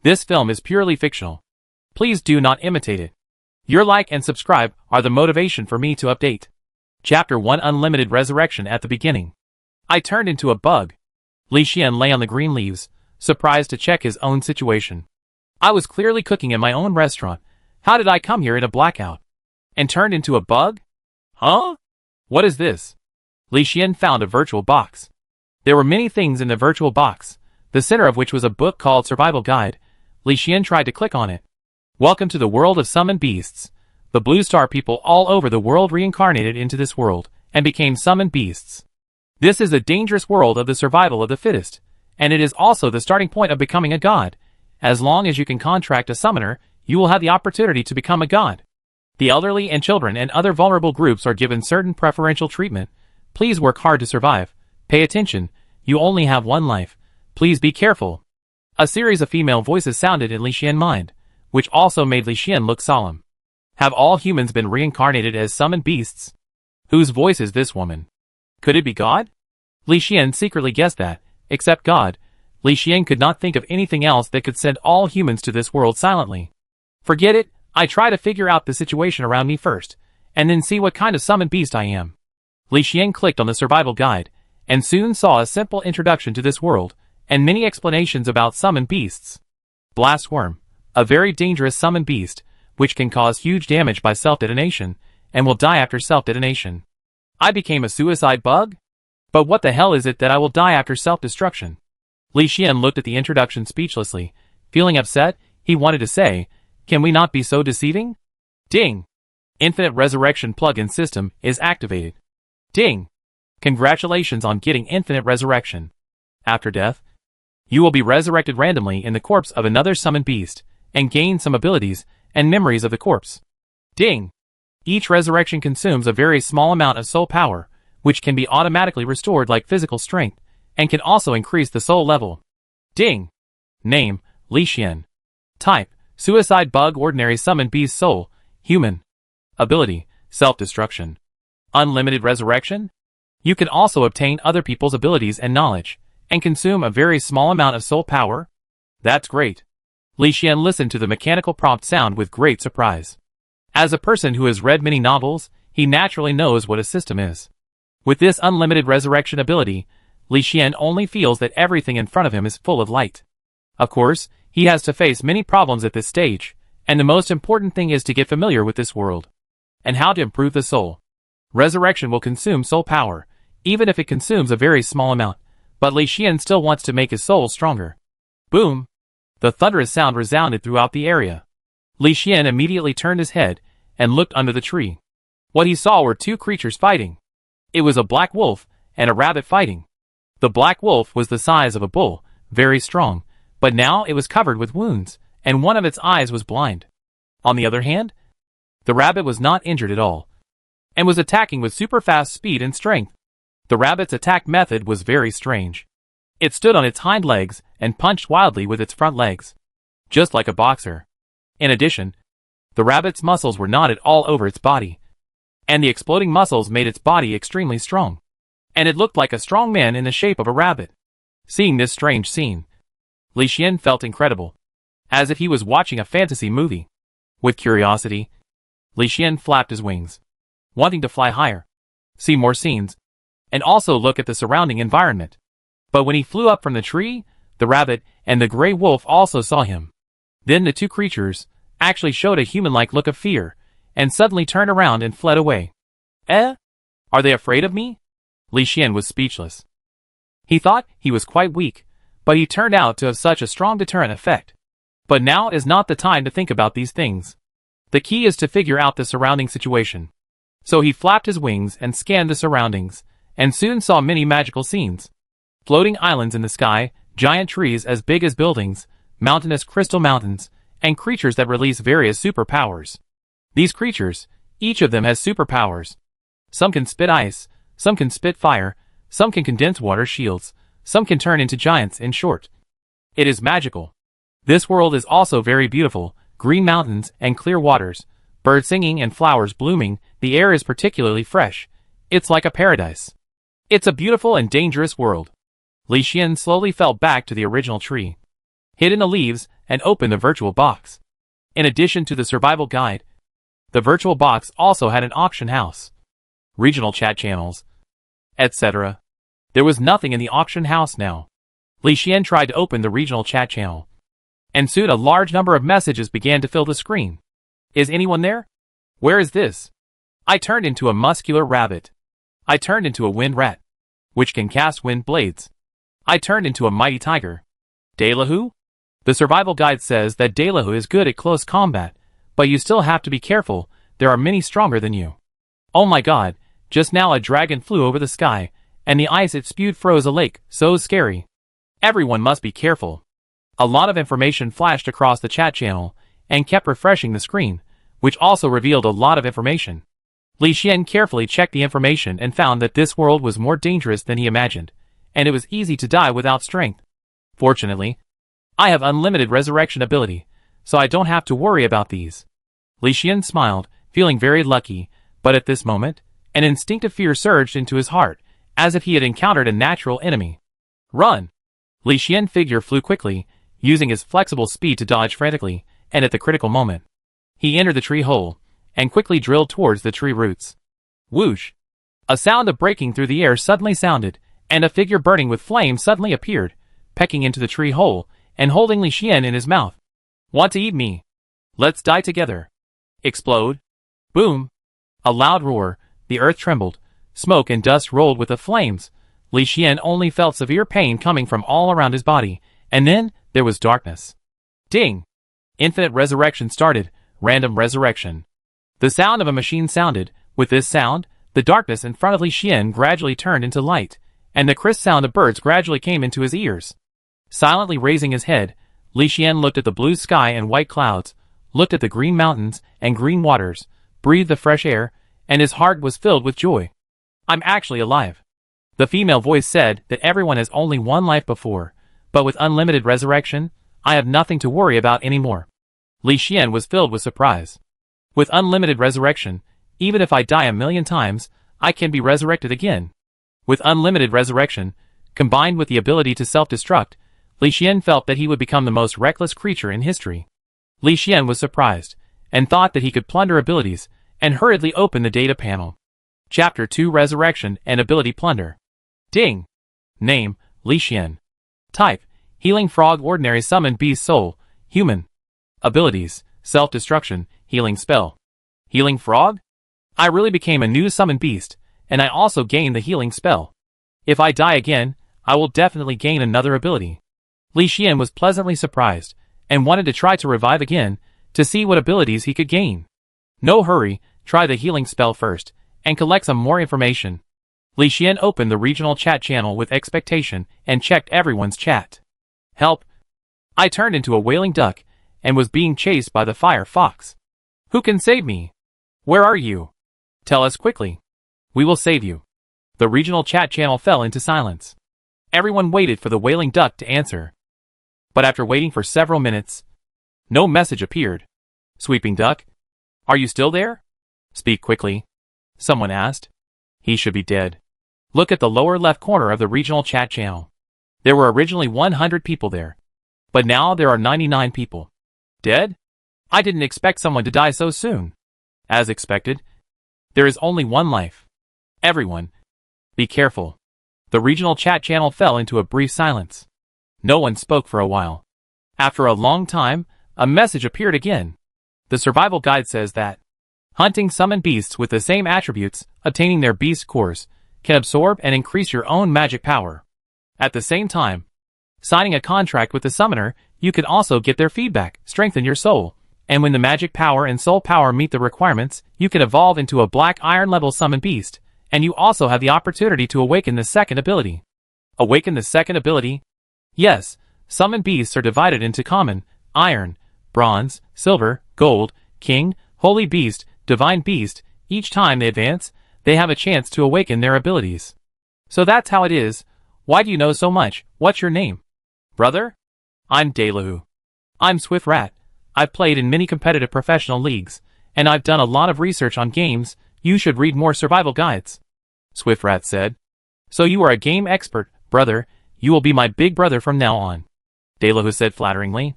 This film is purely fictional. Please do not imitate it. Your like and subscribe are the motivation for me to update. Chapter 1 Unlimited Resurrection. At the beginning, I turned into a bug. Li Xian lay on the green leaves, surprised to check his own situation. I was clearly cooking in my own restaurant. How did I come here in a blackout? And turned into a bug? Huh? What is this? Li Xian found a virtual box. There were many things in the virtual box, the center of which was a book called Survival Guide. Li Xian tried to click on it. Welcome to the world of summoned beasts. The Blue Star people all over the world reincarnated into this world and became summoned beasts. This is a dangerous world of the survival of the fittest, and it is also the starting point of becoming a god. As long as you can contract a summoner, you will have the opportunity to become a god. The elderly and children and other vulnerable groups are given certain preferential treatment. Please work hard to survive. Pay attention. You only have one life. Please be careful. A series of female voices sounded in Li Xian's mind, which also made Li Xian look solemn. Have all humans been reincarnated as summoned beasts? Whose voice is this woman? Could it be God? Li Xian secretly guessed that, except God, Li Xian could not think of anything else that could send all humans to this world silently. Forget it, I try to figure out the situation around me first, and then see what kind of summoned beast I am. Li Xian clicked on the survival guide, and soon saw a simple introduction to this world, and many explanations about summoned beasts. Blastworm, a very dangerous summoned beast, which can cause huge damage by self-detonation, and will die after self-detonation. I became a suicide bug? But what the hell is it that I will die after self-destruction? Li Xian looked at the introduction speechlessly. Feeling upset, he wanted to say, can we not be so deceiving? Ding! Infinite Resurrection plugin system is activated. Ding! Congratulations on getting Infinite Resurrection. After death, you will be resurrected randomly in the corpse of another summoned beast, and gain some abilities and memories of the corpse. Ding! Each resurrection consumes a very small amount of soul power, which can be automatically restored like physical strength, and can also increase the soul level. Ding! Name, Li Xian. Type, Suicide Bug. Ordinary Summoned Beast. Soul, Human. Ability, Self-Destruction. Unlimited Resurrection? You can also obtain other people's abilities and knowledge, and consume a very small amount of soul power? That's great. Li Xian listened to the mechanical prompt sound with great surprise. As a person who has read many novels, he naturally knows what a system is. With this unlimited resurrection ability, Li Xian only feels that everything in front of him is full of light. Of course, he has to face many problems at this stage, and the most important thing is to get familiar with this world. And how to improve the soul. Resurrection will consume soul power, even if it consumes a very small amount, but Li Xian still wants to make his soul stronger. Boom! The thunderous sound resounded throughout the area. Li Xian immediately turned his head and looked under the tree. What he saw were two creatures fighting. It was a black wolf and a rabbit fighting. The black wolf was the size of a bull, very strong, but now it was covered with wounds, and one of its eyes was blind. On the other hand, the rabbit was not injured at all, and was attacking with super fast speed and strength. The rabbit's attack method was very strange. It stood on its hind legs and punched wildly with its front legs, just like a boxer. In addition, the rabbit's muscles were knotted all over its body, and the exploding muscles made its body extremely strong, and it looked like a strong man in the shape of a rabbit. Seeing this strange scene, Li Xian felt incredible, as if he was watching a fantasy movie. With curiosity, Li Xian flapped his wings, wanting to fly higher, see more scenes, and also look at the surrounding environment. But when he flew up from the tree, the rabbit and the gray wolf also saw him. Then the two creatures actually showed a human-like look of fear, and suddenly turned around and fled away. Eh? Are they afraid of me? Li Xian was speechless. He thought he was quite weak, but he turned out to have such a strong deterrent effect. But now is not the time to think about these things. The key is to figure out the surrounding situation. So he flapped his wings and scanned the surroundings, and soon saw many magical scenes. Floating islands in the sky, giant trees as big as buildings, mountainous crystal mountains, and creatures that release various superpowers. These creatures, each of them has superpowers. Some can spit ice, some can spit fire, some can condense water shields, some can turn into giants. In short, it is magical. This world is also very beautiful, green mountains and clear waters, birds singing and flowers blooming. The air is particularly fresh. It's like a paradise. It's a beautiful and dangerous world. Li Xian slowly fell back to the original tree. hid in the leaves, and opened the virtual box. In addition to the survival guide, the virtual box also had an auction house, regional chat channels, etc. There was nothing in the auction house now. Li Xian tried to open the regional chat channel, and soon a large number of messages began to fill the screen. Is anyone there? Where is this? I turned into a muscular rabbit. I turned into a wind rat, which can cast wind blades. I turned into a mighty tiger. Delahu? The survival guide says that Delahu is good at close combat, but you still have to be careful, there are many stronger than you. Oh my god, just now a dragon flew over the sky, and the ice it spewed froze a lake, so scary. Everyone must be careful. A lot of information flashed across the chat channel, and kept refreshing the screen, which also revealed a lot of information. Li Xian carefully checked the information and found that this world was more dangerous than he imagined, and it was easy to die without strength. Fortunately, I have unlimited resurrection ability, so I don't have to worry about these. Li Xian smiled, feeling very lucky, but at this moment, an instinctive fear surged into his heart, as if he had encountered a natural enemy. Run! Li Xian figure flew quickly, using his flexible speed to dodge frantically, and at the critical moment, he entered the tree hole, and quickly drilled towards the tree roots. Whoosh! A sound of breaking through the air suddenly sounded, and a figure burning with flame suddenly appeared, pecking into the tree hole, and holding Li Xian in his mouth. Want to eat me? Let's die together. Explode. Boom. A loud roar, the earth trembled, smoke and dust rolled with the flames. Li Xian only felt severe pain coming from all around his body, and then there was darkness. Ding! Infinite resurrection started, random resurrection. The sound of a machine sounded. With this sound, the darkness in front of Li Xian gradually turned into light, and the crisp sound of birds gradually came into his ears. Silently raising his head, Li Xian looked at the blue sky and white clouds, looked at the green mountains and green waters, breathed the fresh air, and his heart was filled with joy. I'm actually alive. The female voice said that everyone has only one life before, but with unlimited resurrection, I have nothing to worry about anymore. Li Xian was filled with surprise. With unlimited resurrection, even if I die 1,000,000 times, I can be resurrected again. With unlimited resurrection, combined with the ability to self-destruct, Li Xian felt that he would become the most reckless creature in history. Li Xian was surprised, and thought that he could plunder abilities, and hurriedly opened the data panel. Chapter 2 Resurrection and Ability Plunder. Ding! Name, Li Xian. Type, Healing Frog Ordinary Summon Beast Soul, Human. Abilities, Self-Destruction, Healing Spell. Healing Frog? I really became a new Summon Beast, and I also gained the Healing Spell. If I die again, I will definitely gain another ability. Li Xian was pleasantly surprised, and wanted to try to revive again, to see what abilities he could gain. No hurry, try the healing spell first, and collect some more information. Li Xian opened the regional chat channel with expectation, and checked everyone's chat. Help! I turned into a wailing duck, and was being chased by the fire fox. Who can save me? Where are you? Tell us quickly. We will save you. The regional chat channel fell into silence. Everyone waited for the wailing duck to answer. But after waiting for several minutes, no message appeared. Sweeping duck? Are you still there? Speak quickly. Someone asked. He should be dead. Look at the lower left corner of the regional chat channel. There were originally 100 people there. But now there are 99 people. Dead? I didn't expect someone to die so soon. As expected, there is only one life. Everyone, be careful. The regional chat channel fell into a brief silence. No one spoke for a while. After a long time, a message appeared again. The survival guide says that hunting summon beasts with the same attributes, obtaining their beast cores, can absorb and increase your own magic power. At the same time, signing a contract with the summoner, you can also get their feedback, strengthen your soul, and when the magic power and soul power meet the requirements, you can evolve into a black iron level summon beast, and you also have the opportunity to awaken the second ability. Awaken the second ability? Yes, summon beasts are divided into common, iron, bronze, silver, gold, king, holy beast, divine beast. Each time they advance, they have a chance to awaken their abilities. So that's how it is. Why do you know so much? What's your name? Brother? I'm Delahu. I'm Swift Rat. I've played in many competitive professional leagues, and I've done a lot of research on games. You should read more survival guides. Swift Rat said. So you are a game expert, brother. You will be my big brother from now on. Daylahu said flatteringly.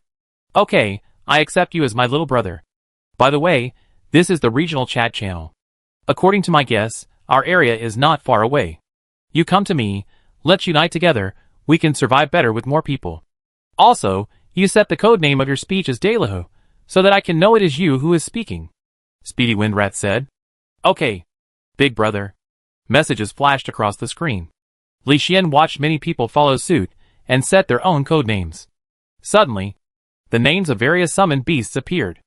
Okay, I accept you as my little brother. By the way, this is the regional chat channel. According to my guess, our area is not far away. You come to me, let's unite together, we can survive better with more people. Also, you set the code name of your speech as Daylahu, so that I can know it is you who is speaking. Speedy Windrat said. Okay, big brother. Messages flashed across the screen. Li Xian watched many people follow suit and set their own code names. Suddenly, the names of various summoned beasts appeared.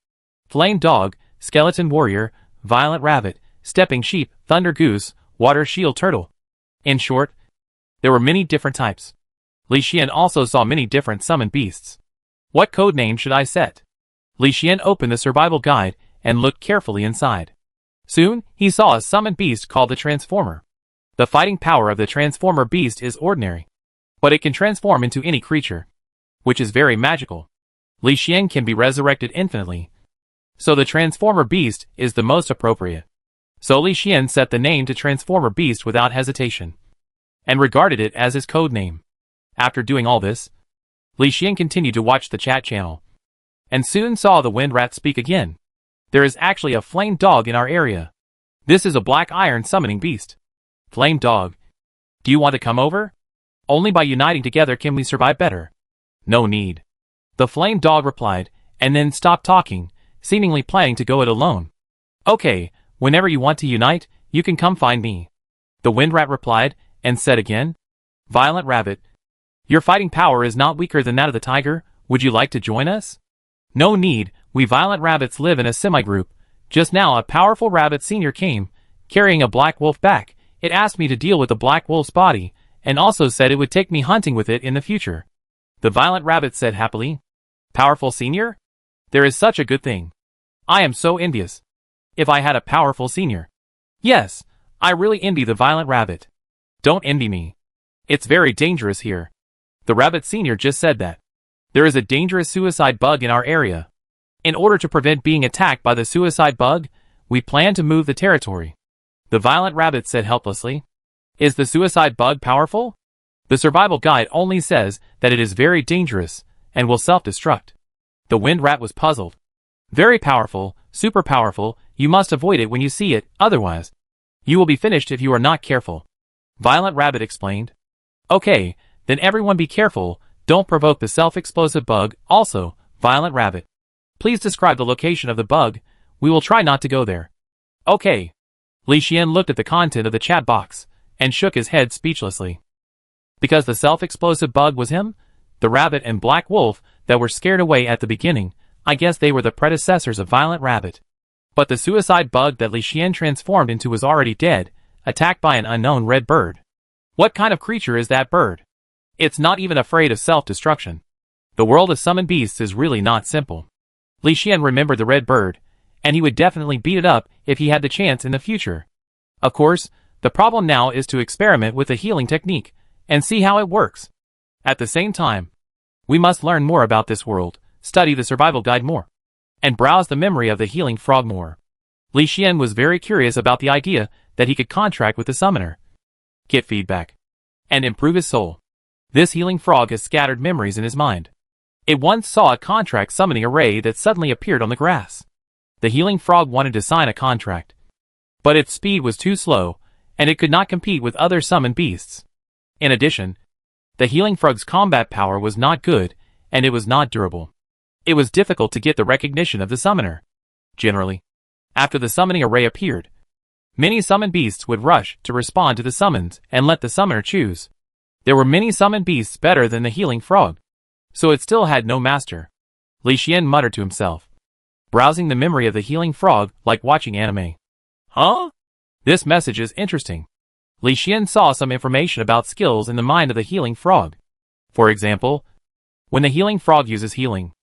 Flame Dog, Skeleton Warrior, Violent Rabbit, Stepping Sheep, Thunder Goose, Water Shield Turtle. In short, there were many different types. Li Xian also saw many different summoned beasts. What code name should I set? Li Xian opened the survival guide and looked carefully inside. Soon, he saw a summoned beast called the Transformer. The fighting power of the Transformer beast is ordinary, but it can transform into any creature, which is very magical. Li Xian can be resurrected infinitely, so the Transformer beast is the most appropriate. So Li Xian set the name to Transformer beast without hesitation, and regarded it as his code name. After doing all this, Li Xian continued to watch the chat channel, and soon saw the Windrat speak again. There is actually a Flame Dog in our area. This is a black iron summoning beast. Flame Dog, do you want to come over? Only by uniting together can we survive better. No need. The Flame Dog replied, and then stopped talking, seemingly planning to go it alone. Okay, whenever you want to unite, you can come find me. The Windrat replied, and said again, Violent Rabbit, your fighting power is not weaker than that of the tiger, would you like to join us? No need, we Violent Rabbits live in a semi-group. Just now a powerful rabbit senior came, carrying a black wolf back. It asked me to deal with the black wolf's body, and also said it would take me hunting with it in the future. The Violent Rabbit said happily. Powerful senior? There is such a good thing. I am so envious. If I had a powerful senior. Yes, I really envy the Violent Rabbit. Don't envy me. It's very dangerous here. The Rabbit Senior just said that. There is a dangerous suicide bug in our area. In order to prevent being attacked by the suicide bug, we plan to move the territory. The Violent Rabbit said helplessly. Is the suicide bug powerful? The survival guide only says that it is very dangerous and will self-destruct. The Windrat was puzzled. Very powerful, super powerful, you must avoid it when you see it, otherwise you will be finished if you are not careful. Violent Rabbit explained. Okay, then everyone be careful, don't provoke the self-explosive bug. Also, Violent Rabbit, please describe the location of the bug, we will try not to go there. Okay. Li Xian looked at the content of the chat box, and shook his head speechlessly. Because the self-explosive bug was him, the rabbit and black wolf that were scared away at the beginning, I guess they were the predecessors of Violent Rabbit. But the suicide bug that Li Xian transformed into was already dead, attacked by an unknown red bird. What kind of creature is that bird? It's not even afraid of self-destruction. The world of summoned beasts is really not simple. Li Xian remembered the red bird, and he would definitely beat it up if he had the chance in the future. Of course, the problem now is to experiment with the healing technique, and see how it works. At the same time, we must learn more about this world, study the survival guide more, and browse the memory of the healing frog more. Li Xian was very curious about the idea that he could contract with the summoner, get feedback, and improve his soul. This healing frog has scattered memories in his mind. It once saw a contract summoning array that suddenly appeared on the grass. The healing frog wanted to sign a contract, but its speed was too slow, and it could not compete with other summoned beasts. In addition, the healing frog's combat power was not good, and it was not durable. It was difficult to get the recognition of the summoner. Generally, after the summoning array appeared, many summoned beasts would rush to respond to the summons and let the summoner choose. There were many summoned beasts better than the healing frog, so it still had no master. Li Xian muttered to himself, browsing the memory of the healing frog like watching anime. Huh? This message is interesting. Li Xian saw some information about skills in the mind of the healing frog. For example, when the healing frog uses healing,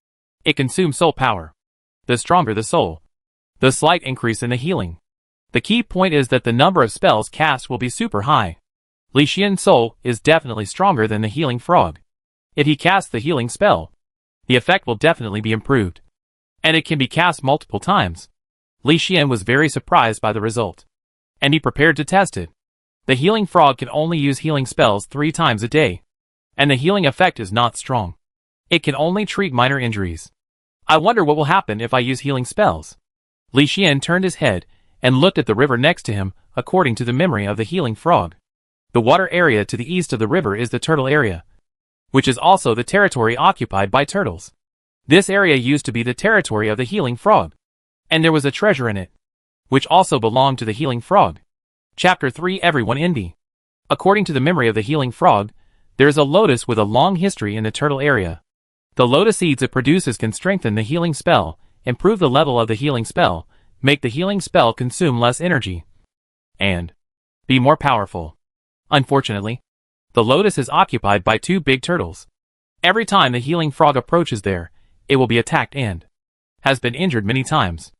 it consumes soul power. The stronger the soul, the slight increase in the healing. The key point is that the number of spells cast will be super high. Li Xian's soul is definitely stronger than the healing frog. If he casts the healing spell, the effect will definitely be improved, and it can be cast multiple times. Li Xian was very surprised by the result, and he prepared to test it. The healing frog can only use healing spells 3 times a day, and the healing effect is not strong. It can only treat minor injuries. I wonder what will happen if I use healing spells. Li Xian turned his head and looked at the river next to him according to the memory of the healing frog. The water area to the east of the river is the turtle area, which is also the territory occupied by turtles. This area used to be the territory of the healing frog, and there was a treasure in it, which also belonged to the healing frog. Chapter 3 Everyone Indie. According to the memory of the healing frog, there is a lotus with a long history in the turtle area. The lotus seeds it produces can strengthen the healing spell, improve the level of the healing spell, make the healing spell consume less energy, and be more powerful. Unfortunately, the lotus is occupied by 2 big turtles. Every time the healing frog approaches there, it will be attacked and has been injured many times.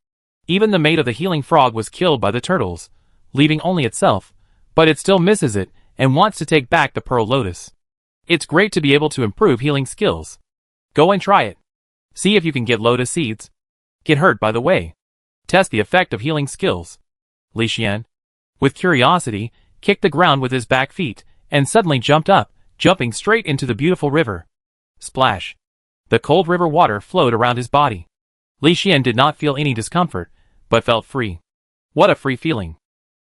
Even the mate of the healing frog was killed by the turtles, leaving only itself, but it still misses it and wants to take back the pearl lotus. It's great to be able to improve healing skills. Go and try it. See if you can get lotus seeds. Get hurt by the way. Test the effect of healing skills. Li Xian, with curiosity, kicked the ground with his back feet, and suddenly jumped up, jumping straight into the beautiful river. Splash. The cold river water flowed around his body. Li Xian did not feel any discomfort, but felt free. What a free feeling.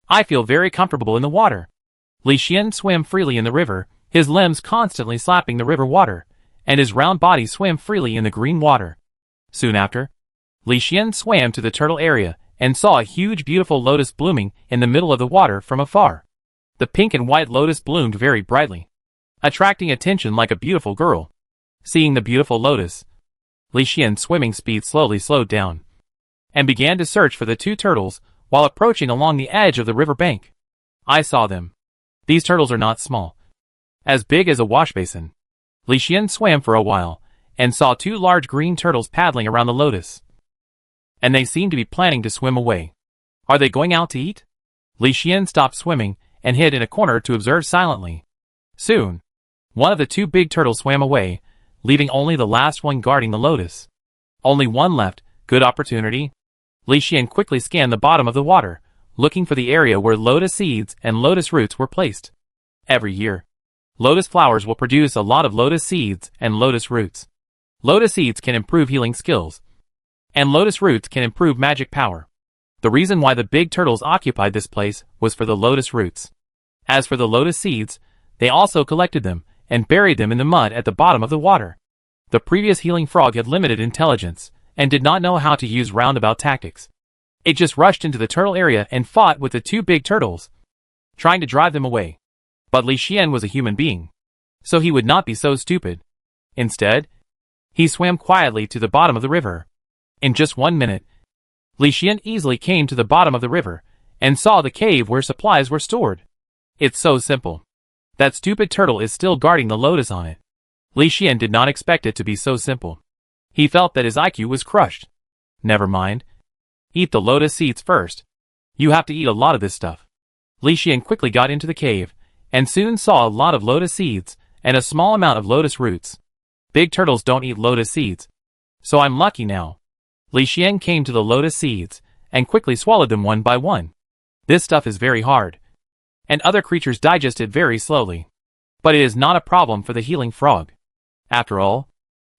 I feel very comfortable in the water. Li Xian swam freely in the river, his limbs constantly slapping the river water, and his round body swam freely in the green water. Soon after, Li Xian swam to the turtle area and saw a huge beautiful lotus blooming in the middle of the water from afar. The pink and white lotus bloomed very brightly, attracting attention like a beautiful girl. Seeing the beautiful lotus, Li Xian's swimming speed slowly slowed down, and began to search for the 2 turtles while approaching along the edge of the river bank. I saw them. These turtles are not small, as big as a wash basin. Li Xian swam for a while, and saw 2 large green turtles paddling around the lotus, and they seemed to be planning to swim away. Are they going out to eat? Li Xian stopped swimming and hid in a corner to observe silently. Soon, one of the 2 big turtles swam away, leaving only the last one guarding the lotus. Only one left. Good opportunity. Li Xian quickly scanned the bottom of the water, looking for the area where lotus seeds and lotus roots were placed. Every year, lotus flowers will produce a lot of lotus seeds and lotus roots. Lotus seeds can improve healing skills, and lotus roots can improve magic power. The reason why the big turtles occupied this place was for the lotus roots. As for the lotus seeds, they also collected them and buried them in the mud at the bottom of the water. The previous healing frog had limited intelligence and did not know how to use roundabout tactics. It just rushed into the turtle area and fought with the 2 big turtles, trying to drive them away. But Li Xian was a human being, so he would not be so stupid. Instead, he swam quietly to the bottom of the river. In just 1 minute, Li Xian easily came to the bottom of the river and saw the cave where supplies were stored. It's so simple. That stupid turtle is still guarding the lotus on it. Li Xian did not expect it to be so simple. He felt that his IQ was crushed. Never mind. Eat the lotus seeds first. You have to eat a lot of this stuff. Li Xian quickly got into the cave, and soon saw a lot of lotus seeds, and a small amount of lotus roots. Big turtles don't eat lotus seeds, so I'm lucky now. Li Xian came to the lotus seeds, and quickly swallowed them one by one. This stuff is very hard, and other creatures digest it very slowly. But it is not a problem for the healing frog. After all,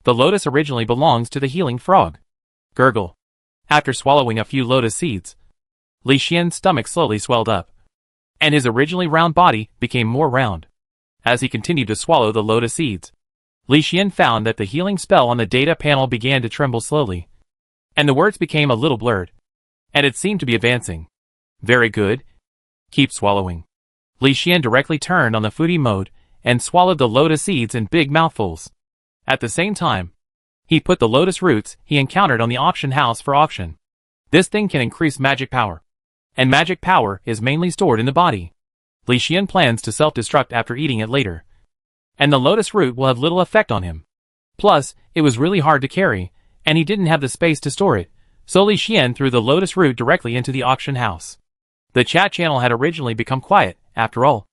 the lotus originally belongs to the healing frog. Gurgle. After swallowing a few lotus seeds, Li Xian's stomach slowly swelled up, and his originally round body became more round. As he continued to swallow the lotus seeds, Li Xian found that the healing spell on the data panel began to tremble slowly, and the words became a little blurred, and it seemed to be advancing. Very good. Keep swallowing. Li Xian directly turned on the foodie mode and swallowed the lotus seeds in big mouthfuls. At the same time, he put the lotus roots he encountered on the auction house for auction. This thing can increase magic power, and magic power is mainly stored in the body. Li Xian plans to self-destruct after eating it later, and the lotus root will have little effect on him. Plus, it was really hard to carry, and he didn't have the space to store it, so Li Xian threw the lotus root directly into the auction house. The chat channel had originally become quiet, after all.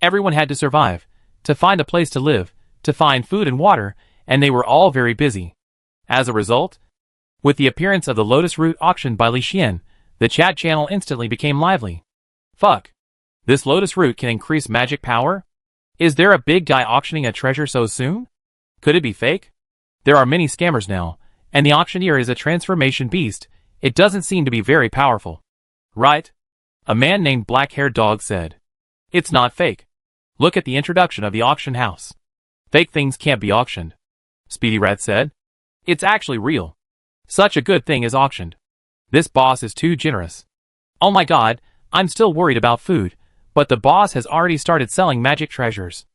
Everyone had to survive, to find a place to live, to find food and water, and they were all very busy. As a result, with the appearance of the lotus root auctioned by Li Xian, the chat channel instantly became lively. Fuck. This lotus root can increase magic power? Is there a big guy auctioning a treasure so soon? Could it be fake? There are many scammers now, and the auctioneer is a transformation beast. It doesn't seem to be very powerful. Right? A man named Black-Haired Dog said. It's not fake. Look at the introduction of the auction house. Fake things can't be auctioned. Speedy Rat said. It's actually real. Such a good thing is auctioned. This boss is too generous. Oh my god, I'm still worried about food, but the boss has already started selling magic treasures.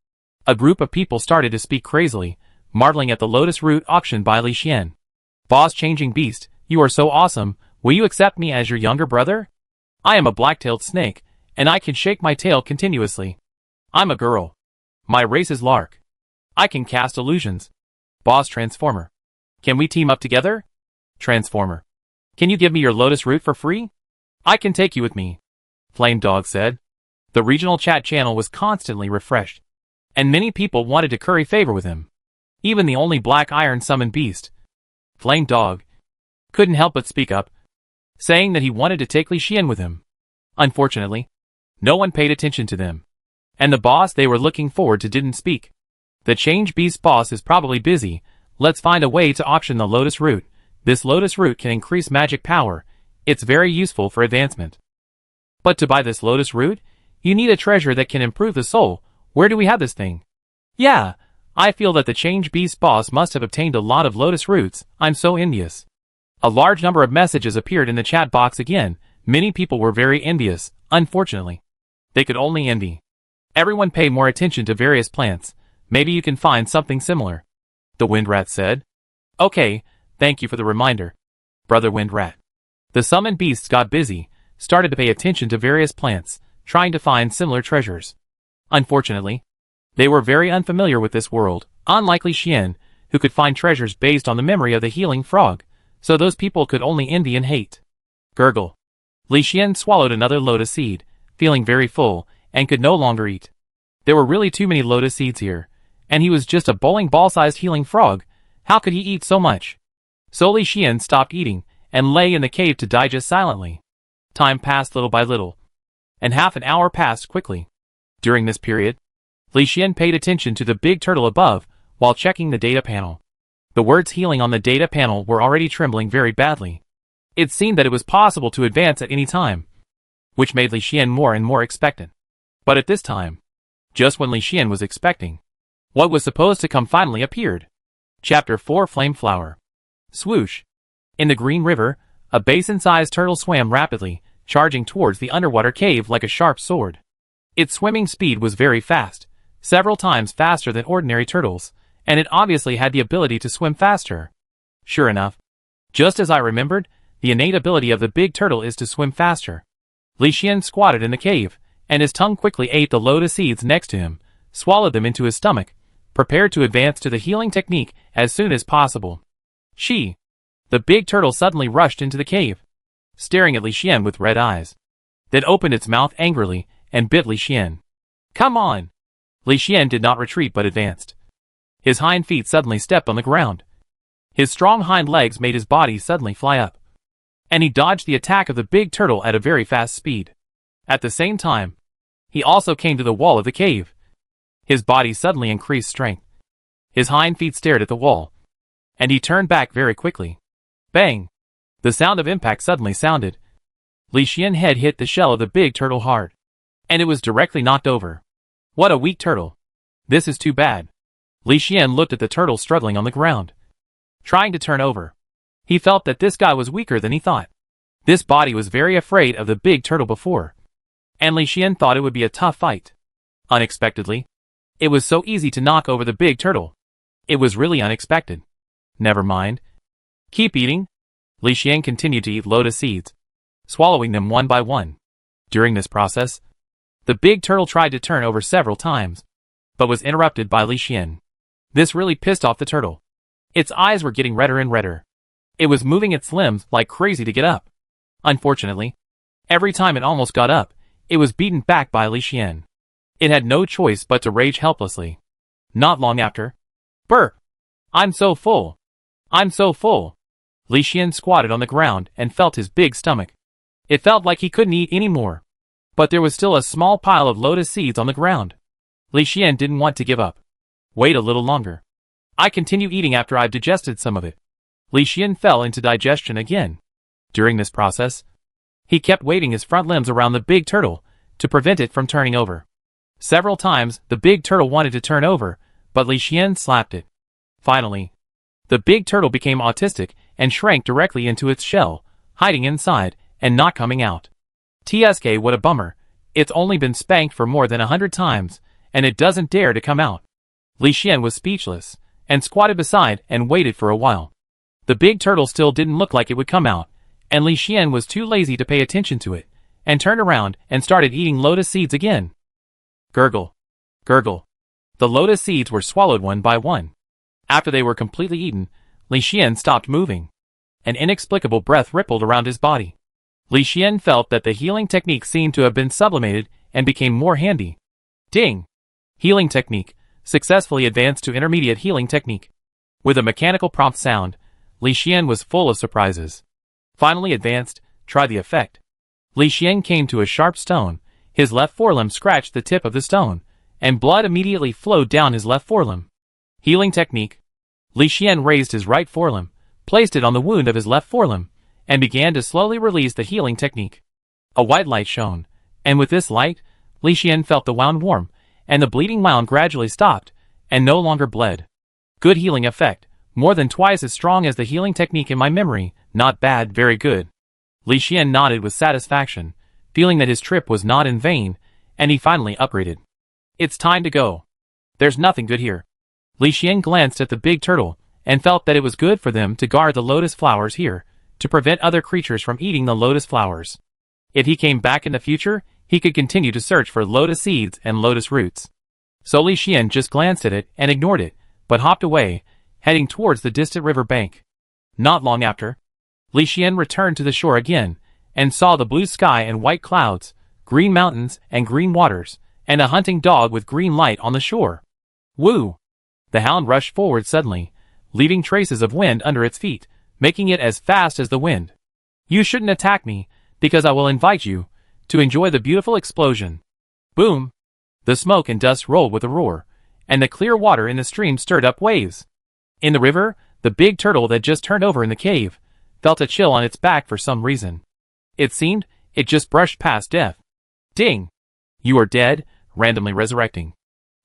A group of people started to speak crazily, marveling at the lotus root auctioned by Li Xian. Boss changing beast, you are so awesome, will you accept me as your younger brother? I am a black-tailed snake, and I can shake my tail continuously. I'm a girl. My race is Lark. I can cast illusions. Boss Transformer. Can we team up together? Transformer. Can you give me your lotus root for free? I can take you with me. Flame Dog said. The regional chat channel was constantly refreshed, and many people wanted to curry favor with him. Even the only black iron summoned beast, Flame Dog, couldn't help but speak up, saying that he wanted to take Li Xian with him. Unfortunately, no one paid attention to them, and the boss they were looking forward to didn't speak. The Change Beast boss is probably busy. Let's find a way to auction the lotus root. This lotus root can increase magic power. It's very useful for advancement. But to buy this lotus root, you need a treasure that can improve the soul. Where do we have this thing? Yeah, I feel that the Change Beast boss must have obtained a lot of lotus roots. I'm so envious. A large number of messages appeared in the chat box again. Many people were very envious. Unfortunately, they could only envy. Everyone pay more attention to various plants. Maybe you can find something similar. The Wind Rat said. Okay, thank you for the reminder, Brother Wind Rat. The summoned beasts got busy, started to pay attention to various plants, trying to find similar treasures. Unfortunately, they were very unfamiliar with this world, unlike Li Xian, who could find treasures based on the memory of the healing frog, so those people could only envy and hate. Gurgle. Li Xian swallowed another lotus seed, feeling very full, and could no longer eat. There were really too many lotus seeds here, and he was just a bowling ball-sized healing frog. How could he eat so much? So Li Xian stopped eating, and lay in the cave to digest silently. Time passed little by little, and half an hour passed quickly. During this period, Li Xian paid attention to the big turtle above, while checking the data panel. The words healing on the data panel were already trembling very badly. It seemed that it was possible to advance at any time, which made Li Xian more and more expectant. But at this time, just when Li Xian was expecting, what was supposed to come finally appeared. Chapter 4 Flame Flower. Swoosh. In the Green River, a basin-sized turtle swam rapidly, charging towards the underwater cave like a sharp sword. Its swimming speed was very fast, several times faster than ordinary turtles, and it obviously had the ability to swim faster. Sure enough, just as I remembered, the innate ability of the big turtle is to swim faster. Li Xian squatted in the cave, and his tongue quickly ate the lotus seeds next to him, swallowed them into his stomach, prepared to advance to the healing technique as soon as possible. The big turtle suddenly rushed into the cave, staring at Li Xian with red eyes, then opened its mouth angrily and bit Li Xian. Come on! Li Xian did not retreat but advanced. His hind feet suddenly stepped on the ground. His strong hind legs made his body suddenly fly up, and he dodged the attack of the big turtle at a very fast speed. At the same time, he also came to the wall of the cave. His body suddenly increased strength. His hind feet stared at the wall, and he turned back very quickly. Bang! The sound of impact suddenly sounded. Li Xian's head hit the shell of the big turtle hard, and it was directly knocked over. What a weak turtle. This is too bad. Li Xian looked at the turtle struggling on the ground, trying to turn over. He felt that this guy was weaker than he thought. This body was very afraid of the big turtle before, and Li Xian thought it would be a tough fight. Unexpectedly, it was so easy to knock over the big turtle. It was really unexpected. Never mind. Keep eating. Li Xian continued to eat lotus seeds, swallowing them one by one. During this process, the big turtle tried to turn over several times, but was interrupted by Li Xian. This really pissed off the turtle. Its eyes were getting redder and redder. It was moving its limbs like crazy to get up. Unfortunately, every time it almost got up, it was beaten back by Li Xian. It had no choice but to rage helplessly. Not long after, burp! I'm so full! I'm so full! Li Xian squatted on the ground and felt his big stomach. It felt like he couldn't eat any more. But there was still a small pile of lotus seeds on the ground. Li Xian didn't want to give up. Wait a little longer. I continue eating after I've digested some of it. Li Xian fell into digestion again. During this process, he kept waving his front limbs around the big turtle to prevent it from turning over. Several times, the big turtle wanted to turn over, but Li Xian slapped it. Finally, the big turtle became autistic and shrank directly into its shell, hiding inside and not coming out. TSK, what a bummer. It's only been spanked for more than 100 times, and it doesn't dare to come out. Li Xian was speechless, and squatted beside and waited for a while. The big turtle still didn't look like it would come out, and Li Xian was too lazy to pay attention to it, and turned around and started eating lotus seeds again. Gurgle. Gurgle. The lotus seeds were swallowed one by one. After they were completely eaten, Li Xian stopped moving. An inexplicable breath rippled around his body. Li Xian felt that the healing technique seemed to have been sublimated and became more handy. Ding! Healing technique, successfully advanced to intermediate healing technique. With a mechanical prompt sound, Li Xian was full of surprises. Finally advanced, try the effect. Li Xian came to a sharp stone, his left forelimb scratched the tip of the stone, and blood immediately flowed down his left forelimb. Healing technique. Li Xian raised his right forelimb, placed it on the wound of his left forelimb, and began to slowly release the healing technique. A white light shone, and with this light, Li Xian felt the wound warm, and the bleeding wound gradually stopped, and no longer bled. Good healing effect, more than twice as strong as the healing technique in my memory, not bad, very good. Li Xian nodded with satisfaction, feeling that his trip was not in vain, and he finally upgraded. It's time to go. There's nothing good here. Li Xian glanced at the big turtle, and felt that it was good for them to guard the lotus flowers here, to prevent other creatures from eating the lotus flowers. If he came back in the future, he could continue to search for lotus seeds and lotus roots. So Li Xian just glanced at it and ignored it, but hopped away, heading towards the distant river bank. Not long after, Li Xian returned to the shore again, and saw the blue sky and white clouds, green mountains and green waters, and a hunting dog with green light on the shore. Woo! The hound rushed forward suddenly, leaving traces of wind under its feet, making it as fast as the wind. You shouldn't attack me, because I will invite you to enjoy the beautiful explosion. Boom! The smoke and dust rolled with a roar, and the clear water in the stream stirred up waves. In the river, the big turtle that just turned over in the cave felt a chill on its back for some reason. It seemed it just brushed past death. Ding! You are dead, randomly resurrecting.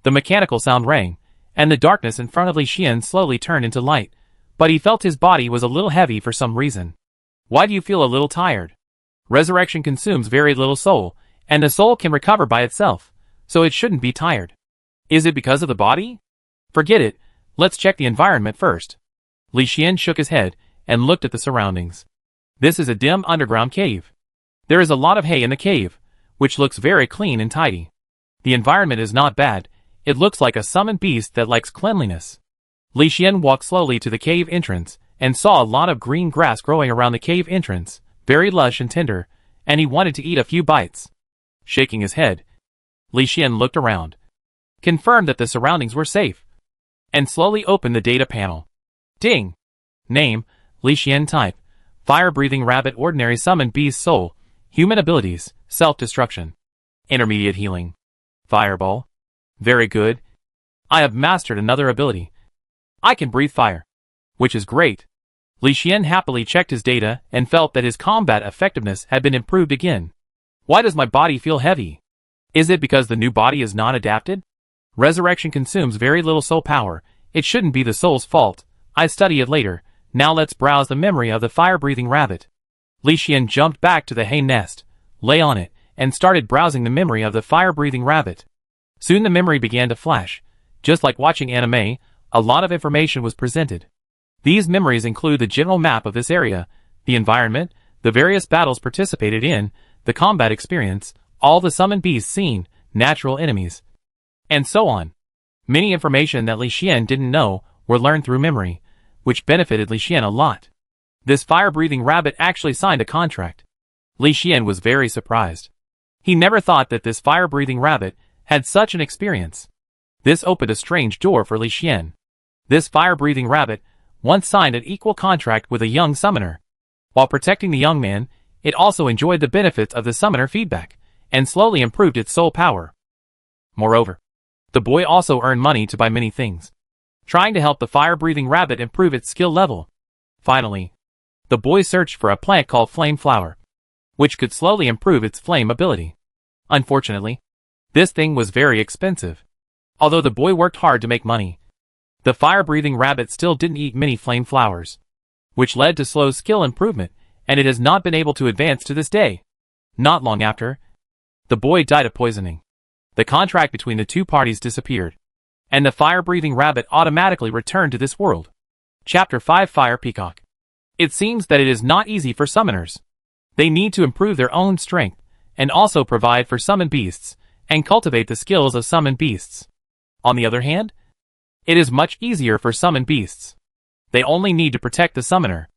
The mechanical sound rang, and the darkness in front of Li Xian slowly turned into light, but he felt his body was a little heavy for some reason. Why do you feel a little tired? Resurrection consumes very little soul, and the soul can recover by itself, so it shouldn't be tired. Is it because of the body? Forget it, let's check the environment first. Li Xian shook his head and looked at the surroundings. This is a dim underground cave. There is a lot of hay in the cave, which looks very clean and tidy. The environment is not bad, it looks like a summoned beast that likes cleanliness. Li Xian walked slowly to the cave entrance, and saw a lot of green grass growing around the cave entrance, very lush and tender, and he wanted to eat a few bites. Shaking his head, Li Xian looked around, confirmed that the surroundings were safe, and slowly opened the data panel. Ding! Name, Li Xian. Type, fire-breathing rabbit. Ordinary summoned beast. Soul, human abilities, self-destruction. Intermediate healing. Fireball. Very good. I have mastered another ability. I can breathe fire, which is great. Li Xian happily checked his data and felt that his combat effectiveness had been improved again. Why does my body feel heavy? Is it because the new body is not adapted? Resurrection consumes very little soul power. It shouldn't be the soul's fault. I study it later. Now let's browse the memory of the fire-breathing rabbit. Li Xian jumped back to the hay nest, lay on it, and started browsing the memory of the fire-breathing rabbit. Soon the memory began to flash. Just like watching anime, a lot of information was presented. These memories include the general map of this area, the environment, the various battles participated in, the combat experience, all the summoned beasts seen, natural enemies, and so on. Many information that Li Xian didn't know were learned through memory, which benefited Li Xian a lot. This fire-breathing rabbit actually signed a contract. Li Xian was very surprised. He never thought that this fire-breathing rabbit had such an experience. This opened a strange door for Li Xian. This fire-breathing rabbit once signed an equal contract with a young summoner. While protecting the young man, it also enjoyed the benefits of the summoner feedback, and slowly improved its soul power. Moreover, the boy also earned money to buy many things. trying to help the fire-breathing rabbit improve its skill level. Finally, the boy searched for a plant called flame flower, which could slowly improve its flame ability. Unfortunately, this thing was very expensive. Although the boy worked hard to make money, the fire-breathing rabbit still didn't eat many flame flowers, which led to slow skill improvement, and it has not been able to advance to this day. Not long after, the boy died of poisoning. The contract between the two parties disappeared, and the fire-breathing rabbit automatically returned to this world. Chapter 5 Fire Peacock. It seems that it is not easy for summoners. They need to improve their own strength, and also provide for summoned beasts, and cultivate the skills of summoned beasts. On the other hand, it is much easier for summoned beasts. They only need to protect the summoner.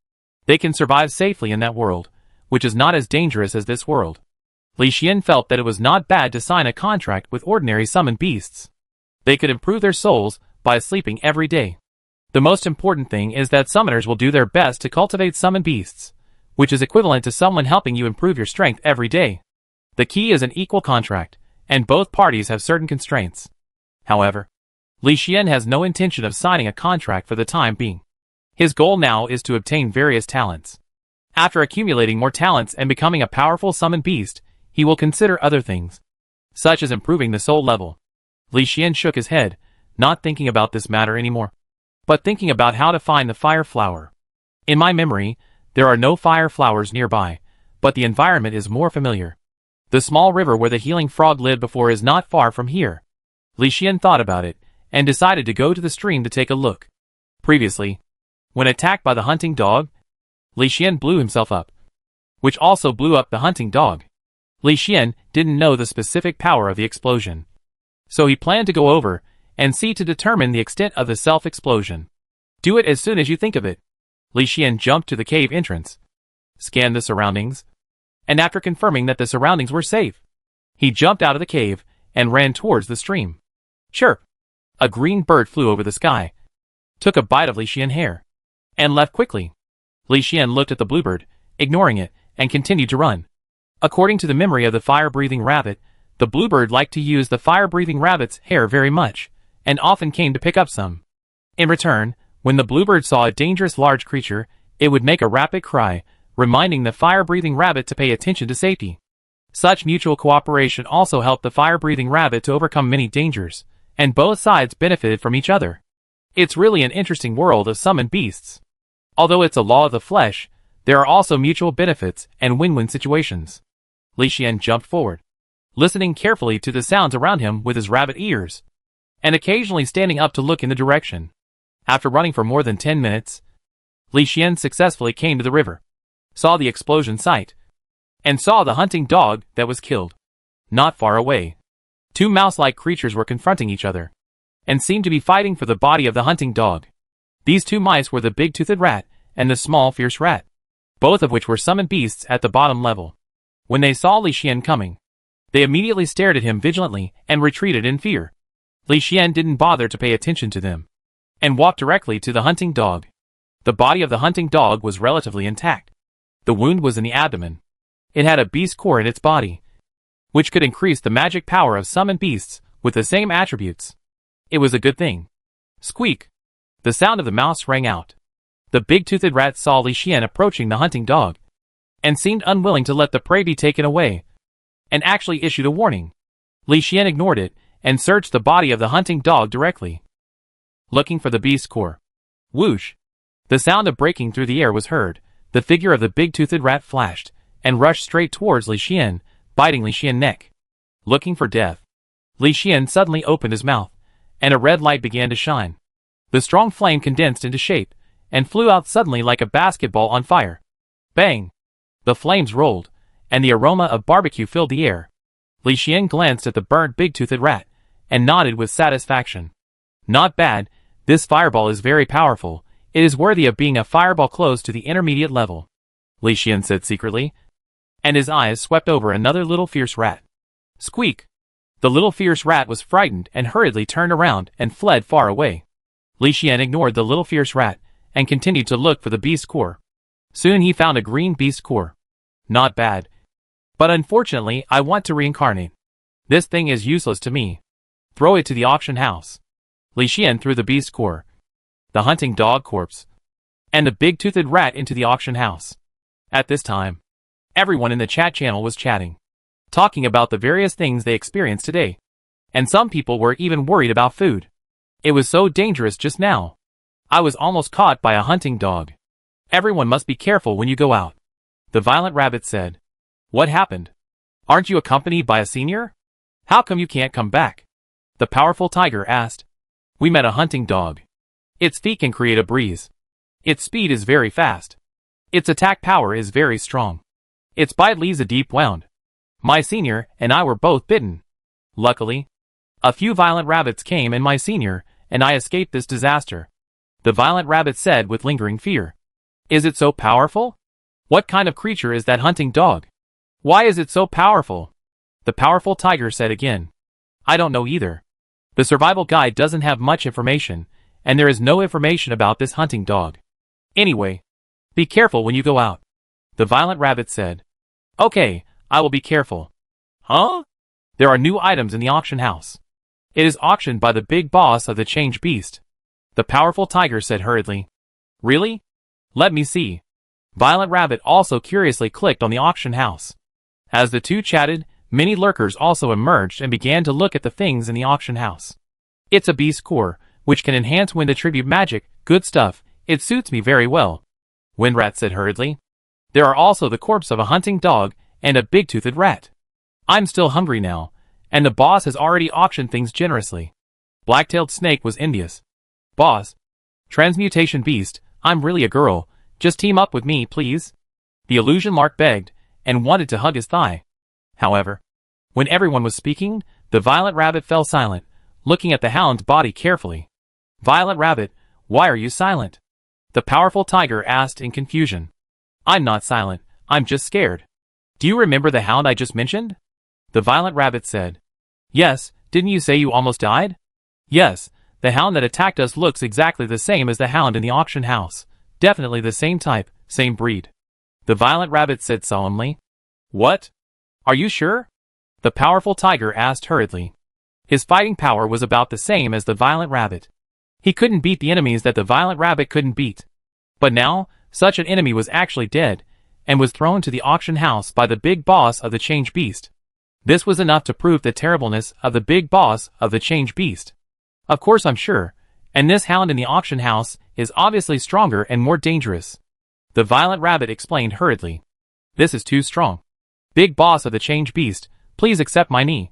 They can survive safely in that world, which is not as dangerous as this world. Li Xian felt that it was not bad to sign a contract with ordinary summoned beasts. They could improve their souls by sleeping every day. The most important thing is that summoners will do their best to cultivate summoned beasts, which is equivalent to someone helping you improve your strength every day. The key is an equal contract, and both parties have certain constraints. However, Li Xian has no intention of signing a contract for the time being. His goal now is to obtain various talents. After accumulating more talents and becoming a powerful summoned beast, he will consider other things, such as improving the soul level. Li Xian shook his head, not thinking about this matter anymore, but thinking about how to find the fire flower. In my memory, there are no fire flowers nearby, but the environment is more familiar. The small river where the healing frog lived before is not far from here. Li Xian thought about it, and decided to go to the stream to take a look. Previously, when attacked by the hunting dog, Li Xian blew himself up, which also blew up the hunting dog. Li Xian didn't know the specific power of the explosion, so he planned to go over and see to determine the extent of the self-explosion. Do it as soon as you think of it. Li Xian jumped to the cave entrance, scanned the surroundings, and after confirming that the surroundings were safe, he jumped out of the cave and ran towards the stream. Chirp! A green bird flew over the sky, took a bite of Li Xian's hair, and left quickly. Li Xian looked at the bluebird, ignoring it, and continued to run. According to the memory of the fire-breathing rabbit, the bluebird liked to use the fire-breathing rabbit's hair very much, and often came to pick up some. In return, when the bluebird saw a dangerous large creature, it would make a rapid cry, reminding the fire-breathing rabbit to pay attention to safety. Such mutual cooperation also helped the fire-breathing rabbit to overcome many dangers, and both sides benefited from each other. It's really an interesting world of summoned beasts. Although it's a law of the flesh, there are also mutual benefits and win-win situations. Li Xian jumped forward, listening carefully to the sounds around him with his rabbit ears, and occasionally standing up to look in the direction. After running for more than 10 minutes, Li Xian successfully came to the river, saw the explosion site, and saw the hunting dog that was killed. Not far away, two mouse-like creatures were confronting each other, and seemed to be fighting for the body of the hunting dog. These two mice were the big-toothed rat and the small fierce rat, both of which were summoned beasts at the bottom level. When they saw Li Xian coming, they immediately stared at him vigilantly and retreated in fear. Li Xian didn't bother to pay attention to them, and walked directly to the hunting dog. The body of the hunting dog was relatively intact. The wound was in the abdomen. It had a beast core in its body, which could increase the magic power of summoned beasts with the same attributes. It was a good thing. Squeak! The sound of the mouse rang out. The big-toothed rat saw Li Xian approaching the hunting dog, and seemed unwilling to let the prey be taken away, and actually issued a warning. Li Xian ignored it, and searched the body of the hunting dog directly, looking for the beast core. Whoosh! The sound of breaking through the air was heard. The figure of the big-toothed rat flashed, and rushed straight towards Li Xian, biting Li Xian's neck. Looking for death, Li Xian suddenly opened his mouth, and a red light began to shine. The strong flame condensed into shape, and flew out suddenly like a basketball on fire. Bang! The flames rolled, and the aroma of barbecue filled the air. Li Xian glanced at the burnt big-toothed rat, and nodded with satisfaction. Not bad, this fireball is very powerful. It is worthy of being a fireball close to the intermediate level, Li Xian said secretly, and his eyes swept over another little fierce rat. Squeak! The little fierce rat was frightened and hurriedly turned around and fled far away. Li Xian ignored the little fierce rat, and continued to look for the beast core. Soon he found a green beast core. Not bad. But unfortunately I want to reincarnate. This thing is useless to me. Throw it to the auction house. Li Xian threw the beast core, the hunting dog corpse, and the big-toothed rat into the auction house. At this time, everyone in the chat channel was chatting, talking about the various things they experienced today. And some people were even worried about food. It was so dangerous just now. I was almost caught by a hunting dog. Everyone must be careful when you go out. The violent rabbit said. What happened? Aren't you accompanied by a senior? How come you can't come back? The powerful tiger asked. We met a hunting dog. Its feet can create a breeze. Its speed is very fast. Its attack power is very strong. Its bite leaves a deep wound. My senior and I were both bitten. Luckily, a few violent rabbits came and my senior and I escaped this disaster. The violent rabbit said with lingering fear. Is it so powerful? What kind of creature is that hunting dog? Why is it so powerful? The powerful tiger said again. I don't know either. The survival guide doesn't have much information, and there is no information about this hunting dog. Anyway, be careful when you go out. The violent rabbit said. Okay, I will be careful. Huh? There are new items in the auction house. It is auctioned by the big boss of the change beast. The powerful tiger said hurriedly. Really? Let me see. Violent Rabbit also curiously clicked on the auction house. As the two chatted, many lurkers also emerged and began to look at the things in the auction house. It's a beast core, which can enhance wind attribute magic. Good stuff. It suits me very well. Windrat said hurriedly. There are also the corpse of a hunting dog and a big-toothed rat. I'm still hungry now, and the boss has already auctioned things generously. Black-tailed snake was envious. Boss. Transmutation beast, I'm really a girl. Just team up with me, please. The illusion lark begged, and wanted to hug his thigh. However, when everyone was speaking, the violet rabbit fell silent, looking at the hound's body carefully. Violet rabbit, why are you silent? The powerful tiger asked in confusion. I'm not silent, I'm just scared. Do you remember the hound I just mentioned? The violet rabbit said. Yes, didn't you say you almost died? Yes, the hound that attacked us looks exactly the same as the hound in the auction house. Definitely the same type, same breed. The violet rabbit said solemnly. What? Are you sure? The powerful tiger asked hurriedly. His fighting power was about the same as the violet rabbit. He couldn't beat the enemies that the violet rabbit couldn't beat. But now, such an enemy was actually dead, and was thrown to the auction house by the big boss of the change beast. This was enough to prove the terribleness of the big boss of the change beast. Of course I'm sure, and this hound in the auction house is obviously stronger and more dangerous. The violet rabbit explained hurriedly. This is too strong. Big boss of the change beast, please accept my knee.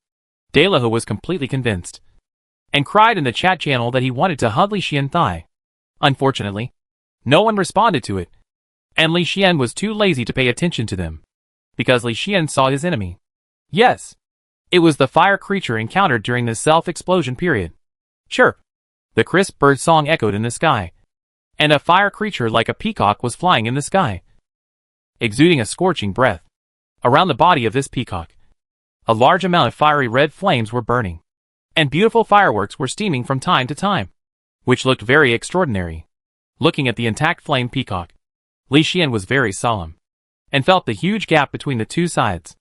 Delaho was completely convinced, and cried in the chat channel that he wanted to hug Li Xian's thigh. Unfortunately, no one responded to it, and Li Xian was too lazy to pay attention to them, because Li Xian saw his enemy. Yes, it was the fire creature encountered during the self-explosion period. Chirp! The crisp bird song echoed in the sky, and a fire creature like a peacock was flying in the sky, exuding a scorching breath. Around the body of this peacock, a large amount of fiery red flames were burning, and beautiful fireworks were steaming from time to time, which looked very extraordinary. Looking at the intact flame peacock, Li Xian was very solemn, and felt the huge gap between the two sides.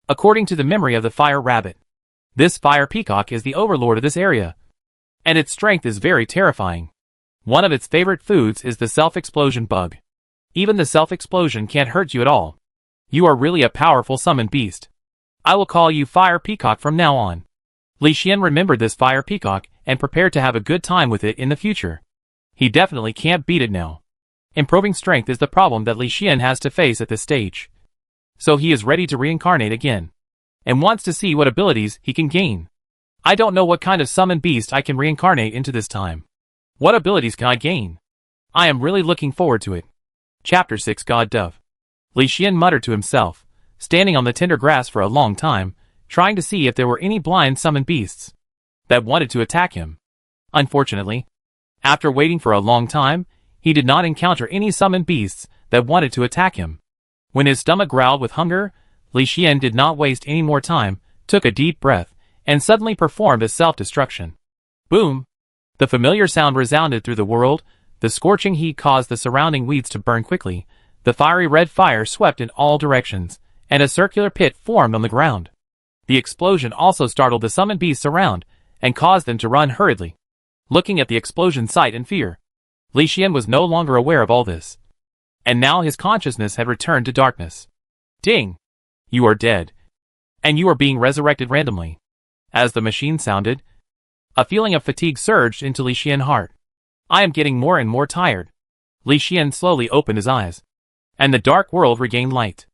According to the memory of the fire rabbit, this fire peacock is the overlord of this area, and its strength is very terrifying. One of its favorite foods is the self-explosion bug. Even the self-explosion can't hurt you at all. You are really a powerful summoned beast. I will call you Fire Peacock from now on. Li Xian remembered this fire peacock and prepared to have a good time with it in the future. He definitely can't beat it now. Improving strength is the problem that Li Xian has to face at this stage. So he is ready to reincarnate again, and wants to see what abilities he can gain. I don't know what kind of summoned beast I can reincarnate into this time. What abilities can I gain? I am really looking forward to it. Chapter 6 God Dove. Li Xian muttered to himself, standing on the tender grass for a long time, trying to see if there were any blind summoned beasts that wanted to attack him. Unfortunately, after waiting for a long time, he did not encounter any summoned beasts that wanted to attack him. When his stomach growled with hunger, Li Xian did not waste any more time, took a deep breath, and suddenly performed a self-destruction. Boom! The familiar sound resounded through the world. The scorching heat caused the surrounding weeds to burn quickly. The fiery red fire swept in all directions, and a circular pit formed on the ground. The explosion also startled the summoned beasts around, and caused them to run hurriedly, looking at the explosion site in fear. Li Xian was no longer aware of all this. And now his consciousness had returned to darkness. Ding! You are dead. And you are being resurrected randomly. As the machine sounded, a feeling of fatigue surged into Li Xian's heart. I am getting more and more tired. Li Xian slowly opened his eyes. And the dark world regained light.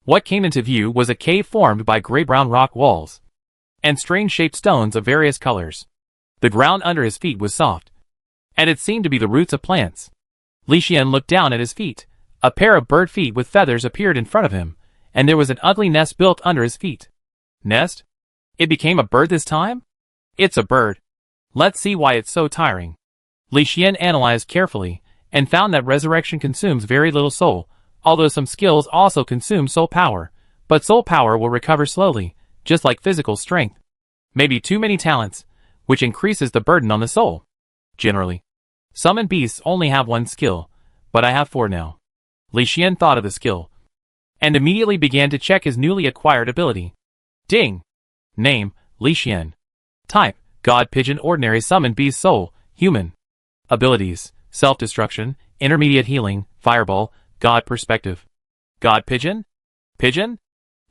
What came into view was a cave formed by gray-brown rock walls and strange-shaped stones of various colors. The ground under his feet was soft, and it seemed to be the roots of plants. Li Xian looked down at his feet. A pair of bird feet with feathers appeared in front of him, and there was an ugly nest built under his feet. Nest? It became a bird this time? It's a bird. Let's see why it's so tiring. Li Xian analyzed carefully, and found that resurrection consumes very little soul, although some skills also consume soul power, but soul power will recover slowly, just like physical strength. Maybe too many talents, which increases the burden on the soul. Generally, summoned beasts only have one skill, but I have 4 now. Li Xian thought of the skill, and immediately began to check his newly acquired ability. Ding! Name, Li Xian. Type, God Pigeon Ordinary Summoned Beast Soul, Human. Abilities, Self-Destruction, Intermediate Healing, Fireball, God Perspective. God Pigeon? Pigeon?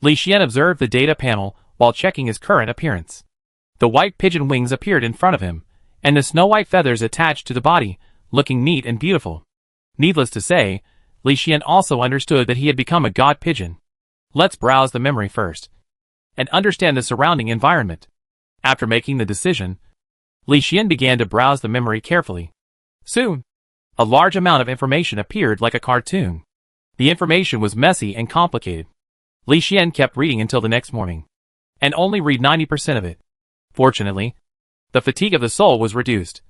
Li Xian observed the data panel while checking his current appearance. The white pigeon wings appeared in front of him, and the snow-white feathers attached to the body, looking neat and beautiful. Needless to say, Li Xian also understood that he had become a god pigeon. Let's browse the memory first, and understand the surrounding environment. After making the decision, Li Xian began to browse the memory carefully. Soon, a large amount of information appeared like a cartoon. The information was messy and complicated. Li Xian kept reading until the next morning, and only read 90% of it. Fortunately, the fatigue of the soul was reduced,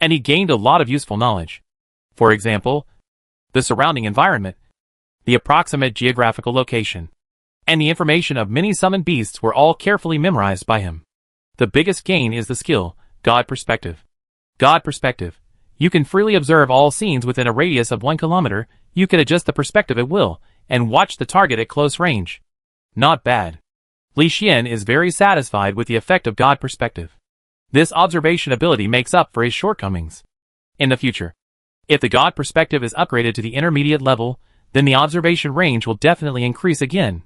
and he gained a lot of useful knowledge. For example, the surrounding environment, the approximate geographical location, and the information of many summoned beasts were all carefully memorized by him. The biggest gain is the skill, God Perspective. God Perspective. You can freely observe all scenes within a radius of 1 kilometer, you can adjust the perspective at will, and watch the target at close range. Not bad. Li Xian is very satisfied with the effect of God Perspective. This observation ability makes up for his shortcomings. In the future, if the God Perspective is upgraded to the intermediate level, then the observation range will definitely increase again.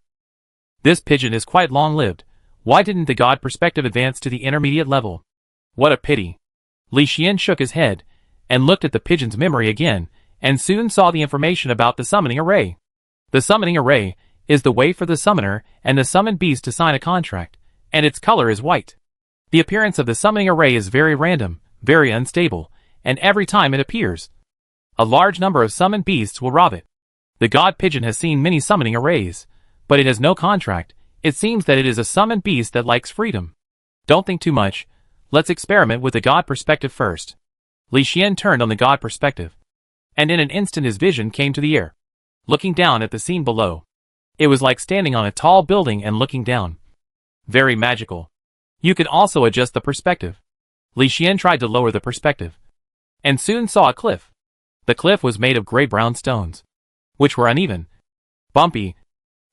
This pigeon is quite long-lived. Why didn't the God Perspective advance to the intermediate level? What a pity. Li Xian shook his head, and looked at the pigeon's memory again, and soon saw the information about the summoning array. The summoning array is the way for the summoner and the summoned beast to sign a contract, and its color is white. The appearance of the summoning array is very random, very unstable, and every time it appears, a large number of summoned beasts will rob it. The god pigeon has seen many summoning arrays, but it has no contract. It seems that it is a summoned beast that likes freedom. Don't think too much. Let's experiment with the God Perspective first. Li Xian turned on the God Perspective, and in an instant his vision came to the air. Looking down at the scene below, it was like standing on a tall building and looking down. Very magical. You can also adjust the perspective. Li Xian tried to lower the perspective, and soon saw a cliff. The cliff was made of gray-brown stones, which were uneven, bumpy,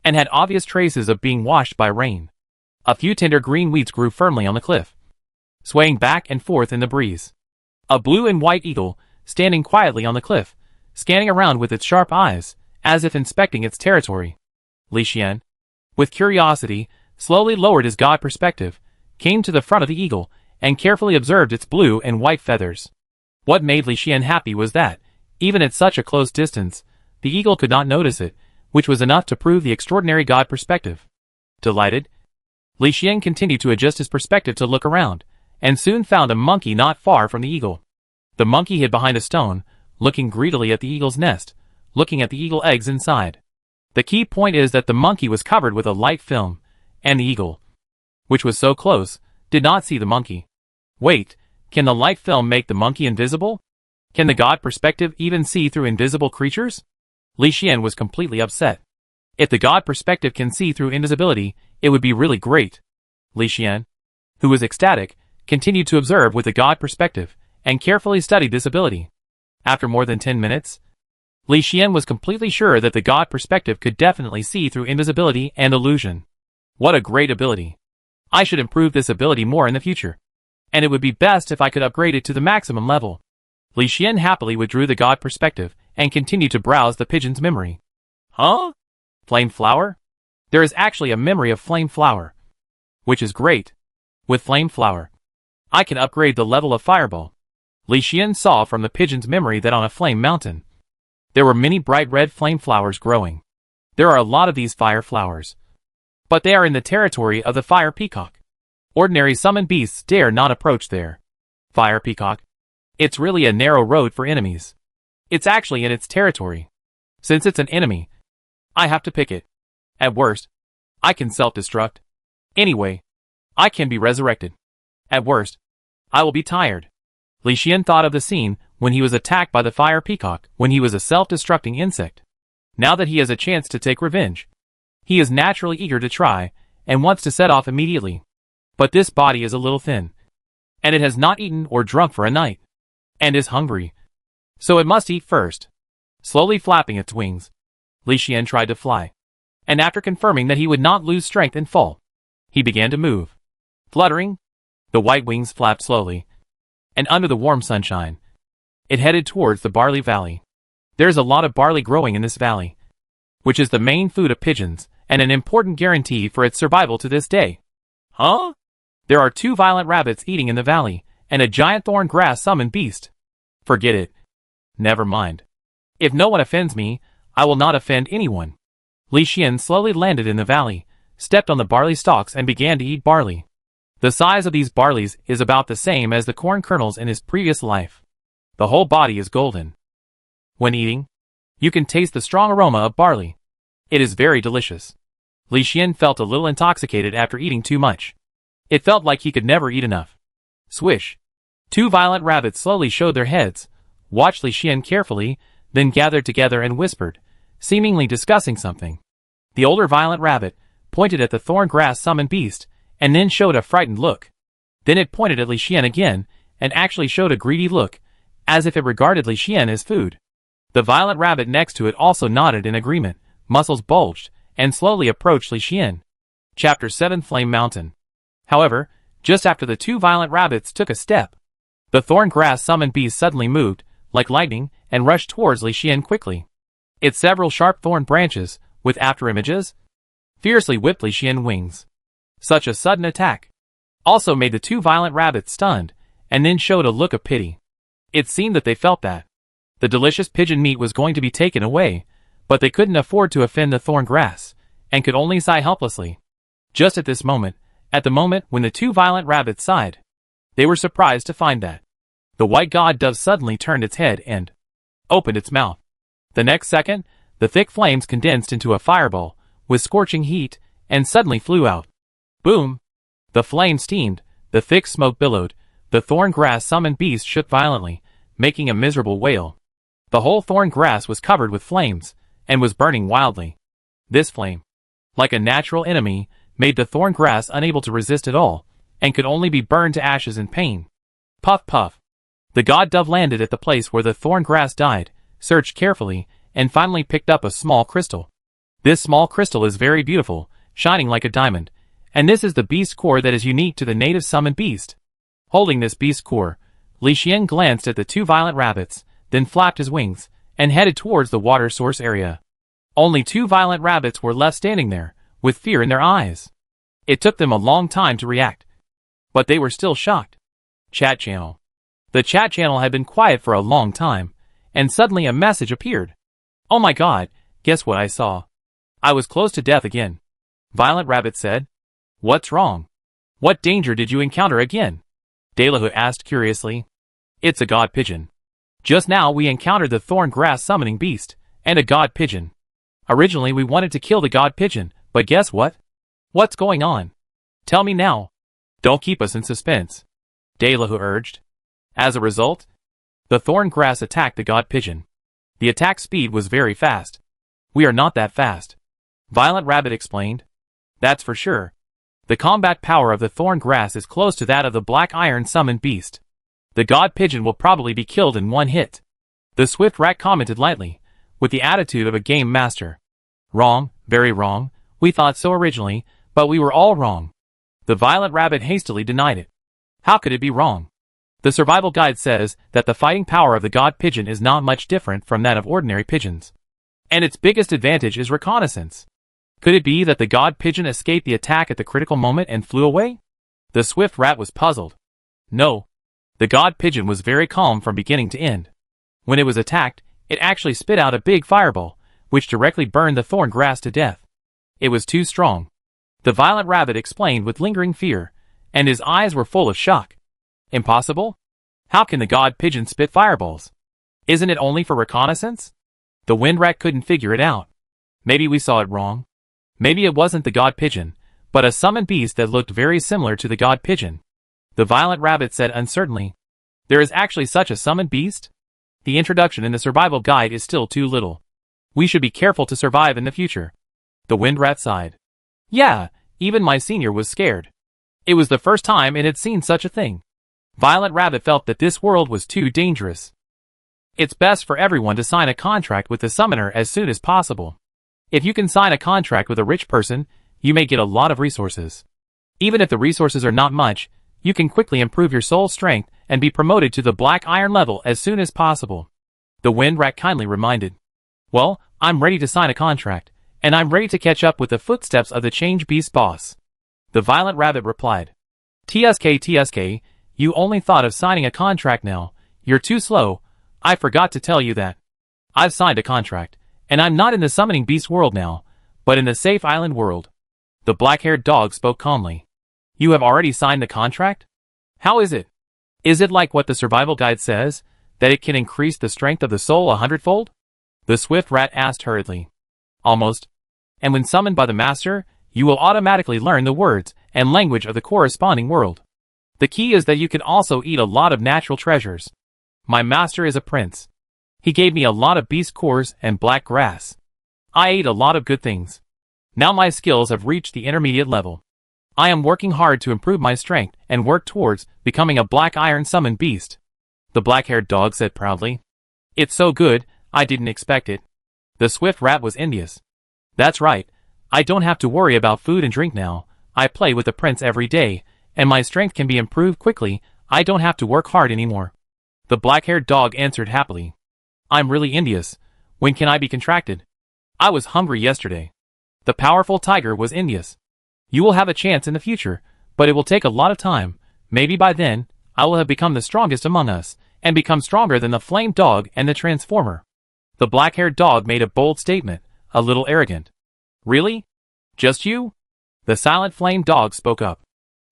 and had obvious traces of being washed by rain. A few tender green weeds grew firmly on the cliff, swaying back and forth in the breeze. A blue and white eagle, standing quietly on the cliff, scanning around with its sharp eyes, as if inspecting its territory. Li Xian, with curiosity, slowly lowered his God Perspective, came to the front of the eagle, and carefully observed its blue and white feathers. What made Li Xian happy was that, even at such a close distance, the eagle could not notice it, which was enough to prove the extraordinary God Perspective. Delighted, Li Xian continued to adjust his perspective to look around, and soon found a monkey not far from the eagle. The monkey hid behind a stone, looking greedily at the eagle's nest, looking at the eagle eggs inside. The key point is that the monkey was covered with a light film, and the eagle, which was so close, did not see the monkey. Wait, can the light film make the monkey invisible? Can the God Perspective even see through invisible creatures? Li Xian was completely upset. If the God Perspective can see through invisibility, it would be really great. Li Xian, who was ecstatic, continued to observe with the God Perspective, and carefully studied this ability. After more than 10 minutes, Li Xian was completely sure that the God Perspective could definitely see through invisibility and illusion. What a great ability. I should improve this ability more in the future, and it would be best if I could upgrade it to the maximum level. Li Xian happily withdrew the god perspective and continued to browse the pigeon's memory. Huh? Flame flower? There is actually a memory of flame flower. Which is great. With flame flower, I can upgrade the level of fireball. Li Xian saw from the pigeon's memory that on a flame mountain, there were many bright red flame flowers growing. There are a lot of these fire flowers, but they are in the territory of the fire peacock. Ordinary summoned beasts dare not approach there. Fire peacock. It's really a narrow road for enemies. It's actually in its territory. Since it's an enemy, I have to pick it. At worst, I can self-destruct. Anyway, I can be resurrected. At worst, I will be tired. Li Xian thought of the scene when he was attacked by the fire peacock when he was a self-destructing insect. Now that he has a chance to take revenge, he is naturally eager to try and wants to set off immediately. But this body is a little thin, and it has not eaten or drunk for a night, and is hungry. So it must eat first. Slowly flapping its wings, Li Xian tried to fly. And after confirming that he would not lose strength and fall, he began to move. Fluttering, the white wings flapped slowly, and under the warm sunshine, it headed towards the barley valley. There's a lot of barley growing in this valley, which is the main food of pigeons and an important guarantee for its survival to this day. Huh? There are 2 violent rabbits eating in the valley, and a giant thorn grass summoned beast. Forget it. Never mind. If no one offends me, I will not offend anyone. Li Xian slowly landed in the valley, stepped on the barley stalks and began to eat barley. The size of these barleys is about the same as the corn kernels in his previous life. The whole body is golden. When eating, you can taste the strong aroma of barley. It is very delicious. Li Xian felt a little intoxicated after eating too much. It felt like he could never eat enough. Swish. 2 violent rabbits slowly showed their heads, watched Li Xian carefully, then gathered together and whispered, seemingly discussing something. The older violent rabbit pointed at the thorn grass summoned beast, and then showed a frightened look. Then it pointed at Li Xian again, and actually showed a greedy look, as if it regarded Li Xian as food. The violent rabbit next to it also nodded in agreement, muscles bulged, and slowly approached Li Xian. Chapter 7 Flame Mountain. However, just after the 2 violent rabbits took a step, the thorn grass summoned beast suddenly moved, like lightning, and rushed towards Li Xian quickly. Its several sharp thorn branches, with afterimages, fiercely whipped Li Xian wings. Such a sudden attack also made the 2 violent rabbits stunned, and then showed a look of pity. It seemed that they felt that the delicious pigeon meat was going to be taken away, but they couldn't afford to offend the thorn grass, and could only sigh helplessly. Just at this moment, at the moment when the 2 violent rabbits sighed, they were surprised to find that the white god dove suddenly turned its head and opened its mouth. The next second, the thick flames condensed into a fireball with scorching heat and suddenly flew out. Boom! The flame steamed, the thick smoke billowed, the thorn grass summoned beast shook violently, making a miserable wail. The whole thorn grass was covered with flames, and was burning wildly. This flame, like a natural enemy, made the thorn grass unable to resist at all, and could only be burned to ashes in pain. Puff puff. The god dove landed at the place where the thorn grass died, searched carefully, and finally picked up a small crystal. This small crystal is very beautiful, shining like a diamond, and this is the beast core that is unique to the native summoned beast. Holding this beast core, Li Xian glanced at the 2 violent rabbits, then flapped his wings, and headed towards the water source area. Only 2 violent rabbits were left standing there, with fear in their eyes. It took them a long time to react, but they were still shocked. Chat channel. The chat channel had been quiet for a long time, and suddenly a message appeared. Oh my god, guess what I saw? I was close to death again. Violent Rabbit said. What's wrong? What danger did you encounter again? Daylahu asked curiously. It's a god pigeon. Just now we encountered the thorn grass summoning beast, and a god pigeon. Originally we wanted to kill the god pigeon, but guess what? What's going on? Tell me now. Don't keep us in suspense. Daylahu urged. As a result, the thorn grass attacked the god pigeon. The attack speed was very fast. We are not that fast. Violent Rabbit explained. That's for sure. The combat power of the thorn grass is close to that of the black iron summoned beast. The god pigeon will probably be killed in 1 hit. The swift rat commented lightly, with the attitude of a game master. Wrong, very wrong. We thought so originally, but we were all wrong. The Violent Rabbit hastily denied it. How could it be wrong? The survival guide says that the fighting power of the god pigeon is not much different from that of ordinary pigeons. And its biggest advantage is reconnaissance. Could it be that the god pigeon escaped the attack at the critical moment and flew away? The swift rat was puzzled. No. The god pigeon was very calm from beginning to end. When it was attacked, it actually spit out a big fireball, which directly burned the thorn grass to death. It was too strong. The violent rabbit explained with lingering fear, and his eyes were full of shock. Impossible? How can the god pigeon spit fireballs? Isn't it only for reconnaissance? The wind rat couldn't figure it out. Maybe we saw it wrong. Maybe it wasn't the god pigeon, but a summoned beast that looked very similar to the god pigeon. The violent rabbit said uncertainly. There is actually such a summoned beast? The introduction in the survival guide is still too little. We should be careful to survive in the future. The wind rat sighed. Yeah, even my senior was scared. It was the first time it had seen such a thing. Violet Rabbit felt that this world was too dangerous. It's best for everyone to sign a contract with the summoner as soon as possible. If you can sign a contract with a rich person, you may get a lot of resources. Even if the resources are not much, you can quickly improve your soul strength and be promoted to the black iron level as soon as possible. The wind rat kindly reminded. Well, I'm ready to sign a contract, and I'm ready to catch up with the footsteps of the change beast boss. The violent rabbit replied. TSK, you only thought of signing a contract now. You're too slow. I forgot to tell you that. I've signed a contract, and I'm not in the summoning beast world now, but in the safe island world. The black-haired dog spoke calmly. You have already signed the contract? How is it? Is it like what the survival guide says, that it can increase the strength of the soul 100-fold? The swift rat asked hurriedly. Almost. And when summoned by the master, you will automatically learn the words and language of the corresponding world. The key is that you can also eat a lot of natural treasures. My master is a prince. He gave me a lot of beast cores and black grass. I ate a lot of good things. Now my skills have reached the intermediate level. I am working hard to improve my strength and work towards becoming a black iron summoned beast. The black-haired dog said proudly. It's so good, I didn't expect it. The swift rat was envious. That's right. I don't have to worry about food and drink now. I play with the prince every day, and my strength can be improved quickly. I don't have to work hard anymore. The black-haired dog answered happily. I'm really envious. When can I be contracted? I was hungry yesterday. The powerful tiger was envious. You will have a chance in the future, but it will take a lot of time. Maybe by then, I will have become the strongest among us, and become stronger than the flame dog and the transformer. The black-haired dog made a bold statement, a little arrogant. Really? Just you? The silent flame dog spoke up.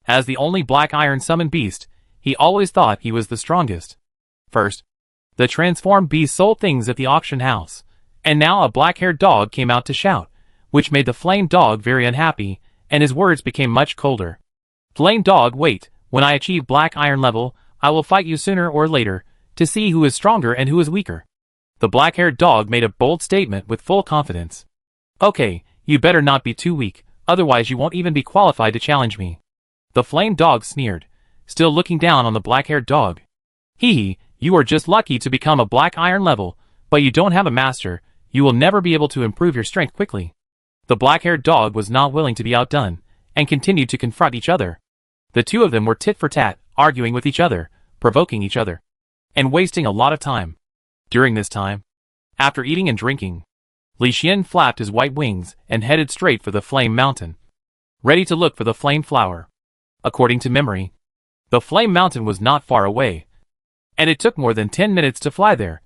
As the only black iron summoned beast, he always thought he was the strongest. First, the transformed beast sold things at the auction house, and now a black-haired dog came out to shout, which made the flame dog very unhappy, and his words became much colder. Flame dog, wait, when I achieve black iron level, I will fight you sooner or later, to see who is stronger and who is weaker. The black-haired dog made a bold statement with full confidence. Okay, you better not be too weak, otherwise you won't even be qualified to challenge me. The flame dog sneered, still looking down on the black-haired dog. Hee, you are just lucky to become a black iron level, but you don't have a master, you will never be able to improve your strength quickly. The black-haired dog was not willing to be outdone, and continued to confront each other. The two of them were tit for tat, arguing with each other, provoking each other, and wasting a lot of time. During this time, after eating and drinking, Li Xian flapped his white wings and headed straight for the Flame Mountain, ready to look for the Flame Flower. According to memory, the Flame Mountain was not far away, and it took more than 10 minutes to fly there.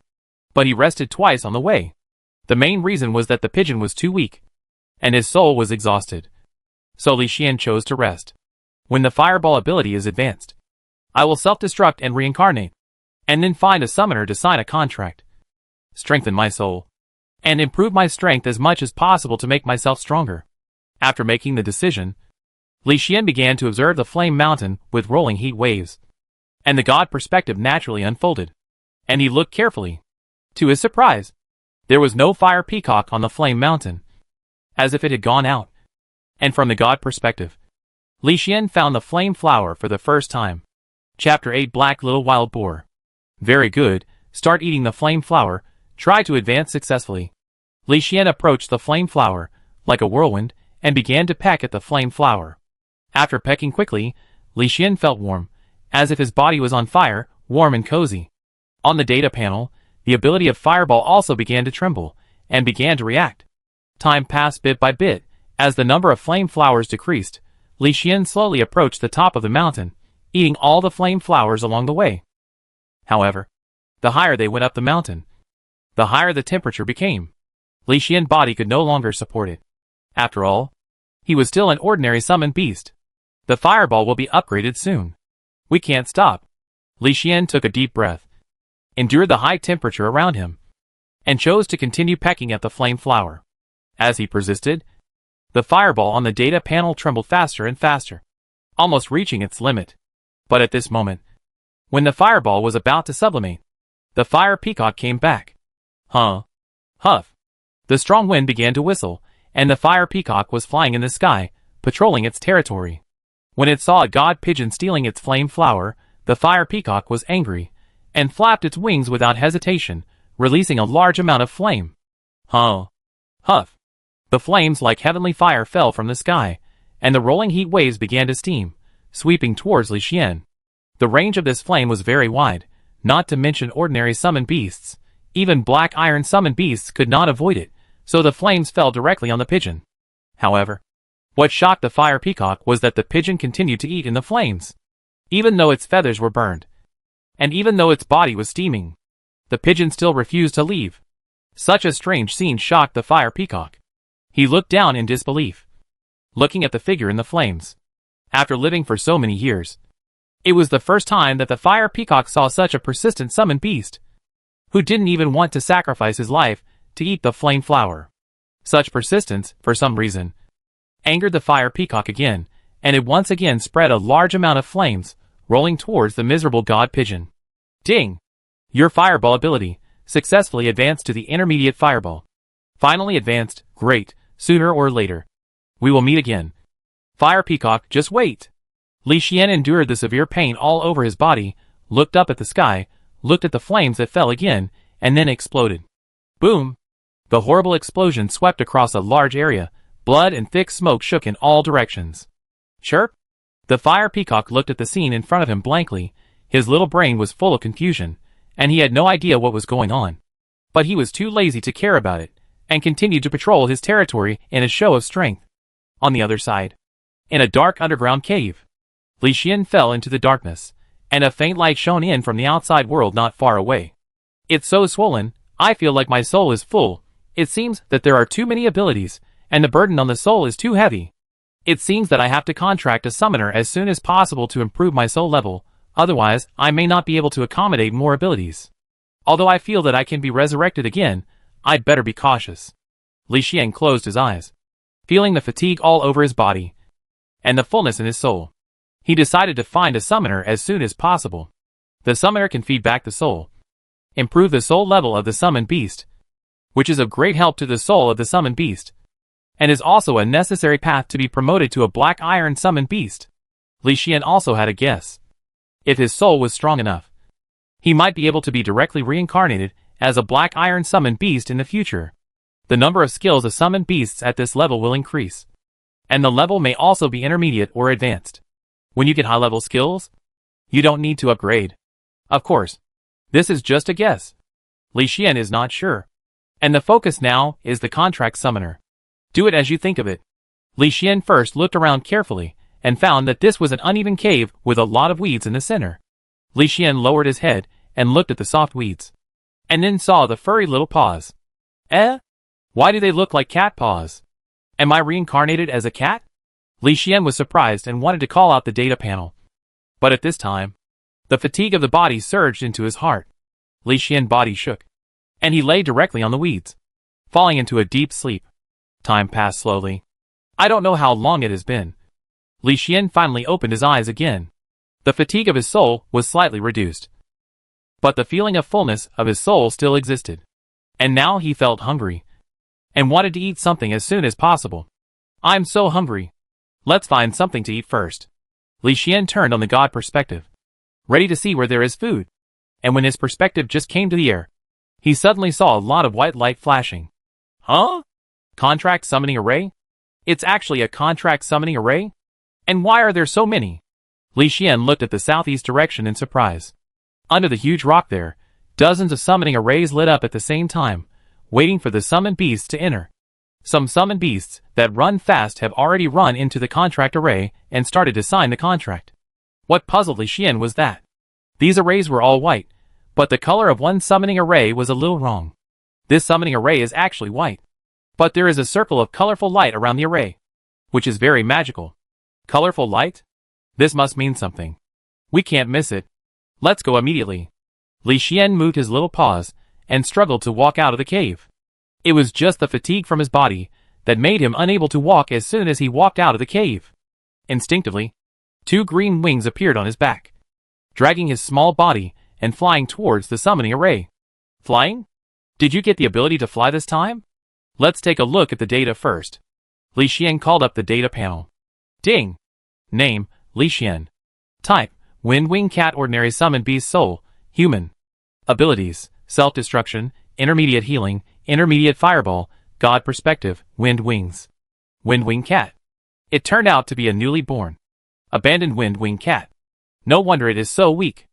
But he rested twice on the way. The main reason was that the pigeon was too weak, and his soul was exhausted. So Li Xian chose to rest. When the fireball ability is advanced, I will self-destruct and reincarnate, and then find a summoner to sign a contract, strengthen my soul, and improve my strength as much as possible to make myself stronger. After making the decision, Li Xian began to observe the Flame Mountain with rolling heat waves, and the god perspective naturally unfolded, and he looked carefully. To his surprise, there was no fire peacock on the Flame Mountain, as if it had gone out. And from the god perspective, Li Xian found the flame flower for the first time. Chapter 8 Black Little Wild Boar. Very good, start eating the flame flower, try to advance successfully. Li Xian approached the flame flower, like a whirlwind, and began to peck at the flame flower. After pecking quickly, Li Xian felt warm, as if his body was on fire, warm and cozy. On the data panel, the ability of Fireball also began to tremble, and began to react. Time passed bit by bit, as the number of flame flowers decreased. Li Xian slowly approached the top of the mountain, eating all the flame flowers along the way. However, the higher they went up the mountain, the higher the temperature became. Li Xian's body could no longer support it. After all, he was still an ordinary summoned beast. The fireball will be upgraded soon. We can't stop. Li Xian took a deep breath, endured the high temperature around him, and chose to continue pecking at the flame flower. As he persisted, the fireball on the data panel trembled faster and faster, almost reaching its limit. But at this moment, when the fireball was about to sublimate, the fire peacock came back. Huh? Huff. The strong wind began to whistle, and the fire peacock was flying in the sky, patrolling its territory. When it saw a god pigeon stealing its flame flower, the fire peacock was angry, and flapped its wings without hesitation, releasing a large amount of flame. Huh? Huff. The flames like heavenly fire fell from the sky, and the rolling heat waves began to steam, sweeping towards Li Xian. The range of this flame was very wide, not to mention ordinary summoned beasts. Even black iron summoned beasts could not avoid it, so the flames fell directly on the pigeon. However, what shocked the fire peacock was that the pigeon continued to eat in the flames. Even though its feathers were burned, and even though its body was steaming, the pigeon still refused to leave. Such a strange scene shocked the fire peacock. He looked down in disbelief, looking at the figure in the flames. After living for so many years, it was the first time that the fire peacock saw such a persistent summoned beast, who didn't even want to sacrifice his life to eat the flame flower. Such persistence, for some reason, angered the fire peacock again, and it once again spread a large amount of flames, rolling towards the miserable god pigeon. Ding! Your fireball ability successfully advanced to the intermediate fireball. Finally advanced, great, sooner or later we will meet again. Fire peacock, just wait. Li Xian endured the severe pain all over his body, looked up at the sky, looked at the flames that fell again, and then exploded. Boom! The horrible explosion swept across a large area, blood and thick smoke shook in all directions. Chirp! The fire peacock looked at the scene in front of him blankly. His little brain was full of confusion, and he had no idea what was going on. But he was too lazy to care about it, and continued to patrol his territory in a show of strength. On the other side, in a dark underground cave, Li Xian fell into the darkness, and a faint light shone in from the outside world not far away. It's so swollen, I feel like my soul is full. It seems that there are too many abilities, and the burden on the soul is too heavy. It seems that I have to contract a summoner as soon as possible to improve my soul level, otherwise I may not be able to accommodate more abilities. Although I feel that I can be resurrected again, I'd better be cautious. Li Xian closed his eyes, feeling the fatigue all over his body, and the fullness in his soul. He decided to find a summoner as soon as possible. The summoner can feed back the soul, improve the soul level of the summoned beast, which is of great help to the soul of the summoned beast, and is also a necessary path to be promoted to a black iron summoned beast. Li Xian also had a guess. If his soul was strong enough, he might be able to be directly reincarnated as a black iron summoned beast in the future. The number of skills of summoned beasts at this level will increase, and the level may also be intermediate or advanced. When you get high-level skills, you don't need to upgrade. Of course, this is just a guess. Li Xian is not sure, and the focus now is the contract summoner. Do it as you think of it. Li Xian first looked around carefully, and found that this was an uneven cave with a lot of weeds in the center. Li Xian lowered his head and looked at the soft weeds, and then saw the furry little paws. Why do they look like cat paws? Am I reincarnated as a cat? Li Xian was surprised and wanted to call out the data panel. But at this time, the fatigue of the body surged into his heart. Li Xian's body shook, and he lay directly on the weeds, falling into a deep sleep. Time passed slowly. I don't know how long it has been. Li Xian finally opened his eyes again. The fatigue of his soul was slightly reduced, but the feeling of fullness of his soul still existed. And now he felt hungry, and wanted to eat something as soon as possible. I'm so hungry. Let's find something to eat first. Li Xian turned on the god perspective, ready to see where there is food. And when his perspective just came to the air, he suddenly saw a lot of white light flashing. Huh? Contract summoning array? It's actually a contract summoning array? And why are there so many? Li Xian looked at the southeast direction in surprise. Under the huge rock there, dozens of summoning arrays lit up at the same time, waiting for the summoned beasts to enter. Some summoned beasts that run fast have already run into the contract array and started to sign the contract. What puzzled Li Xian was that these arrays were all white, but the color of one summoning array was a little wrong. This summoning array is actually white, but there is a circle of colorful light around the array, which is very magical. Colorful light? This must mean something. We can't miss it. Let's go immediately. Li Xian moved his little paws and struggled to walk out of the cave. It was just the fatigue from his body that made him unable to walk as soon as he walked out of the cave. Instinctively, 2 green wings appeared on his back, dragging his small body and flying towards the summoning array. Flying? Did you get the ability to fly this time? Let's take a look at the data first. Li Xian called up the data panel. Ding! Name, Li Xian. Type, Wind-Wing Cat Ordinary Summon Beast Soul, Human. Abilities, Self-Destruction, Intermediate Healing, Intermediate Fireball, God Perspective, Wind Wings. Wind-Wing Cat. It turned out to be a newly born, abandoned Wind-Wing Cat. No wonder it is so weak.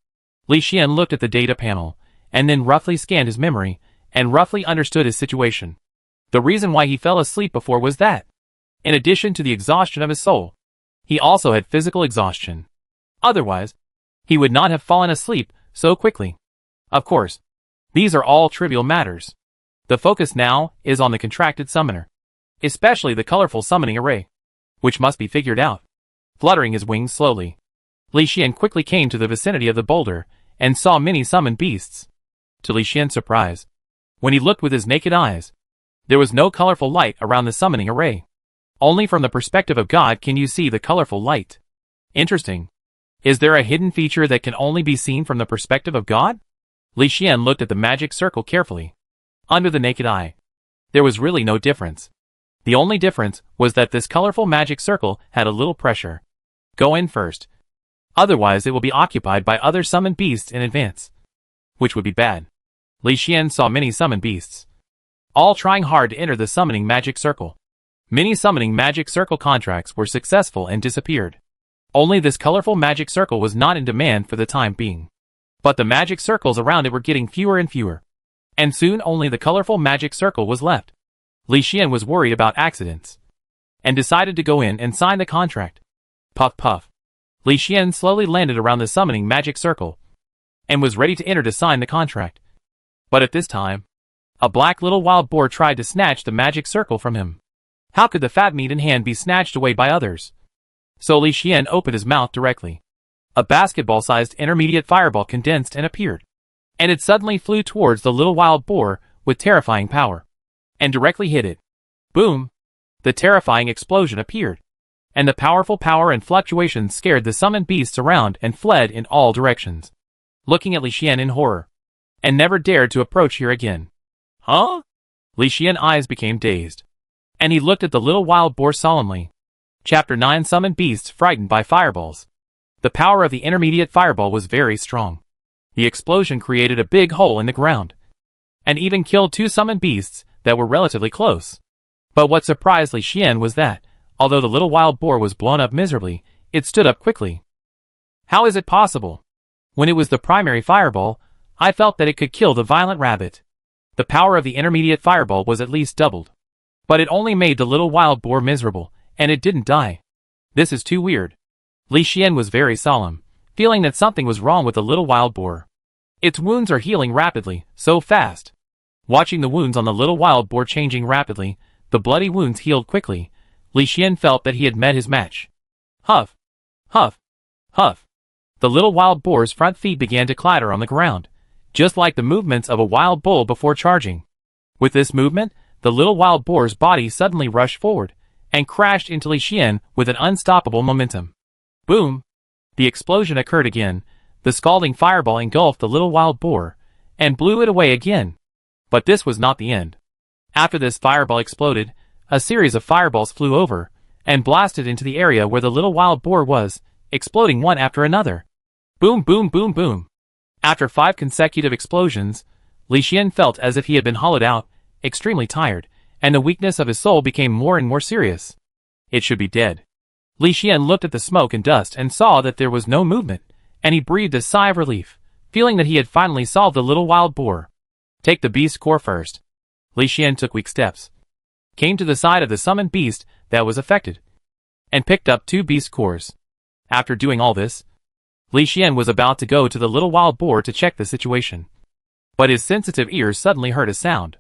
Li Xian looked at the data panel, and then roughly scanned his memory, and roughly understood his situation. The reason why he fell asleep before was that, in addition to the exhaustion of his soul, he also had physical exhaustion. Otherwise, he would not have fallen asleep so quickly. Of course, these are all trivial matters. The focus now is on the contracted summoner, especially the colorful summoning array, which must be figured out. Fluttering his wings slowly, Li Xian quickly came to the vicinity of the boulder and saw many summoned beasts. To Li Xian's surprise, when he looked with his naked eyes, there was no colorful light around the summoning array. Only from the perspective of God can you see the colorful light. Interesting. Is there a hidden feature that can only be seen from the perspective of God? Li Xian looked at the magic circle carefully. Under the naked eye, there was really no difference. The only difference was that this colorful magic circle had a little pressure. Go in first. Otherwise it will be occupied by other summoned beasts in advance, which would be bad. Li Xian saw many summoned beasts, all trying hard to enter the summoning magic circle. Many summoning magic circle contracts were successful and disappeared. Only this colorful magic circle was not in demand for the time being. But the magic circles around it were getting fewer and fewer. And soon only the colorful magic circle was left. Li Xian was worried about accidents, and decided to go in and sign the contract. Puff puff. Li Xian slowly landed around the summoning magic circle, and was ready to enter to sign the contract. But at this time, a black little wild boar tried to snatch the magic circle from him. How could the fat meat in hand be snatched away by others? So Li Xian opened his mouth directly. A basketball-sized intermediate fireball condensed and appeared, and it suddenly flew towards the little wild boar with terrifying power, and directly hit it. Boom! The terrifying explosion appeared, and the powerful power and fluctuations scared the summoned beasts around and fled in all directions, looking at Li Xian in horror, and never dared to approach here again. Huh? Li Xian's eyes became dazed, and he looked at the little wild boar solemnly. Chapter 9 Summoned Beasts Frightened by Fireballs. The power of the intermediate fireball was very strong. The explosion created a big hole in the ground, and even killed 2 summoned beasts that were relatively close. But what surprised Li Xian was that, although the little wild boar was blown up miserably, it stood up quickly. How is it possible? When it was the primary fireball, I felt that it could kill the violent rabbit. The power of the intermediate fireball was at least doubled. But it only made the little wild boar miserable, and it didn't die. This is too weird. Li Xian was very solemn, feeling that something was wrong with the little wild boar. Its wounds are healing rapidly, so fast. Watching the wounds on the little wild boar changing rapidly, the bloody wounds healed quickly, Li Xian felt that he had met his match. Huff! Huff! Huff! The little wild boar's front feet began to clatter on the ground, just like the movements of a wild bull before charging. With this movement, the little wild boar's body suddenly rushed forward, and crashed into Li Xian with an unstoppable momentum. Boom! The explosion occurred again. The scalding fireball engulfed the little wild boar, and blew it away again. But this was not the end. After this fireball exploded, a series of fireballs flew over, and blasted into the area where the little wild boar was, exploding one after another. Boom boom boom boom! After 5 consecutive explosions, Li Xian felt as if he had been hollowed out, extremely tired, and the weakness of his soul became more and more serious. It should be dead. Li Xian looked at the smoke and dust and saw that there was no movement, and he breathed a sigh of relief, feeling that he had finally solved the little wild boar. Take the beast core first. Li Xian took weak steps, came to the side of the summoned beast that was affected, and picked up 2 beast cores. After doing all this, Li Xian was about to go to the little wild boar to check the situation. But his sensitive ears suddenly heard a sound.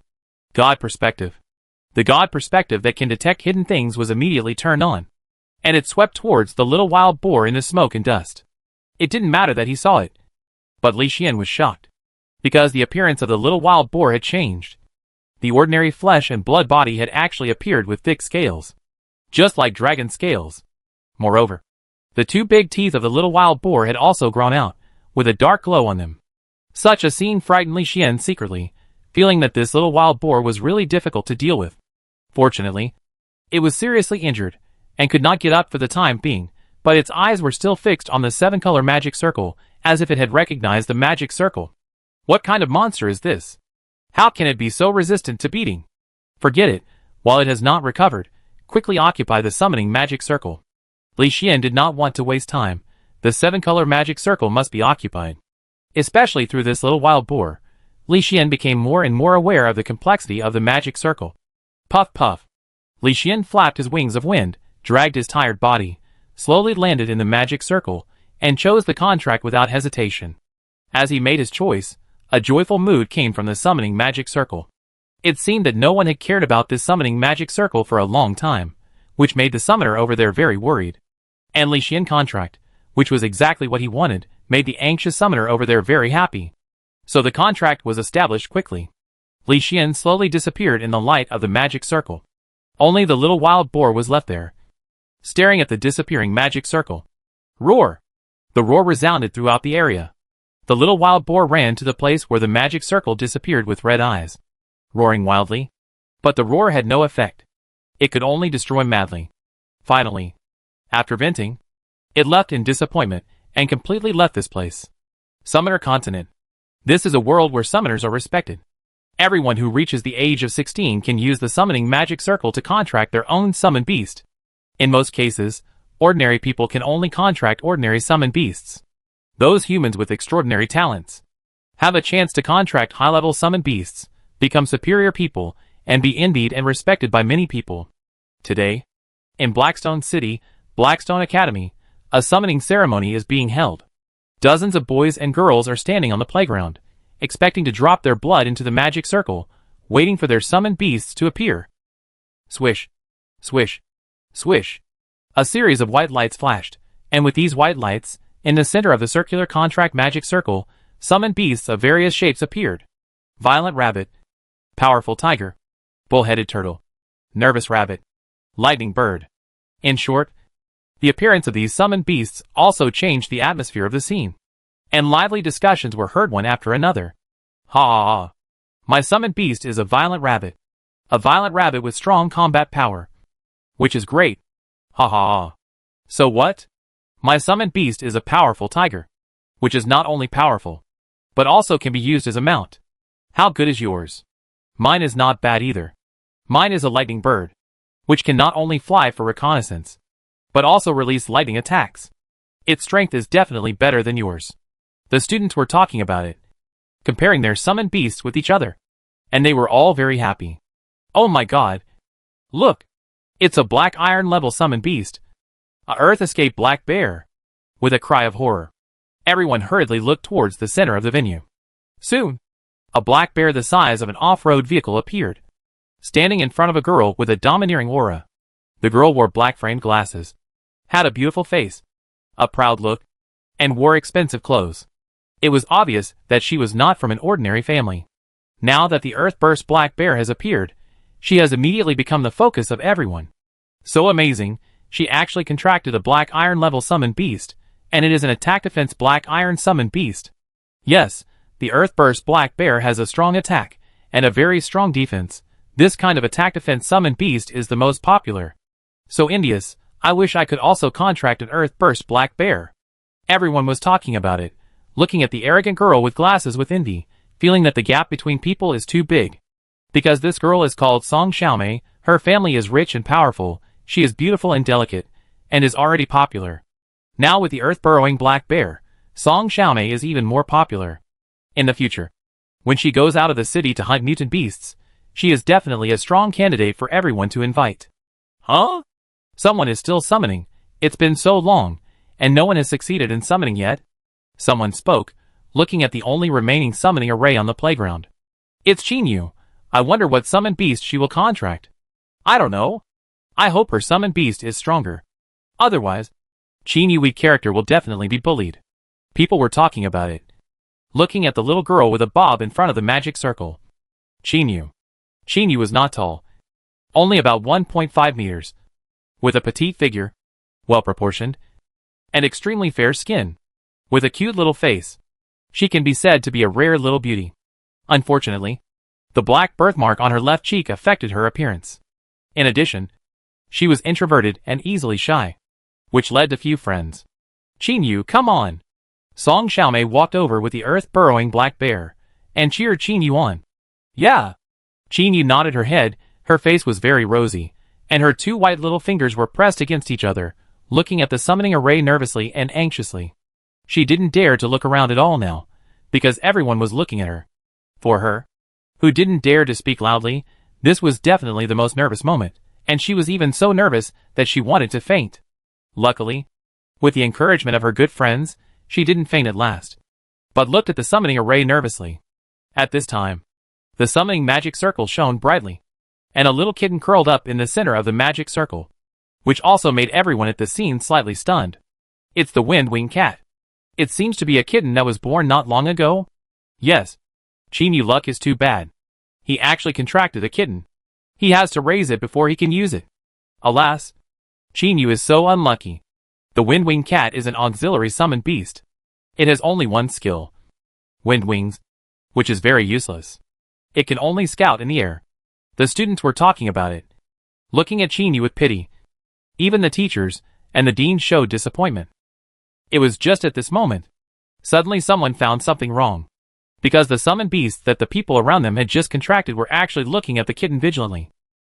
God perspective. The God perspective that can detect hidden things was immediately turned on, and it swept towards the little wild boar in the smoke and dust. It didn't matter that he saw it, but Li Xian was shocked, because the appearance of the little wild boar had changed. The ordinary flesh and blood body had actually appeared with thick scales, just like dragon scales. Moreover, the 2 big teeth of the little wild boar had also grown out, with a dark glow on them. Such a scene frightened Li Xian secretly, feeling that this little wild boar was really difficult to deal with. Fortunately, it was seriously injured, and could not get up for the time being, but its eyes were still fixed on the 7-color magic circle, as if it had recognized the magic circle. What kind of monster is this? How can it be so resistant to beating? Forget it, while it has not recovered, quickly occupy the summoning magic circle. Li Xian did not want to waste time. The 7-color magic circle must be occupied. Especially through this little wild boar, Li Xian became more and more aware of the complexity of the magic circle. Puff puff. Li Xian flapped his wings of wind, dragged his tired body, slowly landed in the magic circle, and chose the contract without hesitation. As he made his choice, a joyful mood came from the summoning magic circle. It seemed that no one had cared about this summoning magic circle for a long time, which made the summoner over there very worried. And Li Xian contract, which was exactly what he wanted, made the anxious summoner over there very happy. So the contract was established quickly. Li Xian slowly disappeared in the light of the magic circle. Only the little wild boar was left there, staring at the disappearing magic circle. Roar! The roar resounded throughout the area. The little wild boar ran to the place where the magic circle disappeared with red eyes, roaring wildly. But the roar had no effect. It could only destroy madly. Finally, after venting, it left in disappointment and completely left this place. Summoner Continent. This is a world where summoners are respected. Everyone who reaches the age of 16 can use the summoning magic circle to contract their own summoned beast. In most cases, ordinary people can only contract ordinary summoned beasts. Those humans with extraordinary talents have a chance to contract high-level summoned beasts, become superior people, and be envied and respected by many people. Today, in Blackstone City, Blackstone Academy, a summoning ceremony is being held. Dozens of boys and girls are standing on the playground, expecting to drop their blood into the magic circle, waiting for their summoned beasts to appear. Swish, swish, swish. A series of white lights flashed, and with these white lights, in the center of the circular contract magic circle, summoned beasts of various shapes appeared. Violent rabbit, powerful tiger, bull-headed turtle, nervous rabbit, lightning bird. In short, the appearance of these summoned beasts also changed the atmosphere of the scene, and lively discussions were heard one after another. Ha ha ha. My summoned beast is a violent rabbit. A violent rabbit with strong combat power. Which is great. Ha ha ha. So what? My summoned beast is a powerful tiger. Which is not only powerful, but also can be used as a mount. How good is yours? Mine is not bad either. Mine is a lightning bird, which can not only fly for reconnaissance, but also release lightning attacks. Its strength is definitely better than yours. The students were talking about it, comparing their summoned beasts with each other, and they were all very happy. Oh my god! Look! It's a black iron level summoned beast. A earth escape black bear. With a cry of horror, everyone hurriedly looked towards the center of the venue. Soon, a black bear the size of an off-road vehicle appeared, standing in front of a girl with a domineering aura. The girl wore black-framed glasses, had a beautiful face, a proud look, and wore expensive clothes. It was obvious that she was not from an ordinary family. Now that the Earthburst Black Bear has appeared, she has immediately become the focus of everyone. So amazing, she actually contracted a black iron level summoned beast, and it is an attack defense black iron summoned beast. Yes, the Earthburst Black Bear has a strong attack, and a very strong defense. This kind of attack defense summoned beast is the most popular. So Indius, I wish I could also contract an Earthburst Black Bear. Everyone was talking about it, looking at the arrogant girl with glasses with envy, feeling that the gap between people is too big. Because this girl is called Song Xiaomei, her family is rich and powerful, she is beautiful and delicate, and is already popular. Now with the earth-burrowing black bear, Song Xiaomei is even more popular. In the future, when she goes out of the city to hunt mutant beasts, she is definitely a strong candidate for everyone to invite. Huh? Someone is still summoning. It's been so long, and no one has succeeded in summoning yet. Someone spoke, looking at the only remaining summoning array on the playground. It's Chinu. I wonder what summoned beast she will contract. I don't know. I hope her summoned beast is stronger. Otherwise, Chinu character will definitely be bullied. People were talking about it, looking at the little girl with a bob in front of the magic circle. Chinu was not tall, only about 1.5 meters, with a petite figure, well-proportioned, and extremely fair skin, with a cute little face. She can be said to be a rare little beauty. Unfortunately, the black birthmark on her left cheek affected her appearance. In addition, she was introverted and easily shy, which led to few friends. Chinu, come on! Song Xiaomei walked over with the earth-burrowing black bear, and cheered Chinu on. Yeah! Chinu nodded her head. Her face was very rosy, and her two white little fingers were pressed against each other, looking at the summoning array nervously and anxiously. She didn't dare to look around at all now, because everyone was looking at her. For her, who didn't dare to speak loudly, this was definitely the most nervous moment, and she was even so nervous that she wanted to faint. Luckily, with the encouragement of her good friends, she didn't faint at last, but looked at the summoning array nervously. At this time, the summoning magic circle shone brightly, and a little kitten curled up in the center of the magic circle, which also made everyone at the scene slightly stunned. It's the wind-winged cat. It seems to be a kitten that was born not long ago. Yes, Chinu luck is too bad. He actually contracted a kitten. He has to raise it before he can use it. Alas, Chinu is so unlucky. The wind-winged cat is an auxiliary summoned beast. It has only one skill, wind wings, which is very useless. It can only scout in the air. The students were talking about it, looking at Chinu with pity. Even the teachers and the dean showed disappointment. It was just at this moment. Suddenly someone found something wrong, because the summoned beasts that the people around them had just contracted were actually looking at the kitten vigilantly.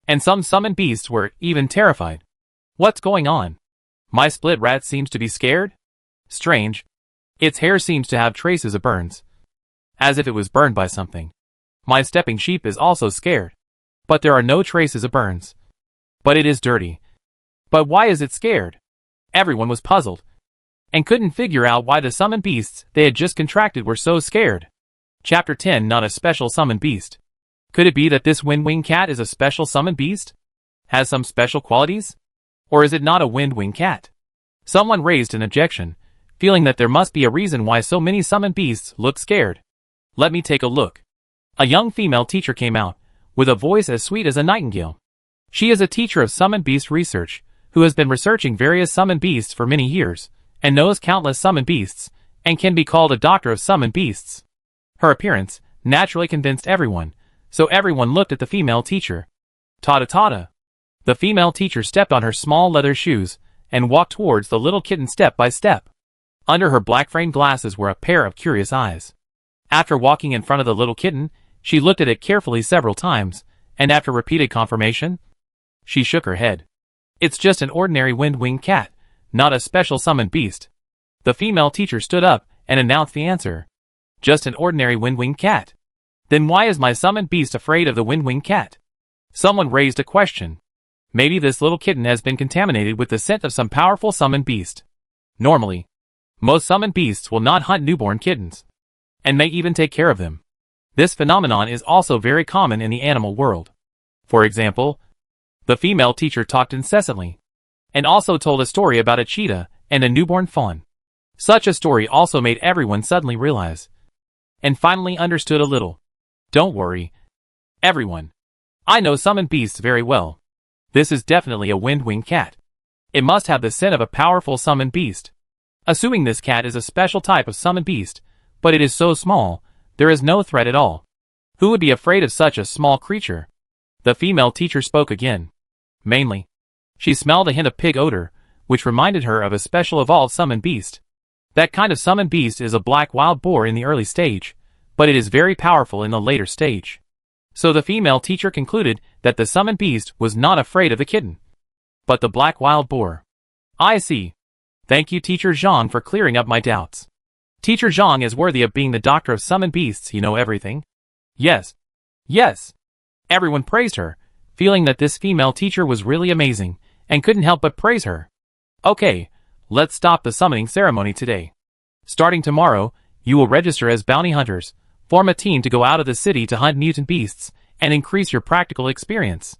And some summoned beasts were even terrified. What's going on? My split rat seems to be scared? Strange. Its hair seems to have traces of burns, as if it was burned by something. My stepping sheep is also scared, but there are no traces of burns. But it is dirty. But why is it scared? Everyone was puzzled, and couldn't figure out why the summoned beasts they had just contracted were so scared. Chapter 10. Not a special summoned beast. Could it be that this wind-winged cat is a special summoned beast? Has some special qualities? Or is it not a wind-winged cat? Someone raised an objection, feeling that there must be a reason why so many summoned beasts look scared. Let me take a look. A young female teacher came out, with a voice as sweet as a nightingale. She is a teacher of summoned beast research, who has been researching various summoned beasts for many years, and knows countless summoned beasts, and can be called a doctor of summoned beasts. Her appearance naturally convinced everyone, so everyone looked at the female teacher. Ta-ta-ta-ta. The female teacher stepped on her small leather shoes, and walked towards the little kitten step by step. Under her black-framed glasses were a pair of curious eyes. After walking in front of the little kitten, she looked at it carefully several times, and after repeated confirmation, she shook her head. It's just an ordinary wind-winged cat, not a special summoned beast. The female teacher stood up and announced the answer. Just an ordinary wind-winged cat. Then why is my summoned beast afraid of the wind-winged cat? Someone raised a question. Maybe this little kitten has been contaminated with the scent of some powerful summoned beast. Normally, most summoned beasts will not hunt newborn kittens, and may even take care of them. This phenomenon is also very common in the animal world. For example, the female teacher talked incessantly, and also told a story about a cheetah and a newborn fawn. Such a story also made everyone suddenly realize, and finally understood a little. Don't worry, everyone. I know summoned beasts very well. This is definitely a wind-winged cat. It must have the scent of a powerful summoned beast. Assuming this cat is a special type of summoned beast, but it is so small, there is no threat at all. Who would be afraid of such a small creature? The female teacher spoke again. Mainly, she smelled a hint of pig odor, which reminded her of a special evolved summoned beast. That kind of summoned beast is a black wild boar in the early stage, but it is very powerful in the later stage. So the female teacher concluded that the summoned beast was not afraid of the kitten, but the black wild boar. I see. Thank you, Teacher Zhang, for clearing up my doubts. Teacher Zhang is worthy of being the doctor of summoned beasts. You know everything. Yes. Yes. Everyone praised her, feeling that this female teacher was really amazing, and couldn't help but praise her. Okay, let's stop the summoning ceremony today. Starting tomorrow, you will register as bounty hunters, form a team to go out of the city to hunt mutant beasts, and increase your practical experience.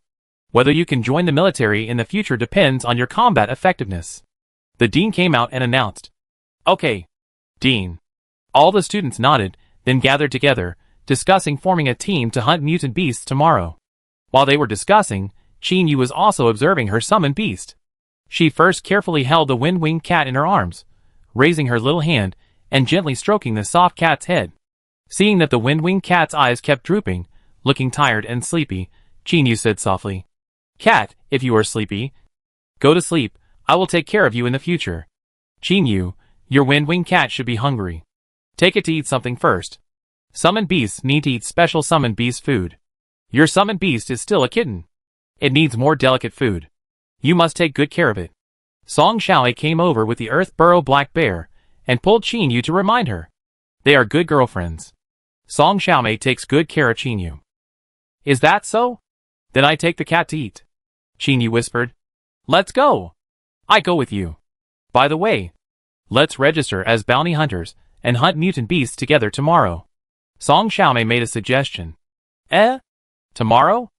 Whether you can join the military in the future depends on your combat effectiveness. The dean came out and announced. Okay, Dean. All the students nodded, then gathered together, discussing forming a team to hunt mutant beasts tomorrow. While they were discussing, Chinu was also observing her summoned beast. She first carefully held the wind-winged cat in her arms, raising her little hand and gently stroking the soft cat's head. Seeing that the wind-winged cat's eyes kept drooping, looking tired and sleepy, Chinu said softly, "Cat, if you are sleepy, go to sleep. I will take care of you in the future. Chinu, your wind-winged cat should be hungry. Take it to eat something first. Summoned beasts need to eat special summoned beast food. Your summoned beast is still a kitten. It needs more delicate food. You must take good care of it." Song Xiaoe came over with the Earth Burrow Black Bear, and pulled Chinu to remind her. They are good girlfriends. Song Xiaoe takes good care of Chinu. Is that so? Then I take the cat to eat. Chinu whispered. Let's go. I go with you. By the way, let's register as bounty hunters and hunt mutant beasts together tomorrow. Song Xiaoe made a suggestion. Tomorrow?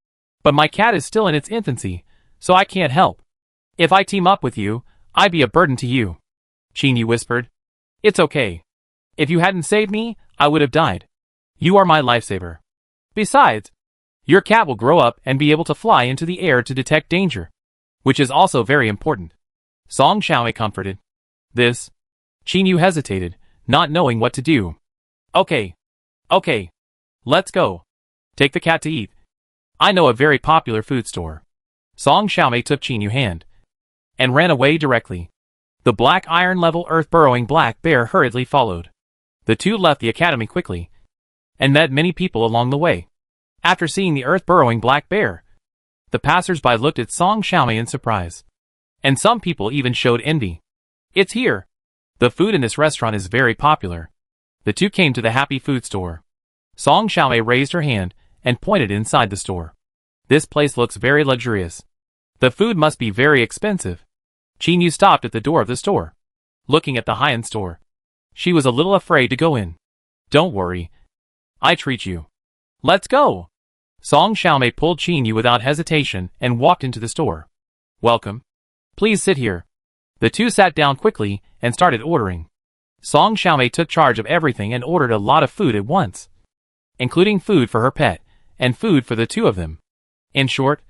But my cat is still in its infancy, so I can't help. If I team up with you, I'd be a burden to you. Chinu whispered. It's okay. If you hadn't saved me, I would have died. You are my lifesaver. Besides, your cat will grow up and be able to fly into the air to detect danger, which is also very important. Song Xiaoe comforted. This. Chinu hesitated, not knowing what to do. Okay. Let's go. Take the cat to eat. I know a very popular food store. Song Xiaoe took Chinu's hand and ran away directly. The black iron-level earth-burrowing black bear hurriedly followed. The two left the academy quickly and met many people along the way. After seeing the earth-burrowing black bear, the passers-by looked at Song Xiaoe in surprise, and some people even showed envy. It's here. The food in this restaurant is very popular. The two came to the happy food store. Song Xiaoe raised her hand and pointed inside the store. This place looks very luxurious. The food must be very expensive. Chinu stopped at the door of the store, looking at the high-end store. She was a little afraid to go in. Don't worry. I treat you. Let's go. Song Xiaoe pulled Chinu without hesitation and walked into the store. Welcome. Please sit here. The two sat down quickly and started ordering. Song Xiaoe took charge of everything and ordered a lot of food at once, including food for her pet and food for the two of them. In short,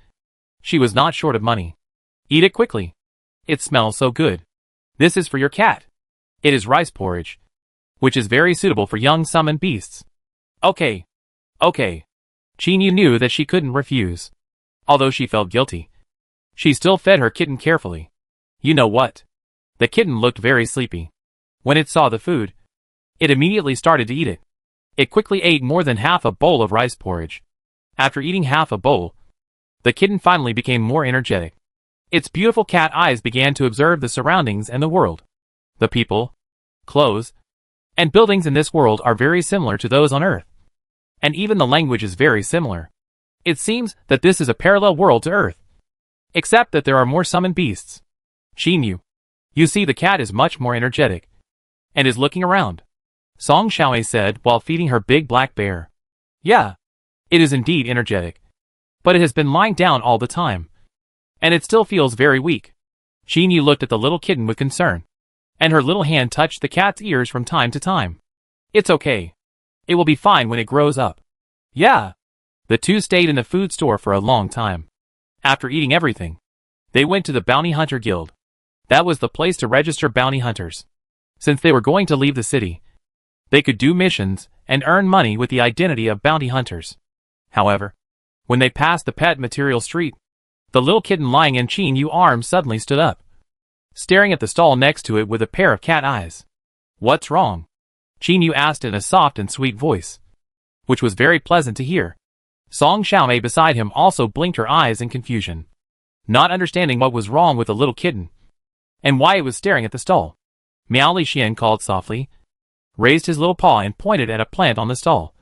she was not short of money. Eat it quickly. It smells so good. This is for your cat. It is rice porridge, which is very suitable for young summoned beasts. Okay. Chinu knew that she couldn't refuse. Although she felt guilty, she still fed her kitten carefully. You know what? The kitten looked very sleepy. When it saw the food, it immediately started to eat it. It quickly ate more than half a bowl of rice porridge. After eating half a bowl, the kitten finally became more energetic. Its beautiful cat eyes began to observe the surroundings and the world. The people, clothes, and buildings in this world are very similar to those on Earth. And even the language is very similar. It seems that this is a parallel world to Earth, except that there are more summoned beasts. Chinu, you see the cat is much more energetic and is looking around. Song Xiaoe said while feeding her big black bear. Yeah, it is indeed energetic, but it has been lying down all the time, and it still feels very weak. Chinu looked at the little kitten with concern, and her little hand touched the cat's ears from time to time. It's okay. It will be fine when it grows up. Yeah. The two stayed in the food store for a long time. After eating everything, they went to the Bounty Hunter Guild. That was the place to register bounty hunters. Since they were going to leave the city, they could do missions and earn money with the identity of bounty hunters. However, when they passed the pet material street, the little kitten lying in Chinu's arms suddenly stood up, staring at the stall next to it with a pair of cat eyes. What's wrong? Chinu asked in a soft and sweet voice, which was very pleasant to hear. Song Xiaoe beside him also blinked her eyes in confusion, not understanding what was wrong with the little kitten. and why it was staring at the stall. Meow. Li Xian called softly, raised his little paw and pointed at a plant on the stall.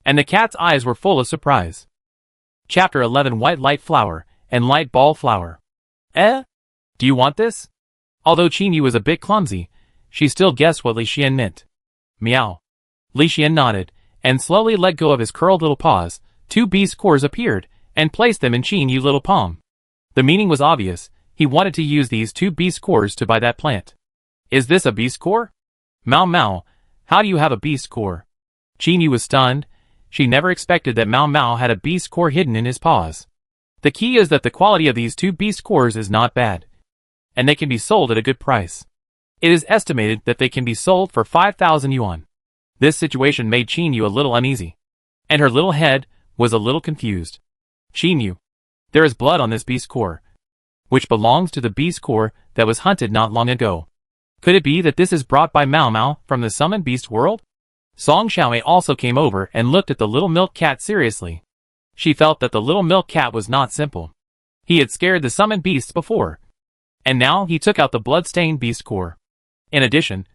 And the cat's eyes were full of surprise. Chapter 11 White Light Flower and Light Ball Flower. Do you want this? Although Chinu was a bit clumsy, she still guessed what Li Xian meant. Meow. Li Xian nodded, and slowly let go of his curled little paws. 2 beast cores appeared, and placed them in Chinu's little palm. The meaning was obvious. He wanted to use these 2 beast cores to buy that plant. Is this a beast core? Mao Mao, how do you have a beast core? Chinu was stunned. She never expected that Mao Mao had a beast core hidden in his paws. The key is that the quality of these 2 beast cores is not bad, and they can be sold at a good price. It is estimated that they can be sold for 5,000 yuan. This situation made Chinu a little uneasy, and her little head was a little confused. Chinu, there is blood on this beast core, which belongs to the beast core that was hunted not long ago. Could it be that this is brought by Mao Mao from the summoned beast world? Song Xiaomei also came over and looked at the little milk cat seriously. She felt that the little milk cat was not simple. He had scared the summoned beasts before, and now he took out the blood-stained beast core. In addition,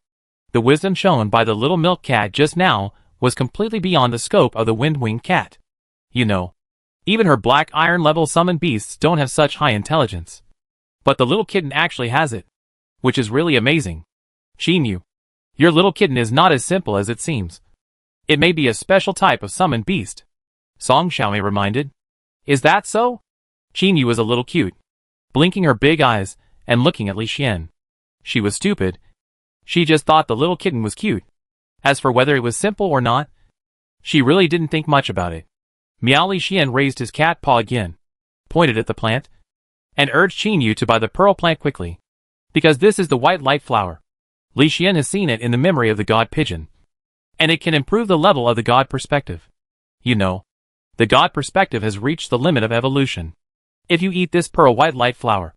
the wisdom shown by the little milk cat just now was completely beyond the scope of the wind-winged cat. You know, even her black iron-level summoned beasts don't have such high intelligence. But the little kitten actually has it, which is really amazing. Chinu, your little kitten is not as simple as it seems. It may be a special type of summoned beast. Song Xiaomei reminded. Is that so? Chinu was a little cute, blinking her big eyes and looking at Li Xian. She was stupid. She just thought the little kitten was cute. As for whether it was simple or not, she really didn't think much about it. Meow. Li Xian raised his cat paw again, pointed at the plant, and urged Chinu to buy the pearl plant quickly, because this is the white light flower. Li Xian has seen it in the memory of the god pigeon, and it can improve the level of the god perspective. You know, the god perspective has reached the limit of evolution. If you eat this pearl white light flower,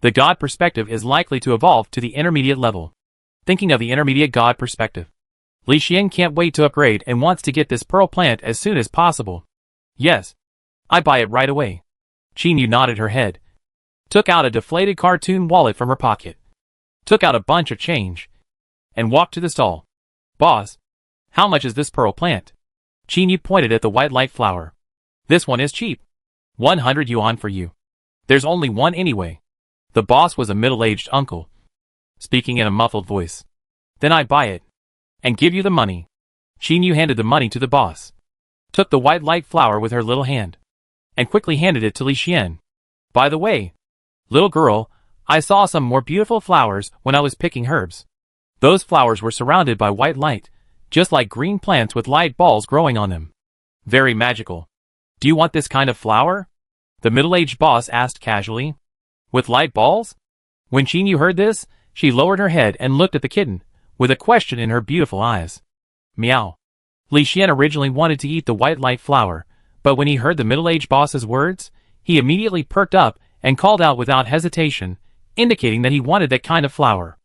the god perspective is likely to evolve to the intermediate level. Thinking of the intermediate god perspective, Li Xian can't wait to upgrade and wants to get this pearl plant as soon as possible. Yes, I buy it right away. Chinu nodded her head, took out a deflated cartoon wallet from her pocket, took out a bunch of change, and walked to the stall. Boss, how much is this pearl plant? Chinu pointed at the white light flower. This one is cheap. 100 yuan for you. There's only one anyway. The boss was a middle-aged uncle, speaking in a muffled voice. Then I buy it, and give you the money. Chinu handed the money to the boss, took the white light flower with her little hand, and quickly handed it to Li Xian. By the way, little girl, I saw some more beautiful flowers when I was picking herbs. Those flowers were surrounded by white light, just like green plants with light balls growing on them. Very magical. Do you want this kind of flower? The middle-aged boss asked casually. With light balls? When Chinu heard this, she lowered her head and looked at the kitten, with a question in her beautiful eyes. Meow. Li Xian originally wanted to eat the white light flower, but when he heard the middle-aged boss's words, he immediately perked up and called out without hesitation, indicating that he wanted that kind of flower.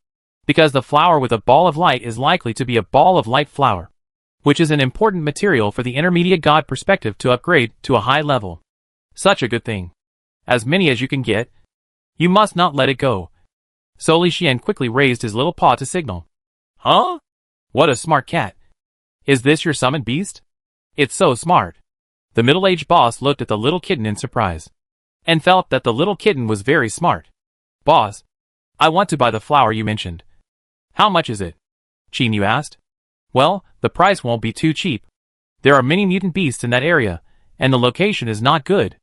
Because the flower with a ball of light is likely to be a ball of light flower, which is an important material for the intermediate god perspective to upgrade to a high level. Such a good thing. As many as you can get. You must not let it go. So Li Xian quickly raised his little paw to signal. Huh? What a smart cat. Is this your summoned beast? It's so smart. The middle-aged boss looked at the little kitten in surprise, and felt that the little kitten was very smart. Boss, I want to buy the flower you mentioned. How much is it? Chinu asked. Well, the price won't be too cheap. There are many mutant beasts in that area, and the location is not good.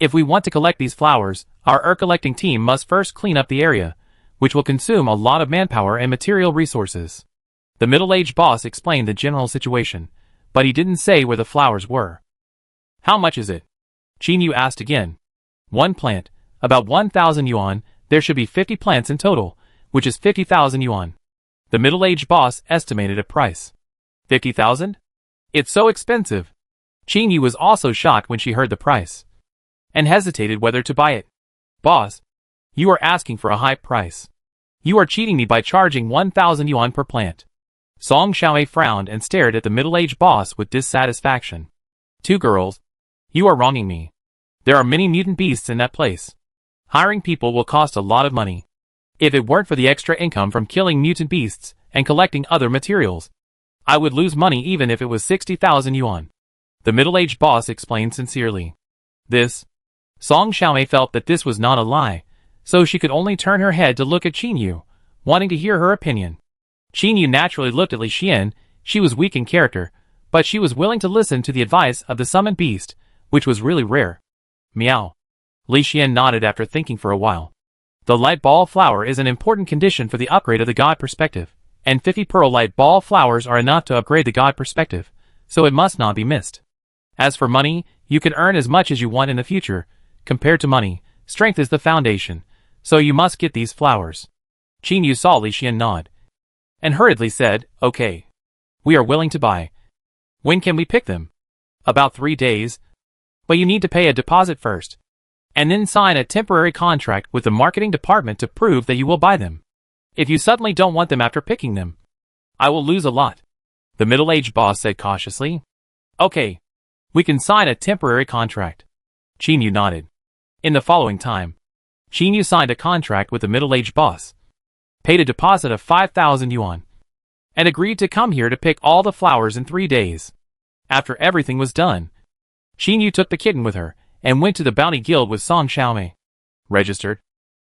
If we want to collect these flowers, our collecting team must first clean up the area, which will consume a lot of manpower and material resources. The middle-aged boss explained the general situation, but he didn't say where the flowers were. How much is it? Chinu asked again. One plant, about 1,000 yuan. There should be 50 plants in total, which is 50,000 yuan. The middle-aged boss estimated a price. 50,000? It's so expensive. Chinu was also shocked when she heard the price, and hesitated whether to buy it. Boss, you are asking for a high price. You are cheating me by charging 1,000 yuan per plant. Song Xiaomei frowned and stared at the middle-aged boss with dissatisfaction. Two girls, you are wronging me. There are many mutant beasts in that place. Hiring people will cost a lot of money. If it weren't for the extra income from killing mutant beasts and collecting other materials, I would lose money even if it was 60,000 yuan. The middle-aged boss explained sincerely. Song Xiaomei felt that this was not a lie, so she could only turn her head to look at Chinu, wanting to hear her opinion. Chinu naturally looked at Li Xian. She was weak in character, but she was willing to listen to the advice of the summoned beast, which was really rare. Meow. Li Xian nodded after thinking for a while. The light ball flower is an important condition for the upgrade of the god perspective, and 50 pearl light ball flowers are enough to upgrade the god perspective, so it must not be missed. As for money, you can earn as much as you want in the future. Compared to money, strength is the foundation, so you must get these flowers. Chinu saw Li Xian nod, and hurriedly said, okay. We are willing to buy. When can we pick them? About 3 days. But you need to pay a deposit first, and then sign a temporary contract with the marketing department to prove that you will buy them. If you suddenly don't want them after picking them, I will lose a lot. The middle-aged boss said cautiously. Okay. We can sign a temporary contract. Chinu nodded. In the following time, Chinu signed a contract with the middle-aged boss, paid a deposit of 5,000 yuan, and agreed to come here to pick all the flowers in 3 days. After everything was done, Chinu took the kitten with her and went to the bounty guild with Song Xiaomei, registered,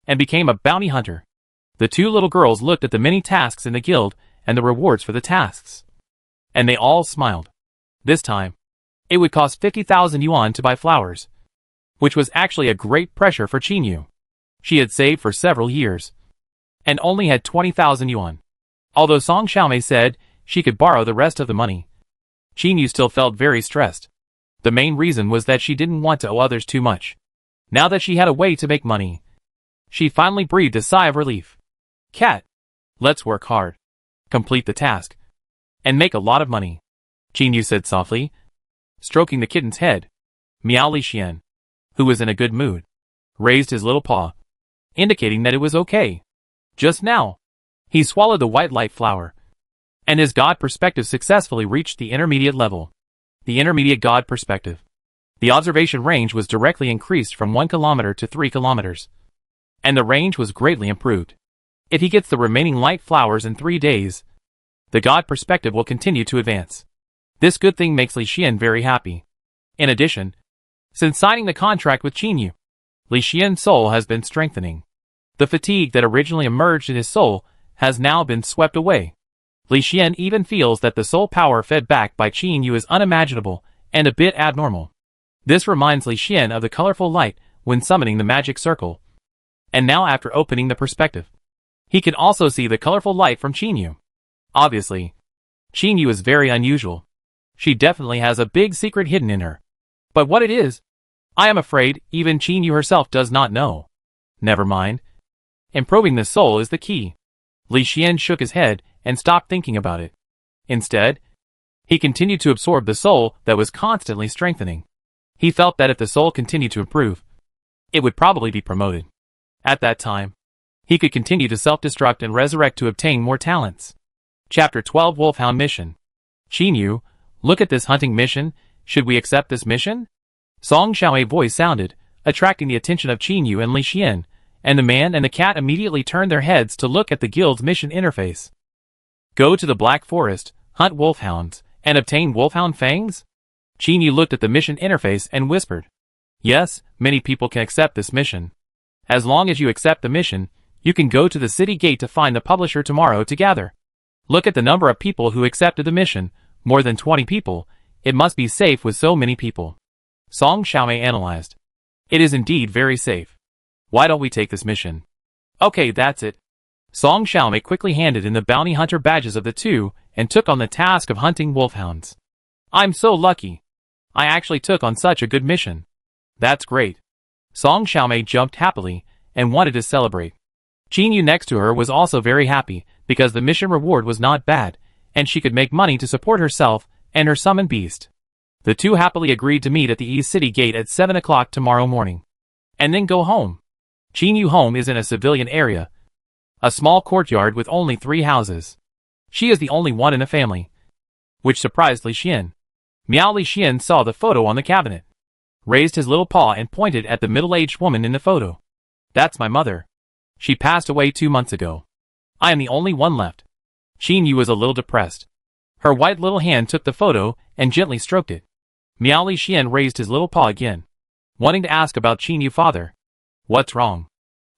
and became a bounty hunter. The two little girls looked at the many tasks in the guild and the rewards for the tasks, and they all smiled. This time, it would cost 50,000 yuan to buy flowers, which was actually a great pressure for Chinu. She had saved for several years, and only had 20,000 yuan. Although Song Xiaomei said she could borrow the rest of the money, Chinu still felt very stressed. The main reason was that she didn't want to owe others too much. Now that she had a way to make money, she finally breathed a sigh of relief. Cat, let's work hard, complete the task, and make a lot of money, Chinu said softly, stroking the kitten's head. Meow. Li Xian, who was in a good mood, raised his little paw, indicating that it was okay. Just now, he swallowed the white light flower, and his god perspective successfully reached the intermediate level. The intermediate god perspective. The observation range was directly increased from 1 kilometer to 3 kilometers, and the range was greatly improved. If he gets the remaining light flowers in 3 days, the god perspective will continue to advance. This good thing makes Li Xian very happy. In addition, since signing the contract with Chinu, Li Xian's soul has been strengthening. The fatigue that originally emerged in his soul has now been swept away. Li Xian even feels that the soul power fed back by Chinu is unimaginable and a bit abnormal. This reminds Li Xian of the colorful light when summoning the magic circle. And now after opening the perspective, he can also see the colorful light from Chinu. Obviously, Chinu is very unusual. She definitely has a big secret hidden in her. But what it is, I am afraid even Chinu herself does not know. Never mind. Improving the soul is the key. Li Xian shook his head and stopped thinking about it. Instead, he continued to absorb the soul that was constantly strengthening. He felt that if the soul continued to improve, it would probably be promoted. At that time, he could continue to self-destruct and resurrect to obtain more talents. Chapter 12 Wolfhound Mission. Chinu, look at this hunting mission. Should we accept this mission? Song Xiaomei's voice sounded, attracting the attention of Chinu and Li Xian, and the man and the cat immediately turned their heads to look at the guild's mission interface. Go to the Black Forest, hunt wolfhounds, and obtain wolfhound fangs? Chinu looked at the mission interface and whispered. Yes, many people can accept this mission. As long as you accept the mission, you can go to the city gate to find the publisher tomorrow to gather. Look at the number of people who accepted the mission, more than 20 people. It must be safe with so many people. Song Xiaomei analyzed. It is indeed very safe. Why don't we take this mission? Okay, that's it. Song Xiaomei quickly handed in the bounty hunter badges of the two and took on the task of hunting wolfhounds. I'm so lucky. I actually took on such a good mission. That's great. Song Xiaomei jumped happily and wanted to celebrate. Chinu next to her was also very happy because the mission reward was not bad and she could make money to support herself and her summoned beast. The two happily agreed to meet at the East City Gate at 7 o'clock tomorrow morning, and then go home. Chinu's home is in a civilian area, a small courtyard with only 3 houses. She is the only one in the family, which surprised Li Xian. Meow. Li Xian saw the photo on the cabinet, raised his little paw and pointed at the middle-aged woman in the photo. That's my mother. She passed away 2 months ago. I am the only one left. Chinu was a little depressed. Her white little hand took the photo and gently stroked it. Miao Li Xian raised his little paw again, wanting to ask about Chinu father. What's wrong?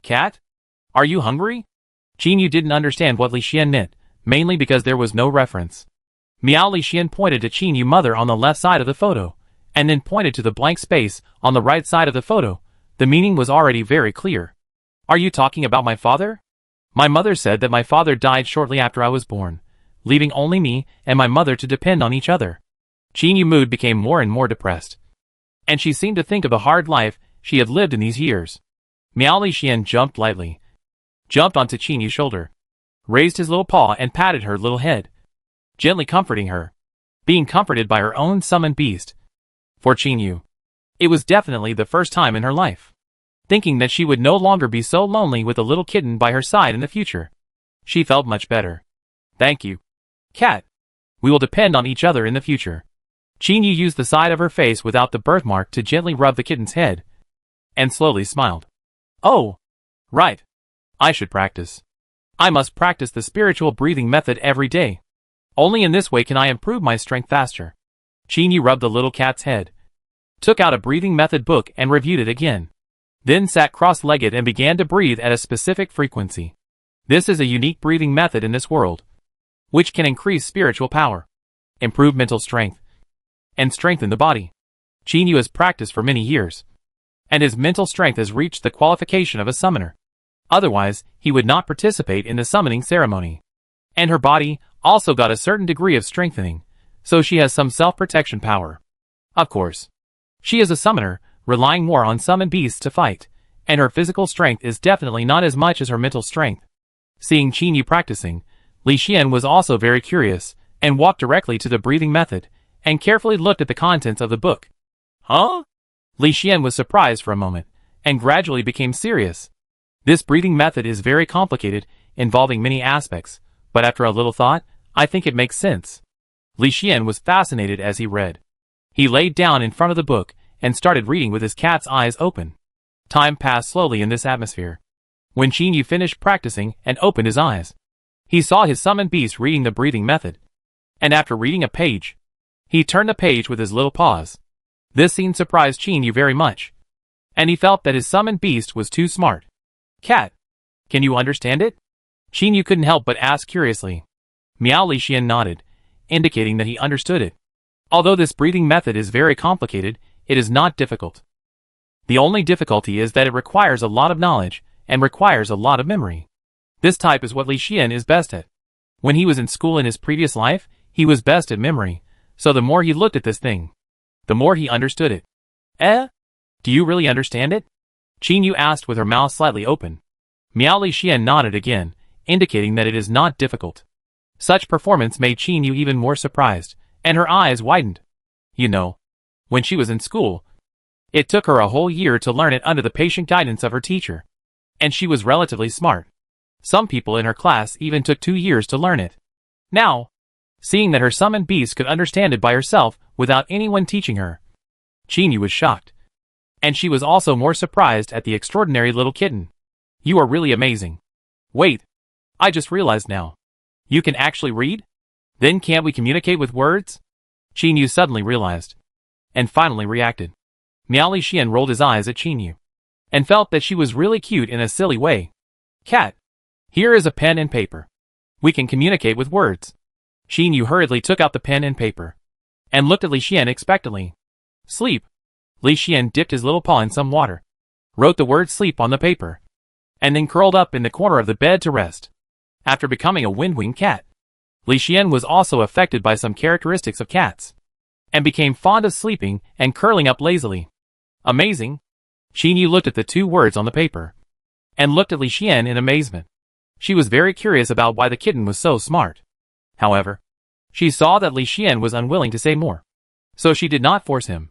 Cat? Are you hungry? Chinu didn't understand what Li Xian meant, mainly because there was no reference. Miao Li Xian pointed to Chinu mother on the left side of the photo, and then pointed to the blank space on the right side of the photo. The meaning was already very clear. Are you talking about my father? My mother said that my father died shortly after I was born, leaving only me and my mother to depend on each other. Chinu's mood became more and more depressed, and she seemed to think of the hard life she had lived in these years. Miao Li Xian jumped lightly, jumped onto Chinu's shoulder, raised his little paw and patted her little head, gently comforting her, being comforted by her own summoned beast. For Chinu, it was definitely the first time in her life, thinking that she would no longer be so lonely with a little kitten by her side in the future. She felt much better. Thank you, cat. We will depend on each other in the future. Chinu used the side of her face without the birthmark to gently rub the kitten's head, and slowly smiled. Oh, right. I should practice. I must practice the spiritual breathing method every day. Only in this way can I improve my strength faster. Chinu rubbed the little cat's head, took out a breathing method book and reviewed it again. Then sat cross-legged and began to breathe at a specific frequency. This is a unique breathing method in this world, which can increase spiritual power, improve mental strength, and strengthen the body. Chinu has practiced for many years, and his mental strength has reached the qualification of a summoner. Otherwise, he would not participate in the summoning ceremony. And her body also got a certain degree of strengthening, so she has some self-protection power. Of course, she is a summoner, relying more on summoned beasts to fight, and her physical strength is definitely not as much as her mental strength. Seeing Chinu practicing, Li Xian was also very curious, and walked directly to the breathing method, and carefully looked at the contents of the book. Huh? Li Xian was surprised for a moment, and gradually became serious. This breathing method is very complicated, involving many aspects, but after a little thought, I think it makes sense. Li Xian was fascinated as he read. He laid down in front of the book, and started reading with his cat's eyes open. Time passed slowly in this atmosphere. When Chinu finished practicing and opened his eyes, he saw his summoned beast reading the breathing method. And after reading a page, he turned the page with his little paws. This scene surprised Chinu very much, and he felt that his summoned beast was too smart. Cat, can you understand it? Chinu couldn't help but ask curiously. Miao Li Xian nodded, indicating that he understood it. Although this breathing method is very complicated, it is not difficult. The only difficulty is that it requires a lot of knowledge, and requires a lot of memory. This type is what Li Xian is best at. When he was in school in his previous life, he was best at memory, so the more he looked at this thing, the more he understood it. Do you really understand it? Chinu asked with her mouth slightly open. Miao Li Xian nodded again, indicating that it is not difficult. Such performance made Chinu even more surprised, and her eyes widened. You know, when she was in school, it took her a whole year to learn it under the patient guidance of her teacher. And she was relatively smart. Some people in her class even took 2 years to learn it. Now, seeing that her summoned beast could understand it by herself without anyone teaching her, Chinu was shocked. And she was also more surprised at the extraordinary little kitten. You are really amazing. Wait, I just realized now. You can actually read? Then can't we communicate with words? Chinu suddenly realized, and finally reacted. Miao Li Xian rolled his eyes at Chinu, and felt that she was really cute in a silly way. Cat, here is a pen and paper. We can communicate with words. Chinu hurriedly took out the pen and paper, and looked at Li Xian expectantly. Sleep. Li Xian dipped his little paw in some water, wrote the word sleep on the paper, and then curled up in the corner of the bed to rest. After becoming a wind-winged cat, Li Xian was also affected by some characteristics of cats, and became fond of sleeping and curling up lazily. Amazing. Chinu looked at the 2 words on the paper, and looked at Li Xian in amazement. She was very curious about why the kitten was so smart. However, she saw that Li Xian was unwilling to say more, so she did not force him.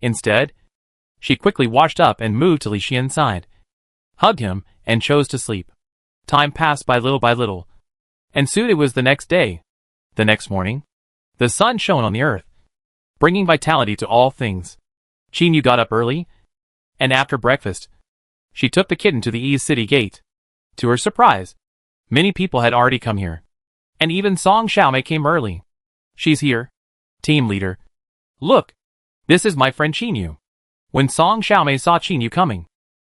Instead, she quickly washed up and moved to Li Xian's side, hugged him, and chose to sleep. Time passed by little, and soon it was the next day. The next morning, the sun shone on the earth, bringing vitality to all things. Chinu got up early, and after breakfast, she took the kitten to the East City gate. To her surprise, many people had already come here. And even Song Xiaomei came early. She's here. Team leader. Look. This is my friend Chinu. When Song Xiaomei saw Chinu coming,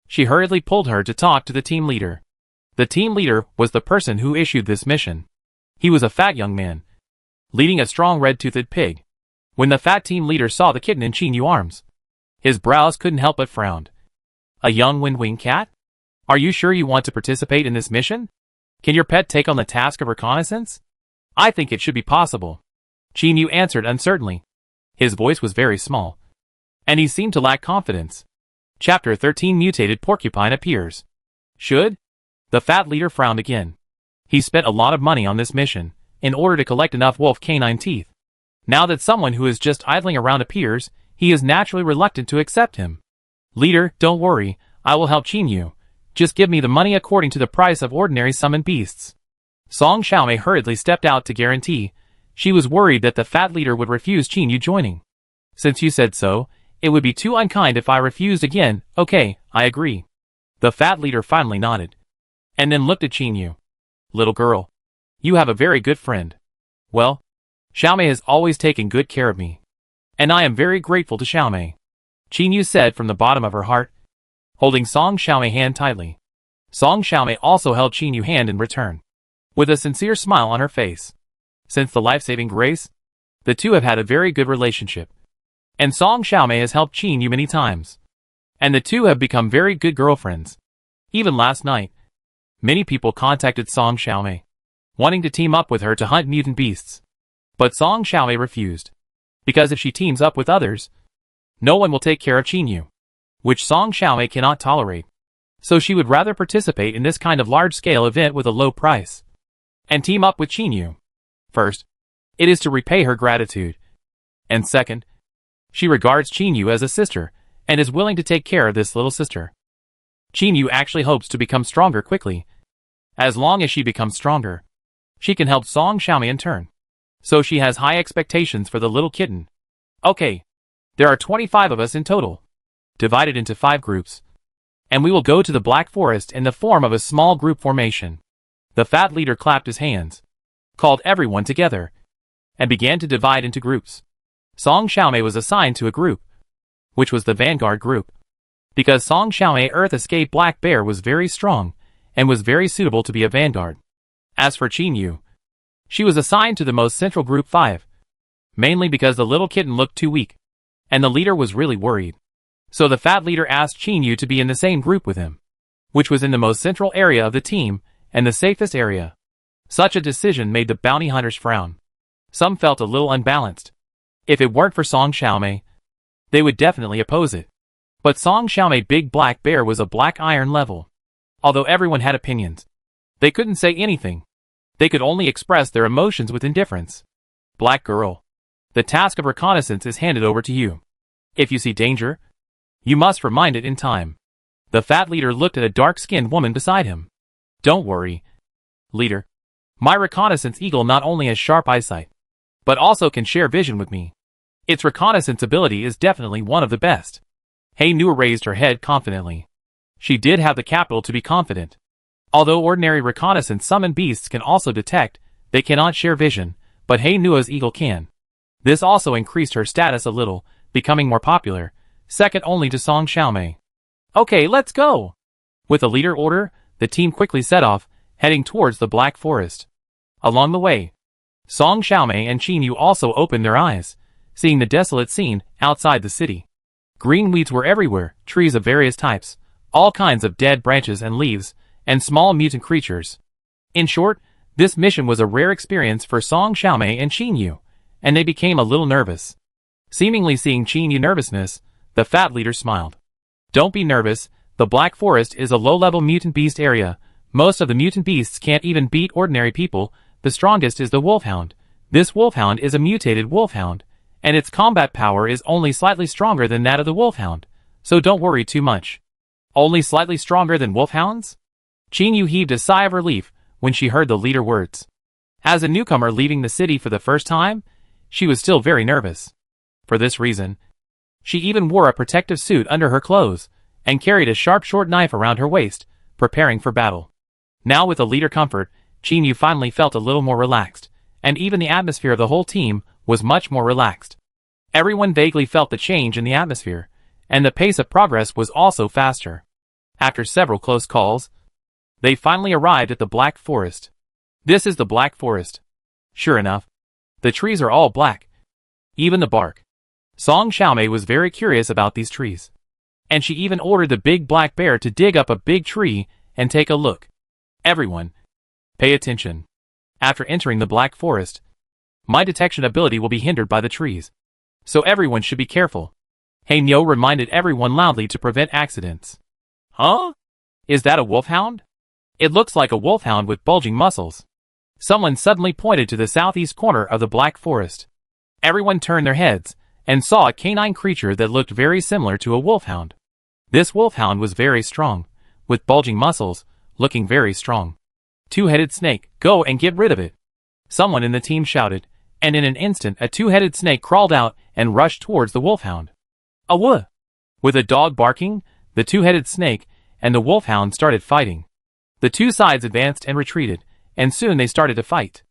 she hurriedly pulled her to talk to the team leader. The team leader was the person who issued this mission. He was a fat young man, leading a strong red-toothed pig. When the fat team leader saw the kitten in Chinu arms, his brows couldn't help but frown. A young wind-winged cat? Are you sure you want to participate in this mission? Can your pet take on the task of reconnaissance? I think it should be possible. Chinu answered uncertainly. His voice was very small, and he seemed to lack confidence. Chapter 13 Mutated Porcupine appears. Should? The fat leader frowned again. He spent a lot of money on this mission, in order to collect enough wolf canine teeth. Now that someone who is just idling around appears, he is naturally reluctant to accept him. Leader, don't worry, I will help Chinu. Just give me the money according to the price of ordinary summoned beasts. Song Xiaomei hurriedly stepped out to guarantee. She was worried that the fat leader would refuse Chinu joining. Since you said so, it would be too unkind if I refused again. Okay, I agree. The fat leader finally nodded, and then looked at Chinu. Little girl, you have a very good friend. Well, Xiaomei has always taken good care of me, and I am very grateful to Xiaomei. Chinu said from the bottom of her heart, holding Song Xiaomei's hand tightly. Song Xiaomei also held Chinu's hand in return, with a sincere smile on her face. Since the life-saving grace, the two have had a very good relationship. And Song Xiaomei has helped Chinu many times. And the two have become very good girlfriends. Even last night, many people contacted Song Xiaomei, wanting to team up with her to hunt mutant beasts. But Song Xiaomei refused, because if she teams up with others, no one will take care of Chinu, which Song Xiaomei cannot tolerate. So she would rather participate in this kind of large-scale event with a low price, and team up with Chinu. First, it is to repay her gratitude. And second, she regards Chinu as a sister, and is willing to take care of this little sister. Chinu actually hopes to become stronger quickly. As long as she becomes stronger, she can help Song Xiaomei in turn. So she has high expectations for the little kitten. Okay, there are 25 of us in total, divided into 5 groups. And we will go to the Black Forest in the form of a small group formation. The fat leader clapped his hands, called everyone together, and began to divide into groups. Song Xiaomei was assigned to a group, which was the Vanguard group, because Song Xiaomei Earth Escape Black Bear was very strong, and was very suitable to be a vanguard. As for Chinu, she was assigned to the most central group 5, mainly because the little kitten looked too weak, and the leader was really worried. So the fat leader asked Chinu to be in the same group with him, which was in the most central area of the team, and the safest area. Such a decision made the bounty hunters frown. Some felt a little unbalanced. If it weren't for Song Xiaomei, they would definitely oppose it. But Song Xiaomei Big Black Bear was a black iron level. Although everyone had opinions, they couldn't say anything. They could only express their emotions with indifference. Black Girl, the task of reconnaissance is handed over to you. If you see danger, you must remind it in time. The fat leader looked at a dark-skinned woman beside him. Don't worry, leader. My reconnaissance eagle not only has sharp eyesight, but also can share vision with me. Its reconnaissance ability is definitely one of the best. Chinu raised her head confidently. She did have the capital to be confident. Although ordinary reconnaissance summoned beasts can also detect, they cannot share vision, but Chinu's eagle can. This also increased her status a little, becoming more popular, second only to Song Xiaomei. Okay, let's go! With a leader order, the team quickly set off, heading towards the Black Forest. Along the way, Song Xiaomei and Chinu also opened their eyes, seeing the desolate scene outside the city. Green weeds were everywhere, trees of various types, all kinds of dead branches and leaves, and small mutant creatures. In short, this mission was a rare experience for Song Xiaomei and Chinu, and they became a little nervous. Seemingly seeing Chinu's nervousness, the fat leader smiled. Don't be nervous, the Black Forest is a low-level mutant beast area. Most of the mutant beasts can't even beat ordinary people. The strongest is the wolfhound. This wolfhound is a mutated wolfhound, and its combat power is only slightly stronger than that of the wolfhound, so don't worry too much. Only slightly stronger than wolfhounds? Chinu heaved a sigh of relief when she heard the leader words. As a newcomer leaving the city for the first time, she was still very nervous. For this reason, she even wore a protective suit under her clothes, and carried a sharp short knife around her waist, preparing for battle. Now with a leader comfort, Chinu finally felt a little more relaxed, and even the atmosphere of the whole team was much more relaxed. Everyone vaguely felt the change in the atmosphere, and the pace of progress was also faster. After several close calls, they finally arrived at the Black Forest. This is the Black Forest. Sure enough, the trees are all black, even the bark. Song Xiaomei was very curious about these trees, and she even ordered the big black bear to dig up a big tree and take a look. Everyone, pay attention. After entering the Black Forest, my detection ability will be hindered by the trees, so everyone should be careful. Hey Nyo reminded everyone loudly to prevent accidents. Huh? Is that a wolfhound? It looks like a wolfhound with bulging muscles. Someone suddenly pointed to the southeast corner of the Black Forest. Everyone turned their heads and saw a canine creature that looked very similar to a wolfhound. This wolfhound was very strong, with bulging muscles, looking very strong. Two-headed snake, go and get rid of it. Someone in the team shouted, and in an instant a two-headed snake crawled out and rushed towards the wolfhound. Awah! With a dog barking, the two-headed snake and the wolfhound started fighting. The two sides advanced and retreated, and soon they started to fight.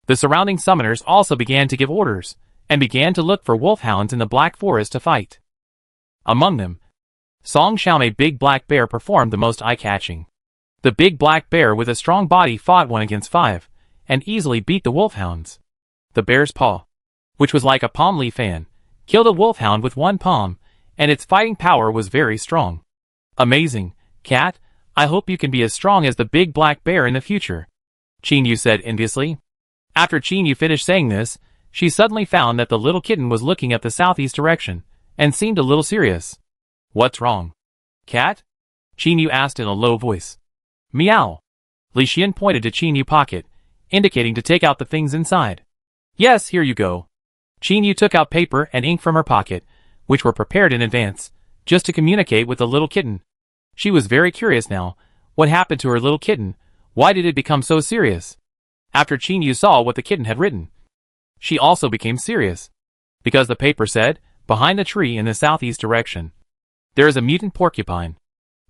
The surrounding summoners also began to give orders, and began to look for wolfhounds in the Black Forest to fight. Among them, Song Xiaomei Big Black Bear performed the most eye-catching. The big black bear with a strong body fought 1 against 5, and easily beat the wolfhounds. The bear's paw, which was like a palm leaf fan, killed a wolfhound with 1 palm, and its fighting power was very strong. Amazing, cat, I hope you can be as strong as the big black bear in the future, Chinu said enviously. After Chinu finished saying this, she suddenly found that the little kitten was looking at the southeast direction, and seemed a little serious. What's wrong? Cat? Chinu asked in a low voice. Meow. Li Xian pointed to Chinu pocket, indicating to take out the things inside. Yes, here you go. Chinu took out paper and ink from her pocket, which were prepared in advance, just to communicate with the little kitten. She was very curious now. What happened to her little kitten? Why did it become so serious? After Chinu saw what the kitten had written, she also became serious. Because the paper said, behind the tree in the southeast direction, there is a mutant porcupine.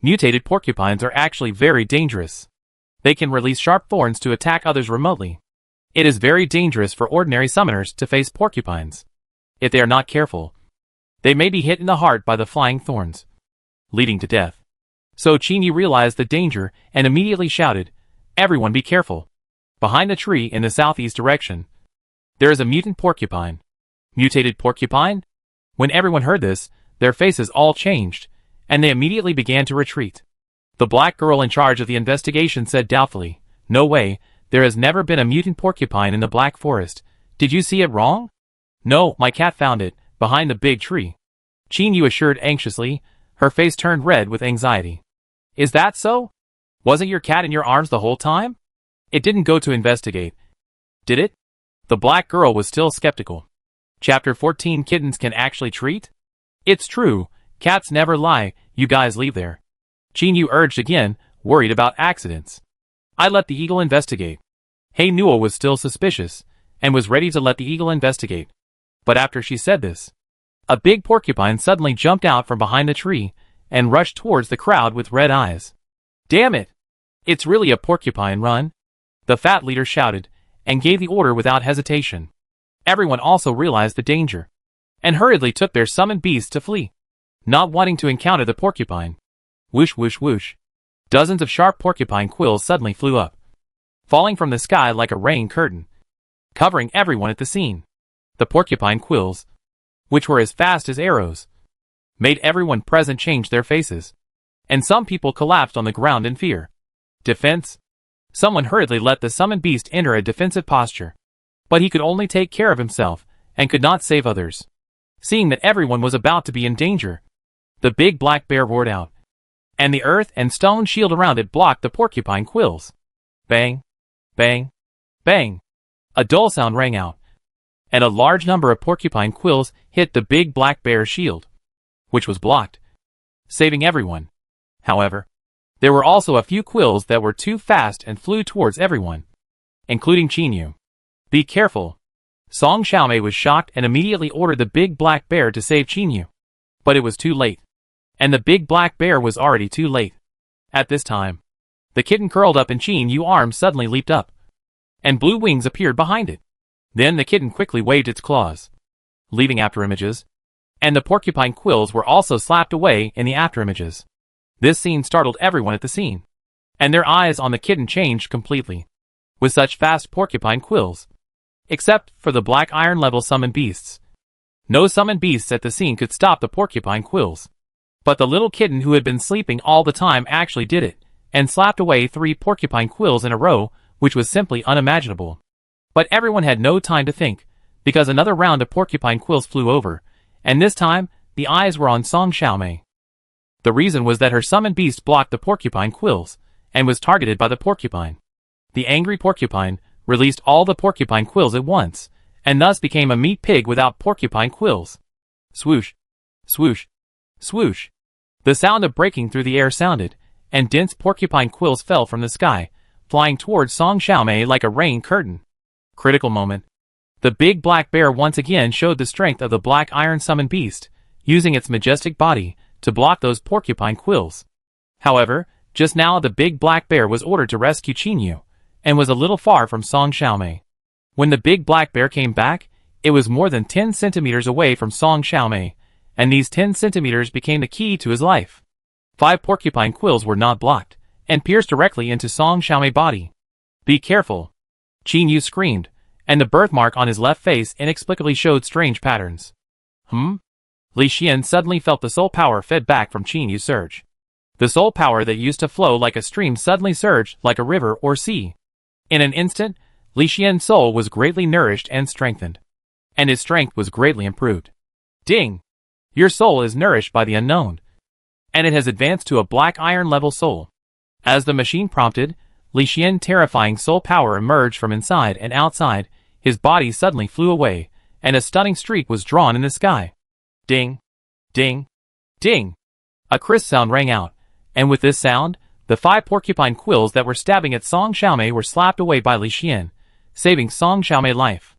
Mutated porcupines are actually very dangerous. They can release sharp thorns to attack others remotely. It is very dangerous for ordinary summoners to face porcupines. If they are not careful, they may be hit in the heart by the flying thorns, leading to death. So Chinu realized the danger and immediately shouted, Everyone be careful. Behind the tree in the southeast direction, there is a mutant porcupine. Mutated porcupine? When everyone heard this, their faces all changed, and they immediately began to retreat. The black girl in charge of the investigation said doubtfully, No way, there has never been a mutant porcupine in the Black Forest. Did you see it wrong? No, my cat found it, behind the big tree. Chinu assured anxiously, her face turned red with anxiety. Is that so? Wasn't your cat in your arms the whole time? It didn't go to investigate, did it? The black girl was still skeptical. Chapter 14 Kittens can actually treat? It's true, cats never lie, you guys leave there. Chinu urged again, worried about accidents. I let the eagle investigate. Hey Nua was still suspicious, and was ready to let the eagle investigate. But after she said this, a big porcupine suddenly jumped out from behind the tree, and rushed towards the crowd with red eyes. Damn it! It's really a porcupine, run! The fat leader shouted, and gave the order without hesitation. Everyone also realized the danger, and hurriedly took their summoned beasts to flee, not wanting to encounter the porcupine. Whoosh whoosh whoosh. Dozens of sharp porcupine quills suddenly flew up, falling from the sky like a rain curtain, covering everyone at the scene. The porcupine quills, which were as fast as arrows, made everyone present change their faces, and some people collapsed on the ground in fear. Defense? Someone hurriedly let the summoned beast enter a defensive posture, but he could only take care of himself, and could not save others. Seeing that everyone was about to be in danger, the big black bear roared out, and the earth and stone shield around it blocked the porcupine quills. Bang, bang, bang. A dull sound rang out, and a large number of porcupine quills hit the big black bear's shield, which was blocked, saving everyone. However, there were also a few quills that were too fast and flew towards everyone, including Chinu. Be careful. Song Xiaomei was shocked and immediately ordered the big black bear to save Chinu. But it was too late, and the big black bear was already too late. At this time, The kitten curled up and Chinu's arms suddenly leaped up, and blue wings appeared behind it. Then the kitten quickly waved its claws, leaving afterimages, and the porcupine quills were also slapped away in the afterimages. This scene startled everyone at the scene, and their eyes on the kitten changed completely, with such fast porcupine quills. Except for the black iron level summoned beasts. No summoned beasts at the scene could stop the porcupine quills. But the little kitten who had been sleeping all the time actually did it, and slapped away 3 porcupine quills in a row, which was simply unimaginable. But everyone had no time to think, because another round of porcupine quills flew over, and this time, the eyes were on Song Xiaomei. The reason was that her summoned beast blocked the porcupine quills, and was targeted by the porcupine. The angry porcupine released all the porcupine quills at once, and thus became a meat pig without porcupine quills. Swoosh, swoosh, swoosh. The sound of breaking through the air sounded, and dense porcupine quills fell from the sky, flying towards Song Xiaomei like a rain curtain. Critical moment. The big black bear once again showed the strength of the black iron summoned beast, using its majestic body to block those porcupine quills. However, just now the big black bear was ordered to rescue Chinu, and was a little far from Song Xiaomei. When the big black bear came back, it was more than 10 centimeters away from Song Xiaomei, and these 10 centimeters became the key to his life. 5 porcupine quills were not blocked, and pierced directly into Song Xiaomei's body. Be careful! Chinu screamed, and the birthmark on his left face inexplicably showed strange patterns. Li Xian suddenly felt the soul power fed back from Chinu's surge. The soul power that used to flow like a stream suddenly surged like a river or sea. In an instant, Li Xian's soul was greatly nourished and strengthened, and his strength was greatly improved. Ding! Your soul is nourished by the unknown, and it has advanced to a black iron level soul. As the machine prompted, Li Xian's terrifying soul power emerged from inside and outside. His body suddenly flew away, and a stunning streak was drawn in the sky. Ding! Ding! Ding! A crisp sound rang out, and with this sound, the 5 porcupine quills that were stabbing at Song Xiaomei were slapped away by Li Xian, saving Song Xiaomei's life.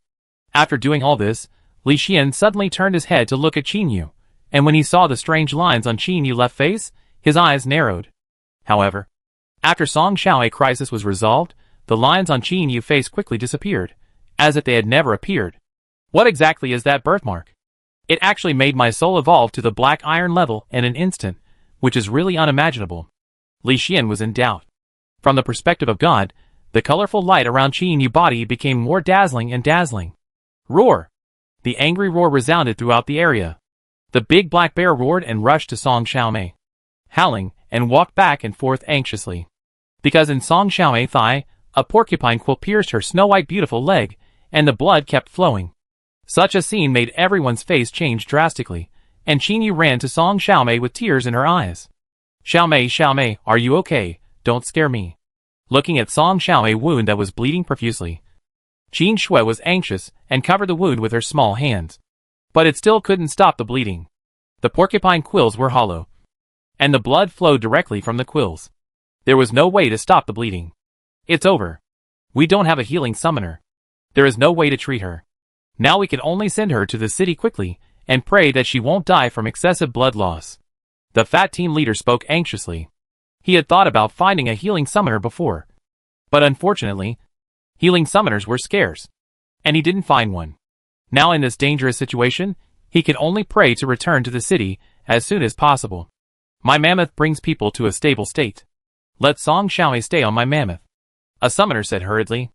After doing all this, Li Xian suddenly turned his head to look at Chinu, and when he saw the strange lines on Chinu's left face, his eyes narrowed. However, after Song Xiaomei's crisis was resolved, the lines on Chinu's face quickly disappeared, as if they had never appeared. What exactly is that birthmark? It actually made my soul evolve to the black iron level in an instant, which is really unimaginable. Li Xian was in doubt. From the perspective of God, the colorful light around Chinu's body became more dazzling and dazzling. Roar! The angry roar resounded throughout the area. The big black bear roared and rushed to Song Xiaomei, howling, and walked back and forth anxiously. Because in Song Xiaomei's thigh, a porcupine quill pierced her snow-white beautiful leg, and the blood kept flowing. Such a scene made everyone's face change drastically, and Chinu ran to Song Xiaomei with tears in her eyes. Xiaomei, Xiaomei, are you okay? Don't scare me. Looking at Song Xiaomei's wound that was bleeding profusely, Qin Shui was anxious and covered the wound with her small hands. But it still couldn't stop the bleeding. The porcupine quills were hollow, and the blood flowed directly from the quills. There was no way to stop the bleeding. It's over. We don't have a healing summoner. There is no way to treat her. Now we can only send her to the city quickly, and pray that she won't die from excessive blood loss. The fat team leader spoke anxiously. He had thought about finding a healing summoner before, but unfortunately, healing summoners were scarce, and he didn't find one. Now in this dangerous situation, he could only pray to return to the city as soon as possible. My mammoth brings people to a stable state. Let Song Xiaomei stay on my mammoth. A summoner said hurriedly.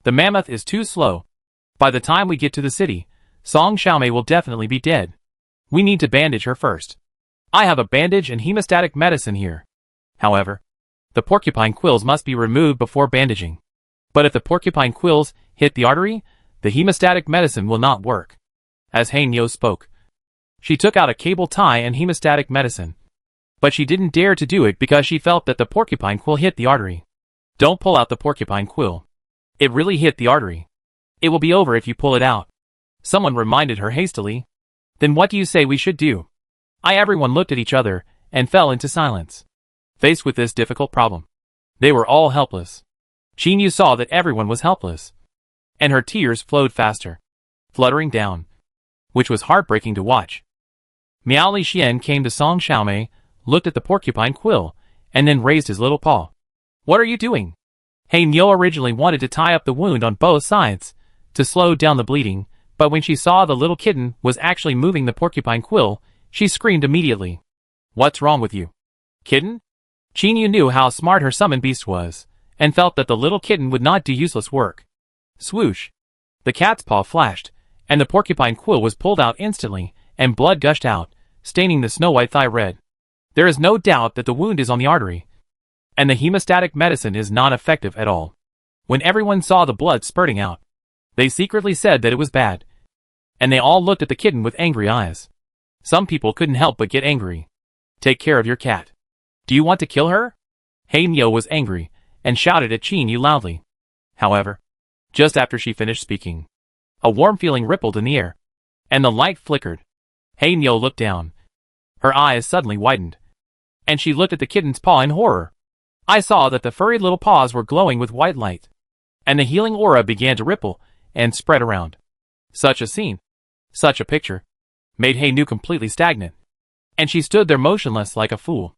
The mammoth is too slow. By the time we get to the city, Song Xiaomei will definitely be dead. We need to bandage her first. I have a bandage and hemostatic medicine here. However, the porcupine quills must be removed before bandaging. But if the porcupine quills hit the artery, the hemostatic medicine will not work. As Hanyo spoke, she took out a cable tie and hemostatic medicine. But she didn't dare to do it because she felt that the porcupine quill hit the artery. Don't pull out the porcupine quill. It really hit the artery. It will be over if you pull it out. Someone reminded her hastily. Then what do you say we should do? Everyone looked at each other and fell into silence. Faced with this difficult problem, they were all helpless. Chinu saw that everyone was helpless, and her tears flowed faster, fluttering down, which was heartbreaking to watch. Miao Li Xian came to Song Xiaomei, looked at the porcupine quill, and then raised his little paw. What are you doing? Hey Nyo originally wanted to tie up the wound on both sides, to slow down the bleeding, but when she saw the little kitten was actually moving the porcupine quill, she screamed immediately. What's wrong with you? Kitten? Chinu knew how smart her summon beast was, and felt that the little kitten would not do useless work. Swoosh! The cat's paw flashed, and the porcupine quill was pulled out instantly, and blood gushed out, staining the snow-white thigh red. There is no doubt that the wound is on the artery, and the hemostatic medicine is not effective at all. When everyone saw the blood spurting out, they secretly said that it was bad, and they all looked at the kitten with angry eyes. Some people couldn't help but get angry. Take care of your cat. Do you want to kill her? Hey Nyo was angry, and shouted at Chinu loudly. However, just after she finished speaking, a warm feeling rippled in the air, and the light flickered. Hey Nyo looked down. Her eyes suddenly widened, and she looked at the kitten's paw in horror. I saw that the furry little paws were glowing with white light, and the healing aura began to ripple and spread around. Such a scene, such a picture, made Hey Nyo completely stagnant, and she stood there motionless like a fool.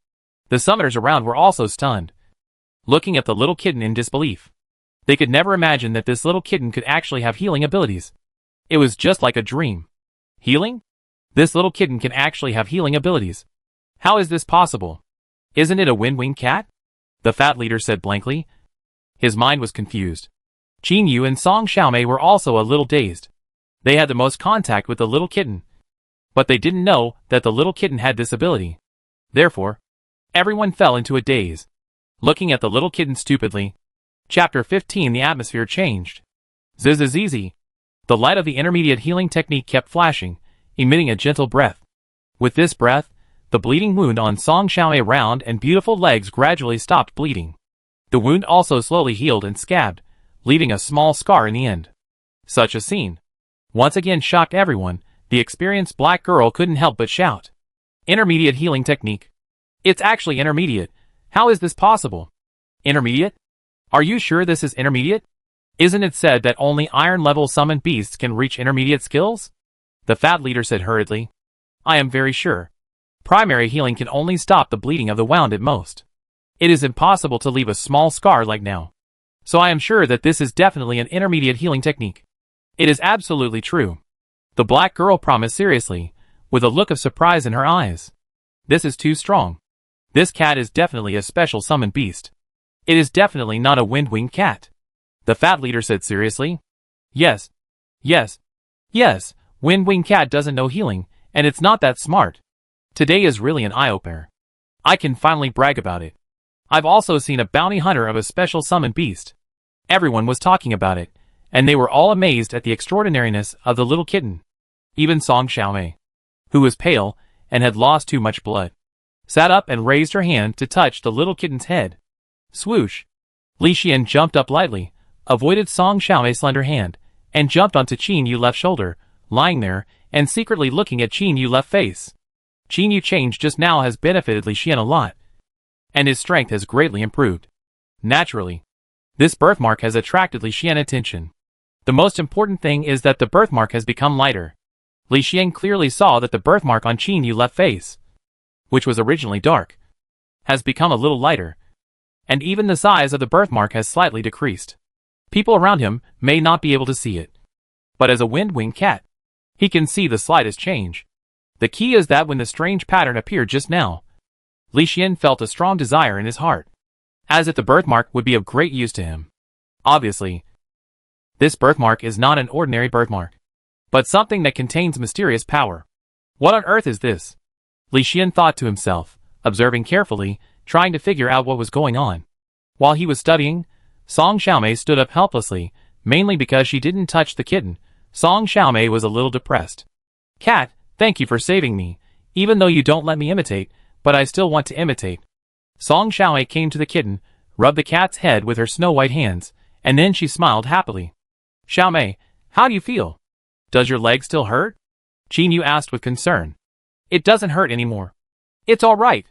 The summoners around were also stunned, looking at the little kitten in disbelief. They could never imagine that this little kitten could actually have healing abilities. It was just like a dream. Healing? This little kitten can actually have healing abilities. How is this possible? Isn't it a wind-winged cat? The fat leader said blankly. His mind was confused. Chinu and Song Xiaomei were also a little dazed. They had the most contact with the little kitten, but they didn't know that the little kitten had this ability. Therefore, everyone fell into a daze, looking at the little kitten stupidly. Chapter 15. The atmosphere changed. Zizizizi. The light of the intermediate healing technique kept flashing, emitting a gentle breath. With this breath, the bleeding wound on Song Xiaomei round and beautiful legs gradually stopped bleeding. The wound also slowly healed and scabbed, leaving a small scar in the end. Such a scene once again shocked everyone. The experienced black girl couldn't help but shout. Intermediate healing technique. It's actually intermediate. How is this possible? Intermediate? Are you sure this is intermediate? Isn't it said that only iron-level summoned beasts can reach intermediate skills? The fat leader said hurriedly. I am very sure. Primary healing can only stop the bleeding of the wound at most. It is impossible to leave a small scar like now. So I am sure that this is definitely an intermediate healing technique. It is absolutely true. The black girl promised seriously, with a look of surprise in her eyes. This is too strong. This cat is definitely a special summoned beast. It is definitely not a wind-winged cat. The fat leader said seriously. Yes. Yes. Yes, wind-winged cat doesn't know healing, and it's not that smart. Today is really an eye-opener. I can finally brag about it. I've also seen a bounty hunter of a special summoned beast. Everyone was talking about it, and they were all amazed at the extraordinariness of the little kitten. Even Song Xiaomei, who was pale and had lost too much blood, sat up and raised her hand to touch the little kitten's head. Swoosh! Li Xian jumped up lightly, avoided Song Xiaomei's slender hand, and jumped onto Chinu's left shoulder, lying there and secretly looking at Chinu's left face. Chinu change just now has benefited Li Xian a lot, and his strength has greatly improved. Naturally, this birthmark has attracted Li Xian's attention. The most important thing is that the birthmark has become lighter. Li Xian clearly saw that the birthmark on Chinu's left face, which was originally dark, has become a little lighter, and even the size of the birthmark has slightly decreased. People around him may not be able to see it, but as a wind-winged cat, he can see the slightest change. The key is that when the strange pattern appeared just now, Li Xian felt a strong desire in his heart, as if the birthmark would be of great use to him. Obviously, this birthmark is not an ordinary birthmark, but something that contains mysterious power. What on earth is this? Li Xian thought to himself, observing carefully, trying to figure out what was going on. While he was studying, Song Xiaomei stood up helplessly, mainly because she didn't touch the kitten. Song Xiaomei was a little depressed. Cat, thank you for saving me, even though you don't let me imitate, but I still want to imitate. Song Xiaomei came to the kitten, rubbed the cat's head with her snow-white hands, and then she smiled happily. Xiaomei, how do you feel? Does your leg still hurt? Chinu asked with concern. It doesn't hurt anymore. It's all right.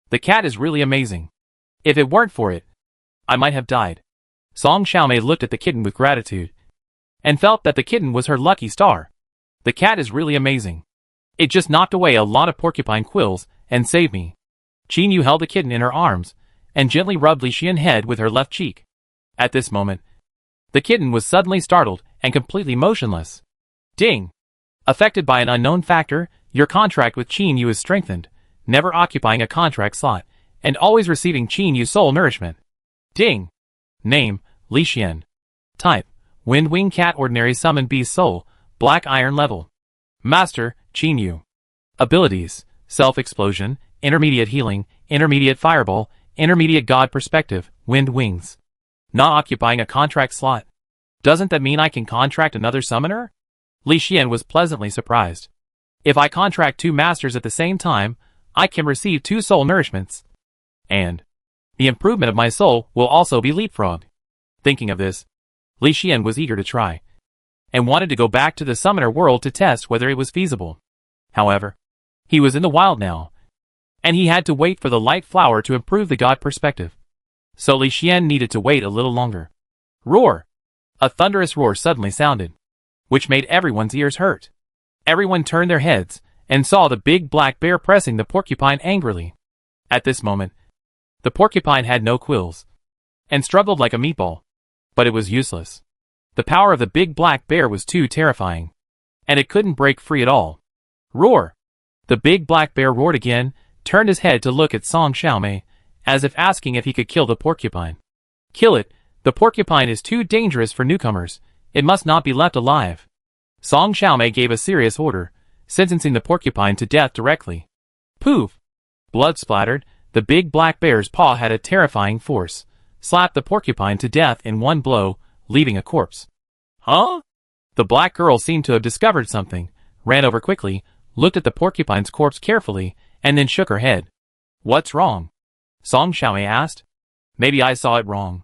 The cat is really amazing. If it weren't for it, I might have died. Song Xiaomei looked at the kitten with gratitude, and felt that the kitten was her lucky star. The cat is really amazing. It just knocked away a lot of porcupine quills and saved me. Chinu held the kitten in her arms, and gently rubbed Li Xian's head with her left cheek. At this moment, the kitten was suddenly startled and completely motionless. Ding! Affected by an unknown factor, your contract with Chinu is strengthened, never occupying a contract slot, and always receiving Chinu soul nourishment. Ding! Name, Li Xian. Type, Wind Wing Cat Ordinary Summon Beast Soul, Black Iron Level. Master, Chinu. Abilities, Self-Explosion, Intermediate Healing, Intermediate Fireball, Intermediate God Perspective, Wind Wings. Not occupying a contract slot. Doesn't that mean I can contract another summoner? Li Xian was pleasantly surprised. If I contract 2 masters at the same time, I can receive 2 soul nourishments. And the improvement of my soul will also be leapfrog. Thinking of this, Li Xian was eager to try, and wanted to go back to the summoner world to test whether it was feasible. However, he was in the wild now, and he had to wait for the light flower to improve the god perspective. So Li Xian needed to wait a little longer. Roar! A thunderous roar suddenly sounded, which made everyone's ears hurt. Everyone turned their heads, and saw the big black bear pressing the porcupine angrily. At this moment, the porcupine had no quills, and struggled like a meatball. But it was useless. The power of the big black bear was too terrifying, and it couldn't break free at all. Roar! The big black bear roared again, turned his head to look at Song Xiaomei, as if asking if he could kill the porcupine. Kill it, the porcupine is too dangerous for newcomers, it must not be left alive. Song Xiaomei gave a serious order, sentencing the porcupine to death directly. Poof! Blood splattered, the big black bear's paw had a terrifying force, slapped the porcupine to death in one blow, leaving a corpse. Huh? The black girl seemed to have discovered something, ran over quickly, looked at the porcupine's corpse carefully, and then shook her head. What's wrong? Song Xiaomei asked. Maybe I saw it wrong.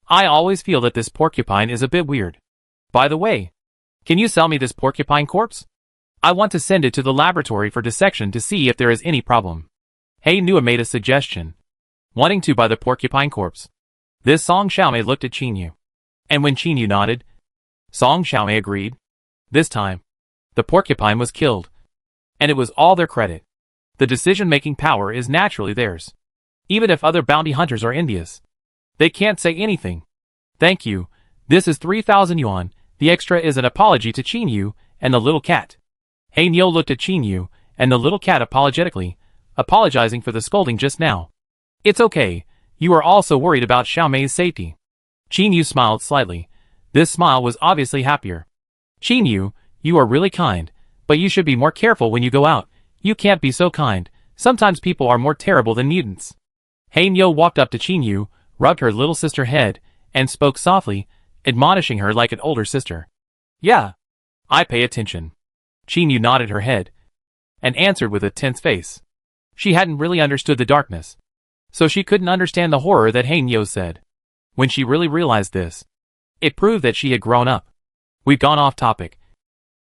I always feel that this porcupine is a bit weird. By the way, can you sell me this porcupine corpse? I want to send it to the laboratory for dissection to see if there is any problem. Hey Nua made a suggestion, wanting to buy the porcupine corpse. This Song Xiaomei looked at Chinu, and when Chinu nodded, Song Xiaomei agreed. This time, the porcupine was killed, and it was all their credit. The decision-making power is naturally theirs. Even if other bounty hunters are envious, they can't say anything. Thank you, this is 3,000 yuan, the extra is an apology to Chinu and the little cat. Hey Neo looked at Chinu and the little cat apologetically, apologizing for the scolding just now. It's okay, you are also worried about Xiaomei's safety. Chinu smiled slightly. This smile was obviously happier. Chinu, you are really kind, but you should be more careful when you go out. You can't be so kind, sometimes people are more terrible than mutants. Hey Neo walked up to Chinu, rubbed her little sister's head, and spoke softly, admonishing her like an older sister. Yeah, I pay attention. Chinu nodded her head, and answered with a tense face. She hadn't really understood the darkness, so she couldn't understand the horror that Hey Neo said. When she really realized this, it proved that she had grown up. We've gone off topic.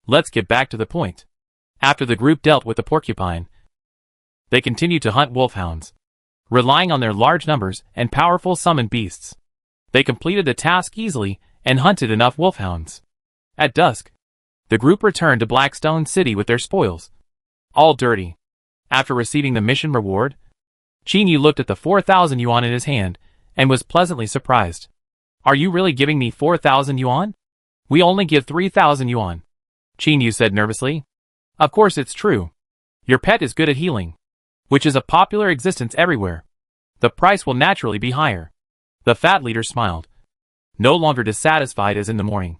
Let's get back to the point. After the group dealt with the porcupine, they continued to hunt wolfhounds, relying on their large numbers and powerful summoned beasts. They completed the task easily and hunted enough wolfhounds. At dusk, the group returned to Blackstone City with their spoils, all dirty. After receiving the mission reward, Chinu looked at the 4,000 yuan in his hand and was pleasantly surprised. Are you really giving me 4,000 yuan? We only give 3,000 yuan. Chinu said nervously. Of course it's true. Your pet is good at healing, which is a popular existence everywhere. The price will naturally be higher. The fat leader smiled, no longer dissatisfied as in the morning,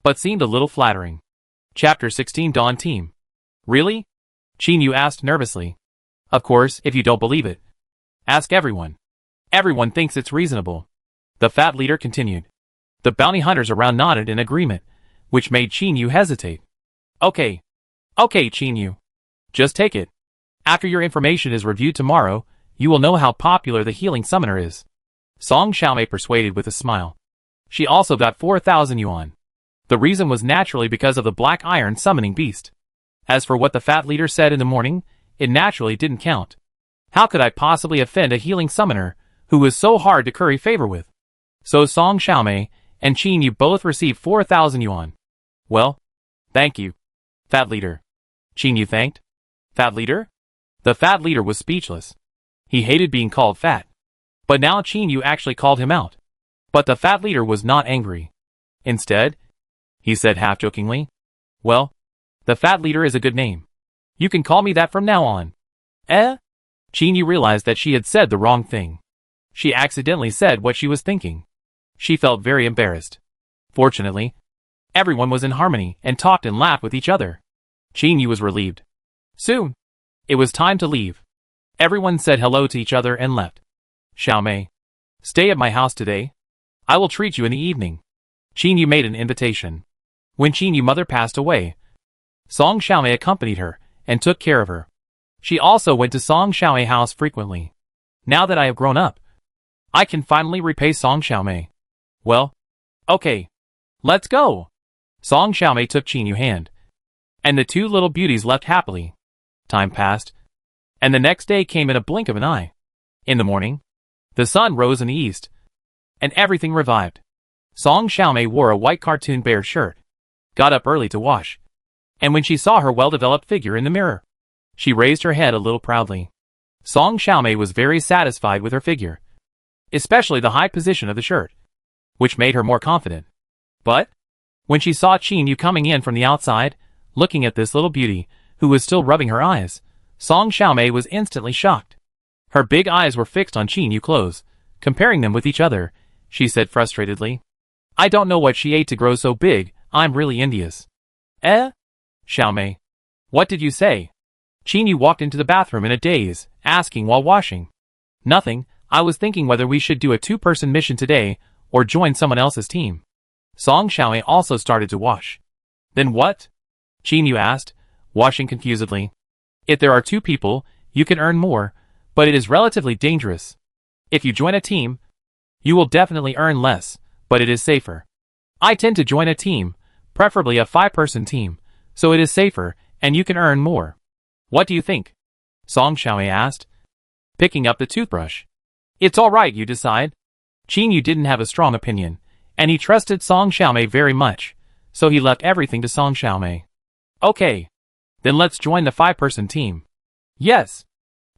but seemed a little flattering. Chapter 16 Dawn Team. Really? Chinu asked nervously. Of course, if you don't believe it, ask everyone. Everyone thinks it's reasonable. The fat leader continued. The bounty hunters around nodded in agreement, which made Chinu hesitate. Okay, Chinu. Just take it. After your information is reviewed tomorrow, you will know how popular the healing summoner is. Song Xiaomei persuaded with a smile. She also got 4,000 yuan. The reason was naturally because of the black iron summoning beast. As for what the fat leader said in the morning, it naturally didn't count. How could I possibly offend a healing summoner who was so hard to curry favor with? So Song Xiaomei and Chinu both received 4,000 yuan. Well, thank you, fat leader. Chinu thanked. Fat leader? The fat leader was speechless. He hated being called fat, But now Chinu actually called him out. But the fat leader was not angry. Instead, he said half-jokingly, "Well, the fat leader is a good name. You can call me that from now on." Chinu realized that she had said the wrong thing. She accidentally said what she was thinking. She felt very embarrassed. Fortunately, everyone was in harmony and talked and laughed with each other. Chinu was relieved. Soon, it was time to leave. Everyone said hello to each other and left. "Xiaomei, stay at my house today. I will treat you in the evening." Chinu made an invitation. When Chinu's mother passed away, Song Xiaomei accompanied her and took care of her. She also went to Song Xiaomei's house frequently. Now that I have grown up, I can finally repay Song Xiaomei. Well, okay, let's go. Song Xiaomei took Chinu's hand, and the two little beauties left happily. Time passed, and the next day came in a blink of an eye. In the morning, the sun rose in the east, and everything revived. Song Xiaomei wore a white cartoon bear shirt, got up early to wash, and when she saw her well-developed figure in the mirror, she raised her head a little proudly. Song Xiaomei was very satisfied with her figure, especially the high position of the shirt, which made her more confident. But when she saw Chinu coming in from the outside, looking at this little beauty, who was still rubbing her eyes, Song Xiaomei was instantly shocked. Her big eyes were fixed on Chinu's clothes, comparing them with each other. She said frustratedly, "I don't know what she ate to grow so big, I'm really envious." Xiaomei, what did you say? Chinu walked into the bathroom in a daze, asking while washing. "Nothing, I was thinking whether we should do a two-person mission today, or join someone else's team." Song Xiaomei also started to wash. "Then what?" Chinu asked, washing confusedly. "If there are two people, you can earn more, but it is relatively dangerous. If you join a team, you will definitely earn less, but it is safer. I tend to join a team, preferably a 5-person team, so it is safer, and you can earn more. What do you think?" Song Xiaomei asked, picking up the toothbrush. "It's alright, you decide." Chinu didn't have a strong opinion, and he trusted Song Xiaomei very much, so he left everything to Song Xiaomei. "Okay, then let's join the 5-person team." "Yes."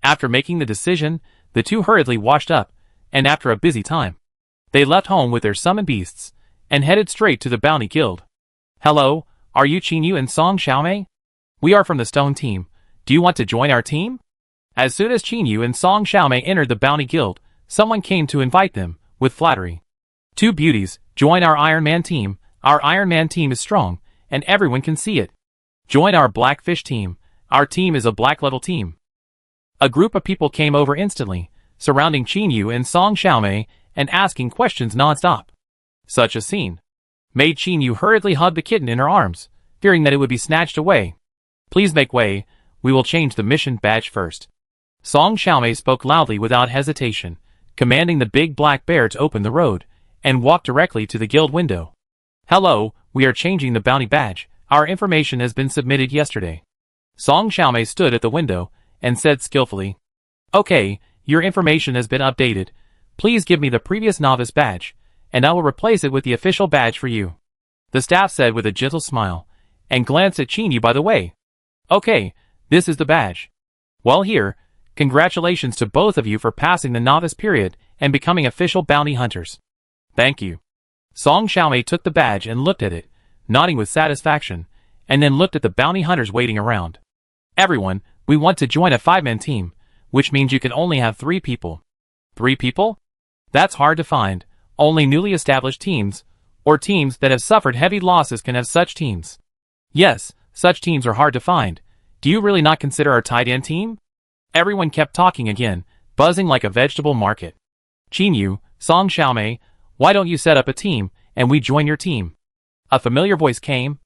After making the decision, the two hurriedly washed up, and after a busy time, they left home with their summoned beasts, and headed straight to the Bounty Guild. "Hello, are you Chinu and Song Xiaomei? We are from the Stone Team. Do you want to join our team?" As soon as Chinu and Song Xiaomei entered the Bounty Guild, someone came to invite them, with flattery. "Two beauties, join our Iron Man team. Our Iron Man team is strong, and everyone can see it. Join our Blackfish team. Our team is a black-level team." A group of people came over instantly, surrounding Chinu and Song Xiaomei and asking questions non-stop. Such a scene made Chinu hurriedly hug the kitten in her arms, fearing that it would be snatched away. "Please make way, we will change the mission badge first." Song Xiaomei spoke loudly without hesitation, commanding the big black bear to open the road, and walk directly to the guild window. "Hello, we are changing the bounty badge. Our information has been submitted yesterday." Song Xiaomei stood at the window and said skillfully, "Okay, your information has been updated. Please give me the previous novice badge, and I will replace it with the official badge for you." The staff said with a gentle smile, and glanced at Chinu by the way. "Okay, this is the badge. Well here, congratulations to both of you for passing the novice period and becoming official bounty hunters." "Thank you." Song Xiaomei took the badge and looked at it, nodding with satisfaction, and then looked at the bounty hunters waiting around. "Everyone, we want to join a 5-man team, which means you can only have 3 people. 3 people? That's hard to find. Only newly established teams, or teams that have suffered heavy losses can have such teams. Yes, such teams are hard to find. Do you really not consider our tied-in team?" Everyone kept talking again, buzzing like a vegetable market. "Chinu, Song Xiaomei, why don't you set up a team, and we join your team?" A familiar voice came.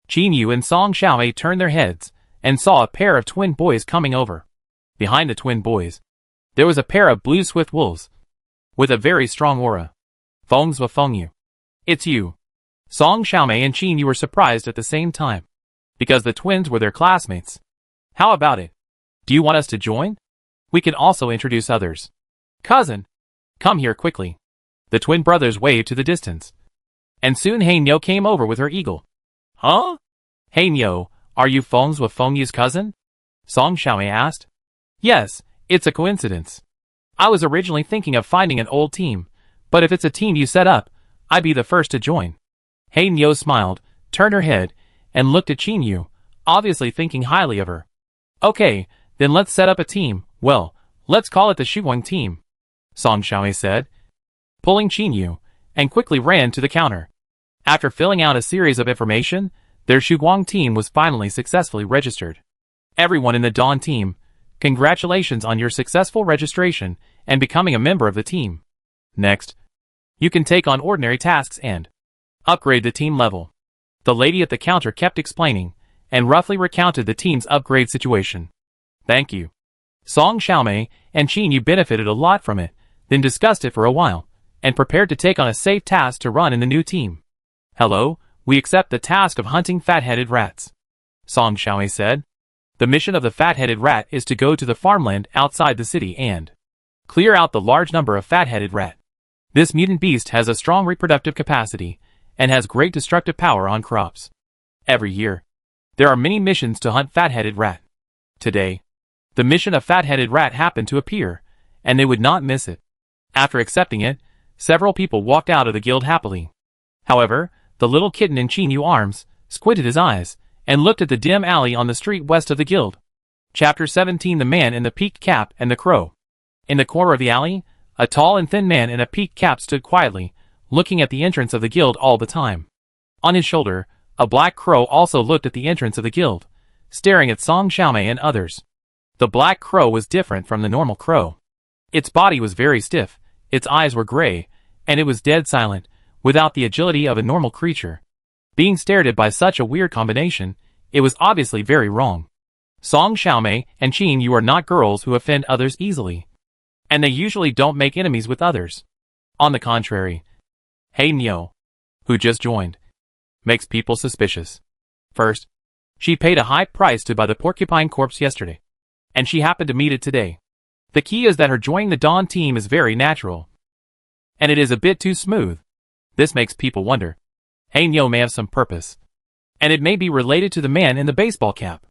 Chinu and Song Xiaomei turned their heads, and saw a pair of twin boys coming over. Behind the twin boys, there was a pair of blue swift wolves, with a very strong aura. "Feng's wa Feng you. It's you." Song Xiaomei and Chinu were surprised at the same time, because the twins were their classmates. "How about it? Do you want us to join? We can also introduce others. Cousin, come here quickly." The twin brothers waved to the distance, and soon Hainyo came over with her eagle. "Huh? Hainyo, are you Feng's wa Feng Yu's cousin?" Song Xiaomei asked. "Yes, it's a coincidence." I was originally thinking of finding an old team, but if it's a team you set up, I'd be the first to join. Hey Neo smiled, turned her head, and looked at Chinu, obviously thinking highly of her. Okay, then let's set up a team. Well, let's call it the Shuguang team, Song Xiaomei said, pulling Chinu, and quickly ran to the counter. After filling out a series of information, their Shuguang team was finally successfully registered. Everyone in the Dawn team, congratulations on your successful registration and becoming a member of the team. Next, you can take on ordinary tasks and upgrade the team level. The lady at the counter kept explaining, and roughly recounted the team's upgrade situation. Thank you. Song Xiaomei and Chinu benefited a lot from it, then discussed it for a while, and prepared to take on a safe task to run in the new team. Hello, we accept the task of hunting fat-headed rats, Song Xiaomei said. The mission of the fat-headed rat is to go to the farmland outside the city and clear out the large number of fat-headed rat. This mutant beast has a strong reproductive capacity and has great destructive power on crops. Every year, there are many missions to hunt fat-headed rat. Today, the mission of fat-headed rat happened to appear, and they would not miss it. After accepting it, several people walked out of the guild happily. However, the little kitten in Chinu arms squinted his eyes and looked at the dim alley on the street west of the guild. Chapter 17: The Man in the Peaked Cap and the Crow. In the corner of the alley, a tall and thin man in a peaked cap stood quietly, looking at the entrance of the guild all the time. On his shoulder, a black crow also looked at the entrance of the guild, staring at Song Xiaomei and others. The black crow was different from the normal crow. Its body was very stiff, its eyes were gray, and it was dead silent, without the agility of a normal creature. Being stared at by such a weird combination, it was obviously very wrong. Song Xiaomei and Qin, you are not girls who offend others easily. And they usually don't make enemies with others. On the contrary, Hey Neo, who just joined, makes people suspicious. First, she paid a high price to buy the porcupine corpse yesterday, and she happened to meet it today. The key is that her joining the Dawn team is very natural, and it is a bit too smooth. This makes people wonder. Hey Neo may have some purpose, and it may be related to the man in the baseball cap.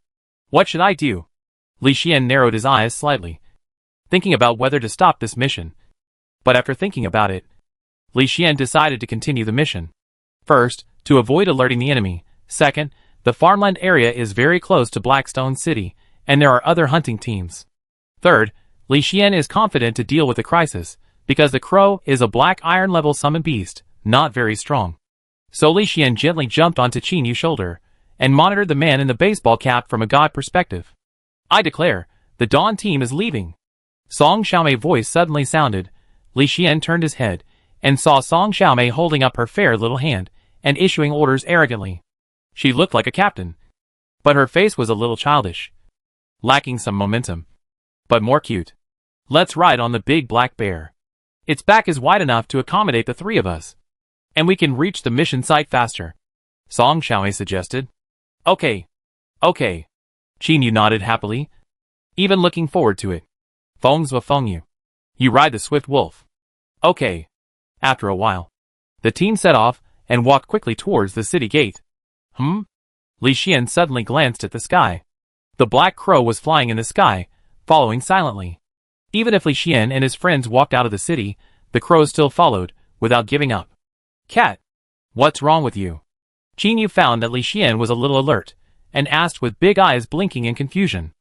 What should I do? Li Xian narrowed his eyes slightly, thinking about whether to stop this mission. But after thinking about it, Li Xian decided to continue the mission. First, to avoid alerting the enemy. Second, the farmland area is very close to Blackstone City, and there are other hunting teams. Third, Li Xian is confident to deal with the crisis, because the crow is a black iron level summon beast, not very strong. So Li Xian gently jumped onto Chinu's shoulder, and monitored the man in the baseball cap from a god perspective. I declare, the Dawn team is leaving. Song Xiaomei's voice suddenly sounded. Li Xian turned his head, and saw Song Xiaomei holding up her fair little hand, and issuing orders arrogantly. She looked like a captain, but her face was a little childish, lacking some momentum, but more cute. Let's ride on the big black bear. Its back is wide enough to accommodate the three of us, and we can reach the mission site faster, Song Xiaomei suggested. Okay. Chinu nodded happily, even looking forward to it. Feng's wa feng you. You ride the swift wolf. Okay. After a while, the team set off and walked quickly towards the city gate. Li Xian suddenly glanced at the sky. The black crow was flying in the sky, following silently. Even if Li Xian and his friends walked out of the city, the crow still followed, without giving up. Cat, what's wrong with you? Chinu found that Li Xian was a little alert, and asked with big eyes blinking in confusion.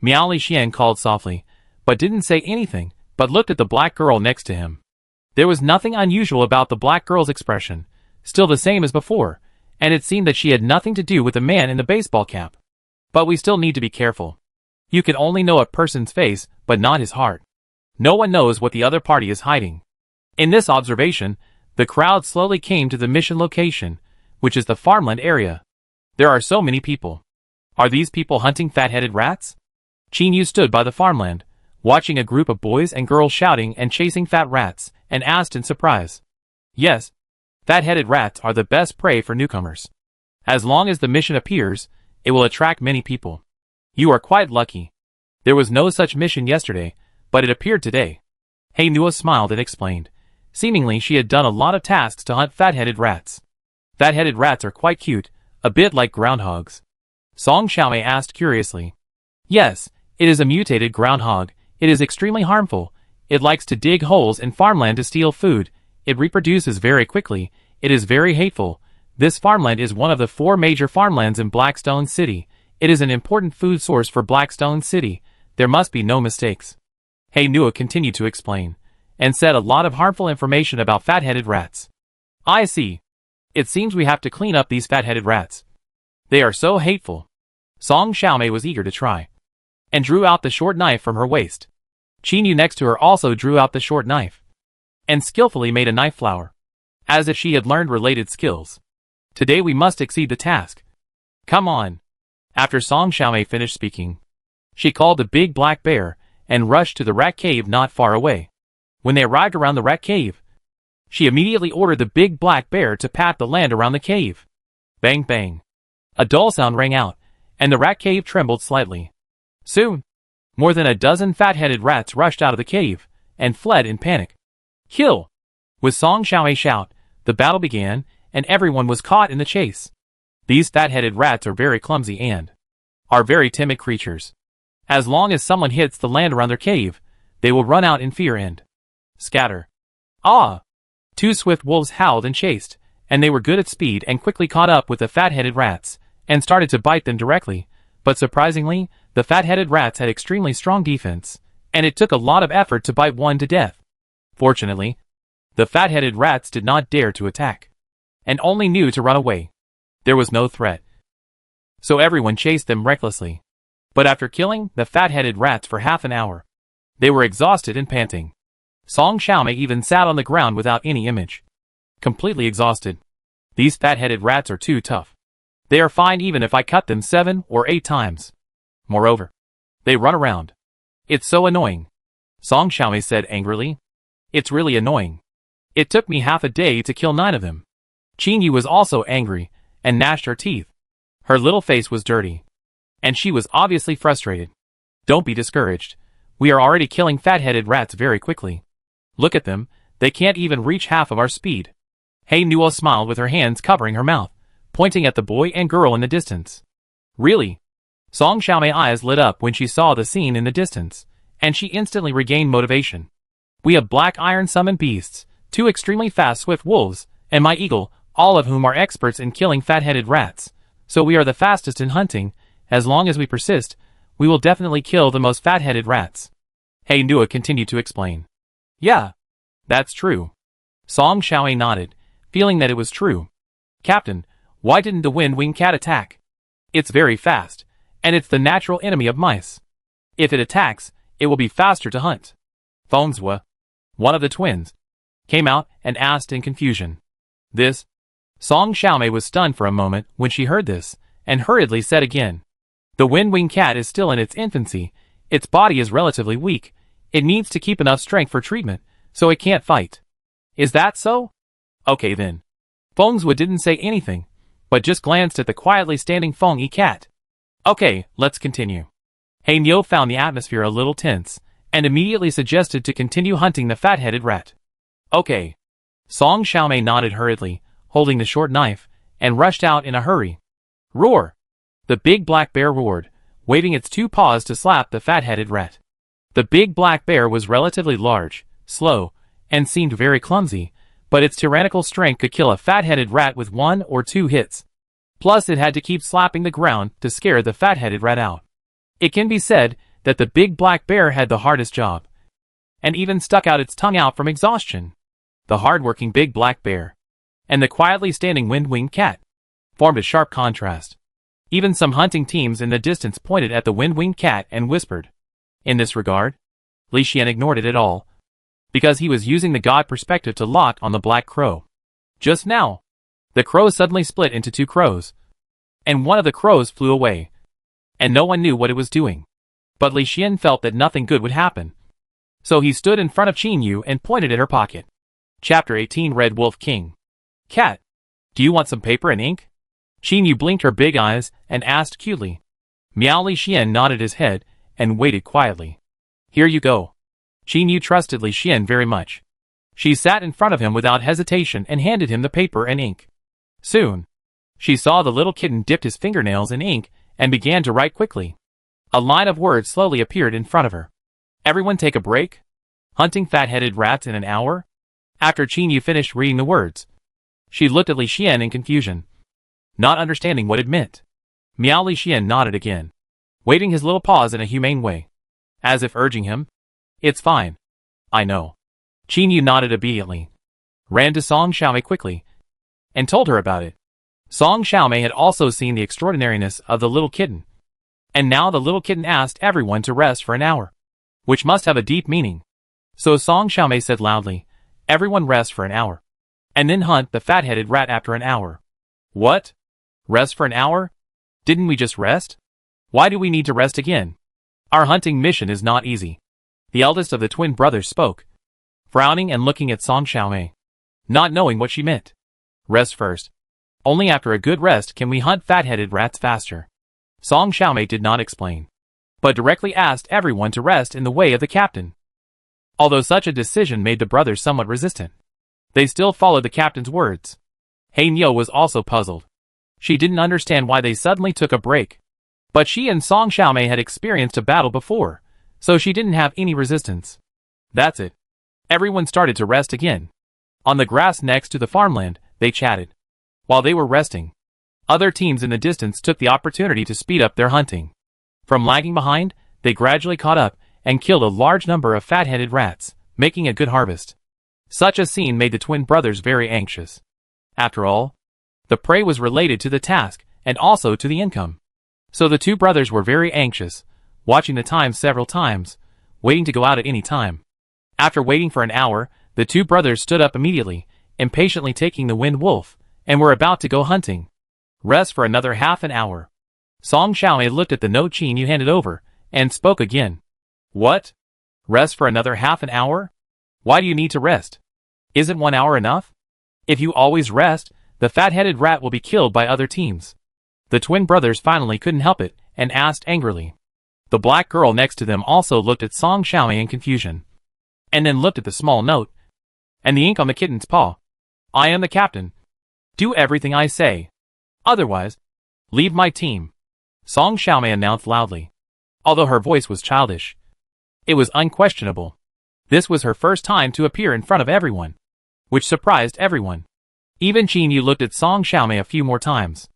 Meow. Li Xian called softly, but didn't say anything, but looked at the black girl next to him. There was nothing unusual about the black girl's expression, still the same as before, and it seemed that she had nothing to do with the man in the baseball cap. But we still need to be careful. You can only know a person's face, but not his heart. No one knows what the other party is hiding. In this observation, the crowd slowly came to the mission location, which is the farmland area. There are so many people. Are these people hunting fat-headed rats? Chinu stood by the farmland, watching a group of boys and girls shouting and chasing fat rats, and asked in surprise. Yes, fat-headed rats are the best prey for newcomers. As long as the mission appears, it will attract many people. You are quite lucky. There was no such mission yesterday, but it appeared today. Hey Nua smiled and explained. Seemingly she had done a lot of tasks to hunt fat-headed rats. Fat-headed rats are quite cute, a bit like groundhogs. Song Xiaomei asked curiously. Yes, it is a mutated groundhog. It is extremely harmful. It likes to dig holes in farmland to steal food. It reproduces very quickly. It is very hateful. This farmland is one of the 4 major farmlands in Blackstone City. It is an important food source for Blackstone City. There must be no mistakes. Nua continued to explain, and said a lot of harmful information about fat-headed rats. I see. It seems we have to clean up these fat-headed rats. They are so hateful. Song Xiaomei was eager to try, and drew out the short knife from her waist. Chinu next to her also drew out the short knife, and skillfully made a knife flower, as if she had learned related skills. Today we must exceed the task. Come on. After Song Xiaomei finished speaking, she called the big black bear, and rushed to the rat cave not far away. When they arrived around the rat cave, she immediately ordered the big black bear to pat the land around the cave. Bang bang. A dull sound rang out, and the rat cave trembled slightly. Soon, more than a dozen fat-headed rats rushed out of the cave, and fled in panic. Kill! With Song Xiaomei's shout, the battle began, and everyone was caught in the chase. These fat-headed rats are very clumsy and are very timid creatures. As long as someone hits the land around their cave, they will run out in fear and scatter. Ah! 2 swift wolves howled and chased, and they were good at speed and quickly caught up with the fat-headed rats, and started to bite them directly, but surprisingly, the fat-headed rats had extremely strong defense, and it took a lot of effort to bite one to death. Fortunately, the fat-headed rats did not dare to attack, and only knew to run away. There was no threat, so everyone chased them recklessly. But after killing the fat-headed rats for half an hour, they were exhausted and panting. Song Xiaomei even sat on the ground without any image, completely exhausted. These fat-headed rats are too tough. They are fine even if I cut them 7 or 8 times. Moreover, they run around. It's so annoying. Song Xiaomei said angrily. It's really annoying. It took me half a day to kill 9 of them. Chinu was also angry, and gnashed her teeth. Her little face was dirty, and she was obviously frustrated. Don't be discouraged. We are already killing fat-headed rats very quickly. Look at them, they can't even reach half of our speed. Nua smiled with her hands covering her mouth, pointing at the boy and girl in the distance. Really? Song Xiaomei's eyes lit up when she saw the scene in the distance, and she instantly regained motivation. We have black iron summoned beasts, 2 extremely fast swift wolves, and my eagle, all of whom are experts in killing fat-headed rats. So we are the fastest in hunting. As long as we persist, we will definitely kill the most fat-headed rats. Nua continued to explain. Yeah, that's true. Song Xiaomei nodded, feeling that it was true. Captain, why didn't the wind-winged cat attack? It's very fast, and it's the natural enemy of mice. If it attacks, it will be faster to hunt. Fengzhua, one of the twins, came out and asked in confusion. This? Song Xiaomei was stunned for a moment when she heard this, and hurriedly said again. The wind-winged cat is still in its infancy. Its body is relatively weak. It needs to keep enough strength for treatment, so it can't fight. Is that so? Okay then. Fengzhua didn't say anything, but just glanced at the quietly standing Feng-Yi cat. Okay, let's continue. Nua found the atmosphere a little tense, and immediately suggested to continue hunting the fat-headed rat. Okay. Song Xiaomei nodded hurriedly, holding the short knife, and rushed out in a hurry. Roar! The big black bear roared, waving its 2 paws to slap the fat-headed rat. The big black bear was relatively large, slow, and seemed very clumsy, but its tyrannical strength could kill a fat-headed rat with 1 or 2 hits. Plus it had to keep slapping the ground to scare the fat-headed rat out. It can be said that the big black bear had the hardest job, and even stuck out its tongue out from exhaustion. The hard-working big black bear and the quietly standing wind-winged cat formed a sharp contrast. Even some hunting teams in the distance pointed at the wind-winged cat and whispered. In this regard, Li Xian ignored it at all, because he was using the god perspective to lock on the black crow. Just now, the crow suddenly split into 2 crows, and one of the crows flew away, and no one knew what it was doing. But Li Xian felt that nothing good would happen, so he stood in front of Chinu and pointed at her pocket. Chapter 18 Red Wolf King. Cat, do you want some paper and ink? Chinu blinked her big eyes and asked cutely. Meow. Li Xian nodded his head and waited quietly. Here you go. Chinu trusted Li Xian very much. She sat in front of him without hesitation and handed him the paper and ink. Soon, she saw the little kitten dipped his fingernails in ink and began to write quickly. A line of words slowly appeared in front of her. Everyone take a break? Hunting fat-headed rats in an hour? After Chinu finished reading the words, she looked at Li Xian in confusion, not understanding what it meant. Miao Li Xian nodded again, waving his little paws in a humane way, as if urging him. It's fine. I know. Chinu nodded obediently, ran to Song Xiaomei quickly, and told her about it. Song Xiaomei had also seen the extraordinariness of the little kitten, and now the little kitten asked everyone to rest for an hour, which must have a deep meaning. So Song Xiaomei said loudly, everyone rest for an hour, and then hunt the fat-headed rat after an hour. What? Rest for an hour? Didn't we just rest? Why do we need to rest again? Our hunting mission is not easy. The eldest of the twin brothers spoke, frowning and looking at Song Xiaomei, not knowing what she meant. Rest first. Only after a good rest can we hunt fat-headed rats faster. Song Xiaomei did not explain, but directly asked everyone to rest in the way of the captain. Although such a decision made the brothers somewhat resistant, they still followed the captain's words. He Niu was also puzzled. She didn't understand why they suddenly took a break. But she and Song Xiaomei had experienced a battle before, so she didn't have any resistance. That's it. Everyone started to rest again. On the grass next to the farmland, they chatted. While they were resting, other teams in the distance took the opportunity to speed up their hunting. From lagging behind, they gradually caught up and killed a large number of fat-headed rats, making a good harvest. Such a scene made the twin brothers very anxious. After all, the prey was related to the task and also to the income. So the two brothers were very anxious, watching the time several times, waiting to go out at any time. After waiting for an hour, the two brothers stood up immediately, impatiently taking the wind wolf, and were about to go hunting. Rest for another half an hour. Song Xiaomei looked at the note Chinu handed over, and spoke again. What? Rest for another half an hour? Why do you need to rest? Isn't 1 hour enough? If you always rest, the fat-headed rat will be killed by other teams. The twin brothers finally couldn't help it, and asked angrily. The black girl next to them also looked at Song Xiaomei in confusion, and then looked at the small note, and the ink on the kitten's paw. I am the captain. Do everything I say. Otherwise, leave my team. Song Xiaomei announced loudly. Although her voice was childish, it was unquestionable. This was her first time to appear in front of everyone, which surprised everyone. Even Chinu looked at Song Xiaomei a few more times.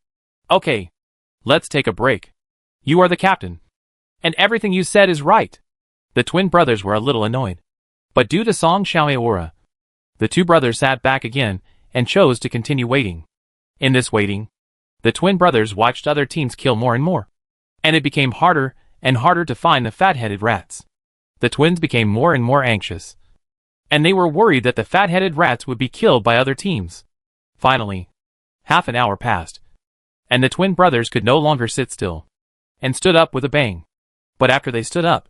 Okay, let's take a break. You are the captain, and everything you said is right. The twin brothers were a little annoyed, but due to Song Xiaomei aura, the two brothers sat back again and chose to continue waiting. In this waiting, the twin brothers watched other teams kill more and more, and it became harder and harder to find the fat-headed rats. The twins became more and more anxious, and they were worried that the fat-headed rats would be killed by other teams. Finally, half an hour passed, and the twin brothers could no longer sit still, and stood up with a bang. But after they stood up,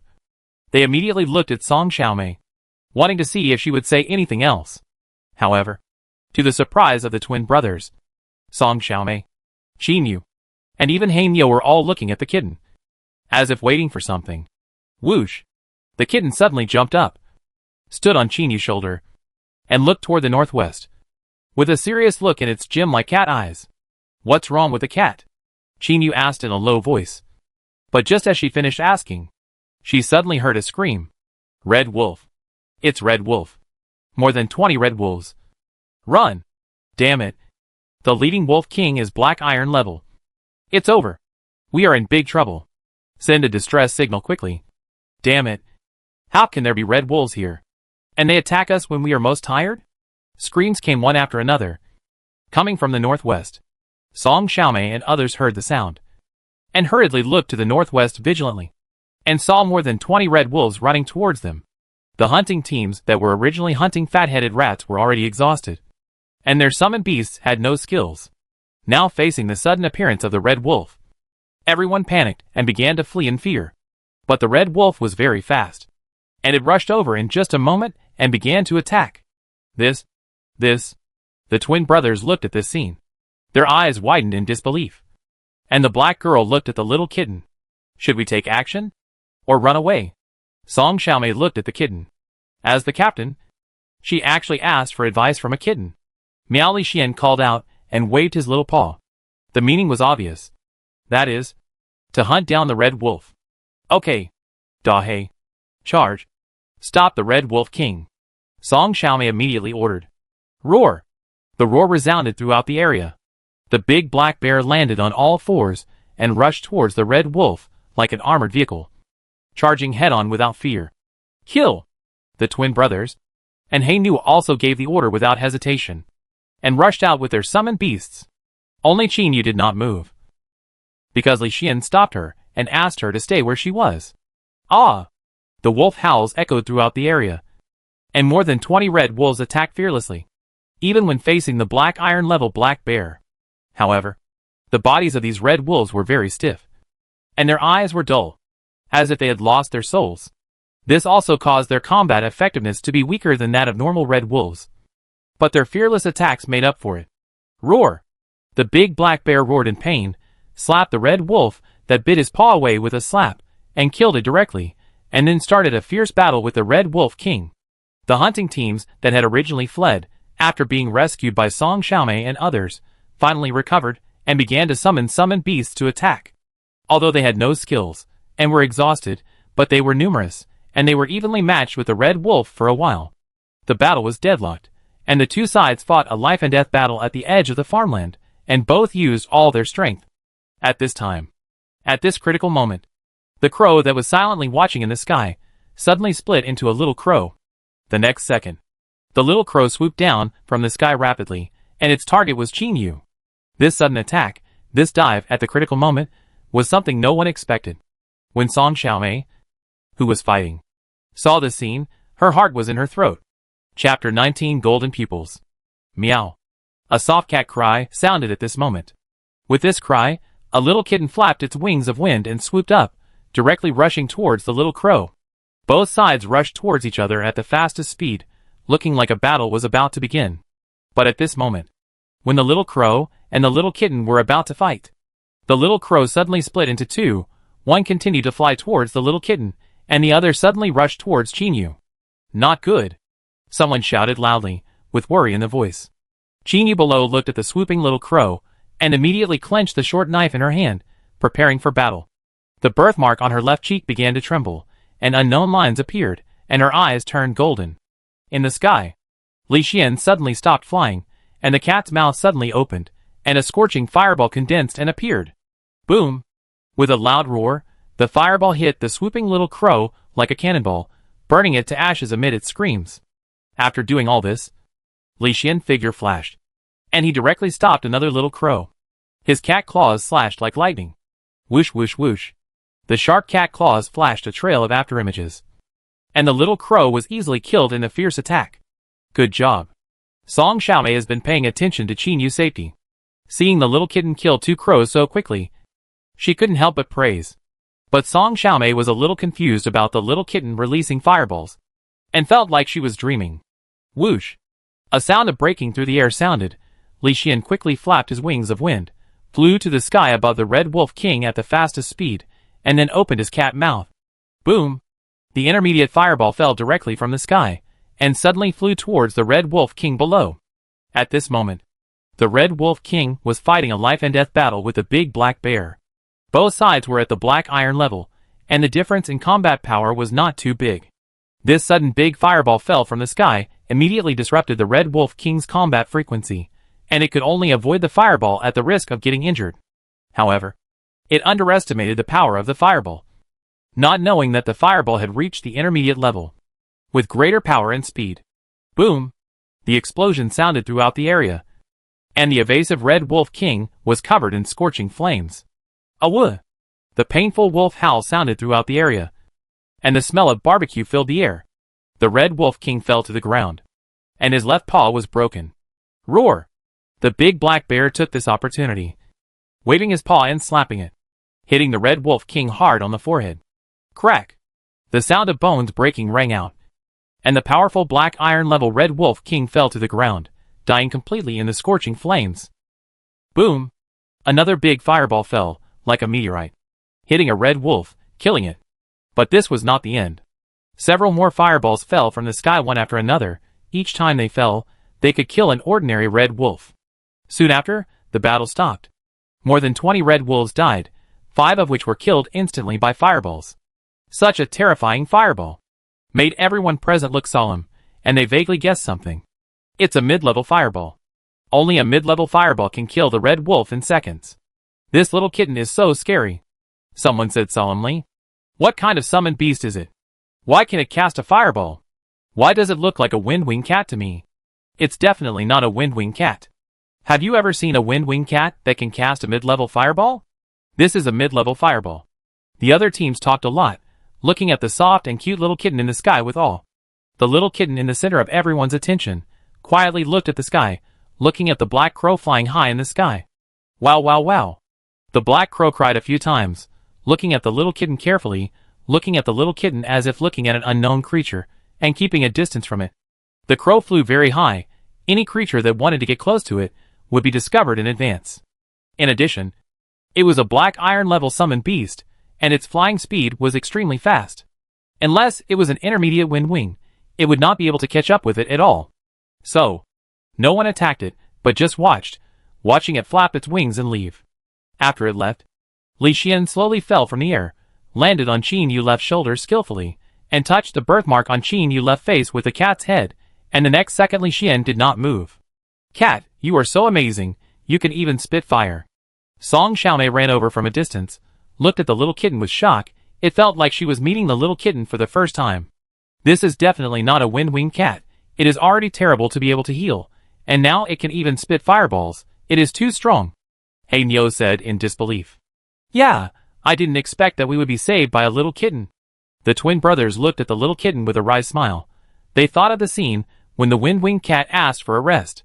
they immediately looked at Song Xiaomei, wanting to see if she would say anything else. However, to the surprise of the twin brothers, Song Xiaomei, Chinu, and even He Niu were all looking at the kitten, as if waiting for something. Whoosh! The kitten suddenly jumped up, stood on Chinu's shoulder, and looked toward the northwest, with a serious look in its gem-like cat eyes. What's wrong with the cat? Chinu asked in a low voice. But just as she finished asking, she suddenly heard a scream. Red wolf. It's Red Wolf. More than 20 red wolves. Run! Damn it. The leading wolf king is black iron level. It's over. We are in big trouble. Send a distress signal quickly. Damn it. How can there be red wolves here? And they attack us when we are most tired? Screams came one after another, coming from the northwest. Song Xiaomei and others heard the sound, and hurriedly looked to the northwest vigilantly, and saw more than 20 red wolves running towards them. The hunting teams that were originally hunting fat-headed rats were already exhausted, and their summoned beasts had no skills. Now facing the sudden appearance of the red wolf, everyone panicked and began to flee in fear. But the red wolf was very fast, and it rushed over in just a moment and began to attack. The twin brothers looked at this scene. Their eyes widened in disbelief. And the black girl looked at the little kitten. Should we take action? Or run away? Song Xiaomei looked at the kitten. As the captain, she actually asked for advice from a kitten. Miao Li Xian called out and waved his little paw. The meaning was obvious. That is, to hunt down the red wolf. Okay. Da He. Charge. "Stop the Red Wolf King!" Song Xiaomei immediately ordered. Roar! The roar resounded throughout the area. The big black bear landed on all fours and rushed towards the red wolf like an armored vehicle, charging head-on without fear. Kill! The twin brothers and Chinu also gave the order without hesitation, and rushed out with their summoned beasts. Only Chinu did not move, because Li Xian stopped her and asked her to stay where she was. Ah! The wolf howls echoed throughout the area, and more than 20 red wolves attacked fearlessly, even when facing the black iron-level black bear. However, the bodies of these red wolves were very stiff, and their eyes were dull, as if they had lost their souls. This also caused their combat effectiveness to be weaker than that of normal red wolves. But their fearless attacks made up for it. Roar! The big black bear roared in pain, slapped the red wolf that bit his paw away with a slap, and killed it directly, and then started a fierce battle with the Red Wolf King. The hunting teams that had originally fled, after being rescued by Song Xiaomei and others, finally recovered and began to summon beasts to attack. Although they had no skills, and were exhausted, but they were numerous, and they were evenly matched with the red wolf for a while. The battle was deadlocked, and the two sides fought a life-and-death battle at the edge of the farmland, and both used all their strength. At this critical moment, the crow that was silently watching in the sky suddenly split into a little crow. The next second, the little crow swooped down from the sky rapidly, and its target was Chinu. This sudden attack, this dive at the critical moment, was something no one expected. When Song Xiaomei, who was fighting, saw this scene, her heart was in her throat. Chapter 19 Golden Pupils. Meow. A soft cat cry sounded at this moment. With this cry, a little kitten flapped its wings of wind and swooped up, directly rushing towards the little crow. Both sides rushed towards each other at the fastest speed, looking like a battle was about to begin. But at this moment, when the little crow and the little kitten were about to fight, the little crow suddenly split into two. One continued to fly towards the little kitten, and the other suddenly rushed towards Chinu. Not good! Someone shouted loudly, with worry in the voice. Chinu below looked at the swooping little crow, and immediately clenched the short knife in her hand, preparing for battle. The birthmark on her left cheek began to tremble, and unknown lines appeared, and her eyes turned golden. In the sky, Li Xian suddenly stopped flying, and the cat's mouth suddenly opened, and a scorching fireball condensed and appeared. Boom! With a loud roar, the fireball hit the swooping little crow like a cannonball, burning it to ashes amid its screams. After doing all this, Li Xian's figure flashed, and he directly stopped another little crow. His cat claws slashed like lightning. Whoosh whoosh whoosh. The sharp cat claws flashed a trail of afterimages, and the little crow was easily killed in a fierce attack. Good job. Song Xiaomei has been paying attention to Chinu's safety. Seeing the little kitten kill two crows so quickly, she couldn't help but praise. But Song Xiaomei was a little confused about the little kitten releasing fireballs, and felt like she was dreaming. Whoosh! A sound of breaking through the air sounded. Li Xian quickly flapped his wings of wind, flew to the sky above the Red Wolf King at the fastest speed, and then opened his cat mouth. Boom! The intermediate fireball fell directly from the sky, and suddenly flew towards the Red Wolf King below. At this moment, the Red Wolf King was fighting a life-and-death battle with the big black bear. Both sides were at the black iron level, and the difference in combat power was not too big. This sudden big fireball fell from the sky, immediately disrupted the Red Wolf King's combat frequency, and it could only avoid the fireball at the risk of getting injured. However, it underestimated the power of the fireball, not knowing that the fireball had reached the intermediate level, with greater power and speed. Boom! The explosion sounded throughout the area, and the evasive Red Wolf King was covered in scorching flames. Awoo! The painful wolf howl sounded throughout the area, and the smell of barbecue filled the air. The Red Wolf King fell to the ground, and his left paw was broken. Roar! The big black bear took this opportunity, waving his paw and slapping it, hitting the Red Wolf King hard on the forehead. Crack! The sound of bones breaking rang out, and the powerful black iron-level Red Wolf King fell to the ground, dying completely in the scorching flames. Boom! Another big fireball fell, like a meteorite, hitting a red wolf, killing it. But this was not the end. Several more fireballs fell from the sky one after another. Each time they fell, they could kill an ordinary red wolf. Soon after, the battle stopped. More than 20 red wolves died, 5 of which were killed instantly by fireballs. Such a terrifying fireball! made everyone present look solemn, and they vaguely guessed something. It's a mid-level fireball. Only a mid-level fireball can kill the red wolf in seconds. This little kitten is so scary, someone said solemnly. What kind of summoned beast is it? Why can it cast a fireball? Why does it look like a wind-winged cat to me? It's definitely not a wind-winged cat. Have you ever seen a wind-winged cat that can cast a mid-level fireball? This is a mid-level fireball. The other teams talked a lot, looking at the soft and cute little kitten in the sky with awe. The little kitten in the center of everyone's attention quietly looked at the sky, looking at the black crow flying high in the sky. Wow, wow, wow. The black crow cried a few times, looking at the little kitten carefully, looking at the little kitten as if looking at an unknown creature, and keeping a distance from it. The crow flew very high. Any creature that wanted to get close to it would be discovered in advance. In addition, it was a black iron-level summoned beast, and its flying speed was extremely fast. Unless it was an intermediate wind wing, it would not be able to catch up with it at all. So, no one attacked it, but just watching it flap its wings and leave. After it left, Li Xian slowly fell from the air, landed on Chinu left shoulder skillfully, and touched the birthmark on Chinu left face with the cat's head, and the next second Li Xian did not move. Cat, you are so amazing, you can even spit fire. Song Xiaomei ran over from a distance, looked at the little kitten with shock. It felt like she was meeting the little kitten for the first time. This is definitely not a wind-winged cat. It is already terrible to be able to heal, and now it can even spit fireballs. It is too strong. Hey Nio said in disbelief. Yeah, I didn't expect that we would be saved by a little kitten. The twin brothers looked at the little kitten with a wry smile. They thought of the scene when the wind-winged cat asked for a rest.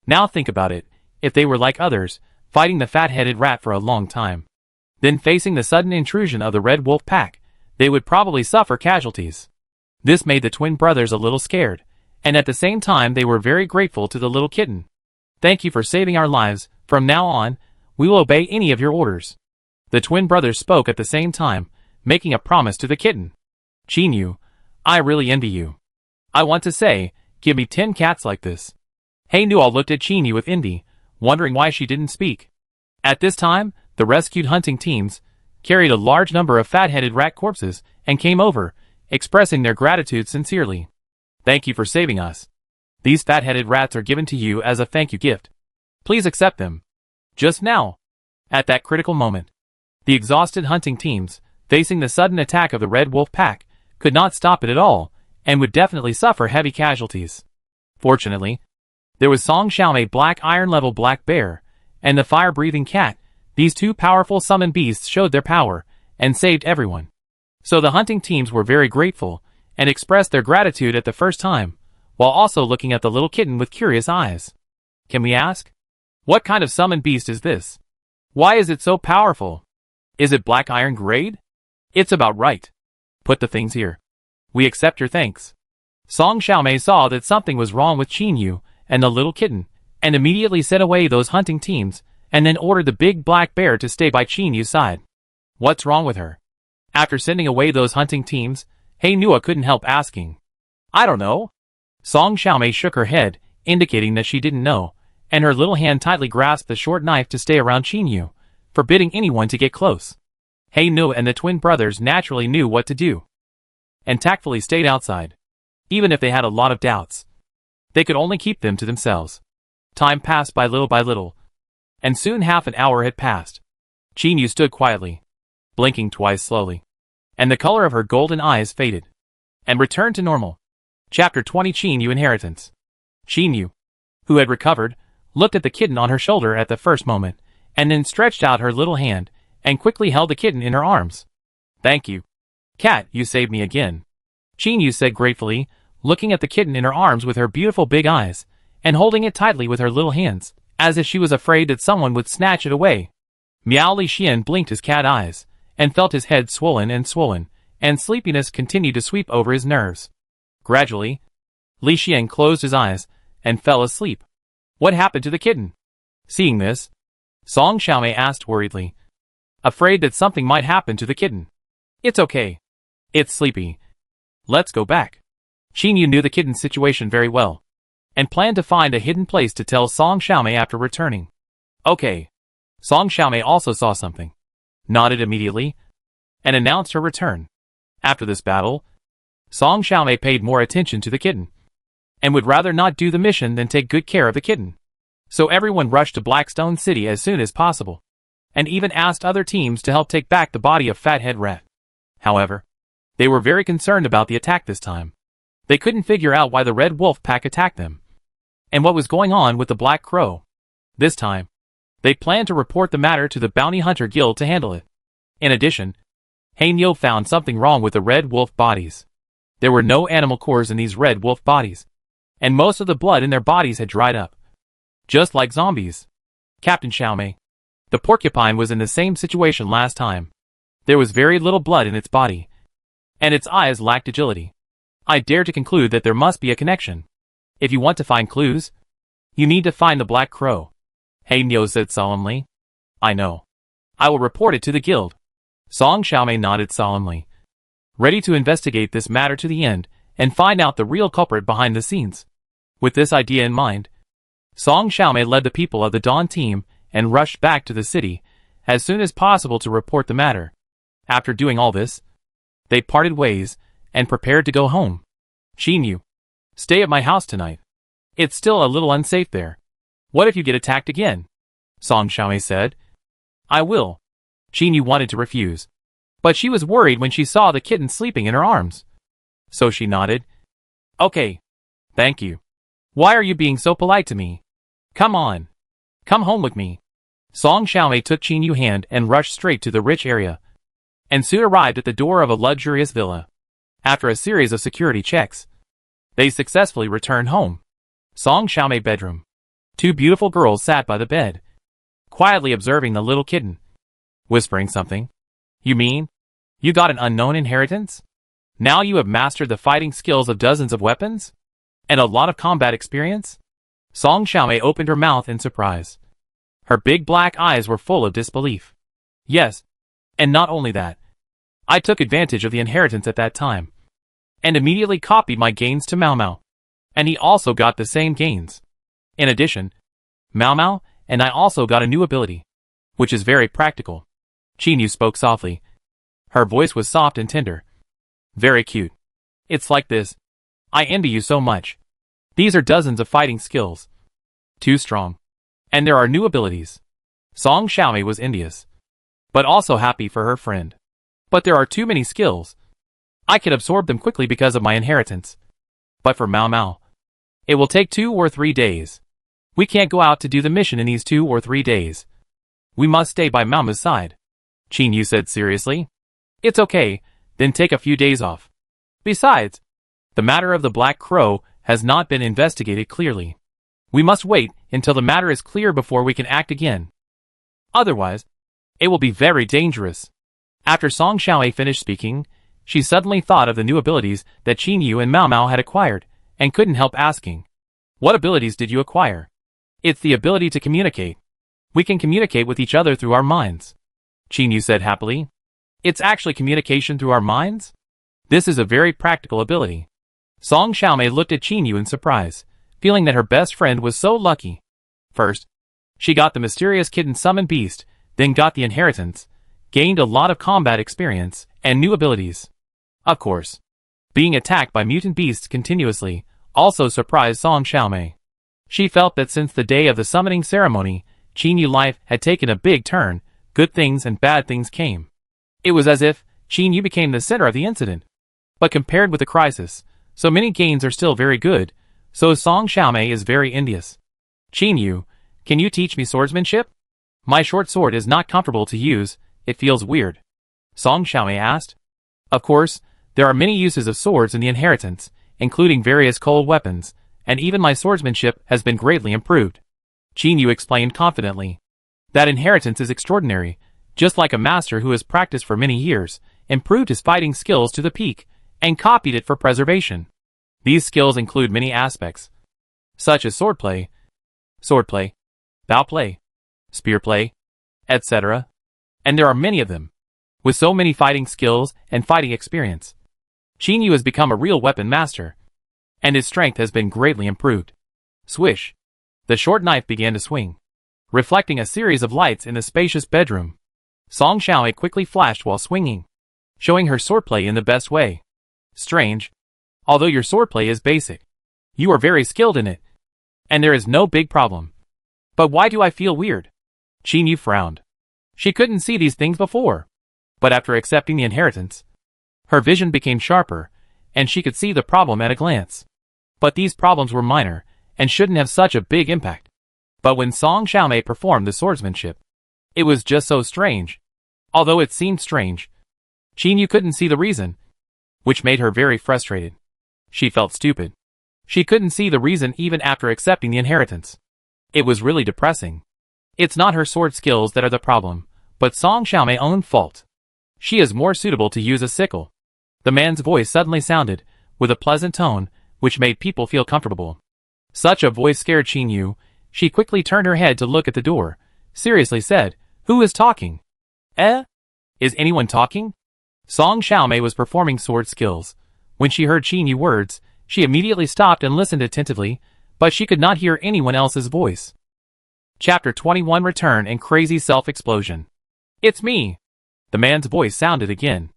Now think about it, if they were like others, fighting the fat-headed rat for a long time, then facing the sudden intrusion of the red wolf pack, they would probably suffer casualties. This made the twin brothers a little scared, and at the same time they were very grateful to the little kitten. Thank you for saving our lives. From now on, we will obey any of your orders. The twin brothers spoke at the same time, making a promise to the kitten. Chinu, I really envy you. I want to say, give me 10 cats like this. Hey Nual looked at Chinu with envy, wondering why she didn't speak. At this time, the rescued hunting teams carried a large number of fat-headed rat corpses and came over, expressing their gratitude sincerely. Thank you for saving us. These fat-headed rats are given to you as a thank you gift. Please accept them. Just now. At that critical moment, the exhausted hunting teams, facing the sudden attack of the red wolf pack, could not stop it at all, and would definitely suffer heavy casualties. Fortunately, there was Song Xiaomei black iron-level black bear, and the fire-breathing cat. These two powerful summoned beasts showed their power, and saved everyone. So the hunting teams were very grateful, and expressed their gratitude at the first time, while also looking at the little kitten with curious eyes. Can we ask? What kind of summoned beast is this? Why is it so powerful? Is it black iron grade? It's about right. Put the things here. We accept your thanks. Song Xiaomei saw that something was wrong with Chinu and the little kitten, and immediately sent away those hunting teams, and then ordered the big black bear to stay by Chinu's side. What's wrong with her? After sending away those hunting teams, Hey Nua couldn't help asking. I don't know. Song Xiaomei shook her head, indicating that she didn't know, and her little hand tightly grasped the short knife to stay around Chinu, forbidding anyone to get close. Hey Nua and the twin brothers naturally knew what to do, and tactfully stayed outside. Even if they had a lot of doubts, they could only keep them to themselves. Time passed by little, and soon half an hour had passed. Chinu stood quietly, blinking twice slowly, and the color of her golden eyes faded, and returned to normal. Chapter 20 Chinu Inheritance. Chinu, who had recovered, looked at the kitten on her shoulder at the first moment, and then stretched out her little hand, and quickly held the kitten in her arms. Thank you. Cat, you saved me again. Chinu said gratefully, looking at the kitten in her arms with her beautiful big eyes, and holding it tightly with her little hands, as if she was afraid that someone would snatch it away. Miao Li Xian blinked his cat eyes, and felt his head swollen, and sleepiness continued to sweep over his nerves. Gradually, Li Xian closed his eyes, and fell asleep. What happened to the kitten? Seeing this, Song Xiaomei asked worriedly, afraid that something might happen to the kitten. It's okay. It's sleepy. Let's go back. Chinu knew the kitten's situation very well, and planned to find a hidden place to tell Song Xiaomei after returning. Okay. Song Xiaomei also saw something, nodded immediately, and announced her return. After this battle, Song Xiaomei paid more attention to the kitten, and would rather not do the mission than take good care of the kitten. So everyone rushed to Blackstone City as soon as possible, and even asked other teams to help take back the body of Fathead Rat. However, they were very concerned about the attack this time. They couldn't figure out why the Red Wolf Pack attacked them, and what was going on with the Black Crow. This time, they planned to report the matter to the Bounty Hunter Guild to handle it. In addition, Hanyo found something wrong with the Red Wolf bodies. There were no animal cores in these Red Wolf bodies, and most of the blood in their bodies had dried up. Just like zombies. Captain Xiaomei. The porcupine was in the same situation last time. There was very little blood in its body, and its eyes lacked agility. I dare to conclude that there must be a connection. If you want to find clues, you need to find the Black Crow. Hanyo said solemnly. I know. I will report it to the guild. Song Xiaomei nodded solemnly, ready to investigate this matter to the end and find out the real culprit behind the scenes. With this idea in mind, Song Xiaomei led the people of the Dawn team and rushed back to the city as soon as possible to report the matter. After doing all this, they parted ways and prepared to go home. Chinu, stay at my house tonight. It's still a little unsafe there. What if you get attacked again? Song Xiaomei said. I will. Chinu wanted to refuse, but she was worried when she saw the kitten sleeping in her arms. So she nodded. Okay. Thank you. Why are you being so polite to me? Come on. Come home with me. Song Xiaomei took Chinu's hand and rushed straight to the rich area, and soon arrived at the door of a luxurious villa. After a series of security checks, they successfully returned home. Song Xiaomei bedroom. Two beautiful girls sat by the bed, quietly observing the little kitten, whispering something. You mean, you got an unknown inheritance? Now you have mastered the fighting skills of dozens of weapons? And a lot of combat experience? Song Xiaomei opened her mouth in surprise. Her big black eyes were full of disbelief. Yes, and not only that. I took advantage of the inheritance at that time, and immediately copied my gains to Mao Mao. And he also got the same gains. In addition, Mao Mao and I also got a new ability, which is very practical. Chinu spoke softly. Her voice was soft and tender. Very cute. It's like this. I envy you so much. These are dozens of fighting skills. Too strong. And there are new abilities. Song Xiaomei was envious, but also happy for her friend. But there are too many skills. I can absorb them quickly because of my inheritance. But for Mao Mao, it will take 2 or 3 days. We can't go out to do the mission in these 2 or 3 days. We must stay by Mao Mao's side. Chinu said seriously. It's okay, then take a few days off. Besides, the matter of the Black Crow has not been investigated clearly. We must wait until the matter is clear before we can act again. Otherwise, it will be very dangerous. After Song Xiaomei finished speaking, she suddenly thought of the new abilities that Chinu and Mao Mao had acquired, and couldn't help asking. What abilities did you acquire? It's the ability to communicate. We can communicate with each other through our minds. Chinu said happily. It's actually communication through our minds? This is a very practical ability. Song Xiaomei looked at Chinu in surprise, feeling that her best friend was so lucky. First, she got the mysterious kitten summon beast, then got the inheritance, gained a lot of combat experience, and new abilities. Of course, being attacked by mutant beasts continuously also surprised Song Xiaomei. She felt that since the day of the summoning ceremony, Chinu's life had taken a big turn, good things and bad things came. It was as if Chinu became the center of the incident. But compared with the crisis, so many gains are still very good, so Song Xiaomei is very envious. Chinu, can you teach me swordsmanship? My short sword is not comfortable to use, it feels weird. Song Xiaomei asked. Of course, there are many uses of swords in the inheritance, including various cold weapons, and even my swordsmanship has been greatly improved. Chinu explained confidently. That inheritance is extraordinary, just like a master who has practiced for many years, improved his fighting skills to the peak, and copied it for preservation. These skills include many aspects, such as swordplay, bow play, spear play, etc. And there are many of them. With so many fighting skills and fighting experience, Chinu has become a real weapon master, and his strength has been greatly improved. Swish! The short knife began to swing, reflecting a series of lights in the spacious bedroom. Song Xiaomei quickly flashed while swinging, showing her swordplay in the best way. Strange, Although your swordplay is basic, you are very skilled in it, and there is no big problem. But why do I feel weird? Chinu frowned. She couldn't see these things before, but after accepting the inheritance, her vision became sharper, and she could see the problem at a glance. But these problems were minor, and shouldn't have such a big impact. But when Song Xiaomei performed the swordsmanship, it was just so strange. Although it seemed strange, Chinu couldn't see the reason, which made her very frustrated. She felt stupid. She couldn't see the reason even after accepting the inheritance. It was really depressing. It's not her sword skills that are the problem, but Song Xiaomei's own fault. She is more suitable to use a sickle. The man's voice suddenly sounded, with a pleasant tone, which made people feel comfortable. Such a voice scared Chinu. She quickly turned her head to look at the door, seriously said, "Who is talking?" Is anyone talking? Song Xiaomei was performing sword skills. When she heard Chinu words, she immediately stopped and listened attentively, but she could not hear anyone else's voice. Chapter 21 Return and Crazy Self-Explosion. It's me. The man's voice sounded again.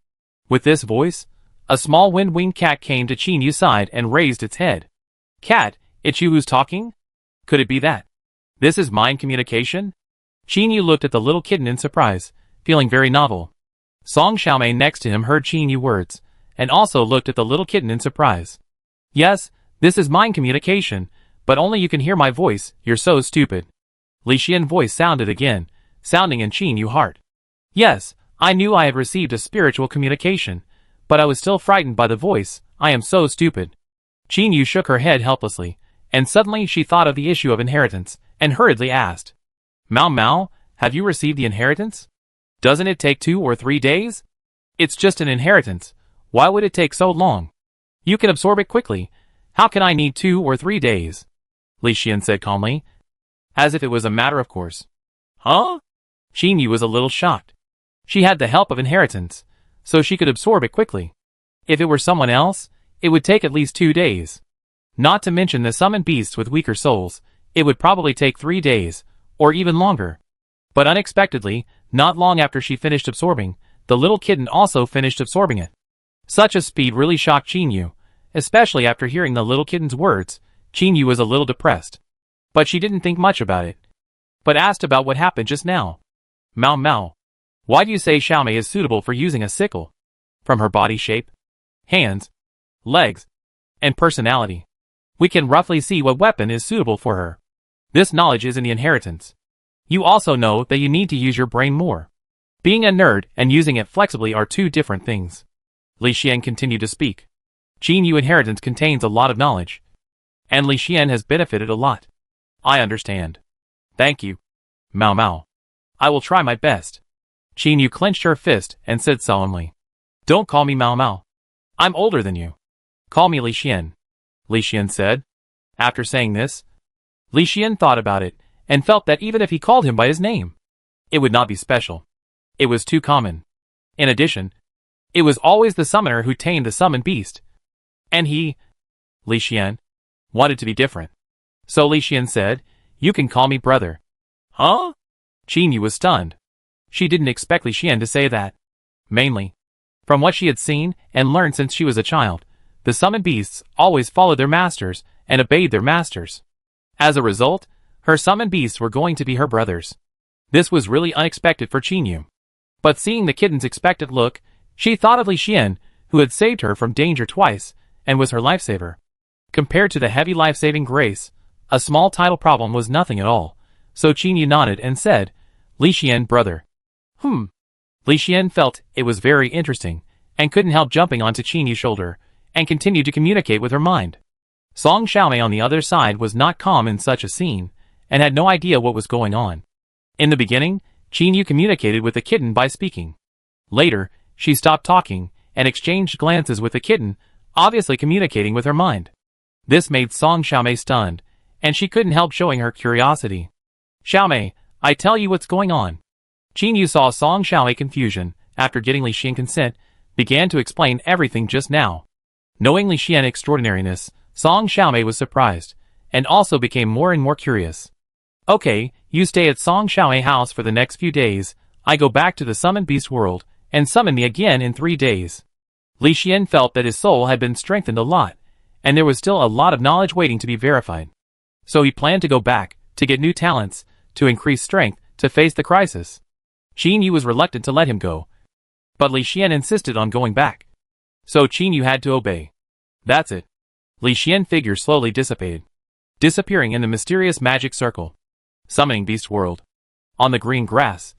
With this voice, a small wind-winged cat came to Chinu's side and raised its head. Cat, it's you who's talking? Could it be that this is mind communication? Chinu looked at the little kitten in surprise, feeling very novel. Song Xiaomei next to him heard Chinu words, and also looked at the little kitten in surprise. Yes, this is mind communication, but only you can hear my voice, you're so stupid. Li Xian's voice sounded again, sounding in Chinu's heart. Yes, I knew I had received a spiritual communication, but I was still frightened by the voice, I am so stupid. Chinu shook her head helplessly, and suddenly she thought of the issue of inheritance, and hurriedly asked, Mao Mao, have you received the inheritance? Doesn't it take 2 or 3 days? It's just an inheritance, why would it take so long? You can absorb it quickly, how can I need 2 or 3 days? Li Xian said calmly, as if it was a matter of course. Huh? Chinu was a little shocked. She had the help of inheritance, so she could absorb it quickly. If it were someone else, it would take at least 2 days. Not to mention the summoned beasts with weaker souls, it would probably take 3 days, or even longer. But unexpectedly, not long after she finished absorbing, the little kitten also finished absorbing it. Such a speed really shocked Chinu, especially after hearing the little kitten's words. Chinu was a little depressed. But she didn't think much about it, but asked about what happened just now. Mao Mao, why do you say Xiaomei is suitable for using a sickle? From her body shape, hands, legs, and personality, we can roughly see what weapon is suitable for her. This knowledge is in the inheritance. You also know that you need to use your brain more. Being a nerd and using it flexibly are 2 different things. Li Xian continued to speak. Chinu inheritance contains a lot of knowledge, and Li Xian has benefited a lot. I understand. Thank you. Mao Mao. I will try my best. Chinu clenched her fist and said solemnly. Don't call me Mao Mao. I'm older than you. Call me Li Xian. Li Xian said. After saying this, Li Xian thought about it, and felt that even if he called him by his name, it would not be special. It was too common. In addition, it was always the summoner who tamed the summoned beast. And he, Li Xian, wanted to be different. So Li Xian said, you can call me brother. Huh? Chinu was stunned. She didn't expect Li Xian to say that. Mainly, from what she had seen and learned since she was a child, the summoned beasts always followed their masters and obeyed their masters. As a result, her summoned beasts were going to be her brothers. This was really unexpected for Chinu. But seeing the kitten's expectant look, she thought of Li Xian, who had saved her from danger twice, and was her lifesaver. Compared to the heavy life-saving grace, a small title problem was nothing at all, so Chinu nodded and said, Li Xian, brother. Li Xian felt it was very interesting, and couldn't help jumping onto Chinu's shoulder, and continued to communicate with her mind. Song Xiaomei on the other side was not calm in such a scene, and had no idea what was going on. In the beginning, Chinu communicated with the kitten by speaking. Later, she stopped talking, and exchanged glances with the kitten, obviously communicating with her mind. This made Song Xiaomei stunned, and she couldn't help showing her curiosity. Xiaomei, I tell you what's going on. Chinu saw Song Xiaomei confusion, after getting Li Xian consent, began to explain everything just now. Knowing Li Xian's extraordinariness, Song Xiaomei was surprised, and also became more and more curious. Okay, you stay at Song Xiaomei's house for the next few days, I go back to the summoned beast world, and summon me again in 3 days. Li Xian felt that his soul had been strengthened a lot, and there was still a lot of knowledge waiting to be verified. So he planned to go back, to get new talents, to increase strength, to face the crisis. Chinu was reluctant to let him go, but Li Xian insisted on going back. So Chinu had to obey. That's it. Li Xian figure slowly dissipated, disappearing in the mysterious magic circle. Summoning Beast World. On the green grass,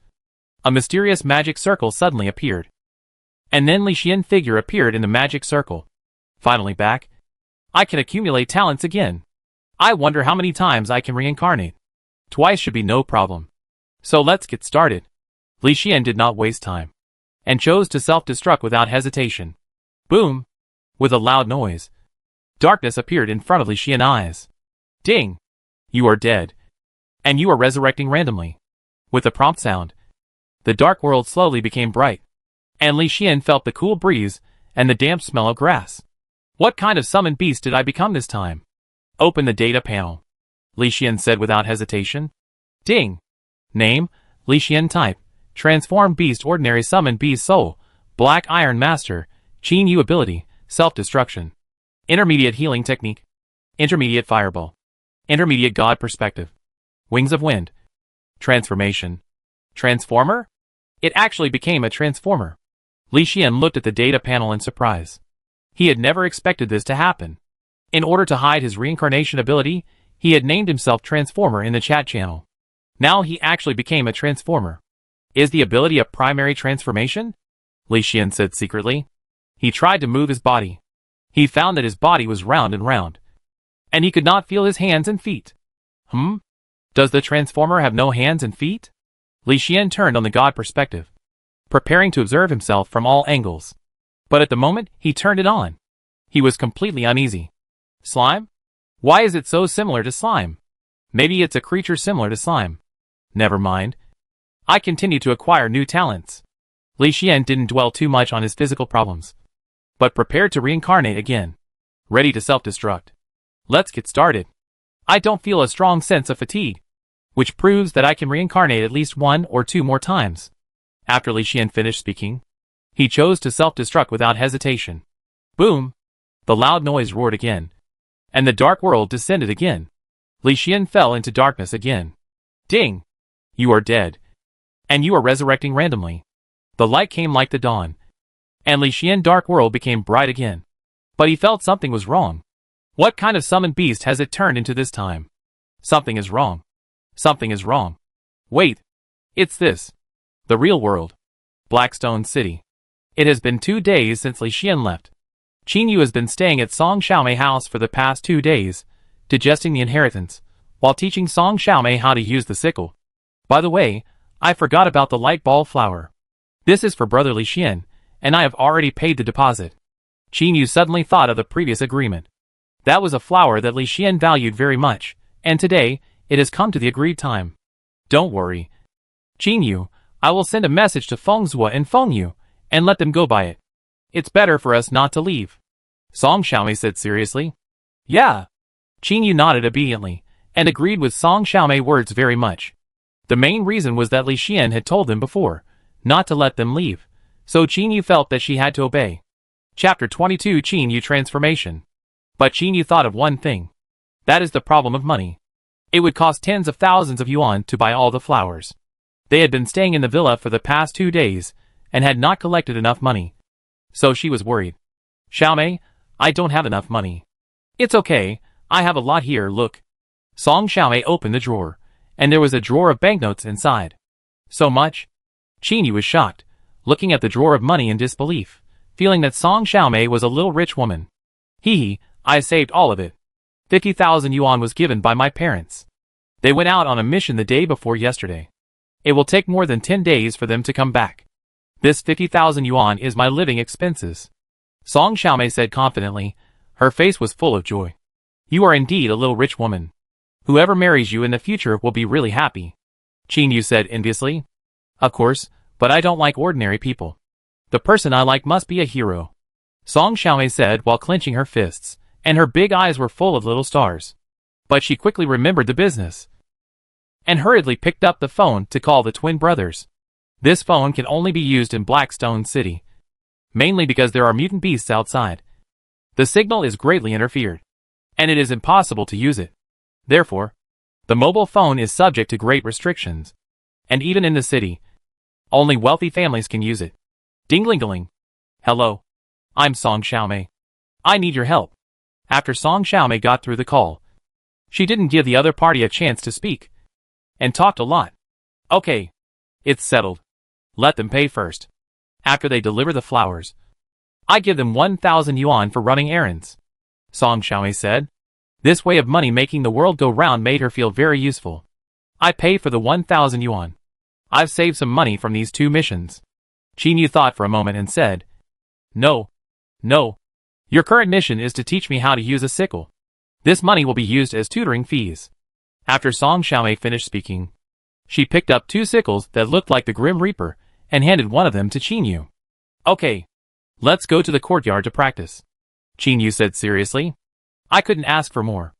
a mysterious magic circle suddenly appeared. And then Li Xian figure appeared in the magic circle. Finally back. I can accumulate talents again. I wonder how many times I can reincarnate. Twice should be no problem. So let's get started. Li Xian did not waste time, and chose to self-destruct without hesitation. Boom! With a loud noise, darkness appeared in front of Li Xian's eyes. Ding! You are dead. And you are resurrecting randomly. With a prompt sound, the dark world slowly became bright, and Li Xian felt the cool breeze and the damp smell of grass. What kind of summoned beast did I become this time? Open the data panel, Li Xian said without hesitation. Ding! Name, Li Xian. Type, transformed beast. Ordinary summoned beast. Soul, Black Iron Master. Chinu ability, self-destruction. Intermediate healing technique. Intermediate fireball. Intermediate god perspective. Wings of wind. Transformation. Transformer? It actually became a transformer. Li Xian looked at the data panel in surprise. He had never expected this to happen. In order to hide his reincarnation ability, he had named himself Transformer in the chat channel. Now he actually became a transformer. Is the ability a primary transformation? Li Xian said secretly. He tried to move his body. He found that his body was round and round, and he could not feel his hands and feet. Does the transformer have no hands and feet? Li Xian turned on the god perspective, preparing to observe himself from all angles. But at the moment he turned it on, he was completely uneasy. Slime? Why is it so similar to slime? Maybe it's a creature similar to slime. Never mind. I continue to acquire new talents. Li Xian didn't dwell too much on his physical problems, but prepared to reincarnate again, ready to self-destruct. Let's get started. I don't feel a strong sense of fatigue, which proves that I can reincarnate at least 1 or 2 more times. After Li Xian finished speaking, he chose to self-destruct without hesitation. Boom! The loud noise roared again, and the dark world descended again. Li Xian fell into darkness again. Ding! You are dead. And you are resurrecting randomly. The light came like the dawn, and Li Xian's dark world became bright again. But he felt something was wrong. What kind of summoned beast has it turned into this time? Something is wrong. Something is wrong. Wait. It's this. The real world. Blackstone City. It has been 2 days since Li Xian left. Chinu has been staying at Song Xiaomei house for the past 2 days, digesting the inheritance, while teaching Song Xiaomei how to use the sickle. By the way, I forgot about the light ball flower. This is for brother Li Xian, and I have already paid the deposit. Chinu suddenly thought of the previous agreement. That was a flower that Li Xian valued very much, and today, it has come to the agreed time. Don't worry. Chinu, I will send a message to Fengzhou and Fengyu, and let them go by it. It's better for us not to leave. Song Xiaomei said seriously. Yeah. Chinu nodded obediently, and agreed with Song Xiaomei's words very much. The main reason was that Li Xian had told them before, not to let them leave, so Chinu felt that she had to obey. Chapter 22 Chinu Transformation. But Chinu thought of one thing. That is the problem of money. It would cost tens of thousands of yuan to buy all the flowers. They had been staying in the villa for the past 2 days, and had not collected enough money. So she was worried. Xiaomei, I don't have enough money. It's okay, I have a lot here, look. Song Xiaomei opened the drawer, and there was a drawer of banknotes inside. So much? Chinu was shocked, looking at the drawer of money in disbelief, feeling that Song Xiaomei was a little rich woman. Hee, I saved all of it. 50,000 yuan was given by my parents. They went out on a mission the day before yesterday. It will take more than 10 days for them to come back. This 50,000 yuan is my living expenses. Song Xiaomei said confidently. Her face was full of joy. You are indeed a little rich woman. Whoever marries you in the future will be really happy. Chinu said enviously. Of course, but I don't like ordinary people. The person I like must be a hero. Song Xiaomei said while clenching her fists, and her big eyes were full of little stars. But she quickly remembered the business, and hurriedly picked up the phone to call the twin brothers. This phone can only be used in Blackstone City. mainly because there are mutant beasts outside. The signal is greatly interfered, and it is impossible to use it. Therefore, the mobile phone is subject to great restrictions, and even in the city, only wealthy families can use it. Ding-ling-a-ling. Hello. I'm Song Xiaomei. I need your help. After Song Xiaomei got through the call, she didn't give the other party a chance to speak, and talked a lot. Okay. It's settled. Let them pay first. After they deliver the flowers, I give them 1,000 yuan for running errands. Song Xiaomei said. This way of money making the world go round made her feel very useful. I pay for the 1,000 yuan. I've saved some money from these 2 missions. Chinu thought for a moment and said, No. Your current mission is to teach me how to use a sickle. This money will be used as tutoring fees. After Song Xiaomei finished speaking, she picked up 2 sickles that looked like the Grim Reaper and handed one of them to Chinu. Okay. Let's go to the courtyard to practice. Chinu said seriously. I couldn't ask for more.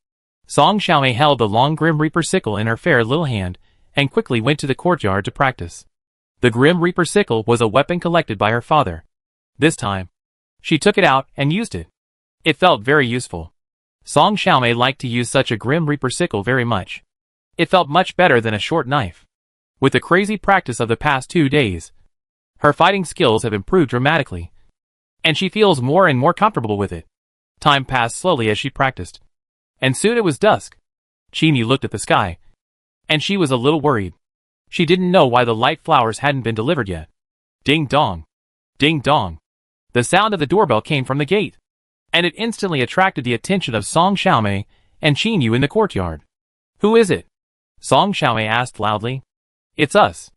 Song Xiaomei held the long Grim Reaper sickle in her fair little hand and quickly went to the courtyard to practice. The Grim Reaper sickle was a weapon collected by her father. This time, she took it out and used it. It felt very useful. Song Xiaomei liked to use such a Grim Reaper sickle very much. It felt much better than a short knife. With the crazy practice of the past 2 days, her fighting skills have improved dramatically, and she feels more and more comfortable with it. Time passed slowly as she practiced, and soon it was dusk. Chinu looked at the sky, and she was a little worried. She didn't know why the light flowers hadn't been delivered yet. Ding dong. Ding dong. The sound of the doorbell came from the gate, and it instantly attracted the attention of Song Xiaomei and Chinu in the courtyard. Who is it? Song Xiaomei asked loudly. It's us.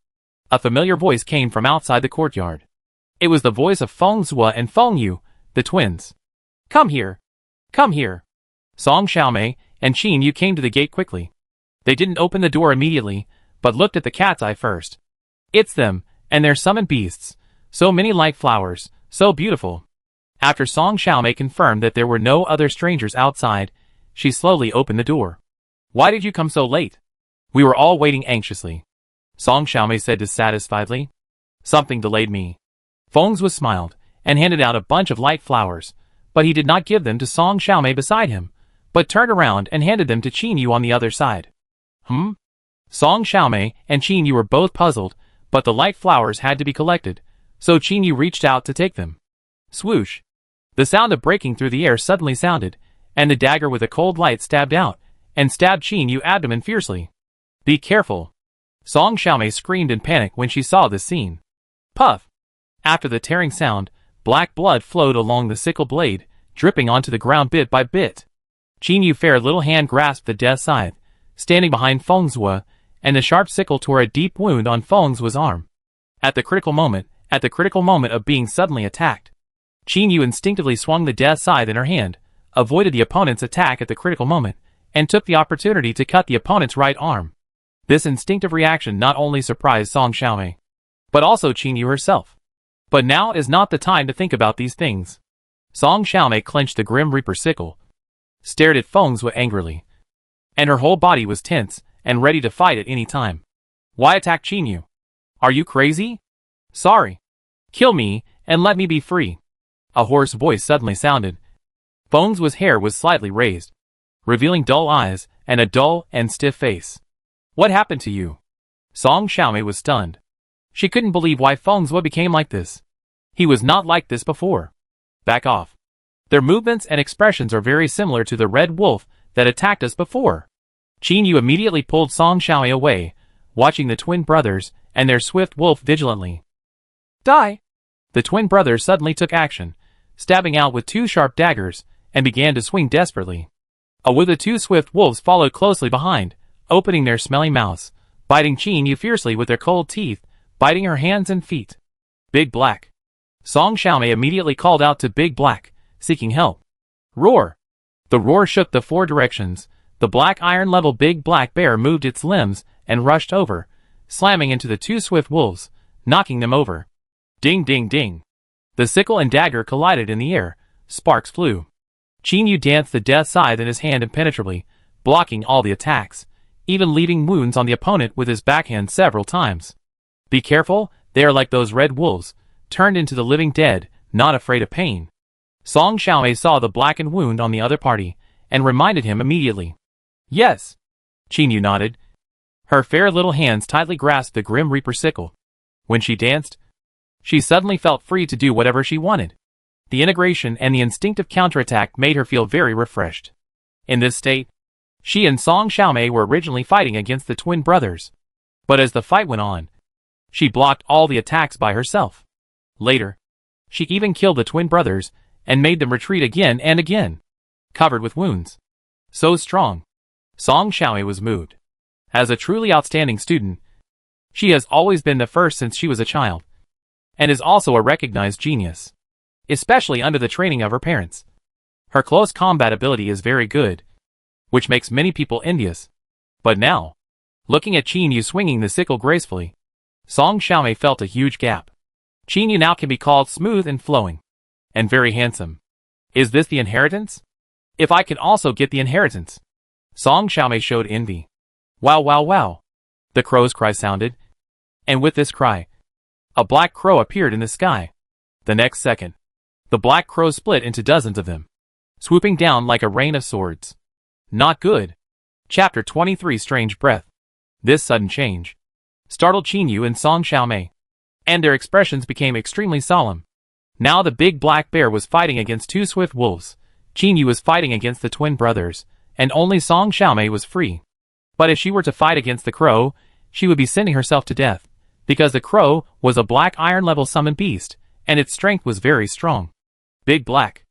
A familiar voice came from outside the courtyard. It was the voice of Feng Zue and Feng Yu, the twins. Come here. Come here. Song Xiaomei and Chinu came to the gate quickly. They didn't open the door immediately, but looked at the cat's eye first. It's them, and their summoned beasts. So many light flowers, so beautiful. After Song Xiaomei confirmed that there were no other strangers outside, she slowly opened the door. Why did you come so late? We were all waiting anxiously. Song Xiaomei said dissatisfiedly. Something delayed me. Feng Zue smiled, and handed out a bunch of light flowers, but he did not give them to Song Xiaomei beside him, but turned around and handed them to Chinu on the other side. Song Xiaomei and Chinu were both puzzled, but the light flowers had to be collected, so Chinu reached out to take them. Swoosh! The sound of breaking through the air suddenly sounded, and the dagger with a cold light stabbed out, and stabbed Chinu abdomen fiercely. Be careful! Song Xiaomei screamed in panic when she saw this scene. Puff! After the tearing sound, black blood flowed along the sickle blade, dripping onto the ground bit by bit. Chinu's fair little hand grasped the death scythe, standing behind Feng Zue, and the sharp sickle tore a deep wound on Feng Zue's arm. At the critical moment of being suddenly attacked, Chinu instinctively swung the death scythe in her hand, avoided the opponent's attack at the critical moment, and took the opportunity to cut the opponent's right arm. This instinctive reaction not only surprised Song Xiaomei, but also Chinu herself. But now is not the time to think about these things. Song Xiaomei clenched the Grim Reaper sickle, stared at Feng Zue angrily, and her whole body was tense and ready to fight at any time. Why attack Chinu? Are you crazy? Sorry. Kill me and let me be free. A hoarse voice suddenly sounded. Feng Zue's hair was slightly raised, revealing dull eyes and a dull and stiff face. What happened to you? Song Xiaomei was stunned. She couldn't believe why Feng Zue became like this. He was not like this before. Back off. Their movements and expressions are very similar to the red wolf that attacked us before. Chinu immediately pulled Song Xiaomei away, watching the twin brothers and their swift wolf vigilantly. Die! The twin brothers suddenly took action, stabbing out with 2 sharp daggers, and began to swing desperately. With the 2 swift wolves followed closely behind, opening their smelly mouths, biting Chinu fiercely with their cold teeth, biting her hands and feet. Big Black. Song Xiaomei immediately called out to Big Black, seeking help. Roar! The roar shook the 4 directions. The black iron-level Big Black Bear moved its limbs and rushed over, slamming into the 2 swift wolves, knocking them over. Ding ding ding. The sickle and dagger collided in the air. Sparks flew. Chinu danced the death scythe in his hand impenetrably, blocking all the attacks, even leaving wounds on the opponent with his backhand several times. Be careful, they are like those red wolves, turned into the living dead, not afraid of pain. Song Xiaomei saw the blackened wound on the other party, and reminded him immediately. Yes. Chinu nodded. Her fair little hands tightly grasped the Grim Reaper sickle. When she danced, she suddenly felt free to do whatever she wanted. The integration and the instinctive counterattack made her feel very refreshed. In this state, she and Song Xiaomei were originally fighting against the twin brothers. But as the fight went on, she blocked all the attacks by herself. Later, she even killed the twin brothers and made them retreat again and again, covered with wounds. So strong, Song Xiaomei was moved. As a truly outstanding student, she has always been the first since she was a child, and is also a recognized genius, especially under the training of her parents. Her close combat ability is very good, which makes many people envious. But now, looking at Chinu swinging the sickle gracefully, Song Xiaomei felt a huge gap. Chinu now can be called smooth and flowing, and very handsome. Is this the inheritance? If I can also get the inheritance. Song Xiaomei showed envy. Wow, wow, wow. The crow's cry sounded, and with this cry, a black crow appeared in the sky. The next second, the black crow split into dozens of them, swooping down like a rain of swords. Not good. Chapter 23 Strange Breath. This sudden change startled Chinu and Song Xiaomei, and their expressions became extremely solemn. Now the big black bear was fighting against two swift wolves, Chinu was fighting against the twin brothers, and only Song Xiaomei was free. But if she were to fight against the crow, she would be sending herself to death, because the crow was a black iron-level summoned beast, and its strength was very strong. Big Black.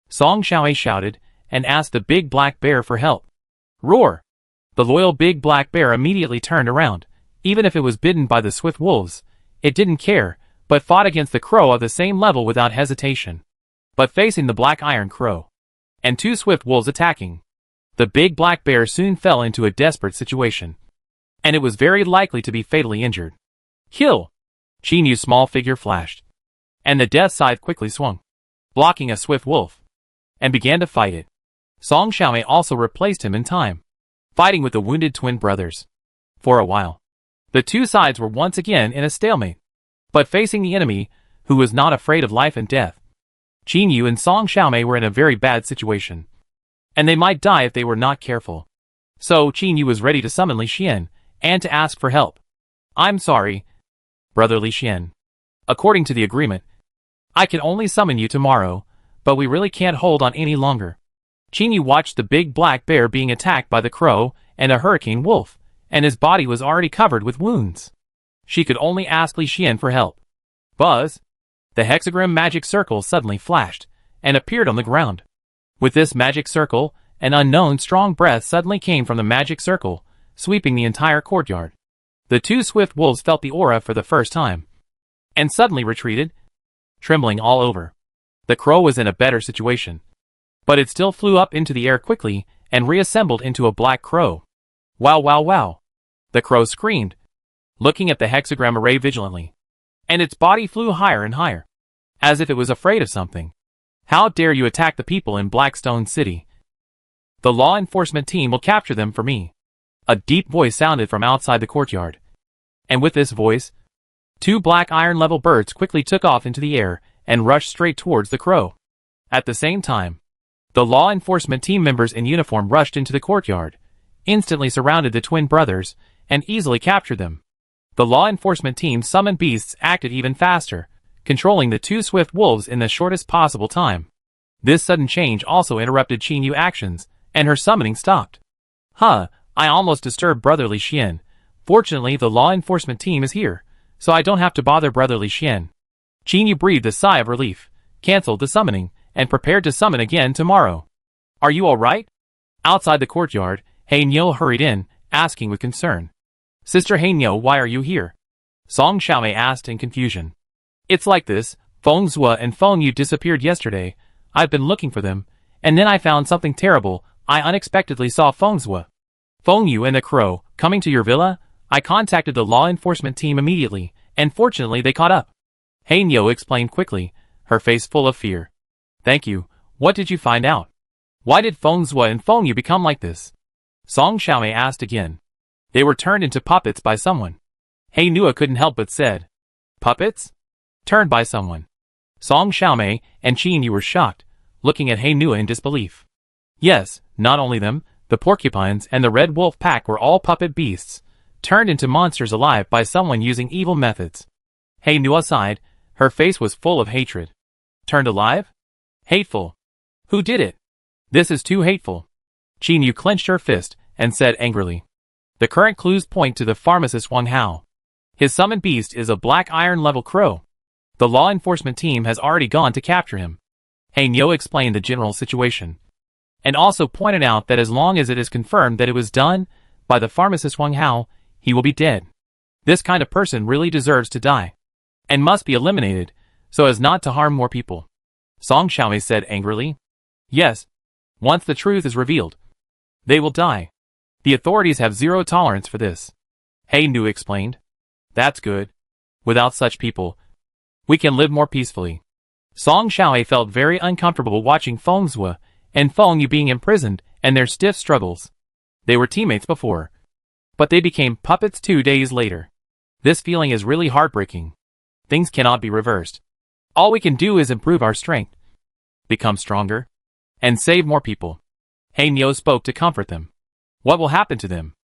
Song Xiaomei shouted, and asked the big black bear for help. Roar! The loyal big black bear immediately turned around. Even if it was bitten by the swift wolves, it didn't care, but fought against the crow of the same level without hesitation. But facing the black iron crow, and two swift wolves attacking, the big black bear soon fell into a desperate situation, and it was very likely to be fatally injured. Kill! Chinu's small figure flashed, and the death scythe quickly swung, blocking a swift wolf, and began to fight it. Song Xiaomei also replaced him in time, fighting with the wounded twin brothers. For a while, the two sides were once again in a stalemate, but facing the enemy, who was not afraid of life and death, Chinu and Song Xiaomei were in a very bad situation, and they might die if they were not careful. So Chinu was ready to summon Li Xian, and to ask for help. I'm sorry, Brother Li Xian. According to the agreement, I can only summon you tomorrow, but we really can't hold on any longer. Chinu watched the big black bear being attacked by the crow and a hurricane wolf, and his body was already covered with wounds. She could only ask Li Xian for help. Buzz! The hexagram magic circle suddenly flashed, and appeared on the ground. With this magic circle, an unknown strong breath suddenly came from the magic circle, sweeping the entire courtyard. The two swift wolves felt the aura for the first time, and suddenly retreated, trembling all over. The crow was in a better situation, but it still flew up into the air quickly, and reassembled into a black crow. Wow, wow, wow! The crow screamed, looking at the hexagram array vigilantly, and its body flew higher and higher, as if it was afraid of something. How dare you attack the people in Blackstone City? The law enforcement team will capture them for me. A deep voice sounded from outside the courtyard, and with this voice, two black iron-level birds quickly took off into the air and rushed straight towards the crow. At the same time, the law enforcement team members in uniform rushed into the courtyard, instantly surrounded the twin brothers, and easily captured them. The law enforcement team's summoned beasts acted even faster, controlling the two swift wolves in the shortest possible time. This sudden change also interrupted Chinu's actions, and her summoning stopped. I almost disturbed Brother Li Xian. Fortunately, the law enforcement team is here, so I don't have to bother Brother Li Xian. Chinu breathed a sigh of relief, canceled the summoning, and prepared to summon again tomorrow. Are you alright? Outside the courtyard, Hainyo hurried in, asking with concern. Sister Hainyo, why are you here? Song Xiaomei asked in confusion. It's like this, Feng Zue and Feng Yu disappeared yesterday. I've been looking for them, and then I found something terrible. I unexpectedly saw Feng Zue, Feng Yu and the crow coming to your villa. I contacted the law enforcement team immediately, and fortunately they caught up. Hainyo explained quickly, her face full of fear. Thank you. What did you find out? Why did Feng Zue and Feng Yu become like this? Song Xiaomei asked again. They were turned into puppets by someone. Hainyo couldn't help but said. Puppets? Turned by someone. Song Xiaomei and Chinu were shocked, looking at Chinu in disbelief. Yes, not only them, the porcupines and the red wolf pack were all puppet beasts, turned into monsters alive by someone using evil methods. Chinu sighed, her face was full of hatred. Turned alive? Hateful. Who did it? This is too hateful. Chinu clenched her fist and said angrily. The current clues point to the pharmacist Wang Hao. His summoned beast is a black iron level crow. The law enforcement team has already gone to capture him. Chinu explained the general situation, and also pointed out that as long as it is confirmed that it was done by the pharmacist Wang Hao, he will be dead. This kind of person really deserves to die, and must be eliminated, so as not to harm more people. Song Xiaomei said angrily. Yes. Once the truth is revealed, they will die. The authorities have zero tolerance for this. Chinu explained. That's good. Without such people, we can live more peacefully. Song Xiaomei felt very uncomfortable watching Feng Zue and Feng Yu being imprisoned and their stiff struggles. They were teammates before, but they became puppets 2 days later. This feeling is really heartbreaking. Things cannot be reversed. All we can do is improve our strength, become stronger, and save more people. Chinu spoke to comfort them. What will happen to them?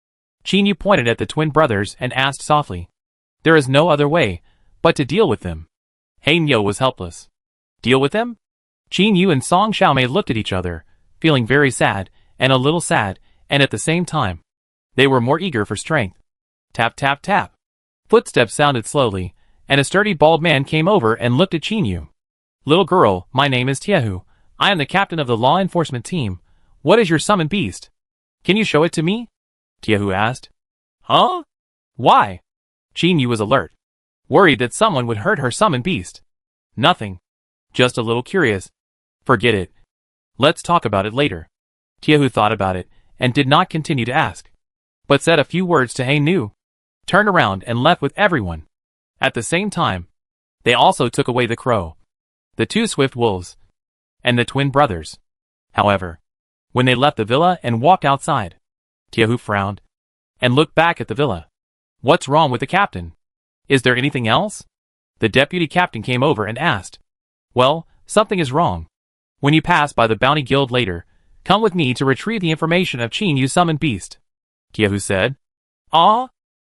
Chinu pointed at the twin brothers and asked softly. There is no other way but to deal with them. Chinu was helpless. Deal with them? Chinu and Song Xiaomei looked at each other, feeling very sad, and a little sad, and at the same time, they were more eager for strength. Tap tap tap. Footsteps sounded slowly, and a sturdy bald man came over and looked at Chinu. Little girl, my name is Tiehu. I am the captain of the law enforcement team. What is your summoned beast? Can you show it to me? Tiehu asked. Huh? Why? Chinu was alert, worried that someone would hurt her summoned beast. Nothing. Just a little curious. Forget it. Let's talk about it later. Tiehu thought about it, and did not continue to ask, but said a few words to Chinu, turned around and left with everyone. At the same time, they also took away the crow, the 2 swift wolves, and the twin brothers. However, when they left the villa and walked outside, Tiehu frowned, and looked back at the villa. What's wrong with the captain? Is there anything else? The deputy captain came over and asked. Well, something is wrong. When you pass by the bounty guild later, come with me to retrieve the information of Chinu's summoned beast. Tiehu said. Ah?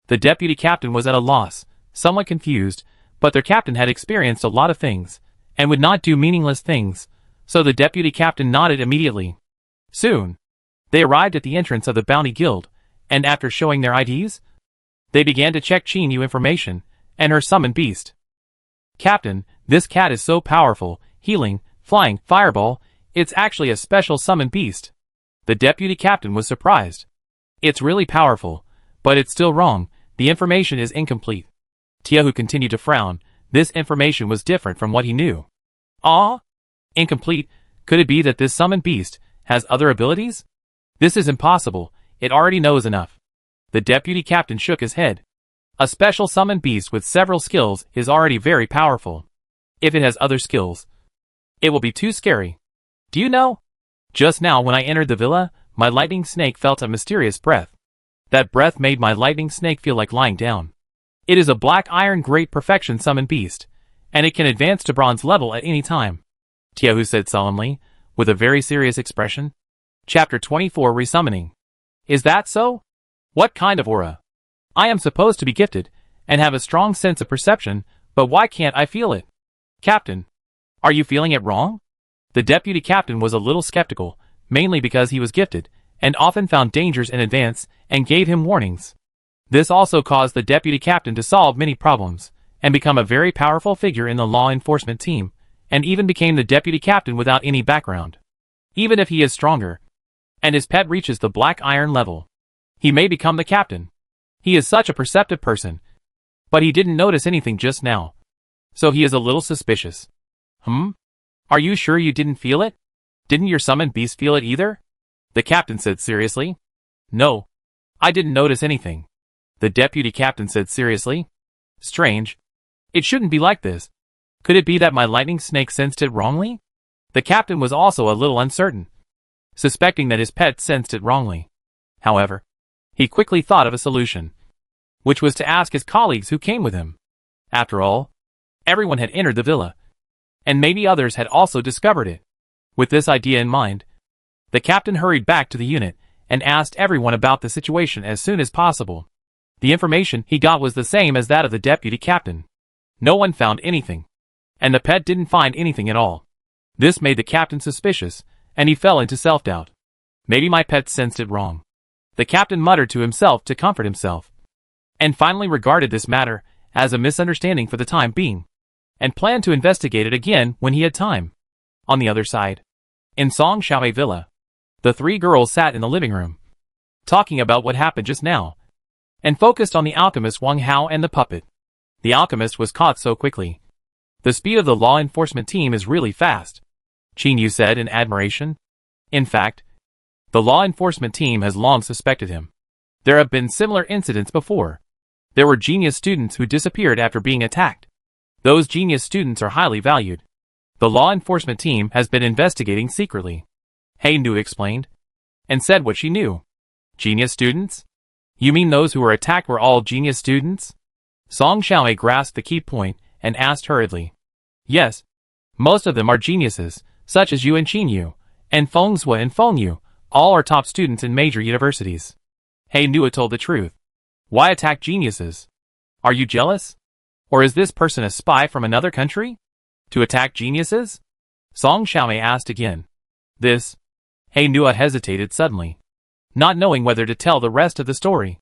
The deputy captain was at a loss, somewhat confused, but their captain had experienced a lot of things, and would not do meaningless things, so the deputy captain nodded immediately. Soon, they arrived at the entrance of the bounty guild, and after showing their IDs, they began to check Chinu information, and her summoned beast. Captain, this cat is so powerful, healing, flying, fireball, it's actually a special summoned beast. The deputy captain was surprised. It's really powerful, but it's still wrong, the information is incomplete. Tiehu continued to frown, this information was different from what he knew. Ah? Incomplete, could it be that this summoned beast has other abilities? This is impossible, it already knows enough. The deputy captain shook his head. A special summoned beast with several skills is already very powerful. If it has other skills, it will be too scary. Do you know? Just now when I entered the villa, my lightning snake felt a mysterious breath. That breath made my lightning snake feel like lying down. It is a black iron great perfection summoned beast, and it can advance to bronze level at any time. Tiehu said solemnly, with a very serious expression. Chapter 24 Resummoning. Is that so? What kind of aura? I am supposed to be gifted, and have a strong sense of perception, but why can't I feel it? Captain, are you feeling it wrong? The deputy captain was a little skeptical, mainly because he was gifted, and often found dangers in advance, and gave him warnings. This also caused the deputy captain to solve many problems, and become a very powerful figure in the law enforcement team, and even became the deputy captain without any background. Even if he is stronger, and his pet reaches the black iron level, he may become the captain. He is such a perceptive person, but he didn't notice anything just now, so he is a little suspicious. Are you sure you didn't feel it? Didn't your summoned beast feel it either? The captain said seriously. No, I didn't notice anything. The deputy captain said seriously. Strange. It shouldn't be like this. Could it be that my lightning snake sensed it wrongly? The captain was also a little uncertain, suspecting that his pet sensed it wrongly. However, he quickly thought of a solution, which was to ask his colleagues who came with him. After all, everyone had entered the villa, and maybe others had also discovered it. With this idea in mind, the captain hurried back to the unit and asked everyone about the situation as soon as possible. The information he got was the same as that of the deputy captain. No one found anything, and the pet didn't find anything at all. This made the captain suspicious, and he fell into self-doubt. Maybe my pet sensed it wrong. The captain muttered to himself to comfort himself, and finally regarded this matter as a misunderstanding for the time being, and planned to investigate it again when he had time. On the other side, in Song Xiaomei Villa, the three girls sat in the living room, talking about what happened just now, and focused on the alchemist Wang Hao and the puppet. The alchemist was caught so quickly. The speed of the law enforcement team is really fast, Chinu said in admiration. In fact, the law enforcement team has long suspected him. There have been similar incidents before. There were genius students who disappeared after being attacked. Those genius students are highly valued. The law enforcement team has been investigating secretly, Nu explained, and said what she knew. Genius students? You mean those who were attacked were all genius students? Song Xiaomei grasped the key point and asked hurriedly. Yes. Most of them are geniuses, such as you and Chinu, and Fengzhua and Fengyu, all are top students in major universities. Nu told the truth. Why attack geniuses? Are you jealous? Or is this person a spy from another country? To attack geniuses? Song Xiaomei asked again. This? Nu hesitated suddenly, not knowing whether to tell the rest of the story,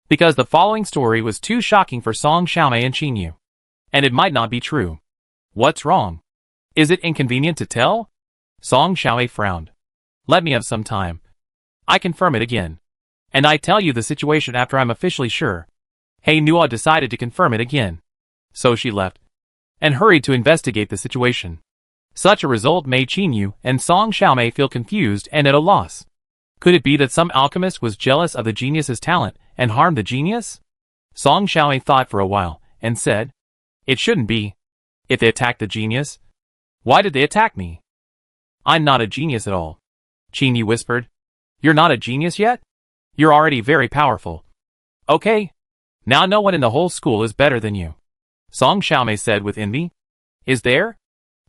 because the following story was too shocking for Song Xiaomei and Chinu, and it might not be true. What's wrong? Is it inconvenient to tell? Song Xiaomei frowned. Let me have some time. I confirm it again, and I tell you the situation after I'm officially sure. Nu decided to confirm it again. So she left, and hurried to investigate the situation. Such a result made Chinu and Song Xiaomei feel confused and at a loss. Could it be that some alchemist was jealous of the genius's talent and harmed the genius? Song Xiaomei thought for a while, and said, It shouldn't be. If they attacked the genius, why did they attack me? I'm not a genius at all. Chinu whispered. You're not a genius yet? You're already very powerful. Okay. Now no one in the whole school is better than you. Song Xiaomei said with envy. Is there?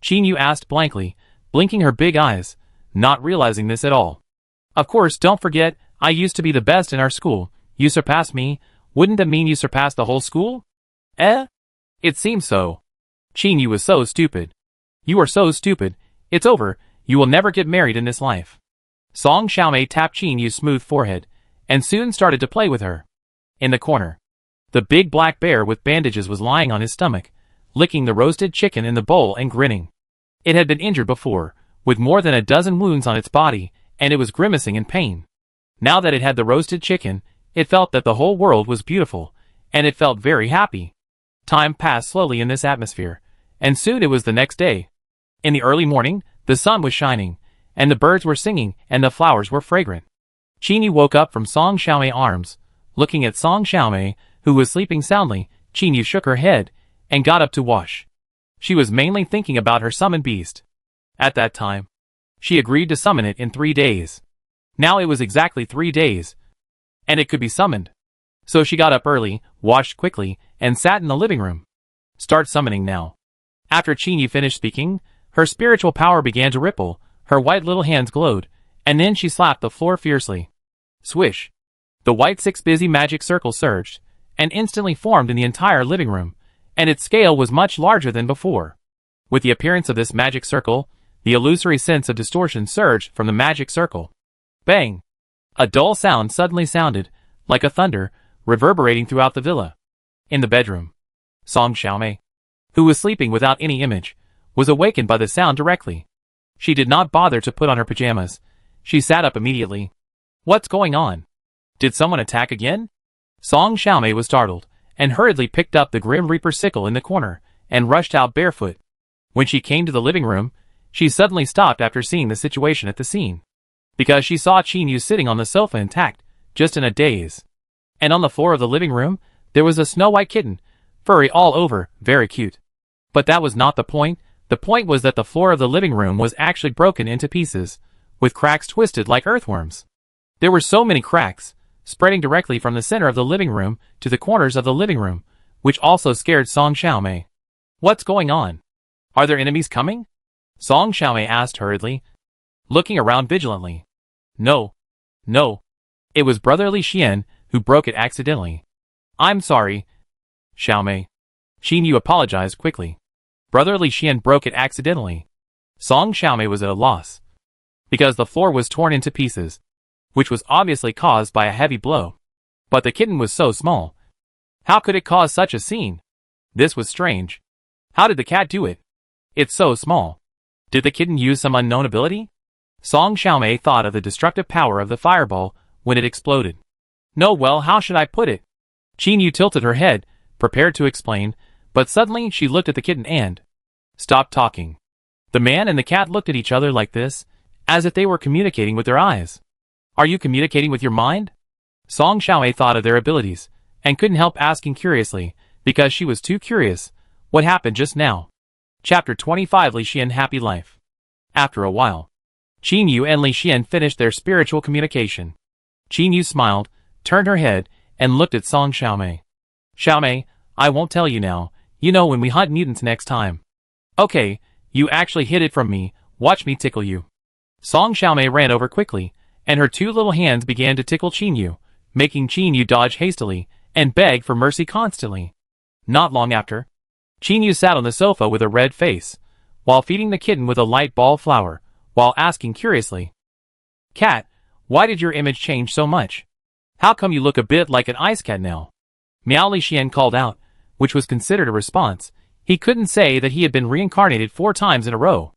Chinu asked blankly, blinking her big eyes, not realizing this at all. Of course, don't forget, I used to be the best in our school. You surpassed me. Wouldn't that mean you surpassed the whole school? It seems so. Chinu was so stupid. You are so stupid. It's over. You will never get married in this life. Song Xiaomei tapped Chinu's smooth forehead, and soon started to play with her. In the corner, the big black bear with bandages was lying on his stomach, licking the roasted chicken in the bowl and grinning. It had been injured before, with more than a dozen wounds on its body, and it was grimacing in pain. Now that it had the roasted chicken, it felt that the whole world was beautiful, and it felt very happy. Time passed slowly in this atmosphere, and soon it was the next day. In the early morning, the sun was shining, and the birds were singing, and the flowers were fragrant. Chinu woke up from Song Xiaomei's arms. Looking at Song Xiaomei, who was sleeping soundly, Chinu shook her head, and got up to wash. She was mainly thinking about her summoned beast. At that time, she agreed to summon it in 3 days. Now it was exactly 3 days, and it could be summoned. So she got up early, washed quickly, and sat in the living room. Start summoning now. After Chinu finished speaking, her spiritual power began to ripple, her white little hands glowed, and then she slapped the floor fiercely. Swish! The white six-busy magic circle surged, and instantly formed in the entire living room, and its scale was much larger than before. With the appearance of this magic circle, the illusory sense of distortion surged from the magic circle. Bang! A dull sound suddenly sounded, like a thunder, reverberating throughout the villa. In the bedroom, Song Xiaomei, who was sleeping without any image, was awakened by the sound directly. She did not bother to put on her pajamas. She sat up immediately. What's going on? Did someone attack again? Song Xiaomei was startled, and hurriedly picked up the Grim Reaper sickle in the corner, and rushed out barefoot. When she came to the living room, she suddenly stopped after seeing the situation at the scene, because she saw Chinu sitting on the sofa intact, just in a daze. And on the floor of the living room, there was a snow-white kitten, furry all over, very cute. But that was not the point. The point was that the floor of the living room was actually broken into pieces, with cracks twisted like earthworms. There were so many cracks, spreading directly from the center of the living room to the corners of the living room, which also scared Song Xiaomei. What's going on? Are there enemies coming? Song Xiaomei asked hurriedly, looking around vigilantly. No. No. It was Brother Li Xian who broke it accidentally. I'm sorry, Xiaomei. Chinu apologized quickly. Brother Li Xian broke it accidentally. Song Xiaomei was at a loss, because the floor was torn into pieces, which was obviously caused by a heavy blow. But the kitten was so small. How could it cause such a scene? This was strange. How did the cat do it? It's so small. Did the kitten use some unknown ability? Song Xiaomei thought of the destructive power of the fireball when it exploded. No, well, how should I put it? Chinu tilted her head, prepared to explain, but suddenly she looked at the kitten and stopped talking. The man and the cat looked at each other like this, as if they were communicating with their eyes. Are you communicating with your mind? Song Xiaomei thought of their abilities, and couldn't help asking curiously, because she was too curious, what happened just now. Chapter 25 Li Xian Happy Life. After a while, Chinu and Li Xian finished their spiritual communication. Chinu smiled, turned her head, and looked at Song Xiaomei. Xiaomei, I won't tell you now, you know when we hunt mutants next time. Okay, you actually hid it from me, watch me tickle you. Song Xiaomei ran over quickly, and her two little hands began to tickle Chinu, making Chinu dodge hastily, and beg for mercy constantly. Not long after, Chinu sat on the sofa with a red face, while feeding the kitten with a light ball flower, while asking curiously, Cat, why did your image change so much? How come you look a bit like an ice cat now? Miao Li Xian called out, which was considered a response. He couldn't say that he had been reincarnated 4 times in a row.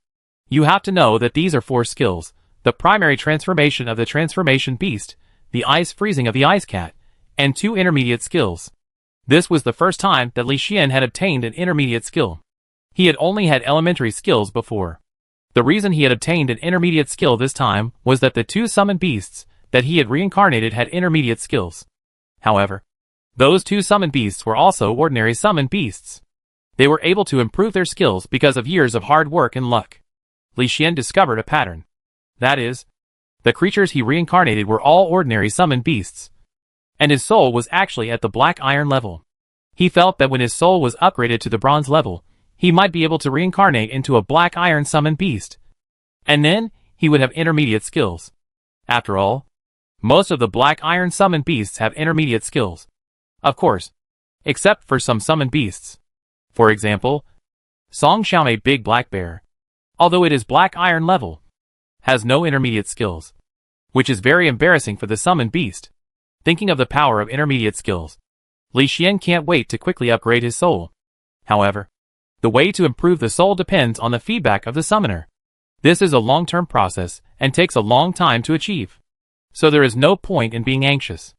You have to know that these are 4 skills: the primary transformation of the transformation beast, the ice freezing of the ice cat, and 2 intermediate skills. This was the first time that Li Xian had obtained an intermediate skill. He had only had elementary skills before. The reason he had obtained an intermediate skill this time was that the 2 summoned beasts that he had reincarnated had intermediate skills. However, those 2 summoned beasts were also ordinary summoned beasts. They were able to improve their skills because of years of hard work and luck. Li Xian discovered a pattern. That is, the creatures he reincarnated were all ordinary summoned beasts, and his soul was actually at the black iron level. He felt that when his soul was upgraded to the bronze level, he might be able to reincarnate into a black iron summoned beast, and then he would have intermediate skills. After all, most of the black iron summoned beasts have intermediate skills. Of course, except for some summoned beasts. For example, Song Xiaomei Big Black Bear, although it is black iron level, has no intermediate skills, which is very embarrassing for the summoned beast. Thinking of the power of intermediate skills, Li Xian can't wait to quickly upgrade his soul. However, the way to improve the soul depends on the feedback of the summoner. This is a long-term process and takes a long time to achieve. So there is no point in being anxious.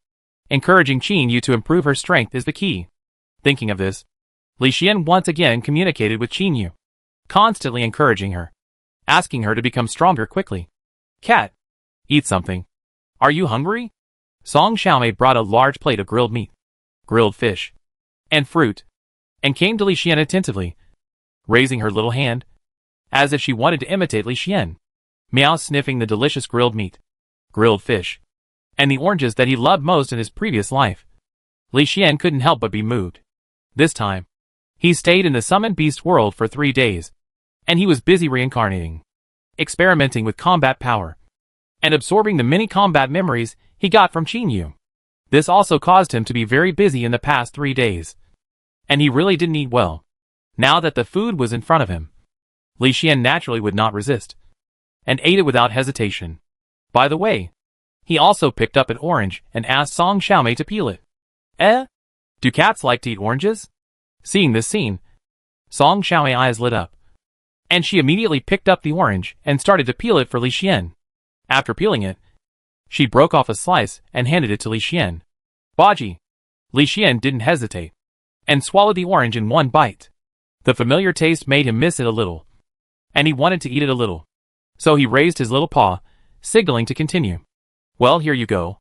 Encouraging Chinu to improve her strength is the key. Thinking of this, Li Xian once again communicated with Chinu, constantly encouraging her, asking her to become stronger quickly. Cat, eat something. Are you hungry? Song Xiaomei brought a large plate of grilled meat, grilled fish, and fruit, and came to Li Xian attentively, raising her little hand, as if she wanted to imitate Li Xian. Miao sniffing the delicious grilled meat, grilled fish, and the oranges that he loved most in his previous life. Li Xian couldn't help but be moved. This time, he stayed in the summoned beast world for 3 days, and he was busy reincarnating, experimenting with combat power, and absorbing the many combat memories he got from Chinu. This also caused him to be very busy in the past 3 days, and he really didn't eat well. Now that the food was in front of him, Li Xian naturally would not resist, and ate it without hesitation. By the way, he also picked up an orange and asked Song Xiaomei to peel it. Do cats like to eat oranges? Seeing this scene, Song Xiaomei's eyes lit up, and she immediately picked up the orange and started to peel it for Li Xian. After peeling it, she broke off a slice and handed it to Li Xian. Baji! Li Xian didn't hesitate, and swallowed the orange in one bite. The familiar taste made him miss it a little, and he wanted to eat it a little. So he raised his little paw, signaling to continue. Well, here you go.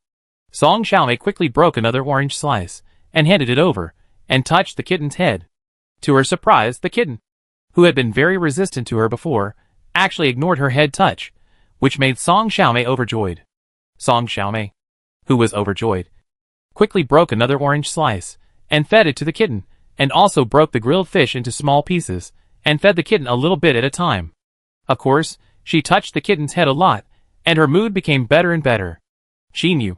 Song Xiaomei quickly broke another orange slice, and handed it over, and touched the kitten's head. To her surprise, the kitten, who had been very resistant to her before, actually ignored her head touch, which made Song Xiaomei overjoyed. Song Xiaomei, who was overjoyed, quickly broke another orange slice, and fed it to the kitten, and also broke the grilled fish into small pieces, and fed the kitten a little bit at a time. Of course, she touched the kitten's head a lot, and her mood became better and better. Chinu,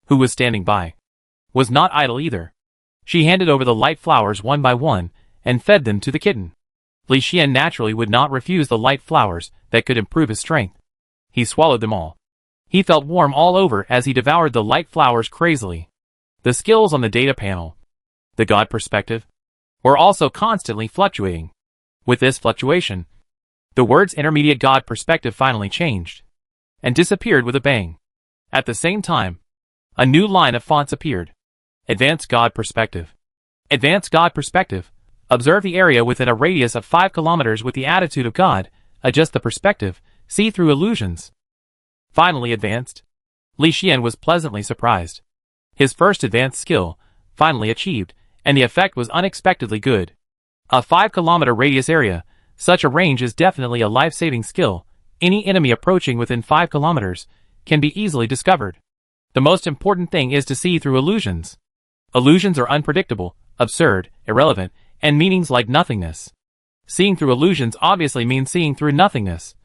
who was standing by, was not idle either. She handed over the light flowers one by one, and fed them to the kitten. Li Xian naturally would not refuse the light flowers that could improve his strength. He swallowed them all. He felt warm all over as he devoured the light flowers crazily. The skills on the data panel, the God perspective, were also constantly fluctuating. With this fluctuation, the words intermediate God perspective finally changed and disappeared with a bang. At the same time, a new line of fonts appeared. Advanced God perspective. Advanced God perspective. Observe the area within a radius of 5 kilometers with the attitude of God, adjust the perspective, see through illusions. Finally advanced. Li Xian was pleasantly surprised. His first advanced skill, finally achieved, and the effect was unexpectedly good. A 5-kilometer radius area, such a range is definitely a life-saving skill. Any enemy approaching within 5 kilometers can be easily discovered. The most important thing is to see through illusions. Illusions are unpredictable, absurd, irrelevant, and meanings like nothingness. Seeing through illusions obviously means seeing through nothingness.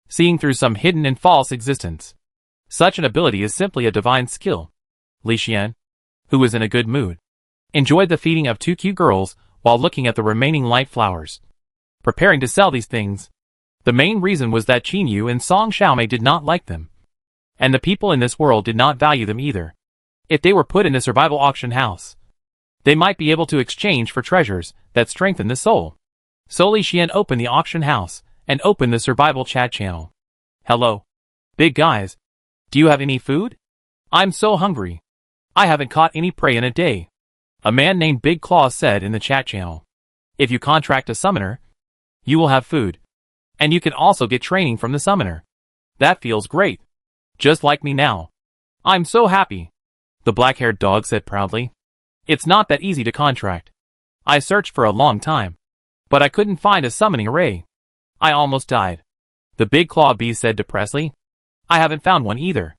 Seeing through some hidden and false existence. Such an ability is simply a divine skill. Li Xian, who was in a good mood, enjoyed the feeding of 2 cute girls while looking at the remaining light flowers, preparing to sell these things. The main reason was that Chinu and Song Xiaomei did not like them, and the people in this world did not value them either. If they were put in a survival auction house, they might be able to exchange for treasures that strengthen the soul. So Li Xian opened the auction house and opened the survival chat channel. Hello, big guys. Do you have any food? I'm so hungry. I haven't caught any prey in a day. A man named Big Claw said in the chat channel. If you contract a summoner, you will have food. And you can also get training from the summoner. That feels great. Just like me now. I'm so happy. The black-haired dog said proudly. It's not that easy to contract. I searched for a long time, but I couldn't find a summoning array. I almost died. The Big Claw Bee said depressedly. I haven't found one either.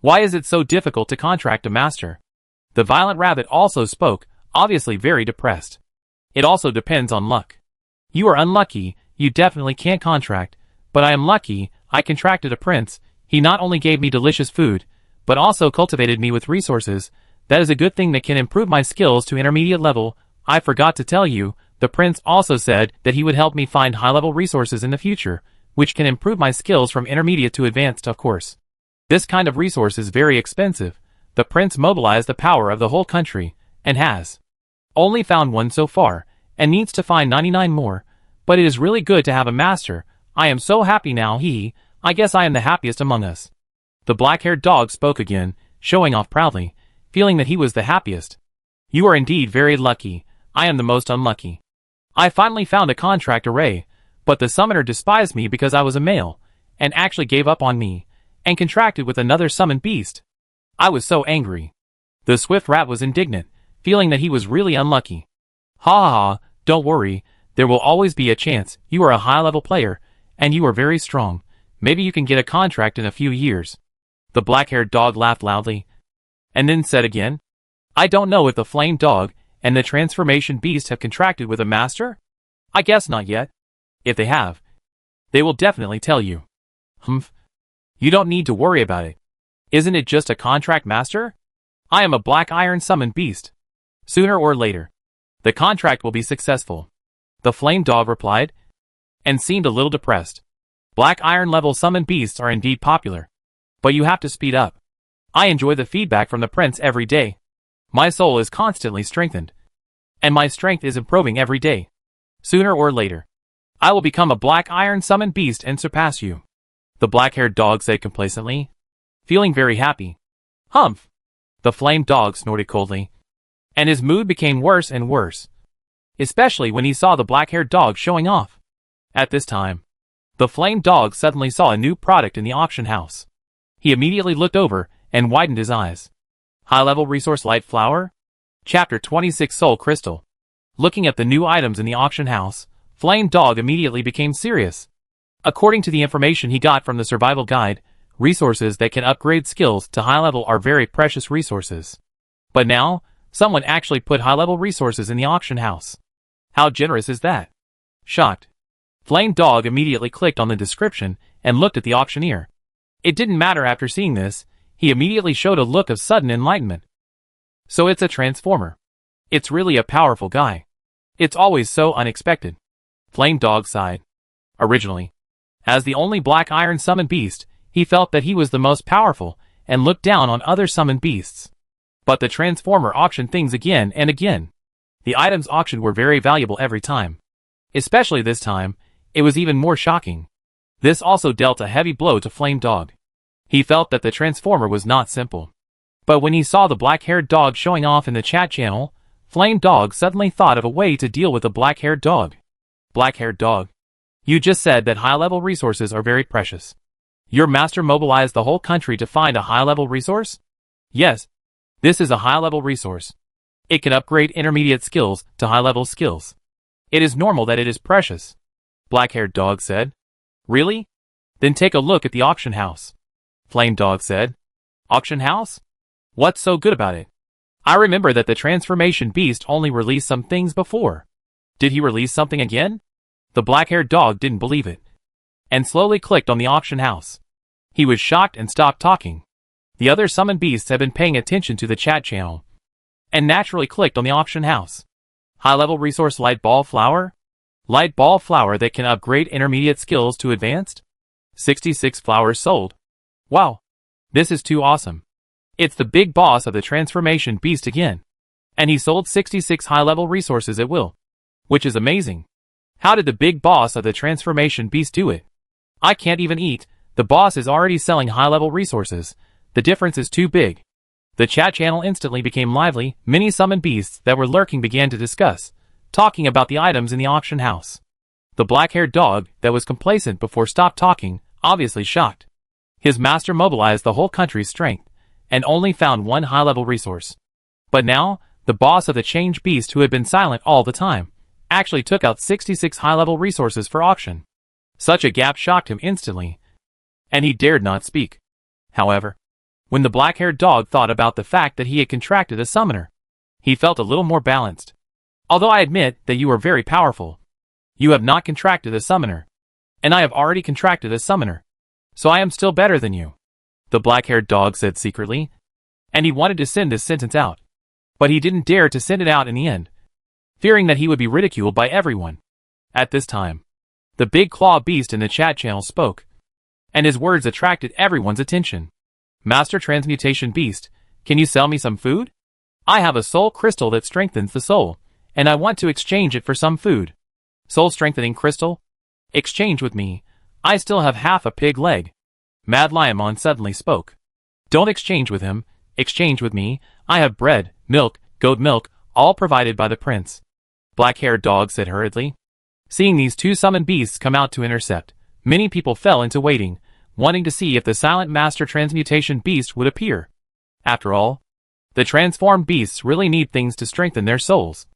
Why is it so difficult to contract a master? The Violent Rabbit also spoke, obviously very depressed. It also depends on luck. You are unlucky, you definitely can't contract, but I am lucky, I contracted a prince. He not only gave me delicious food, but also cultivated me with resources. That is a good thing that can improve my skills to intermediate level. I forgot to tell you, the prince also said that he would help me find high-level resources in the future, which can improve my skills from intermediate to advanced, of course. This kind of resource is very expensive. The prince mobilized the power of the whole country, and has only found one so far, and needs to find 99 more, but it is really good to have a master. I am so happy now. I guess I am the happiest among us. The black-haired dog spoke again, showing off proudly, feeling that he was the happiest. You are indeed very lucky. I am the most unlucky. I finally found a contract array, but the summoner despised me because I was a male, and actually gave up on me, and contracted with another summoned beast. I was so angry. The swift rat was indignant, feeling that he was really unlucky. Ha ha ha, don't worry, there will always be a chance. You are a high-level player, and you are very strong. Maybe you can get a contract in a few years. The black-haired dog laughed loudly, and then said again, I don't know if the flame dog and the transformation beast have contracted with a master? I guess not yet. If they have, they will definitely tell you. Humph. You don't need to worry about it. Isn't it just a contract master? I am a black iron summoned beast. Sooner or later, the contract will be successful. The flame dog replied, and seemed a little depressed. Black iron level summoned beasts are indeed popular, but you have to speed up. I enjoy the feedback from the prince every day. My soul is constantly strengthened, and my strength is improving every day. Sooner or later, I will become a black iron summoned beast and surpass you. The black-haired dog said complacently, feeling very happy. Humph! The flame dog snorted coldly, and his mood became worse and worse, especially when he saw the black-haired dog showing off. At this time, the flame dog suddenly saw a new product in the auction house. He immediately looked over and widened his eyes. High-level resource light flower? Chapter 26 Soul Crystal. Looking at the new items in the auction house, Flame Dog immediately became serious. According to the information he got from the survival guide, resources that can upgrade skills to high level are very precious resources. But now, someone actually put high level resources in the auction house. How generous is that? Shocked, Flame Dog immediately clicked on the description and looked at the auctioneer. It didn't matter after seeing this, he immediately showed a look of sudden enlightenment. So it's a transformer. It's really a powerful guy. It's always so unexpected. Flame Dog sighed. Originally, as the only black iron summoned beast, he felt that he was the most powerful and looked down on other summoned beasts. But the transformer auctioned things again and again. The items auctioned were very valuable every time. Especially this time, it was even more shocking. This also dealt a heavy blow to Flame Dog. He felt that the transformer was not simple. But when he saw the black-haired dog showing off in the chat channel, Flame Dog suddenly thought of a way to deal with the black-haired dog. Black-haired dog. You just said that high-level resources are very precious. Your master mobilized the whole country to find a high-level resource? Yes. This is a high-level resource. It can upgrade intermediate skills to high-level skills. It is normal that it is precious. Black-haired dog said. Really? Then take a look at the auction house. Flame Dog said. Auction house? What's so good about it? I remember that the transformation beast only released some things before. Did he release something again? The black-haired dog didn't believe it, and slowly clicked on the auction house. He was shocked and stopped talking. The other summoned beasts had been paying attention to the chat channel, and naturally clicked on the auction house. High-level resource light ball flower? Light ball flower that can upgrade intermediate skills to advanced? 66 flowers sold. Wow. This is too awesome. It's the big boss of the transformation beast again. And he sold 66 high-level resources at will. Which is amazing. How did the big boss of the transformation beast do it? I can't even eat. The boss is already selling high-level resources. The difference is too big. The chat channel instantly became lively. Many summoned beasts that were lurking began to discuss, talking about the items in the auction house. The black-haired dog that was complacent before stopped talking, obviously shocked. His master mobilized the whole country's strength, and only found one high-level resource. But now, the boss of the change beast who had been silent all the time, actually took out 66 high-level resources for auction. Such a gap shocked him instantly, and he dared not speak. However, when the black-haired dog thought about the fact that he had contracted a summoner, he felt a little more balanced. Although I admit that you are very powerful, you have not contracted a summoner, and I have already contracted a summoner, so I am still better than you, the black-haired dog said secretly, and he wanted to send this sentence out. But he didn't dare to send it out in the end, fearing that he would be ridiculed by everyone. At this time, the big claw beast in the chat channel spoke, and his words attracted everyone's attention. Master Transmutation Beast, can you sell me some food? I have a soul crystal that strengthens the soul, and I want to exchange it for some food. Soul strengthening crystal? Exchange with me. I still have half a pig leg. Mad Liamon suddenly spoke. Don't exchange with him, exchange with me. I have bread, milk, goat milk, all provided by the prince. Black-haired dog said hurriedly. Seeing these two summoned beasts come out to intercept, many people fell into waiting, wanting to see if the silent master transmutation beast would appear. After all, the transformed beasts really need things to strengthen their souls.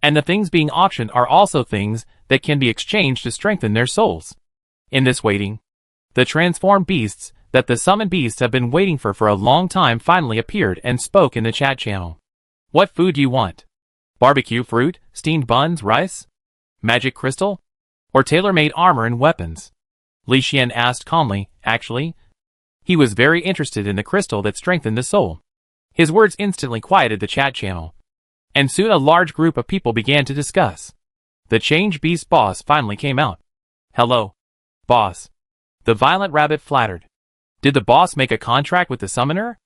And the things being auctioned are also things that can be exchanged to strengthen their souls. In this waiting, the transformed beasts that the summoned beasts have been waiting for a long time finally appeared and spoke in the chat channel. What food do you want? Barbecue fruit, steamed buns, rice? Magic crystal? Or tailor-made armor and weapons? Li Xian asked calmly. Actually, he was very interested in the crystal that strengthened the soul. His words instantly quieted the chat channel, and soon a large group of people began to discuss. The Change Beast boss finally came out. Hello, boss. The violent rabbit flattered. Did the boss make a contract with the summoner?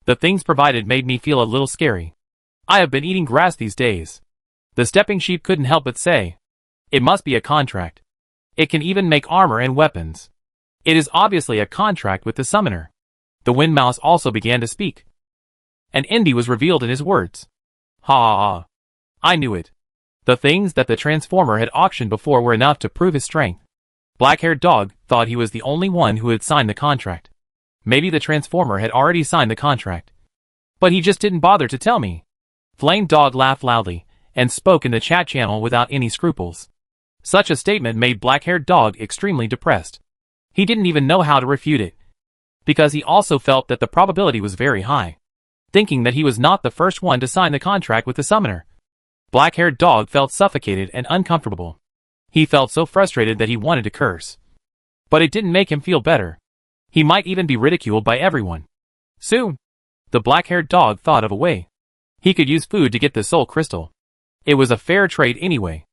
The things provided made me feel a little scary. I have been eating grass these days. The stepping sheep couldn't help but say. It must be a contract. It can even make armor and weapons. It is obviously a contract with the summoner. The wind mouse also began to speak. An envy was revealed in his words. Ha ha ha. I knew it. The things that the transformer had auctioned before were enough to prove his strength. Black-haired dog thought he was the only one who had signed the contract. Maybe the transformer had already signed the contract. But he just didn't bother to tell me. Flame Dog laughed loudly, and spoke in the chat channel without any scruples. Such a statement made Black-haired dog extremely depressed. He didn't even know how to refute it, because he also felt that the probability was very high, thinking that he was not the first one to sign the contract with the summoner. Black-haired dog felt suffocated and uncomfortable. He felt so frustrated that he wanted to curse. But it didn't make him feel better. He might even be ridiculed by everyone. Soon, the black-haired dog thought of a way. He could use food to get the soul crystal. It was a fair trade anyway.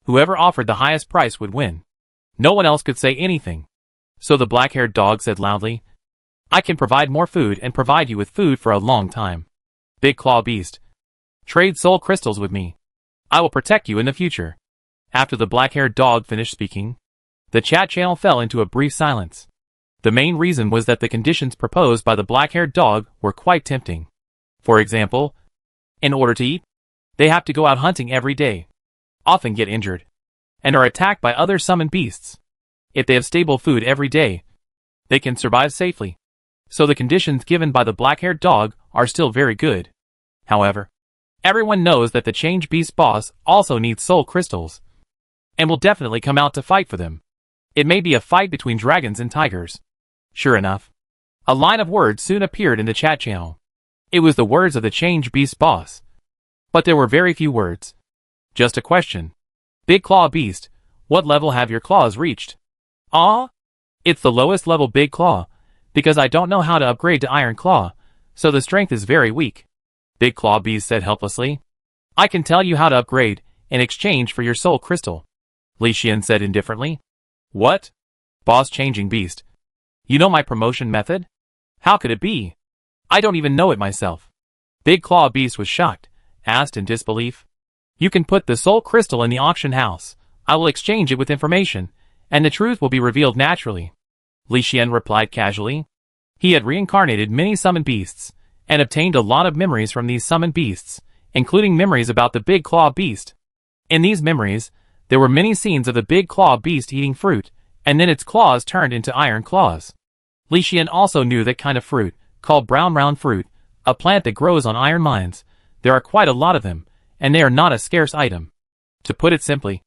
Whoever offered the highest price would win. No one else could say anything. So the black-haired dog said loudly, I can provide more food and provide you with food for a long time. Big Claw Beast. Trade soul crystals with me. I will protect you in the future. After the black-haired dog finished speaking, the chat channel fell into a brief silence. The main reason was that the conditions proposed by the black-haired dog were quite tempting. For example, in order to eat, they have to go out hunting every day, often get injured, and are attacked by other summoned beasts. If they have stable food every day, they can survive safely. So the conditions given by the black-haired dog are still very good. However, everyone knows that the Change Beast boss also needs soul crystals, and will definitely come out to fight for them. It may be a fight between dragons and tigers. Sure enough, a line of words soon appeared in the chat channel. It was the words of the Change Beast boss. But there were very few words. Just a question. Big Claw Beast, what level have your claws reached? Ah? It's the lowest level Big Claw, because I don't know how to upgrade to Iron Claw, so the strength is very weak. Big Claw Beast said helplessly. I can tell you how to upgrade, in exchange for your soul crystal. Li Xian said indifferently. What? Boss Changing Beast. You know my promotion method? How could it be? I don't even know it myself. Big Claw Beast was shocked, asked in disbelief. You can put the soul crystal in the auction house. I will exchange it with information, and the truth will be revealed naturally. Li Xian replied casually. He had reincarnated many summoned beasts, and obtained a lot of memories from these summoned beasts, including memories about the Big Claw Beast. In these memories, there were many scenes of the Big Claw Beast eating fruit, and then its claws turned into iron claws. Li Xian also knew that kind of fruit, called brown round fruit, a plant that grows on iron mines. There are quite a lot of them, and they are not a scarce item. To put it simply,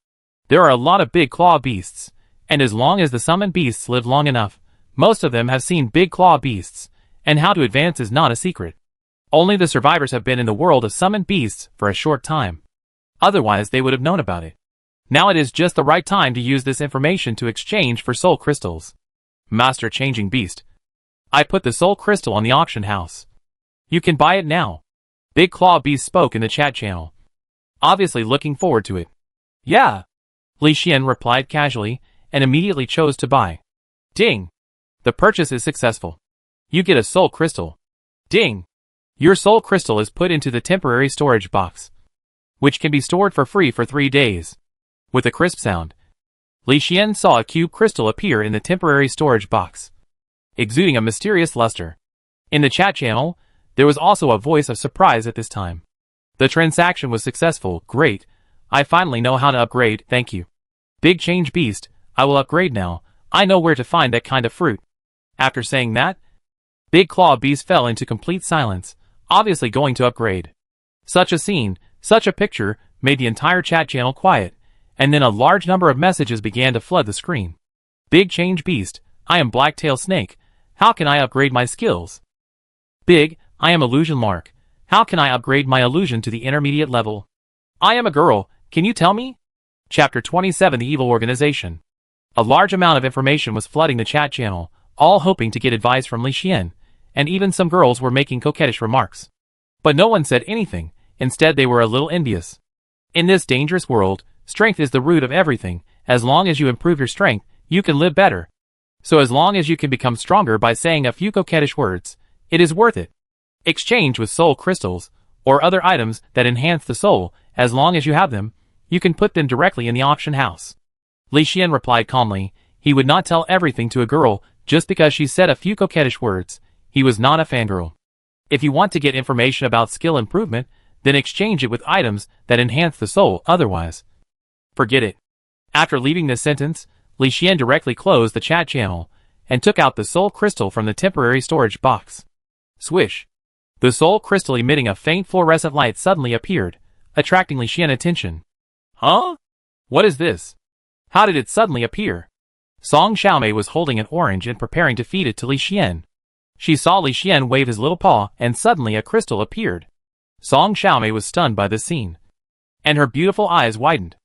there are a lot of Big Claw Beasts, and as long as the summoned beasts live long enough, most of them have seen Big Claw Beasts, and how to advance is not a secret. Only the survivors have been in the world of summoned beasts for a short time. Otherwise they would have known about it. Now it is just the right time to use this information to exchange for soul crystals. Master Changing Beast. I put the soul crystal on the auction house. You can buy it now. Big Claw Beast spoke in the chat channel, obviously looking forward to it. Yeah. Li Xian replied casually, and immediately chose to buy. Ding. The purchase is successful. You get a soul crystal. Ding. Your soul crystal is put into the temporary storage box, which can be stored for free for 3 days. With a crisp sound, Li Xian saw a cube crystal appear in the temporary storage box, exuding a mysterious luster. In the chat channel, there was also a voice of surprise at this time. The transaction was successful. Great. I finally know how to upgrade, thank you. Big Change Beast, I will upgrade now. I know where to find that kind of fruit. After saying that, Big Claw Beast fell into complete silence, obviously going to upgrade. Such a scene, such a picture, made the entire chat channel quiet, and then a large number of messages began to flood the screen. Big Change Beast, I am Blacktail Snake. How can I upgrade my skills? Big, I am Illusion Mark. How can I upgrade my illusion to the intermediate level? I am a girl, can you tell me? Chapter 27 The Evil Organization. A large amount of information was flooding the chat channel, all hoping to get advice from Li Xian, and even some girls were making coquettish remarks. But no one said anything, instead they were a little envious. In this dangerous world, strength is the root of everything. As long as you improve your strength, you can live better. So as long as you can become stronger by saying a few coquettish words, it is worth it. Exchange with soul crystals, or other items that enhance the soul. As long as you have them, you can put them directly in the auction house. Li Xian replied calmly. He would not tell everything to a girl just because she said a few coquettish words. He was not a fangirl. If you want to get information about skill improvement, then exchange it with items that enhance the soul. Otherwise, forget it. After leaving this sentence, Li Xian directly closed the chat channel and took out the soul crystal from the temporary storage box. Swish. The soul crystal emitting a faint fluorescent light suddenly appeared, attracting Li Xian's attention. Huh? What is this? How did it suddenly appear? Song Xiaomei was holding an orange and preparing to feed it to Li Xian. She saw Li Xian wave his little paw and suddenly a crystal appeared. Song Xiaomei was stunned by this scene, and her beautiful eyes widened.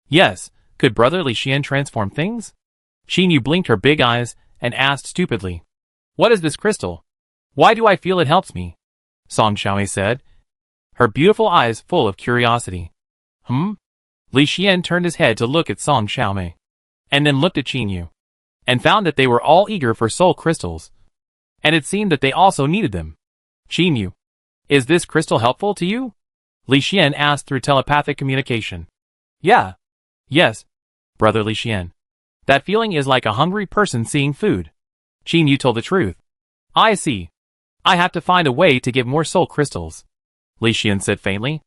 Yes, Could Brother Li Xian transform things? Chinu blinked her big eyes and asked stupidly. What is this crystal? Why do I feel it helps me? Song Xiaomei said, her beautiful eyes full of curiosity. Li Xian turned his head to look at Song Xiaomei, and then looked at Chinu, and found that they were all eager for soul crystals, and it seemed that they also needed them. Chinu, is this crystal helpful to you? Li Xian asked through telepathic communication. Yeah. Yes, Brother Li Xian. That feeling is like a hungry person seeing food. Chinu told the truth. I see. I have to find a way to get more soul crystals, Li Xian said faintly.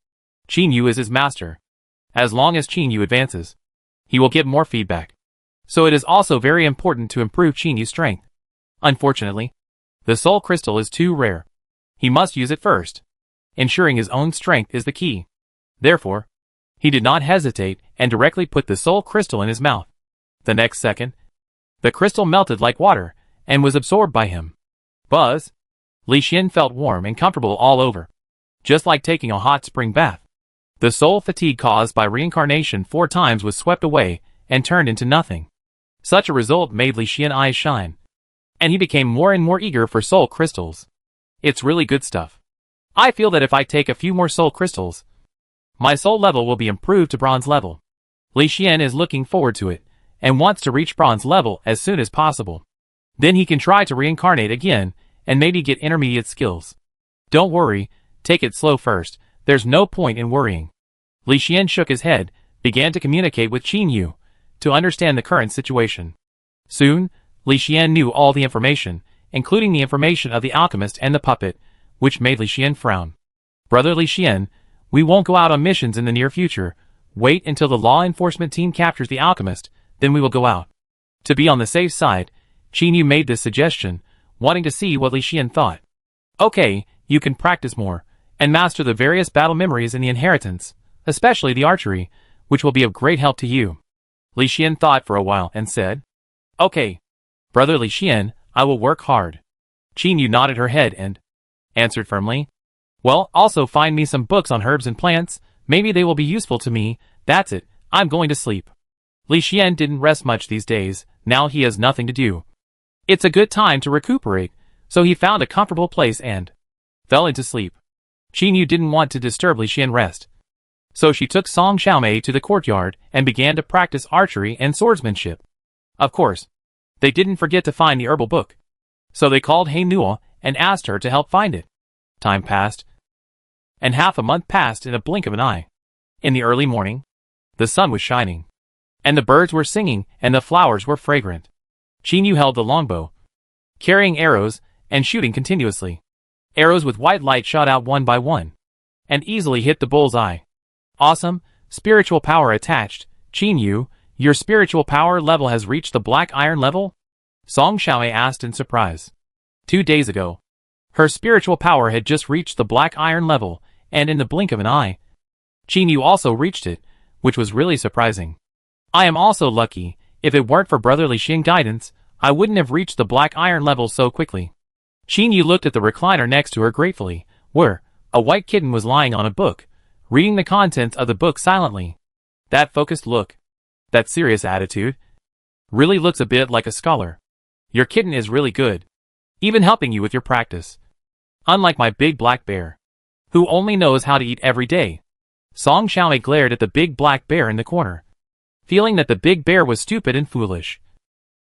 Chinu is his master. As long as Chinu advances, he will get more feedback. So it is also very important to improve Chinu's strength. Unfortunately, the soul crystal is too rare. He must use it first. Ensuring his own strength is the key. Therefore, he did not hesitate and directly put the soul crystal in his mouth. The next second, the crystal melted like water and was absorbed by him. Buzz! Li Xian felt warm and comfortable all over, just like taking a hot spring bath. The soul fatigue caused by reincarnation 4 times was swept away and turned into nothing. Such a result made Li Xian's eyes shine, and he became more and more eager for soul crystals. It's really good stuff. I feel that if I take a few more soul crystals, my soul level will be improved to bronze level. Li Xian is looking forward to it, and wants to reach bronze level as soon as possible. Then he can try to reincarnate again, and maybe get intermediate skills. Don't worry, take it slow first, there's no point in worrying. Li Xian shook his head, began to communicate with Chinu, to understand the current situation. Soon, Li Xian knew all the information, including the information of the alchemist and the puppet, which made Li Xian frown. Brother Li Xian, we won't go out on missions in the near future. Wait until the law enforcement team captures the alchemist, then we will go out. To be on the safe side, Chinu made this suggestion, wanting to see what Li Xian thought. Okay, you can practice more, and master the various battle memories in the inheritance, especially the archery, which will be of great help to you. Li Xian thought for a while and said, Okay, Brother Li Xian, I will work hard. Chinu nodded her head and answered firmly, Well, also find me some books on herbs and plants, maybe they will be useful to me. That's it, I'm going to sleep. Li Xian didn't rest much these days, now he has nothing to do. It's a good time to recuperate, so he found a comfortable place and fell into sleep. Chinu didn't want to disturb Li Xian rest, so she took Song Xiaomei to the courtyard and began to practice archery and swordsmanship. Of course, they didn't forget to find the herbal book, so they called Chinu and asked her to help find it. Time passed, and half a month passed in a blink of an eye. In the early morning, the sun was shining, and the birds were singing and the flowers were fragrant. Chinu held the longbow, carrying arrows and shooting continuously. Arrows with white light shot out one by one, and easily hit the bull's eye. Awesome, spiritual power attached. Chinu, your spiritual power level has reached the black iron level? Song Xiaomei asked in surprise. 2 days ago, her spiritual power had just reached the black iron level, and in the blink of an eye, Chinu also reached it, which was really surprising. I am also lucky. If it weren't for Brother Li Xian's guidance, I wouldn't have reached the black iron level so quickly. Chinu looked at the recliner next to her gratefully, where a white kitten was lying on a book, reading the contents of the book silently. That focused look, that serious attitude, really looks a bit like a scholar. Your kitten is really good, even helping you with your practice. Unlike my big black bear, who only knows how to eat every day. Song Xiaomei glared at the big black bear in the corner, feeling that the big bear was stupid and foolish,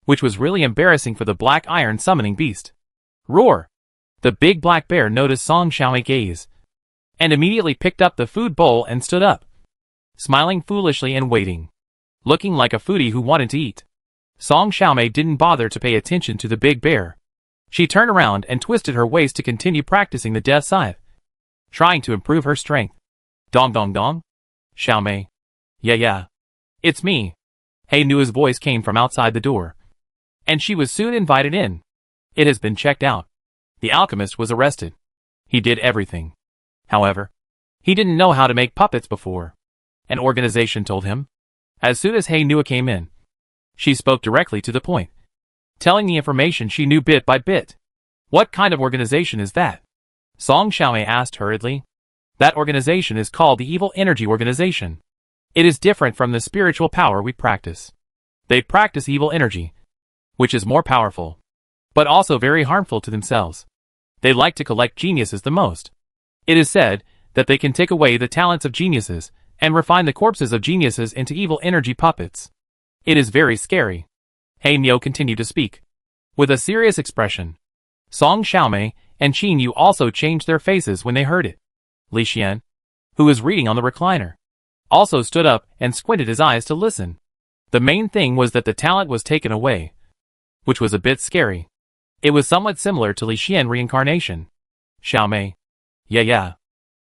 which was really embarrassing for the black iron summoning beast. Roar! The big black bear noticed Song Xiaomei's gaze, and immediately picked up the food bowl and stood up, smiling foolishly and waiting, looking like a foodie who wanted to eat. Song Xiaomei didn't bother to pay attention to the big bear. She turned around and twisted her waist to continue practicing the death scythe, trying to improve her strength. Dong dong dong? Xiaomei. Yeah. It's me. Nua's voice came from outside the door, and she was soon invited in. It has been checked out. The alchemist was arrested. He did everything. However, he didn't know how to make puppets before. An organization told him. As soon as Nua came in, she spoke directly to the point, telling the information she knew bit by bit. What kind of organization is that? Song Xiaomei asked hurriedly. That organization is called the Evil Energy Organization. It is different from the spiritual power we practice. They practice evil energy, which is more powerful, but also very harmful to themselves. They like to collect geniuses the most. It is said that they can take away the talents of geniuses and refine the corpses of geniuses into evil energy puppets. It is very scary. Hey Neo continued to speak, with a serious expression. Song Xiaomei and Chinu also changed their faces when they heard it. Li Xian, who was reading on the recliner, also stood up and squinted his eyes to listen. The main thing was that the talent was taken away, which was a bit scary. It was somewhat similar to Li Xian reincarnation. Xiaomei. Yeah.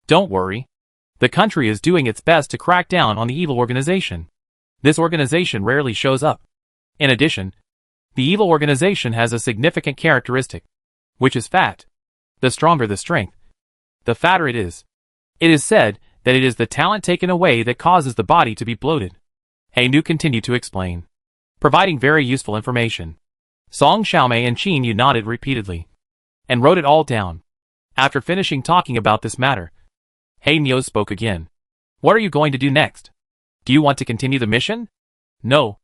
Don't worry. The country is doing its best to crack down on the evil organization. This organization rarely shows up. In addition, the evil organization has a significant characteristic, which is fat. The stronger the strength, the fatter it is. It is said that it is the talent taken away that causes the body to be bloated. Nu continued to explain, providing very useful information. Song Xiaomei and Chinu nodded repeatedly and wrote it all down. After finishing talking about this matter, Neo spoke again. What are you going to do next? Do you want to continue the mission? No.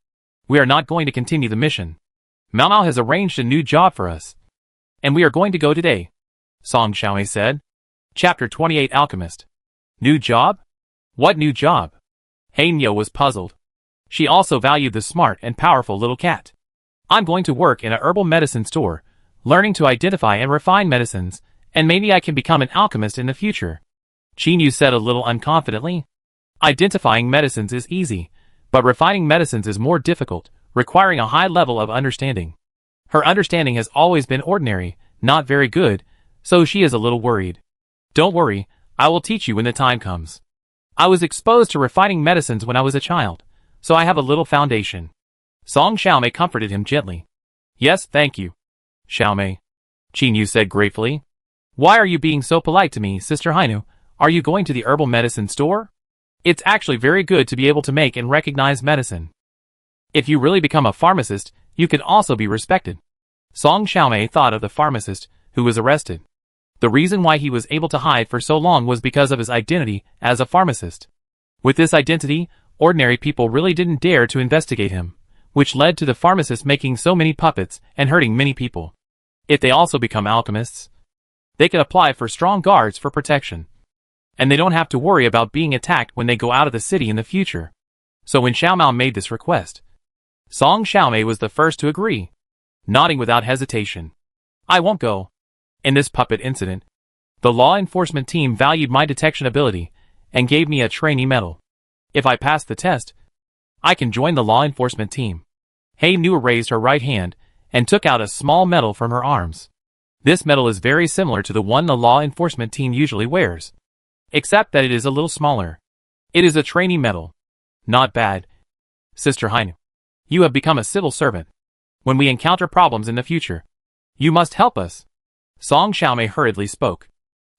We are not going to continue the mission. Mao Mao has arranged a new job for us, and we are going to go today, Song Xiaomei said. Chapter 28 Alchemist. New job? What new job? Neo was puzzled. She also valued the smart and powerful little cat. I'm going to work in a herbal medicine store, learning to identify and refine medicines, and maybe I can become an alchemist in the future. Chinu said a little unconfidently. Identifying medicines is easy, but refining medicines is more difficult, requiring a high level of understanding. Her understanding has always been ordinary, not very good, so she is a little worried. Don't worry, I will teach you when the time comes. I was exposed to refining medicines when I was a child, so I have a little foundation. Song Xiaomei comforted him gently. Yes, thank you, Xiaomei, Chinu said gratefully. Why are you being so polite to me, Sister Hainu? Are you going to the herbal medicine store? It's actually very good to be able to make and recognize medicine. If you really become a pharmacist, you can also be respected. Song Xiaomei thought of the pharmacist who was arrested. The reason why he was able to hide for so long was because of his identity as a pharmacist. With this identity, ordinary people really didn't dare to investigate him, which led to the pharmacist making so many puppets and hurting many people. If they also become alchemists, they can apply for strong guards for protection, and they don't have to worry about being attacked when they go out of the city in the future. So when Xiao Mao made this request, Song Xiaomei was the first to agree, nodding without hesitation. I won't go. In this puppet incident, the law enforcement team valued my detection ability and gave me a trainee medal. If I pass the test, I can join the law enforcement team. Nu raised her right hand and took out a small medal from her arms. This medal is very similar to the one the law enforcement team usually wears, except that it is a little smaller. It is a trainee medal. Not bad. Sister Hainu, you have become a civil servant. When we encounter problems in the future, you must help us. Song Xiaomei hurriedly spoke.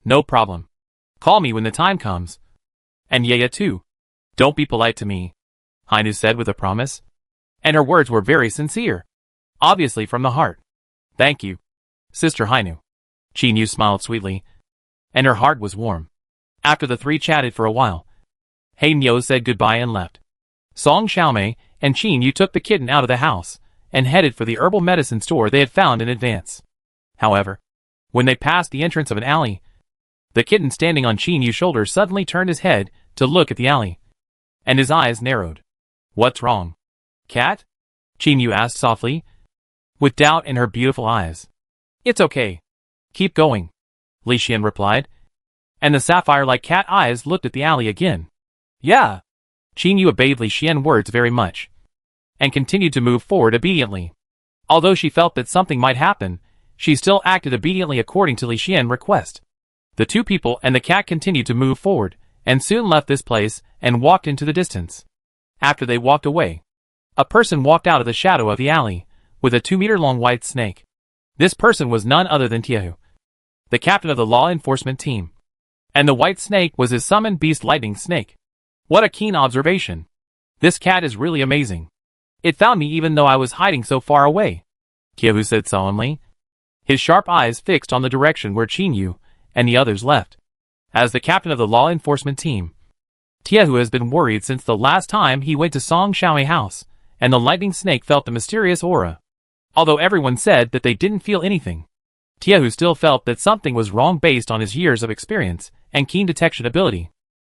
No problem. Call me when the time comes. And Yaya too. Don't be polite to me, Hainu said with a promise. And her words were very sincere, obviously from the heart. Thank you, Sister Hainu. Chinu smiled sweetly, and her heart was warm. After the three chatted for a while, Neo said goodbye and left. Song Xiaomei and Chinu took the kitten out of the house and headed for the herbal medicine store they had found in advance. However, when they passed the entrance of an alley, the kitten standing on Chinu's shoulder suddenly turned his head to look at the alley, and his eyes narrowed. What's wrong? Cat? Chinu asked softly, with doubt in her beautiful eyes. It's okay. Keep going, Li Xian replied, and the sapphire-like cat eyes looked at the alley again. Yeah. Chinu obeyed Li Xian's words very much, and continued to move forward obediently. Although she felt that something might happen, she still acted obediently according to Li Xian's request. The two people and the cat continued to move forward, and soon left this place and walked into the distance. After they walked away, a person walked out of the shadow of the alley, with a 2-meter-long white snake. This person was none other than Tiahu, the captain of the law enforcement team. And the white snake was his summoned beast lightning snake. What a keen observation. This cat is really amazing. It found me even though I was hiding so far away, Tiahu said solemnly, his sharp eyes fixed on the direction where Chinu and the others left. As the captain of the law enforcement team, Tiehu has been worried since the last time he went to Song Xiaomei house, and the lightning snake felt the mysterious aura. Although everyone said that they didn't feel anything, Tiehu still felt that something was wrong based on his years of experience and keen detection ability.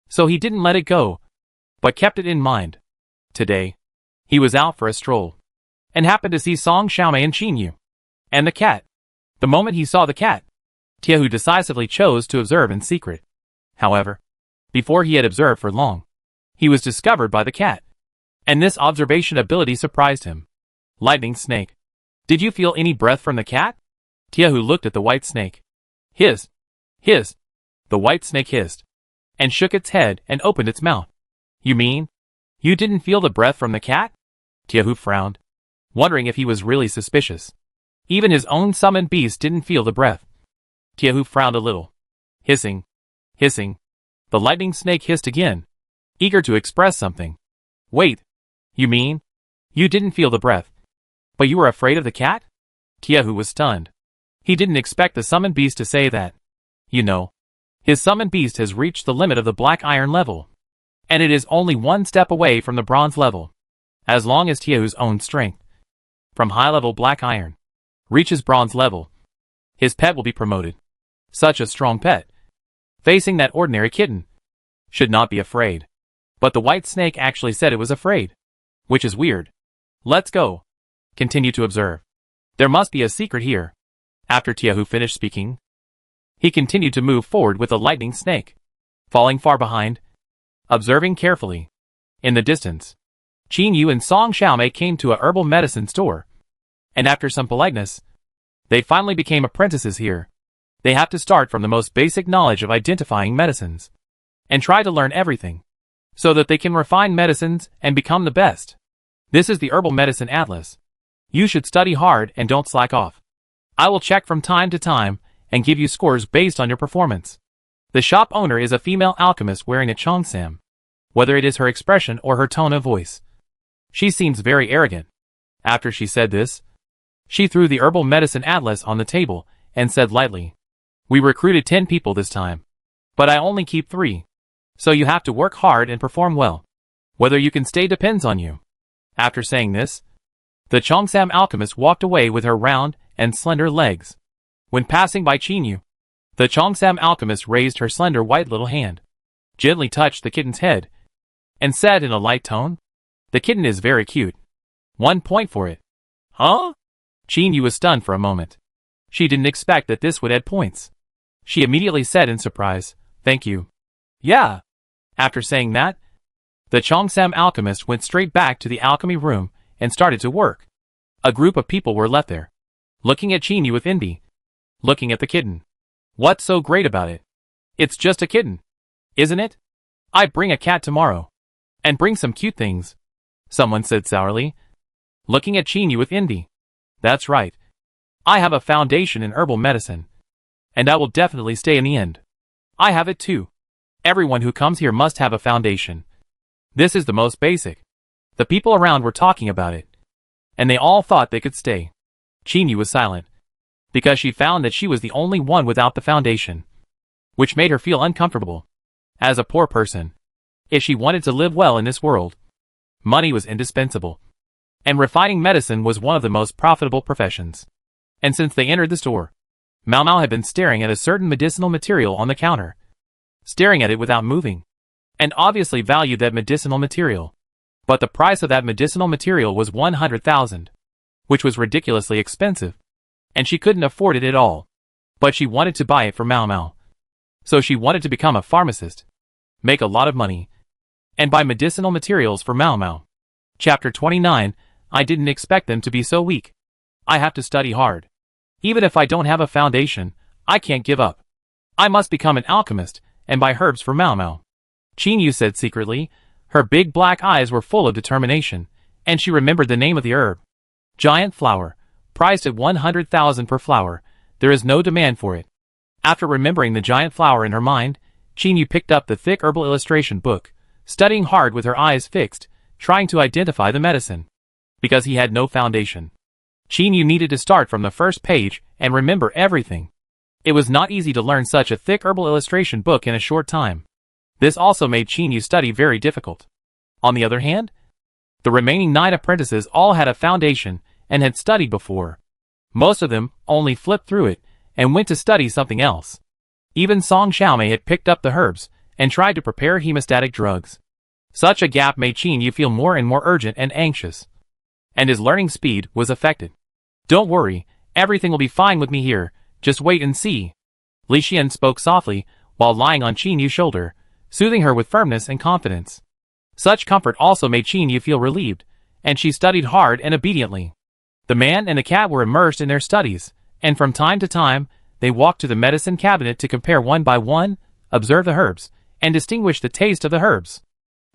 So he didn't let it go, but kept it in mind. Today, he was out for a stroll, and happened to see Song Xiaomei and Chinu, and the cat. The moment he saw the cat, Tiehu decisively chose to observe in secret. However, before he had observed for long, he was discovered by the cat, and this observation ability surprised him. Lightning snake. Did you feel any breath from the cat? Tiehu looked at the white snake. Hiss. Hiss. The white snake hissed, and shook its head and opened its mouth. You mean, you didn't feel the breath from the cat? Tiehu frowned, wondering if he was really suspicious. Even his own summoned beast didn't feel the breath. Tiehu frowned a little. Hissing. Hissing. The lightning snake hissed again, eager to express something. Wait. You mean, you didn't feel the breath, but you were afraid of the cat? Tiehu was stunned. He didn't expect the summoned beast to say that. You know, his summoned beast has reached the limit of the black iron level, and it is only one step away from the bronze level. As long as Tiehu's own strength, from high-level black iron, reaches bronze level, his pet will be promoted. Such a strong pet, facing that ordinary kitten, should not be afraid. But the white snake actually said it was afraid, which is weird. Let's go. Continue to observe. There must be a secret here. After Tiehu finished speaking, he continued to move forward with the lightning snake, falling far behind, observing carefully. In the distance, Chinu and Song Xiaomei came to a herbal medicine store, and after some politeness, they finally became apprentices here. They have to start from the most basic knowledge of identifying medicines, and try to learn everything, so that they can refine medicines and become the best. This is the Herbal Medicine Atlas. You should study hard and don't slack off. I will check from time to time and give you scores based on your performance. The shop owner is a female alchemist wearing a cheongsam. Whether it is her expression or her tone of voice, she seems very arrogant. After she said this, she threw the Herbal Medicine Atlas on the table and said lightly, We recruited 10 people this time, but I only keep 3. So you have to work hard and perform well. Whether you can stay depends on you. After saying this, the cheongsam alchemist walked away with her round and slender legs. When passing by Chinu, the cheongsam alchemist raised her slender white little hand, gently touched the kitten's head, and said in a light tone, The kitten is very cute. 1 point for it. Huh? Chinu was stunned for a moment. She didn't expect that this would add points. She immediately said in surprise, Thank you. Yeah. After saying that, the cheongsam alchemist went straight back to the alchemy room and started to work. A group of people were left there, looking at Chinu with envy, looking at the kitten. What's so great about it? It's just a kitten, isn't it? I bring a cat tomorrow, and bring some cute things, someone said sourly, looking at Chinu with envy. That's right. I have a foundation in herbal medicine, and I will definitely stay in the end. I have it too. Everyone who comes here must have a foundation. This is the most basic. The people around were talking about it, and they all thought they could stay. Chinu was silent, because she found that she was the only one without the foundation, which made her feel uncomfortable. As a poor person, if she wanted to live well in this world, money was indispensable, and refining medicine was one of the most profitable professions. And since they entered the store, Mao Mao had been staring at a certain medicinal material on the counter, staring at it without moving, and obviously valued that medicinal material. But the price of that medicinal material was 100,000, which was ridiculously expensive, and she couldn't afford it at all. But she wanted to buy it for Mao Mao. So she wanted to become a pharmacist, make a lot of money, and buy medicinal materials for Mao Mao. Chapter 29, I didn't expect them to be so weak. I have to study hard. Even if I don't have a foundation, I can't give up. I must become an alchemist and buy herbs for Mao Mao. Chinu said secretly. Her big black eyes were full of determination, and she remembered the name of the herb. Giant flower, priced at 100,000 per flower. There is no demand for it. After remembering the giant flower in her mind, Chinu picked up the thick herbal illustration book, studying hard with her eyes fixed, trying to identify the medicine. Because he had no foundation, Chinu needed to start from the first page and remember everything. It was not easy to learn such a thick herbal illustration book in a short time. This also made Chinu study very difficult. On the other hand, the remaining 9 apprentices all had a foundation and had studied before. Most of them only flipped through it and went to study something else. Even Song Xiaomei had picked up the herbs and tried to prepare hemostatic drugs. Such a gap made Chinu feel more and more urgent and anxious. And his learning speed was affected. "Don't worry, everything will be fine with me here, just wait and see." Li Xian spoke softly while lying on Chinu's shoulder, soothing her with firmness and confidence. Such comfort also made Chinu feel relieved, and she studied hard and obediently. The man and the cat were immersed in their studies, and from time to time, they walked to the medicine cabinet to compare one by one, observe the herbs, and distinguish the taste of the herbs.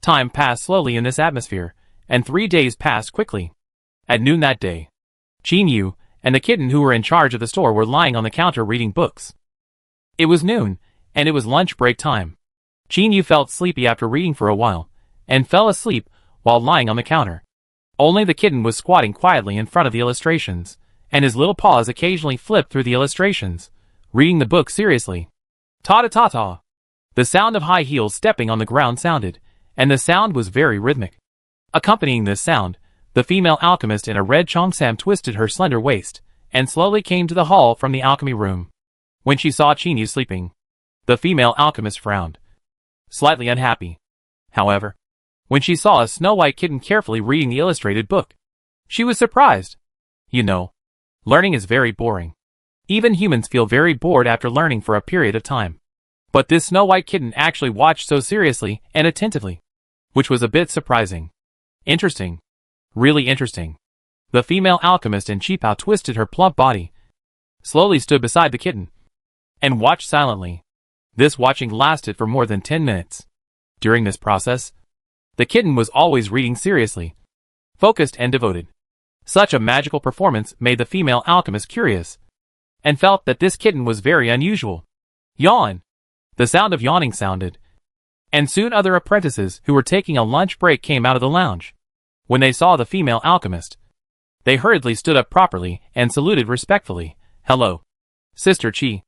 Time passed slowly in this atmosphere, and 3 days passed quickly. At noon that day, Chinu and the kitten who were in charge of the store were lying on the counter reading books. It was noon, and it was lunch break time. Chinu felt sleepy after reading for a while, and fell asleep while lying on the counter. Only the kitten was squatting quietly in front of the illustrations, and his little paws occasionally flipped through the illustrations, reading the book seriously. Ta-ta-ta-ta! The sound of high heels stepping on the ground sounded, and the sound was very rhythmic. Accompanying this sound, the female alchemist in a red cheongsam twisted her slender waist, and slowly came to the hall from the alchemy room. When she saw Chinu sleeping, the female alchemist frowned, slightly unhappy. However, when she saw a snow-white kitten carefully reading the illustrated book, she was surprised. You know, learning is very boring. Even humans feel very bored after learning for a period of time. But this snow-white kitten actually watched so seriously and attentively, which was a bit surprising. Interesting. Really interesting. The female alchemist in Qipao twisted her plump body, slowly stood beside the kitten, and watched silently. This watching lasted for more than 10 minutes. During this process, the kitten was always reading seriously, focused and devoted. Such a magical performance made the female alchemist curious, and felt that this kitten was very unusual. Yawn! The sound of yawning sounded, and soon other apprentices who were taking a lunch break came out of the lounge. When they saw the female alchemist, they hurriedly stood up properly and saluted respectfully. "Hello, Sister Qi."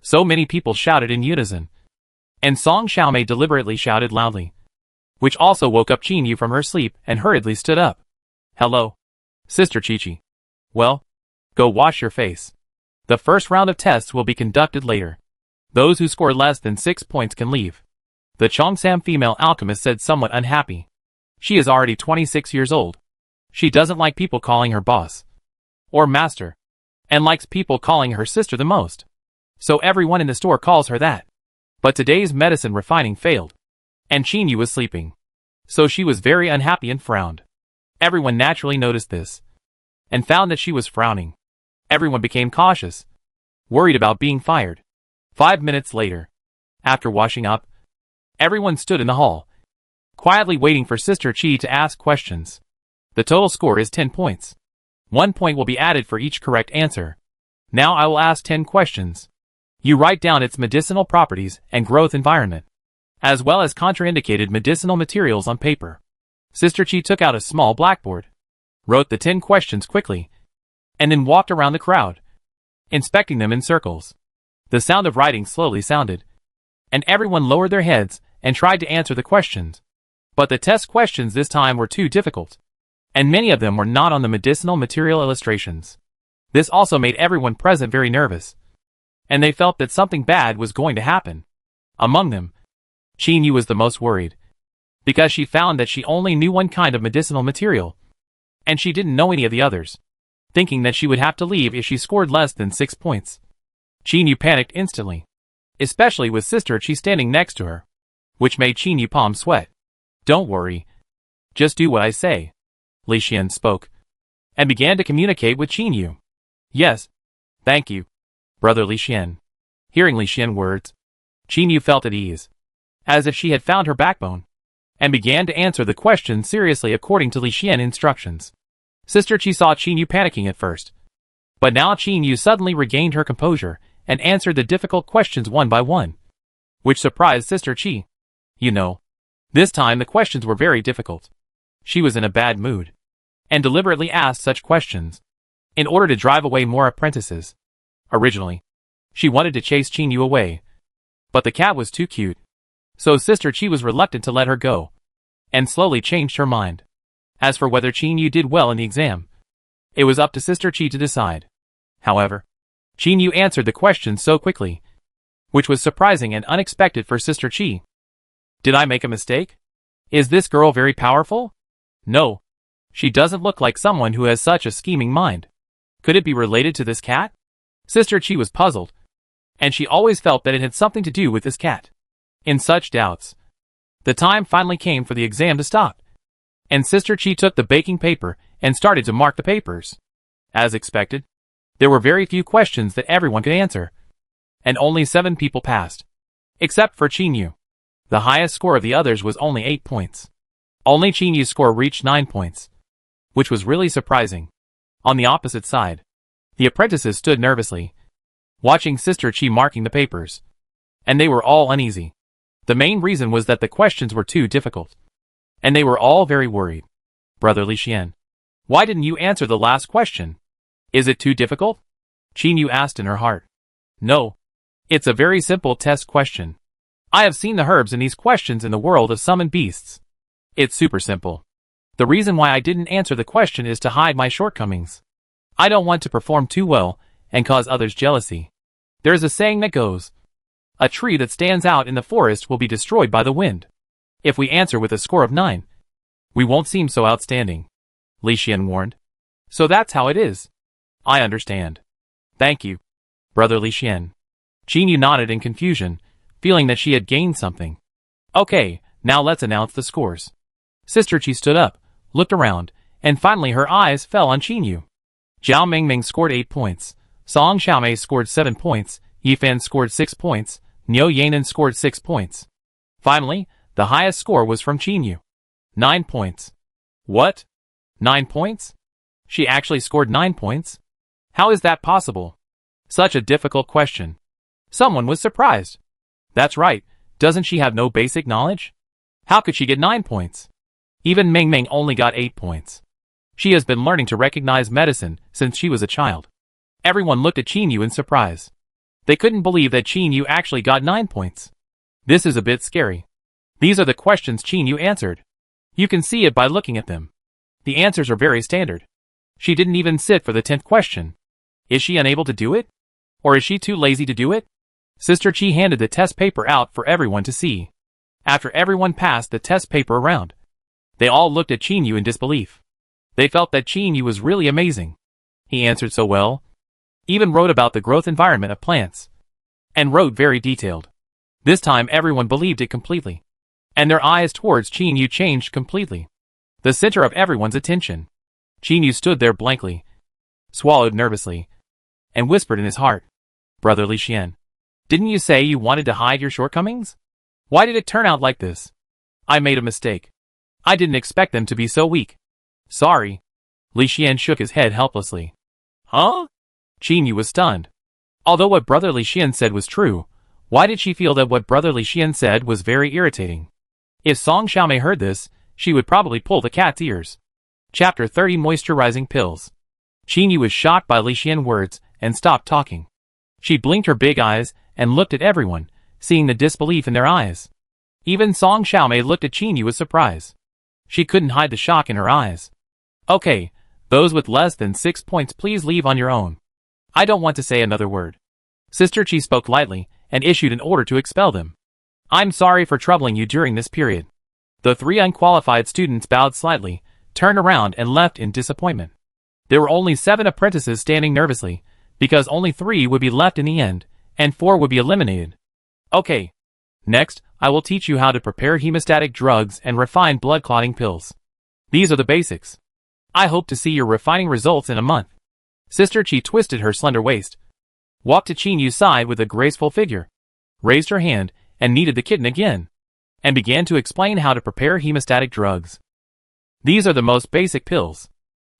So many people shouted in unison, and Song Xiaomei deliberately shouted loudly, which also woke up Chinu from her sleep and hurriedly stood up. "Hello, Sister Qi. Well, go wash your face. The first round of tests will be conducted later. Those who score less than 6 points can leave." The Cheongsam female alchemist said, somewhat unhappy. She is already 26 years old. She doesn't like people calling her boss or master, and likes people calling her sister the most. So everyone in the store calls her that. But today's medicine refining failed, and Chinu was sleeping. So she was very unhappy and frowned. Everyone naturally noticed this, and found that she was frowning. Everyone became cautious, worried about being fired. 5 minutes later, after washing up, everyone stood in the hall, quietly waiting for Sister Qi to ask questions. The total score is 10 points. 1 point will be added for each correct answer. Now I will ask 10 questions. You write down its medicinal properties and growth environment, as well as contraindicated medicinal materials on paper. Sister Qi took out a small blackboard, wrote the 10 questions quickly, and then walked around the crowd, inspecting them in circles. The sound of writing slowly sounded, and everyone lowered their heads and tried to answer the questions. But the test questions this time were too difficult, and many of them were not on the medicinal material illustrations. This also made everyone present very nervous, and they felt that something bad was going to happen. Among them, Chinu was the most worried, because she found that she only knew one kind of medicinal material, and she didn't know any of the others, thinking that she would have to leave if she scored less than 6 points. Chinu panicked instantly, especially with Sister Qi standing next to her, which made Chinu palm sweat. "Don't worry. Just do what I say." Li Xian spoke, and began to communicate with Chinu. "Yes, thank you, Brother Li Xian." Hearing Li Xian words, Chinu felt at ease, as if she had found her backbone, and began to answer the questions seriously according to Li Xian instructions. Sister Qi saw Chinu panicking at first, but now Chinu suddenly regained her composure and answered the difficult questions one by one, which surprised Sister Qi. You know, this time the questions were very difficult. She was in a bad mood, and deliberately asked such questions, in order to drive away more apprentices. Originally, she wanted to chase Chinu away, but the cat was too cute. So Sister Chi was reluctant to let her go, and slowly changed her mind. As for whether Chinu did well in the exam, it was up to Sister Chi to decide. However, Chinu answered the question so quickly, which was surprising and unexpected for Sister Chi. Did I make a mistake? Is this girl very powerful? No. She doesn't look like someone who has such a scheming mind. Could it be related to this cat? Sister Chi was puzzled, and she always felt that it had something to do with this cat. In such doubts, the time finally came for the exam to stop, and Sister Chi took the baking paper and started to mark the papers. As expected, there were very few questions that everyone could answer, and only 7 people passed, except for Chinu. The highest score of the others was only 8 points. Only Chinu's score reached 9 points, which was really surprising. On the opposite side, the apprentices stood nervously, watching Sister Chi marking the papers, and they were all uneasy. The main reason was that the questions were too difficult, and they were all very worried. Brother Li Xian, why didn't you answer the last question? Is it too difficult? Chinu asked in her heart. No. It's a very simple test question. I have seen the herbs in these questions in the world of summoned beasts. It's super simple. The reason why I didn't answer the question is to hide my shortcomings. I don't want to perform too well and cause others jealousy. There's a saying that goes, a tree that stands out in the forest will be destroyed by the wind. If we answer with a score of 9, we won't seem so outstanding, Li Xian warned. So that's how it is. I understand. Thank you, Brother Li Xian. Chinu nodded in confusion, feeling that she had gained something. Okay, now let's announce the scores. Sister Chi stood up, looked around, and finally her eyes fell on Chinu. Zhao Mingming scored 8 points, Song Xiaomei scored 7 points, Yifan scored 6 points, Niu Yanan scored 6 points. Finally, the highest score was from Chinu. 9 points. What? 9 points? She actually scored 9 points? How is that possible? Such a difficult question. Someone was surprised. That's right, doesn't she have no basic knowledge? How could she get 9 points? Even Mingming only got 8 points. She has been learning to recognize medicine since she was a child. Everyone looked at Chinu in surprise. They couldn't believe that Chinu actually got 9 points. This is a bit scary. These are the questions Chinu answered. You can see it by looking at them. The answers are very standard. She didn't even sit for the 10th question. Is she unable to do it? Or is she too lazy to do it? Sister Chi handed the test paper out for everyone to see. After everyone passed the test paper around, they all looked at Chinu in disbelief. They felt that Chinu was really amazing. He answered so well. Even wrote about the growth environment of plants. And wrote very detailed. This time everyone believed it completely. And their eyes towards Chinu changed completely. The center of everyone's attention. Chinu stood there blankly, swallowed nervously, and whispered in his heart, Brother Li Xian, didn't you say you wanted to hide your shortcomings? Why did it turn out like this? I made a mistake. I didn't expect them to be so weak. Sorry. Li Xian shook his head helplessly. Huh? Chinu was stunned. Although what Brother Li Xian said was true, why did she feel that what Brother Li Xian said was very irritating? If Song Xiaomei heard this, she would probably pull the cat's ears. Chapter 30 Moisturizing Pills. Chinu was shocked by Li Xian's words and stopped talking. She blinked her big eyes and looked at everyone, seeing the disbelief in their eyes. Even Song Xiaomei looked at Chinu with surprise. She couldn't hide the shock in her eyes. Okay, those with less than 6 points please leave on your own. I don't want to say another word. Sister Chi spoke lightly and issued an order to expel them. I'm sorry for troubling you during this period. The 3 unqualified students bowed slightly, turned around and left in disappointment. There were only 7 apprentices standing nervously, because only 3 would be left in the end, and 4 would be eliminated. Okay. Next, I will teach you how to prepare hemostatic drugs and refine blood clotting pills. These are the basics. I hope to see your refining results in a month. Sister Chi twisted her slender waist, walked to Chinu's side with a graceful figure, raised her hand, and kneaded the kitten again, and began to explain how to prepare hemostatic drugs. These are the most basic pills.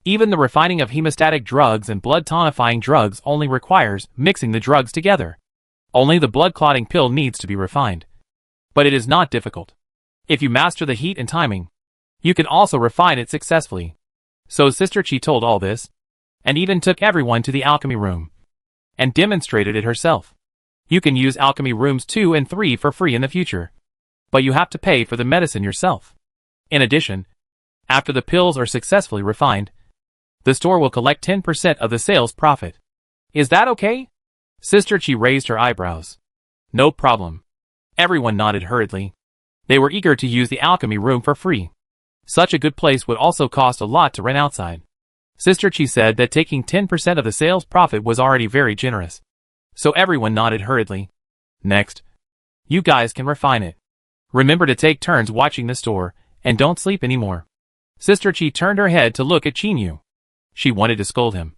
Even the refining of hemostatic drugs and blood tonifying drugs only requires mixing the drugs together. Only the blood clotting pill needs to be refined. But it is not difficult. If you master the heat and timing, you can also refine it successfully. So Sister Chi told all this, and even took everyone to the alchemy room, and demonstrated it herself. You can use alchemy rooms 2 and 3 for free in the future. but you have to pay for the medicine yourself. In addition, after the pills are successfully refined, the store will collect 10% of the sales profit. Is that okay? Sister Chi raised her eyebrows. No problem. Everyone nodded hurriedly. They were eager to use the alchemy room for free. Such a good place would also cost a lot to rent outside. Sister Chi said that taking 10% of the sales profit was already very generous. So everyone nodded hurriedly. Next, you guys can refine it. Remember to take turns watching the store, and don't sleep anymore. Sister Chi turned her head to look at Chinu. She wanted to scold him.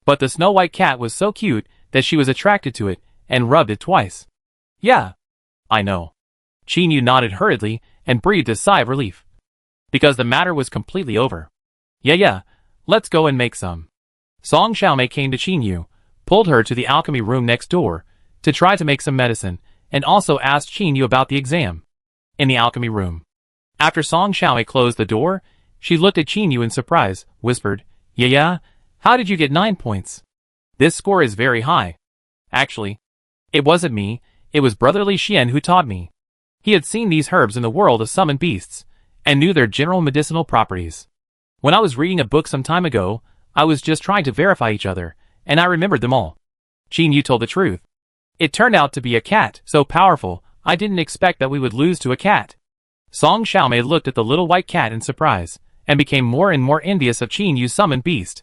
But the snow-white cat was so cute that she was attracted to it, and rubbed it twice. Yeah, I know. Chinu nodded hurriedly, and breathed a sigh of relief. Because the matter was completely over. Yeah, let's go and make some. Song Xiaomei came to Chinu, pulled her to the alchemy room next door, to try to make some medicine, and also asked Chinu about the exam. In the alchemy room. After Song Xiaomei closed the door, she looked at Chinu in surprise, whispered, Yeah, how did you get 9 points? This score is very high. Actually, it wasn't me, it was Brother Li Xian who taught me. He had seen these herbs in the world of summoned beasts, and knew their general medicinal properties. When I was reading a book some time ago, I was just trying to verify each other, and I remembered them all. Chinu told the truth. It turned out to be a cat, so powerful, I didn't expect that we would lose to a cat. Song Xiaomei looked at the little white cat in surprise, and became more and more envious of Chinu's summoned beast.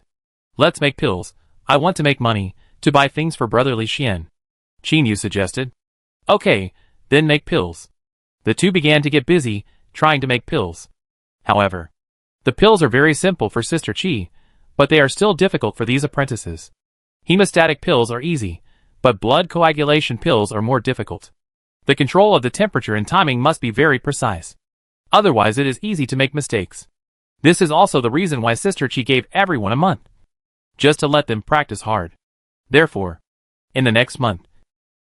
Let's make pills. I want to make money, to buy things for Brother Li Xian. Chinu suggested. Okay, then make pills. The two began to get busy, trying to make pills. However, the pills are very simple for Sister Chi, but they are still difficult for these apprentices. Hemostatic pills are easy, but blood coagulation pills are more difficult. The control of the temperature and timing must be very precise. Otherwise it is easy to make mistakes. This is also the reason why Sister Chi gave everyone a month. Just to let them practice hard. Therefore, in the next month,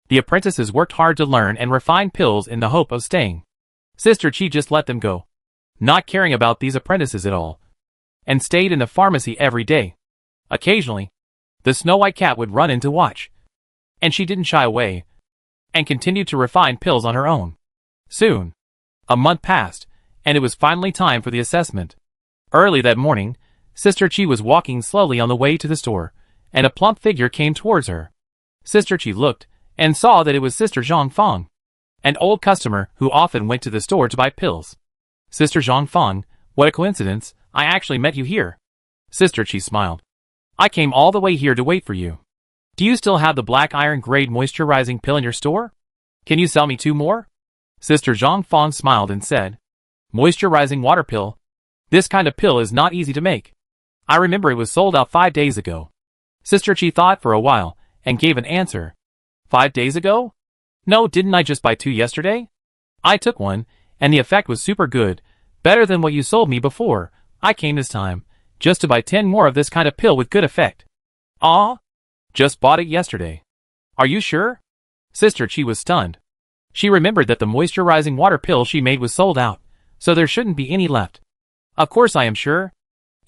the apprentices worked hard to learn and refine pills in the hope of staying. Sister Chi just let them go, not caring about these apprentices at all, and stayed in the pharmacy every day. Occasionally, the snow-white cat would run in to watch, and she didn't shy away, and continued to refine pills on her own. Soon, a month passed, and it was finally time for the assessment. Early that morning, Sister Chi was walking slowly on the way to the store, and a plump figure came towards her. Sister Chi looked, and saw that it was Sister Zhang Fang, an old customer who often went to the store to buy pills. Sister Zhang Fang, what a coincidence, I actually met you here. Sister Chi smiled. I came all the way here to wait for you. Do you still have the black iron grade moisturizing pill in your store? Can you sell me 2 more? Sister Zhang Fang smiled and said, Moisturizing water pill? This kind of pill is not easy to make. I remember it was sold out 5 days ago. Sister Chi thought for a while, and gave an answer. 5 days ago? No, didn't I just buy 2 yesterday? I took one, and the effect was super good, better than what you sold me before. I came this time, just to buy 10 more of this kind of pill with good effect. Ah? Just bought it yesterday. Are you sure? Sister Chi was stunned. She remembered that the moisturizing water pill she made was sold out, so there shouldn't be any left. Of course I am sure.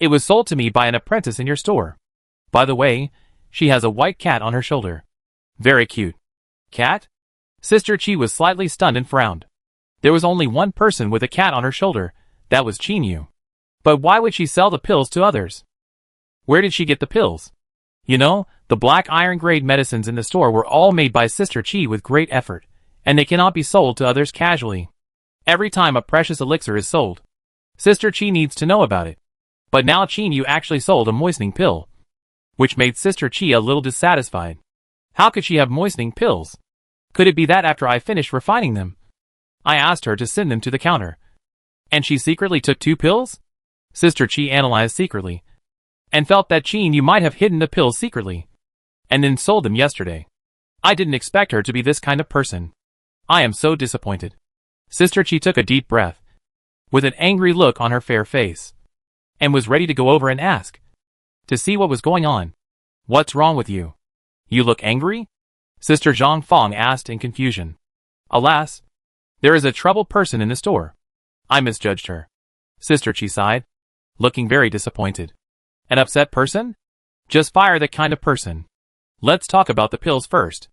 It was sold to me by an apprentice in your store. By the way, she has a white cat on her shoulder. Very cute. Cat? Sister Chi was slightly stunned and frowned. There was only one person with a cat on her shoulder, that was Chinu. But why would she sell the pills to others? Where did she get the pills? You know, the black iron grade medicines in the store were all made by Sister Chi with great effort, and they cannot be sold to others casually. Every time a precious elixir is sold, Sister Chi needs to know about it. But now Chinu actually sold a moistening pill, which made Sister Chi a little dissatisfied. How could she have moistening pills? Could it be that after I finished refining them, I asked her to send them to the counter, and she secretly took 2 pills? Sister Chi analyzed secretly, and felt that Chinu might have hidden the pills secretly, and then sold them yesterday. I didn't expect her to be this kind of person. I am so disappointed. Sister Chi took a deep breath, with an angry look on her fair face, and was ready to go over and ask, to see what was going on. What's wrong with you? You look angry? Sister Zhang Fang asked in confusion. Alas, there is a troubled person in the store. I misjudged her. Sister Chi sighed, looking very disappointed. An upset person? Just fire that kind of person. Let's talk about the pills first.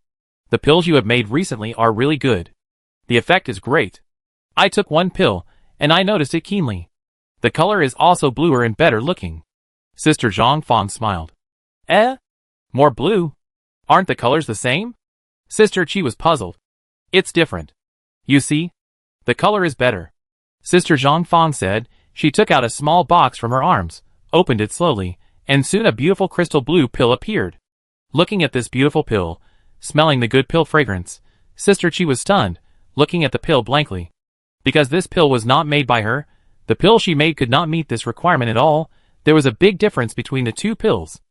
The pills you have made recently are really good. The effect is great. I took one pill, and I noticed it keenly. The color is also bluer and better looking. Sister Zhangfang smiled. Eh? More blue? Aren't the colors the same? Sister Qi was puzzled. It's different. You see? The color is better. Sister Zhangfang said. She took out a small box from her arms, opened it slowly, and soon a beautiful crystal blue pill appeared. Looking at this beautiful pill, smelling the good pill fragrance, Sister Qi was stunned, looking at the pill blankly. Because this pill was not made by her, the pill she made could not meet this requirement at all. There was a big difference between the two pills.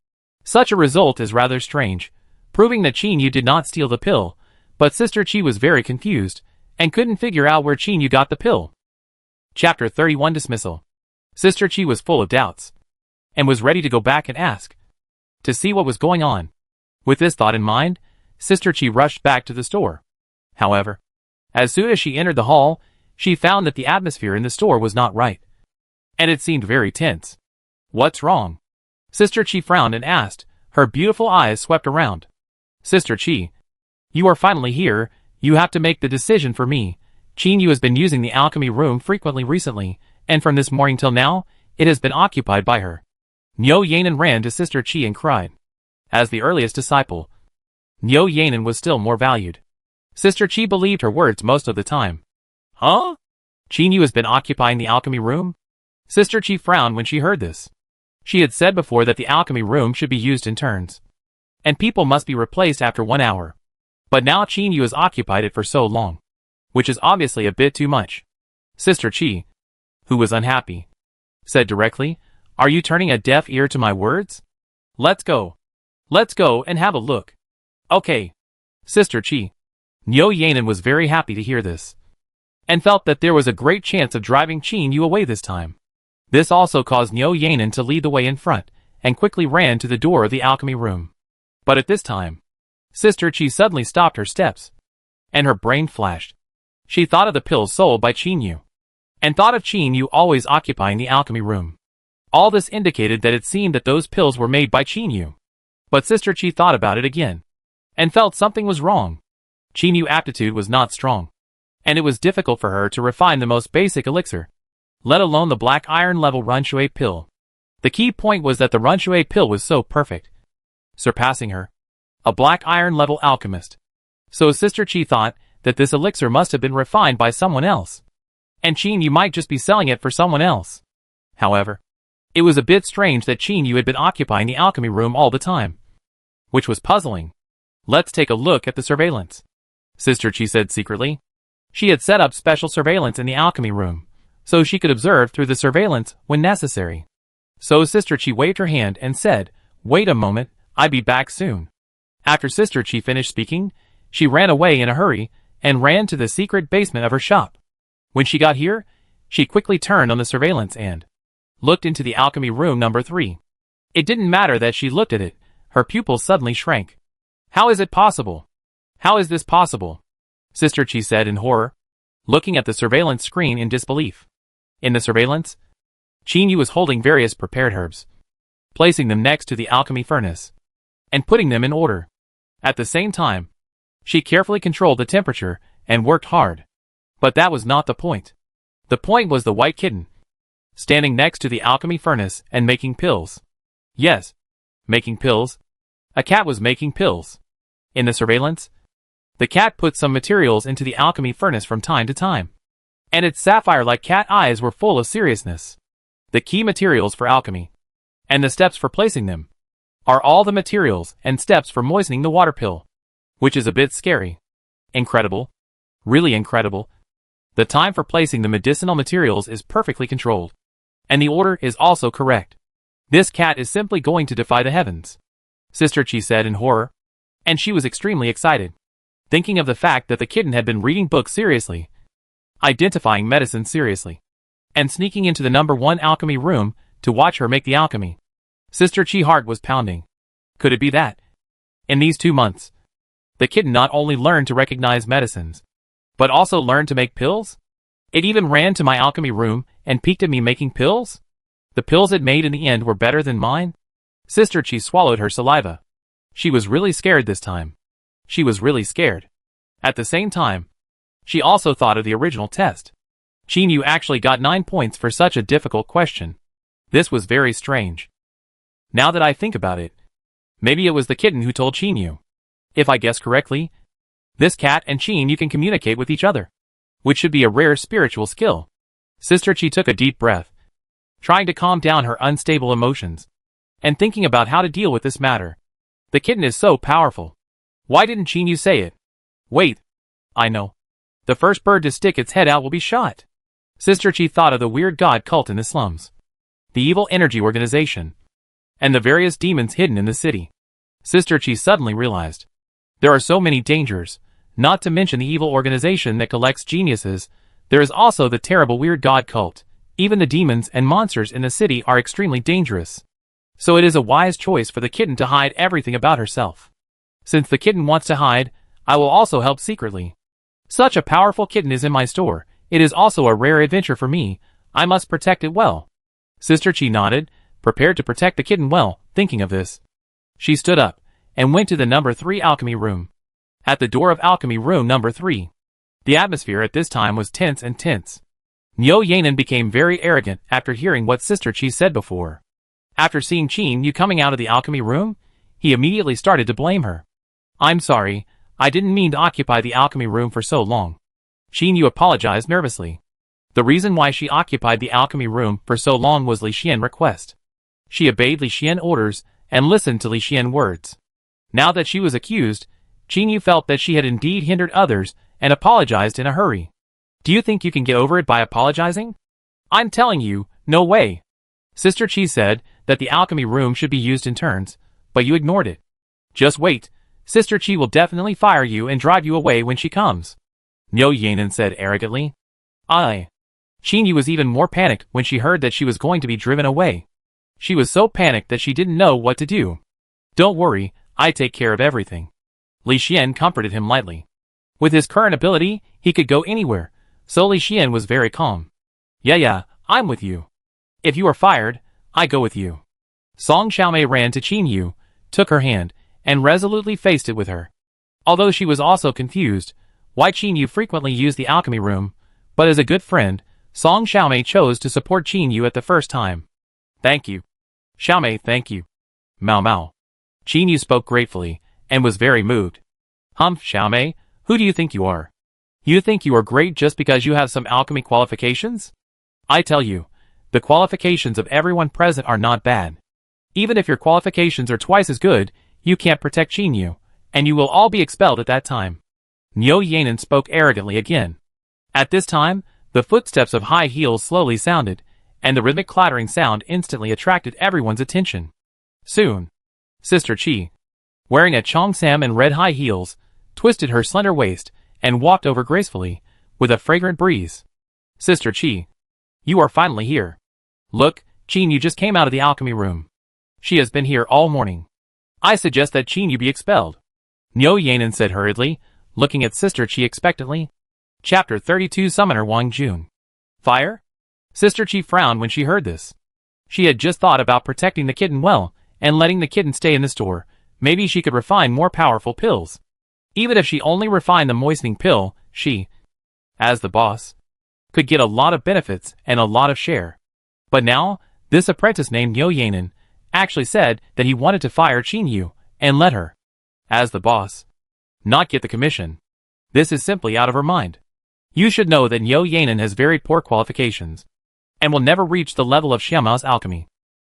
Such a result is rather strange, proving that Chinu did not steal the pill, but Sister Qi was very confused, and couldn't figure out where Chinu got the pill. Chapter 31 Dismissal. Sister Qi was full of doubts, and was ready to go back and ask, to see what was going on. With this thought in mind, Sister Qi rushed back to the store. However, as soon as she entered the hall, she found that the atmosphere in the store was not right, and it seemed very tense. What's wrong? Sister Qi frowned and asked, her beautiful eyes swept around. Sister Qi, you are finally here. You have to make the decision for me. Chinu has been using the alchemy room frequently recently, and from this morning till now, it has been occupied by her. Niu Yanan ran to Sister Qi and cried. As the earliest disciple, Niu Yanan was still more valued. Sister Qi believed her words most of the time. Huh? Chinu has been occupying the alchemy room? Sister Qi frowned when she heard this. She had said before that the alchemy room should be used in turns, and people must be replaced after 1 hour. But now Chinu has occupied it for so long, which is obviously a bit too much. Sister Qi, who was unhappy, said directly, are you turning a deaf ear to my words? Let's go. Let's go and have a look. Okay. Sister Qi. Niu Yanan was very happy to hear this, and felt that there was a great chance of driving Chinu away this time. This also caused Niu Yanan to lead the way in front, and quickly ran to the door of the alchemy room. But at this time, Sister Qi suddenly stopped her steps, and her brain flashed. She thought of the pills sold by Chinu, and thought of Chinu always occupying the alchemy room. All this indicated that it seemed that those pills were made by Chinu. But Sister Qi thought about it again, and felt something was wrong. Chinu's aptitude was not strong, and it was difficult for her to refine the most basic elixir, let alone the black iron level Renshui pill. The key point was that the Renshui pill was so perfect, surpassing her, a black iron level alchemist. So Sister Qi thought that this elixir must have been refined by someone else, and Chinu might just be selling it for someone else. However, it was a bit strange that Chinu had been occupying the alchemy room all the time, which was puzzling. Let's take a look at the surveillance, Sister Qi said secretly. She had set up special surveillance in the alchemy room, so she could observe through the surveillance when necessary. So Sister Qi waved her hand and said, wait a moment, I'll be back soon. After Sister Qi finished speaking, she ran away in a hurry, and ran to the secret basement of her shop. When she got here, she quickly turned on the surveillance and looked into the alchemy room number 3. It didn't matter that she looked at it, her pupils suddenly shrank. How is it possible? How is this possible? Sister Qi said in horror, looking at the surveillance screen in disbelief. In the surveillance, Chinu was holding various prepared herbs, placing them next to the alchemy furnace, and putting them in order. At the same time, she carefully controlled the temperature and worked hard. But that was not the point. The point was the white kitten, standing next to the alchemy furnace and making pills. Yes, making pills. A cat was making pills. In the surveillance, the cat put some materials into the alchemy furnace from time to time, and its sapphire-like cat eyes were full of seriousness. The key materials for alchemy, and the steps for placing them, are all the materials and steps for moistening the water pill, which is a bit scary. Incredible. Really incredible. The time for placing the medicinal materials is perfectly controlled, and the order is also correct. This cat is simply going to defy the heavens, Sister Qi said in horror, and she was extremely excited, thinking of the fact that the kitten had been reading books seriously, identifying medicine seriously, and sneaking into the number 1 alchemy room to watch her make the alchemy. Sister Qi's heart was pounding. Could it be that, in these 2 months, the kitten not only learned to recognize medicines, but also learned to make pills? It even ran to my alchemy room and peeked at me making pills? The pills it made in the end were better than mine? Sister Qi swallowed her saliva. She was really scared this time. She was really scared. At the same time, she also thought of the original test, Chinu actually got 9 points for such a difficult question. This was very strange. Now that I think about it, maybe it was the kitten who told Chinu. If I guess correctly, this cat and Chinu can communicate with each other, which should be a rare spiritual skill. Sister Chi took a deep breath, trying to calm down her unstable emotions, and thinking about how to deal with this matter. The kitten is so powerful. Why didn't Chinu say it? Wait. I know. The first bird to stick its head out will be shot. Sister Chi thought of the weird god cult in the slums, the evil energy organization, and the various demons hidden in the city. Sister Chi suddenly realized there are so many dangers, not to mention the evil organization that collects geniuses. There is also the terrible weird god cult. Even the demons and monsters in the city are extremely dangerous. So it is a wise choice for the kitten to hide everything about herself. Since the kitten wants to hide, I will also help secretly. Such a powerful kitten is in my store. It is also a rare adventure for me. I must protect it well. Sister Chi nodded, prepared to protect the kitten well. Thinking of this, she stood up and went to the number 3 alchemy room. At the door of alchemy room number 3, the atmosphere at this time was tense and tense. Nyo Yanin became very arrogant after hearing what Sister Chi said before. After seeing Chinu coming out of the alchemy room, he immediately started to blame her. I'm sorry, I didn't mean to occupy the alchemy room for so long. Chinu apologized nervously. The reason why she occupied the alchemy room for so long was Li Xian's request. She obeyed Li Xian's orders and listened to Li Xian's words. Now that she was accused, Chinu felt that she had indeed hindered others and apologized in a hurry. Do you think you can get over it by apologizing? I'm telling you, no way. Sister Chi said that the alchemy room should be used in turns, but you ignored it. Just wait, Sister Chi will definitely fire you and drive you away when she comes. Nyo Yanin said arrogantly. Chinu was even more panicked when she heard that she was going to be driven away. She was so panicked that she didn't know what to do. Don't worry, I take care of everything. Li Xian comforted him lightly. With his current ability, he could go anywhere, so Li Xian was very calm. Yeah, I'm with you. If you are fired, I go with you. Song Xiaomei ran to Chinu, took her hand, and resolutely faced it with her. Although she was also confused why Chinu frequently used the alchemy room, but as a good friend, Song Xiaomei chose to support Chinu at the first time. Thank you. Xiaomei, thank you. Mao. Chinu spoke gratefully, and was very moved. Xiaomei, who do you think you are? You think you are great just because you have some alchemy qualifications? I tell you, the qualifications of everyone present are not bad. Even if your qualifications are twice as good, you can't protect Chinu, and you will all be expelled at that time. Nyo Yanin spoke arrogantly again. At this time, the footsteps of high heels slowly sounded, and the rhythmic clattering sound instantly attracted everyone's attention. Soon, Sister Chi, wearing a cheongsam and red high heels, twisted her slender waist and walked over gracefully, with a fragrant breeze. Sister Chi, you are finally here. Look, Chinu just came out of the alchemy room. She has been here all morning. I suggest that Chinu be expelled. Nyo Yanin said hurriedly, looking at Sister Chi expectantly. Chapter 32 Summoner Wang Jun. Fire? Sister Chi frowned when she heard this. She had just thought about protecting the kitten well, and letting the kitten stay in the store. Maybe she could refine more powerful pills. Even if she only refined the moistening pill, she, as the boss, could get a lot of benefits and a lot of share. But now, this apprentice named Nyo Yanin actually said that he wanted to fire Chinu and let her, as the boss, not get the commission. This is simply out of her mind. You should know that Nyo Yanin has very poor qualifications, and will never reach the level of Xiaomao's alchemy.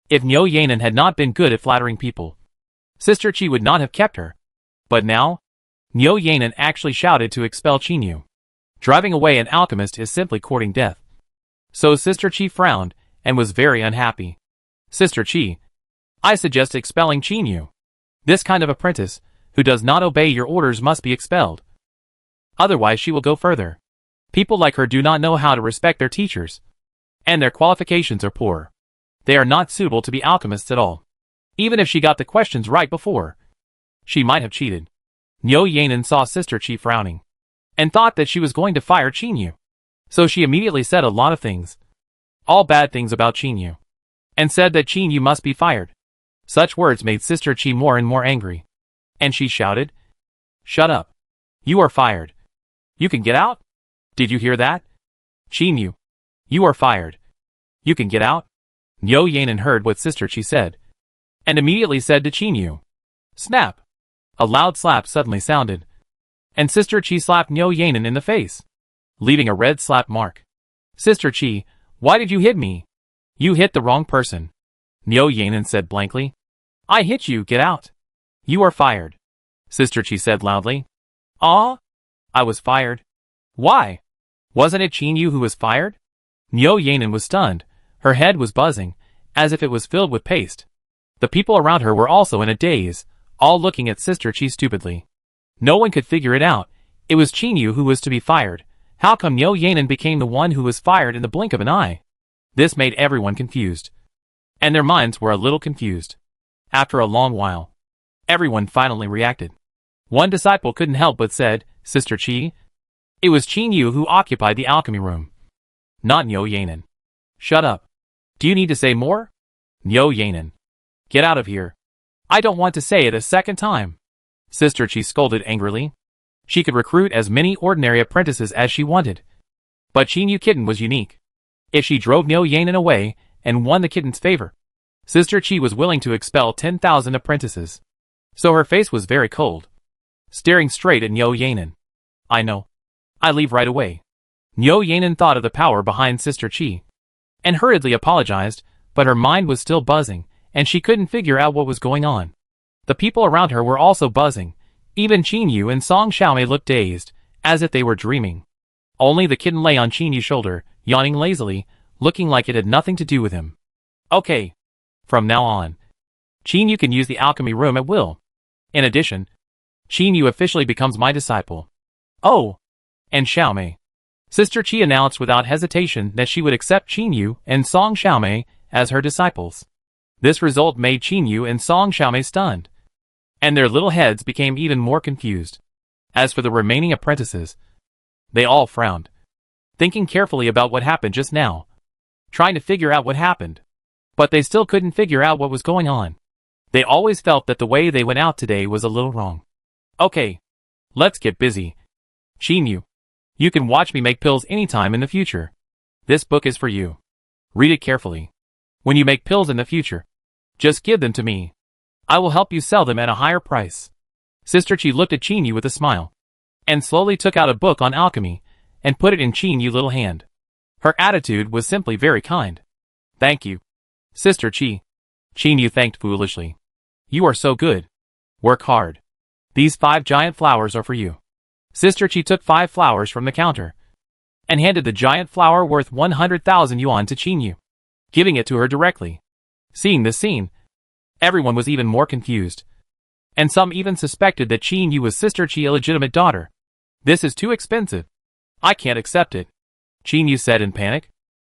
If Nyo Yanin had not been good at flattering people, Sister Chi would not have kept her. But now, Nyo Yanin actually shouted to expel Chinu. Driving away an alchemist is simply courting death. So Sister Chi frowned, and was very unhappy. Sister Chi, I suggest expelling Chinu. This kind of apprentice, who does not obey your orders must be expelled. Otherwise she will go further. People like her do not know how to respect their teachers, and their qualifications are poor. They are not suitable to be alchemists at all. Even if she got the questions right before, she might have cheated. Nyo Yanin saw Sister Chi frowning, and thought that she was going to fire Chinu. So she immediately said a lot of things, all bad things about Chinu, and said that Chinu must be fired. Such words made Sister Chi more and more angry, and she shouted, "Shut up. You are fired. You can get out? Did you hear that? Chinu, You are fired. You can get out? Niu Yanin heard what Sister Chi said, and immediately said to Chinu. Snap! A loud slap suddenly sounded, and Sister Chi slapped Niu Yanin in the face, leaving a red slap mark. Sister Chi, why did you hit me? You hit the wrong person, Niu Yanin said blankly. I hit you, get out. You are fired, Sister Chi said loudly. Ah? I was fired? Why? Wasn't it Chinu who was fired? Niu Yanin was stunned. Her head was buzzing, as if it was filled with paste. The people around her were also in a daze, all looking at Sister Chi stupidly. No one could figure it out. It was Chinu who was to be fired. How come Niu Yanin became the one who was fired in the blink of an eye? This made everyone confused, and their minds were a little confused. After a long while, everyone finally reacted. One disciple couldn't help but said, Sister Chi? It was Chinu who occupied the alchemy room, not Niu Yanin. Shut up. Do you need to say more? Niu Yanin. Get out of here. I don't want to say it a second time. Sister Chi scolded angrily. She could recruit as many ordinary apprentices as she wanted, but Chinu Kitten was unique. If she drove Niu Yanin away and won the kitten's favor, Sister Chi was willing to expel 10,000 apprentices. So her face was very cold, staring straight at Niu Yanin. I know. I leave right away. Niu Yanin thought of the power behind Sister Chi, and hurriedly apologized, but her mind was still buzzing, and she couldn't figure out what was going on. The people around her were also buzzing. Even Chinu and Song Xiaomei looked dazed, as if they were dreaming. Only the kitten lay on Chinu's shoulder, yawning lazily, looking like it had nothing to do with him. Okay. From now on, Chinu can use the alchemy room at will. In addition, Chinu officially becomes my disciple. Oh! And Xiaomei. Sister Chi announced without hesitation that she would accept Chinu and Song Xiaomei as her disciples. This result made Chinu and Song Xiaomei stunned, and their little heads became even more confused. As for the remaining apprentices, they all frowned, thinking carefully about what happened just now, trying to figure out what happened. But they still couldn't figure out what was going on. They always felt that the way they went out today was a little wrong. Okay, let's get busy. Chinu, you can watch me make pills anytime in the future. This book is for you. Read it carefully. When you make pills in the future, just give them to me. I will help you sell them at a higher price. Sister Chi looked at Chinu with a smile, and slowly took out a book on alchemy, and put it in Chinu's little hand. Her attitude was simply very kind. Thank you, Sister Chi. Chinu thanked foolishly. You are so good. Work hard. These 5 giant flowers are for you. Sister Chi took 5 flowers from the counter, and handed the giant flower worth 100,000 yuan to Chinu, giving it to her directly. Seeing this scene, everyone was even more confused, and some even suspected that Chinu was Sister Chi's illegitimate daughter. This is too expensive. I can't accept it, Chinu said in panic.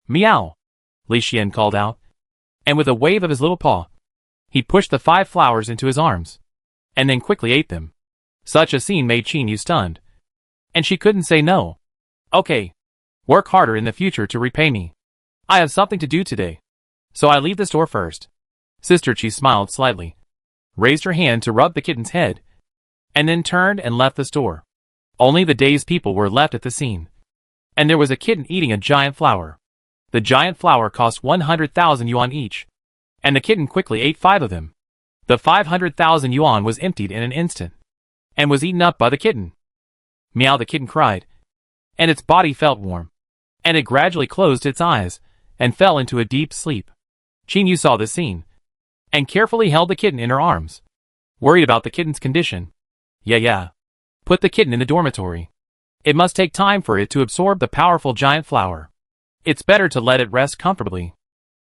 Meow, Li Xian called out, and with a wave of his little paw, he pushed the 5 flowers into his arms, and then quickly ate them. Such a scene made Chinu stunned, and she couldn't say no. Okay, work harder in the future to repay me. I have something to do today, so I leave the store first. Sister Chi smiled slightly, raised her hand to rub the kitten's head, and then turned and left the store. Only the dazed people were left at the scene, and there was a kitten eating a giant flower. The giant flower cost 100,000 yuan each, and the kitten quickly ate 5 of them. The 500,000 yuan was emptied in an instant, and was eaten up by the kitten. Meow, the kitten cried, and its body felt warm, and it gradually closed its eyes, and fell into a deep sleep. Chinu saw this scene, and carefully held the kitten in her arms, worried about the kitten's condition. Yeah. Put the kitten in the dormitory. It must take time for it to absorb the powerful giant flower. It's better to let it rest comfortably,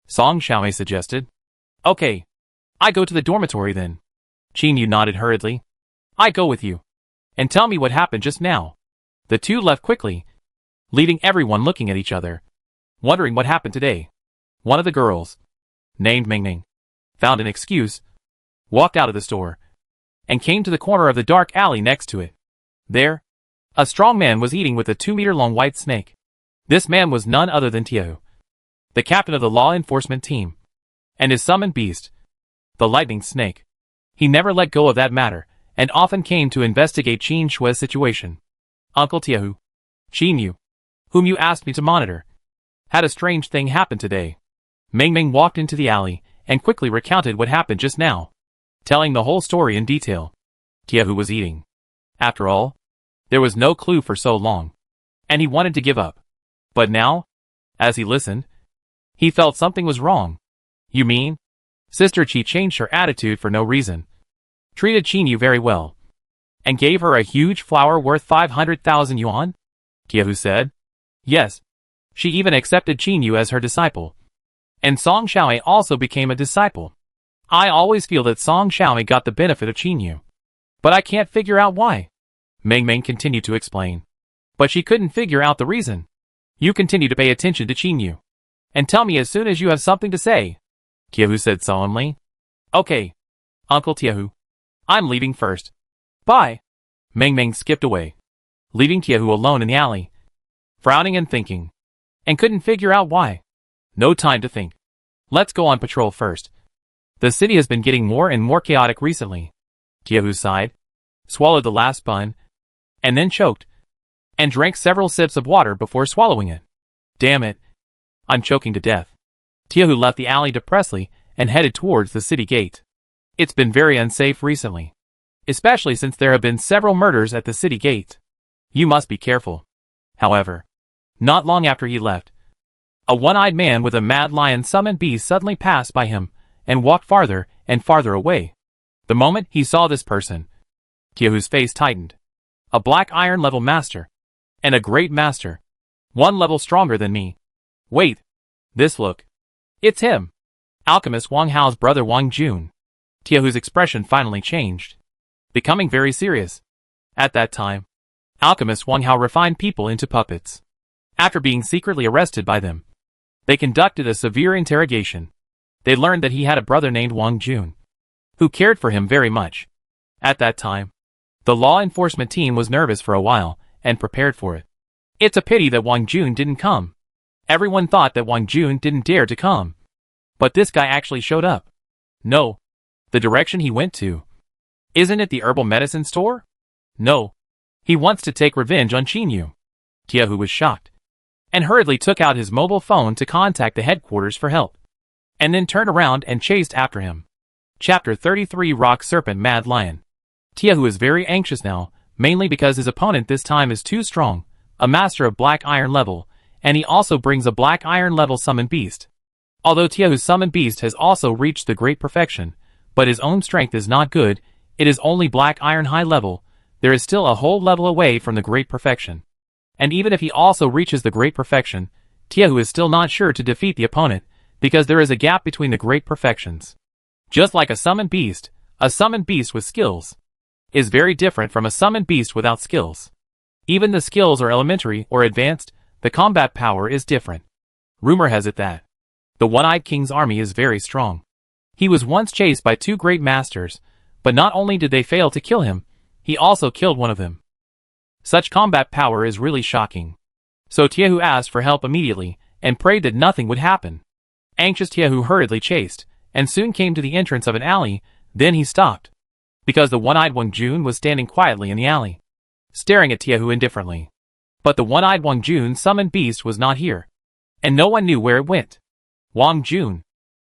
Song Xiaomei suggested. Okay. I go to the dormitory then. Chinu nodded hurriedly. I go with you. And tell me what happened just now. The two left quickly, leaving everyone looking at each other, wondering what happened today. One of the girls, named Mingming, found an excuse, walked out of the store, and came to the corner of the dark alley next to it. There, a strong man was eating with a 2-meter-long white snake. This man was none other than Tiahu, the captain of the law enforcement team, and his summoned beast, the lightning snake. He never let go of that matter, and often came to investigate Qin Shui's situation. Uncle Tiahu, Chinu, whom you asked me to monitor, Had a strange thing happen today. Ming Ming walked into the alley and quickly recounted what happened just now, telling the whole story in detail. Tiehu was eating. After all, there was no clue for so long, and he wanted to give up. But now, as he listened, he felt something was wrong. You mean? Sister Qi changed her attitude for no reason. Treated Chinu very well, and gave her a huge flower worth 500,000 yuan? Tiehu said. Yes. She even accepted Chinu as her disciple. And Song Xiaomi also became a disciple. I always feel that Song Xiaomi got the benefit of Chinu. But I can't figure out why. Ming Ming continued to explain. But she couldn't figure out the reason. You continue to pay attention to Chinu. And tell me as soon as you have something to say. Tiehu said solemnly. Okay. Uncle Tiehu. I'm leaving first. Bye. Ming Ming skipped away, leaving Tiehu alone in the alley, frowning and thinking. And couldn't figure out why. No time to think. Let's go on patrol first. The city has been getting more and more chaotic recently. Tiehu sighed, swallowed the last bun, and then choked, and drank several sips of water before swallowing it. Damn it. I'm choking to death. Tiehu left the alley depressedly and headed towards the city gate. It's been very unsafe recently, especially since there have been several murders at the city gate. You must be careful. However, not long after he left, a one-eyed man with a mad lion summoned beast suddenly passed by him and walked farther and farther away. The moment he saw this person, Tiehu's face tightened. A black iron level master. And a great master. One level stronger than me. Wait. This look. It's him. Alchemist Wang Hao's brother Wang Jun. Tiehu's expression finally changed, becoming very serious. At that time, Alchemist Wang Hao refined people into puppets. After being secretly arrested by them, they conducted a severe interrogation. They learned that he had a brother named Wang Jun, who cared for him very much. At that time, the law enforcement team was nervous for a while and prepared for it. It's a pity that Wang Jun didn't come. Everyone thought that Wang Jun didn't dare to come. But this guy actually showed up. No. The direction he went to. Isn't it the herbal medicine store? No. He wants to take revenge on Chinu. Tiehu was shocked, and hurriedly took out his mobile phone to contact the headquarters for help, and then turned around and chased after him. Chapter 33 Rock Serpent Mad Lion. Tiehu is very anxious now, mainly because his opponent this time is too strong, a master of black iron level, and he also brings a black iron level summon beast. Although Tiehu's summon beast has also reached the great perfection, but his own strength is not good, it is only black iron high level, there is still a whole level away from the great perfection. And even if he also reaches the great perfection, Tiehu is still not sure to defeat the opponent, because there is a gap between the great perfections. Just like a summoned beast with skills is very different from a summoned beast without skills. Even the skills are elementary or advanced, the combat power is different. Rumor has it that the One-Eyed King's army is very strong. He was once chased by two great masters, but not only did they fail to kill him, he also killed one of them. Such combat power is really shocking. So Tiehu asked for help immediately, and prayed that nothing would happen. Anxious Tiehu hurriedly chased, and soon came to the entrance of an alley, then he stopped. Because the one-eyed Wang Jun was standing quietly in the alley, staring at Tiehu indifferently. But the one-eyed Wang Jun summoned beast was not here, and no one knew where it went. Wang Jun,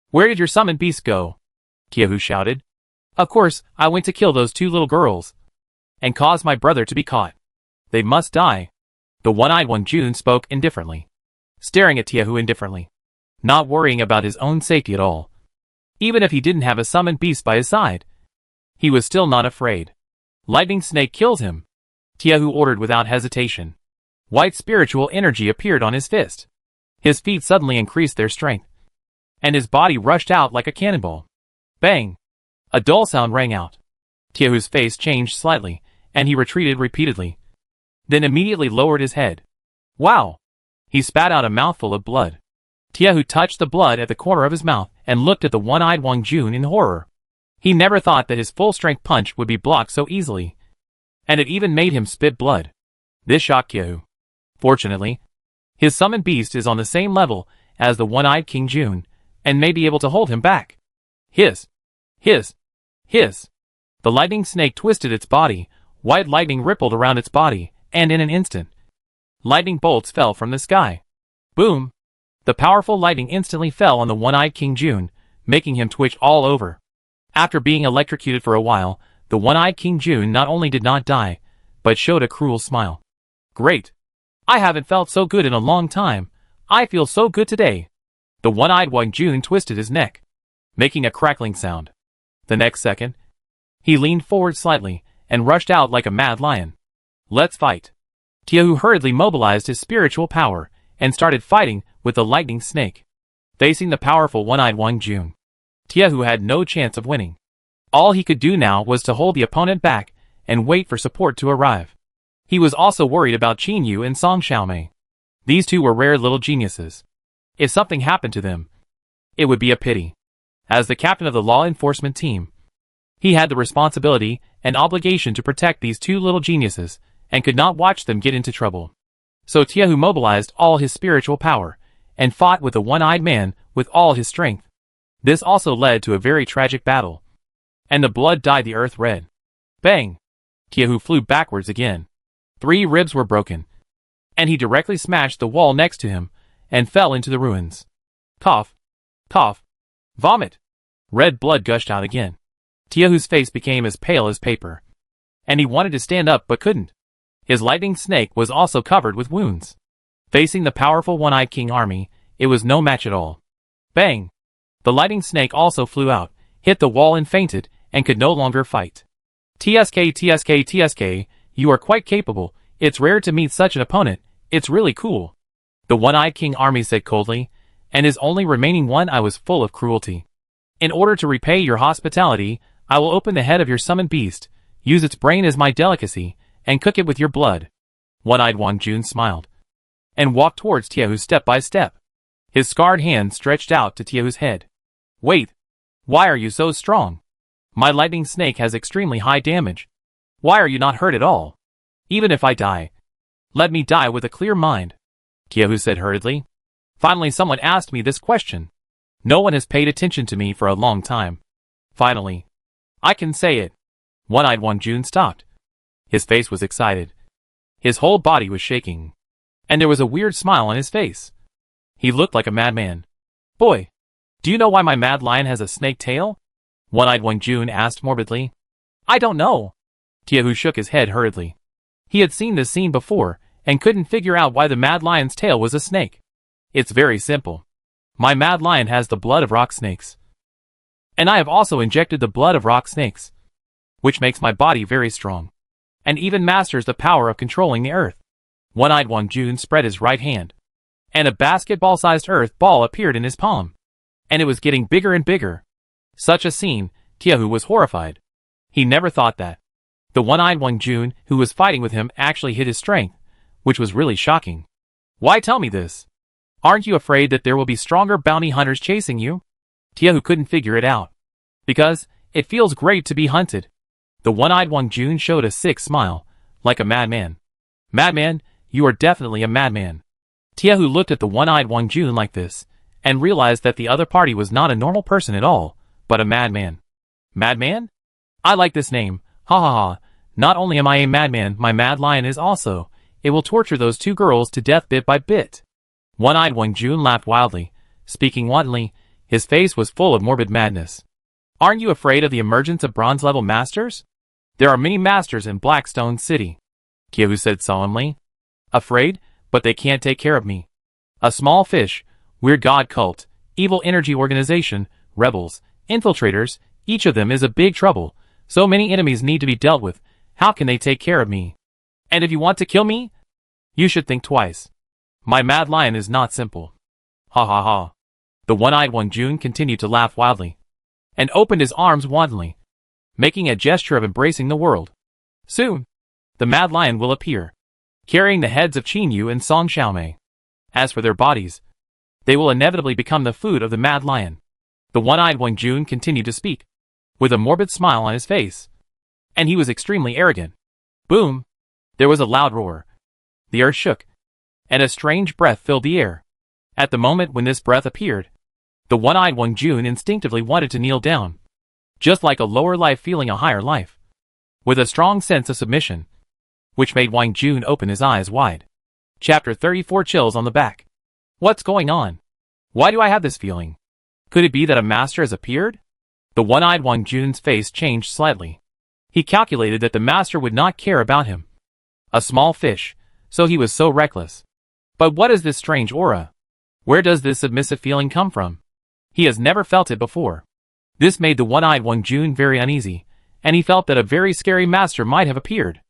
where did your summoned beast go? Tiehu shouted. Of course, I went to kill those two little girls, and cause my brother to be caught. They must die. The one-eyed Wang Jun spoke indifferently, staring at Tiehu indifferently, not worrying about his own safety at all. Even if he didn't have a summoned beast by his side, he was still not afraid. Lightning snake kills him. Tiehu ordered without hesitation. White spiritual energy appeared on his fist. His feet suddenly increased their strength, and his body rushed out like a cannonball. Bang! A dull sound rang out. Tiehu's face changed slightly, and he retreated repeatedly, then immediately lowered his head. Wow! He spat out a mouthful of blood. Tiehu touched the blood at the corner of his mouth and looked at the one-eyed Wang Jun in horror. He never thought that his full-strength punch would be blocked so easily, and it even made him spit blood. This shocked Tiehu. Fortunately, his summoned beast is on the same level as the one-eyed King Jun, and may be able to hold him back. Hiss! Hiss! Hiss! The lightning snake twisted its body, white lightning rippled around its body, and in an instant, lightning bolts fell from the sky. Boom! The powerful lightning instantly fell on the one-eyed King June, making him twitch all over. After being electrocuted for a while, the one-eyed King June not only did not die, but showed a cruel smile. Great! I haven't felt so good in a long time. I feel so good today. The one-eyed Wang Jun twisted his neck, making a crackling sound. The next second, he leaned forward slightly and rushed out like a mad lion. Let's fight. Tiahu hurriedly mobilized his spiritual power and started fighting with the lightning snake. Facing the powerful one-eyed Wang Jun, Tiahu had no chance of winning. All he could do now was to hold the opponent back and wait for support to arrive. He was also worried about Chinu and Song Xiaomei. These two were rare little geniuses. If something happened to them, it would be a pity. As the captain of the law enforcement team, he had the responsibility and obligation to protect these two little geniuses and could not watch them get into trouble. So Tiahu mobilized all his spiritual power and fought with the one-eyed man with all his strength. This also led to a very tragic battle, and the blood dyed the earth red. Bang! Tiahu flew backwards again. 3 ribs were broken, and he directly smashed the wall next to him and fell into the ruins. Cough! Cough! Vomit! Red blood gushed out again. Tiahu's face became as pale as paper, and he wanted to stand up but couldn't. His lightning snake was also covered with wounds. Facing the powerful one-eyed king army, it was no match at all. Bang! The lightning snake also flew out, hit the wall and fainted, and could no longer fight. TSK, you are quite capable. It's rare to meet such an opponent. It's really cool. The one-eyed king army said coldly, and his only remaining one eye was full of cruelty. In order to repay your hospitality, I will open the head of your summoned beast, use its brain as my delicacy, and cook it with your blood. One-eyed Wang Jun smiled, and walked towards Tiahu step by step. His scarred hand stretched out to Tiahu's head. Wait! Why are you so strong? My lightning snake has extremely high damage. Why are you not hurt at all? Even if I die, let me die with a clear mind, Tiahu said hurriedly. Finally someone asked me this question. No one has paid attention to me for a long time. Finally, I can say it. One-eyed Wang Jun stopped. His face was excited. His whole body was shaking, and there was a weird smile on his face. He looked like a madman. Boy, do you know why my mad lion has a snake tail? One-eyed Wang Jun asked morbidly. I don't know. Tiahu shook his head hurriedly. He had seen this scene before, and couldn't figure out why the mad lion's tail was a snake. It's very simple. My mad lion has the blood of rock snakes. And I have also injected the blood of rock snakes, which makes my body very strong, and even masters the power of controlling the earth. One-eyed Wang Jun spread his right hand, and a basketball-sized earth ball appeared in his palm, and it was getting bigger and bigger. Such a scene, Tiahu was horrified. He never thought that the one-eyed Wang Jun who was fighting with him actually hid his strength, which was really shocking. Why tell me this? Aren't you afraid that there will be stronger bounty hunters chasing you? Tiahu couldn't figure it out. Because it feels great to be hunted. The one-eyed Wang Jun showed a sick smile, like a madman. Madman, you are definitely a madman. Tiahu looked at the one-eyed Wang Jun like this, and realized that the other party was not a normal person at all, but a madman. Madman? I like this name, ha ha ha. Not only am I a madman, my mad lion is also. It will torture those 2 girls to death bit by bit. One-eyed Wang Jun laughed wildly, speaking wantonly. His face was full of morbid madness. Aren't you afraid of the emergence of bronze-level masters? There are many masters in Blackstone City, Tiahu said solemnly. Afraid, but they can't take care of me. A small fish, weird god cult, evil energy organization, rebels, infiltrators, each of them is a big trouble. So many enemies need to be dealt with. How can they take care of me? And if you want to kill me, you should think twice. My mad lion is not simple. Ha ha ha. The one-eyed Wang Jun continued to laugh wildly, and opened his arms wantonly, making a gesture of embracing the world. Soon, the mad lion will appear, carrying the heads of Chinu and Song Xiaomei. As for their bodies, they will inevitably become the food of the mad lion. The one-eyed Wang Jun continued to speak, with a morbid smile on his face, and he was extremely arrogant. Boom! There was a loud roar. The earth shook, and a strange breath filled the air. At the moment when this breath appeared, the one-eyed Wang Jun instinctively wanted to kneel down, just like a lower life feeling a higher life, with a strong sense of submission, which made Wang Jun open his eyes wide. Chapter 34 Chills on the Back. What's going on? Why do I have this feeling? Could it be that a master has appeared? The one-eyed Wang Jun's face changed slightly. He calculated that the master would not care about him. A small fish, so he was so reckless. But what is this strange aura? Where does this submissive feeling come from? He has never felt it before. This made the one-eyed Wang Jun very uneasy, and he felt that a very scary master might have appeared.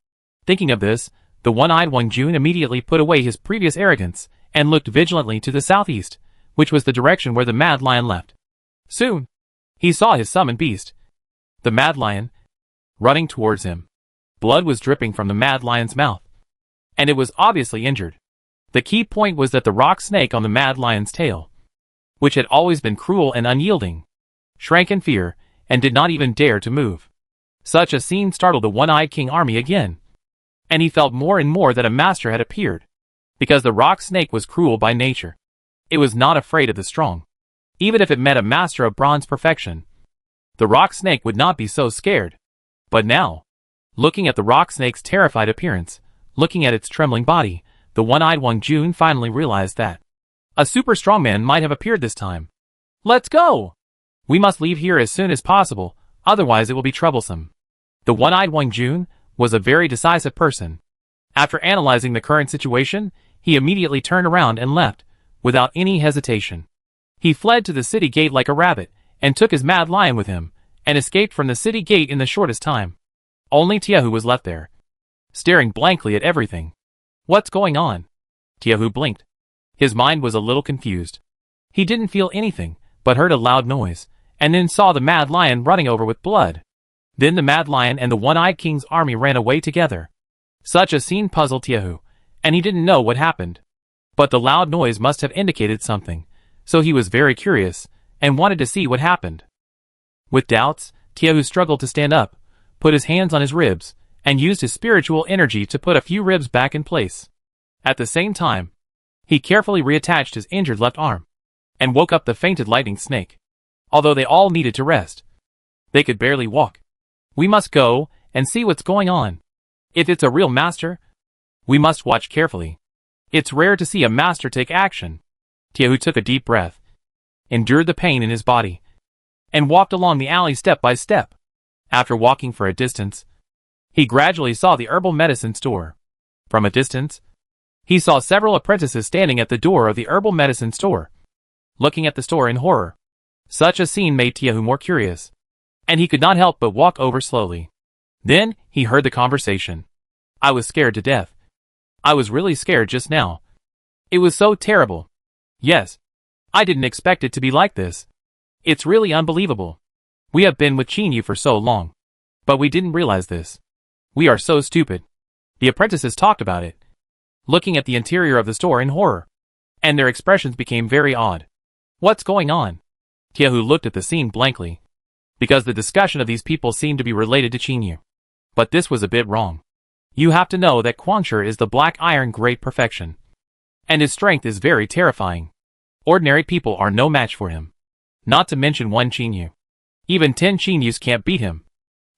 Thinking of this, the one-eyed Wang Jun immediately put away his previous arrogance and looked vigilantly to the southeast, which was the direction where the mad lion left. Soon, he saw his summoned beast, the mad lion, running towards him. Blood was dripping from the mad lion's mouth, and it was obviously injured. The key point was that the rock snake on the mad lion's tail, which had always been cruel and unyielding, shrank in fear and did not even dare to move. Such a scene startled the one-eyed king army again, and he felt more and more that a master had appeared, because the rock snake was cruel by nature. It was not afraid of the strong. Even if it met a master of bronze perfection, the rock snake would not be so scared. But now, looking at the rock snake's terrified appearance, looking at its trembling body, the one-eyed Wang Jun finally realized that a super strongman might have appeared this time. Let's go! We must leave here as soon as possible, otherwise it will be troublesome. The one-eyed Wang Jun was a very decisive person. After analyzing the current situation, he immediately turned around and left, without any hesitation. He fled to the city gate like a rabbit, and took his mad lion with him, and escaped from the city gate in the shortest time. Only Tiahu was left there, staring blankly at everything. What's going on? Tiahu blinked. His mind was a little confused. He didn't feel anything, but heard a loud noise, and then saw the mad lion running over with blood. Then the mad lion and the one-eyed king's army ran away together. Such a scene puzzled Tiahu, and he didn't know what happened. But the loud noise must have indicated something, so he was very curious, and wanted to see what happened. With doubts, Tiahu struggled to stand up, put his hands on his ribs, and used his spiritual energy to put a few ribs back in place. At the same time, he carefully reattached his injured left arm, and woke up the fainted lightning snake. Although they all needed to rest, they could barely walk. We must go and see what's going on. If it's a real master, we must watch carefully. It's rare to see a master take action. Tiahu took a deep breath, endured the pain in his body, and walked along the alley step by step. After walking for a distance, he gradually saw the herbal medicine store. From a distance, he saw several apprentices standing at the door of the herbal medicine store, looking at the store in horror. Such a scene made Tiahu more curious, and he could not help but walk over slowly. Then, he heard the conversation. I was scared to death. I was really scared just now. It was so terrible. Yes. I didn't expect it to be like this. It's really unbelievable. We have been with Chinu for so long, but we didn't realize this. We are so stupid. The apprentices talked about it, looking at the interior of the store in horror, and their expressions became very odd. What's going on? Tiahu looked at the scene blankly, because the discussion of these people seemed to be related to Chinu. But this was a bit wrong. You have to know that Guangshi is the black iron great perfection, and his strength is very terrifying. Ordinary people are no match for him. Not to mention one Chinu. Even 10 Chinus can't beat him,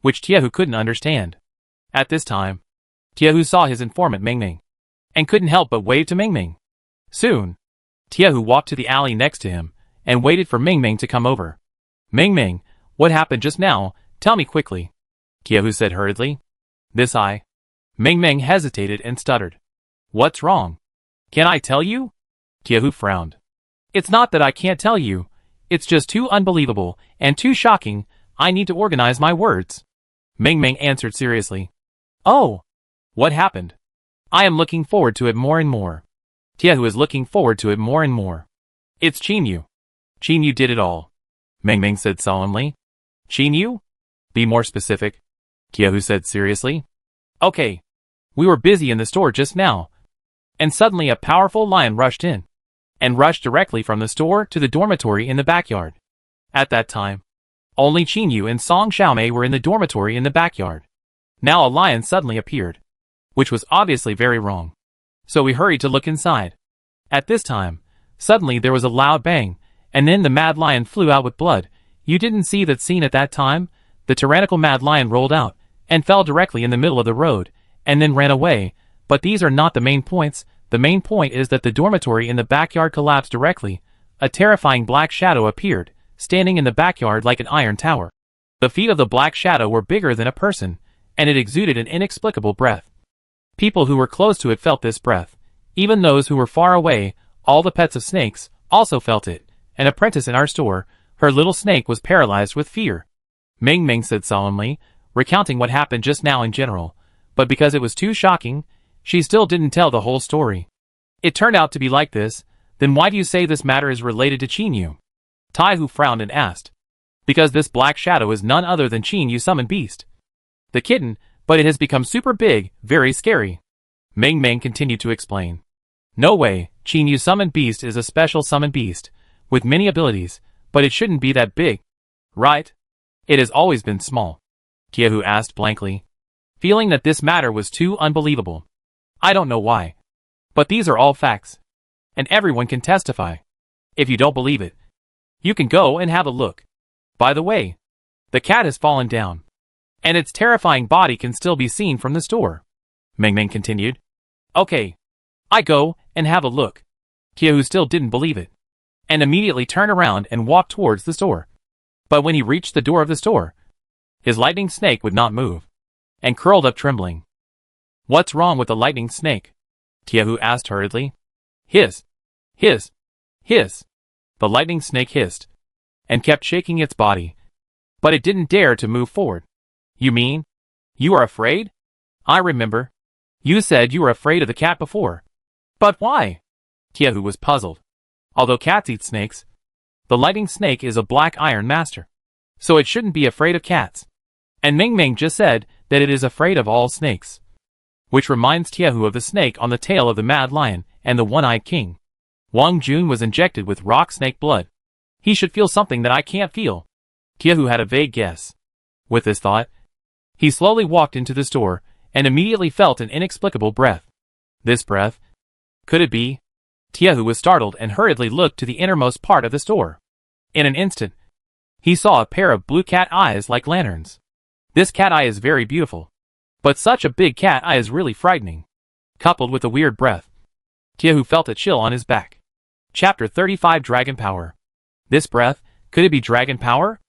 which Tiahu couldn't understand. At this time, Tiahu saw his informant Mengmeng, and couldn't help but wave to Mengmeng. Soon, Tiahu walked to the alley next to him, and waited for Mengmeng to come over. Mengmeng, what happened just now? Tell me quickly, Tiahu said hurriedly. Mengmeng hesitated and stuttered. What's wrong? Can I tell you? Tiahu frowned. It's not that I can't tell you. It's just too unbelievable and too shocking. I need to organize my words. Mengmeng answered seriously. Oh, what happened? I am looking forward to it more and more. Tiahu is looking forward to it more and more. It's Chinu. Chinu did it all, Mengmeng said solemnly. Chinu? Be more specific, Tiahu said seriously. Okay. We were busy in the store just now, and suddenly a powerful lion rushed in, and rushed directly from the store to the dormitory in the backyard. At that time, only Chinu and Song Xiaomei were in the dormitory in the backyard. Now a lion suddenly appeared, which was obviously very wrong. So we hurried to look inside. At this time, suddenly there was a loud bang, and then the mad lion flew out with blood. You didn't see that scene at that time? The tyrannical mad lion rolled out, and fell directly in the middle of the road, and then ran away. But these are not the main points. The main point is that the dormitory in the backyard collapsed directly. a terrifying black shadow appeared, standing in the backyard like an iron tower. The feet of the black shadow were bigger than a person, and it exuded an inexplicable breath. People who were close to it felt this breath. Even those who were far away, all the pets of snakes, also felt it. An apprentice in our store, her little snake was paralyzed with fear. Ming Ming said solemnly, recounting what happened just now in general, but because it was too shocking, she still didn't tell the whole story. It turned out to be like this, then why do you say this matter is related to Chinu? Taihu frowned and asked. Because this black shadow is none other than Chinu summoned beast. The kitten, but it has become super big, very scary. Ming Ming continued to explain. No way, Chinu summoned beast is a special summoned beast, with many abilities, but it shouldn't be that big. Right? It has always been small. Taihu asked blankly, feeling that this matter was too unbelievable. I don't know why. But these are all facts. And everyone can testify. If you don't believe it, you can go and have a look. By the way, the cat has fallen down. And its terrifying body can still be seen from the store. Ming Ming continued. Okay. I go and have a look. Taihu still didn't believe it. And immediately turned around and walked towards the store. But when he reached the door of the store, his lightning snake would not move. And curled up trembling. What's wrong with the lightning snake? Taihu asked hurriedly. Hiss. Hiss. Hiss. The lightning snake hissed. And kept shaking its body. But it didn't dare to move forward. You mean? You are afraid? I remember. You said you were afraid of the cat before. But why? Taihu was puzzled. Although cats eat snakes, the lightning snake is a black iron master. So it shouldn't be afraid of cats. And Ming Ming just said that it is afraid of all snakes. Which reminds Taihu of the snake on the tail of the mad lion and the one-eyed king. Wang Jun was injected with rock snake blood. He should feel something that I can't feel. Taihu had a vague guess. With this thought, he slowly walked into the store and immediately felt an inexplicable breath. This breath? Could it be? Taihu was startled and hurriedly looked to the innermost part of the store. In an instant, he saw a pair of blue cat eyes like lanterns. This cat eye is very beautiful. But such a big cat eye is really frightening. Coupled with a weird breath, Taihu felt a chill on his back. Chapter 35 Dragon Power. This breath, could it be dragon power?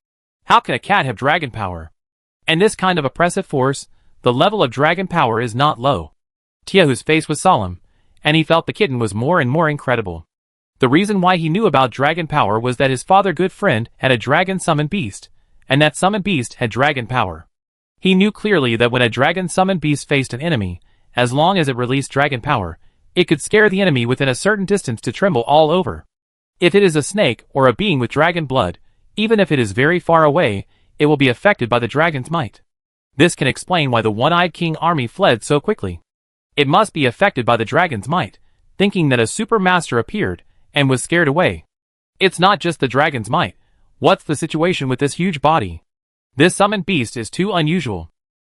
How can a cat have dragon power? And this kind of oppressive force, the level of dragon power is not low. Taihu's face was solemn, and he felt the kitten was more and more incredible. The reason why he knew about dragon power was that his father good friend had a dragon summoned beast, and that summoned beast had dragon power. He knew clearly that when a dragon summoned beast faced an enemy, as long as it released dragon power, it could scare the enemy within a certain distance to tremble all over. If it is a snake or a being with dragon blood, even if it is very far away, it will be affected by the dragon's might. This can explain why the one-eyed king army fled so quickly. It must be affected by the dragon's might, thinking that a super master appeared, and was scared away. It's not just the dragon's might. What's the situation with this huge body? This summoned beast is too unusual.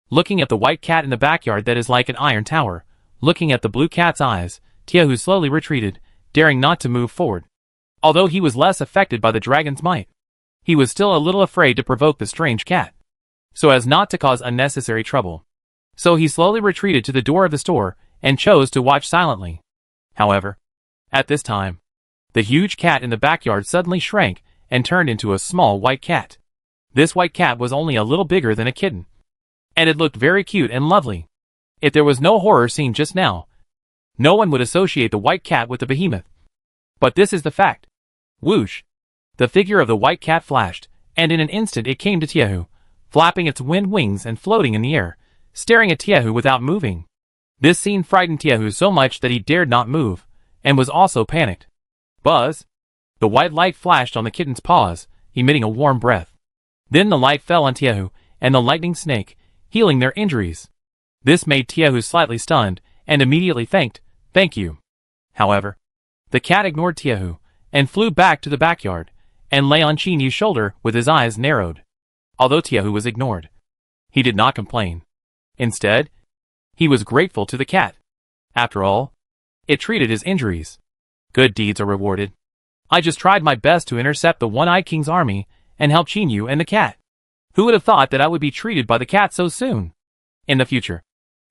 Looking at the white cat in the backyard that is like an iron tower, looking at the blue cat's eyes, Taihu slowly retreated, daring not to move forward. Although he was less affected by the dragon's might, he was still a little afraid to provoke the strange cat, so as not to cause unnecessary trouble. So he slowly retreated to the door of the store, and chose to watch silently. However, at this time, the huge cat in the backyard suddenly shrank, and turned into a small white cat. This white cat was only a little bigger than a kitten. And it looked very cute and lovely. If there was no horror scene just now, no one would associate the white cat with the behemoth. But this is the fact. Whoosh! The figure of the white cat flashed, and in an instant it came to Taihu, flapping its wind wings and floating in the air, staring at Taihu without moving. This scene frightened Taihu so much that he dared not move, and was also panicked. Buzz! The white light flashed on the kitten's paws, emitting a warm breath. Then the light fell on Taihu and the lightning snake, healing their injuries. This made Taihu slightly stunned, and immediately thank you. However, the cat ignored Taihu, and flew back to the backyard, and lay on Chinu's shoulder with his eyes narrowed. Although Taihu was ignored, he did not complain. Instead, he was grateful to the cat. After all, it treated his injuries. Good deeds are rewarded. I just tried my best to intercept the One-Eyed King's army, and help Chinu and the cat. Who would have thought that I would be treated by the cat so soon? In the future,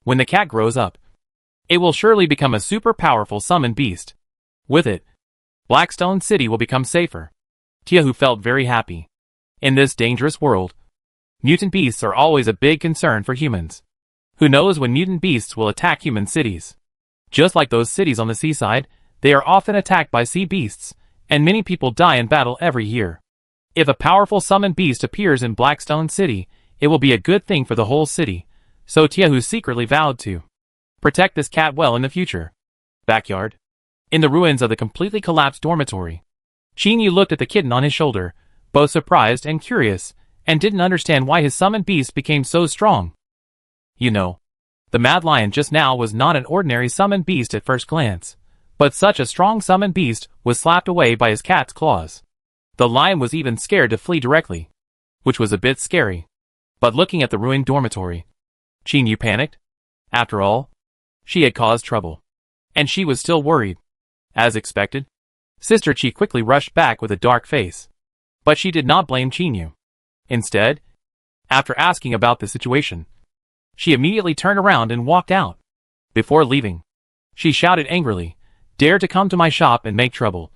when the cat grows up, it will surely become a super powerful summoned beast. With it, Blackstone City will become safer. Tiahu felt very happy. In this dangerous world, mutant beasts are always a big concern for humans. Who knows when mutant beasts will attack human cities? Just like those cities on the seaside, they are often attacked by sea beasts, and many people die in battle every year. If a powerful summoned beast appears in Blackstone City, it will be a good thing for the whole city, so Tiahu secretly vowed to protect this cat well in the future. Backyard. In the ruins of the completely collapsed dormitory, Chinu looked at the kitten on his shoulder, both surprised and curious, and didn't understand why his summoned beast became so strong. You know, the mad lion just now was not an ordinary summoned beast at first glance, but such a strong summoned beast was slapped away by his cat's claws. The lion was even scared to flee directly, which was a bit scary. But looking at the ruined dormitory, Chinu panicked. After all, she had caused trouble, and she was still worried. As expected, Sister Chi quickly rushed back with a dark face. But she did not blame Chinu. Instead, after asking about the situation, she immediately turned around and walked out. Before leaving, she shouted angrily, "Dare to come to my shop and make trouble.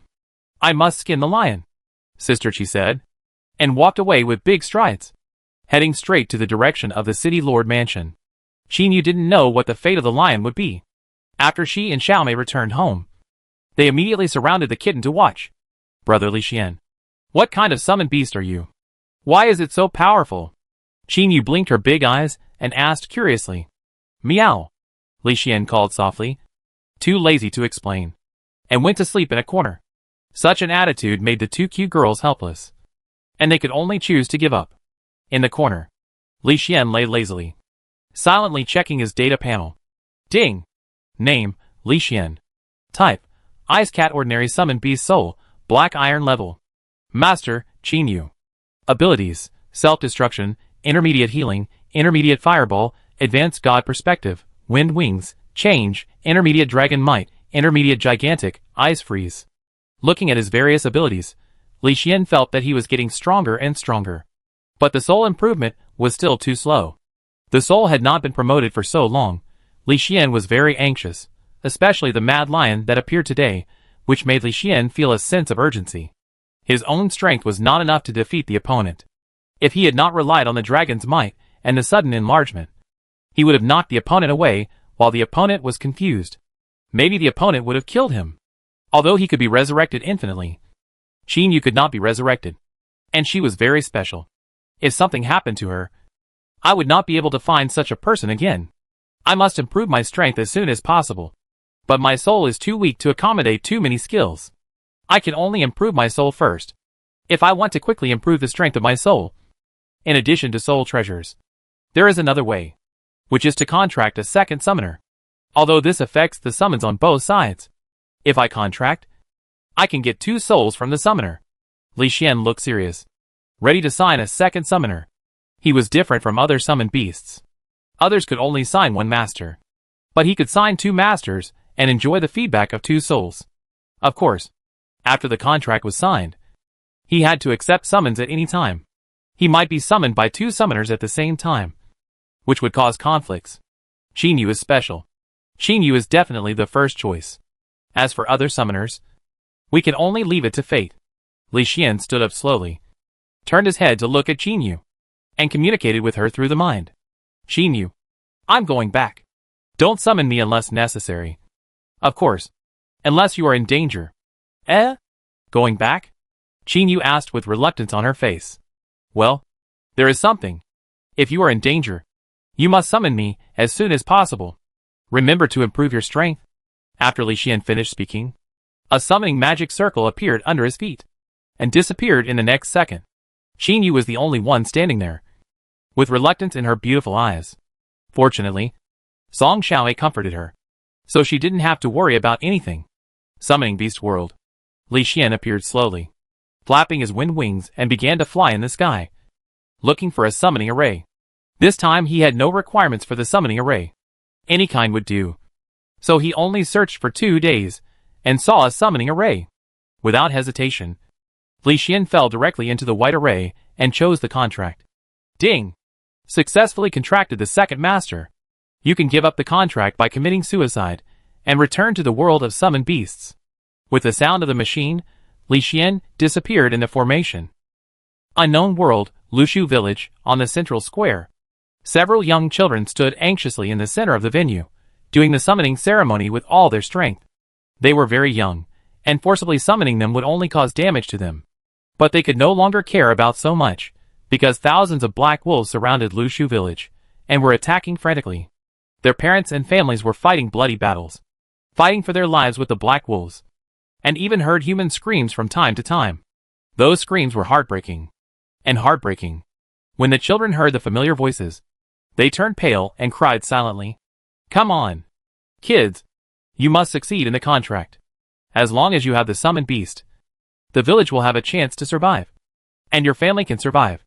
I must skin the lion," Sister Chi said, and walked away with big strides, heading straight to the direction of the city lord mansion. Chinu didn't know what the fate of the lion would be. After she and Xiaomei returned home, they immediately surrounded the kitten to watch. "Brother Li Xian, what kind of summoned beast are you? Why is it so powerful?" Chinu blinked her big eyes and asked curiously. "Meow," Li Xian called softly, too lazy to explain, and went to sleep in a corner. Such an attitude made the two cute girls helpless, and they could only choose to give up. In the corner, Li Xian lay lazily, silently checking his data panel. Ding! Name, Li Xian. Type, Ice Cat Ordinary Summoned Beast Soul, Black Iron Level. Master, Chinu. Abilities, Self-Destruction, Intermediate Healing, Intermediate Fireball, Advanced God Perspective, Wind Wings, Change, Intermediate Dragon Might, Intermediate Gigantic, Ice Freeze. Looking at his various abilities, Li Xian felt that he was getting stronger and stronger. But the soul improvement was still too slow. The soul had not been promoted for so long. Li Xian was very anxious, especially the mad lion that appeared today, which made Li Xian feel a sense of urgency. His own strength was not enough to defeat the opponent. If he had not relied on the dragon's might and the sudden enlargement, he would have knocked the opponent away while the opponent was confused. Maybe the opponent would have killed him. Although he could be resurrected infinitely, Chinu could not be resurrected, and she was very special. If something happened to her, I would not be able to find such a person again. I must improve my strength as soon as possible. But my soul is too weak to accommodate too many skills. I can only improve my soul first, if I want to quickly improve the strength of my soul. In addition to soul treasures, there is another way, which is to contract a second summoner. Although this affects the summons on both sides. If I contract, I can get 2 souls from the summoner. Li Xian looked serious, ready to sign a second summoner. He was different from other summoned beasts. Others could only sign 1 master, but he could sign 2 masters and enjoy the feedback of 2 souls. Of course, after the contract was signed, he had to accept summons at any time. He might be summoned by 2 summoners at the same time, which would cause conflicts. Chinu is special. Chinu is definitely the first choice. As for other summoners, we can only leave it to fate. Li Xian stood up slowly, turned his head to look at Chinu, and communicated with her through the mind. "Chinu, I'm going back. Don't summon me unless necessary. Of course, unless you are in danger." "Eh? Going back?" Chinu asked with reluctance on her face. "Well, there is something. If you are in danger, you must summon me as soon as possible. Remember to improve your strength." After Li Xian finished speaking, a summoning magic circle appeared under his feet, and disappeared in the next second. Chinu was the only one standing there, with reluctance in her beautiful eyes. Fortunately, Song Xiaowei comforted her, so she didn't have to worry about anything. Summoning Beast World. Li Xian appeared slowly, flapping his wind wings and began to fly in the sky, looking for a summoning array. This time he had no requirements for the summoning array. Any kind would do. So he only searched for 2 days, and saw a summoning array. Without hesitation, Li Xian fell directly into the white array, and chose the contract. Ding! Successfully contracted the second master. You can give up the contract by committing suicide, and return to the world of summoned beasts. With the sound of the machine, Li Xian disappeared in the formation. Unknown world, Lushu village, on the central square. Several young children stood anxiously in the center of the venue, doing the summoning ceremony with all their strength. They were very young, and forcibly summoning them would only cause damage to them. But they could no longer care about so much, because thousands of black wolves surrounded Lushu village, and were attacking frantically. Their parents and families were fighting bloody battles, fighting for their lives with the black wolves, and even heard human screams from time to time. Those screams were heartbreaking. And heartbreaking. When the children heard the familiar voices, they turned pale and cried silently. Come on, kids. You must succeed in the contract. As long as you have the summoned beast, the village will have a chance to survive. And your family can survive.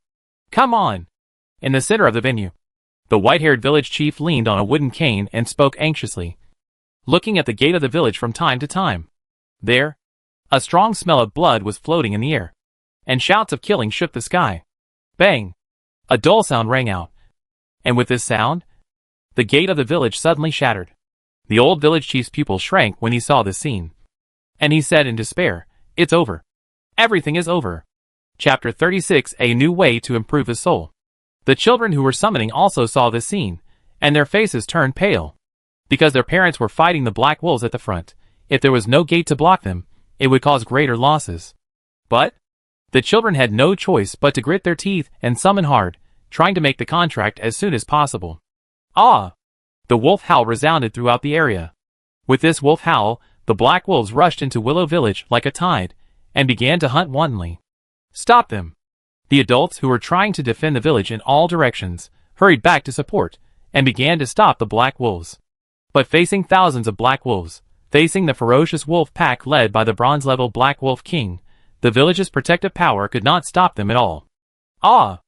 Come on. In the center of the venue, the white-haired village chief leaned on a wooden cane and spoke anxiously, looking at the gate of the village from time to time. There, a strong smell of blood was floating in the air, and shouts of killing shook the sky. Bang! A dull sound rang out, and with this sound, the gate of the village suddenly shattered. The old village chief's pupil shrank when he saw this scene, and he said in despair, It's over. Everything is over. Chapter 36: A New Way to Improve the Soul. The children who were summoning also saw this scene, and their faces turned pale. Because their parents were fighting the black wolves at the front, if there was no gate to block them, it would cause greater losses. But the children had no choice but to grit their teeth and summon hard, trying to make the contract as soon as possible. Ah! The wolf howl resounded throughout the area. With this wolf howl, the black wolves rushed into Willow Village like a tide, and began to hunt wantonly. Stop them! The adults who were trying to defend the village in all directions hurried back to support, and began to stop the black wolves. But facing thousands of black wolves, facing the ferocious wolf pack led by the bronze-level Black Wolf King, the village's protective power could not stop them at all. Ah!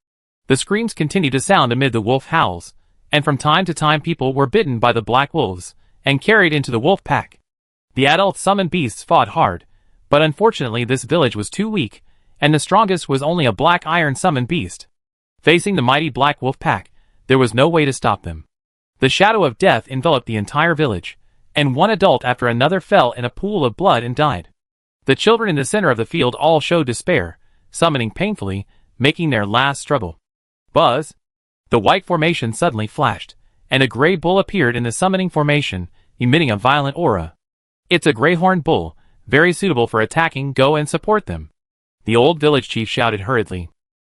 The screams continued to sound amid the wolf howls, and from time to time people were bitten by the black wolves, and carried into the wolf pack. The adult summoned beasts fought hard, but unfortunately this village was too weak, and the strongest was only a black iron summoned beast. Facing the mighty black wolf pack, there was no way to stop them. The shadow of death enveloped the entire village, and one adult after another fell in a pool of blood and died. The children in the center of the field all showed despair, summoning painfully, making their last struggle. Buzz! The white formation suddenly flashed, and a gray bull appeared in the summoning formation, emitting a violent aura. It's a greyhorn bull, very suitable for attacking. Go and support them. The old village chief shouted hurriedly.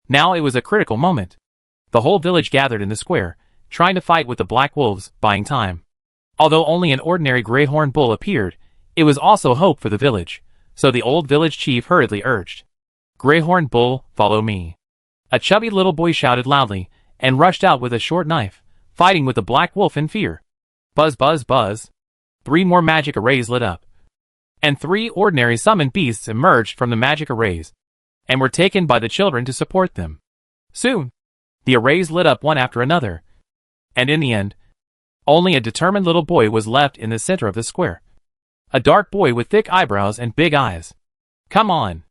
Now it was a critical moment. The whole village gathered in the square, trying to fight with the black wolves, buying time. Although only an ordinary greyhorn bull appeared, it was also hope for the village, so the old village chief hurriedly urged. Greyhorn bull, follow me. A chubby little boy shouted loudly, and rushed out with a short knife, fighting with the black wolf in fear. Buzz buzz buzz. 3 more magic arrays lit up, and 3 ordinary summoned beasts emerged from the magic arrays, and were taken by the children to support them. Soon, the arrays lit up one after another, and in the end, only a determined little boy was left in the center of the square. A dark boy with thick eyebrows and big eyes. Come on,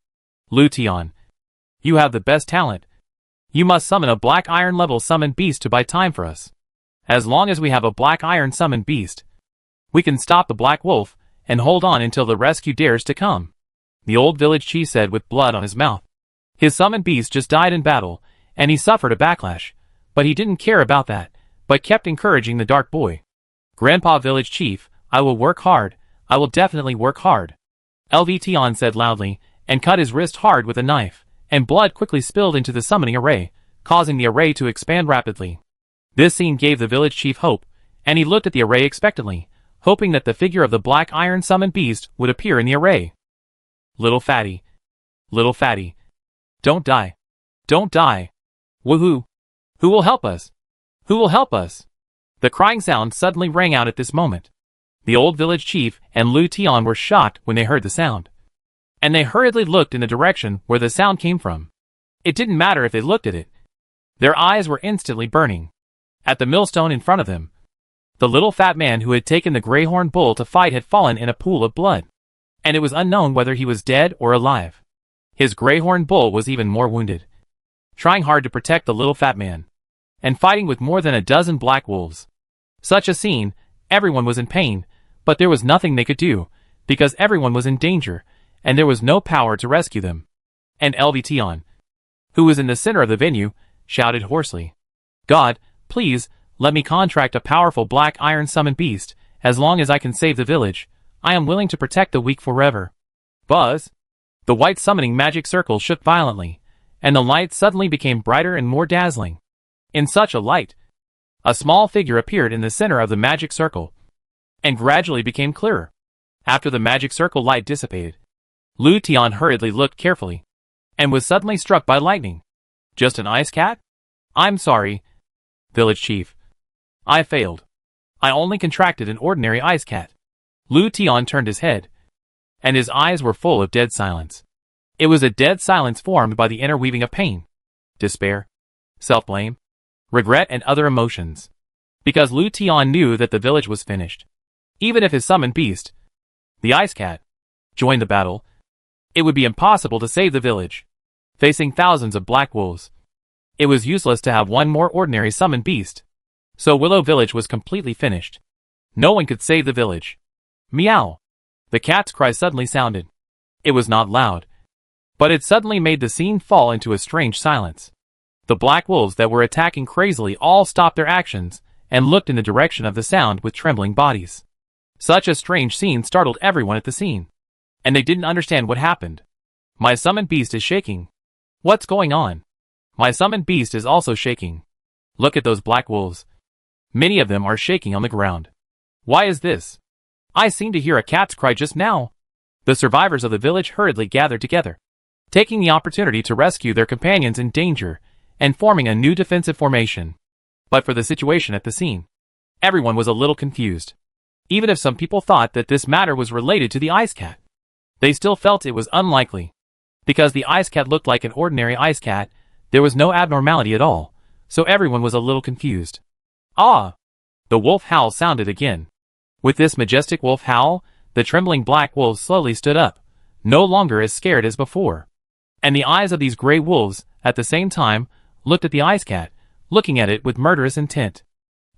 Lu Tian. You have the best talent. You must summon a black iron level summoned beast to buy time for us. As long as we have a black iron summoned beast, we can stop the black wolf and hold on until the rescue dares to come. The old village chief said with blood on his mouth. His summoned beast just died in battle, and he suffered a backlash, but he didn't care about that, but kept encouraging the dark boy. Grandpa village chief, I will work hard. I will definitely work hard. LV said loudly, and cut his wrist hard with a knife, and blood quickly spilled into the summoning array, causing the array to expand rapidly. This scene gave the village chief hope, and he looked at the array expectantly, hoping that the figure of the black iron summoned beast would appear in the array. Little fatty. Little fatty. Don't die. Don't die. Woohoo! Who will help us? Who will help us? The crying sound suddenly rang out at this moment. The old village chief and Lu Tian were shocked when they heard the sound, and they hurriedly looked in the direction where the sound came from. It didn't matter if they looked at it. Their eyes were instantly burning. At the millstone in front of them, the little fat man who had taken the greyhorn bull to fight had fallen in a pool of blood, and it was unknown whether he was dead or alive. His greyhorn bull was even more wounded, trying hard to protect the little fat man, and fighting with more than a dozen black wolves. Such a scene, everyone was in pain, but there was nothing they could do, because everyone was in danger, and there was no power to rescue them. And Leopard, who was in the center of the venue, shouted hoarsely, "God, please, let me contract a powerful black iron summon beast. As long as I can save the village, I am willing to protect the weak forever." Buzz! The white summoning magic circle shook violently, and the light suddenly became brighter and more dazzling. In such a light, a small figure appeared in the center of the magic circle, and gradually became clearer. After the magic circle light dissipated, Lu Tian hurriedly looked carefully, and was suddenly struck by lightning. "Just an ice cat? I'm sorry, village chief. I failed. I only contracted an ordinary ice cat." Lu Tian turned his head, and his eyes were full of dead silence. It was a dead silence formed by the interweaving of pain, despair, self-blame, regret and other emotions. Because Lu Tian knew that the village was finished. Even if his summoned beast, the ice cat, joined the battle, it would be impossible to save the village. Facing thousands of black wolves, it was useless to have one more ordinary summoned beast. So Willow Village was completely finished. No one could save the village. Meow! The cat's cry suddenly sounded. It was not loud, but it suddenly made the scene fall into a strange silence. The black wolves that were attacking crazily all stopped their actions and looked in the direction of the sound with trembling bodies. Such a strange scene startled everyone at the scene, and they didn't understand what happened. "My summoned beast is shaking. What's going on? My summoned beast is also shaking. Look at those black wolves. Many of them are shaking on the ground. Why is this? I seem to hear a cat's cry just now." The survivors of the village hurriedly gathered together, taking the opportunity to rescue their companions in danger and forming a new defensive formation. But for the situation at the scene, everyone was a little confused. Even if some people thought that this matter was related to the ice cat, they still felt it was unlikely. Because the ice cat looked like an ordinary ice cat, there was no abnormality at all, so everyone was a little confused. "Ah!" The wolf howl sounded again. With this majestic wolf howl, the trembling black wolves slowly stood up, no longer as scared as before. And the eyes of these gray wolves, at the same time, looked at the ice cat, looking at it with murderous intent.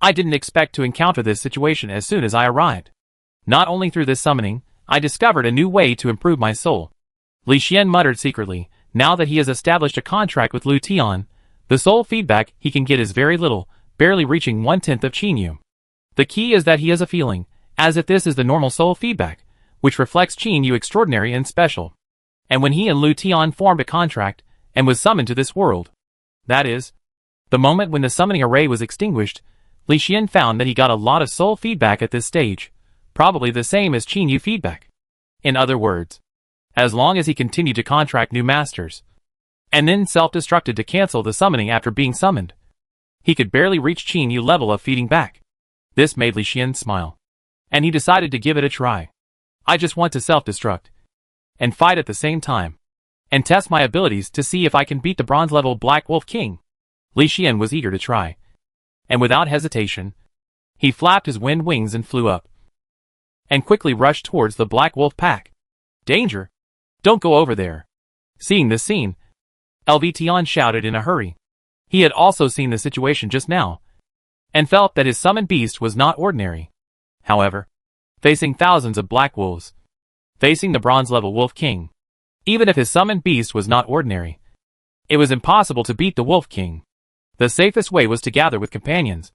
I didn't expect to encounter this situation as soon as I arrived. Not only through this summoning, I discovered a new way to improve my soul. Li Xian muttered secretly. Now that he has established a contract with Lu Tian, the soul feedback he can get is very little, barely reaching 1/10 of Chinu. The key is that he has a feeling, as if this is the normal soul feedback, which reflects Chinu extraordinary and special. And when he and Lu Tian formed a contract, and was summoned to this world, that is, the moment when the summoning array was extinguished, Li Xian found that he got a lot of soul feedback at this stage, probably the same as Chinu feedback. In other words, as long as he continued to contract new masters, and then self-destructed to cancel the summoning after being summoned, he could barely reach Chinu level of feeding back. This made Li Xian smile, and he decided to give it a try. I just want to self-destruct, and fight at the same time, and test my abilities to see if I can beat the bronze level Black Wolf King. Li Xian was eager to try, and without hesitation, he flapped his wind wings and flew up, and quickly rushed towards the Black Wolf pack. "Danger! Don't go over there!" Seeing this scene, Leopard shouted in a hurry. He had also seen the situation just now, and felt that his summoned beast was not ordinary. However, facing thousands of black wolves, facing the bronze level Wolf King, even if his summoned beast was not ordinary, it was impossible to beat the Wolf King. The safest way was to gather with companions,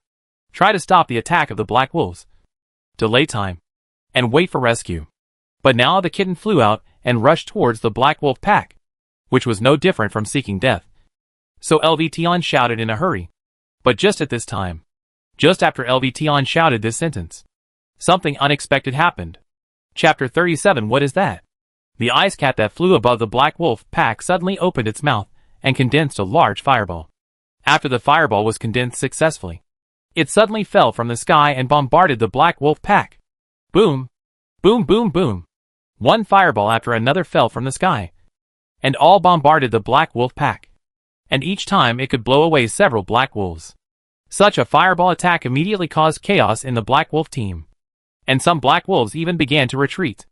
try to stop the attack of the black wolves, delay time, and wait for rescue. But now the kitten flew out and rushed towards the black wolf pack, which was no different from seeking death. So Leopard shouted in a hurry. But just at this time, just after Leopard shouted this sentence, something unexpected happened. Chapter 37. What is that? The ice cat that flew above the black wolf pack suddenly opened its mouth and condensed a large fireball. After the fireball was condensed successfully, it suddenly fell from the sky and bombarded the black wolf pack. Boom! Boom boom boom! One fireball after another fell from the sky, and all bombarded the black wolf pack. And each time it could blow away several black wolves. Such a fireball attack immediately caused chaos in the black wolf team, and some black wolves even began to retreat.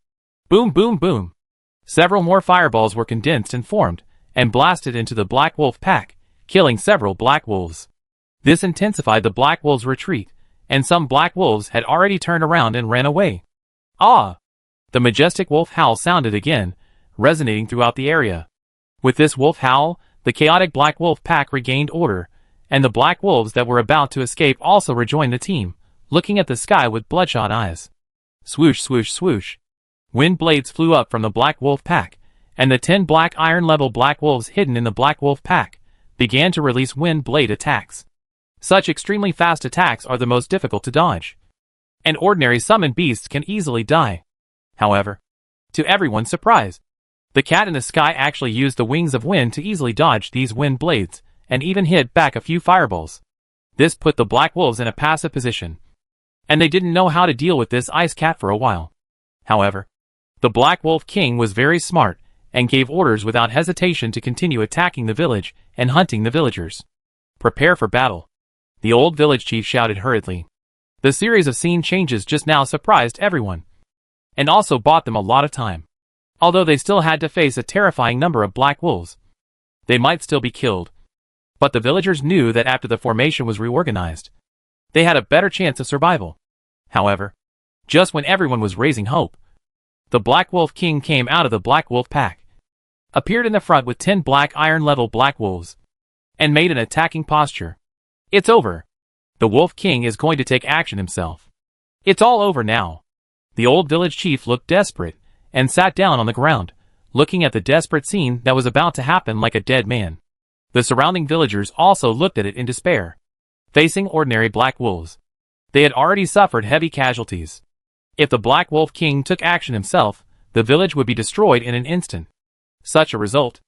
Boom boom boom! Several more fireballs were condensed and formed, and blasted into the black wolf pack, killing several black wolves. This intensified the black wolves' retreat, and some black wolves had already turned around and ran away. Ah! The majestic wolf howl sounded again, resonating throughout the area. With this wolf howl, the chaotic black wolf pack regained order, and the black wolves that were about to escape also rejoined the team, looking at the sky with bloodshot eyes. Swoosh, swoosh, swoosh. Wind blades flew up from the black wolf pack, and the 10 black iron-level black wolves hidden in the black wolf pack began to release wind blade attacks. Such extremely fast attacks are the most difficult to dodge. An ordinary summoned beast can easily die. However, to everyone's surprise, the cat in the sky actually used the wings of wind to easily dodge these wind blades, and even hit back a few fireballs. This put the black wolves in a passive position, and they didn't know how to deal with this ice cat for a while. However, the Black Wolf King was very smart, and gave orders without hesitation to continue attacking the village and hunting the villagers. Prepare for battle. The old village chief shouted hurriedly. The series of scene changes just now surprised everyone, and also bought them a lot of time. Although they still had to face a terrifying number of black wolves, they might still be killed. But the villagers knew that after the formation was reorganized, they had a better chance of survival. However, just when everyone was raising hope, the Black Wolf King came out of the Black Wolf pack, appeared in the front with 10 black iron-level black wolves, and made an attacking posture. It's over. The Wolf King is going to take action himself. It's all over now. The old village chief looked desperate, and sat down on the ground, looking at the desperate scene that was about to happen like a dead man. The surrounding villagers also looked at it in despair. Facing ordinary black wolves, they had already suffered heavy casualties. If the Black Wolf King took action himself, the village would be destroyed in an instant. Such a result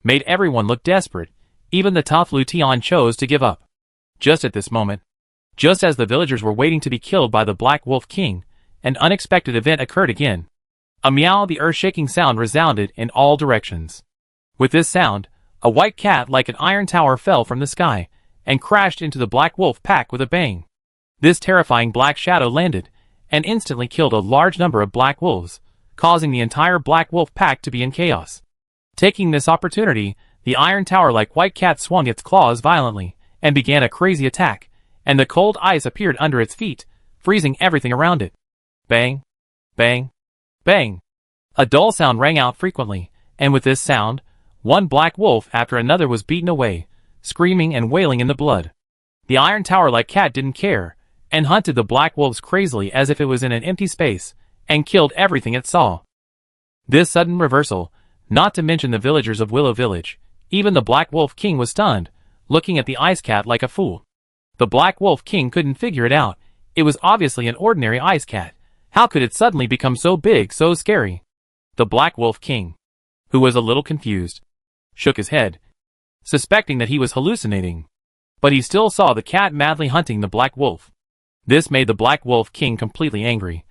made everyone look desperate. Even the tough Lution chose to give up. Just at this moment, just as the villagers were waiting to be killed by the Black Wolf King, an unexpected event occurred again. A meow, the earth-shaking sound resounded in all directions. With this sound, a white cat like an iron tower fell from the sky, and crashed into the Black Wolf pack with a bang. This terrifying black shadow landed, and instantly killed a large number of black wolves, causing the entire Black Wolf pack to be in chaos. Taking this opportunity, the iron tower like white cat swung its claws violently, and began a crazy attack, and the cold ice appeared under its feet, freezing everything around it. Bang, bang, bang. A dull sound rang out frequently, and with this sound, one black wolf after another was beaten away, screaming and wailing in the blood. The iron tower-like cat didn't care, and hunted the black wolves crazily as if it was in an empty space, and killed everything it saw. This sudden reversal, not to mention the villagers of Willow Village, even the Black Wolf King was stunned, looking at the ice cat like a fool. The Black Wolf King couldn't figure it out. It was obviously an ordinary ice cat. How could it suddenly become so big, so scary? The Black Wolf King, who was a little confused, shook his head, suspecting that he was hallucinating. But he still saw the cat madly hunting the Black Wolf. This made the Black Wolf King completely angry,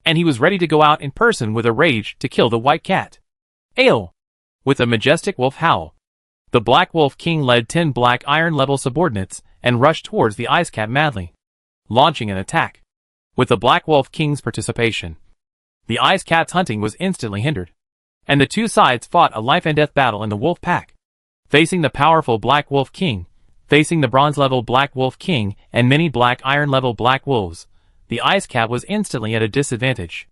and he was ready to go out in person with a rage to kill the white cat. Ayo! With a majestic wolf howl, the Black Wolf King led 10 black iron-level subordinates and rushed towards the ice cat madly, launching an attack. With the Black Wolf King's participation, the ice cat's hunting was instantly hindered, and the two sides fought a life-and-death battle in the wolf pack. Facing the powerful Black Wolf King, facing the bronze-level Black Wolf King and many black iron-level black wolves, the ice cat was instantly at a disadvantage.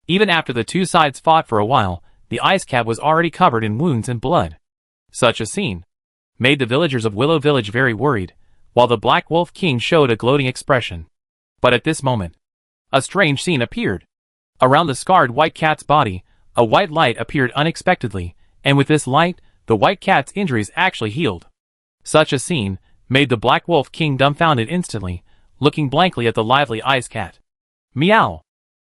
Even after the two sides fought for a while, the ice cat was already covered in wounds and blood. Such a scene made the villagers of Willow Village very worried, while the Black Wolf King showed a gloating expression. But at this moment, a strange scene appeared. Around the scarred white cat's body, a white light appeared unexpectedly, and with this light, the white cat's injuries actually healed. Such a scene made the Black Wolf King dumbfounded instantly, looking blankly at the lively ice cat. Meow!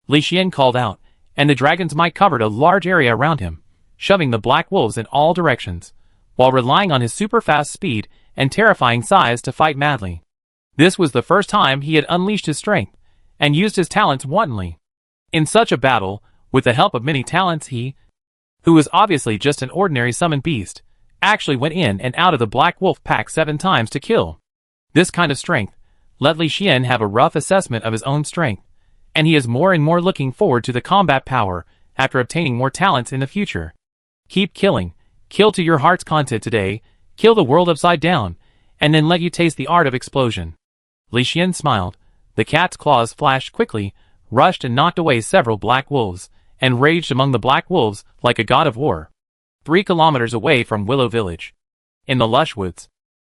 Li Xian called out, and the dragon's might covered a large area around him, shoving the black wolves in all directions, while relying on his super-fast speed and terrifying size to fight madly. This was the first time he had unleashed his strength, and used his talents wantonly. In such a battle, with the help of many talents, he, who was obviously just an ordinary summoned beast, actually went in and out of the Black Wolf pack 7 times to kill. This kind of strength let Li Xian have a rough assessment of his own strength, and he is more and more looking forward to the combat power after obtaining more talents in the future. Keep killing, kill to your heart's content today, kill the world upside down, and then let you taste the art of explosion. Li Xian smiled, the cat's claws flashed quickly, rushed and knocked away several black wolves, and raged among the black wolves like a god of war. 3 kilometers away from Willow Village, in the lush woods,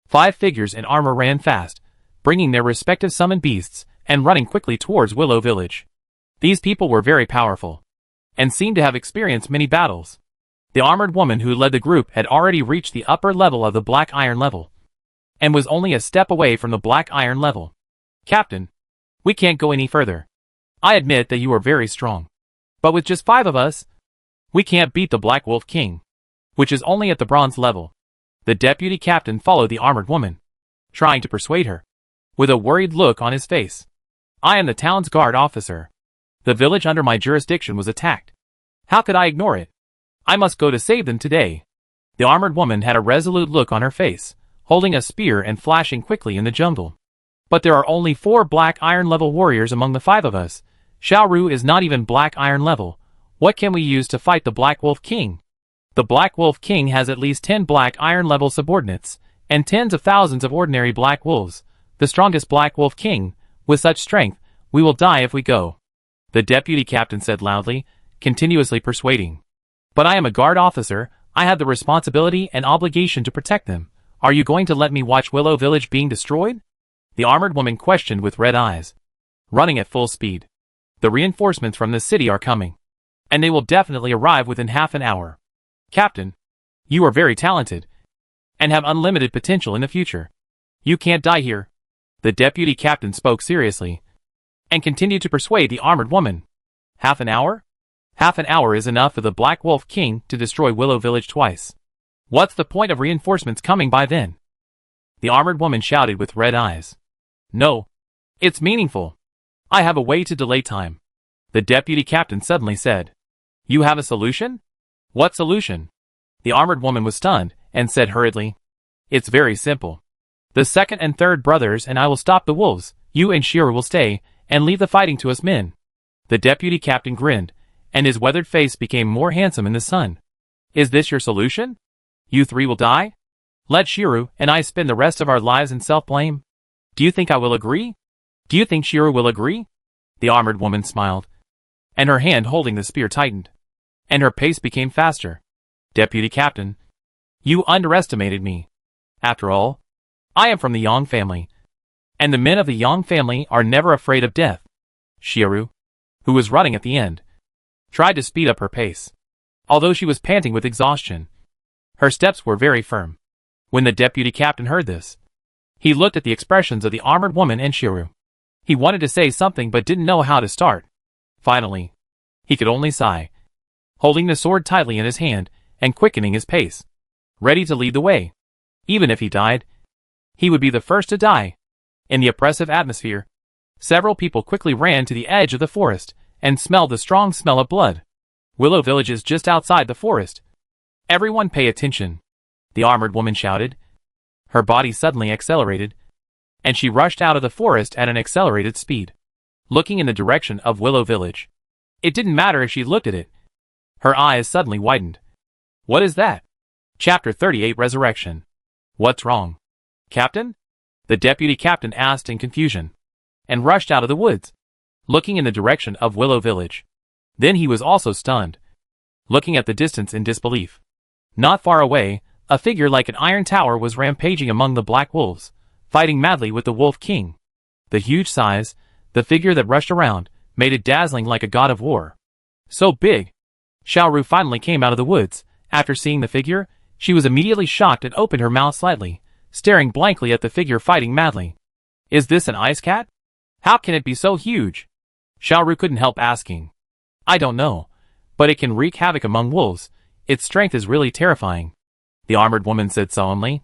5 figures in armor ran fast, bringing their respective summoned beasts and running quickly towards Willow Village. These people were very powerful, and seemed to have experienced many battles. The armored woman who led the group had already reached the upper level of the black iron level, and was only a step away from the black iron level. "Captain, we can't go any further. I admit that you are very strong, but with just 5 of us, we can't beat the Black Wolf King, which is only at the bronze level." The deputy captain followed the armored woman, trying to persuade her, with a worried look on his face. "I am the town's guard officer. The village under my jurisdiction was attacked. How could I ignore it? I must go to save them today." The armored woman had a resolute look on her face, holding a spear and flashing quickly in the jungle. "But there are only 4 black iron level warriors among the 5 of us. Xiaoru is not even black iron level. What can we use to fight the Black Wolf King? The Black Wolf King has at least 10 black iron level subordinates, and tens of thousands of ordinary black wolves. The strongest Black Wolf King. With such strength, we will die if we go," the deputy captain said loudly, continuously persuading. "But I am a guard officer. I have the responsibility and obligation to protect them. Are you going to let me watch Willow Village being destroyed?" the armored woman questioned with red eyes. "Running at full speed. The reinforcements from the city are coming, and they will definitely arrive within half an hour. Captain, you are very talented, and have unlimited potential in the future. You can't die here." The deputy captain spoke seriously, and continued to persuade the armored woman. "Half an hour? Half an hour is enough for the Black Wolf King to destroy Willow Village twice. What's the point of reinforcements coming by then?" the armored woman shouted with red eyes. "No. It's meaningful. I have a way to delay time," the deputy captain suddenly said. "You have a solution? What solution?" The armored woman was stunned, and said hurriedly, "It's very simple. The second and third brothers and I will stop the wolves. You and Shiro will stay, and leave the fighting to us men." The deputy captain grinned, and his weathered face became more handsome in the sun. "Is this your solution? You 3 will die? Let Shiro and I spend the rest of our lives in self-blame? Do you think I will agree? Do you think Shiro will agree?" The armored woman smiled, and her hand holding the spear tightened, and her pace became faster. "Deputy Captain, you underestimated me. After all, I am from the Yang family, and the men of the Yang family are never afraid of death." Shiro, who was running at the end, tried to speed up her pace, although she was panting with exhaustion. Her steps were very firm. When the deputy captain heard this, he looked at the expressions of the armored woman and Shiro. He wanted to say something but didn't know how to start. Finally, he could only sigh, holding the sword tightly in his hand and quickening his pace, ready to lead the way. Even if he died, he would be the first to die. In the oppressive atmosphere, several people quickly ran to the edge of the forest and smelled the strong smell of blood. Willow Village is just outside the forest. "Everyone pay attention," the armored woman shouted. Her body suddenly accelerated, and she rushed out of the forest at an accelerated speed, looking in the direction of Willow Village. It didn't matter if she looked at it. Her eyes suddenly widened. "What is that?" Chapter 38 Resurrection. "What's wrong, Captain?" the deputy captain asked in confusion, and rushed out of the woods, looking in the direction of Willow Village. Then he was also stunned, looking at the distance in disbelief. Not far away, a figure like an iron tower was rampaging among the black wolves, fighting madly with the Wolf King. The huge size, the figure that rushed around, made it dazzling like a god of war. So big! Xiaoru finally came out of the woods. After seeing the figure, she was immediately shocked and opened her mouth slightly, staring blankly at the figure fighting madly. "Is this an ice cat? How can it be so huge?" Xiaoru couldn't help asking. "I don't know, but it can wreak havoc among wolves. Its strength is really terrifying," the armored woman said solemnly.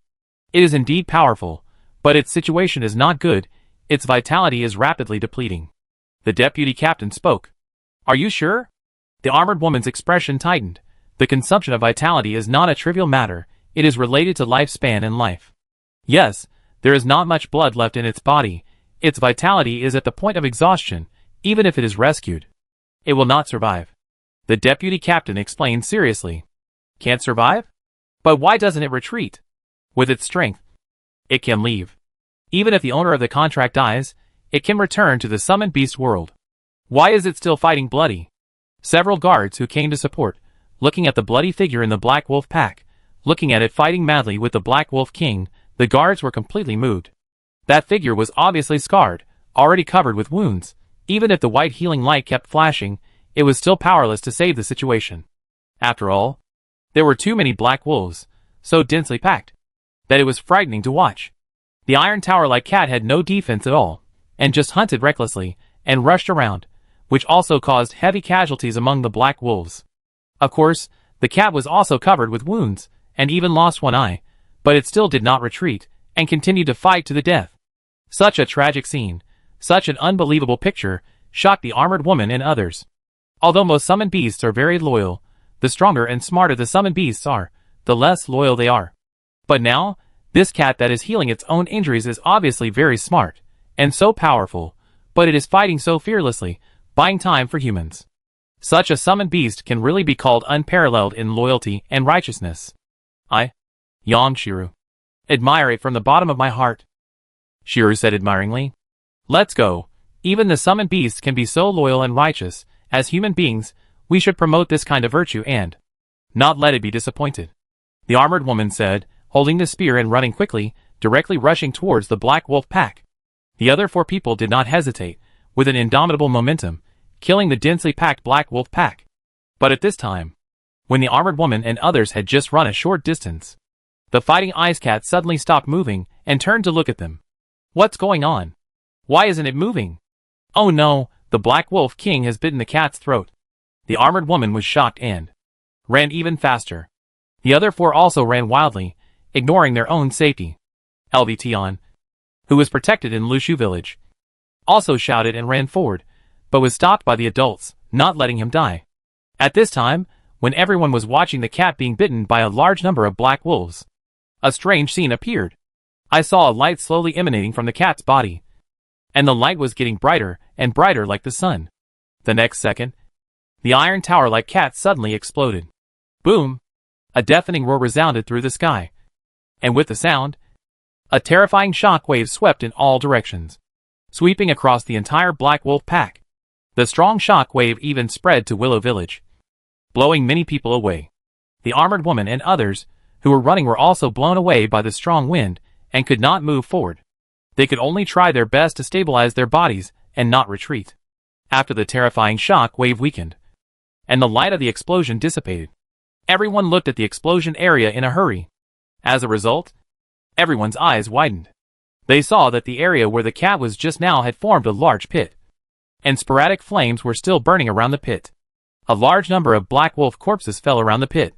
"It is indeed powerful, but its situation is not good. Its vitality is rapidly depleting." The deputy captain spoke. "Are you sure?" The armored woman's expression tightened. "The consumption of vitality is not a trivial matter. It is related to lifespan and life. Yes, there is not much blood left in its body. Its vitality is at the point of exhaustion. Even if it is rescued, it will not survive," the deputy captain explained seriously. "Can't survive? But why doesn't it retreat? With its strength, it can leave. Even if the owner of the contract dies, it can return to the summoned beast world. Why is it still fighting bloody?" Several guards who came to support, looking at the bloody figure in the Black Wolf pack, looking at it fighting madly with the Black Wolf King, the guards were completely moved. That figure was obviously scarred, already covered with wounds. Even if the white healing light kept flashing, it was still powerless to save the situation. After all, there were too many black wolves, so densely packed, that it was frightening to watch. The Iron Tower-like cat had no defense at all, and just hunted recklessly, and rushed around, which also caused heavy casualties among the black wolves. Of course, the cat was also covered with wounds, and even lost one eye, but it still did not retreat, and continued to fight to the death. Such a tragic scene, such an unbelievable picture, shocked the armored woman and others. Although most summoned beasts are very loyal, the stronger and smarter the summoned beasts are, the less loyal they are. But now, this cat that is healing its own injuries is obviously very smart, and so powerful, but it is fighting so fearlessly, buying time for humans. Such a summoned beast can really be called unparalleled in loyalty and righteousness. I, yawned Chinu, admire it from the bottom of my heart. Chinu said admiringly. Let's go. Even the summoned beasts can be so loyal and righteous. As human beings, we should promote this kind of virtue and not let it be disappointed. The armored woman said, holding the spear and running quickly, directly rushing towards the Black Wolf pack. The other 4 people did not hesitate, with an indomitable momentum, killing the densely packed Black Wolf pack. But at this time, when the armored woman and others had just run a short distance, the fighting ice cat suddenly stopped moving and turned to look at them. What's going on? Why isn't it moving? Oh no, the Black Wolf King has bitten the cat's throat. The armored woman was shocked and ran even faster. The other 4 also ran wildly, ignoring their own safety. Leopard, who was protected in Lushu village, also shouted and ran forward, but was stopped by the adults, not letting him die. At this time, when everyone was watching the cat being bitten by a large number of black wolves, a strange scene appeared. I saw a light slowly emanating from the cat's body, and the light was getting brighter and brighter like the sun. The next second, the Iron Tower-like cat suddenly exploded. Boom! A deafening roar resounded through the sky, and with the sound, a terrifying shock wave swept in all directions, sweeping across the entire Black Wolf pack. The strong shock wave even spread to Willow Village, blowing many people away. The armored woman and others who were running were also blown away by the strong wind and could not move forward. They could only try their best to stabilize their bodies and not retreat. After the terrifying shock wave weakened, and the light of the explosion dissipated, everyone looked at the explosion area in a hurry. As a result, everyone's eyes widened. They saw that the area where the cat was just now had formed a large pit, and sporadic flames were still burning around the pit. A large number of black wolf corpses fell around the pit,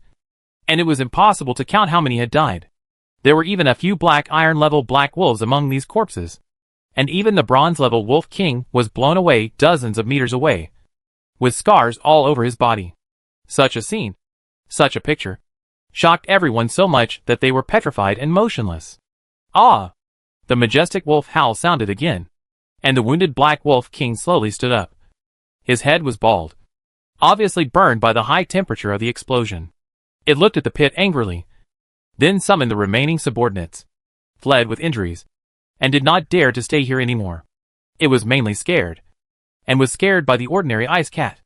and it was impossible to count how many had died. There were even a few black iron level black wolves among these corpses, and even the bronze level wolf king was blown away dozens of meters away, with scars all over his body. Such a scene, such a picture, shocked everyone so much that they were petrified and motionless. Ah! The majestic wolf howl sounded again, and the wounded black wolf king slowly stood up. His head was bald, obviously burned by the high temperature of the explosion. It looked at the pit angrily, then summoned the remaining subordinates, fled with injuries, and did not dare to stay here anymore. It was mainly scared, and was scared by the ordinary ice cat.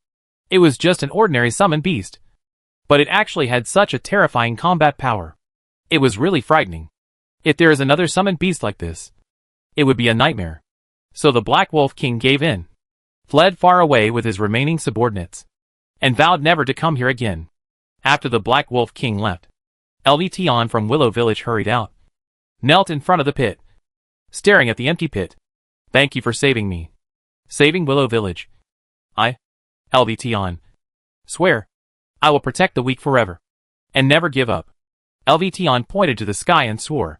It was just an ordinary summoned beast, but it actually had such a terrifying combat power. It was really frightening. If there is another summoned beast like this, it would be a nightmare. So the Black Wolf King gave in, fled far away with his remaining subordinates, and vowed never to come here again. After the Black Wolf King left, Leopard from Willow Village hurried out, knelt in front of the pit, staring at the empty pit. Thank you for saving me. Saving Willow Village. I, Leopard, swear, I will protect the weak forever, and never give up. Leopard pointed to the sky and swore.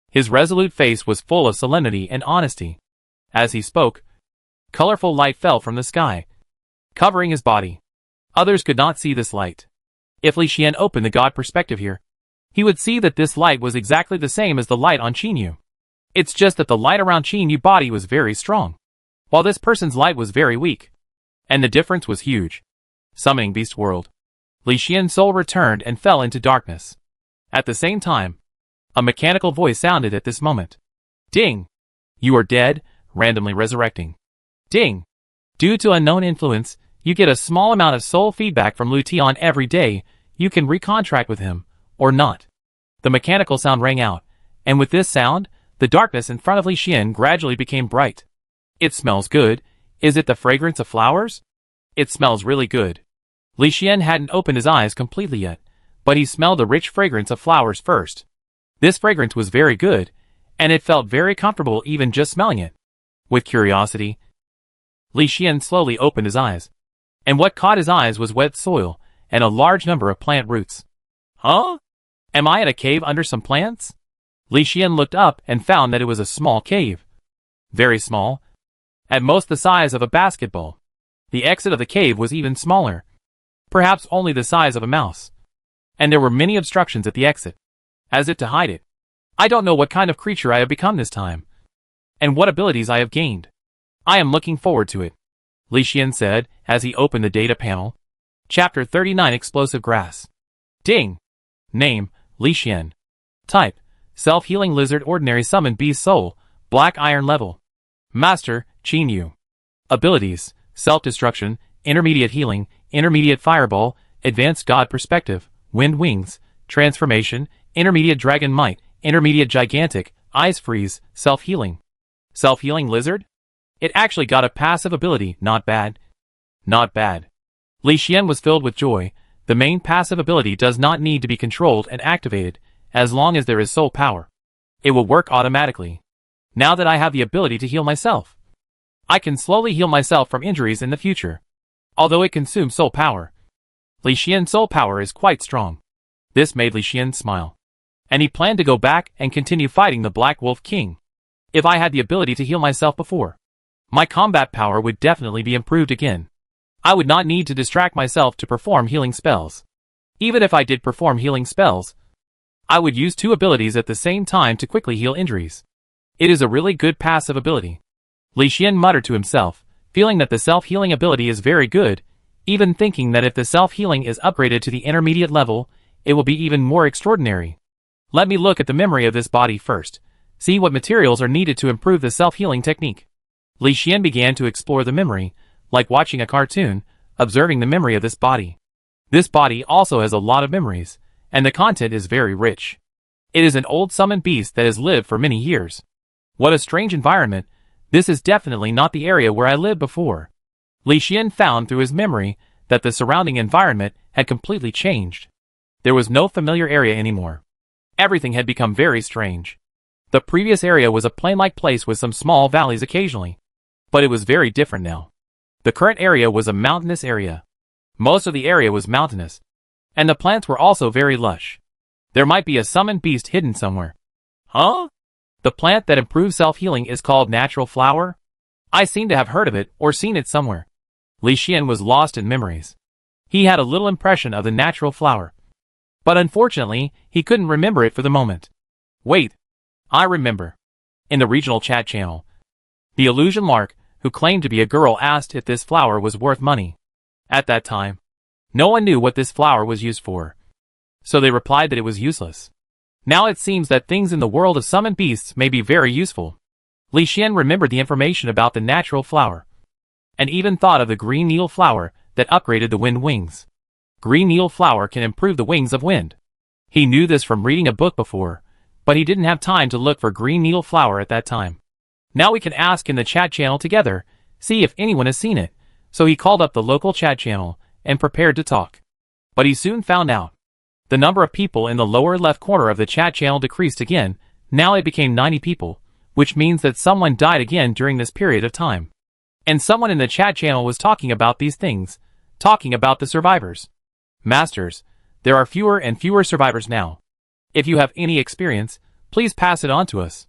His resolute face was full of solemnity and honesty. As he spoke, colorful light fell from the sky, covering his body. Others could not see this light. If Li Xian opened the god perspective here, he would see that this light was exactly the same as the light on Chinu. It's just that the light around Chinu's body was very strong, while this person's light was very weak. And the difference was huge. Summoning Beast World. Li Xian's soul returned and fell into darkness. At the same time, a mechanical voice sounded at this moment. Ding! You are dead, randomly resurrecting. Ding! Due to unknown influence, You get a small amount of soul feedback from Lution every day. You can recontract with him, or not. The mechanical sound rang out, and with this sound, the darkness in front of Li Xian gradually became bright. It smells good. Is it the fragrance of flowers? It smells really good. Li Xian hadn't opened his eyes completely yet, but he smelled the rich fragrance of flowers first. This fragrance was very good, and it felt very comfortable even just smelling it. With curiosity, Li Xian slowly opened his eyes. And what caught his eyes was wet soil and a large number of plant roots. Huh? Am I in a cave under some plants? Li Xian looked up and found that it was a small cave. Very small. At most the size of a basketball. The exit of the cave was even smaller. Perhaps only the size of a mouse. And there were many obstructions at the exit, as if to hide it. I don't know what kind of creature I have become this time, and what abilities I have gained. I am looking forward to it, Li Xian said as he opened the data panel. Chapter 39 Explosive Grass. Ding! Name, Li Xian. Type, Self-Healing Lizard Ordinary Summon Beast Soul, Black Iron Level. Master, Chinu. Abilities, Self-Destruction, Intermediate Healing, Intermediate Fireball, Advanced God Perspective, Wind Wings, Transformation, Intermediate Dragon Might, Intermediate Gigantic, Ice Freeze, Self-Healing. Self-Healing Lizard? It actually got a passive ability, not bad. Not bad. Li Xian was filled with joy. The main passive ability does not need to be controlled and activated, as long as there is soul power. It will work automatically. Now that I have the ability to heal myself, I can slowly heal myself from injuries in the future. Although it consumes soul power, Li Xian's soul power is quite strong. This made Li Xian smile. And he planned to go back and continue fighting the Black Wolf King. If I had the ability to heal myself before, my combat power would definitely be improved again. I would not need to distract myself to perform healing spells. Even if I did perform healing spells, I would use two abilities at the same time to quickly heal injuries. It is a really good passive ability. Li Xian muttered to himself, feeling that the self-healing ability is very good, even thinking that if the self-healing is upgraded to the intermediate level, it will be even more extraordinary. Let me look at the memory of this body first, see what materials are needed to improve the self-healing technique. Li Xian began to explore the memory, like watching a cartoon, observing the memory of this body. This body also has a lot of memories, and the content is very rich. It is an old summoned beast that has lived for many years. What a strange environment. This is definitely not the area where I lived before. Li Xian found through his memory that the surrounding environment had completely changed. There was no familiar area anymore. Everything had become very strange. The previous area was a plain-like place with some small valleys occasionally. But it was very different now. The current area was a mountainous area. Most of the area was mountainous. And the plants were also very lush. There might be a summoned beast hidden somewhere. Huh? The plant that improves self-healing is called natural flower? I seem to have heard of it or seen it somewhere. Li Xian was lost in memories. He had a little impression of the natural flower. But unfortunately, he couldn't remember it for the moment. Wait. I remember. In the regional chat channel, the illusion lark, who claimed to be a girl, asked if this flower was worth money. At that time, no one knew what this flower was used for. So they replied that it was useless. Now it seems that things in the world of summoned beasts may be very useful. Li Xian remembered the information about the natural flower, and even thought of the green needle flower that upgraded the wind wings. Green needle flower can improve the wings of wind. He knew this from reading a book before, but he didn't have time to look for green needle flower at that time. Now we can ask in the chat channel together, see if anyone has seen it. So he called up the local chat channel and prepared to talk. But he soon found out. The number of people in the lower left corner of the chat channel decreased again. Now it became 90 people, which means that someone died again during this period of time. And someone in the chat channel was talking about these things, talking about the survivors. Masters, there are fewer and fewer survivors now. If you have any experience, please pass it on to us.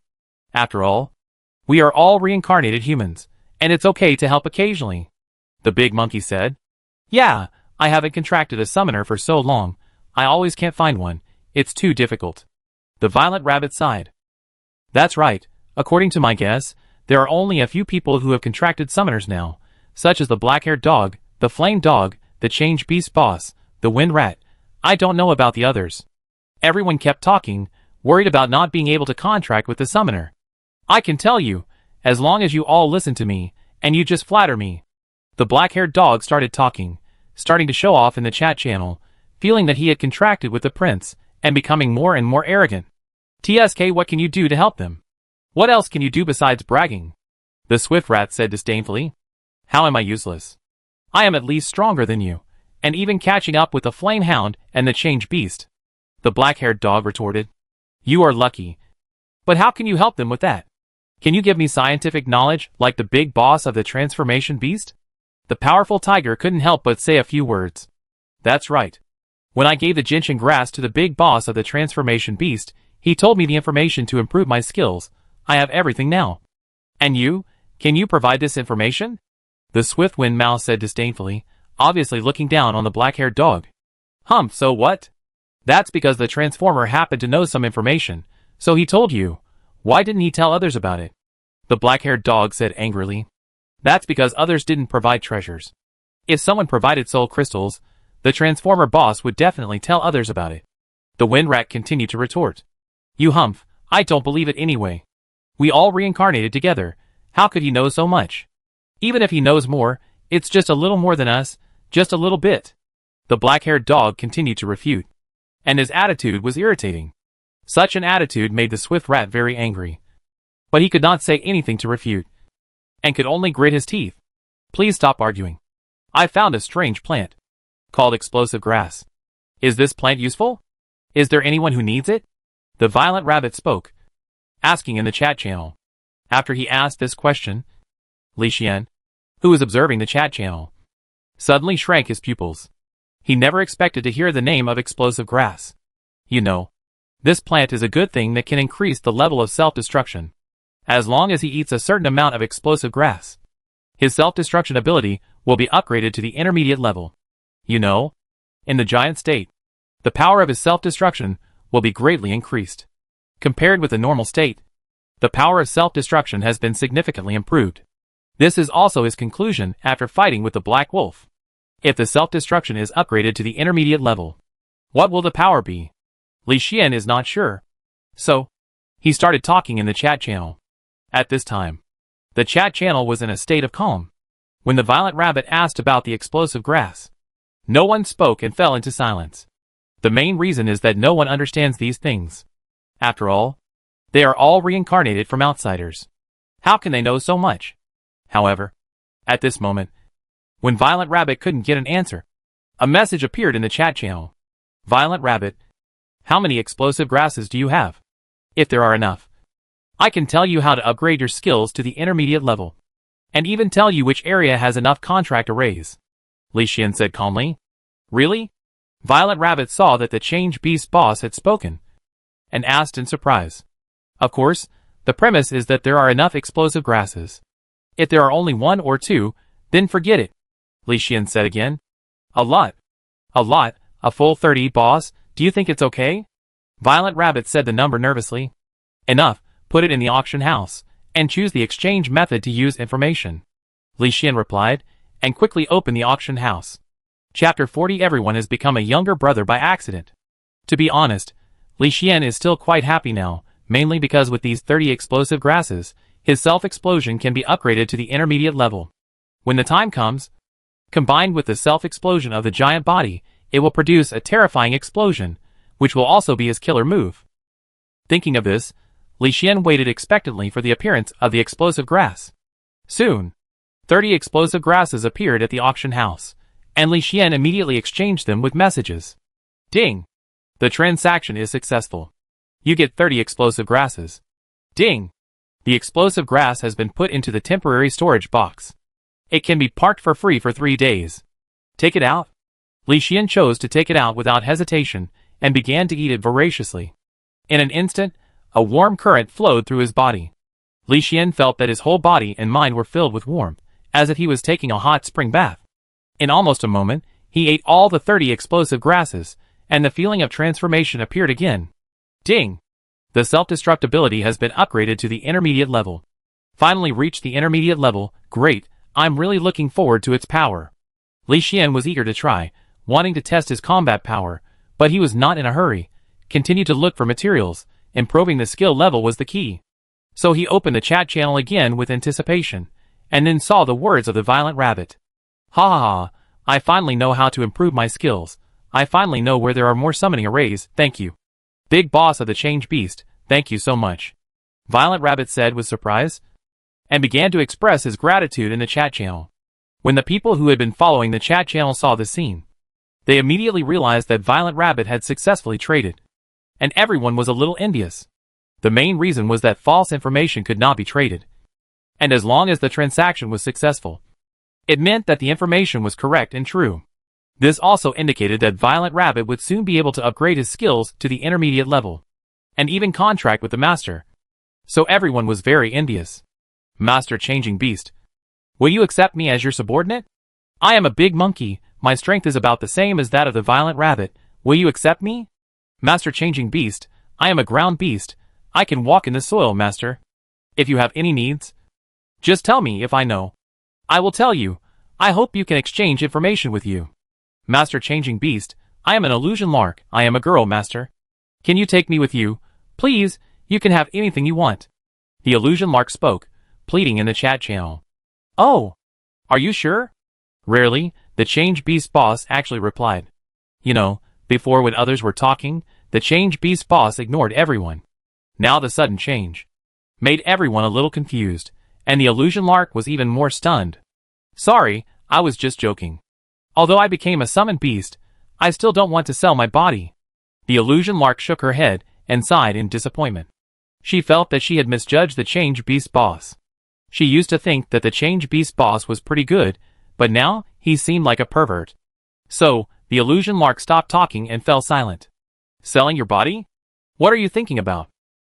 After all, we are all reincarnated humans, and it's okay to help occasionally. The big monkey said. Yeah, I haven't contracted a summoner for so long. I always can't find one. It's too difficult. The violet rabbit sighed. That's right. According to my guess, there are only a few people who have contracted summoners now, such as the black-haired dog, the flame dog, the change beast boss, the wind rat. I don't know about the others. Everyone kept talking, worried about not being able to contract with the summoner. I can tell you, as long as you all listen to me, and you just flatter me, The black-haired dog started talking, starting to show off in the chat channel, feeling that he had contracted with the prince, and becoming more and more arrogant. TSK, what can you do to help them? What else can you do besides bragging? The swift rat said disdainfully. How am I useless? I am at least stronger than you, and even catching up with the flame hound and the change beast. The black-haired dog retorted. You are lucky. But how can you help them with that? Can you give me scientific knowledge like the big boss of the transformation beast? The powerful tiger couldn't help but say a few words. That's right. When I gave the ginseng grass to the big boss of the transformation beast, he told me the information to improve my skills. I have everything now. And you? Can you provide this information? The swift wind mouse said disdainfully, obviously looking down on the black-haired dog. Humph, so what? That's because the transformer happened to know some information, so he told you. Why didn't he tell others about it? The black-haired dog said angrily. That's because others didn't provide treasures. If someone provided soul crystals, the transformer boss would definitely tell others about it. The wind rat continued to retort. You humph, I don't believe it anyway. We all reincarnated together. How could he know so much? Even if he knows more, it's just a little more than us, just a little bit. The black-haired dog continued to refute. And his attitude was irritating. Such an attitude made the swift rat very angry. But he could not say anything to refute, and could only grit his teeth. Please stop arguing. I found a strange plant, called explosive grass. Is this plant useful? Is there anyone who needs it? The violent rabbit spoke, asking in the chat channel. After he asked this question, Li Xian, who was observing the chat channel, suddenly shrank his pupils. He never expected to hear the name of explosive grass. You know, this plant is a good thing that can increase the level of self-destruction, as long as he eats a certain amount of explosive grass. His self-destruction ability will be upgraded to the intermediate level. You know, in the giant state, the power of his self-destruction will be greatly increased. Compared with the normal state, the power of self-destruction has been significantly improved. This is also his conclusion after fighting with the Black Wolf. If the self-destruction is upgraded to the intermediate level, what will the power be? Li Xian is not sure. So, he started talking in the chat channel. At this time, the chat channel was in a state of calm. When the violent rabbit asked about the explosive grass, no one spoke and fell into silence. The main reason is that no one understands these things. After all, they are all reincarnated from outsiders. How can they know so much? However, at this moment, when Violent Rabbit couldn't get an answer, a message appeared in the chat channel. Violent Rabbit, how many explosive grasses do you have? If there are enough, I can tell you how to upgrade your skills to the intermediate level, and even tell you which area has enough contract arrays. Li Xian said calmly. Really? Violent Rabbit saw that the Change Beast boss had spoken, and asked in surprise. Of course, the premise is that there are enough explosive grasses. If there are only 1 or 2, then forget it. Li Xian said again. A lot. A lot, a full 30, boss, do you think it's okay? Violent Rabbit said the number nervously. Enough, put it in the auction house, and choose the exchange method to use information. Li Xian replied, and quickly opened the auction house. Chapter 40. Everyone has become a younger brother by accident. To be honest, Li Xian is still quite happy now, mainly because with these 30 explosive grasses, his self-explosion can be upgraded to the intermediate level. When the time comes, combined with the self-explosion of the giant body, it will produce a terrifying explosion, which will also be his killer move. Thinking of this, Li Xian waited expectantly for the appearance of the explosive grass. Soon, 30 explosive grasses appeared at the auction house, and Li Xian immediately exchanged them with messages. Ding! The transaction is successful. You get 30 explosive grasses. Ding! The explosive grass has been put into the temporary storage box. It can be parked for free for 3 days. Take it out? Li Xian chose to take it out without hesitation, and began to eat it voraciously. In an instant, a warm current flowed through his body. Li Xian felt that his whole body and mind were filled with warmth, as if he was taking a hot spring bath. In almost a moment, he ate all the 30 explosive grasses, and the feeling of transformation appeared again. Ding! The self-destructibility has been upgraded to the intermediate level. Finally reached the intermediate level. Great, I'm really looking forward to its power. Li Xian was eager to try, wanting to test his combat power, but he was not in a hurry. Continued to look for materials. Improving the skill level was the key. So he opened the chat channel again with anticipation, and then saw the words of the Violent Rabbit. Ha ha ha, I finally know how to improve my skills. I finally know where there are more summoning arrays, thank you. Big boss of the Change Beast, thank you so much. Violent Rabbit said with surprise, and began to express his gratitude in the chat channel. When the people who had been following the chat channel saw the scene, they immediately realized that Violent Rabbit had successfully traded. And everyone was a little envious. The main reason was that false information could not be traded. And as long as the transaction was successful, it meant that the information was correct and true. This also indicated that Violent Rabbit would soon be able to upgrade his skills to the intermediate level, and even contract with the master. So everyone was very envious. Master Changing Beast, will you accept me as your subordinate? I am a big monkey, my strength is about the same as that of the Violent Rabbit, will you accept me? Master Changing Beast, I am a ground beast, I can walk in the soil, master. If you have any needs, just tell me if I know. I will tell you, I hope you can exchange information with you. Master Changing Beast, I am an illusion lark, I am a girl, master. Can you take me with you? Please, you can have anything you want. The illusion lark spoke, pleading in the chat channel. Oh, are you sure? Rarely, the Change Beast boss actually replied. You know, before when others were talking, the Change Beast boss ignored everyone. Now the sudden change made everyone a little confused, and the illusion lark was even more stunned. Sorry, I was just joking. Although I became a summoned beast, I still don't want to sell my body. The illusion lark shook her head and sighed in disappointment. She felt that she had misjudged the Change Beast boss. She used to think that the Change Beast boss was pretty good, but now he seemed like a pervert. So, the illusion lark stopped talking and fell silent. Selling your body? What are you thinking about?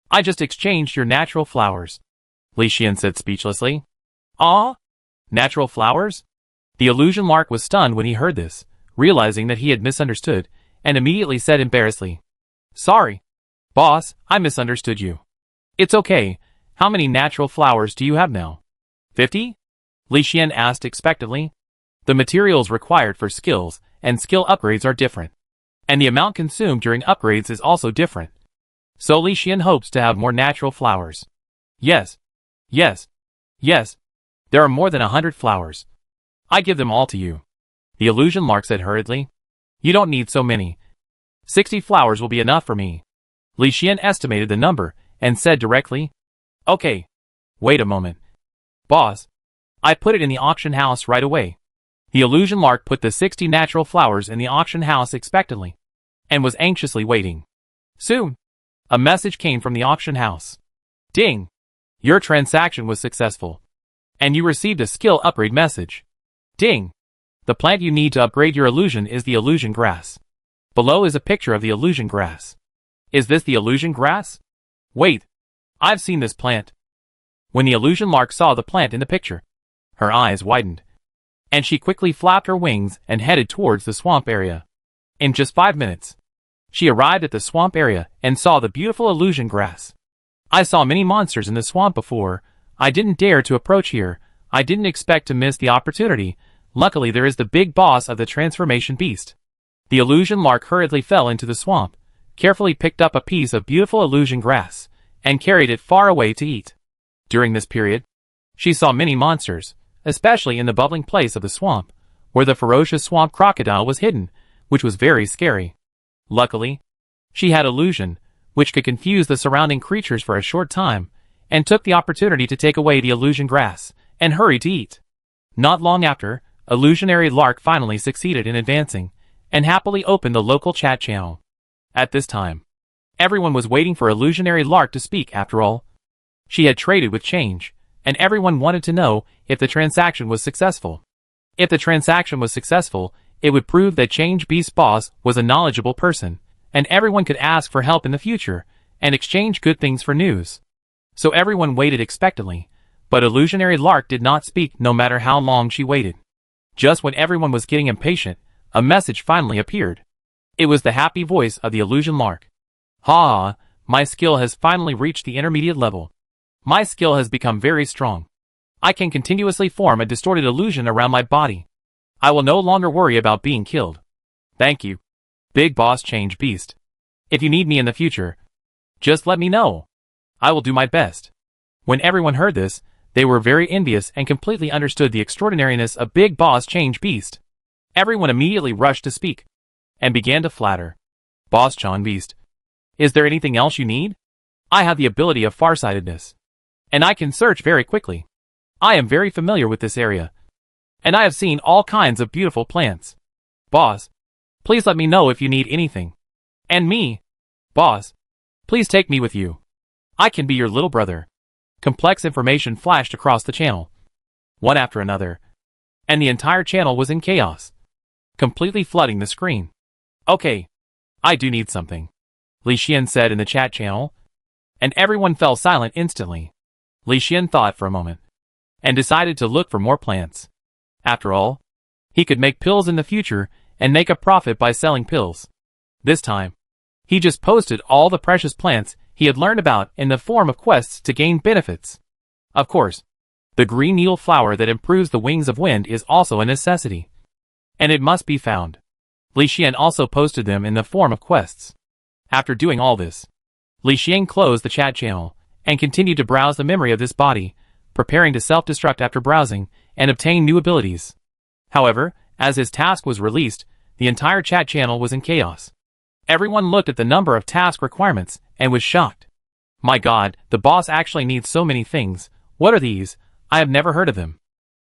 I just exchanged your natural flowers. Li Xian said speechlessly. Ah? Natural flowers? The illusion lark was stunned when he heard this, realizing that he had misunderstood, and immediately said embarrassedly. Sorry. Boss, I misunderstood you. It's okay. How many natural flowers do you have now? 50? Li Xian asked expectantly. The materials required for skills and skill upgrades are different, and the amount consumed during upgrades is also different. So Li Xian hopes to have more natural flowers. Yes. Yes. Yes. There are more than 100 flowers. I give them all to you. The illusion lark said hurriedly. You don't need so many. 60 flowers will be enough for me. Li Xian estimated the number and said directly. Okay. Wait a moment. Boss, I put it in the auction house right away. The illusion lark put the 60 natural flowers in the auction house expectantly, and was anxiously waiting. Soon, a message came from the auction house. Ding! Your transaction was successful, and you received a skill upgrade message. Ding! The plant you need to upgrade your illusion is the illusion grass. Below is a picture of the illusion grass. Is this the illusion grass? Wait, I've seen this plant. When the illusion lark saw the plant in the picture, her eyes widened, and she quickly flapped her wings and headed towards the swamp area. In just 5 minutes, she arrived at the swamp area and saw the beautiful illusion grass. I saw many monsters in the swamp before. I didn't dare to approach here. I didn't expect to miss the opportunity. Luckily there is the big boss of the transformation beast. The illusion lark hurriedly fell into the swamp, carefully picked up a piece of beautiful illusion grass, and carried it far away to eat. During this period, she saw many monsters, especially in the bubbling place of the swamp, where the ferocious swamp crocodile was hidden, which was very scary. Luckily, she had illusion, which could confuse the surrounding creatures for a short time, and took the opportunity to take away the illusion grass, and hurry to eat. Not long after, Illusionary Lark finally succeeded in advancing, and happily opened the local chat channel. At this time, everyone was waiting for Illusionary Lark to speak after all. She had traded with Change, and everyone wanted to know if the transaction was successful. If the transaction was successful, it would prove that Change Beast Boss was a knowledgeable person, and everyone could ask for help in the future, and exchange good things for news. So everyone waited expectantly, but Illusionary Lark did not speak no matter how long she waited. Just when everyone was getting impatient, a message finally appeared. It was the happy voice of the Illusion Lark. Ha! My skill has finally reached the intermediate level. My skill has become very strong. I can continuously form a distorted illusion around my body. I will no longer worry about being killed. Thank you, Big Boss Change Beast. If you need me in the future, just let me know. I will do my best. When everyone heard this, They were very envious and completely understood the extraordinariness of Big Boss Change Beast. Everyone immediately rushed to speak and began to flatter. Boss Chan Beast, is there anything else you need? I have the ability of farsightedness, and I can search very quickly. I am very familiar with this area, and I have seen all kinds of beautiful plants. Boss, please let me know if you need anything. And me, boss, please take me with you. I can be your little brother. Complex information flashed across the channel, one after another, and the entire channel was in chaos, completely flooding the screen. Okay, I do need something, Li Xian said in the chat channel, and everyone fell silent instantly. Li Xian thought for a moment, and decided to look for more plants. After all, he could make pills in the future and make a profit by selling pills. This time, he just posted all the precious plants he had learned about in the form of quests to gain benefits. Of course, the green needle flower that improves the wings of wind is also a necessity, and it must be found. Li Xian also posted them in the form of quests. After doing all this, Li Xian closed the chat channel and continued to browse the memory of this body, preparing to self-destruct after browsing and obtain new abilities. However, as his task was released, the entire chat channel was in chaos. Everyone looked at the number of task requirements and was shocked. My god, the boss actually needs so many things. What are these? I have never heard of them.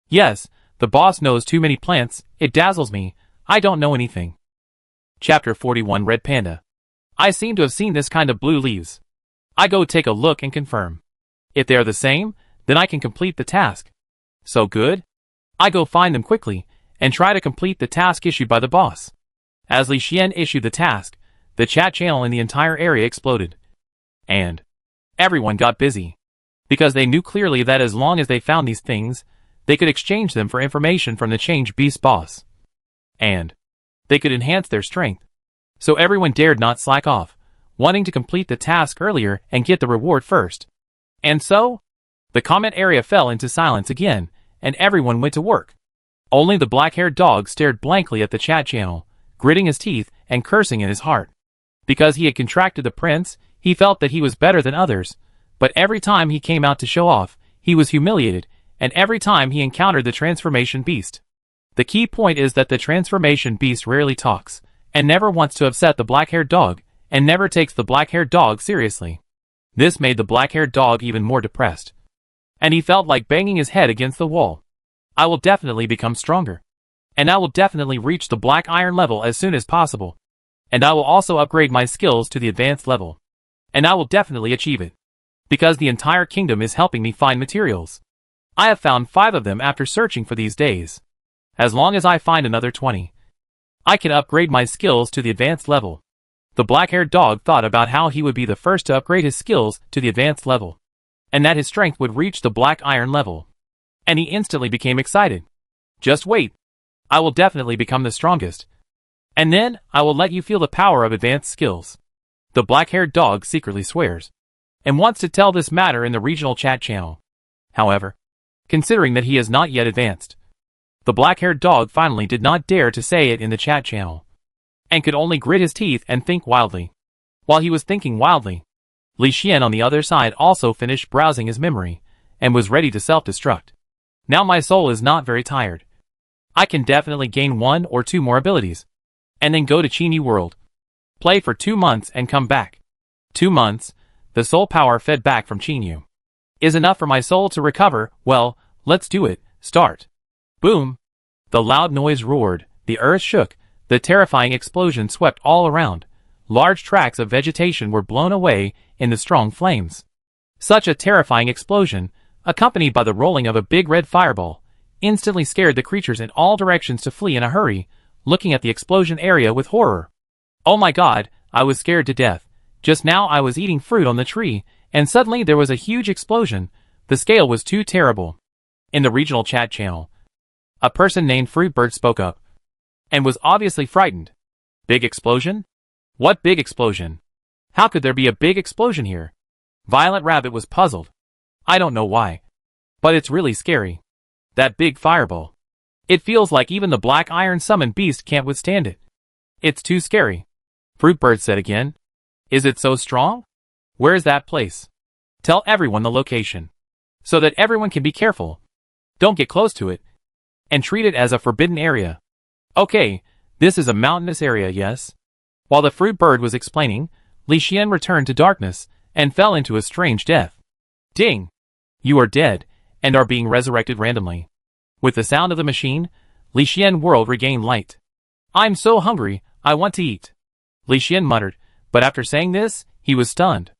Yes, the boss knows too many plants. It dazzles me. I don't know anything. Chapter 41 Red Panda. I seem to have seen this kind of blue leaves. I go take a look and confirm. If they are the same, then I can complete the task. So good? I go find them quickly and try to complete the task issued by the boss. As Li Xian issued the task, the chat channel in the entire area exploded. And everyone got busy, because they knew clearly that as long as they found these things, they could exchange them for information from the Change Beast boss. And they could enhance their strength. So everyone dared not slack off, wanting to complete the task earlier and get the reward first. And so, the comment area fell into silence again, and everyone went to work. Only the black-haired dog stared blankly at the chat channel, gritting his teeth and cursing in his heart. Because he had contracted the prince, he felt that he was better than others, but every time he came out to show off, he was humiliated, and every time he encountered the transformation beast. The key point is that the transformation beast rarely talks, and never wants to upset the black-haired dog, and never takes the black-haired dog seriously. This made the black-haired dog even more depressed, and he felt like banging his head against the wall. I will definitely become stronger, and I will definitely reach the black iron level as soon as possible. And I will also upgrade my skills to the advanced level. And I will definitely achieve it. Because the entire kingdom is helping me find materials. I have found 5 of them after searching for these days. As long as I find another 20, I can upgrade my skills to the advanced level. The black-haired dog thought about how he would be the first to upgrade his skills to the advanced level, and that his strength would reach the black iron level. And he instantly became excited. Just wait. I will definitely become the strongest. And then, I will let you feel the power of advanced skills. The black-haired dog secretly swears, and wants to tell this matter in the regional chat channel. However, considering that he is not yet advanced, the black-haired dog finally did not dare to say it in the chat channel, and could only grit his teeth and think wildly. While he was thinking wildly, Li Xian on the other side also finished browsing his memory, and was ready to self-destruct. Now my soul is not very tired. I can definitely gain 1 or 2 more abilities, and then go to Chinu world. Play for 2 months and come back. 2 months, the soul power fed back from Chinu is enough for my soul to recover. Well, let's do it. Start. Boom. The loud noise roared, the earth shook, the terrifying explosion swept all around. Large tracts of vegetation were blown away in the strong flames. Such a terrifying explosion, accompanied by the rolling of a big red fireball, instantly scared the creatures in all directions to flee in a hurry, looking at the explosion area with horror. Oh my god, I was scared to death. Just now I was eating fruit on the tree, and suddenly there was a huge explosion. The scale was too terrible. In the regional chat channel, a person named Fruitbird spoke up, and was obviously frightened. Big explosion? What big explosion? How could there be a big explosion here? Violet Rabbit was puzzled. I don't know why, but it's really scary. That big fireball. It feels like even the black iron summoned beast can't withstand it. It's too scary. Fruitbird said again. Is it so strong? Where is that place? Tell everyone the location. so that everyone can be careful. Don't get close to it, and treat it as a forbidden area. Okay, this is a mountainous area, yes? While the fruit bird was explaining, Li Xian returned to darkness and fell into a strange death. Ding! You are dead, and are being resurrected randomly. With the sound of the machine, Li Xian world regained light. I'm so hungry, I want to eat. Li Xian muttered, but after saying this, he was stunned.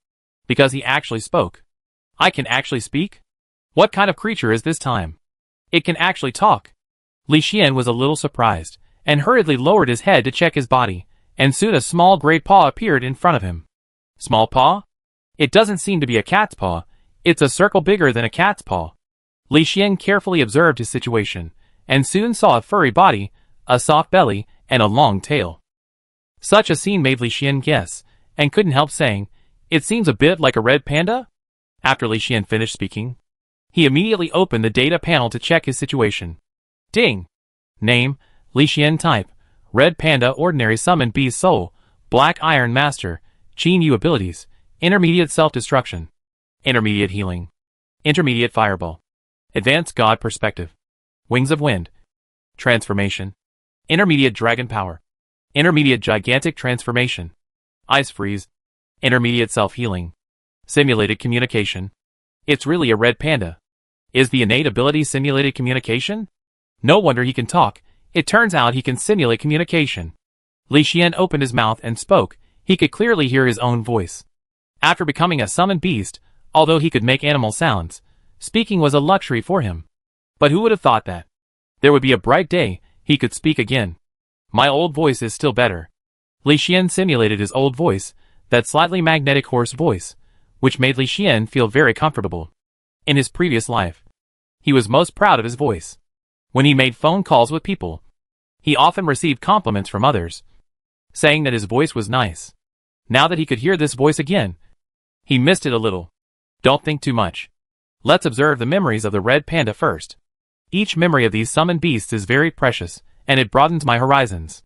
Because he actually spoke. I can actually speak? What kind of creature is this time? It can actually talk. Li Xian was a little surprised, and hurriedly lowered his head to check his body, and soon a small gray paw appeared in front of him. Small paw? It doesn't seem to be a cat's paw, it's a circle bigger than a cat's paw. Li Xian carefully observed his situation, and soon saw a furry body, a soft belly, and a long tail. Such a scene made Li Xian guess, and couldn't help saying, it seems a bit like a red panda? After Li Xian finished speaking, he immediately opened the data panel to check his situation. Ding! Name, Li Xian. Type, red panda. Ordinary summon beast soul, black iron master, Chinu. Abilities, intermediate self-destruction, intermediate healing, intermediate fireball, advanced god perspective, wings of wind, transformation, intermediate dragon power, intermediate gigantic transformation, ice freeze, intermediate self-healing, simulated communication. It's really a red panda. Is the innate ability simulated communication? No wonder he can talk, it turns out he can simulate communication. Li Xian opened his mouth and spoke, he could clearly hear his own voice. After becoming a summoned beast, although he could make animal sounds, speaking was a luxury for him. But who would have thought that? There would be a bright day, he could speak again. My old voice is still better. Li Xian simulated his old voice, that slightly magnetic hoarse voice, which made Li Xian feel very comfortable. In his previous life, he was most proud of his voice. When he made phone calls with people, he often received compliments from others, saying that his voice was nice. Now that he could hear this voice again, he missed it a little. Don't think too much. Let's observe the memories of the red panda first. Each memory of these summoned beasts is very precious, and it broadens my horizons,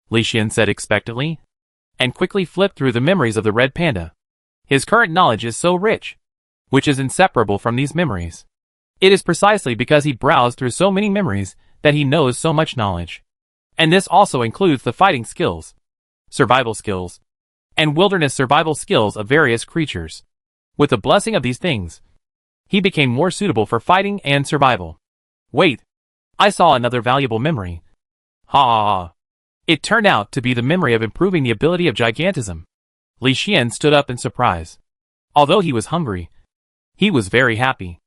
Li Xian said expectantly, and quickly flipped through the memories of the red panda. His current knowledge is so rich, which is inseparable from these memories. It is precisely because he browsed through so many memories that he knows so much knowledge. And this also includes the fighting skills, survival skills, and wilderness survival skills of various creatures. With the blessing of these things, he became more suitable for fighting and survival. Wait, I saw another valuable memory. Ha ha ha. It turned out to be the memory of improving the ability of gigantism. Li Xian stood up in surprise. Although he was hungry, he was very happy.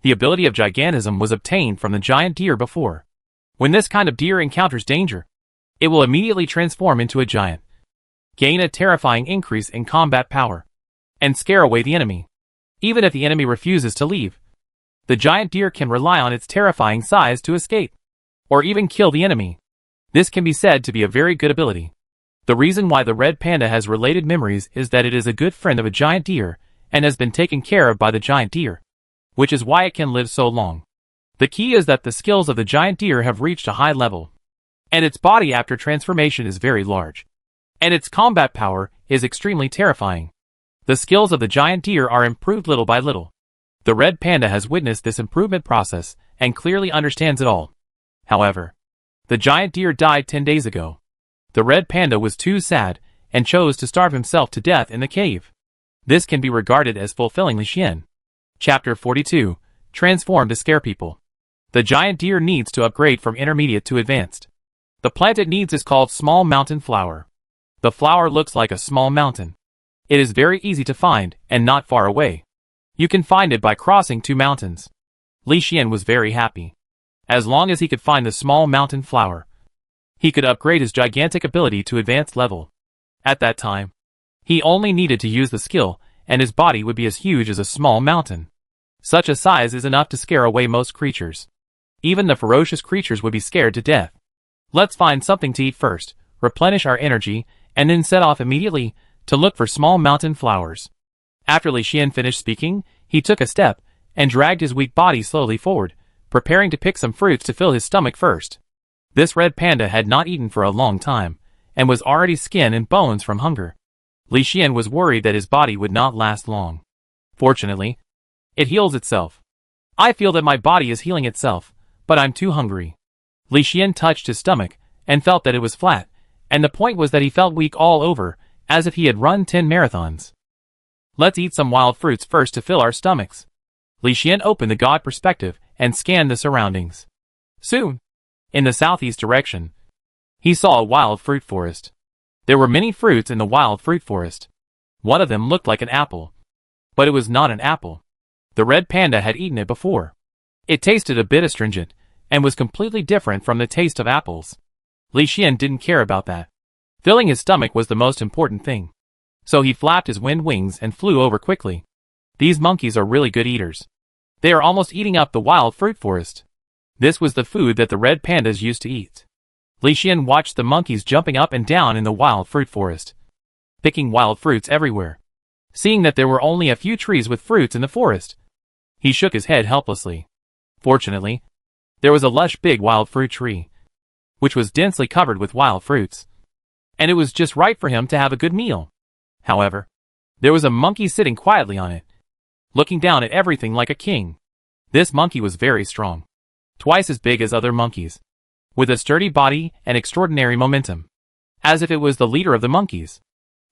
The ability of gigantism was obtained from the giant deer before. When this kind of deer encounters danger, it will immediately transform into a giant, gain a terrifying increase in combat power, and scare away the enemy. Even if the enemy refuses to leave, the giant deer can rely on its terrifying size to escape, or even kill the enemy. This can be said to be a very good ability. The reason why the red panda has related memories is that it is a good friend of a giant deer, and has been taken care of by the giant deer, which is why it can live so long. The key is that the skills of the giant deer have reached a high level, and its body after transformation is very large, and its combat power is extremely terrifying. The skills of the giant deer are improved little by little. The red panda has witnessed this improvement process and clearly understands it all. However, the giant deer died 10 days ago. The red panda was too sad and chose to starve himself to death in the cave. This can be regarded as fulfilling Li Xian. Chapter 42, Transform to Scare People. The giant deer needs to upgrade from intermediate to advanced. The plant it needs is called small mountain flower. The flower looks like a small mountain. It is very easy to find and not far away. You can find it by crossing 2 mountains. Li Xian was very happy. As long as he could find the small mountain flower, he could upgrade his gigantic ability to advanced level. At that time, he only needed to use the skill, and his body would be as huge as a small mountain. Such a size is enough to scare away most creatures. Even the ferocious creatures would be scared to death. Let's find something to eat first, replenish our energy, and then set off immediately to look for small mountain flowers. After Li Xian finished speaking, he took a step and dragged his weak body slowly forward, preparing to pick some fruits to fill his stomach first. This red panda had not eaten for a long time, and was already skin and bones from hunger. Li Xian was worried that his body would not last long. Fortunately, it heals itself. I feel that my body is healing itself, but I'm too hungry. Li Xian touched his stomach, and felt that it was flat, and the point was that he felt weak all over, as if he had run 10 marathons. Let's eat some wild fruits first to fill our stomachs. Li Xian opened the god perspective, and scanned the surroundings. Soon, in the southeast direction, he saw a wild fruit forest. There were many fruits in the wild fruit forest. One of them looked like an apple. But it was not an apple. The red panda had eaten it before. It tasted a bit astringent, and was completely different from the taste of apples. Li Xian didn't care about that. Filling his stomach was the most important thing. So he flapped his wind wings and flew over quickly. These monkeys are really good eaters. They are almost eating up the wild fruit forest. This was the food that the red pandas used to eat. Li Xian watched the monkeys jumping up and down in the wild fruit forest, picking wild fruits everywhere. Seeing that there were only a few trees with fruits in the forest, he shook his head helplessly. Fortunately, there was a lush big wild fruit tree, which was densely covered with wild fruits, and it was just right for him to have a good meal. However, there was a monkey sitting quietly on it, looking down at everything like a king. This monkey was very strong, twice as big as other monkeys, with a sturdy body and extraordinary momentum, as if it was the leader of the monkeys.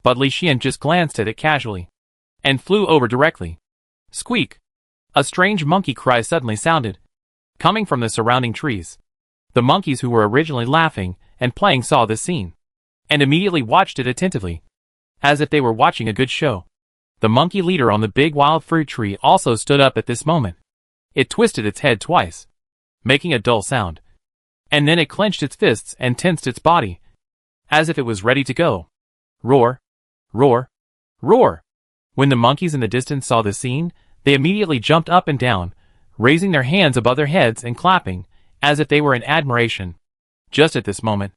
But Li Xian just glanced at it casually, and flew over directly. Squeak! A strange monkey cry suddenly sounded, coming from the surrounding trees. The monkeys who were originally laughing and playing saw this scene, and immediately watched it attentively, as if they were watching a good show. The monkey leader on the big wild fruit tree also stood up at this moment. It twisted its head twice, making a dull sound, and then it clenched its fists and tensed its body, as if it was ready to go. Roar! Roar! Roar! When the monkeys in the distance saw this scene, they immediately jumped up and down, raising their hands above their heads and clapping, as if they were in admiration. Just at this moment,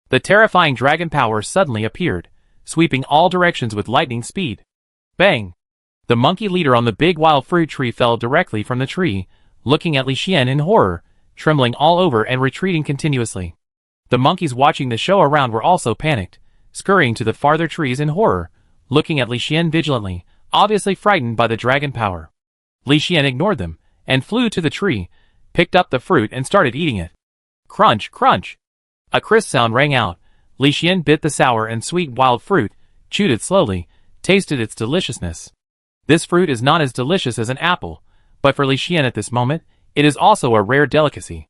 the terrifying dragon power suddenly appeared, sweeping all directions with lightning speed. Bang! The monkey leader on the big wild fruit tree fell directly from the tree, looking at Li Xian in horror, trembling all over and retreating continuously. The monkeys watching the show around were also panicked, scurrying to the farther trees in horror, looking at Li Xian vigilantly, obviously frightened by the dragon power. Li Xian ignored them, and flew to the tree, picked up the fruit and started eating it. Crunch, crunch! A crisp sound rang out. Li Xian bit the sour and sweet wild fruit, chewed it slowly, tasted its deliciousness. This fruit is not as delicious as an apple, but for Li Xian at this moment, it is also a rare delicacy.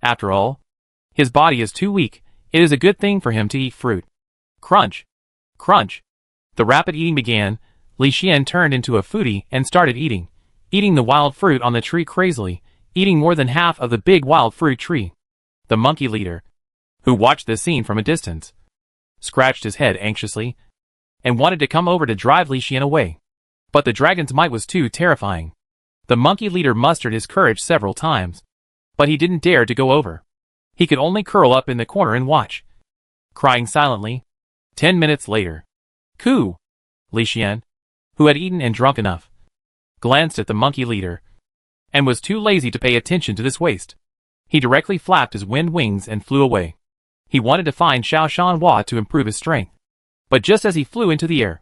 After all, his body is too weak. It is a good thing for him to eat fruit. Crunch! Crunch! The rapid eating began. Li Xian turned into a foodie and started eating the wild fruit on the tree crazily, eating more than half of the big wild fruit tree. The monkey leader, who watched this scene from a distance, scratched his head anxiously, and wanted to come over to drive Li Xian away. But the dragon's might was too terrifying. The monkey leader mustered his courage several times, but he didn't dare to go over. He could only curl up in the corner and watch, crying silently. 10 minutes later. Coo! Li Xian, who had eaten and drunk enough, glanced at the monkey leader, and was too lazy to pay attention to this waste. He directly flapped his wind wings and flew away. He wanted to find Xiao Shanhua to improve his strength. But just as he flew into the air,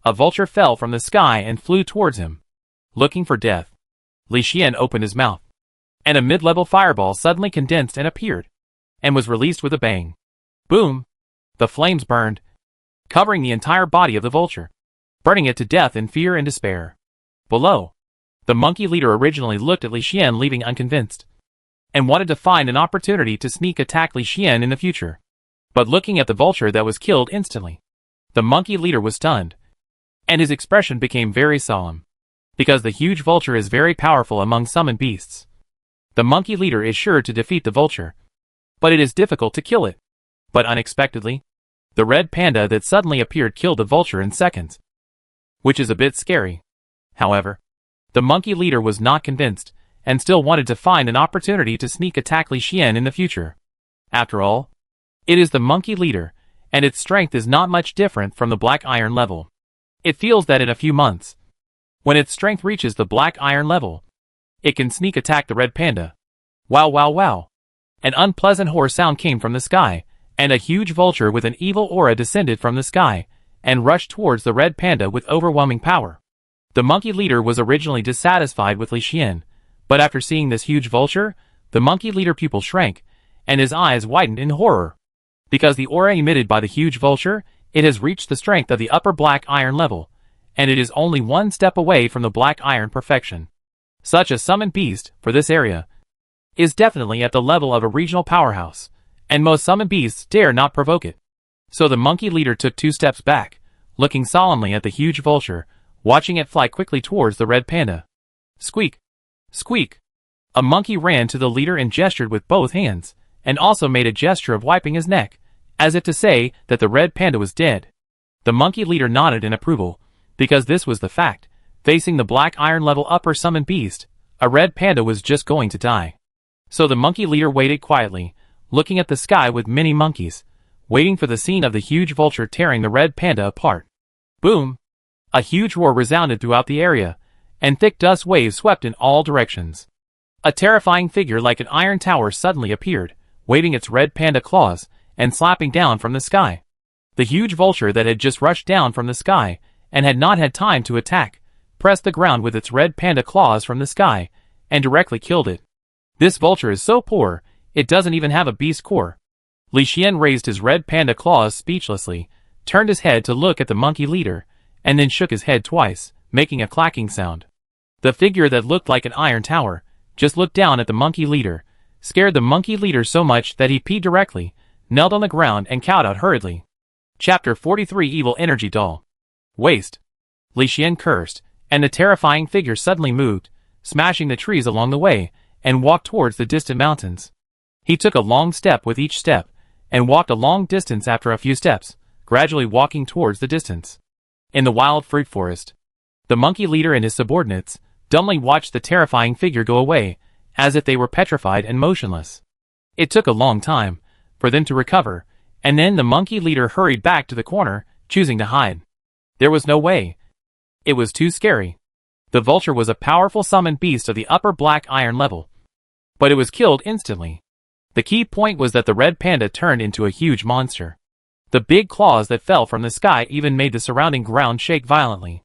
a vulture fell from the sky and flew towards him, looking for death. Li Xian opened his mouth, and a mid-level fireball suddenly condensed and appeared, and was released with a bang. Boom! The flames burned, covering the entire body of the vulture, burning it to death in fear and despair. Below, the monkey leader originally looked at Li Xian leaving unconvinced, and wanted to find an opportunity to sneak attack Li Xian in the future. But looking at the vulture that was killed instantly, the monkey leader was stunned, and his expression became very solemn, because the huge vulture is very powerful among summoned beasts. The monkey leader is sure to defeat the vulture, but it is difficult to kill it. But unexpectedly, the red panda that suddenly appeared killed the vulture in seconds, which is a bit scary. However, the monkey leader was not convinced, and still wanted to find an opportunity to sneak attack Li Xian in the future. After all, it is the monkey leader, and its strength is not much different from the black iron level. It feels that in a few months, when its strength reaches the black iron level, it can sneak attack the red panda. Wow wow wow! An unpleasant horror sound came from the sky, and a huge vulture with an evil aura descended from the sky, and rushed towards the red panda with overwhelming power. The monkey leader was originally dissatisfied with Li Xian, But after seeing this huge vulture, the monkey leader pupil shrank, and his eyes widened in horror. Because the aura emitted by the huge vulture, it has reached the strength of the upper black iron level, and it is only one step away from the black iron perfection. Such a summoned beast, for this area, is definitely at the level of a regional powerhouse, and most summoned beasts dare not provoke it. So the monkey leader took 2 steps back, looking solemnly at the huge vulture, watching it fly quickly towards the red panda. Squeak! Squeak! A monkey ran to the leader and gestured with both hands, and also made a gesture of wiping his neck, as if to say that the red panda was dead. The monkey leader nodded in approval, because this was the fact. Facing the black iron level upper summoned beast, a red panda was just going to die. So the monkey leader waited quietly, looking at the sky with many monkeys, waiting for the scene of the huge vulture tearing the red panda apart. Boom! A huge roar resounded throughout the area, and thick dust waves swept in all directions. A terrifying figure like an iron tower suddenly appeared, waving its red panda claws, and slapping down from the sky. The huge vulture that had just rushed down from the sky, and had not had time to attack, pressed the ground with its red panda claws from the sky, and directly killed it. This vulture is so poor, it doesn't even have a beast core. Li Xian raised his red panda claws speechlessly, turned his head to look at the monkey leader, and then shook his head twice, making a clacking sound. The figure that looked like an iron tower, just looked down at the monkey leader, scared the monkey leader so much that he peed directly, knelt on the ground and cowed out hurriedly. Chapter 43 Evil Energy Doll. Waste. Li Xian cursed, and the terrifying figure suddenly moved, smashing the trees along the way, and walked towards the distant mountains. He took a long step with each step, and walked a long distance after a few steps, gradually walking towards the distance. In the wild fruit forest, the monkey leader and his subordinates dumbly watched the terrifying figure go away, as if they were petrified and motionless. It took a long time for them to recover, and then the monkey leader hurried back to the corner, choosing to hide. There was no way. It was too scary. The vulture was a powerful summoned beast of the upper black iron level, but it was killed instantly. The key point was that the red panda turned into a huge monster. The big claws that fell from the sky even made the surrounding ground shake violently.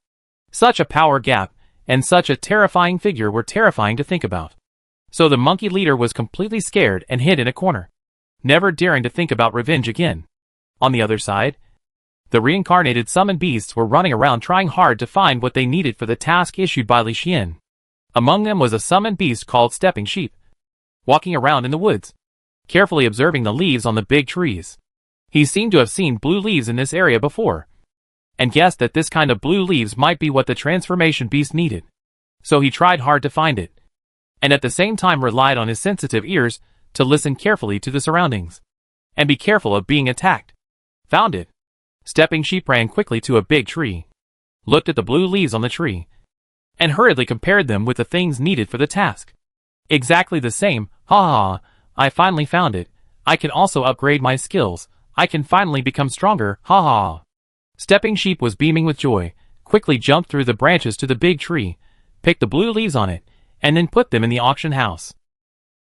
Such a power gap, and such a terrifying figure were terrifying to think about. So the monkey leader was completely scared and hid in a corner, never daring to think about revenge again. On the other side, the reincarnated summoned beasts were running around trying hard to find what they needed for the task issued by Li Xian. Among them was a summoned beast called Stepping Sheep, walking around in the woods, carefully observing the leaves on the big trees. He seemed to have seen blue leaves in this area before, and guessed that this kind of blue leaves might be what the transformation beast needed. So he tried hard to find it, and at the same time relied on his sensitive ears to listen carefully to the surroundings, and be careful of being attacked. Found it. Stepping Sheep ran quickly to a big tree, looked at the blue leaves on the tree, and hurriedly compared them with the things needed for the task. Exactly the same. Ha ha, I finally found it. I can also upgrade my skills. I can finally become stronger. Ha ha. Stepping Sheep was beaming with joy, quickly jumped through the branches to the big tree, picked the blue leaves on it, and then put them in the auction house.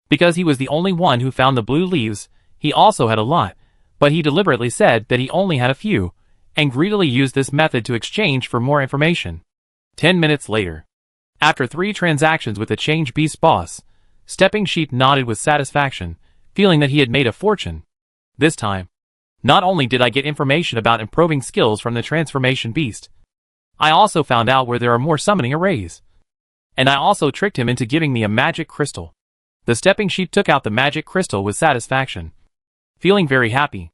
Because he was the only one who found the blue leaves, he also had a lot, but he deliberately said that he only had a few, and greedily used this method to exchange for more information. 10 minutes later, after 3 transactions with the Change Beast boss, Stepping Sheep nodded with satisfaction, feeling that he had made a fortune. This time, not only did I get information about improving skills from the transformation beast, I also found out where there are more summoning arrays. And I also tricked him into giving me a magic crystal. The Stepping Sheep took out the magic crystal with satisfaction, feeling very happy.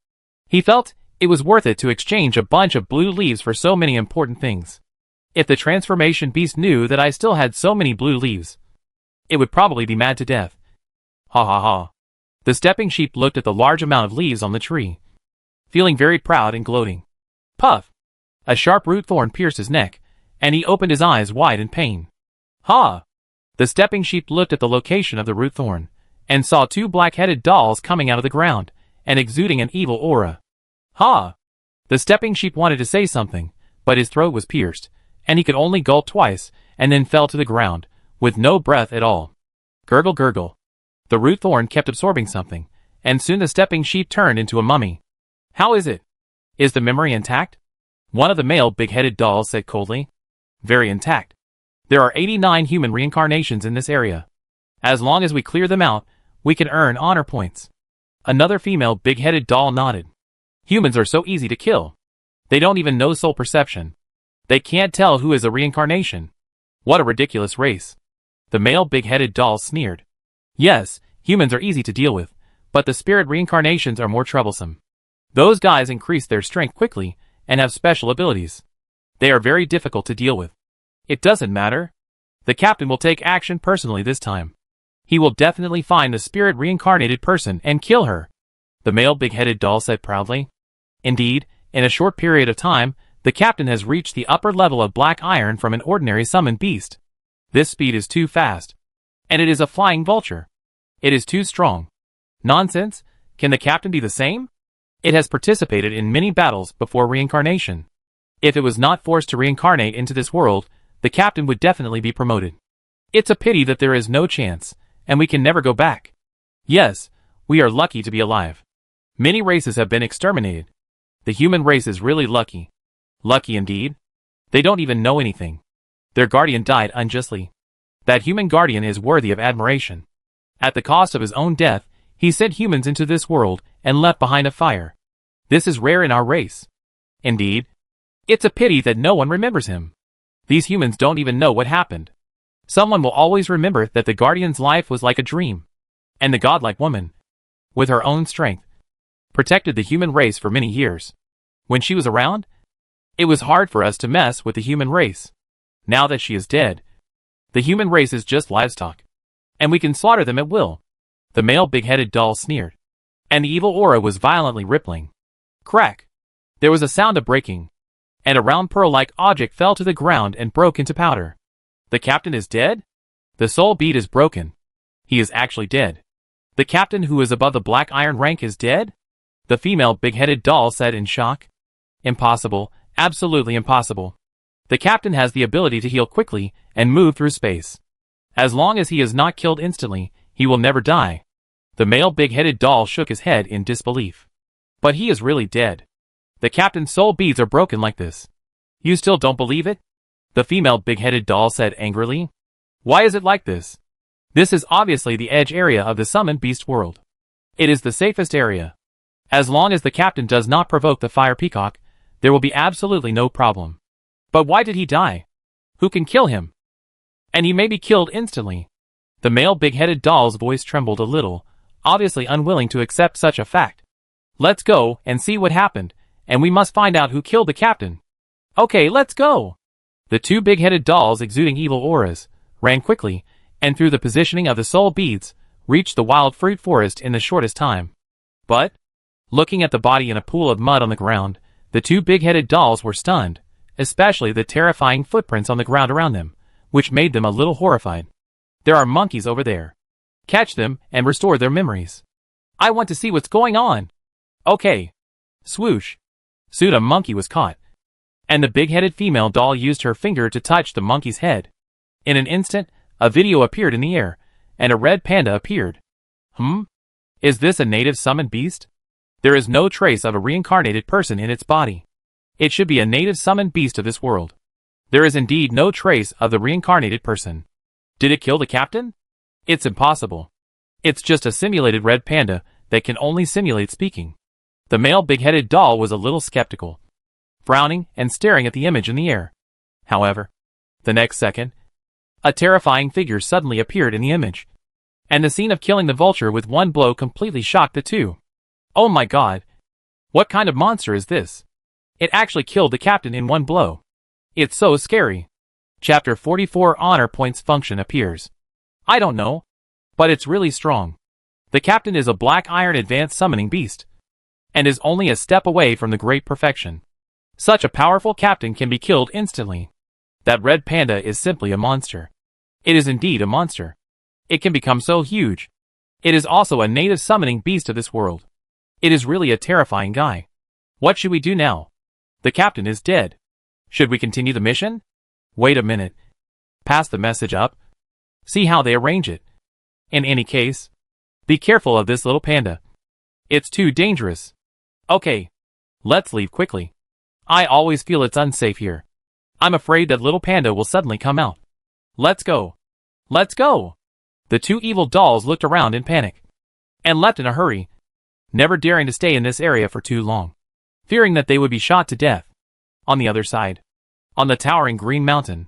He felt it was worth it to exchange a bunch of blue leaves for so many important things. If the transformation beast knew that I still had so many blue leaves, it would probably be mad to death. Ha ha ha. The Stepping Sheep looked at the large amount of leaves on the tree, feeling very proud and gloating. Puff! A sharp root thorn pierced his neck, and he opened his eyes wide in pain. Ha! The Stepping Sheep looked at the location of the root thorn, and saw 2 black-headed dolls coming out of the ground, and exuding an evil aura. Ha! The Stepping Sheep wanted to say something, but his throat was pierced, and he could only gulp twice, and then fell to the ground, with no breath at all. Gurgle gurgle. The root thorn kept absorbing something, and soon the Stepping Sheep turned into a mummy. How is it? Is the memory intact? One of the male big-headed dolls said coldly. Very intact. There are 89 human reincarnations in this area. As long as we clear them out, we can earn honor points. Another female big-headed doll nodded. Humans are so easy to kill. They don't even know soul perception. They can't tell who is a reincarnation. What a ridiculous race. The male big-headed doll sneered. Yes, humans are easy to deal with, but the spirit reincarnations are more troublesome. Those guys increase their strength quickly and have special abilities. They are very difficult to deal with. It doesn't matter. The captain will take action personally this time. He will definitely find the spirit reincarnated person and kill her, the male big-headed doll said proudly. Indeed, in a short period of time, the captain has reached the upper level of black iron from an ordinary summoned beast. This speed is too fast. And it is a flying vulture. It is too strong. Nonsense. Can the captain be the same? It has participated in many battles before reincarnation. If it was not forced to reincarnate into this world, the captain would definitely be promoted. It's a pity that there is no chance, and we can never go back. Yes, we are lucky to be alive. Many races have been exterminated. The human race is really lucky. Lucky indeed. They don't even know anything. Their guardian died unjustly. That human guardian is worthy of admiration. At the cost of his own death, he sent humans into this world and left behind a fire. This is rare in our race. Indeed. It's a pity that no one remembers him. These humans don't even know what happened. Someone will always remember that the guardian's life was like a dream. And the godlike woman, with her own strength, protected the human race for many years. When she was around, it was hard for us to mess with the human race. Now that she is dead, the human race is just livestock. And we can slaughter them at will. The male big-headed doll sneered. And the evil aura was violently rippling. Crack! There was a sound of breaking. And a round pearl-like object fell to the ground and broke into powder. The captain is dead? The soul bead is broken. He is actually dead. The captain who is above the black iron rank is dead? The female big-headed doll said in shock. Impossible, absolutely impossible. The captain has the ability to heal quickly and move through space. As long as he is not killed instantly, he will never die. The male big-headed doll shook his head in disbelief. But he is really dead. The captain's soul beads are broken like this. You still don't believe it? The female big-headed doll said angrily. Why is it like this? This is obviously the edge area of the summoned beast world. It is the safest area. As long as the captain does not provoke the fire peacock, there will be absolutely no problem. But why did he die? Who can kill him? And he may be killed instantly. The male big-headed doll's voice trembled a little, obviously unwilling to accept such a fact. Let's go and see what happened, and we must find out who killed the captain. Okay, let's go! The two big-headed dolls exuding evil auras ran quickly, and through the positioning of the soul beads, reached the wild fruit forest in the shortest time. But, looking at the body in a pool of mud on the ground, the two big-headed dolls were stunned, especially the terrifying footprints on the ground around them, which made them a little horrified. There are monkeys over there. Catch them and restore their memories. I want to see what's going on. Okay. Swoosh. Soon a monkey was caught. And the big-headed female doll used her finger to touch the monkey's head. In an instant, a video appeared in the air, and a red panda appeared. Is this a native summoned beast? There is no trace of a reincarnated person in its body. It should be a native summoned beast of this world. There is indeed no trace of the reincarnated person. Did it kill the captain? It's impossible. It's just a simulated red panda that can only simulate speaking. The male big-headed doll was a little skeptical, frowning and staring at the image in the air. However, the next second, a terrifying figure suddenly appeared in the image. And the scene of killing the vulture with one blow completely shocked the two. Oh my god! What kind of monster is this? It actually killed the captain in one blow. It's so scary. Chapter 44 Honor Points Function appears. I don't know, but it's really strong. The captain is a black iron advanced summoning beast, and is only a step away from the great perfection. Such a powerful captain can be killed instantly. That red panda is simply a monster. It is indeed a monster. It can become so huge. It is also a native summoning beast of this world. It is really a terrifying guy. What should we do now? The captain is dead. Should we continue the mission? Wait a minute. Pass the message up. See how they arrange it. In any case, be careful of this little panda. It's too dangerous. Okay. Let's leave quickly. I always feel it's unsafe here. I'm afraid that little panda will suddenly come out. Let's go. Let's go! The two evil dolls looked around in panic and left in a hurry, never daring to stay in this area for too long, fearing that they would be shot to death. On the other side, on the towering green mountain,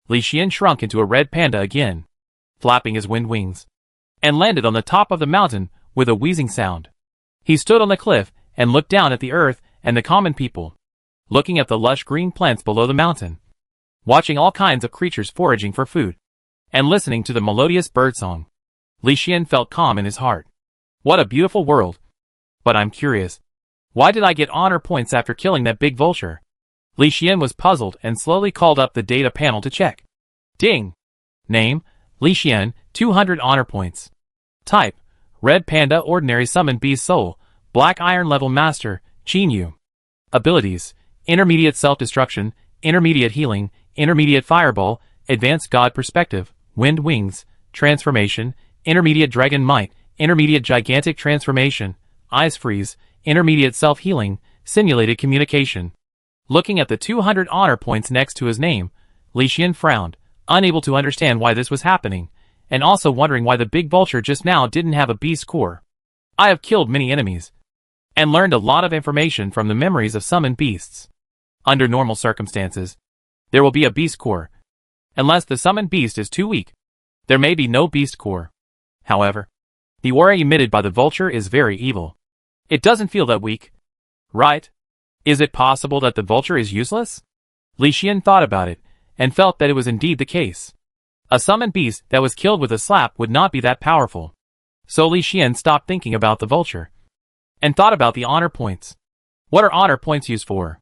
Li Xian shrunk into a red panda again, flapping his wind wings, and landed on the top of the mountain with a wheezing sound. He stood on the cliff and looked down at the earth and the common people, looking at the lush green plants below the mountain, watching all kinds of creatures foraging for food, and listening to the melodious birdsong. Li Xian felt calm in his heart. What a beautiful world. But I'm curious. Why did I get honor points after killing that big vulture? Li Xian was puzzled and slowly called up the data panel to check. Ding! Name, Li Xian, 200 honor points. Type, Red Panda Ordinary Summon Beast Soul, Black Iron Level Master, Chinu. Abilities, Intermediate Self-Destruction, Intermediate Healing, Intermediate Fireball, Advanced God Perspective, Wind Wings, Transformation, Intermediate Dragon Might, Intermediate Gigantic Transformation, Eyes Freeze, Intermediate Self-Healing, Simulated Communication. Looking at the 200 honor points next to his name, Li Xian frowned, unable to understand why this was happening, and also wondering why the big vulture just now didn't have a beast core. I have killed many enemies, and learned a lot of information from the memories of summoned beasts. Under normal circumstances, there will be a beast core. Unless the summoned beast is too weak, there may be no beast core. However, the aura emitted by the vulture is very evil. It doesn't feel that weak, right? Is it possible that the vulture is useless? Li Xian thought about it, and felt that it was indeed the case. A summoned beast that was killed with a slap would not be that powerful. So Li Xian stopped thinking about the vulture, and thought about the honor points. What are honor points used for?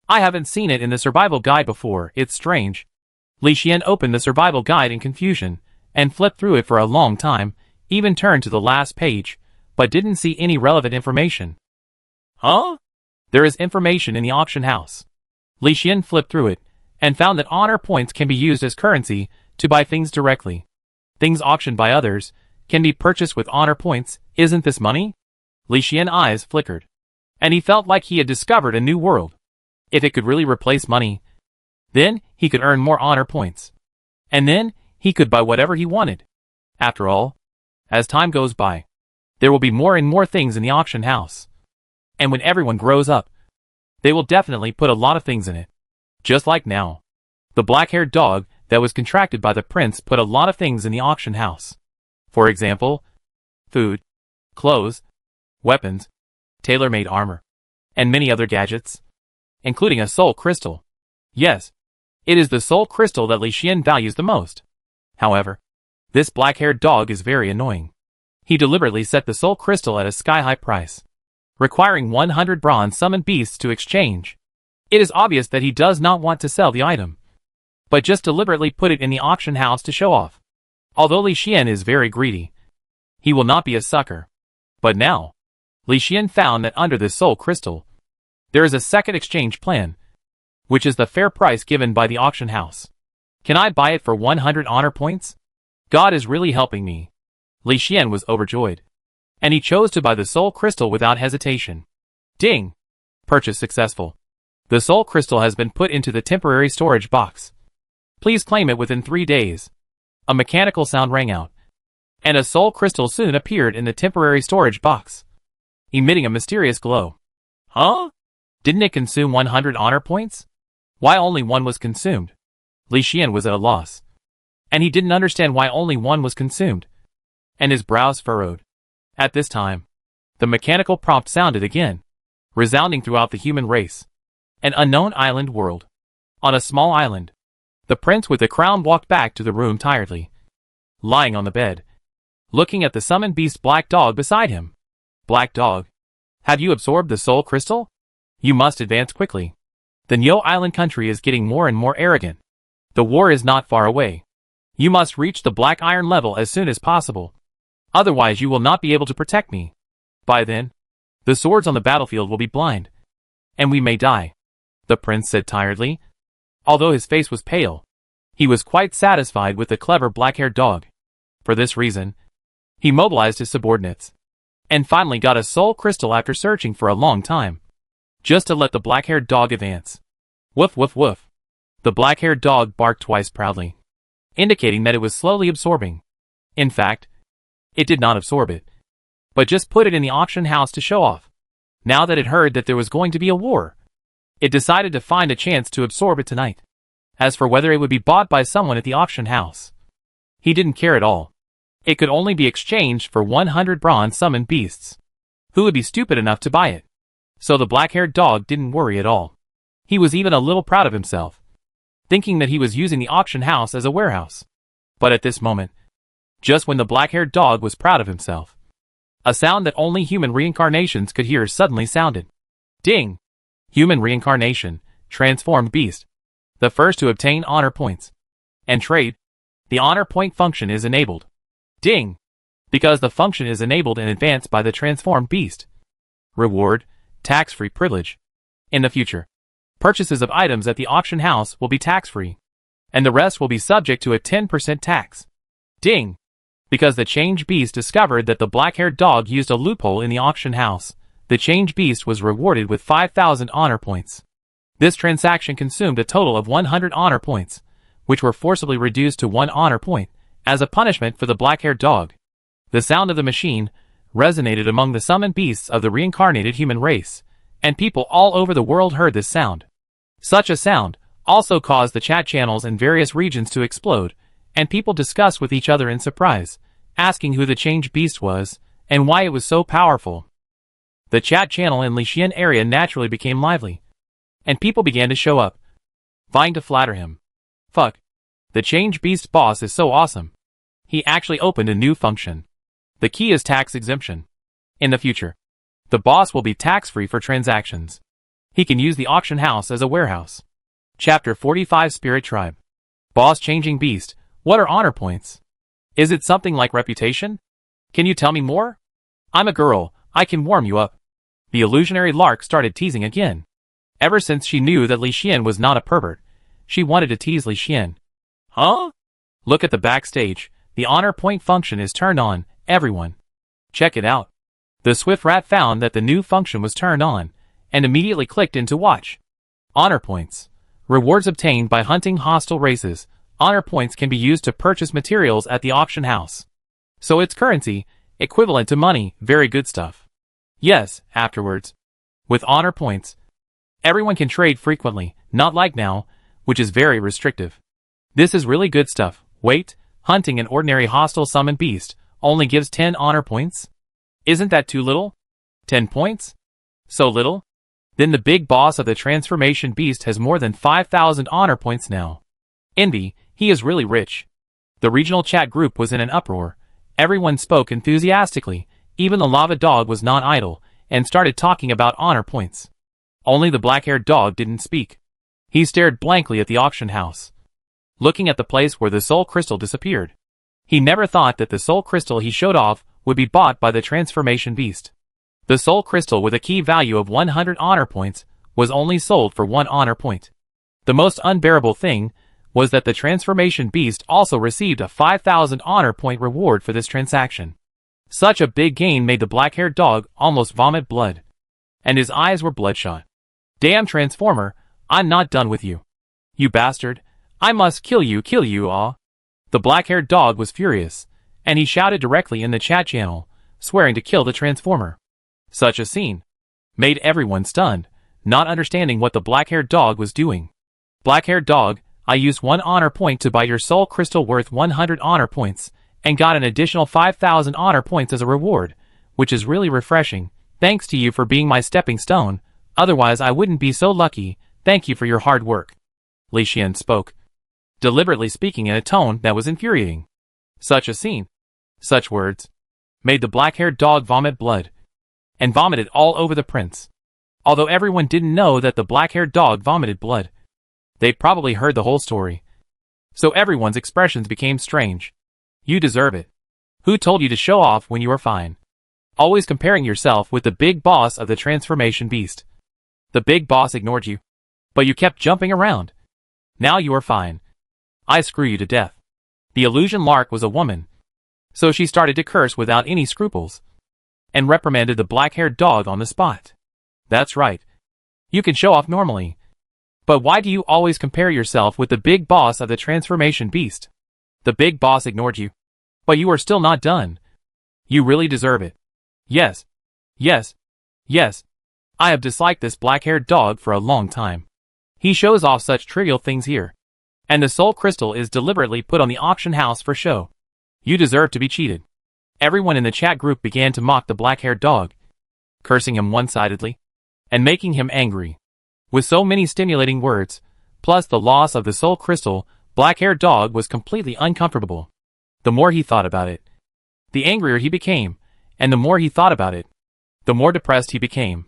I haven't seen it in the survival guide before, it's strange. Li Xian opened the survival guide in confusion, and flipped through it for a long time, even turned to the last page, but didn't see any relevant information. Huh? There is information in the auction house. Li Xian flipped through it, and found that honor points can be used as currency to buy things directly. Things auctioned by others can be purchased with honor points. Isn't this money? Li Xian's eyes flickered, and he felt like he had discovered a new world. If it could really replace money, then he could earn more honor points. And then he could buy whatever he wanted. After all, as time goes by, there will be more and more things in the auction house. And when everyone grows up, they will definitely put a lot of things in it. Just like now, the black-haired dog that was contracted by the prince put a lot of things in the auction house. For example, food, clothes, weapons, tailor-made armor, and many other gadgets, including a soul crystal. Yes, it is the soul crystal that Li Xian values the most. However, this black-haired dog is very annoying. He deliberately set the soul crystal at a sky-high price, requiring 100 bronze summoned beasts to exchange. It is obvious that he does not want to sell the item, but just deliberately put it in the auction house to show off. Although Li Xian is very greedy, he will not be a sucker. But now, Li Xian found that under this soul crystal, there is a second exchange plan, which is the fair price given by the auction house. Can I buy it for 100 honor points? God is really helping me. Li Xian was overjoyed, and he chose to buy the soul crystal without hesitation. Ding! Purchase successful. The soul crystal has been put into the temporary storage box. Please claim it within 3 days. A mechanical sound rang out, and a soul crystal soon appeared in the temporary storage box, emitting a mysterious glow. Huh? Didn't it consume 100 honor points? Why only one was consumed? Li Xian was at a loss, and he didn't understand why only one was consumed, and his brows furrowed. At this time, the mechanical prompt sounded again, resounding throughout the human race. An unknown island world. On a small island, the prince with the crown walked back to the room tiredly, lying on the bed, looking at the summoned beast Black Dog beside him. Black Dog, have you absorbed the soul crystal? You must advance quickly. The Nyo Island country is getting more and more arrogant. The war is not far away. You must reach the Black Iron level as soon as possible. Otherwise you will not be able to protect me. By then, the swords on the battlefield will be blind, and we may die, the prince said tiredly. Although his face was pale, he was quite satisfied with the clever black-haired dog. For this reason, he mobilized his subordinates, and finally got a soul crystal after searching for a long time, just to let the black-haired dog advance. Woof woof woof. The black-haired dog barked twice proudly, indicating that it was slowly absorbing. In fact, it did not absorb it, but just put it in the auction house to show off. Now that it heard that there was going to be a war, it decided to find a chance to absorb it tonight. As for whether it would be bought by someone at the auction house, he didn't care at all. It could only be exchanged for 100 bronze summoned beasts. Who would be stupid enough to buy it? So the black-haired dog didn't worry at all. He was even a little proud of himself, thinking that he was using the auction house as a warehouse. But at this moment, just when the black-haired dog was proud of himself, a sound that only human reincarnations could hear suddenly sounded. Ding! Human reincarnation, transformed beast. The first to obtain honor points. And trade. The honor point function is enabled. Ding! Because the function is enabled in advance by the transformed beast. Reward, tax-free privilege. In the future, purchases of items at the auction house will be tax-free, and the rest will be subject to a 10% tax. Ding! Because the change beast discovered that the black-haired dog used a loophole in the auction house, the change beast was rewarded with 5,000 honor points. This transaction consumed a total of 100 honor points, which were forcibly reduced to 1 honor point, as a punishment for the black-haired dog. The sound of the machine resonated among the summoned beasts of the reincarnated human race, and people all over the world heard this sound. Such a sound also caused the chat channels in various regions to explode, and people discussed with each other in surprise, asking who the change beast was, and why it was so powerful. The chat channel in Lixian area naturally became lively, and people began to show up, vying to flatter him. Fuck. The change beast boss is so awesome. He actually opened a new function. The key is tax exemption. In the future, the boss will be tax-free for transactions. He can use the auction house as a warehouse. Chapter 45 Spirit Tribe. Boss changing beast, what are honor points? Is it something like reputation? Can you tell me more? I'm a girl, I can warm you up. The illusionary lark started teasing again. Ever since she knew that Lixian was not a pervert, she wanted to tease Lixian. Huh? Look at the backstage, the honor point function is turned on, everyone. Check it out. The Swift Rat found that the new function was turned on, and immediately clicked into watch. Honor points. Rewards obtained by hunting hostile races. Honor points can be used to purchase materials at the auction house. So it's currency, equivalent to money, very good stuff. Yes, afterwards. With honor points, everyone can trade frequently, not like now, which is very restrictive. This is really good stuff. Wait, hunting an ordinary hostile summoned beast only gives 10 honor points? Isn't that too little? 10 points? So little? Then the big boss of the transformation beast has more than 5,000 honor points now. Envy, he is really rich. The regional chat group was in an uproar. Everyone spoke enthusiastically, even the lava dog was not idle, and started talking about honor points. Only the black-haired dog didn't speak. He stared blankly at the auction house, looking at the place where the soul crystal disappeared. He never thought that the soul crystal he showed off would be bought by the transformation beast. The soul crystal with a key value of 100 honor points was only sold for 1 honor point. The most unbearable thing was that the transformation beast also received a 5,000 honor point reward for this transaction. Such a big gain made the black-haired dog almost vomit blood, and his eyes were bloodshot. Damn transformer, I'm not done with you. You bastard, I must kill you, ah. The black-haired dog was furious, and he shouted directly in the chat channel, swearing to kill the transformer. Such a scene made everyone stunned, not understanding what the black-haired dog was doing. Black-haired dog, I used 1 honor point to buy your soul crystal worth 100 honor points, and got an additional 5,000 honor points as a reward, which is really refreshing. Thanks to you for being my stepping stone, otherwise I wouldn't be so lucky. Thank you for your hard work. Lixian spoke, deliberately speaking in a tone that was infuriating. Such a scene, such words, made the black-haired dog vomit blood, and vomited all over the prince. Although everyone didn't know that the black-haired dog vomited blood, they probably heard the whole story. So everyone's expressions became strange. You deserve it. Who told you to show off when you are fine? Always comparing yourself with the big boss of the transformation beast. The big boss ignored you, but you kept jumping around. Now you are fine. I screw you to death. The illusion lark was a woman, so she started to curse without any scruples, and reprimanded the black-haired dog on the spot. That's right. You can show off normally. But why do you always compare yourself with the big boss of the transformation beast? The big boss ignored you, But you are still not done. You really deserve it. Yes. Yes. Yes. I have disliked this black-haired dog for a long time. He shows off such trivial things here. And the soul crystal is deliberately put on the auction house for show. You deserve to be cheated. Everyone in the chat group began to mock the black-haired dog, cursing him one-sidedly, and making him angry. With so many stimulating words, plus the loss of the soul crystal, black-haired dog was completely uncomfortable. The more he thought about it, the angrier he became, and the more he thought about it, the more depressed he became.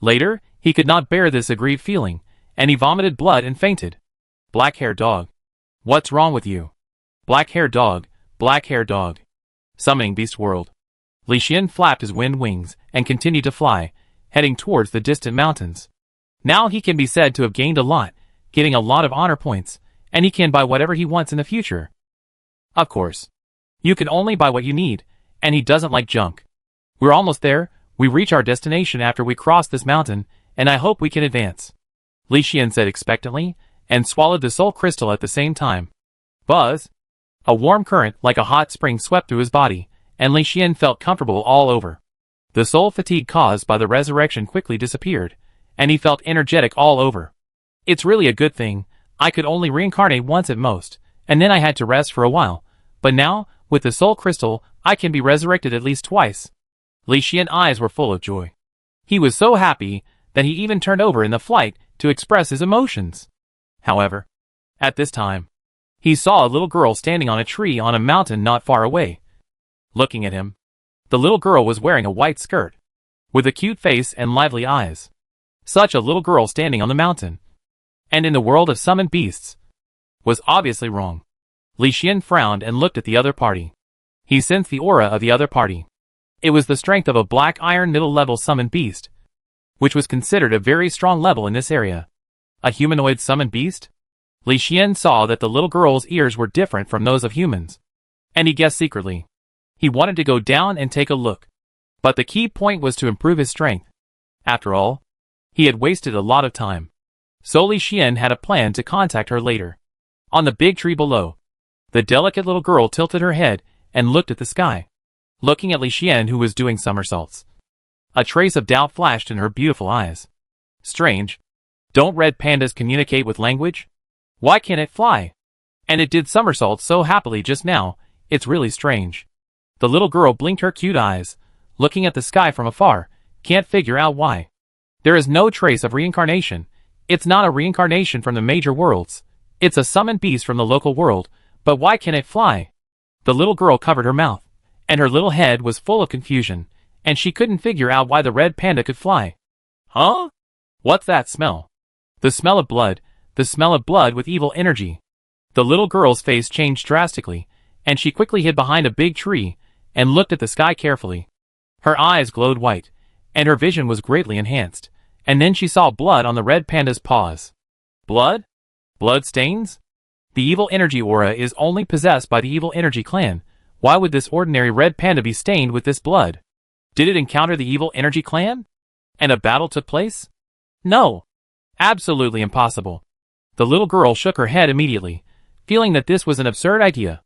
Later, he could not bear this aggrieved feeling, and he vomited blood and fainted. Black-haired dog. What's wrong with you? Black-haired dog, black-haired dog. Summoning beast world. Li Xian flapped his wind wings and continued to fly, heading towards the distant mountains. Now he can be said to have gained a lot, getting a lot of honor points, and he can buy whatever he wants in the future. Of course. You can only buy what you need, and he doesn't like junk. We're almost there. We reach our destination after we cross this mountain, and I hope we can advance. Li Xian said expectantly, and swallowed the soul crystal at the same time. Buzz! A warm current like a hot spring swept through his body, and Li Xian felt comfortable all over. The soul fatigue caused by the resurrection quickly disappeared, and he felt energetic all over. It's really a good thing. I could only reincarnate once at most, and then I had to rest for a while, but now, with the soul crystal, I can be resurrected at least twice. Li Xian's eyes were full of joy. He was so happy that he even turned over in the flight to express his emotions. However, at this time, he saw a little girl standing on a tree on a mountain not far away. Looking at him, the little girl was wearing a white skirt, with a cute face and lively eyes. Such a little girl standing on the mountain, and in the world of summoned beasts, was obviously wrong. Li Xian frowned and looked at the other party. He sensed the aura of the other party. It was the strength of a black iron middle-level summoned beast, which was considered a very strong level in this area. A humanoid summoned beast? Li Xian saw that the little girl's ears were different from those of humans, and he guessed secretly. He wanted to go down and take a look. But the key point was to improve his strength. After all, he had wasted a lot of time. So Li Xian had a plan to contact her later. On the big tree below, the delicate little girl tilted her head and looked at the sky, looking at Li Xian, who was doing somersaults. A trace of doubt flashed in her beautiful eyes. Strange. Don't red pandas communicate with language? Why can't it fly? And it did somersaults so happily just now. It's really strange. The little girl blinked her cute eyes, looking at the sky from afar. Can't figure out why. There is no trace of reincarnation. It's not a reincarnation from the major worlds. It's a summoned beast from the local world. But why can't it fly? The little girl covered her mouth, and her little head was full of confusion, and she couldn't figure out why the red panda could fly. Huh? What's that smell? The smell of blood. The smell of blood with evil energy. The little girl's face changed drastically, and she quickly hid behind a big tree and looked at the sky carefully. Her eyes glowed white, and her vision was greatly enhanced, and then she saw blood on the red panda's paws. Blood? Blood stains? The evil energy aura is only possessed by the evil energy clan. Why would this ordinary red panda be stained with this blood? Did it encounter the evil energy clan? And a battle took place? No. Absolutely impossible. The little girl shook her head immediately, feeling that this was an absurd idea.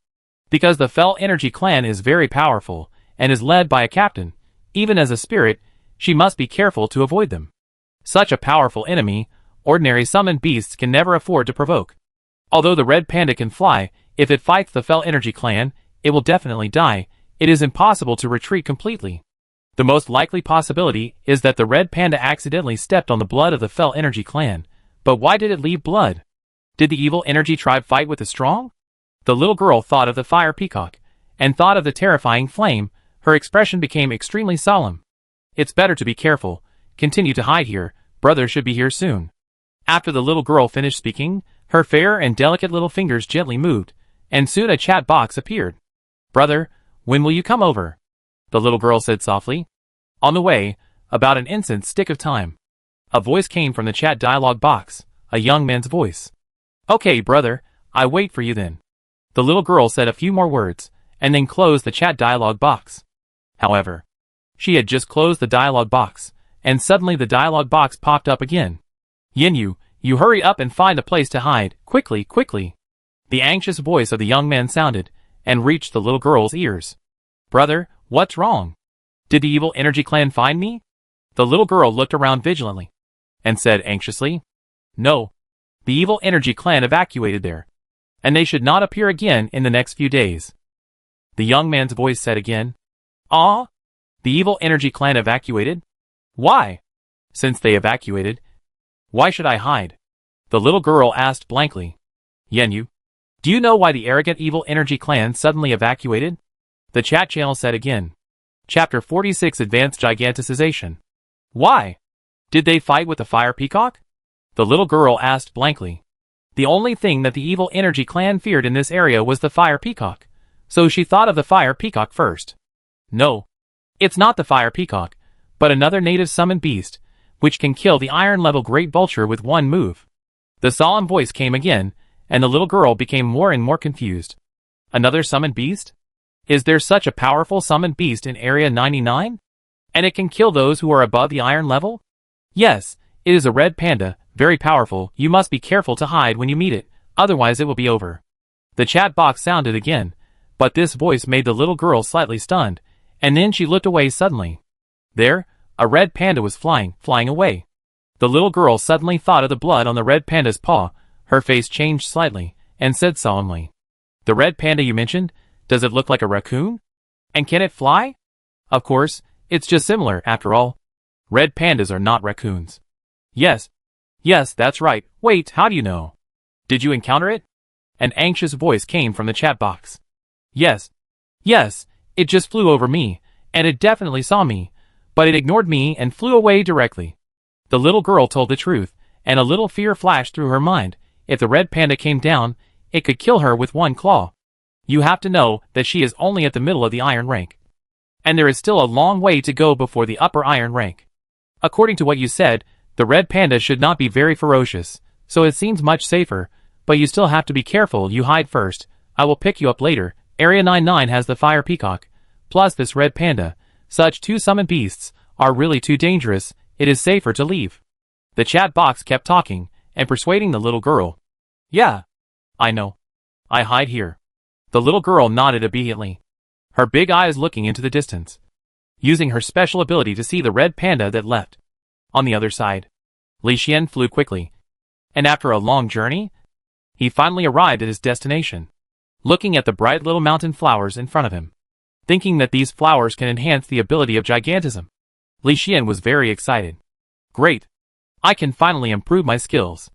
Because the Fell Energy clan is very powerful, and is led by a captain, even as a spirit, she must be careful to avoid them. Such a powerful enemy, ordinary summoned beasts can never afford to provoke. Although the red panda can fly, if it fights the Fell Energy clan, it will definitely die. It is impossible to retreat completely. The most likely possibility is that the red panda accidentally stepped on the blood of the Fell Energy clan. But why did it leave blood? Did the evil energy tribe fight with the strong? The little girl thought of the fire peacock, and thought of the terrifying flame. Her expression became extremely solemn. It's better to be careful. Continue to hide here. Brother should be here soon. After the little girl finished speaking, her fair and delicate little fingers gently moved, and soon a chat box appeared. Brother, when will you come over? The little girl said softly. On the way, about an instant stick of time. A voice came from the chat dialogue box, a young man's voice. Okay, brother, I wait for you then. The little girl said a few more words, and then closed the chat dialogue box. However, she had just closed the dialogue box, and suddenly the dialogue box popped up again. Yin, you hurry up and find a place to hide, quickly, quickly. The anxious voice of the young man sounded, and reached the little girl's ears. "Brother, what's wrong? Did the evil energy clan find me?" The little girl looked around vigilantly and said anxiously, "No. The evil energy clan evacuated there, and they should not appear again in the next few days." The young man's voice said again, "Ah? The evil energy clan evacuated? Why? Since they evacuated, why should I hide?" The little girl asked blankly. "Yenyu, do you know why the arrogant evil energy clan suddenly evacuated?" The chat channel said again. Chapter 46 Advanced Giganticization. "Why? Did they fight with the fire peacock?" The little girl asked blankly. The only thing that the evil energy clan feared in this area was the fire peacock, so she thought of the fire peacock first. "No. It's not the fire peacock, but another native summoned beast, which can kill the iron-level great vulture with one move." The solemn voice came again, and the little girl became more and more confused. "Another summoned beast? Is there such a powerful summoned beast in Area 99? And it can kill those who are above the iron level?" "Yes, it is a red panda, very powerful. You must be careful to hide when you meet it, otherwise it will be over." The chat box sounded again, but this voice made the little girl slightly stunned, and then she looked away suddenly. There, a red panda was flying away. The little girl suddenly thought of the blood on the red panda's paw. Her face changed slightly, and said solemnly, "The red panda you mentioned, does it look like a raccoon? And can it fly?" "Of course, it's just similar, after all. Red pandas are not raccoons." Yes, that's right. Wait, how do you know? Did you encounter it?" An anxious voice came from the chat box. Yes, it just flew over me, and it definitely saw me, but it ignored me and flew away directly." The little girl told the truth, and a little fear flashed through her mind. If the red panda came down, it could kill her with one claw. You have to know that she is only at the middle of the iron rank, and there is still a long way to go before the upper iron rank. According to what you said, the red panda should not be very ferocious, so it seems much safer, but you still have to be careful. You hide first. I will pick you up later. Area 99 has the fire peacock, plus this red panda. Such two summoned beasts are really too dangerous. It is safer to leave." The chat box kept talking and persuading the little girl. "Yeah, I know. I hide here." The little girl nodded obediently, her big eyes looking into the distance, using her special ability to see the red panda that left. On the other side, Li Xian flew quickly, and after a long journey, he finally arrived at his destination, looking at the bright little mountain flowers in front of him, thinking that these flowers can enhance the ability of gigantism. Li Xian was very excited. "Great! I can finally improve my skills,"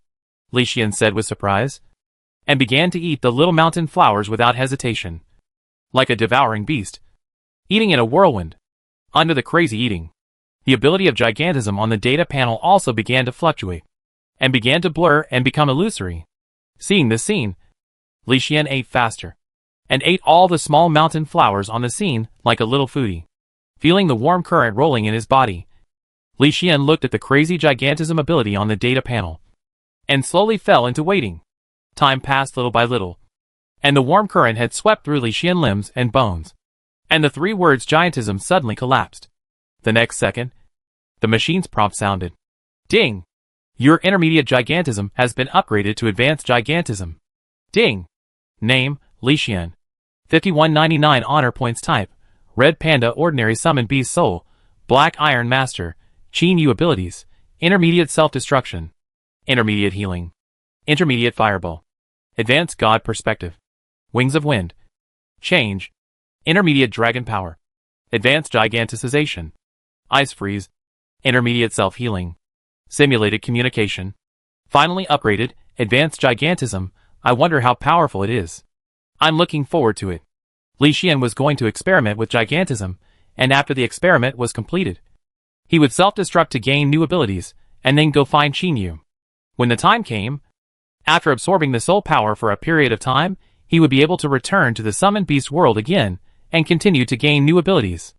Li Xian said with surprise, and began to eat the little mountain flowers without hesitation, like a devouring beast, eating in a whirlwind. Under the crazy eating, the ability of gigantism on the data panel also began to fluctuate, and began to blur and become illusory. Seeing this scene, Li Xian ate faster, and ate all the small mountain flowers on the scene like a little foodie. Feeling the warm current rolling in his body, Li Xian looked at the crazy gigantism ability on the data panel, and slowly fell into waiting. Time passed little by little, and the warm current had swept through Li Xian limbs and bones, and the three words gigantism suddenly collapsed. The next second, the machine's prompt sounded. "Ding! Your intermediate gigantism has been upgraded to advanced gigantism." Ding! Name, Li Xian. 5199 honor points. Type, Red Panda. Ordinary Summoned Beast. Soul, Black Iron Master. Chinu. Abilities, Intermediate Self-Destruction, Intermediate Healing, Intermediate Fireball, Advanced God Perspective, Wings of Wind, Change, Intermediate Dragon Power, Advanced Giganticization, Ice Freeze, Intermediate Self-Healing, Simulated Communication. Finally upgraded, Advanced Gigantism. I wonder how powerful it is. I'm looking forward to it. Li Xian was going to experiment with gigantism, and after the experiment was completed, he would self-destruct to gain new abilities, and then go find Chinu. When the time came, after absorbing the soul power for a period of time, he would be able to return to the summoned beast world again, and continue to gain new abilities.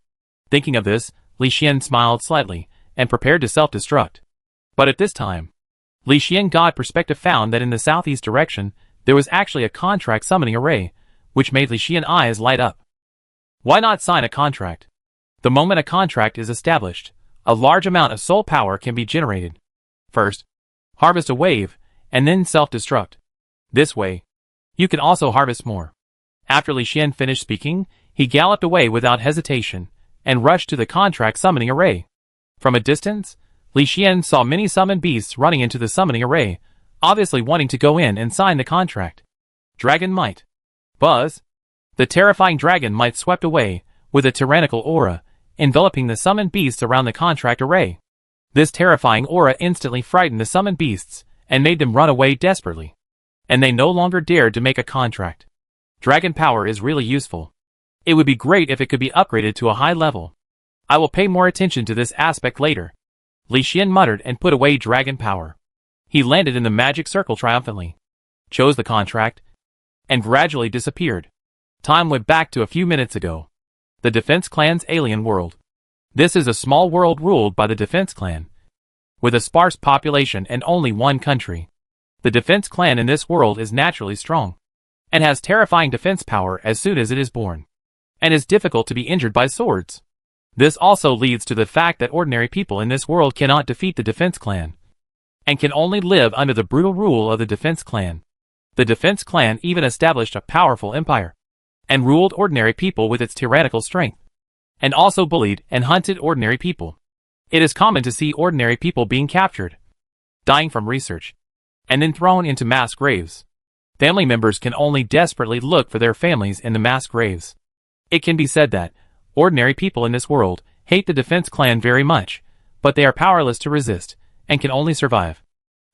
Thinking of this, Li Xian smiled slightly, and prepared to self-destruct. But at this time, Li Xian God Perspective found that in the southeast direction, there was actually a contract summoning array, which made Li Xian eyes light up. Why not sign a contract? The moment a contract is established, a large amount of soul power can be generated. First, harvest a wave, and then self-destruct. This way, you can also harvest more. After Li Xian finished speaking, he galloped away without hesitation, and rushed to the contract summoning array. From a distance, Li Xian saw many summoned beasts running into the summoning array, obviously wanting to go in and sign the contract. Dragon Might. Buzz. The terrifying dragon might swept away, with a tyrannical aura, enveloping the summoned beasts around the contract array. This terrifying aura instantly frightened the summoned beasts, and made them run away desperately. And they no longer dared to make a contract. Dragon power is really useful. It would be great if it could be upgraded to a high level. I will pay more attention to this aspect later. Li Xian muttered and put away dragon power. He landed in the magic circle triumphantly, chose the contract, and gradually disappeared. Time went back to a few minutes ago. The Defense Clan's alien world. This is a small world ruled by the Defense Clan, with a sparse population and only one country. The Defense Clan in this world is naturally strong, and has terrifying defense power as soon as it is born, and is difficult to be injured by swords. This also leads to the fact that ordinary people in this world cannot defeat the Defense Clan, and can only live under the brutal rule of the Defense Clan. The Defense Clan even established a powerful empire, and ruled ordinary people with its tyrannical strength, and also bullied and hunted ordinary people. It is common to see ordinary people being captured, dying from research, and then thrown into mass graves. Family members can only desperately look for their families in the mass graves. It can be said that ordinary people in this world hate the Defense Clan very much, but they are powerless to resist, and can only survive.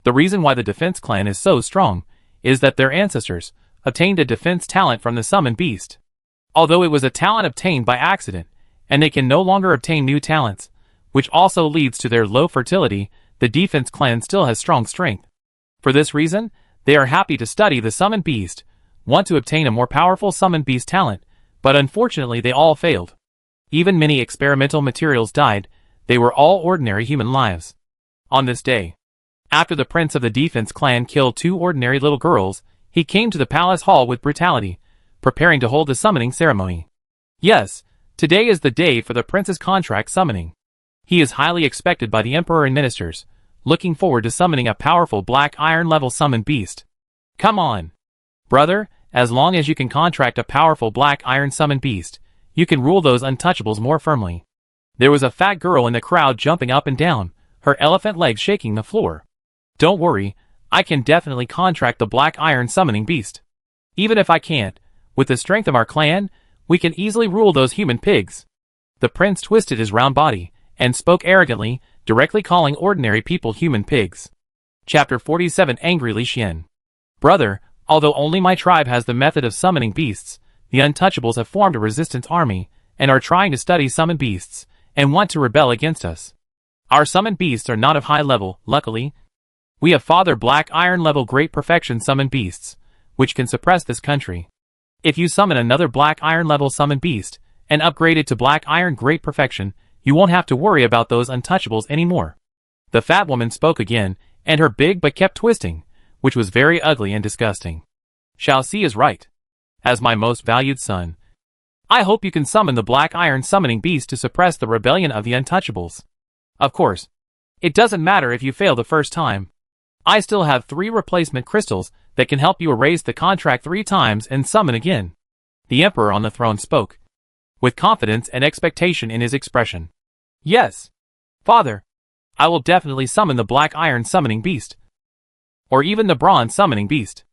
The reason why the Defense Clan is so strong is that their ancestors obtained a defense talent from the summoned beast. Although it was a talent obtained by accident, and they can no longer obtain new talents, which also leads to their low fertility, the Defense Clan still has strong strength. For this reason, they are happy to study the summoned beast, want to obtain a more powerful summoned beast talent, but unfortunately they all failed. Even many experimental materials died. They were all ordinary human lives. On this day, after the prince of the Defense Clan killed 2 ordinary little girls, he came to the palace hall with brutality, preparing to hold the summoning ceremony. Yes, today is the day for the prince's contract summoning. He is highly expected by the emperor and ministers, looking forward to summoning a powerful black iron level summoned beast. Come on, brother, as long as you can contract a powerful black iron summoned beast, you can rule those untouchables more firmly. There was a fat girl in the crowd jumping up and down, her elephant legs shaking the floor. Don't worry, I can definitely contract the black iron summoning beast. Even if I can't, with the strength of our clan, we can easily rule those human pigs. The prince twisted his round body, and spoke arrogantly, directly calling ordinary people human pigs. Chapter 47 Angry Li Xian. Brother, although only my tribe has the method of summoning beasts, the untouchables have formed a resistance army, and are trying to study summon beasts, and want to rebel against us. Our summoned beasts are not of high level, luckily. We have Father Black Iron level Great Perfection summoned beasts, which can suppress this country. If you summon another Black Iron level summoned beast, and upgrade it to Black Iron Great Perfection, you won't have to worry about those untouchables anymore. The fat woman spoke again, and her big butt kept twisting, which was very ugly and disgusting. Shao Si is right. As my most valued son, I hope you can summon the Black Iron summoning beast to suppress the rebellion of the untouchables. Of course, it doesn't matter if you fail the first time. I still have 3 replacement crystals that can help you erase the contract 3 times and summon again. The emperor on the throne spoke, with confidence and expectation in his expression. Yes, father, I will definitely summon the Black Iron summoning beast, or even the bronze summoning beast.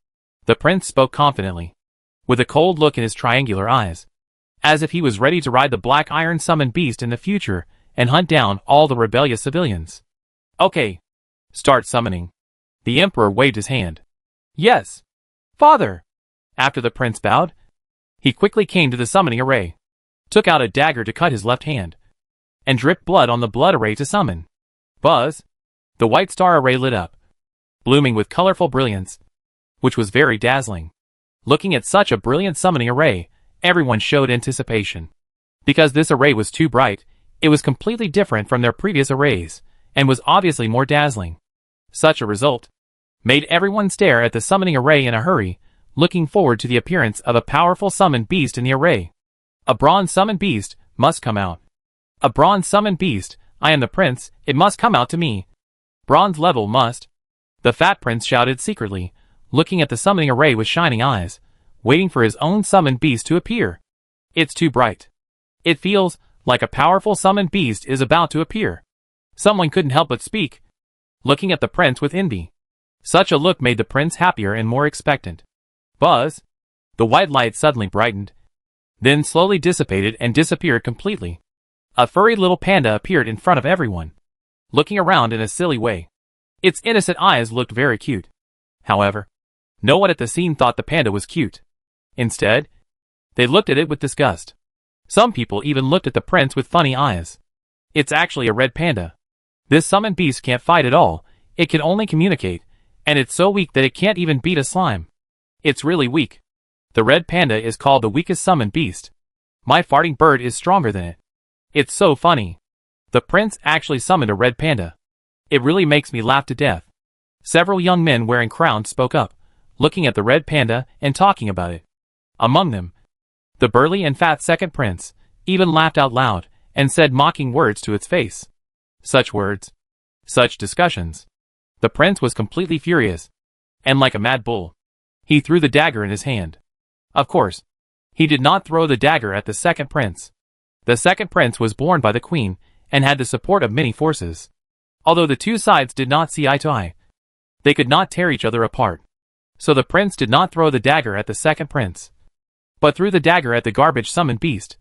The prince spoke confidently, with a cold look in his triangular eyes, as if he was ready to ride the Black Iron summoned beast in the future and hunt down all the rebellious civilians. Okay, start summoning. The emperor waved his hand. Yes, father. After the prince bowed, he quickly came to the summoning array, took out a dagger to cut his left hand, and dripped blood on the blood array to summon. Buzz! The white star array lit up, blooming with colorful brilliance, which was very dazzling. Looking at such a brilliant summoning array, everyone showed anticipation. Because this array was too bright, it was completely different from their previous arrays, and was obviously more dazzling. Such a result made everyone stare at the summoning array in a hurry, looking forward to the appearance of a powerful summoned beast in the array. A bronze summoned beast must come out. A bronze summoned beast, I am the prince, it must come out to me. Bronze level must. The fat prince shouted secretly, looking at the summoning array with shining eyes, waiting for his own summoned beast to appear. It's too bright. It feels like a powerful summoned beast is about to appear. Someone couldn't help but speak, looking at the prince with envy. Such a look made the prince happier and more expectant. Buzz! The white light suddenly brightened, then slowly dissipated and disappeared completely. A furry little panda appeared in front of everyone, looking around in a silly way. Its innocent eyes looked very cute. However, no one at the scene thought the panda was cute. Instead, they looked at it with disgust. Some people even looked at the prince with funny eyes. It's actually a red panda. This summoned beast can't fight at all, it can only communicate, and it's so weak that it can't even beat a slime. It's really weak. The red panda is called the weakest summoned beast. My farting bird is stronger than it. It's so funny. The prince actually summoned a red panda. It really makes me laugh to death. Several young men wearing crowns spoke up, looking at the red panda and talking about it. Among them, the burly and fat second prince even laughed out loud and said mocking words to its face. Such words. Such discussions. The prince was completely furious, and like a mad bull, he threw the dagger in his hand. Of course, he did not throw the dagger at the second prince. The second prince was born by the queen and had the support of many forces. Although the two sides did not see eye to eye, they could not tear each other apart. So the prince did not throw the dagger at the second prince, but threw the dagger at the garbage summoned beast,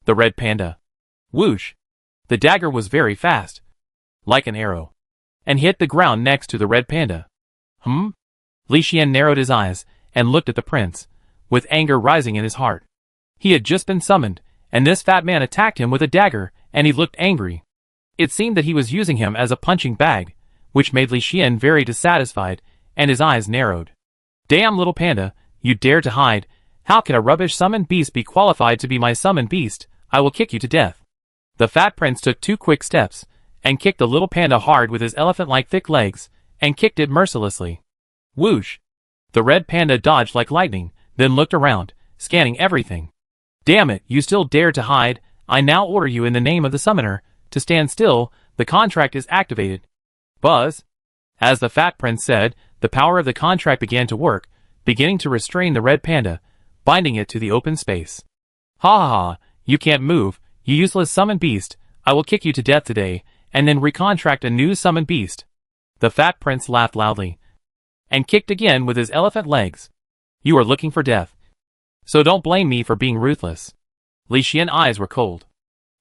the red panda. Whoosh! The dagger was very fast, like an arrow, and hit the ground next to the red panda. Li Xian narrowed his eyes and looked at the prince, with anger rising in his heart. He had just been summoned, and this fat man attacked him with a dagger, and he looked angry. It seemed that he was using him as a punching bag, which made Li Xian very dissatisfied, and his eyes narrowed. Damn little panda, you dare to hide. How can a rubbish summoned beast be qualified to be my summoned beast? I will kick you to death. The fat prince took 2 quick steps, and kicked the little panda hard with his elephant-like thick legs, and kicked it mercilessly. Whoosh! The red panda dodged like lightning, then looked around, scanning everything. Damn it, you still dare to hide. I now order you in the name of the summoner, to stand still. The contract is activated. Buzz! As the fat prince said, the power of the contract began to work, beginning to restrain the red panda, binding it to the open space. Ha ha ha, you can't move, you useless summoned beast. I will kick you to death today, and then recontract a new summoned beast. The fat prince laughed loudly, and kicked again with his elephant legs. You are looking for death. So don't blame me for being ruthless. Li Xian's eyes were cold,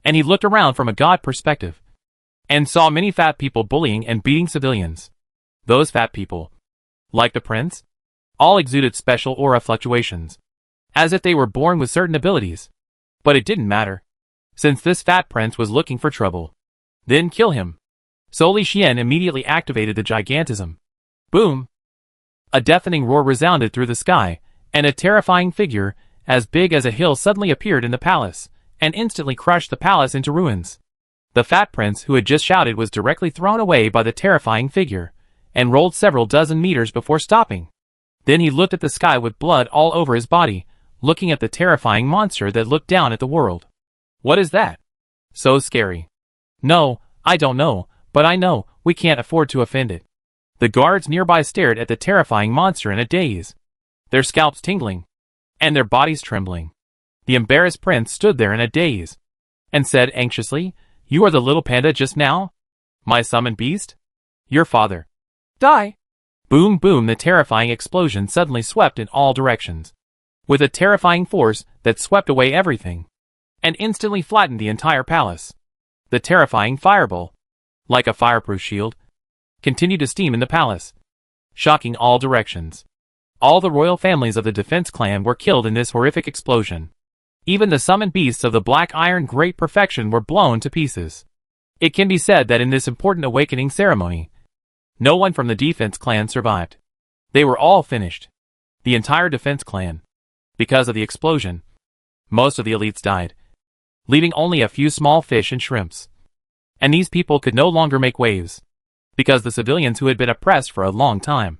and he looked around from a god perspective, and saw many fat people bullying and beating civilians. Those fat people, like the prince, all exuded special aura fluctuations, as if they were born with certain abilities. But it didn't matter, since this fat prince was looking for trouble. Then kill him. So Li Xian immediately activated the gigantism. Boom! A deafening roar resounded through the sky, and a terrifying figure, as big as a hill, suddenly appeared in the palace, and instantly crushed the palace into ruins. The fat prince who had just shouted was directly thrown away by the terrifying figure, and rolled several dozen meters before stopping. Then he looked at the sky with blood all over his body, looking at the terrifying monster that looked down at the world. What is that? So scary. No, I don't know, but I know, we can't afford to offend it. The guards nearby stared at the terrifying monster in a daze, their scalps tingling, and their bodies trembling. The embarrassed prince stood there in a daze, and said anxiously, You are the little panda just now? My summoned beast? Your father. Die! Boom boom, the terrifying explosion suddenly swept in all directions, with a terrifying force that swept away everything, and instantly flattened the entire palace. The terrifying fireball, like a fireproof shield, continued to steam in the palace, shocking all directions. All the royal families of the defense clan were killed in this horrific explosion. Even the summoned beasts of the Black Iron Great Perfection were blown to pieces. It can be said that in this important awakening ceremony, no one from the defense clan survived. They were all finished. The entire defense clan. Because of the explosion, most of the elites died, leaving only a few small fish and shrimps. And these people could no longer make waves, because the civilians who had been oppressed for a long time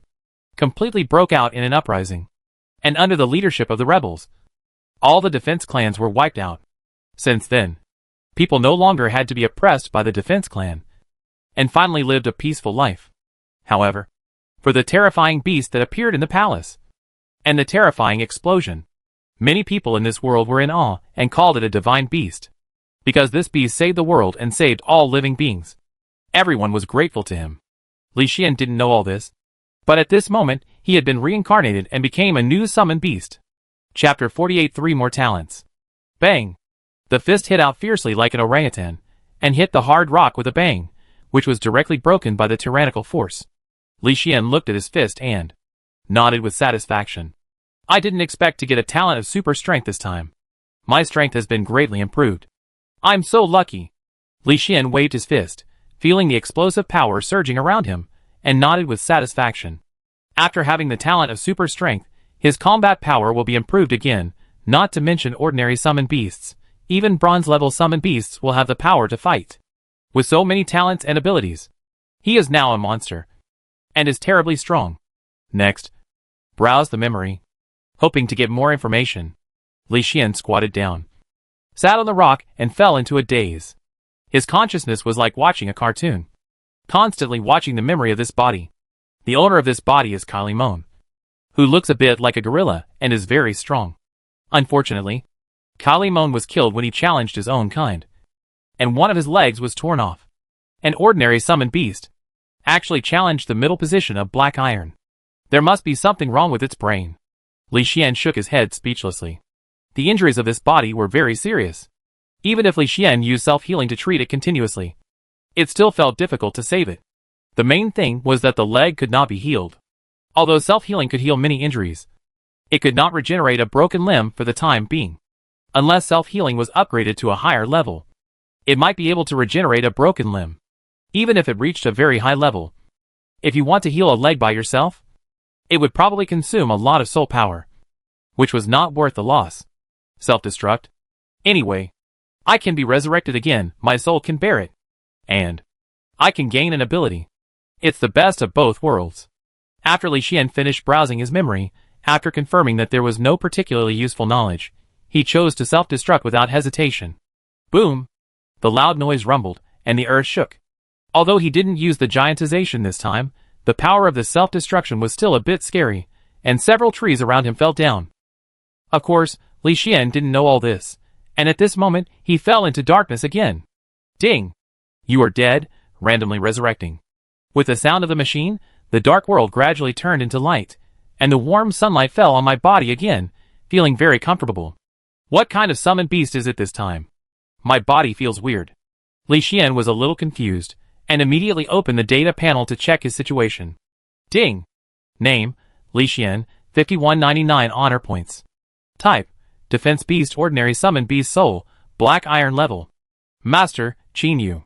completely broke out in an uprising. And under the leadership of the rebels, all the defense clans were wiped out. Since then, people no longer had to be oppressed by the defense clan, and finally lived a peaceful life. However, for the terrifying beast that appeared in the palace, and the terrifying explosion. Many people in this world were in awe and called it a divine beast, because this beast saved the world and saved all living beings. Everyone was grateful to him. Li Xian didn't know all this, but at this moment, he had been reincarnated and became a new summoned beast. Chapter 48. 3 More Talents. Bang! The fist hit out fiercely like an orangutan, and hit the hard rock with a bang, which was directly broken by the tyrannical force. Li Xian looked at his fist and nodded with satisfaction. I didn't expect to get a talent of super strength this time. My strength has been greatly improved. I'm so lucky. Li Xian waved his fist, feeling the explosive power surging around him, and nodded with satisfaction. After having the talent of super strength, his combat power will be improved again, not to mention ordinary summoned beasts. Even bronze-level summoned beasts will have the power to fight. With so many talents and abilities, he is now a monster, and is terribly strong. Next, browse the memory. Hoping to get more information, Li Xian squatted down, sat on the rock, and fell into a daze. His consciousness was like watching a cartoon, constantly watching the memory of this body. The owner of this body is Kali Mon, who looks a bit like a gorilla and is very strong. Unfortunately, Kali Mon was killed when he challenged his own kind, and one of his legs was torn off. An ordinary summoned beast actually challenged the middle position of black iron. There must be something wrong with its brain. Li Xian shook his head speechlessly. The injuries of this body were very serious. Even if Li Xian used self-healing to treat it continuously, it still felt difficult to save it. The main thing was that the leg could not be healed. Although self-healing could heal many injuries, it could not regenerate a broken limb for the time being. Unless self-healing was upgraded to a higher level, it might be able to regenerate a broken limb, even if it reached a very high level. If you want to heal a leg by yourself, it would probably consume a lot of soul power, which was not worth the loss. Self-destruct? Anyway, I can be resurrected again, my soul can bear it. And I can gain an ability. It's the best of both worlds. After Li Xian finished browsing his memory, after confirming that there was no particularly useful knowledge, he chose to self-destruct without hesitation. Boom! The loud noise rumbled, and the earth shook. Although he didn't use the gigantism this time, the power of the self-destruction was still a bit scary, and several trees around him fell down. Of course, Li Xian didn't know all this, and at this moment, he fell into darkness again. Ding! You are dead, randomly resurrecting. With the sound of the machine, the dark world gradually turned into light, and the warm sunlight fell on my body again, feeling very comfortable. What kind of summoned beast is it this time? My body feels weird. Li Xian was a little confused, and immediately opened the data panel to check his situation. Ding! Name, Li Xian, 5199 honor points. Type, Defense Beast Ordinary Summoned Beast Soul, Black Iron Level. Master, Chinu.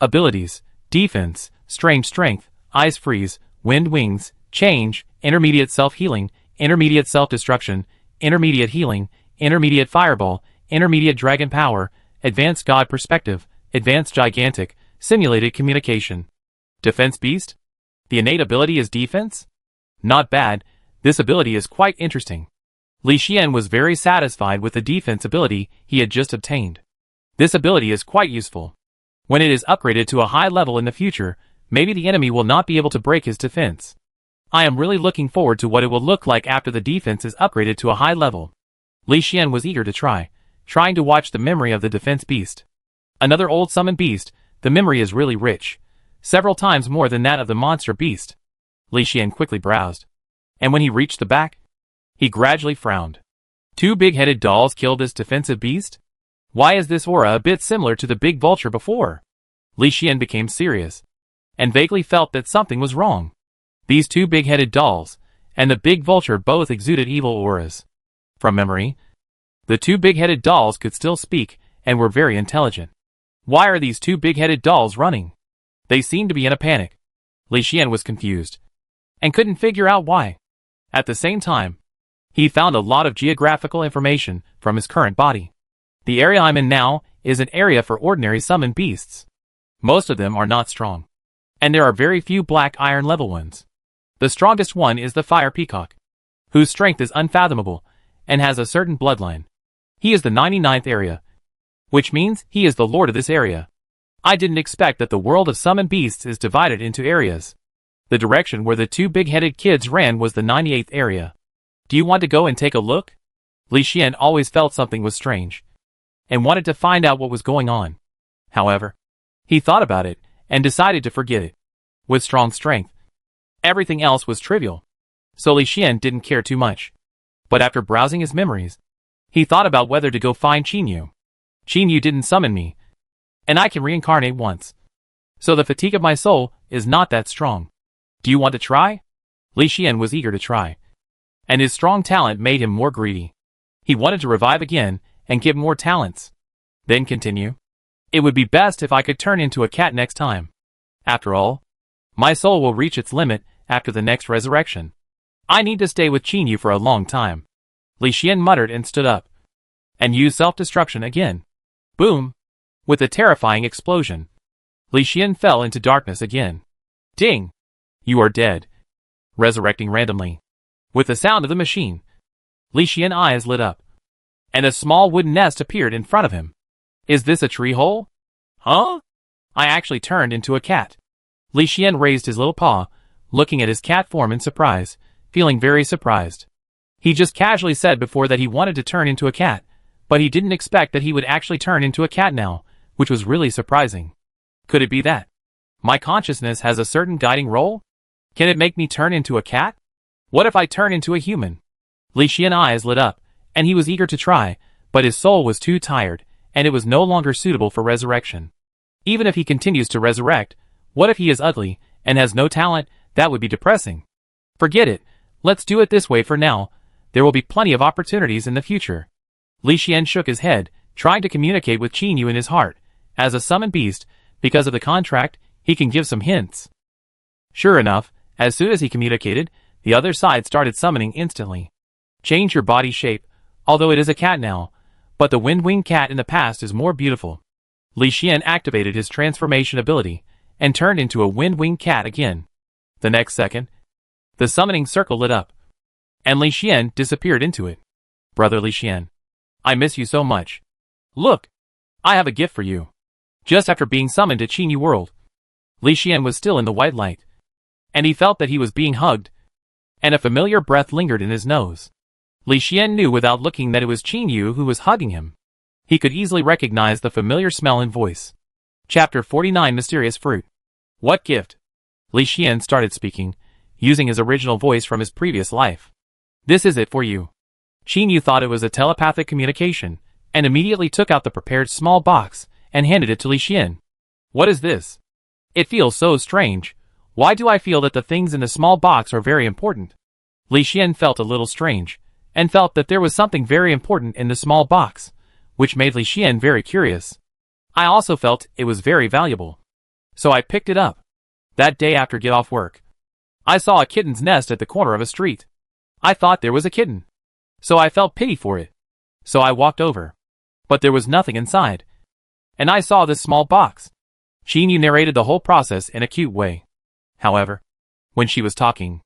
Abilities, Defense, Strange Strength, Ice Freeze, Wind Wings, Change, Intermediate Self-Healing, Intermediate Self-Destruction, Intermediate Healing, Intermediate Fireball, Intermediate Dragon Power, Advanced God Perspective, Advanced Gigantic, Simulated Communication. Defense Beast? The innate ability is Defense? Not bad, this ability is quite interesting. Li Xian was very satisfied with the defense ability he had just obtained. This ability is quite useful. When it is upgraded to a high level in the future, maybe the enemy will not be able to break his defense. I am really looking forward to what it will look like after the defense is upgraded to a high level. Li Xian was eager to trying to watch the memory of the defense beast. Another old summoned beast, the memory is really rich, several times more than that of the monster beast. Li Xian quickly browsed, and when he reached the back, he gradually frowned. 2 big-headed dolls killed this defensive beast? Why is this aura a bit similar to the big vulture before? Li Xian became serious, and vaguely felt that something was wrong. These 2 big-headed dolls, and the big vulture both exuded evil auras. From memory, the 2 big-headed dolls could still speak, and were very intelligent. Why are these 2 big-headed dolls running? They seemed to be in a panic. Li Xian was confused, and couldn't figure out why. At the same time, he found a lot of geographical information from his current body. The area I'm in now is an area for ordinary summoned beasts. Most of them are not strong, and there are very few black iron level ones. The strongest one is the fire peacock, whose strength is unfathomable, and has a certain bloodline. He is the 99th area, which means he is the lord of this area. I didn't expect that the world of summoned beasts is divided into areas. The direction where the 2 big-headed kids ran was the 98th area. Do you want to go and take a look? Li Xian always felt something was strange, and wanted to find out what was going on. However, he thought about it, and decided to forget it. With strong strength, everything else was trivial, so Li Xian didn't care too much. But after browsing his memories, he thought about whether to go find Chinu. Chinu didn't summon me, and I can reincarnate once. So the fatigue of my soul is not that strong. Do you want to try? Li Xian was eager to try, and his strong talent made him more greedy. He wanted to revive again and get more talents. Then continue. It would be best if I could turn into a cat next time. After all, my soul will reach its limit after the next resurrection. I need to stay with Chinu for a long time. Li Xian muttered and stood up, and used self-destruction again. Boom! With a terrifying explosion, Li Xian fell into darkness again. Ding! You are dead. Resurrecting randomly. With the sound of the machine, Li Xian's eyes lit up, and a small wooden nest appeared in front of him. Is this a tree hole? Huh? I actually turned into a cat. Li Xian raised his little paw, looking at his cat form in surprise, feeling very surprised. He just casually said before that he wanted to turn into a cat, but he didn't expect that he would actually turn into a cat now, which was really surprising. Could it be that my consciousness has a certain guiding role? Can it make me turn into a cat? What if I turn into a human? Li Xian's eyes lit up, and he was eager to try, but his soul was too tired, and it was no longer suitable for resurrection. Even if he continues to resurrect, what if he is ugly, and has no talent? That would be depressing. Forget it, let's do it this way for now. There will be plenty of opportunities in the future. Li Xian shook his head, trying to communicate with Chinu in his heart. As a summoned beast, because of the contract, he can give some hints. Sure enough, as soon as he communicated, the other side started summoning instantly. Change your body shape, although it is a cat now, but the wind-winged cat in the past is more beautiful. Li Xian activated his transformation ability, and turned into a wind-winged cat again. The next second, the summoning circle lit up, and Li Xian disappeared into it. Brother Li Xian, I miss you so much. Look, I have a gift for you. Just after being summoned to Chinu world, Li Xian was still in the white light, and he felt that he was being hugged, and a familiar breath lingered in his nose. Li Xian knew without looking that it was Chinu who was hugging him. He could easily recognize the familiar smell and voice. Chapter 49 Mysterious Fruit. What gift? Li Xian started speaking, using his original voice from his previous life. This is it for you. Chinu thought it was a telepathic communication, and immediately took out the prepared small box, and handed it to Li Xian. What is this? It feels so strange. Why do I feel that the things in the small box are very important? Li Xian felt a little strange, and felt that there was something very important in the small box, which made Li Xian very curious. I also felt it was very valuable, so I picked it up. That day after get off work, I saw a kitten's nest at the corner of a street. I thought there was a kitten, so I felt pity for it. So I walked over, but there was nothing inside, and I saw this small box. Chinu narrated the whole process in a cute way. However, when she was talking,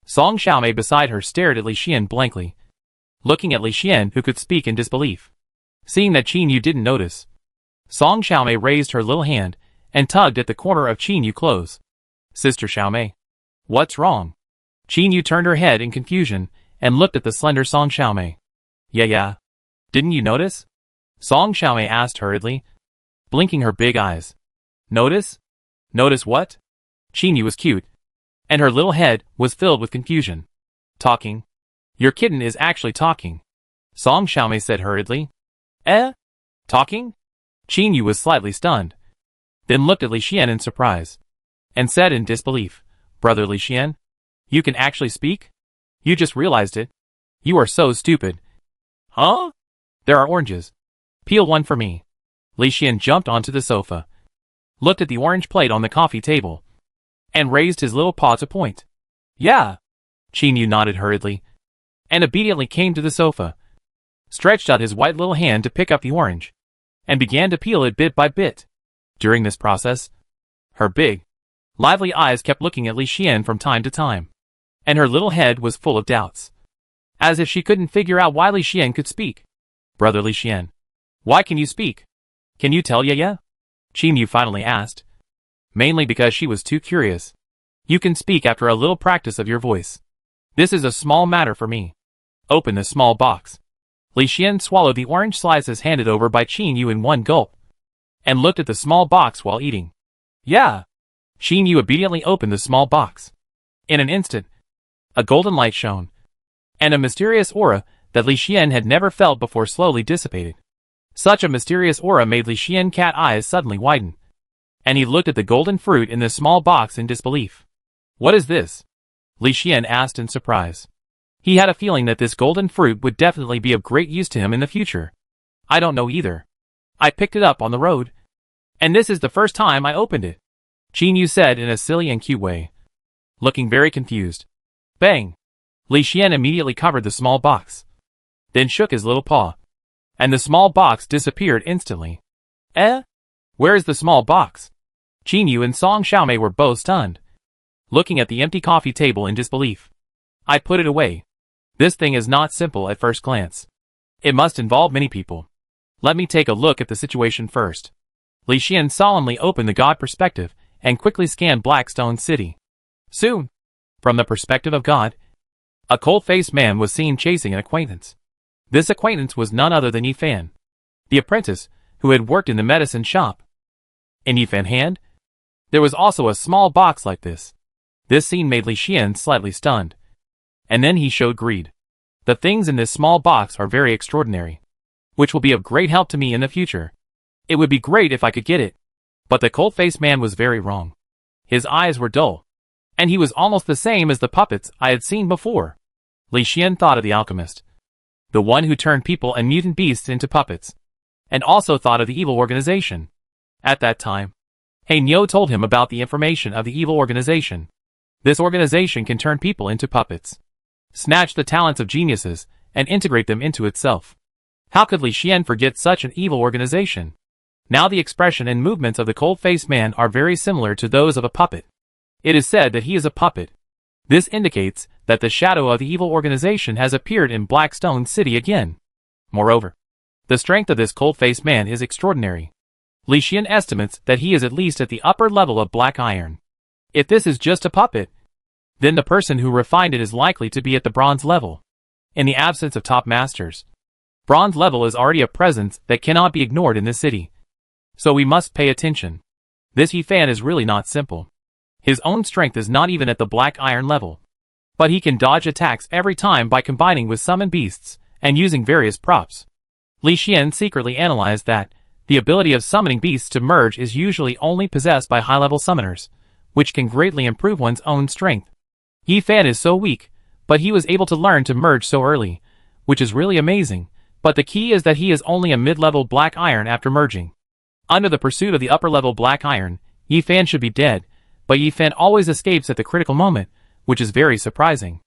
Song Xiaomei beside her stared at Li Xian blankly, looking at Li Xian who could speak in disbelief. Seeing that Chinu didn't notice, Song Xiaomei raised her little hand and tugged at the corner of Chinu's clothes. Sister Xiaomei, what's wrong? Chinu turned her head in confusion and looked at the slender Song Xiaomei. Yeah. Didn't you notice? Song Xiaomei asked hurriedly, blinking her big eyes. Notice? Notice what? Chinu was cute, and her little head was filled with confusion. Talking? Your kitten is actually talking. Song Xiaomei said hurriedly. Talking? Chinu was slightly stunned, then looked at Li Xian in surprise, and said in disbelief, Brother Li Xian, you can actually speak? You just realized it. You are so stupid. Huh? There are oranges. Peel one for me. Li Xian jumped onto the sofa, looked at the orange plate on the coffee table, and raised his little paw to point. Yeah. Chinu nodded hurriedly, and obediently came to the sofa, stretched out his white little hand to pick up the orange, and began to peel it bit by bit. During this process, her big, lively eyes kept looking at Li Xian from time to time, and her little head was full of doubts, as if she couldn't figure out why Li Xian could speak. Brother Li Xian, why can you speak? Can you tell Yaya? Chinu finally asked, mainly because she was too curious. You can speak after a little practice of your voice. This is a small matter for me. Open the small box. Li Xian swallowed the orange slices handed over by Chinu in one gulp, and looked at the small box while eating. Yeah. Chinu obediently opened the small box. In an instant, a golden light shone, and a mysterious aura that Li Xian had never felt before slowly dissipated. Such a mysterious aura made Li Xian cat eyes suddenly widen, and he looked at the golden fruit in the small box in disbelief. What is this? Li Xian asked in surprise. He had a feeling that this golden fruit would definitely be of great use to him in the future. I don't know either. I picked it up on the road, and this is the first time I opened it, Chinu said in a silly and cute way, looking very confused. Bang! Li Xian immediately covered the small box, then shook his little paw, and the small box disappeared instantly. Eh? Where is the small box? Chinu and Song Xiaomei were both stunned, looking at the empty coffee table in disbelief. I put it away. This thing is not simple at first glance. It must involve many people. Let me take a look at the situation first. Li Xian solemnly opened the God perspective and quickly scanned Blackstone City. Soon, from the perspective of God, a cold-faced man was seen chasing an acquaintance. This acquaintance was none other than Yifan, the apprentice who had worked in the medicine shop. In Yifan's hand, there was also a small box like this. This scene made Li Xian slightly stunned, and then he showed greed. The things in this small box are very extraordinary, which will be of great help to me in the future. It would be great if I could get it. But the cold-faced man was very wrong. His eyes were dull, and he was almost the same as the puppets I had seen before. Li Xian thought of the alchemist, the one who turned people and mutant beasts into puppets, and also thought of the evil organization. At that time, He Niu told him about the information of the evil organization. This organization can turn people into puppets, snatch the talents of geniuses, and integrate them into itself. How could Li Xian forget such an evil organization? Now the expression and movements of the cold-faced man are very similar to those of a puppet. It is said that he is a puppet. This indicates that the shadow of the evil organization has appeared in Blackstone City again. Moreover, the strength of this cold-faced man is extraordinary. Li Xian estimates that he is at least at the upper level of black iron. If this is just a puppet, then the person who refined it is likely to be at the bronze level. In the absence of top masters, bronze level is already a presence that cannot be ignored in this city. So we must pay attention. This Yifan is really not simple. His own strength is not even at the black iron level, but he can dodge attacks every time by combining with summoned beasts and using various props. Li Xian secretly analyzed that the ability of summoning beasts to merge is usually only possessed by high-level summoners, which can greatly improve one's own strength. Yifan is so weak, but he was able to learn to merge so early, which is really amazing, but the key is that he is only a mid-level black iron after merging. Under the pursuit of the upper-level black iron, Yifan should be dead, but Yifan always escapes at the critical moment, which is very surprising.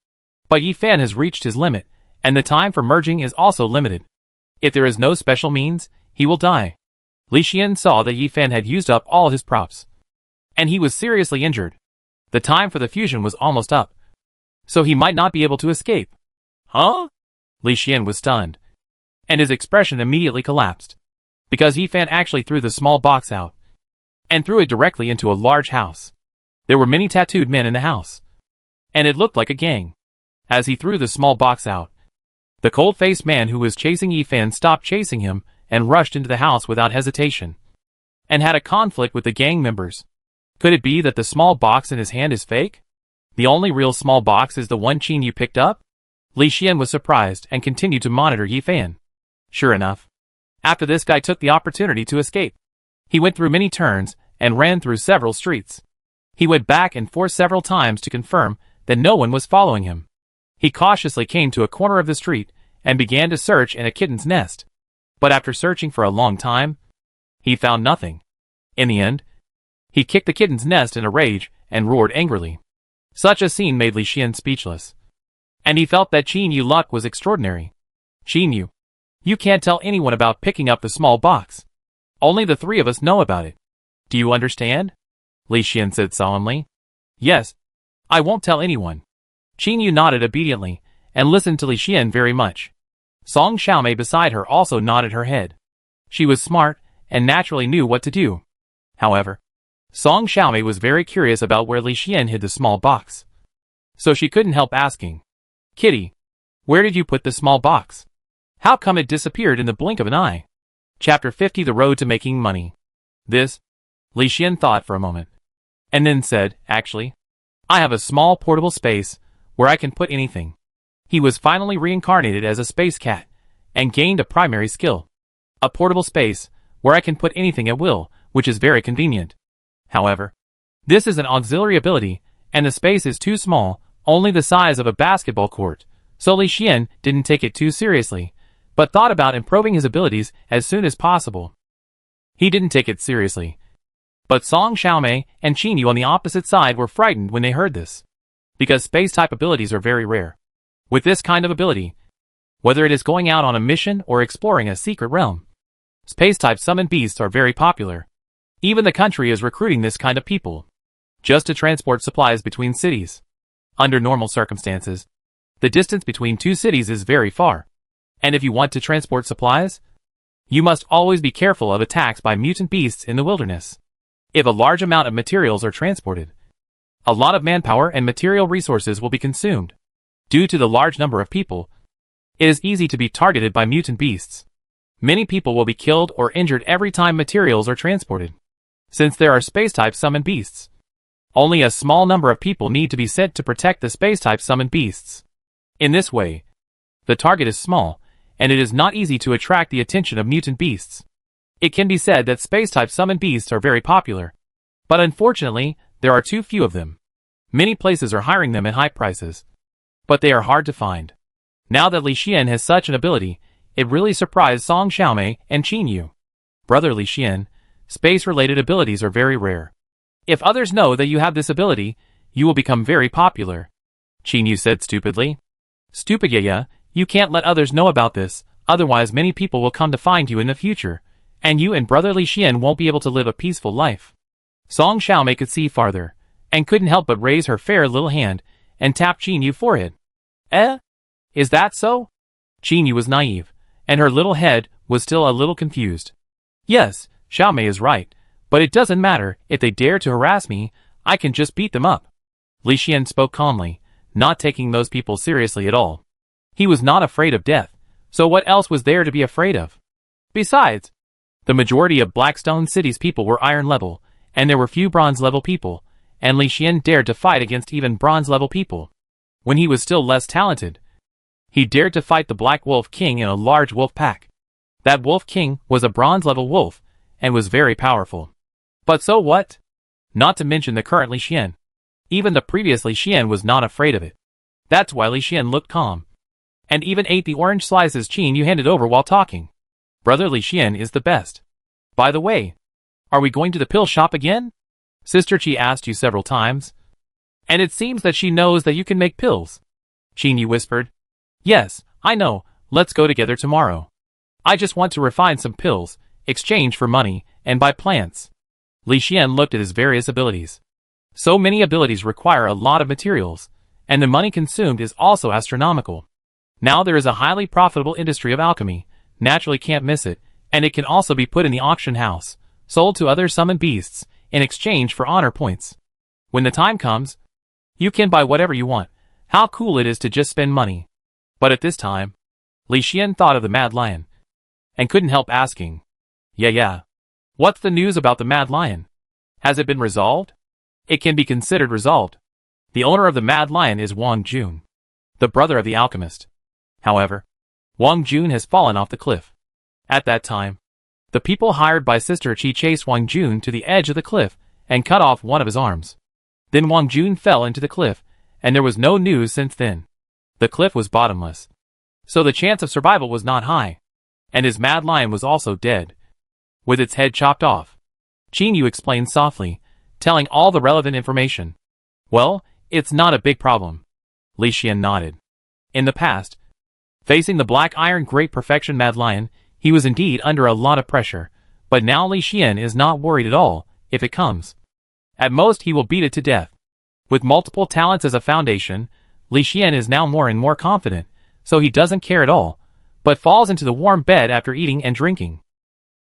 But Yifan has reached his limit, and the time for merging is also limited. If there is no special means, he will die. Li Xian saw that Yifan had used up all his props, and he was seriously injured. The time for the fusion was almost up, so he might not be able to escape. Huh? Li Xian was stunned, and his expression immediately collapsed, because Yifan actually threw the small box out, and threw it directly into a large house. There were many tattooed men in the house, and it looked like a gang. As he threw the small box out, the cold-faced man who was chasing Yifan stopped chasing him and rushed into the house without hesitation, and had a conflict with the gang members. Could it be that the small box in his hand is fake? The only real small box is the one Chinu picked up? Li Xian was surprised and continued to monitor Yifan. Sure enough, after this guy took the opportunity to escape, he went through many turns and ran through several streets. He went back and forth several times to confirm that no one was following him. He cautiously came to a corner of the street and began to search in a kitten's nest. But after searching for a long time, he found nothing. In the end, he kicked the kitten's nest in a rage and roared angrily. Such a scene made Li Xian speechless, and he felt that Chinu luck was extraordinary. Chinu, you can't tell anyone about picking up the small box. Only the three of us know about it. Do you understand? Li Xian said solemnly. Yes, I won't tell anyone. Chinu nodded obediently and listened to Li Xian very much. Song Xiaomei beside her also nodded her head. She was smart and naturally knew what to do. However, Song Xiaomei was very curious about where Li Xian hid the small box, so she couldn't help asking, "Kitty, Where did you put the small box? How come it disappeared in the blink of an eye? Chapter 50 The Road to Making Money. Li Xian thought for a moment, and then said, actually, I have a small portable space where I can put anything. He was finally reincarnated as a space cat, and gained a primary skill. A portable space where I can put anything at will, which is very convenient. However, this is an auxiliary ability, and the space is too small, only the size of a basketball court, so Li Xian didn't take it too seriously, but thought about improving his abilities as soon as possible. He didn't take it seriously. But Song Xiaomei and Chinu on the opposite side were frightened when they heard this, because space-type abilities are very rare. With this kind of ability, whether it is going out on a mission or exploring a secret realm, space-type summoned beasts are very popular. Even the country is recruiting this kind of people, just to transport supplies between cities. Under normal circumstances, the distance between two cities is very far, and if you want to transport supplies, you must always be careful of attacks by mutant beasts in the wilderness. If a large amount of materials are transported, a lot of manpower and material resources will be consumed. Due to the large number of people, it is easy to be targeted by mutant beasts. Many people will be killed or injured every time materials are transported. Since there are space-type summoned beasts, only a small number of people need to be sent to protect the space-type summoned beasts. In this way, the target is small, and it is not easy to attract the attention of mutant beasts. It can be said that space-type summoned beasts are very popular, but unfortunately, there are too few of them. Many places are hiring them at high prices, but they are hard to find. Now that Li Xian has such an ability, it really surprised Song Xiaomei and Chinu. Brother Li Xian, space-related abilities are very rare. If others know that you have this ability, you will become very popular. Chinu said stupidly. Stupid yeah, you can't let others know about this, otherwise many people will come to find you in the future, and you and Brother Li Xian won't be able to live a peaceful life. Song Xiaomei could see farther, and couldn't help but raise her fair little hand, and tap Chinu's forehead. Is that so? Chinu was naive, and her little head was still a little confused. Yes, Xiaomei is right, but it doesn't matter, if they dare to harass me, I can just beat them up. Li Xian spoke calmly, not taking those people seriously at all. He was not afraid of death, so what else was there to be afraid of? Besides, the majority of Blackstone City's people were iron level, and there were few bronze level people, and Li Xian dared to fight against even bronze level people. When he was still less talented, he dared to fight the Black Wolf King in a large wolf pack. That Wolf King was a bronze level wolf, and was very powerful. But so what? Not to mention the current Li Xian. Even the previous Li Xian was not afraid of it. That's why Li Xian looked calm, and even ate the orange slices Chinu handed over while talking. Brother Li Xian is the best. By the way, are we going to the pill shop again? Sister Chi asked you several times, and it seems that she knows that you can make pills. Chinu whispered. Yes, I know, let's go together tomorrow. I just want to refine some pills, exchange for money, and buy plants. Li Xian looked at his various abilities. So many abilities require a lot of materials, and the money consumed is also astronomical. Now there is a highly profitable industry of alchemy, naturally can't miss it, and it can also be put in the auction house, sold to other summoned beasts, in exchange for honor points. When the time comes, you can buy whatever you want. How cool it is to just spend money. But at this time, Li Xian thought of the Mad Lion, and couldn't help asking. Yeah. What's the news about the Mad Lion? Has it been resolved? It can be considered resolved. The owner of the Mad Lion is Wang Jun, the brother of the alchemist. However, Wang Jun has fallen off the cliff. At that time, the people hired by Sister Chi chased Wang Jun to the edge of the cliff and cut off one of his arms. Then Wang Jun fell into the cliff, and there was no news since then. The cliff was bottomless, so the chance of survival was not high, and his Mad Lion was also dead, with its head chopped off. Chinu explained softly, telling all the relevant information. Well, it's not a big problem. Li Xian nodded. In the past, facing the Black Iron Great Perfection Mad Lion, he was indeed under a lot of pressure, but now Li Xian is not worried at all, if it comes. At most he will beat it to death. With multiple talents as a foundation, Li Xian is now more and more confident, so he doesn't care at all, but falls into the warm bed after eating and drinking.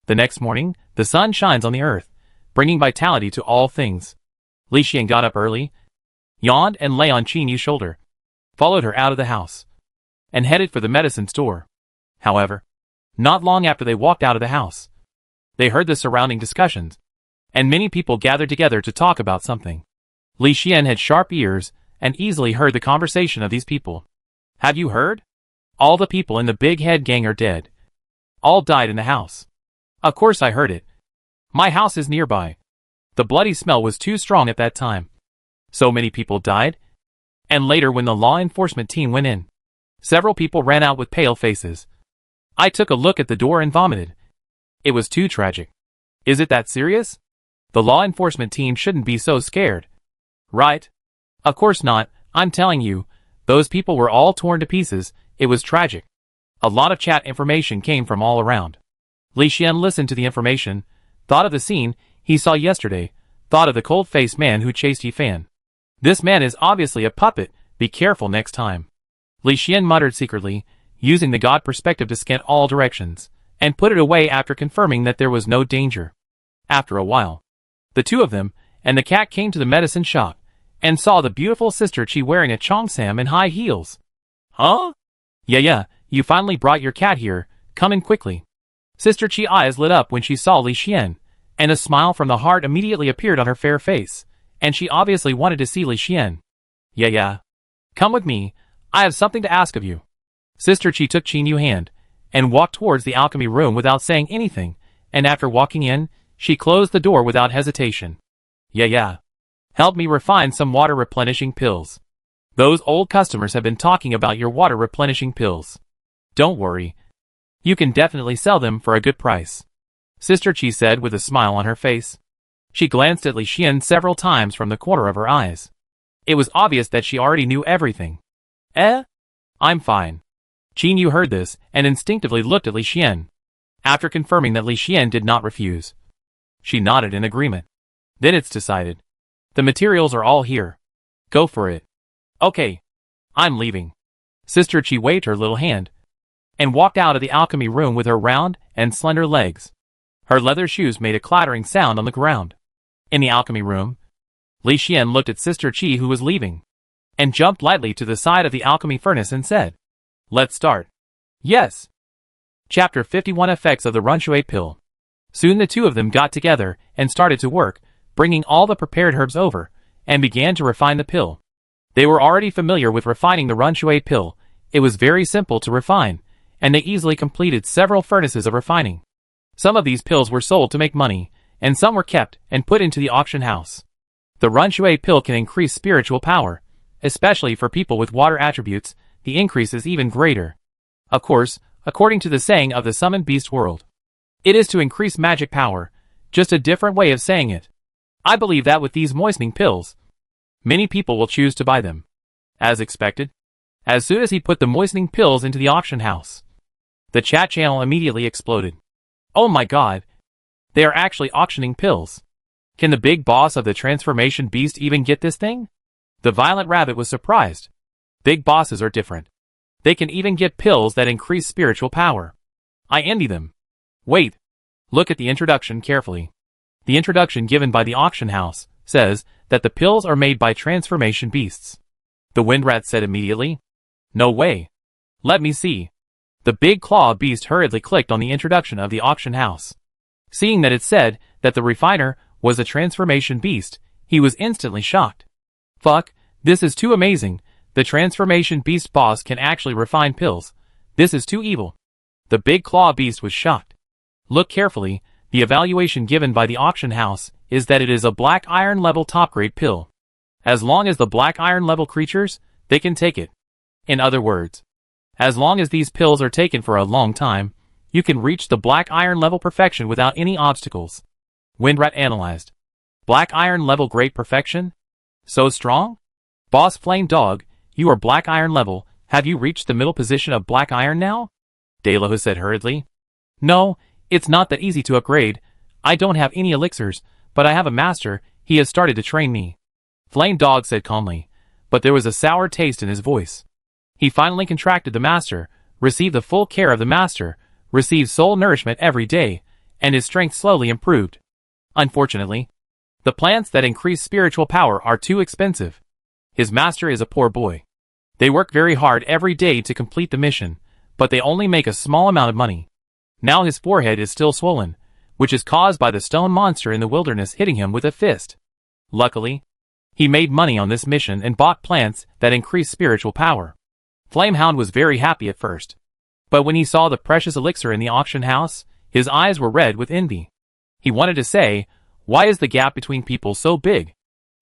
The next morning, the sun shines on the earth, bringing vitality to all things. Li Xian got up early, yawned and lay on Chinu's shoulder, followed her out of the house. and headed for the medicine store. However, not long after they walked out of the house, they heard the surrounding discussions, and many people gathered together to talk about something. Li Xian had sharp ears and easily heard the conversation of these people. Have you heard? All the people in the big head gang are dead. All died in the house. Of course I heard it. My house is nearby. The bloody smell was too strong at that time. So many people died. And later when the law enforcement team went in, several people ran out with pale faces. I took a look at the door and vomited. It was too tragic. Is it that serious? The law enforcement team shouldn't be so scared. Right? Of course not, I'm telling you, those people were all torn to pieces, it was tragic. A lot of chat information came from all around. Li Xian listened to the information, thought of the scene he saw yesterday, thought of the cold-faced man who chased Yifan. This man is obviously a puppet, be careful next time. Li Xian muttered secretly, using the god perspective to scan all directions, and put it away after confirming that there was no danger. After a while, the two of them and the cat came to the medicine shop, and saw the beautiful Sister Chi wearing a cheongsam and high heels. Huh? Yeah, you finally brought your cat here, come in quickly. Sister Chi's eyes lit up when she saw Li Xian, and a smile from the heart immediately appeared on her fair face, and she obviously wanted to see Li Xian. Yeah. Come with me, I have something to ask of you. Sister Chi took Chinu's hand, and walked towards the alchemy room without saying anything, and after walking in, she closed the door without hesitation. Yeah. Help me refine some water replenishing pills. Those old customers have been talking about your water replenishing pills. Don't worry. You can definitely sell them for a good price. Sister Chi said with a smile on her face. She glanced at Li Xian several times from the corner of her eyes. It was obvious that she already knew everything. I'm fine. Chinu heard this and instinctively looked at Li Xian. After confirming that Li Xian did not refuse, she nodded in agreement. Then it's decided. The materials are all here. Go for it. Okay. I'm leaving. Sister Chi waved her little hand and walked out of the alchemy room with her round and slender legs. Her leather shoes made a clattering sound on the ground. In the alchemy room, Li Xian looked at Sister Chi who was leaving, and jumped lightly to the side of the alchemy furnace and said, Let's start. Yes. Chapter 51 Effects of the Runshui Pill. Soon the two of them got together and started to work, bringing all the prepared herbs over, and began to refine the pill. They were already familiar with refining the Runshui pill. It was very simple to refine, and they easily completed several furnaces of refining. Some of these pills were sold to make money, and some were kept and put into the auction house. The Runshui pill can increase spiritual power, especially for people with water attributes. The increase is even greater. Of course, according to the saying of the summoned beast world, it is to increase magic power, just a different way of saying it. I believe that with these moistening pills, many people will choose to buy them. As expected, as soon as he put the moistening pills into the auction house, the chat channel immediately exploded. Oh my god, they are actually auctioning pills. Can the big boss of the transformation beast even get this thing? The Violent Rabbit was surprised. Big bosses are different. They can even get pills that increase spiritual power. I envy them. Wait, look at the introduction carefully. The introduction given by the auction house says that the pills are made by transformation beasts. The Windrat said immediately. No way. Let me see. The big claw beast hurriedly clicked on the introduction of the auction house. Seeing that it said that the refiner was a transformation beast, he was instantly shocked. Fuck, this is too amazing. The transformation beast boss can actually refine pills. This is too evil. The big claw beast was shocked. Look carefully. The evaluation given by the auction house is that it is a black iron level top grade pill. As long as the black iron level creatures, they can take it. In other words, as long as these pills are taken for a long time, you can reach the black iron level perfection without any obstacles. Windrat analyzed. Black iron level great perfection? So strong? Boss Flame Dog, you are black iron level. Have you reached the middle position of black iron now? Delahu said hurriedly. No, it's not that easy to upgrade. I don't have any elixirs, but I have a master. He has started to train me. Flame Dog said calmly, but there was a sour taste in his voice. He finally contracted the master, received the full care of the master, received soul nourishment every day, and his strength slowly improved. Unfortunately, the plants that increase spiritual power are too expensive. His master is a poor boy. They work very hard every day to complete the mission, but they only make a small amount of money. Now his forehead is still swollen, which is caused by the stone monster in the wilderness hitting him with a fist. Luckily, he made money on this mission and bought plants that increase spiritual power. Flamehound was very happy at first, but when he saw the precious elixir in the auction house, his eyes were red with envy. He wanted to say, "Why is the gap between people so big?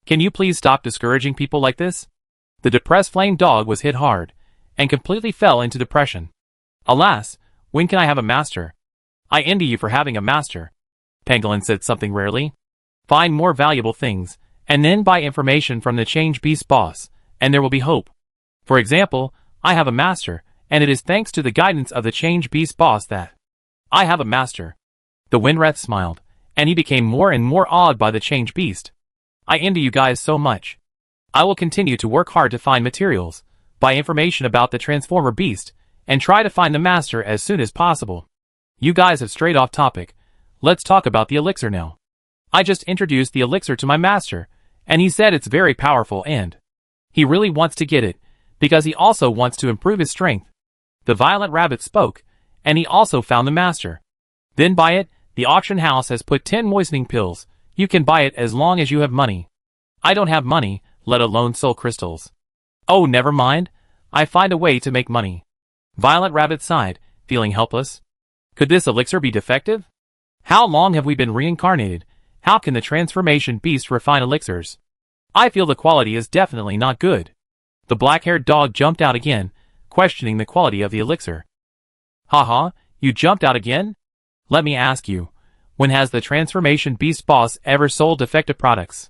Can you please stop discouraging people like this?" The depressed flame dog was hit hard, and completely fell into depression. "Alas, when can I have a master? I envy you for having a master." Pangolin said something rarely. "Find more valuable things, and then buy information from the Change Beast boss, and there will be hope. For example, I have a master, and it is thanks to the guidance of the Change Beast boss that I have a master." The Windwrath smiled, and he became more and more awed by the Change Beast. "I envy you guys so much. I will continue to work hard to find materials, buy information about the Transformer Beast, and try to find the master as soon as possible. You guys have strayed off topic. Let's talk about the elixir now. I just introduced the elixir to my master, and he said it's very powerful and he really wants to get it, because he also wants to improve his strength." The Violet Rabbit spoke, and he also found the master. "Then buy it. The auction house has put 10 moistening pills. You can buy it as long as you have money." "I don't have money, let alone soul crystals." "Oh, never mind. I find a way to make money." Violet Rabbit sighed, feeling helpless. Could this elixir be defective? How long have we been reincarnated? How can the transformation beast refine elixirs? I feel the quality is definitely not good. The black-haired dog jumped out again, questioning the quality of the elixir. "Haha, you jumped out again? Let me ask you, when has the transformation beast boss ever sold defective products?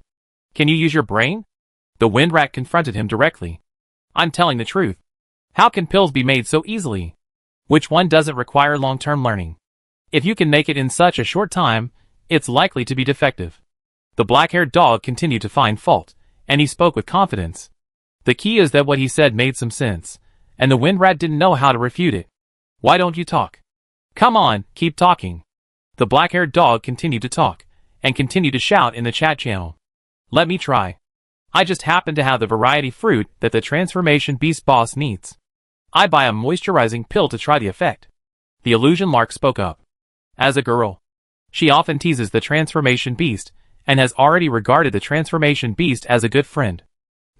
Can you use your brain?" The Windrat confronted him directly. "I'm telling the truth. How can pills be made so easily? Which one doesn't require long-term learning? If you can make it in such a short time, it's likely to be defective." The black-haired dog continued to find fault, and he spoke with confidence. The key is that what he said made some sense, and the Windrat didn't know how to refute it. "Why don't you talk? Come on, keep talking." The black-haired dog continued to talk, and continued to shout in the chat channel. "Let me try. I just happen to have the variety fruit that the transformation beast boss needs. I buy a moisturizing pill to try the effect." The illusion lark spoke up. As a girl, she often teases the transformation beast, and has already regarded the transformation beast as a good friend.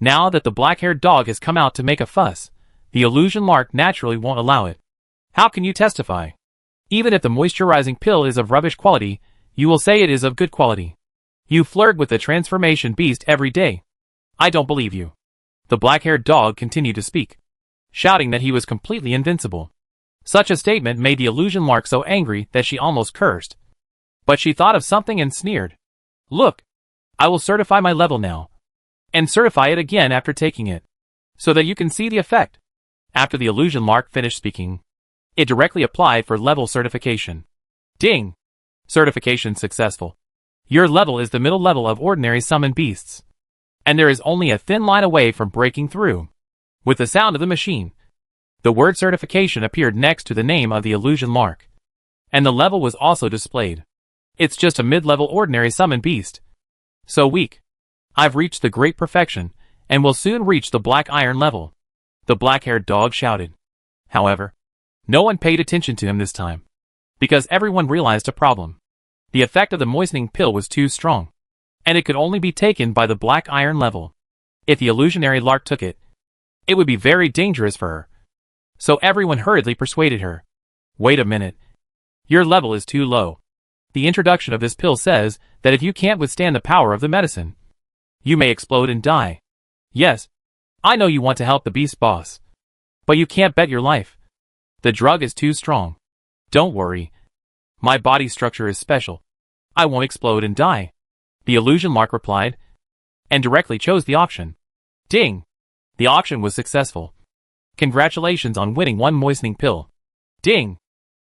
Now that the black-haired dog has come out to make a fuss, the illusion lark naturally won't allow it. "How can you testify? Even if the moisturizing pill is of rubbish quality, you will say it is of good quality. You flirt with the transformation beast every day. I don't believe you." The black-haired dog continued to speak, shouting that he was completely invincible. Such a statement made the illusion lark so angry that she almost cursed. But she thought of something and sneered. "Look, I will certify my level now, and certify it again after taking it, so that you can see the effect." After the illusion lark finished speaking, it directly applied for level certification. Ding! Certification successful. Your level is the middle level of ordinary summon beasts, and there is only a thin line away from breaking through. With the sound of the machine, the word certification appeared next to the name of the illusion lark, and the level was also displayed. It's just a mid-level ordinary summon beast. So weak. I've reached the great perfection, and will soon reach the black iron level. The black-haired dog shouted. However, no one paid attention to him this time, because everyone realized a problem. The effect of the moistening pill was too strong, and it could only be taken by the black iron level. If the illusionary lark took it, it would be very dangerous for her. So everyone hurriedly persuaded her. "Wait a minute. Your level is too low. The introduction of this pill says that if you can't withstand the power of the medicine, you may explode and die. Yes, I know you want to help the beast boss, but you can't bet your life. The drug is too strong. Don't worry. My body structure is special. I won't explode and die." The illusion lark replied, and directly chose the auction. Ding! The auction was successful. Congratulations on winning one moistening pill. Ding!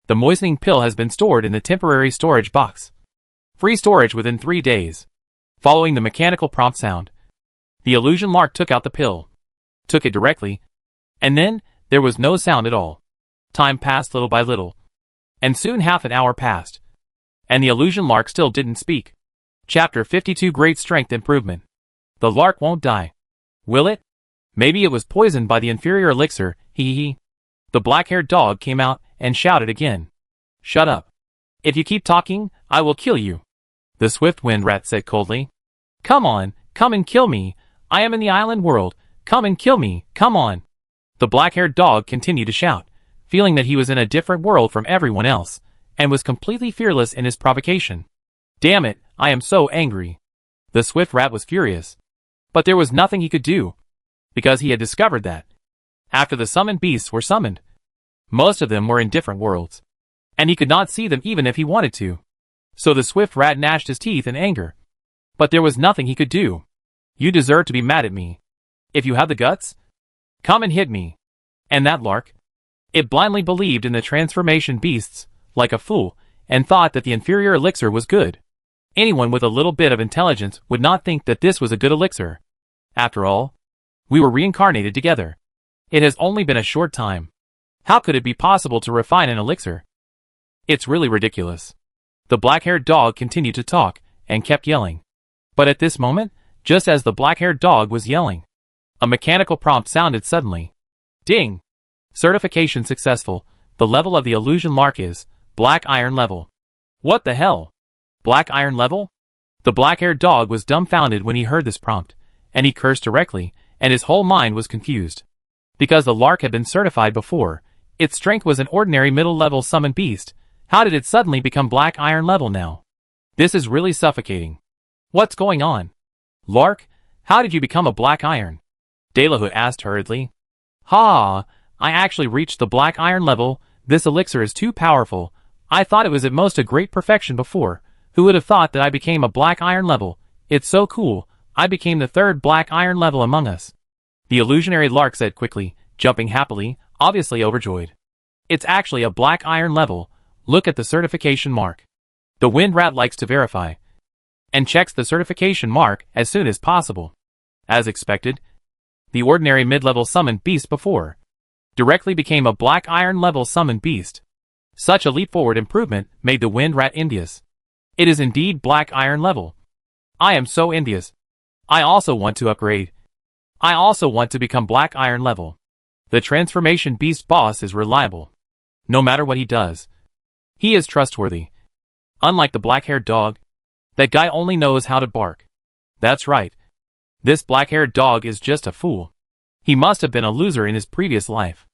The moistening pill has been stored in the temporary storage box. Free storage within 3 days. Following the mechanical prompt sound, the illusion lark took out the pill, took it directly, and then there was no sound at all. Time passed little by little, and soon half an hour passed, and the illusion lark still didn't speak. Chapter 52 Great Strength Improvement. The lark won't die. Will it? Maybe it was poisoned by the inferior elixir, hee hee. The black-haired dog came out and shouted again. Shut up. If you keep talking, I will kill you. The swift wind rat said coldly. Come on, come and kill me. I am in the island world. Come and kill me, come on. The black-haired dog continued to shout, feeling that he was in a different world from everyone else, and was completely fearless in his provocation. Damn it, I am so angry. The swift rat was furious. But there was nothing he could do, because he had discovered that, after the summoned beasts were summoned, most of them were in different worlds, and he could not see them even if he wanted to. So the swift rat gnashed his teeth in anger. But there was nothing he could do. You deserve to be mad at me. If you have the guts, come and hit me. And that lark? It blindly believed in the transformation beasts, like a fool, and thought that the inferior elixir was good. Anyone with a little bit of intelligence would not think that this was a good elixir. After all, we were reincarnated together. It has only been a short time. How could it be possible to refine an elixir? It's really ridiculous. The black-haired dog continued to talk, and kept yelling. But at this moment, just as the black-haired dog was yelling, a mechanical prompt sounded suddenly. Ding! Certification successful. The level of the illusion lark is black iron level. What the hell? Black iron level? The black-haired dog was dumbfounded when he heard this prompt, and he cursed directly, and his whole mind was confused. Because the lark had been certified before, its strength was an ordinary middle-level summoned beast. How did it suddenly become black iron level now? This is really suffocating. What's going on? Lark, how did you become a black iron? Delahoot asked hurriedly. Ha! I actually reached the black iron level. This elixir is too powerful. I thought it was at most a great perfection before. Who would have thought that I became a black iron level? It's so cool. I became the third black iron level among us. The illusionary lark said quickly, jumping happily, obviously overjoyed. It's actually a black iron level. Look at the certification mark. The wind rat likes to verify, and checks the certification mark as soon as possible. As expected, the ordinary mid-level summoned beast before directly became a black iron level summoned beast. Such a leap forward improvement made the wind rat envious. It is indeed black iron level. I am so envious. I also want to upgrade. I also want to become black iron level. The transformation beast boss is reliable. No matter what he does, he is trustworthy. Unlike the black-haired dog, that guy only knows how to bark. That's right. This black-haired dog is just a fool. He must have been a loser in his previous life.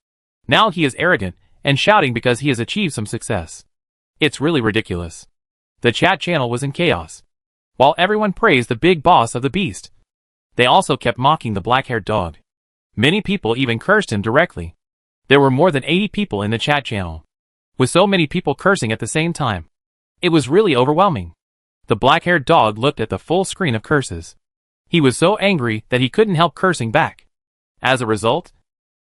Now he is arrogant and shouting because he has achieved some success. It's really ridiculous. The chat channel was in chaos. While everyone praised the big boss of the beast, they also kept mocking the black-haired dog. Many people even cursed him directly. There were more than 80 people in the chat channel. With so many people cursing at the same time, it was really overwhelming. The black-haired dog looked at the full screen of curses. He was so angry that he couldn't help cursing back. As a result,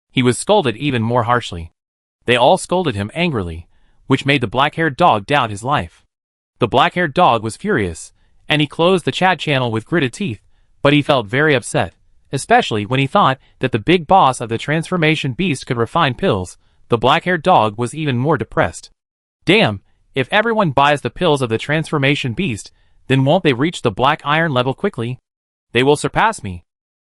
he was scolded even more harshly. They all scolded him angrily, which made the black-haired dog doubt his life. The black-haired dog was furious, and he closed the chat channel with gritted teeth, but he felt very upset, especially when he thought that the big boss of the transformation beast could refine pills. The black-haired dog was even more depressed. Damn, if everyone buys the pills of the transformation beast, then won't they reach the black iron level quickly? They will surpass me.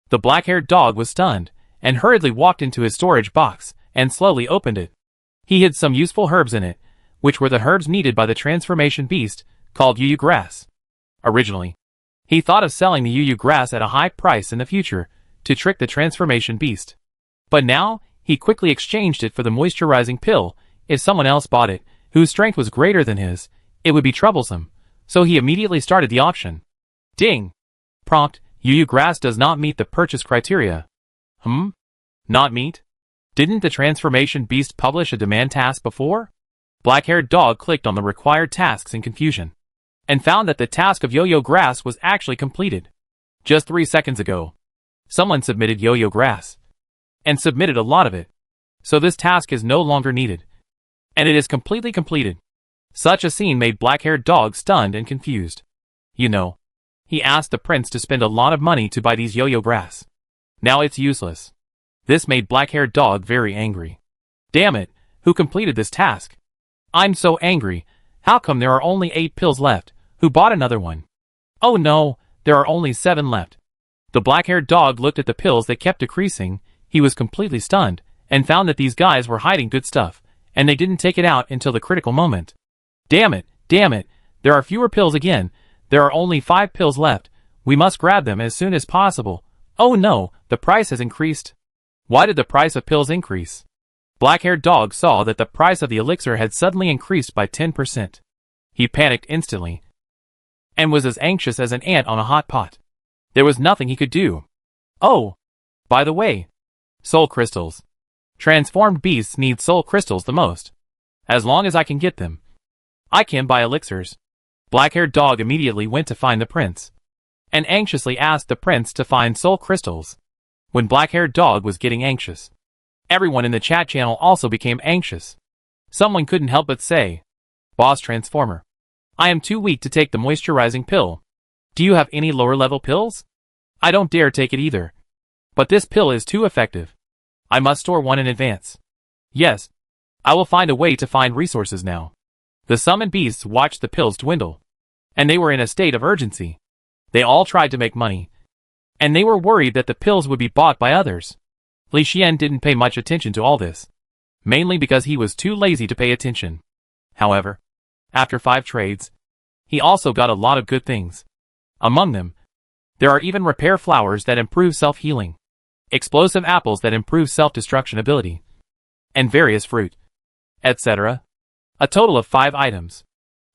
The black-haired dog was stunned, and hurriedly walked into his storage box, and slowly opened it. He hid some useful herbs in it, which were the herbs needed by the transformation beast, called yuyu grass. Originally, he thought of selling the yuyu grass at a high price in the future, to trick the transformation beast. But now, he quickly exchanged it for the moisturizing pill. If someone else bought it, whose strength was greater than his, it would be troublesome. So he immediately started the auction. Ding! Prompt, yuyu grass does not meet the purchase criteria. Not meet? Didn't the transformation beast publish a demand task before? Black-haired dog clicked on the required tasks in confusion, and found that the task of yo-yo grass was actually completed. Just 3 seconds ago, someone submitted yo-yo grass, and submitted a lot of it. So this task is no longer needed, and it is completely completed. Such a scene made black-haired dog stunned and confused. You know, he asked the prince to spend a lot of money to buy these yo-yo grass. Now it's useless. This made black-haired dog very angry. Damn it, who completed this task? I'm so angry. How come there are only 8 pills left? Who bought another one? Oh no, there are only 7 left. The black-haired dog looked at the pills that kept decreasing. He was completely stunned, and found that these guys were hiding good stuff, and they didn't take it out until the critical moment. Damn it, there are fewer pills again. There are only 5 pills left. We must grab them as soon as possible. Oh no, the price has increased. Why did the price of pills increase? Black-haired dog saw that the price of the elixir had suddenly increased by 10%. He panicked instantly, and was as anxious as an ant on a hot pot. There was nothing he could do. Oh, by the way, soul crystals. Transformed beasts need soul crystals the most. As long as I can get them, I can buy elixirs. Black-haired dog immediately went to find the prince, and anxiously asked the prince to find soul crystals. When black-haired dog was getting anxious, everyone in the chat channel also became anxious. Someone couldn't help but say, "Boss Transformer, I am too weak to take the moisturizing pill. Do you have any lower level pills? I don't dare take it either. But this pill is too effective. I must store one in advance. Yes, I will find a way to find resources now." The summoned beasts watched the pills dwindle, and they were in a state of urgency. They all tried to make money, and they were worried that the pills would be bought by others. Li Xian didn't pay much attention to all this, mainly because he was too lazy to pay attention. However, after 5 trades, he also got a lot of good things. Among them, there are even repair flowers that improve self-healing, explosive apples that improve self-destruction ability, and various fruit, etc. A total of 5 items.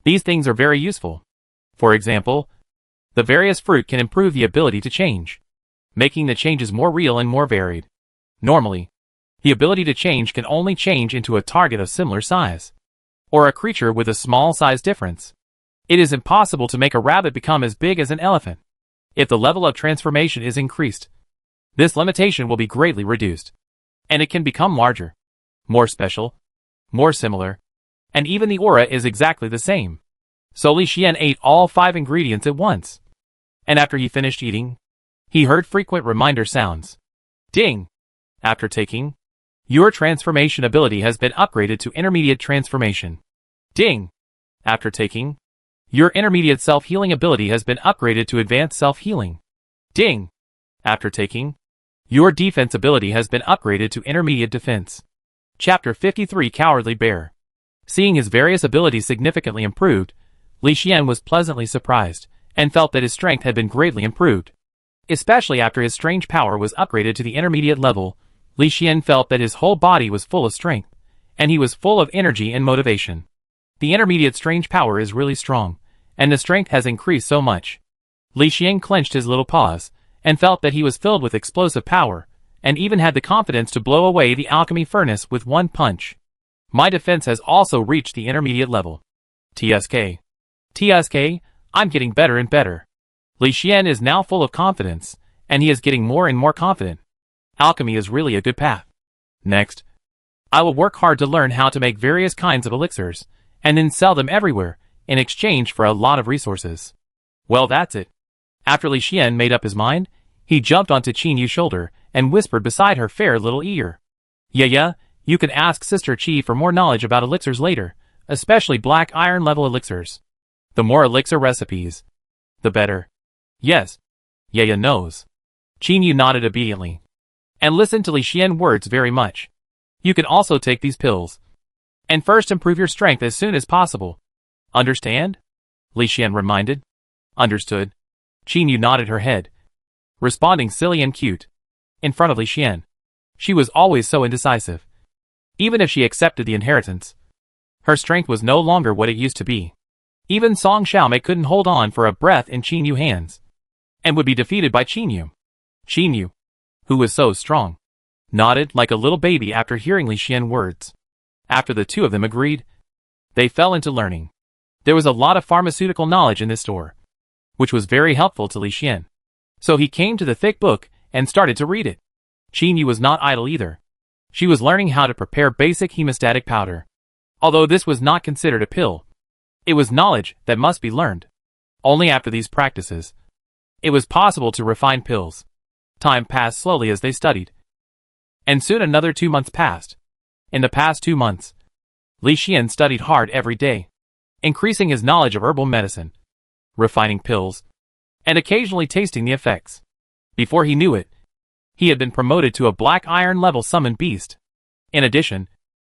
These things are very useful. For example, the various fruit can improve the ability to change, making the changes more real and more varied. Normally, the ability to change can only change into a target of similar size, or a creature with a small size difference. It is impossible to make a rabbit become as big as an elephant. If the level of transformation is increased, this limitation will be greatly reduced, and it can become larger, more special, more similar, and even the aura is exactly the same. So Li Xian ate all 5 ingredients at once, and after he finished eating, he heard frequent reminder sounds. Ding! After taking, your transformation ability has been upgraded to intermediate transformation. Ding! After taking, your intermediate self-healing ability has been upgraded to advanced self-healing. Ding! After taking, your defense ability has been upgraded to intermediate defense. Chapter 53 Cowardly Bear. Seeing his various abilities significantly improved, Li Xian was pleasantly surprised, and felt that his strength had been greatly improved. Especially after his strange power was upgraded to the intermediate level, Li Xian felt that his whole body was full of strength, and he was full of energy and motivation. The intermediate strange power is really strong, and the strength has increased so much. Li Xian clenched his little paws, and felt that he was filled with explosive power, and even had the confidence to blow away the alchemy furnace with one punch. My defense has also reached the intermediate level. TSK, I'm getting better and better. Li Xian is now full of confidence, and he is getting more and more confident. Alchemy is really a good path. Next, I will work hard to learn how to make various kinds of elixirs, and then sell them everywhere, in exchange for a lot of resources. Well, that's it. After Li Xian made up his mind, he jumped onto Chinu's shoulder, and whispered beside her fair little ear. Yeah, you can ask Sister Chi for more knowledge about elixirs later, especially black iron level elixirs. The more elixir recipes, the better. Yes, Yaya knows. Chinu nodded obediently, and listened to Li Xian's words very much. You can also take these pills, and first improve your strength as soon as possible. Understand? Li Xian reminded. Understood. Chinu nodded her head, responding silly and cute. In front of Li Xian, she was always so indecisive. Even if she accepted the inheritance, her strength was no longer what it used to be. Even Song Xiaomei couldn't hold on for a breath in Chinu's hands, and would be defeated by Chinu. Chinu, who was so strong, nodded like a little baby after hearing Li Xian's words. After the two of them agreed, they fell into learning. There was a lot of pharmaceutical knowledge in this store, which was very helpful to Li Xian. So he came to the thick book and started to read it. Chinu was not idle either. She was learning how to prepare basic hemostatic powder. Although this was not considered a pill, it was knowledge that must be learned. Only after these practices, it was possible to refine pills. Time passed slowly as they studied, and soon another 2 months passed. In the past 2 months, Li Xian studied hard every day, increasing his knowledge of herbal medicine, refining pills, and occasionally tasting the effects. Before he knew it, he had been promoted to a black iron level summoned beast. In addition,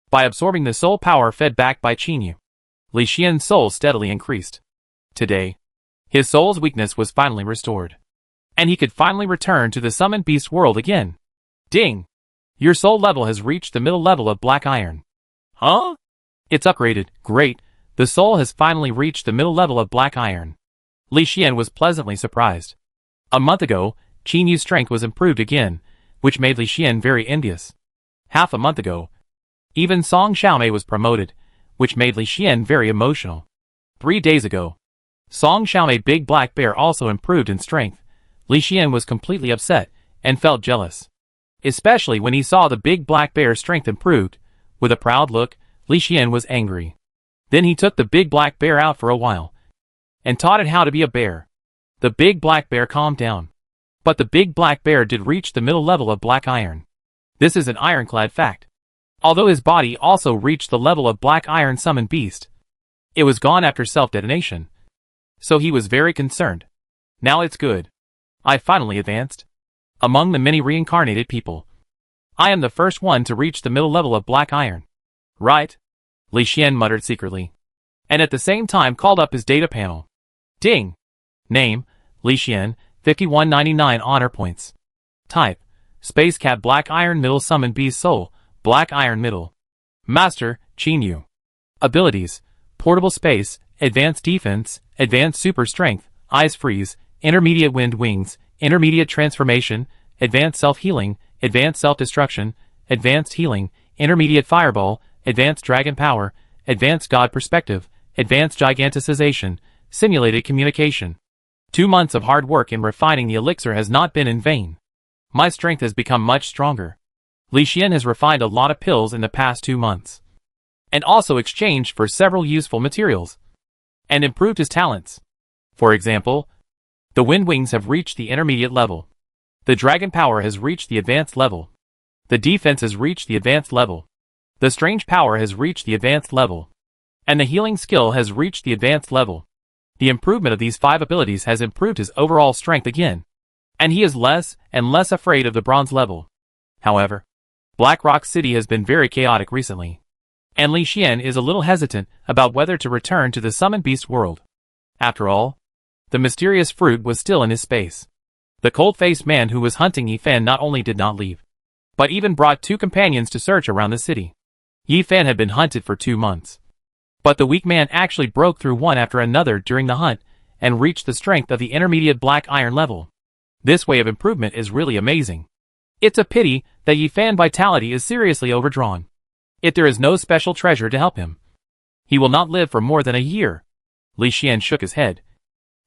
by absorbing the soul power fed back by Chinu, Li Xian's soul steadily increased. Today, his soul's weakness was finally restored, and he could finally return to the summoned beast world again. Ding! Your soul level has reached the middle level of black iron. Huh? It's upgraded. Great. The soul has finally reached the middle level of black iron. Li Xian was pleasantly surprised. A month ago, Chinu's strength was improved again, which made Li Xian very envious. Half a month ago, even Song Xiaomei was promoted, which made Li Xian very emotional. 3 days ago, Song Xiaomei Big Black Bear also improved in strength. Li Xian was completely upset and felt jealous, especially when he saw the Big Black Bear's strength improved. With a proud look, Li Xian was angry. Then he took the Big Black Bear out for a while and taught it how to be a bear. The Big Black Bear calmed down, but the Big Black Bear did reach the middle level of black iron. This is an ironclad fact. Although his body also reached the level of black iron summoned beast, it was gone after self-detonation. So he was very concerned. Now it's good. I finally advanced. Among the many reincarnated people, I am the first one to reach the middle level of black iron. Right? Li Xian muttered secretly, and at the same time called up his data panel. Ding! Name, Li Xian, 5199 honor points. Type, Space Cat Black Iron Middle Summoned Beast Soul, Black Iron Middle. Master, Chinu. Abilities, Portable Space, Advanced Defense, Advanced Super Strength, Eyes Freeze, Intermediate Wind Wings, Intermediate Transformation, Advanced Self-Healing, Advanced Self-Destruction, Advanced Healing, Intermediate Fireball, Advanced Dragon Power, Advanced God Perspective, Advanced Gigantism, Simulated Communication. 2 months of hard work in refining the elixir has not been in vain. My strength has become much stronger. Li Xian has refined a lot of pills in the past 2 months, and also exchanged for several useful materials, and improved his talents. For example, the Wind Wings have reached the intermediate level. The Dragon Power has reached the advanced level. The Defense has reached the advanced level. The Strange Power has reached the advanced level. And the Healing Skill has reached the advanced level. The improvement of these 5 abilities has improved his overall strength again, and he is less and less afraid of the bronze level. However, Black Rock City has been very chaotic recently, and Li Xian is a little hesitant about whether to return to the Summoned Beast world. After all, the mysterious fruit was still in his space. The cold-faced man who was hunting Yi Fan not only did not leave, but even brought 2 companions to search around the city. Yi Fan had been hunted for 2 months, but the weak man actually broke through one after another during the hunt and reached the strength of the intermediate black iron level. This way of improvement is really amazing. It's a pity that Yi Fan's vitality is seriously overdrawn. Yet there is no special treasure to help him. He will not live for more than a year. Li Xian shook his head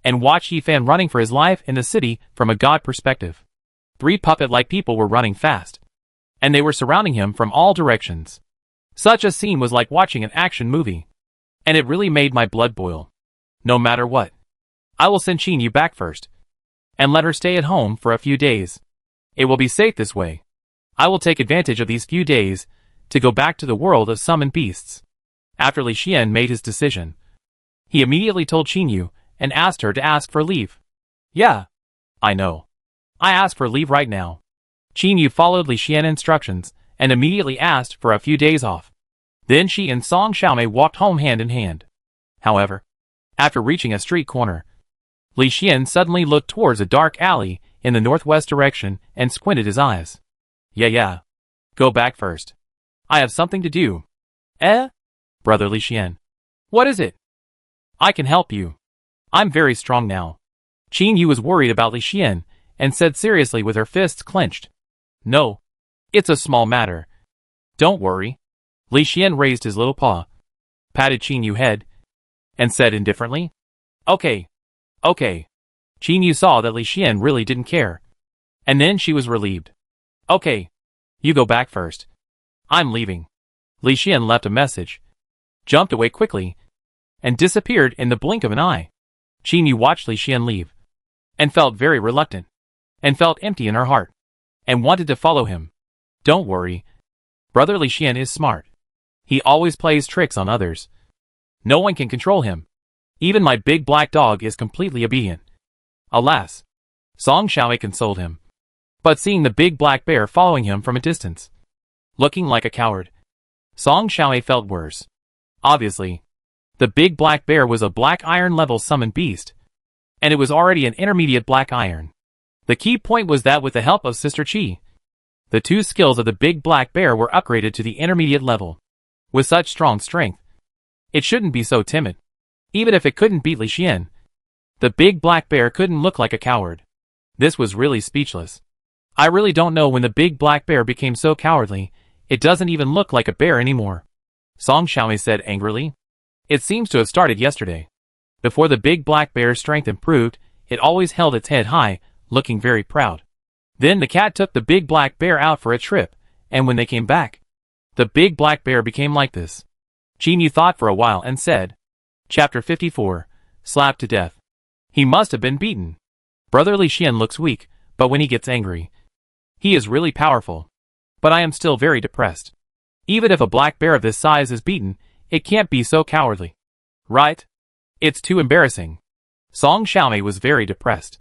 and watched Yi Fan running for his life in the city from a god perspective. 3 puppet-like people were running fast, and they were surrounding him from all directions. Such a scene was like watching an action movie, and it really made my blood boil. No matter what, I will send Chinu back first, and let her stay at home for a few days. It will be safe this way. I will take advantage of these few days to go back to the world of summoned beasts. After Li Xian made his decision, he immediately told Chinu and asked her to ask for leave. Yeah, I know. I ask for leave right now. Chinu followed Li Xian's instructions and immediately asked for a few days off. Then she and Song Xiaomei walked home hand in hand. However, after reaching a street corner, Li Xian suddenly looked towards a dark alley in the northwest direction and squinted his eyes. Yeah. Go back first. I have something to do. Brother Li Xian. What is it? I can help you. I'm very strong now. Chinu was worried about Li Xian and said seriously with her fists clenched. No. It's a small matter. Don't worry. Li Xian raised his little paw, patted Chinu's head, and said indifferently, Okay. Chinu saw that Li Xian really didn't care, and then she was relieved. Okay. You go back first. I'm leaving. Li Xian left a message, jumped away quickly, and disappeared in the blink of an eye. Chinu watched Li Xian leave, and felt very reluctant, and felt empty in her heart, and wanted to follow him. Don't worry. Brother Li Xian is smart. He always plays tricks on others. No one can control him. Even my big black dog is completely obedient. Alas. Song Xiaomei consoled him. but seeing the big black bear following him from a distance, looking like a coward, Song Xiaomei felt worse. Obviously, the big black bear was a black iron level summoned beast, and it was already an intermediate black iron. The key point was that with the help of Sister Qi, the two skills of the big black bear were upgraded to the intermediate level. With such strong strength, it shouldn't be so timid. Even if it couldn't beat Li Xian, the big black bear couldn't look like a coward. This was really speechless. I really don't know when the big black bear became so cowardly. It doesn't even look like a bear anymore, Song Xiaomei said angrily. It seems to have started yesterday. Before the big black bear's strength improved, it always held its head high, looking very proud. Then the cat took the big black bear out for a trip, and when they came back, the big black bear became like this. Chinu thought for a while and said, Chapter 54, Slapped to Death. He must have been beaten. Brother Li Xian looks weak, but when he gets angry, he is really powerful. But I am still very depressed. Even if a black bear of this size is beaten, it can't be so cowardly. Right? It's too embarrassing. Song Xiaomei was very depressed.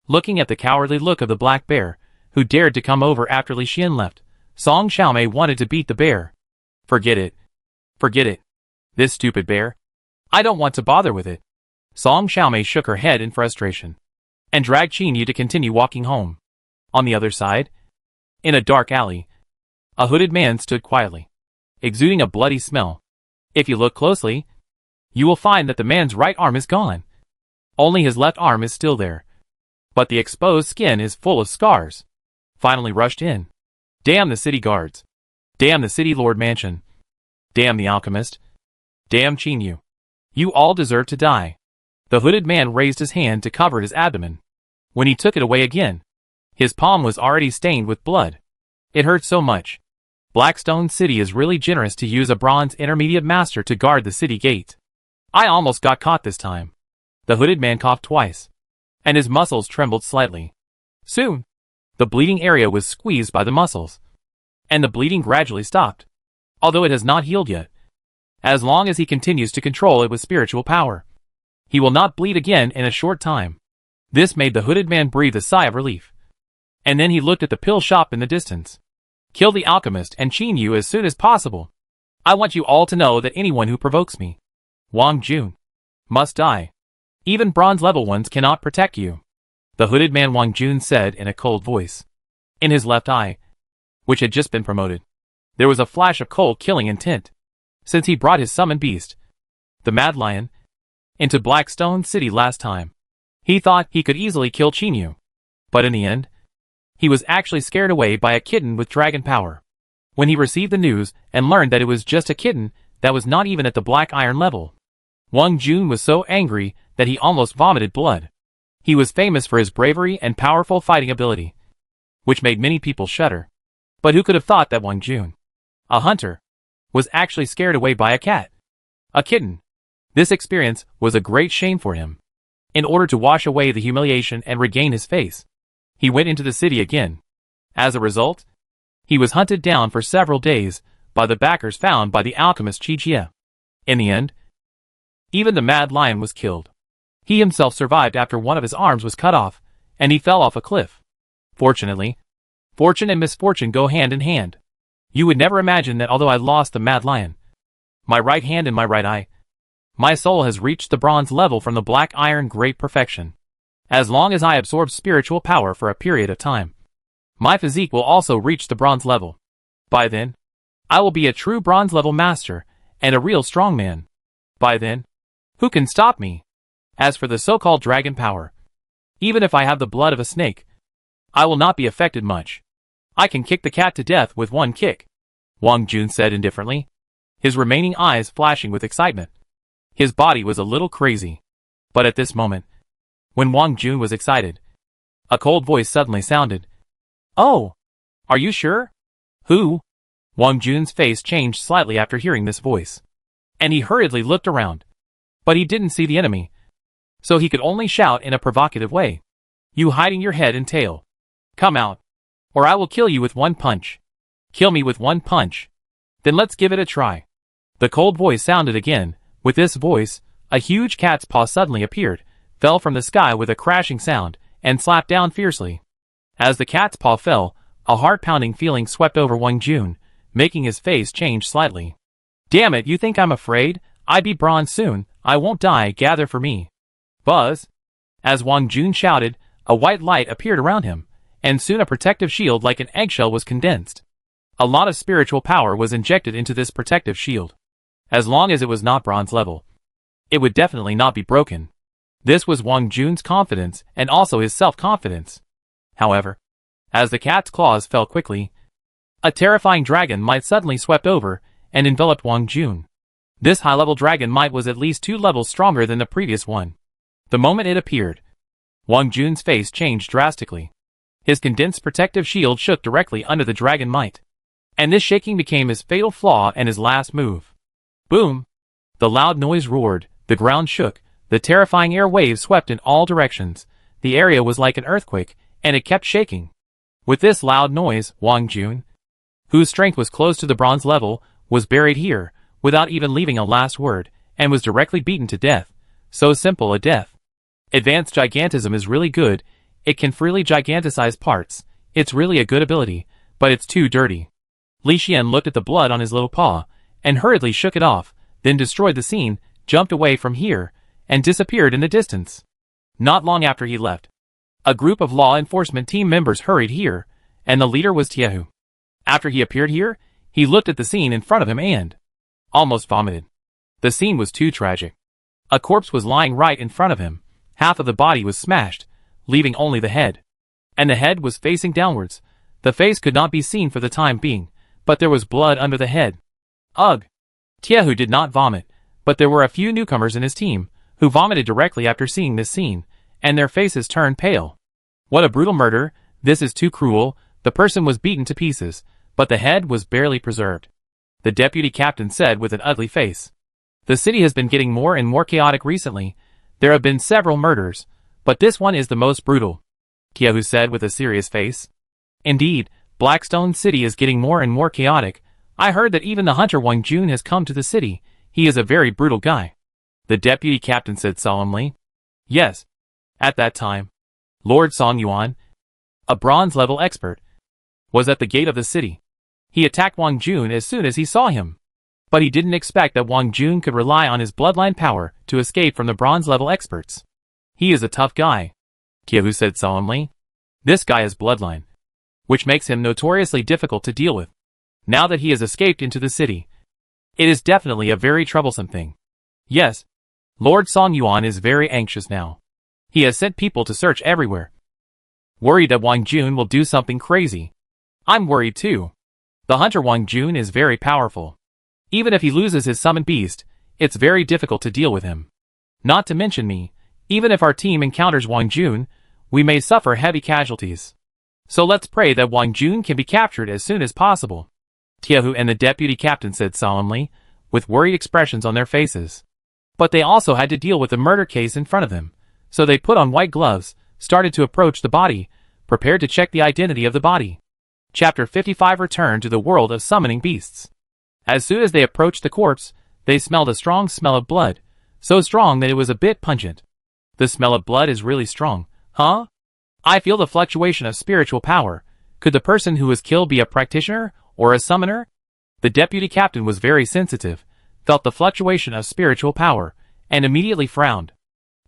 Looking at the cowardly look of the black bear, who dared to come over after Li Xian left, Song Xiaomei wanted to beat the bear. Forget it. Forget it. This stupid bear. I don't want to bother with it. Song Xiaomei shook her head in frustration, and dragged Chinu to continue walking home. On the other side, in a dark alley, a hooded man stood quietly, exuding a bloody smell. If you look closely, you will find that the man's right arm is gone. Only his left arm is still there. But the exposed skin is full of scars. Finally rushed in. Damn the city guards. Damn the city lord mansion. Damn the alchemist. Damn Chinu. You all deserve to die. The hooded man raised his hand to cover his abdomen. When he took it away again, his palm was already stained with blood. It hurt so much. Blackstone City is really generous to use a bronze intermediate master to guard the city gate. I almost got caught this time. The hooded man coughed twice, and his muscles trembled slightly. Soon, the bleeding area was squeezed by the muscles, and the bleeding gradually stopped, although it has not healed yet. As long as he continues to control it with spiritual power, he will not bleed again in a short time. This made the hooded man breathe a sigh of relief. And then he looked at the pill shop in the distance. Kill the alchemist and Chinu as soon as possible. I want you all to know that anyone who provokes me, Wang Jun, must die. Even bronze level ones cannot protect you. The hooded man Wang Jun said in a cold voice. In his left eye, which had just been promoted, there was a flash of cold killing intent. Since he brought his summoned beast, the Mad Lion, into Blackstone City last time, he thought he could easily kill Chinu. But in the end, he was actually scared away by a kitten with dragon power. When he received the news and learned that it was just a kitten that was not even at the black iron level, Wang Jun was so angry that he almost vomited blood. He was famous for his bravery and powerful fighting ability, which made many people shudder. But who could have thought that Wang Jun, a hunter, was actually scared away by a cat? A kitten. This experience was a great shame for him. In order to wash away the humiliation and regain his face, he went into the city again. As a result, he was hunted down for several days by the backers found by the alchemist Qijie. In the end, even the Mad Lion was killed. He himself survived after one of his arms was cut off, and he fell off a cliff. Fortunately, fortune and misfortune go hand in hand. You would never imagine that although I lost the Mad Lion, my right hand and my right eye, my soul has reached the bronze level from the black iron great perfection. As long as I absorb spiritual power for a period of time, my physique will also reach the bronze level. By then, I will be a true bronze level master and a real strong man. By then, who can stop me? As for the so-called dragon power, even if I have the blood of a snake, I will not be affected much. I can kick the cat to death with one kick, Wang Jun said indifferently, his remaining eyes flashing with excitement. His body was a little crazy. But at this moment, when Wang Jun was excited, a cold voice suddenly sounded. Oh, are you sure? Who? Wang Jun's face changed slightly after hearing this voice, and he hurriedly looked around. But he didn't see the enemy, so he could only shout in a provocative way. You hiding your head and tail. Come out, or I will kill you with one punch. Kill me with one punch. Then let's give it a try. The cold voice sounded again. With this voice, a huge cat's paw suddenly appeared, fell from the sky with a crashing sound, and slapped down fiercely. As the cat's paw fell, a heart-pounding feeling swept over Wang Jun, making his face change slightly. Damn it, you think I'm afraid? I'd be bronze soon. I won't die, gather for me. Buzz. As Wang Jun shouted, a white light appeared around him, and soon a protective shield like an eggshell was condensed. A lot of spiritual power was injected into this protective shield. As long as it was not bronze level, it would definitely not be broken. This was Wang Jun's confidence and also his self-confidence. However, as the cat's claws fell quickly, a terrifying dragon might suddenly swept over and enveloped Wang Jun. This high-level dragon might was at least 2 levels stronger than the previous one. The moment it appeared, Wang Jun's face changed drastically. His condensed protective shield shook directly under the dragon might. And this shaking became his fatal flaw and his last move. Boom! The loud noise roared, the ground shook, the terrifying air waves swept in all directions. The area was like an earthquake, and it kept shaking. With this loud noise, Wang Jun, whose strength was close to the bronze level, was buried here, without even leaving a last word, and was directly beaten to death. So simple a death. Advanced gigantism is really good. It can freely giganticize parts. It's really a good ability, but it's too dirty. Li Xian looked at the blood on his little paw, and hurriedly shook it off, then destroyed the scene, jumped away from here, and disappeared in the distance. Not long after he left, a group of law enforcement team members hurried here, and the leader was Tiehu. After he appeared here, he looked at the scene in front of him and almost vomited. The scene was too tragic. A corpse was lying right in front of him. Half of the body was smashed, leaving only the head. And the head was facing downwards. The face could not be seen for the time being, but there was blood under the head. Ugh! Tiehu did not vomit, but there were a few newcomers in his team, who vomited directly after seeing this scene, and their faces turned pale. What a brutal murder! This is too cruel. The person was beaten to pieces, but the head was barely preserved. The deputy captain said with an ugly face. The city has been getting more and more chaotic recently. There have been several murders, but this one is the most brutal, Tiehu said with a serious face. Indeed, Blackstone City is getting more and more chaotic. I heard that even the hunter Wang Jun has come to the city. He is a very brutal guy, the deputy captain said solemnly. Yes. At that time, Lord Song Yuan, a bronze-level expert, was at the gate of the city. He attacked Wang Jun as soon as he saw him. But he didn't expect that Wang Jun could rely on his bloodline power to escape from the bronze-level experts. He is a tough guy, Tiehu said solemnly. This guy is bloodline, which makes him notoriously difficult to deal with. Now that he has escaped into the city, it is definitely a very troublesome thing. Yes, Lord Song Yuan is very anxious now. He has sent people to search everywhere, worried that Wang Jun will do something crazy. I'm worried too. The hunter Wang Jun is very powerful. Even if he loses his summoned beast, it's very difficult to deal with him. Not to mention me, even if our team encounters Wang Jun, we may suffer heavy casualties. So let's pray that Wang Jun can be captured as soon as possible, Tiehu and the deputy captain said solemnly, with worried expressions on their faces. But they also had to deal with the murder case in front of them, so they put on white gloves, started to approach the body, prepared to check the identity of the body. Chapter 55 Return to the World of Summoning Beasts. As soon as they approached the corpse, they smelled a strong smell of blood, so strong that it was a bit pungent. The smell of blood is really strong, huh? I feel the fluctuation of spiritual power. Could the person who was killed be a practitioner or a summoner? The deputy captain was very sensitive, felt the fluctuation of spiritual power, and immediately frowned.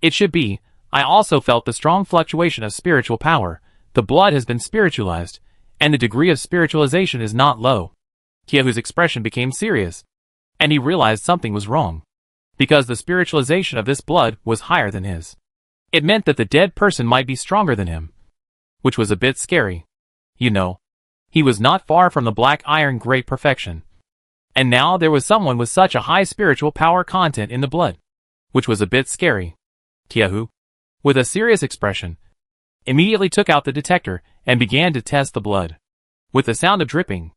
It should be. I also felt the strong fluctuation of spiritual power. The blood has been spiritualized, and the degree of spiritualization is not low. Tiehu's expression became serious, and he realized something was wrong, because the spiritualization of this blood was higher than his. It meant that the dead person might be stronger than him, which was a bit scary. You know, he was not far from the black iron great perfection. And now there was someone with such a high spiritual power content in the blood, which was a bit scary. Tiehu, with a serious expression, immediately took out the detector and began to test the blood. With the sound of dripping,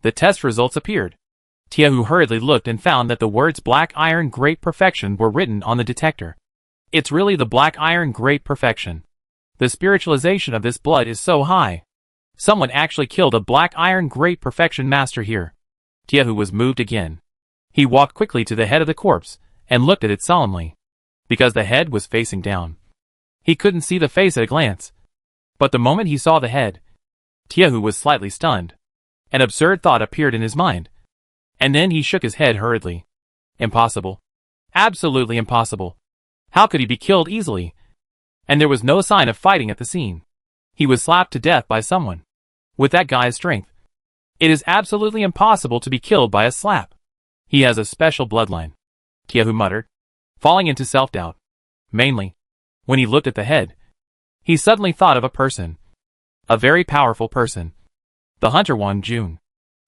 the test results appeared. Tiehu hurriedly looked and found that the words Black Iron Great Perfection were written on the detector. It's really the Black Iron Great Perfection. The spiritualization of this blood is so high. Someone actually killed a Black Iron Great Perfection master here. Tiehu was moved again. He walked quickly to the head of the corpse and looked at it solemnly. Because the head was facing down, he couldn't see the face at a glance. But the moment he saw the head, Tiehu was slightly stunned. An absurd thought appeared in his mind. And then he shook his head hurriedly. Impossible. Absolutely impossible. How could he be killed easily? And there was no sign of fighting at the scene. He was slapped to death by someone. With that guy's strength, it is absolutely impossible to be killed by a slap. He has a special bloodline, Tiehu muttered, falling into self-doubt. Mainly, when he looked at the head, he suddenly thought of a person. A very powerful person. The hunter Wang Jun.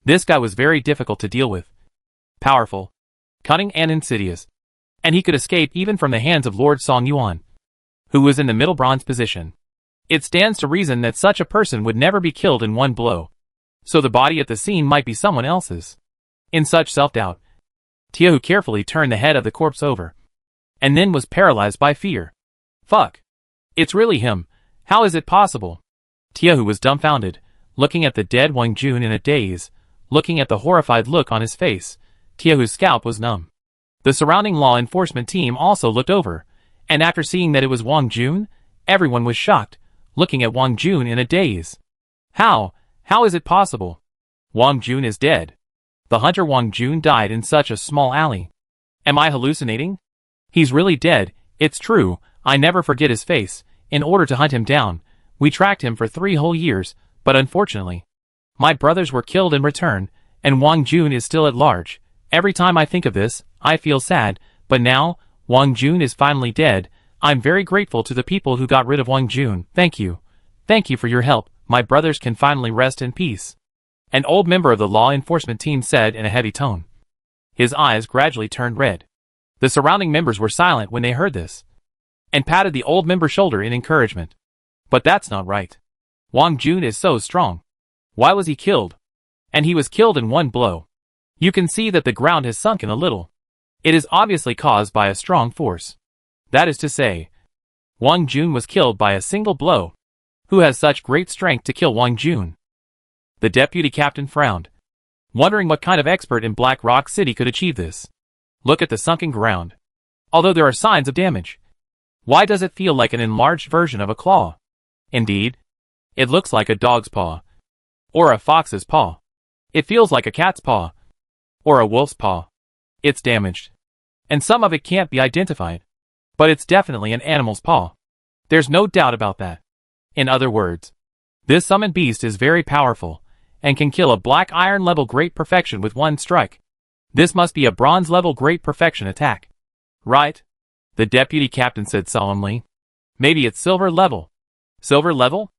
This guy was very difficult to deal with. Powerful, cunning and insidious. And he could escape even from the hands of Lord Song Yuan, who was in the middle bronze position. It stands to reason that such a person would never be killed in one blow. So the body at the scene might be someone else's. In such self-doubt, Tiehu carefully turned the head of the corpse over. And then was paralyzed by fear. Fuck. It's really him. How is it possible? Tiehu was dumbfounded, looking at the dead Wang Jun in a daze. Looking at the horrified look on his face, Tiehu's scalp was numb. The surrounding law enforcement team also looked over, and after seeing that it was Wang Jun, everyone was shocked, looking at Wang Jun in a daze. How is it possible? Wang Jun is dead. The hunter Wang Jun died in such a small alley. Am I hallucinating? He's really dead, it's true, I never forget his face. In order to hunt him down, we tracked him for 3 whole years, but unfortunately, my brothers were killed in return, and Wang Jun is still at large. Every time I think of this, I feel sad, but now, Wang Jun is finally dead. I'm very grateful to the people who got rid of Wang Jun. Thank you. Thank you for your help. My brothers can finally rest in peace. An old member of the law enforcement team said in a heavy tone. His eyes gradually turned red. The surrounding members were silent when they heard this, and patted the old member's shoulder in encouragement. But that's not right. Wang Jun is so strong. Why was he killed? And he was killed in one blow. You can see that the ground has sunken a little. It is obviously caused by a strong force. That is to say, Wang Jun was killed by a single blow. Who has such great strength to kill Wang Jun? The deputy captain frowned, wondering what kind of expert in Black Rock City could achieve this. Look at the sunken ground. Although there are signs of damage, why does it feel like an enlarged version of a claw? Indeed, it looks like a dog's paw. Or a fox's paw. It feels like a cat's paw. Or a wolf's paw. It's damaged. And some of it can't be identified. But it's definitely an animal's paw. There's no doubt about that. In other words, this summoned beast is very powerful, and can kill a black iron level great perfection with one strike. This must be a bronze level great perfection attack. Right? The deputy captain said solemnly. Maybe it's silver level. Silver level?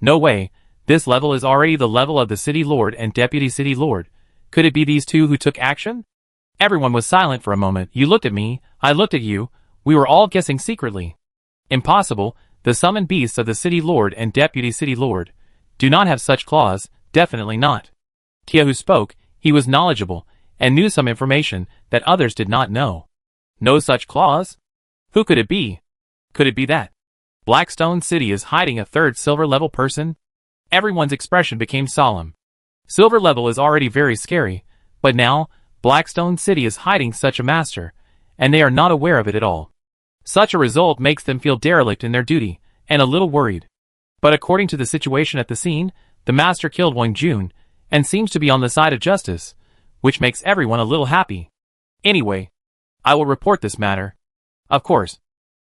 No way. This level is already the level of the city lord and deputy city lord. Could it be these two who took action? Everyone was silent for a moment. You looked at me, I looked at you. We were all guessing secretly. Impossible. The summoned beasts of the city lord and deputy city lord do not have such claws. Definitely not. Tiehu spoke. He was knowledgeable and knew some information that others did not know. No such claws? Who could it be? Could it be that Blackstone City is hiding a third silver level person? Everyone's expression became solemn. Silver level is already very scary, but now, Blackstone City is hiding such a master, and they are not aware of it at all. Such a result makes them feel derelict in their duty, and a little worried. But according to the situation at the scene, the master killed Wang Jun, and seems to be on the side of justice, which makes everyone a little happy. Anyway, I will report this matter. Of course,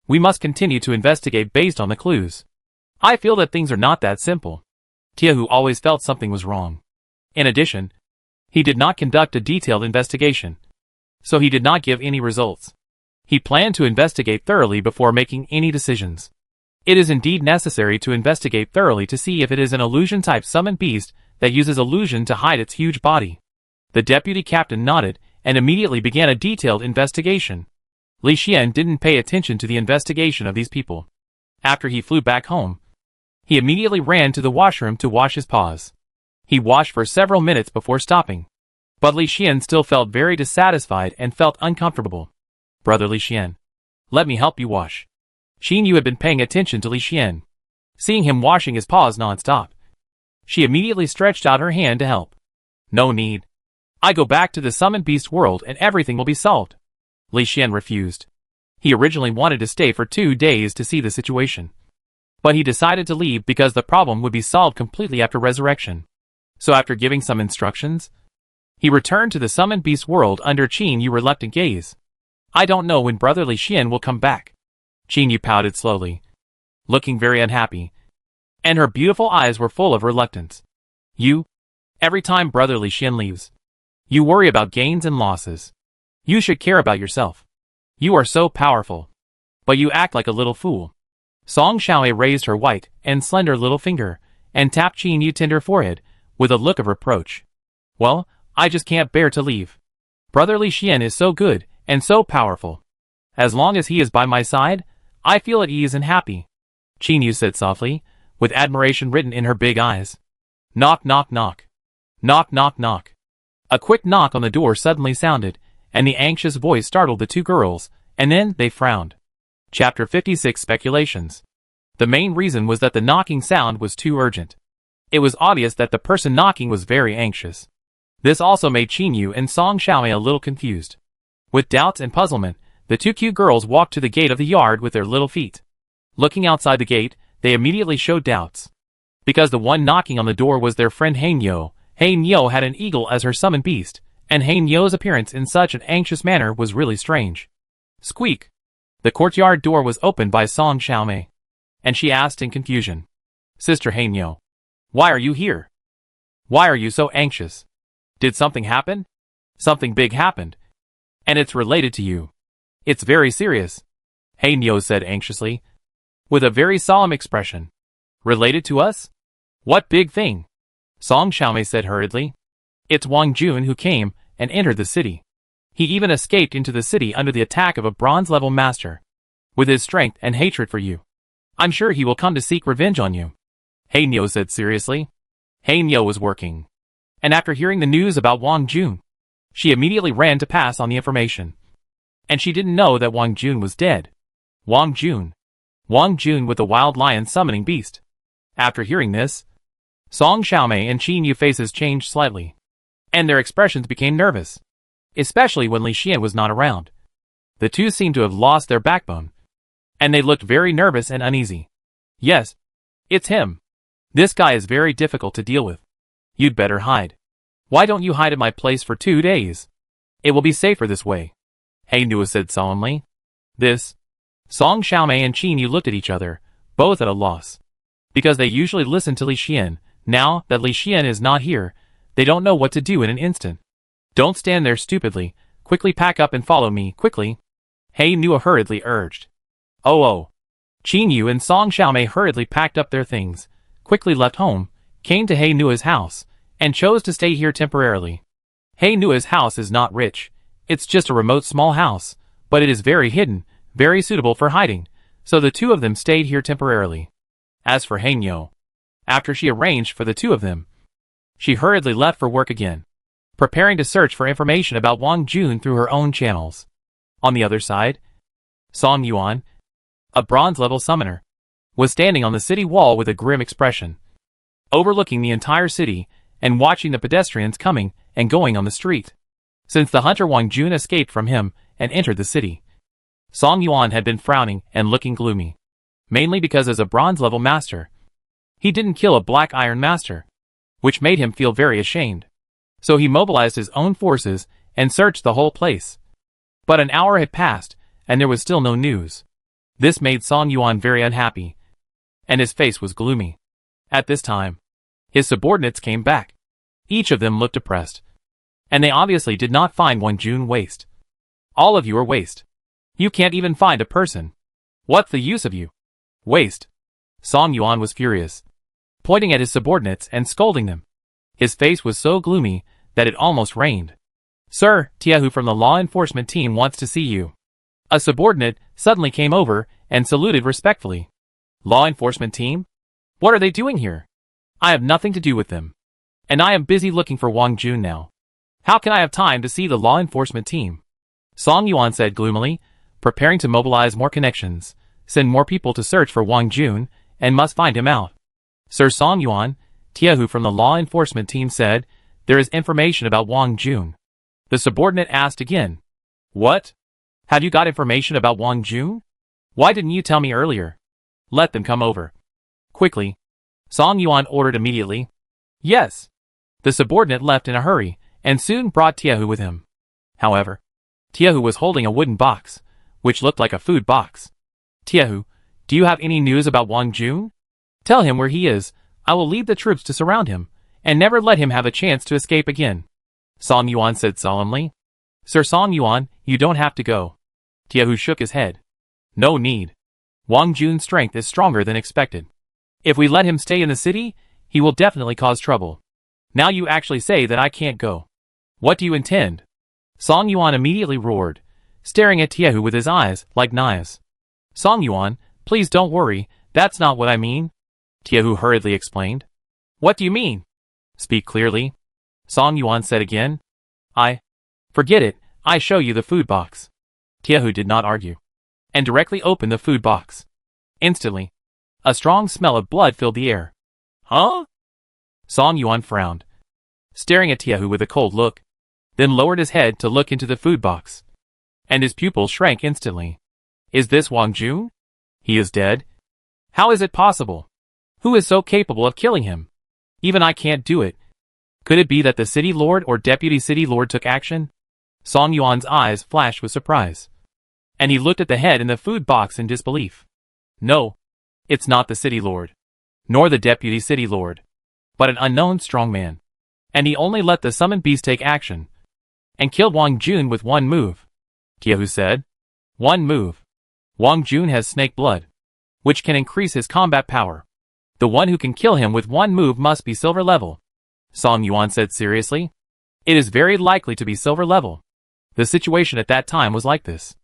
we must continue to investigate based on the clues. I feel that things are not that simple. Tiehu always felt something was wrong. In addition, he did not conduct a detailed investigation, so he did not give any results. He planned to investigate thoroughly before making any decisions. It is indeed necessary to investigate thoroughly to see if it is an illusion-type summoned beast that uses illusion to hide its huge body. The deputy captain nodded and immediately began a detailed investigation. Li Xian didn't pay attention to the investigation of these people. After he flew back home, he immediately ran to the washroom to wash his paws. He washed for several minutes before stopping. But Li Xian still felt very dissatisfied and felt uncomfortable. Brother Li Xian, let me help you wash. Chinu had been paying attention to Li Xian, seeing him washing his paws non-stop. She immediately stretched out her hand to help. No need. I go back to the summoned beast world and everything will be solved. Li Xian refused. He originally wanted to stay for 2 days to see the situation. But he decided to leave because the problem would be solved completely after resurrection. So after giving some instructions, he returned to the summoned beast world under Chinu reluctant gaze. I don't know when brotherly Xian will come back. Chinu pouted slowly, looking very unhappy, and her beautiful eyes were full of reluctance. Every time brotherly Xian leaves, you worry about gains and losses. You should care about yourself. You are so powerful. But you act like a little fool. Song Xiaomei raised her white and slender little finger and tapped Chinu's tender forehead with a look of reproach. Well, I just can't bear to leave. Brotherly Xian is so good and so powerful. As long as he is by my side, I feel at ease and happy. Chinu said softly, with admiration written in her big eyes. Knock, knock, knock. Knock, knock, knock. A quick knock on the door suddenly sounded, and the anxious voice startled the two girls, and then they frowned. Chapter 56 Speculations. The main reason was that the knocking sound was too urgent. It was obvious that the person knocking was very anxious. This also made Chinu and Song Xiaomei a little confused. With doubts and puzzlement, the two cute girls walked to the gate of the yard with their little feet. Looking outside the gate, they immediately showed doubts. Because the one knocking on the door was their friend Hanyo. Hanyo had an eagle as her summoned beast, and Hanyo's appearance in such an anxious manner was really strange. Squeak! The courtyard door was opened by Song Xiaomei, and she asked in confusion, Sister Hanyo, why are you here? Why are you so anxious? Did something happen? Something big happened, and it's related to you. It's very serious, Hanyo said anxiously, with a very solemn expression. Related to us? What big thing? Song Xiaomei said hurriedly. It's Wang Jun who came and entered the city. He even escaped into the city under the attack of a bronze-level master. With his strength and hatred for you, I'm sure he will come to seek revenge on you, Hanyo said seriously. Hanyo was working, and after hearing the news about Wang Jun, she immediately ran to pass on the information. And she didn't know that Wang Jun was dead. Wang Jun with the wild lion summoning beast. After hearing this, Song Xiaomei and Chinu faces changed slightly, and their expressions became nervous, especially when Li Xian was not around. The two seemed to have lost their backbone, and they looked very nervous and uneasy. Yes, it's him. This guy is very difficult to deal with. You'd better hide. Why don't you hide at my place for 2 days? It will be safer this way, Hanyo said solemnly. This. Song Xiaomei and Chinu looked at each other, both at a loss. Because they usually listen to Li Xian, now that Li Xian is not here, they don't know what to do in an instant. Don't stand there stupidly, quickly pack up and follow me, quickly, Hanyo hurriedly urged. Oh. Chinu and Song Xiaomei hurriedly packed up their things, quickly left home, came to Hanyo's house, and chose to stay here temporarily. Hanyo's house is not rich, it's just a remote small house, but it is very hidden, very suitable for hiding, so the two of them stayed here temporarily. As for Hanyo, after she arranged for the two of them, she hurriedly left for work again, preparing to search for information about Wang Jun through her own channels. On the other side, Song Yuan, a bronze-level summoner, was standing on the city wall with a grim expression, overlooking the entire city and watching the pedestrians coming and going on the street. Since the hunter Wang Jun escaped from him and entered the city, Song Yuan had been frowning and looking gloomy, mainly because as a bronze-level master, he didn't kill a black iron master, which made him feel very ashamed. So he mobilized his own forces and searched the whole place. But an hour had passed, and there was still no news. This made Song Yuan very unhappy, and his face was gloomy. At this time, his subordinates came back. Each of them looked depressed, and they obviously did not find Wang Jun waste. All of you are waste. You can't even find a person. What's the use of you? Waste. Song Yuan was furious, pointing at his subordinates and scolding them. His face was so gloomy that it almost rained. Sir, Tiahu from the law enforcement team wants to see you. A subordinate suddenly came over and saluted respectfully. Law enforcement team? What are they doing here? I have nothing to do with them. And I am busy looking for Wang Jun now. How can I have time to see the law enforcement team? Song Yuan said gloomily, preparing to mobilize more connections, send more people to search for Wang Jun, and must find him out. Sir Song Yuan, Tiahu from the law enforcement team said, there is information about Wang Jun. The subordinate asked again. What? Have you got information about Wang Jun? Why didn't you tell me earlier? Let them come over. Quickly, Song Yuan ordered immediately. Yes. The subordinate left in a hurry, and soon brought Tiehu with him. However, Tiehu was holding a wooden box, which looked like a food box. Tiehu, do you have any news about Wang Jun? Tell him where he is. I will lead the troops to surround him, and never let him have a chance to escape again. Song Yuan said solemnly. Sir Song Yuan, you don't have to go. Tiehu shook his head. No need. Wang Jun's strength is stronger than expected. If we let him stay in the city, he will definitely cause trouble. Now you actually say that I can't go. What do you intend? Song Yuan immediately roared, staring at Tiehu with his eyes like knives. Song Yuan, please don't worry, that's not what I mean. Tiehu hurriedly explained. What do you mean? Speak clearly. Song Yuan said again. Forget it, I show you the food box. Tiehu did not argue, and directly opened the food box. Instantly, a strong smell of blood filled the air. Huh? Song Yuan frowned, staring at Tiehu with a cold look, then lowered his head to look into the food box. And his pupils shrank instantly. Is this Wang Jun? He is dead? How is it possible? Who is so capable of killing him? Even I can't do it. Could it be that the city lord or deputy city lord took action? Song Yuan's eyes flashed with surprise, and he looked at the head in the food box in disbelief. No, it's not the city lord, nor the deputy city lord, but an unknown strongman. And he only let the summoned beast take action, and killed Wang Jun with one move. Tiehu said. One move. Wang Jun has snake blood, which can increase his combat power. The one who can kill him with one move must be silver level. Song Yuan said seriously. It is very likely to be silver level. The situation at that time was like this.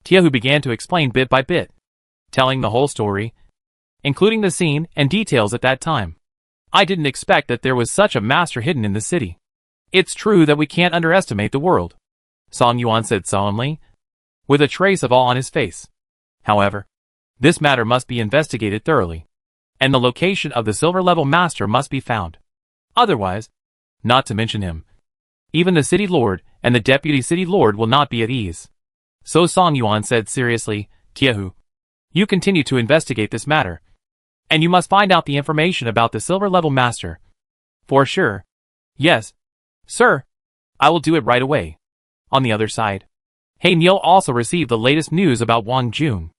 Tiehu began to explain bit by bit, telling the whole story, including the scene and details at that time. I didn't expect that there was such a master hidden in the city. It's true that we can't underestimate the world, Song Yuan said solemnly, with a trace of awe on his face. However, this matter must be investigated thoroughly, and the location of the silver level master must be found. Otherwise, not to mention him, even the city lord and the deputy city lord will not be at ease. So Song Yuan said seriously, Tiehu, you continue to investigate this matter, and you must find out the information about the silver level master. For sure. Yes, sir. I will do it right away. On the other side, He Niu also received the latest news about Wang Jun.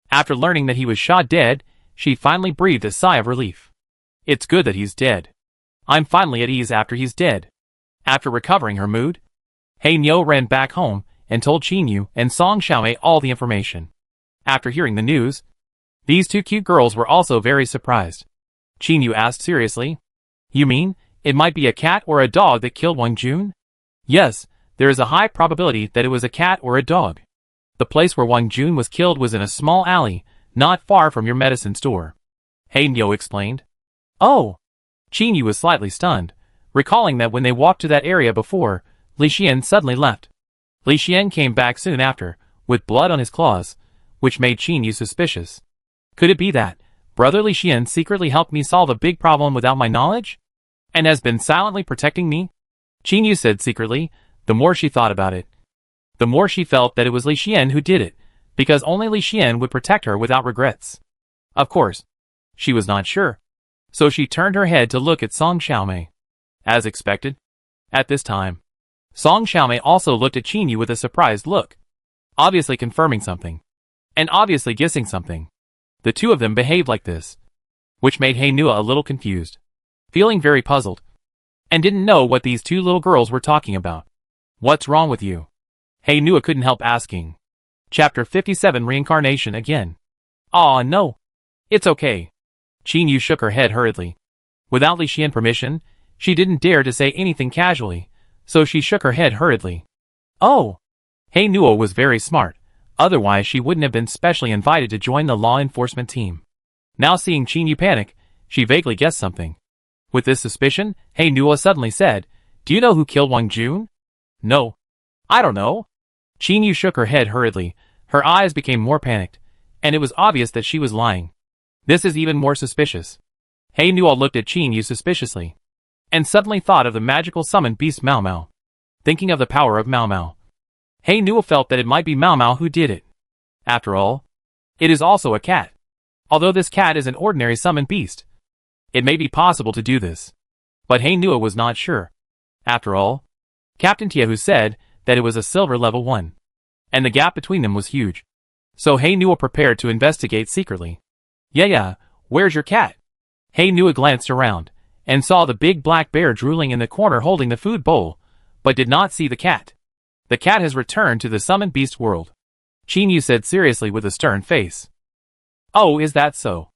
After learning that he was shot dead, she finally breathed a sigh of relief. It's good that he's dead. I'm finally at ease after he's dead. After recovering her mood, He Niu ran back home and told Chinu and Song Xiaomei all the information. After hearing the news, these two cute girls were also very surprised. Chinu asked seriously, You mean, it might be a cat or a dog that killed Wang Jun? Yes, there is a high probability that it was a cat or a dog. The place where Wang Jun was killed was in a small alley, not far from your medicine store. He Niu explained. Oh! Chinu was slightly stunned, recalling that when they walked to that area before, Li Xian suddenly left. Li Xian came back soon after, with blood on his claws, which made Chinu suspicious. Could it be that Brother Li Xian secretly helped me solve a big problem without my knowledge? And has been silently protecting me? Chinu said secretly. The more she thought about it, the more she felt that it was Li Xian who did it, because only Li Xian would protect her without regrets. Of course, she was not sure, so she turned her head to look at Song Xiaomei. As expected, at this time, Song Xiaomei also looked at Chinu with a surprised look, obviously confirming something, and obviously guessing something. The two of them behaved like this, which made He Niu a little confused, feeling very puzzled, and didn't know what these two little girls were talking about. What's wrong with you? He Niu couldn't help asking. Chapter 57 Reincarnation again. Aw no. It's okay. Chinu shook her head hurriedly. Without Li Xian permission, she didn't dare to say anything casually, so she shook her head hurriedly. Oh! He Niu was very smart, otherwise she wouldn't have been specially invited to join the law enforcement team. Now seeing Chinu panic, she vaguely guessed something. With this suspicion, He Niu suddenly said, Do you know who killed Wang Jun? No. I don't know. Chinu shook her head hurriedly. Her eyes became more panicked, and it was obvious that she was lying. This is even more suspicious. He Niu looked at Chinu suspiciously, and suddenly thought of the magical summoned beast Mao Mao. Thinking of the power of Mao Mao, He Niu felt that it might be Mao Mao who did it. After all, it is also a cat. Although this cat is an ordinary summoned beast, It may be possible to do this. But Hainua was not sure. After all, Captain Tiahu said that it was a silver level 1. And the gap between them was huge. So Hainua prepared to investigate secretly. Yeah, where's your cat? Hainua glanced around, and saw the big black bear drooling in the corner holding the food bowl, but did not see the cat. The cat has returned to the summoned beast world. Chinu said seriously with a stern face. Oh, is that so?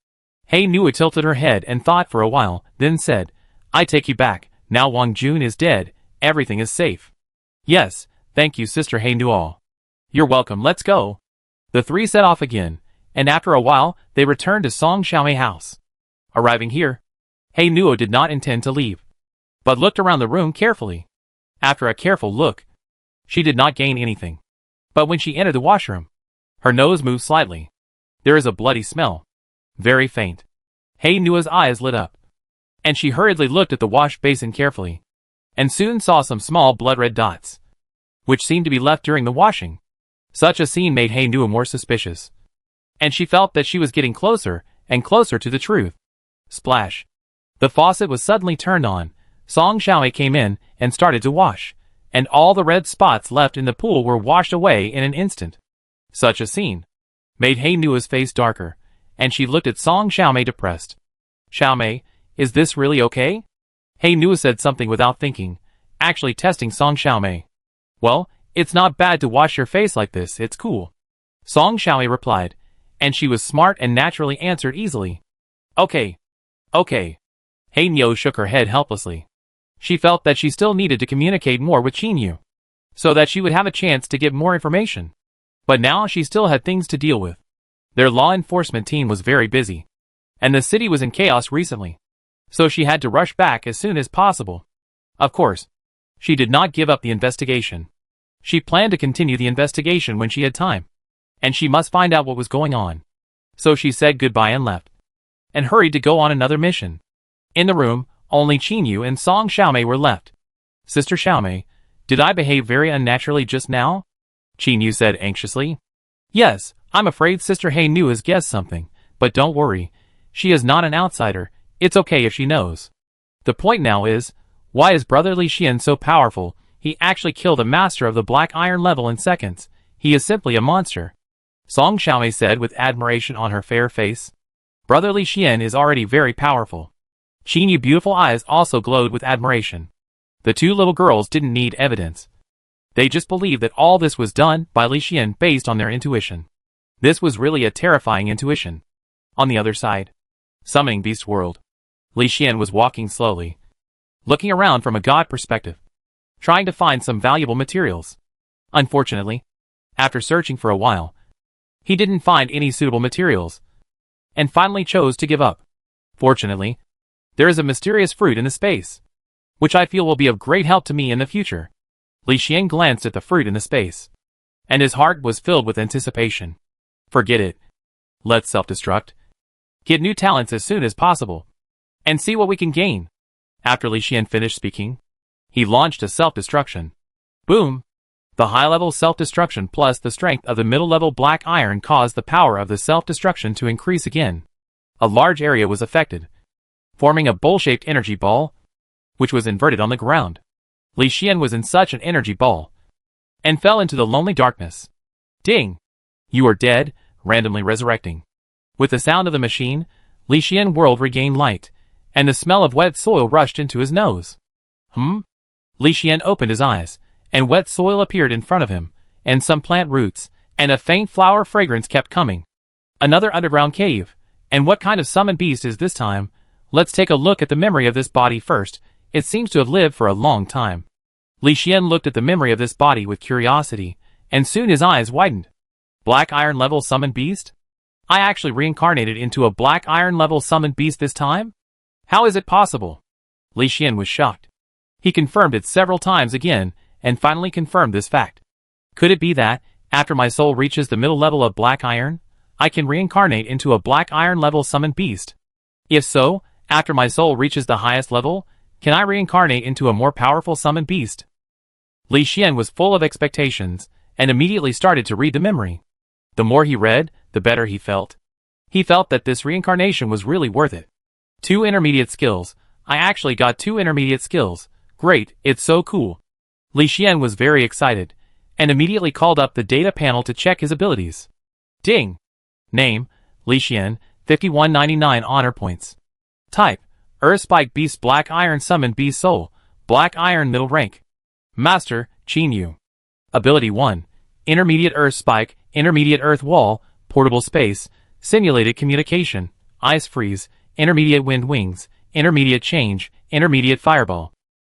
Hainua tilted her head and thought for a while, then said, I take you back, now Wang Jun is dead, everything is safe. Yes, thank you Sister Hainua. You're welcome, let's go. The three set off again, and after a while, they returned to Song Xiaomei house. Arriving here, Hainua did not intend to leave, but looked around the room carefully. After a careful look, she did not gain anything. But when she entered the washroom, her nose moved slightly. There is a bloody smell. Very faint. Hainua's eyes lit up, and she hurriedly looked at the wash basin carefully, and soon saw some small blood-red dots, which seemed to be left during the washing. Such a scene made Hainua more suspicious, and she felt that she was getting closer and closer to the truth. Splash. The faucet was suddenly turned on. Song Xiaomei came in and started to wash, and all the red spots left in the pool were washed away in an instant. Such a scene made Hainua's face darker, and she looked at Song Xiaomei depressed. Xiaomei, is this really okay? Hainua said something without thinking, actually testing Song Xiaomei. Well, it's not bad to wash your face like this, it's cool. Song Xiaomei replied, and she was smart and naturally answered easily. Okay. Hainua shook her head helplessly. She felt that she still needed to communicate more with Chinu, so that she would have a chance to get more information. But now she still had things to deal with. Their law enforcement team was very busy, and the city was in chaos recently, so she had to rush back as soon as possible. Of course, she did not give up the investigation. She planned to continue the investigation when she had time, and she must find out what was going on. So she said goodbye and left, and hurried to go on another mission. In the room, only Chinu and Song Xiaomei were left. Sister Xiaomei, did I behave very unnaturally just now? Chinu said anxiously. Yes, I'm afraid Sister Hainua has guessed something, but don't worry, she is not an outsider, it's okay if she knows. The point now is, why is Brother Li Xian so powerful? He actually killed a master of the black iron level in seconds. He is simply a monster. Song Xiaomei said with admiration on her fair face. Brother Li Xian is already very powerful. Chinu's beautiful eyes also glowed with admiration. The two little girls didn't need evidence. They just believed that all this was done by Li Xian based on their intuition. This was really a terrifying intuition. On the other side, summoning beast world, Li Xian was walking slowly, looking around from a god perspective, trying to find some valuable materials. Unfortunately, after searching for a while, he didn't find any suitable materials, and finally chose to give up. Fortunately, there is a mysterious fruit in the space, which I feel will be of great help to me in the future. Li Xian glanced at the fruit in the space, and his heart was filled with anticipation. Forget it. Let's self-destruct. Get new talents as soon as possible, and see what we can gain. After Li Xian finished speaking, he launched a self-destruction. Boom! The high-level self-destruction plus the strength of the middle-level black iron caused the power of the self-destruction to increase again. A large area was affected, forming a bowl-shaped energy ball, which was inverted on the ground. Li Xian was in such an energy ball, and fell into the lonely darkness. Ding! You are dead, randomly resurrecting. With the sound of the machine, Li Xian world regained light, and the smell of wet soil rushed into his nose. Li Xian opened his eyes, and wet soil appeared in front of him, and some plant roots, and a faint flower fragrance kept coming. Another underground cave. And what kind of summoned beast is this time? Let's take a look at the memory of this body first. It seems to have lived for a long time. Li Xian looked at the memory of this body with curiosity, and soon his eyes widened. Black iron level summoned beast? I actually reincarnated into a black iron level summoned beast this time? How is it possible? Li Xian was shocked. He confirmed it several times again, and finally confirmed this fact. Could it be that, after my soul reaches the middle level of black iron, I can reincarnate into a black iron level summoned beast? If so, after my soul reaches the highest level, can I reincarnate into a more powerful summoned beast? Li Xian was full of expectations, and immediately started to read the memory. The more he read, the better he felt. He felt that this reincarnation was really worth it. 2 intermediate skills. I actually got 2 intermediate skills. Great, it's so cool. Li Xian was very excited, and immediately called up the data panel to check his abilities. Ding! Name, Li Xian, 5199 honor points. Type, Spike Beast Black Iron Summon Beast Soul, Black Iron Middle Rank. Master, Chinu. Ability 1. Intermediate Earth Spike, Intermediate Earth Wall, Portable Space, Simulated Communication, Ice Freeze, Intermediate Wind Wings, Intermediate Change, Intermediate Fireball.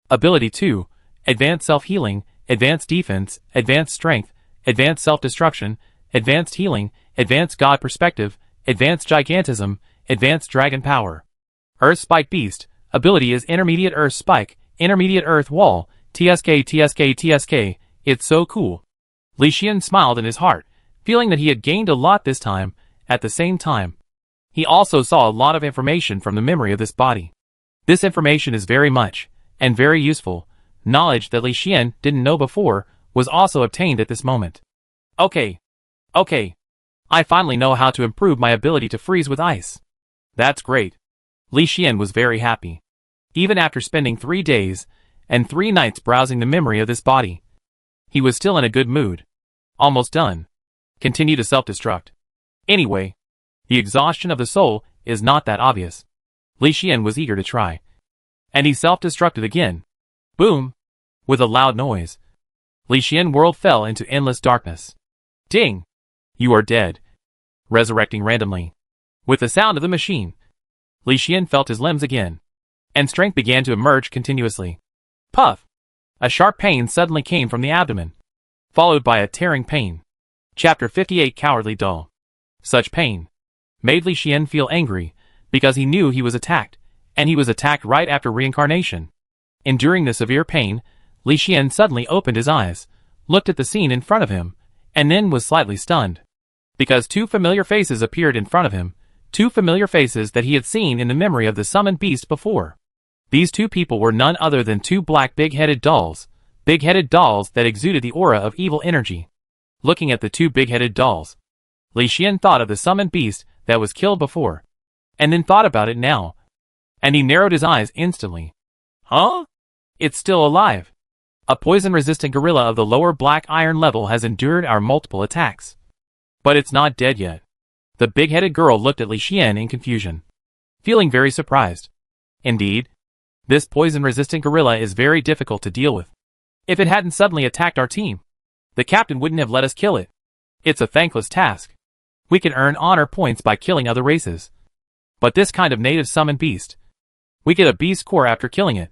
Ability 2. Advanced Self-Healing, Advanced Defense, Advanced Strength, Advanced Self-Destruction, Advanced Healing, Advanced God Perspective, Advanced Gigantism, Advanced Dragon Power. Earth Spike Beast. Ability is Intermediate Earth Spike, Intermediate Earth Wall, TSK. It's so cool. Li Xian smiled in his heart, feeling that he had gained a lot this time. At the same time, he also saw a lot of information from the memory of this body. This information is very much, and very useful, knowledge that Li Xian didn't know before, was also obtained at this moment. Okay. I finally know how to improve my ability to freeze with ice. That's great. Li Xian was very happy. Even after spending 3 days and 3 nights browsing the memory of this body, he was still in a good mood. Almost done. Continue to self-destruct. Anyway, the exhaustion of the soul is not that obvious. Li Xian was eager to try. And he self-destructed again. Boom! With a loud noise, Li Xian world fell into endless darkness. Ding! You are dead. Resurrecting randomly. With the sound of the machine, Li Xian felt his limbs again, and strength began to emerge continuously. Puff! A sharp pain suddenly came from the abdomen, followed by a tearing pain. Chapter 58 Cowardly Dull. Such pain made Li Xian feel angry, because he knew he was attacked, and he was attacked right after reincarnation. Enduring the severe pain, Li Xian suddenly opened his eyes, looked at the scene in front of him, and then was slightly stunned. Because 2 familiar faces appeared in front of him, 2 familiar faces that he had seen in the memory of the summoned beast before. These 2 people were none other than 2 black big-headed dolls that exuded the aura of evil energy. Looking at the 2 big-headed dolls, Li Xian thought of the summoned beast that was killed before, and then thought about it now. And he narrowed his eyes instantly. Huh? It's still alive. A poison-resistant gorilla of the lower black iron level has endured our multiple attacks. But it's not dead yet. The big-headed girl looked at Li Xian in confusion, feeling very surprised. Indeed, this poison-resistant gorilla is very difficult to deal with. If it hadn't suddenly attacked our team, the captain wouldn't have let us kill it. It's a thankless task. We can earn honor points by killing other races. But this kind of native summoned beast, we get a B score after killing it,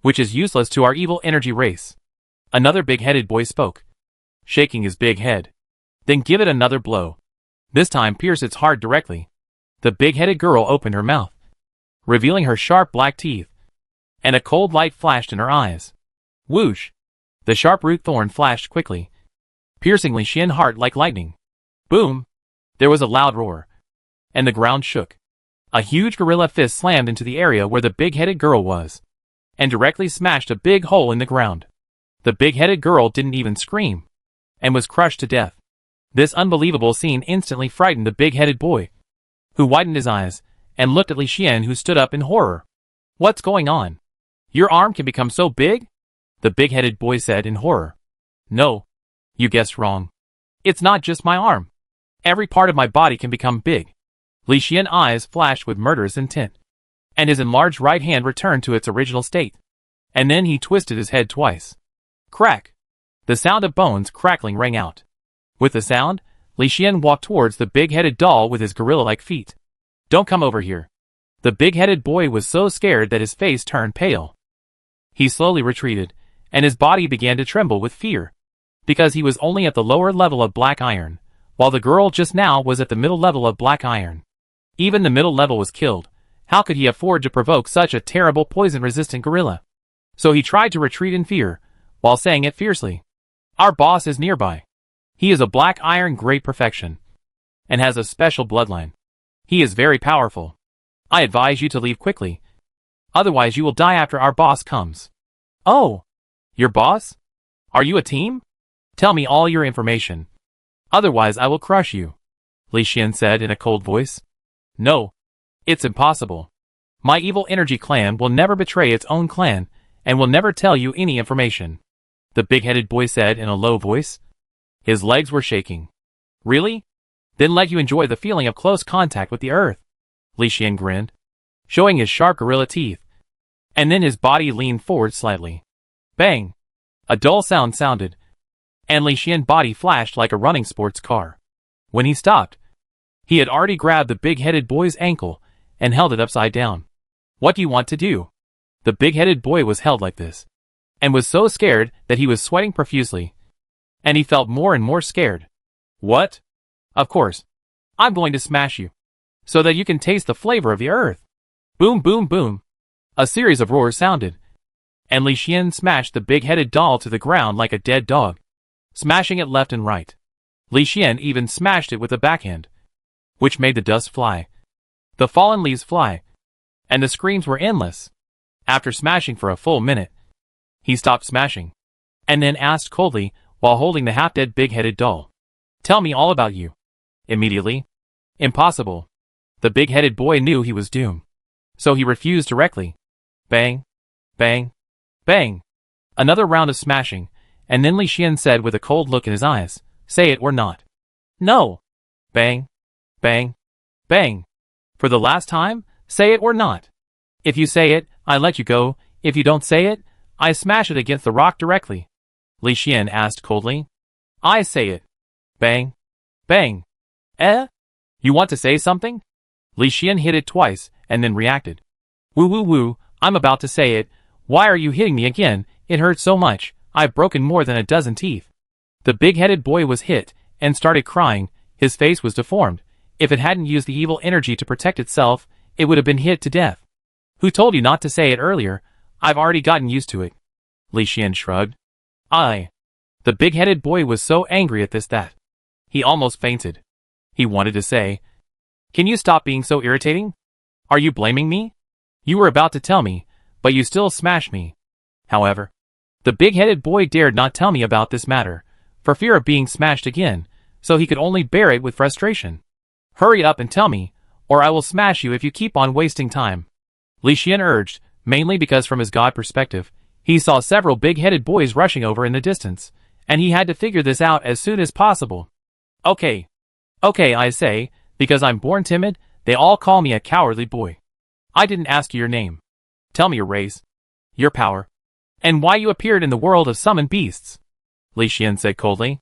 which is useless to our evil energy race. Another big-headed boy spoke, shaking his big head. Then give it another blow. This time pierce its heart directly. The big-headed girl opened her mouth, revealing her sharp black teeth, and a cold light flashed in her eyes. Whoosh! The sharp root thorn flashed quickly, piercing Li Xian's heart like lightning. Boom! There was a loud roar, and the ground shook. A huge gorilla fist slammed into the area where the big-headed girl was, and directly smashed a big hole in the ground. The big-headed girl didn't even scream, and was crushed to death. This unbelievable scene instantly frightened the big-headed boy, who widened his eyes, and looked at Li Xian, who stood up in horror. What's going on? Your arm can become so big? The big-headed boy said in horror. No, you guessed wrong. It's not just my arm. Every part of my body can become big. Li Xian's eyes flashed with murderous intent, and his enlarged right hand returned to its original state. And then he twisted his head twice. Crack! The sound of bones crackling rang out. With the sound, Li Xian walked towards the big-headed doll with his gorilla-like feet. Don't come over here. The big-headed boy was so scared that his face turned pale. He slowly retreated, and his body began to tremble with fear, because he was only at the lower level of black iron, while the girl just now was at the middle level of black iron. Even the middle level was killed. How could he afford to provoke such a terrible poison-resistant gorilla? So he tried to retreat in fear, while saying it fiercely. Our boss is nearby. He is a black iron great perfection, and has a special bloodline. He is very powerful. I advise you to leave quickly. Otherwise you will die after our boss comes. Oh! Your boss? Are you a team? Tell me all your information. Otherwise I will crush you, Li Xian said in a cold voice. No. It's impossible. My evil energy clan will never betray its own clan, and will never tell you any information, the big-headed boy said in a low voice. His legs were shaking. Really? Then let you enjoy the feeling of close contact with the earth. Li Xian grinned, showing his sharp gorilla teeth. And then his body leaned forward slightly. Bang! A dull sound sounded, and Li Xian's body flashed like a running sports car. When he stopped, he had already grabbed the big-headed boy's ankle and held it upside down. What do you want to do? The big-headed boy was held like this, and was so scared that he was sweating profusely, and he felt more and more scared. What? Of course. I'm going to smash you, so that you can taste the flavor of the earth. Boom, boom, boom. A series of roars sounded, and Li Xian smashed the big-headed doll to the ground like a dead dog, smashing it left and right. Li Xian even smashed it with a backhand, which made the dust fly, the fallen leaves fly, and the screams were endless. After smashing for a full minute, he stopped smashing, and then asked coldly while holding the half-dead big-headed doll, "Tell me all about you." Immediately. Impossible. The big-headed boy knew he was doomed, so he refused directly. Bang, bang, bang. Another round of smashing, and then Li Xian said with a cold look in his eyes, "Say it or not." "No." Bang, bang, bang. For the last time, say it or not. If you say it, I let you go. If you don't say it, I smash it against the rock directly. Li Xian asked coldly. I say it. Bang, bang. Eh? You want to say something? Li Xian hit it twice, and then reacted. Woo woo woo, I'm about to say it. Why are you hitting me again? It hurts so much. I've broken more than a dozen teeth. The big-headed boy was hit, and started crying. His face was deformed. If it hadn't used the evil energy to protect itself, it would have been hit to death. Who told you not to say it earlier? I've already gotten used to it. Li Xian shrugged. The big-headed boy was so angry at this that he almost fainted. He wanted to say, "Can you stop being so irritating? Are you blaming me? You were about to tell me, but you still smashed me." However, the big-headed boy dared not tell me about this matter, for fear of being smashed again, so he could only bear it with frustration. Hurry up and tell me, or I will smash you if you keep on wasting time. Li Xian urged, mainly because from his god perspective, he saw several big-headed boys rushing over in the distance, and he had to figure this out as soon as possible. Okay, I say, because I'm born timid, they all call me a cowardly boy. I didn't ask you your name. Tell me your race, your power, and why you appeared in the world of summoned beasts. Li Xian said coldly.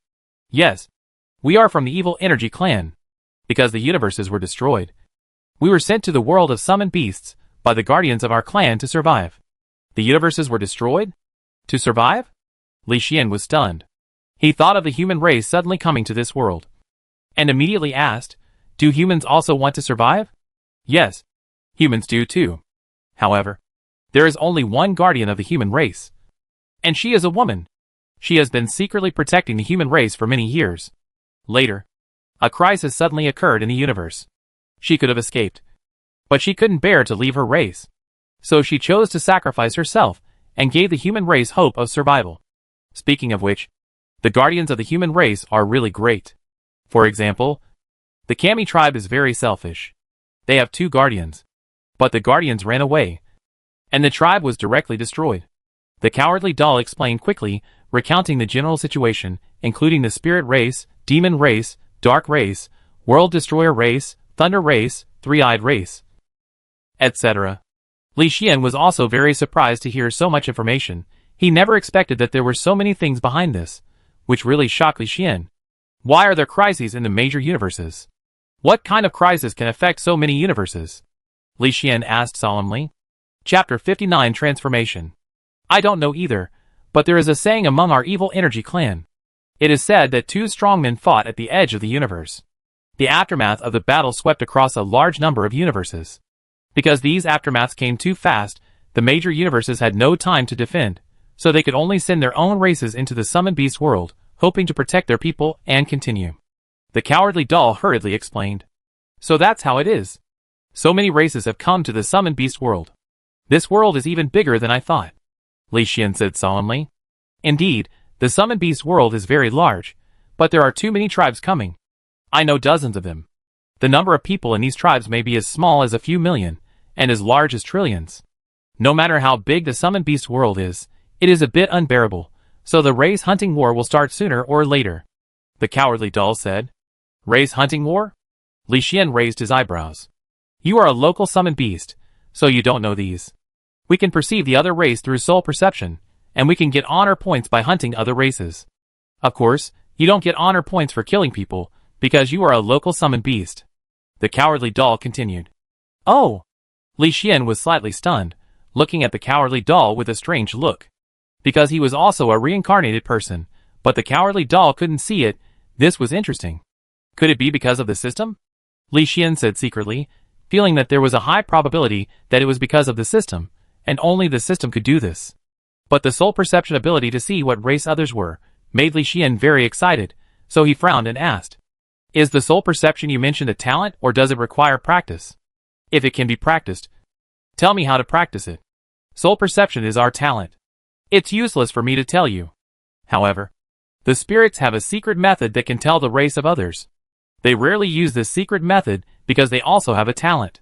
Yes, we are from the evil energy clan. Because the universes were destroyed, we were sent to the world of summoned beasts by the guardians of our clan to survive. The universes were destroyed? To survive? Li Xian was stunned. He thought of the human race suddenly coming to this world, and immediately asked, do humans also want to survive? Yes, humans do too. However, there is only one guardian of the human race, and she is a woman. She has been secretly protecting the human race for many years. Later, a crisis suddenly occurred in the universe. She could have escaped, but she couldn't bear to leave her race. So she chose to sacrifice herself and gave the human race hope of survival. Speaking of which, the guardians of the human race are really great. For example, the Kami tribe is very selfish. They have 2 guardians, but the guardians ran away, and the tribe was directly destroyed. The cowardly doll explained quickly, recounting the general situation, including the spirit race, demon race, dark race, world destroyer race, thunder race, three-eyed race, etc. Li Xian was also very surprised to hear so much information. He never expected that there were so many things behind this, which really shocked Li Xian. Why are there crises in the major universes? What kind of crisis can affect so many universes? Li Xian asked solemnly. Chapter 59 Transformation. I don't know either, but there is a saying among our evil energy clan. It is said that 2 strong men fought at the edge of the universe. The aftermath of the battle swept across a large number of universes. Because these aftermaths came too fast, the major universes had no time to defend, so they could only send their own races into the summoned beast world, hoping to protect their people and continue. The cowardly doll hurriedly explained. So that's how it is. So many races have come to the summoned beast world. This world is even bigger than I thought. Li Xian said solemnly. Indeed, the summoned beast world is very large, but there are too many tribes coming. I know dozens of them. The number of people in these tribes may be as small as a few million, and as large as trillions. No matter how big the summoned beast world is, it is a bit unbearable, so the race hunting war will start sooner or later. The cowardly doll said. Race hunting war? Li Xian raised his eyebrows. You are a local summoned beast, so you don't know these. We can perceive the other race through soul perception, and we can get honor points by hunting other races. Of course, you don't get honor points for killing people, because you are a local summoned beast. The cowardly doll continued. Oh! Li Xian was slightly stunned, looking at the cowardly doll with a strange look. Because he was also a reincarnated person, but the cowardly doll couldn't see it. This was interesting. Could it be because of the system? Li Xian said secretly, feeling that there was a high probability that it was because of the system, and only the system could do this. But the soul perception ability to see what race others were made Li Xian very excited, so he frowned and asked, Is the soul perception you mentioned a talent, or does it require practice? If it can be practiced, tell me how to practice it. Soul perception is our talent. It's useless for me to tell you. However, the spirits have a secret method that can tell the race of others. They rarely use this secret method because they also have a talent.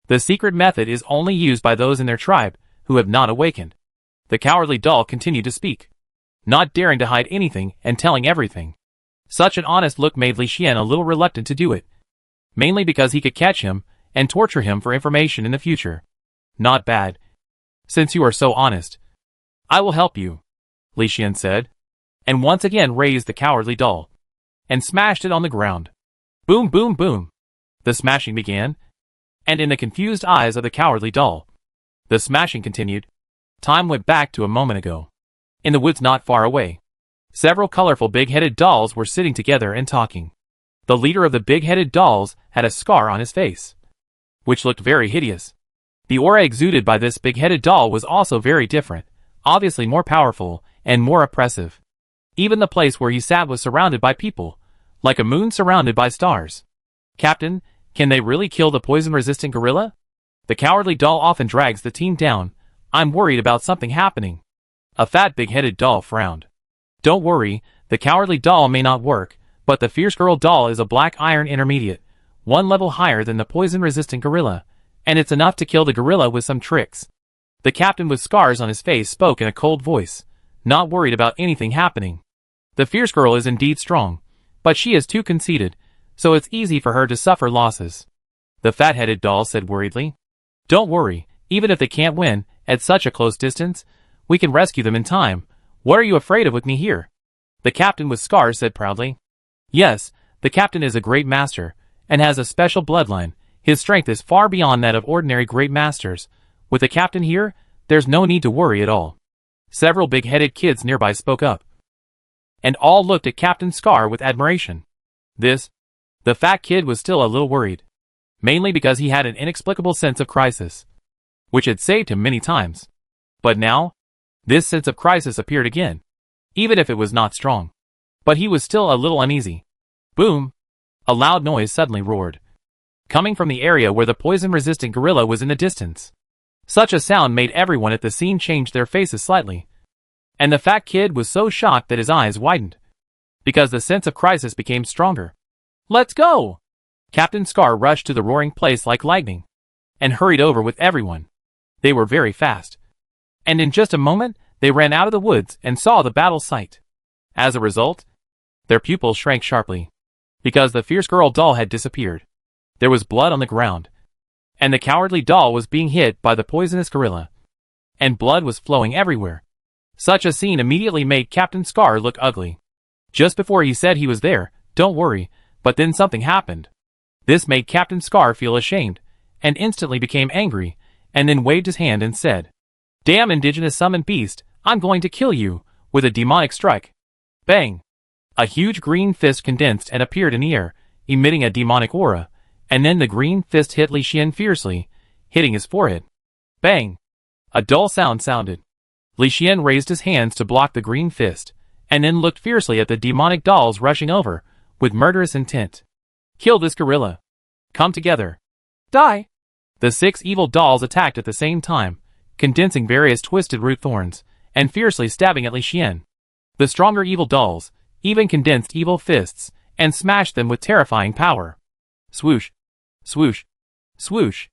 The secret method is only used by those in their tribe who have not awakened. The cowardly doll continued to speak, not daring to hide anything and telling everything. Such an honest look made Li Xian a little reluctant to do it, mainly because he could catch him and torture him for information in the future. Not bad. Since you are so honest, I will help you, Li Xian said, and once again raised the cowardly doll and smashed it on the ground. Boom, boom, boom. The smashing began, and in the confused eyes of the cowardly doll, the smashing continued. Time went back to a moment ago. In the woods not far away, several colorful big-headed dolls were sitting together and talking. The leader of the big-headed dolls had a scar on his face, which looked very hideous. The aura exuded by this big-headed doll was also very different, obviously more powerful and more oppressive. Even the place where he sat was surrounded by people, like a moon surrounded by stars. Captain, can they really kill the poison-resistant gorilla? The cowardly doll often drags the team down. I'm worried about something happening. A fat big-headed doll frowned. Don't worry, the cowardly doll may not work, but the fierce girl doll is a black iron intermediate, one level higher than the poison-resistant gorilla, and it's enough to kill the gorilla with some tricks. The captain with scars on his face spoke in a cold voice, not worried about anything happening. The fierce girl is indeed strong, but she is too conceited, so it's easy for her to suffer losses. The fat-headed doll said worriedly. Don't worry, even if they can't win, at such a close distance, we can rescue them in time. What are you afraid of with me here? The captain with scars said proudly. Yes, the captain is a great master, and has a special bloodline. His strength is far beyond that of ordinary great masters. With the captain here, there's no need to worry at all. Several big-headed kids nearby spoke up, and all looked at Captain Scar with admiration. The fat kid was still a little worried, mainly because he had an inexplicable sense of crisis, which had saved him many times. But now, this sense of crisis appeared again, even if it was not strong. But he was still a little uneasy. Boom! A loud noise suddenly roared, coming from the area where the poison-resistant gorilla was in the distance. Such a sound made everyone at the scene change their faces slightly, and the fat kid was so shocked that his eyes widened, because the sense of crisis became stronger. Let's go! Captain Scar rushed to the roaring place like lightning, and hurried over with everyone. They were very fast, and in just a moment, they ran out of the woods and saw the battle site. As a result, their pupils shrank sharply, because the fierce girl doll had disappeared. There was blood on the ground, and the cowardly doll was being hit by the poisonous gorilla, and blood was flowing everywhere. Such a scene immediately made Captain Scar look ugly. Just before he said he was there, don't worry, but then something happened. This made Captain Scar feel ashamed, and instantly became angry, and then waved his hand and said, Damn indigenous summoned beast, I'm going to kill you, with a demonic strike. Bang! A huge green fist condensed and appeared in the air, emitting a demonic aura, and then the green fist hit Li Xian fiercely, hitting his forehead. Bang! A dull sound sounded. Li Xian raised his hands to block the green fist, and then looked fiercely at the demonic dolls rushing over, with murderous intent. Kill this gorilla. Come together. Die! The 6 evil dolls attacked at the same time, condensing various twisted root thorns, and fiercely stabbing at Li Xian. The stronger evil dolls even condensed evil fists, and smashed them with terrifying power. Swoosh! Swoosh! Swoosh!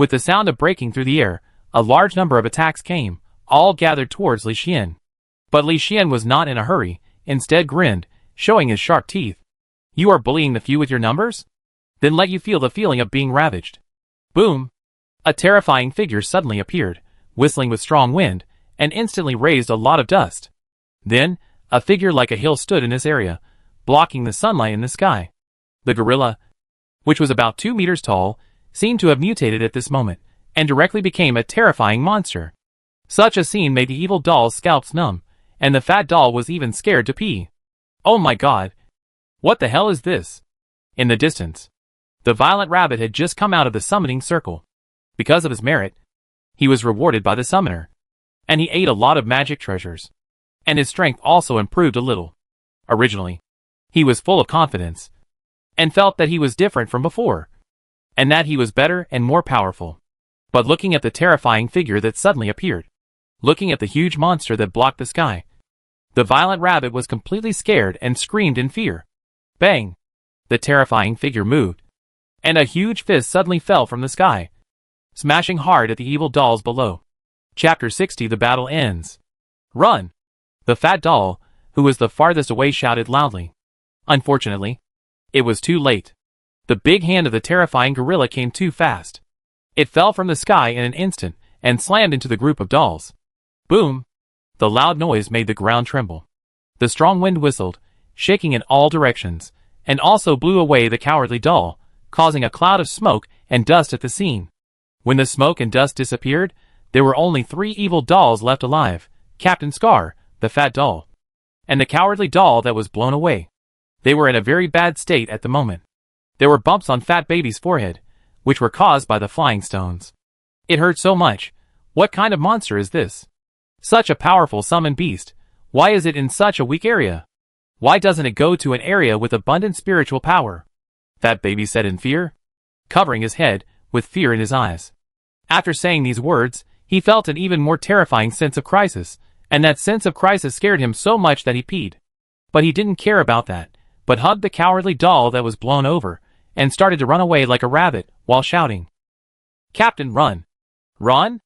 With the sound of breaking through the air, a large number of attacks came, all gathered towards Li Xian. But Li Xian was not in a hurry, instead grinned, showing his sharp teeth. You are bullying the few with your numbers? Then let you feel the feeling of being ravaged. Boom! A terrifying figure suddenly appeared, whistling with strong wind, and instantly raised a lot of dust. Then, a figure like a hill stood in this area, blocking the sunlight in the sky. The gorilla, which was about 2 meters tall, seemed to have mutated at this moment, and directly became a terrifying monster. Such a scene made the evil doll's scalps numb, and the fat doll was even scared to pee. Oh my god! What the hell is this? In the distance, the violent rabbit had just come out of the summoning circle. Because of his merit, he was rewarded by the summoner. And he ate a lot of magic treasures. And his strength also improved a little. Originally, he was full of confidence, and felt that he was different from before, and that he was better and more powerful. But looking at the terrifying figure that suddenly appeared, looking at the huge monster that blocked the sky, the violent rabbit was completely scared and screamed in fear. Bang! The terrifying figure moved, and a huge fist suddenly fell from the sky, smashing hard at the evil dolls below. Chapter 60. The battle ends. Run! The fat doll, who was the farthest away, shouted loudly. Unfortunately, it was too late. The big hand of the terrifying gorilla came too fast. It fell from the sky in an instant and slammed into the group of dolls. Boom! The loud noise made the ground tremble. The strong wind whistled, shaking in all directions, and also blew away the cowardly doll, causing a cloud of smoke and dust at the scene. When the smoke and dust disappeared, there were only 3 evil dolls left alive: Captain Scar, the fat doll, and the cowardly doll that was blown away. They were in a very bad state at the moment. There were bumps on Fat Baby's forehead, which were caused by the flying stones. It hurt so much. What kind of monster is this? Such a powerful summoned beast. Why is it in such a weak area? Why doesn't it go to an area with abundant spiritual power? Fat Baby said in fear, covering his head, with fear in his eyes. After saying these words, he felt an even more terrifying sense of crisis, and that sense of crisis scared him so much that he peed. But he didn't care about that, but hugged the cowardly doll that was blown over, and started to run away like a rabbit, while shouting, Captain, run! Run?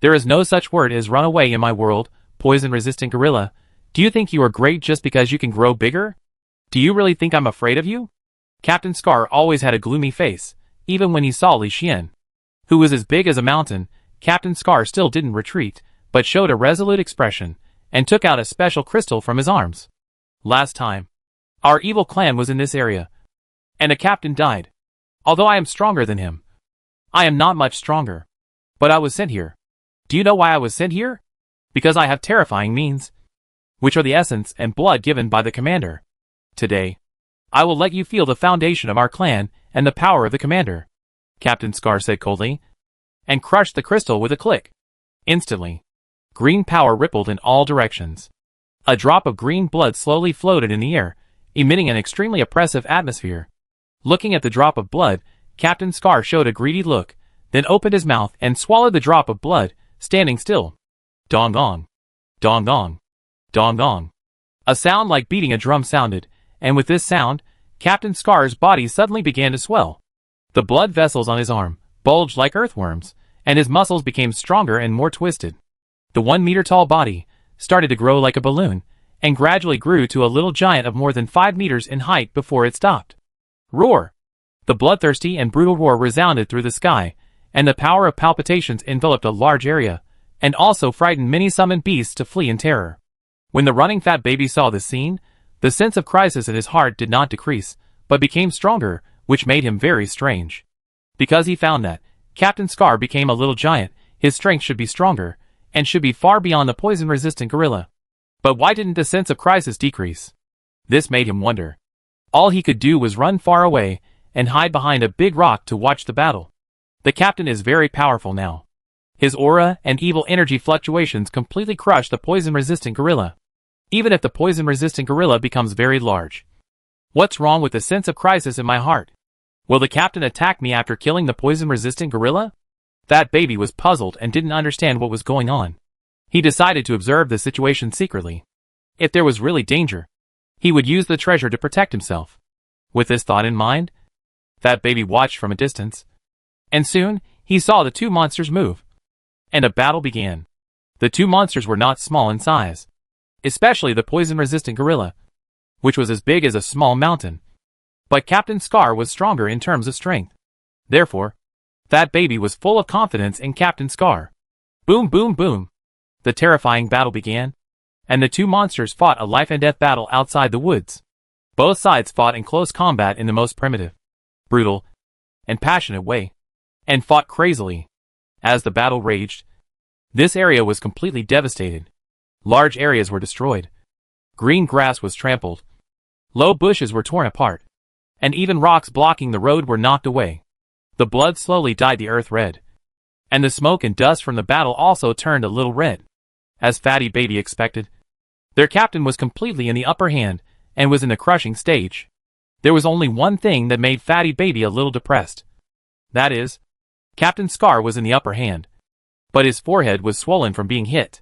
There is no such word as run away in my world, poison-resistant gorilla. Do you think you are great just because you can grow bigger? Do you really think I'm afraid of you? Captain Scar always had a gloomy face, even when he saw Li Xian, who was as big as a mountain. Captain Scar still didn't retreat, but showed a resolute expression, and took out a special crystal from his arms. Last time, our evil clan was in this area, and a captain died. Although I am stronger than him, I am not much stronger. But I was sent here. Do you know why I was sent here? Because I have terrifying means, which are the essence and blood given by the commander. Today, I will let you feel the foundation of our clan and the power of the commander, Captain Scar said coldly, and crushed the crystal with a click. Instantly, green power rippled in all directions. A drop of green blood slowly floated in the air, emitting an extremely oppressive atmosphere. Looking at the drop of blood, Captain Scar showed a greedy look, then opened his mouth and swallowed the drop of blood, standing still. Dong dong. Dong dong. Dong dong. A sound like beating a drum sounded, and with this sound, Captain Scar's body suddenly began to swell. The blood vessels on his arm bulged like earthworms, and his muscles became stronger and more twisted. The 1-meter-tall body started to grow like a balloon, and gradually grew to a little giant of more than 5 meters in height before it stopped. Roar! The bloodthirsty and brutal roar resounded through the sky, and the power of palpitations enveloped a large area, and also frightened many summoned beasts to flee in terror. When the running Fat Baby saw this scene, the sense of crisis in his heart did not decrease, but became stronger, which made him very strange. Because he found that, Captain Scar became a little giant, his strength should be stronger, and should be far beyond the poison-resistant gorilla. But why didn't the sense of crisis decrease? This made him wonder. All he could do was run far away, and hide behind a big rock to watch the battle. The captain is very powerful now. His aura and evil energy fluctuations completely crush the poison-resistant gorilla. Even if the poison-resistant gorilla becomes very large. What's wrong with the sense of crisis in my heart? Will the captain attack me after killing the poison-resistant gorilla? That baby was puzzled and didn't understand what was going on. He decided to observe the situation secretly. If there was really danger, he would use the treasure to protect himself. With this thought in mind, Fat Baby watched from a distance, and soon he saw the two monsters move. And a battle began. The two monsters were not small in size. Especially the poison-resistant gorilla, which was as big as a small mountain. But Captain Scar was stronger in terms of strength. Therefore, Fat Baby was full of confidence in Captain Scar. Boom, boom, boom. The terrifying battle began, and the two monsters fought a life-and-death battle outside the woods. Both sides fought in close combat in the most primitive, brutal, and passionate way, and fought crazily. As the battle raged, this area was completely devastated. Large areas were destroyed. Green grass was trampled. Low bushes were torn apart. And even rocks blocking the road were knocked away. The blood slowly dyed the earth red. And the smoke and dust from the battle also turned a little red. As Fatty Baby expected, their captain was completely in the upper hand and was in the crushing stage. There was only one thing that made Fatty Baby a little depressed. That is, Captain Scar was in the upper hand, but his forehead was swollen from being hit.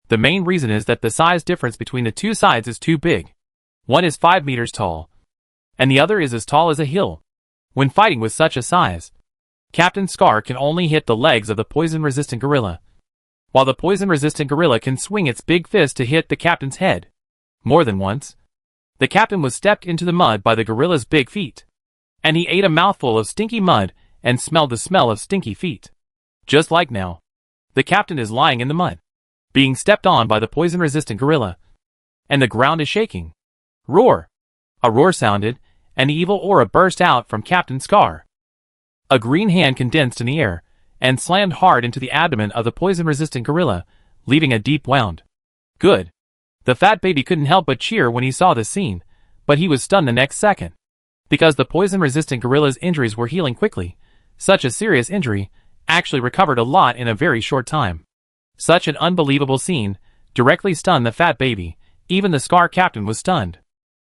The main reason is that the size difference between the two sides is too big. One is 5 meters tall, and the other is as tall as a hill. When fighting with such a size, Captain Scar can only hit the legs of the poison-resistant gorilla, while the poison-resistant gorilla can swing its big fist to hit the captain's head. More than once, the captain was stepped into the mud by the gorilla's big feet, and he ate a mouthful of stinky mud and smelled the smell of stinky feet. Just like now, the captain is lying in the mud, being stepped on by the poison-resistant gorilla, and the ground is shaking. Roar! A roar sounded, and the evil aura burst out from Captain Scar. A green hand condensed in the air, and slammed hard into the abdomen of the poison-resistant gorilla, leaving a deep wound. Good. The Fat Baby couldn't help but cheer when he saw this scene, but he was stunned the next second. Because the poison-resistant gorilla's injuries were healing quickly, such a serious injury actually recovered a lot in a very short time. Such an unbelievable scene directly stunned the Fat Baby. Even the Scar captain was stunned.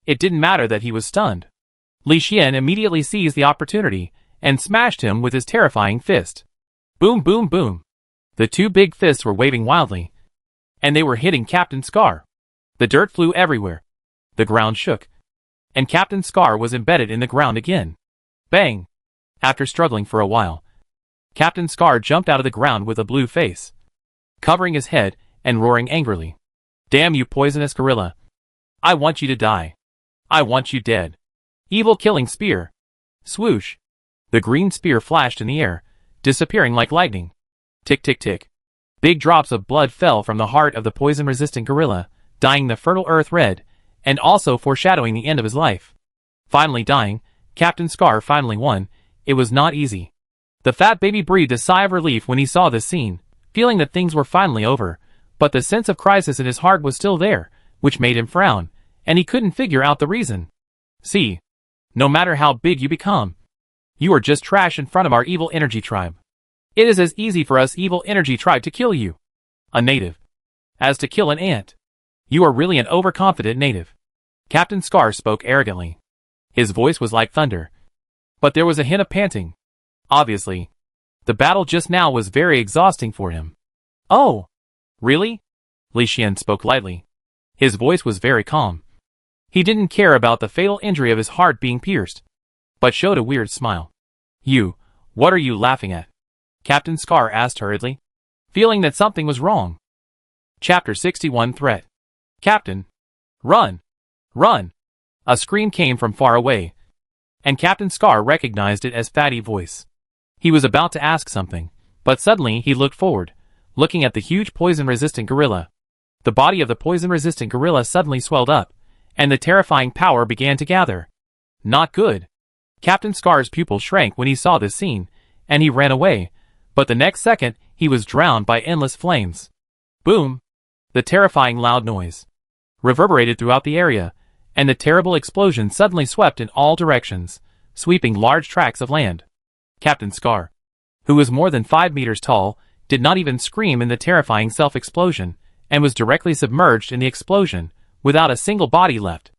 It didn't matter that he was stunned. Li Xian immediately seized the opportunity and smashed him with his terrifying fist. Boom, boom, boom. The two big fists were waving wildly, and they were hitting Captain Scar. The dirt flew everywhere. The ground shook, and Captain Scar was embedded in the ground again. Bang! After struggling for a while, Captain Scar jumped out of the ground with a blue face, covering his head and roaring angrily. Damn you poisonous gorilla. I want you to die. I want you dead. Evil killing spear. Swoosh. The green spear flashed in the air, disappearing like lightning. Tick tick tick. Big drops of blood fell from the heart of the poison-resistant gorilla, dyeing the fertile earth red, and also foreshadowing the end of his life. Finally dying, Captain Scar finally won. It was not easy. The Fat Baby breathed a sigh of relief when he saw this scene, feeling that things were finally over, but the sense of crisis in his heart was still there, which made him frown, and he couldn't figure out the reason. See, no matter how big you become, you are just trash in front of our evil energy tribe. It is as easy for us evil energy tribe to kill you, a native, as to kill an ant. You are really an overconfident native. Captain Scar spoke arrogantly. His voice was like thunder, but there was a hint of panting. Obviously, the battle just now was very exhausting for him. Oh, really? Li Xian spoke lightly. His voice was very calm. He didn't care about the fatal injury of his heart being pierced, but showed a weird smile. You, what are you laughing at? Captain Scar asked hurriedly, feeling that something was wrong. Chapter 61 Threat. Captain! Run! Run! A scream came from far away, and Captain Scar recognized it as Fatty's voice. He was about to ask something, but suddenly he looked forward, looking at the huge poison-resistant gorilla. The body of the poison-resistant gorilla suddenly swelled up, and the terrifying power began to gather. Not good. Captain Scar's pupil shrank when he saw this scene, and he ran away, but the next second he was drowned by endless flames. Boom! The terrifying loud noise reverberated throughout the area, and the terrible explosion suddenly swept in all directions, sweeping large tracts of land. Captain Scar, who was more than 5 meters tall, did not even scream in the terrifying self-explosion, and was directly submerged in the explosion, without a single body left.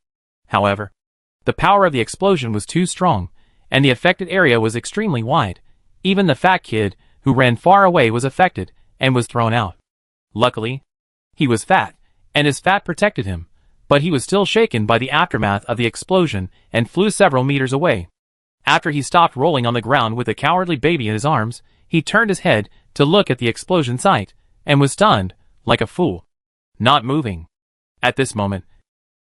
However, the power of the explosion was too strong, and the affected area was extremely wide. Even the fat kid, who ran far away, was affected, and was thrown out. Luckily, he was fat, and his fat protected him, but he was still shaken by the aftermath of the explosion and flew several meters away. After he stopped rolling on the ground with a cowardly baby in his arms, he turned his head to look at the explosion site, and was stunned, like a fool. Not moving. At this moment,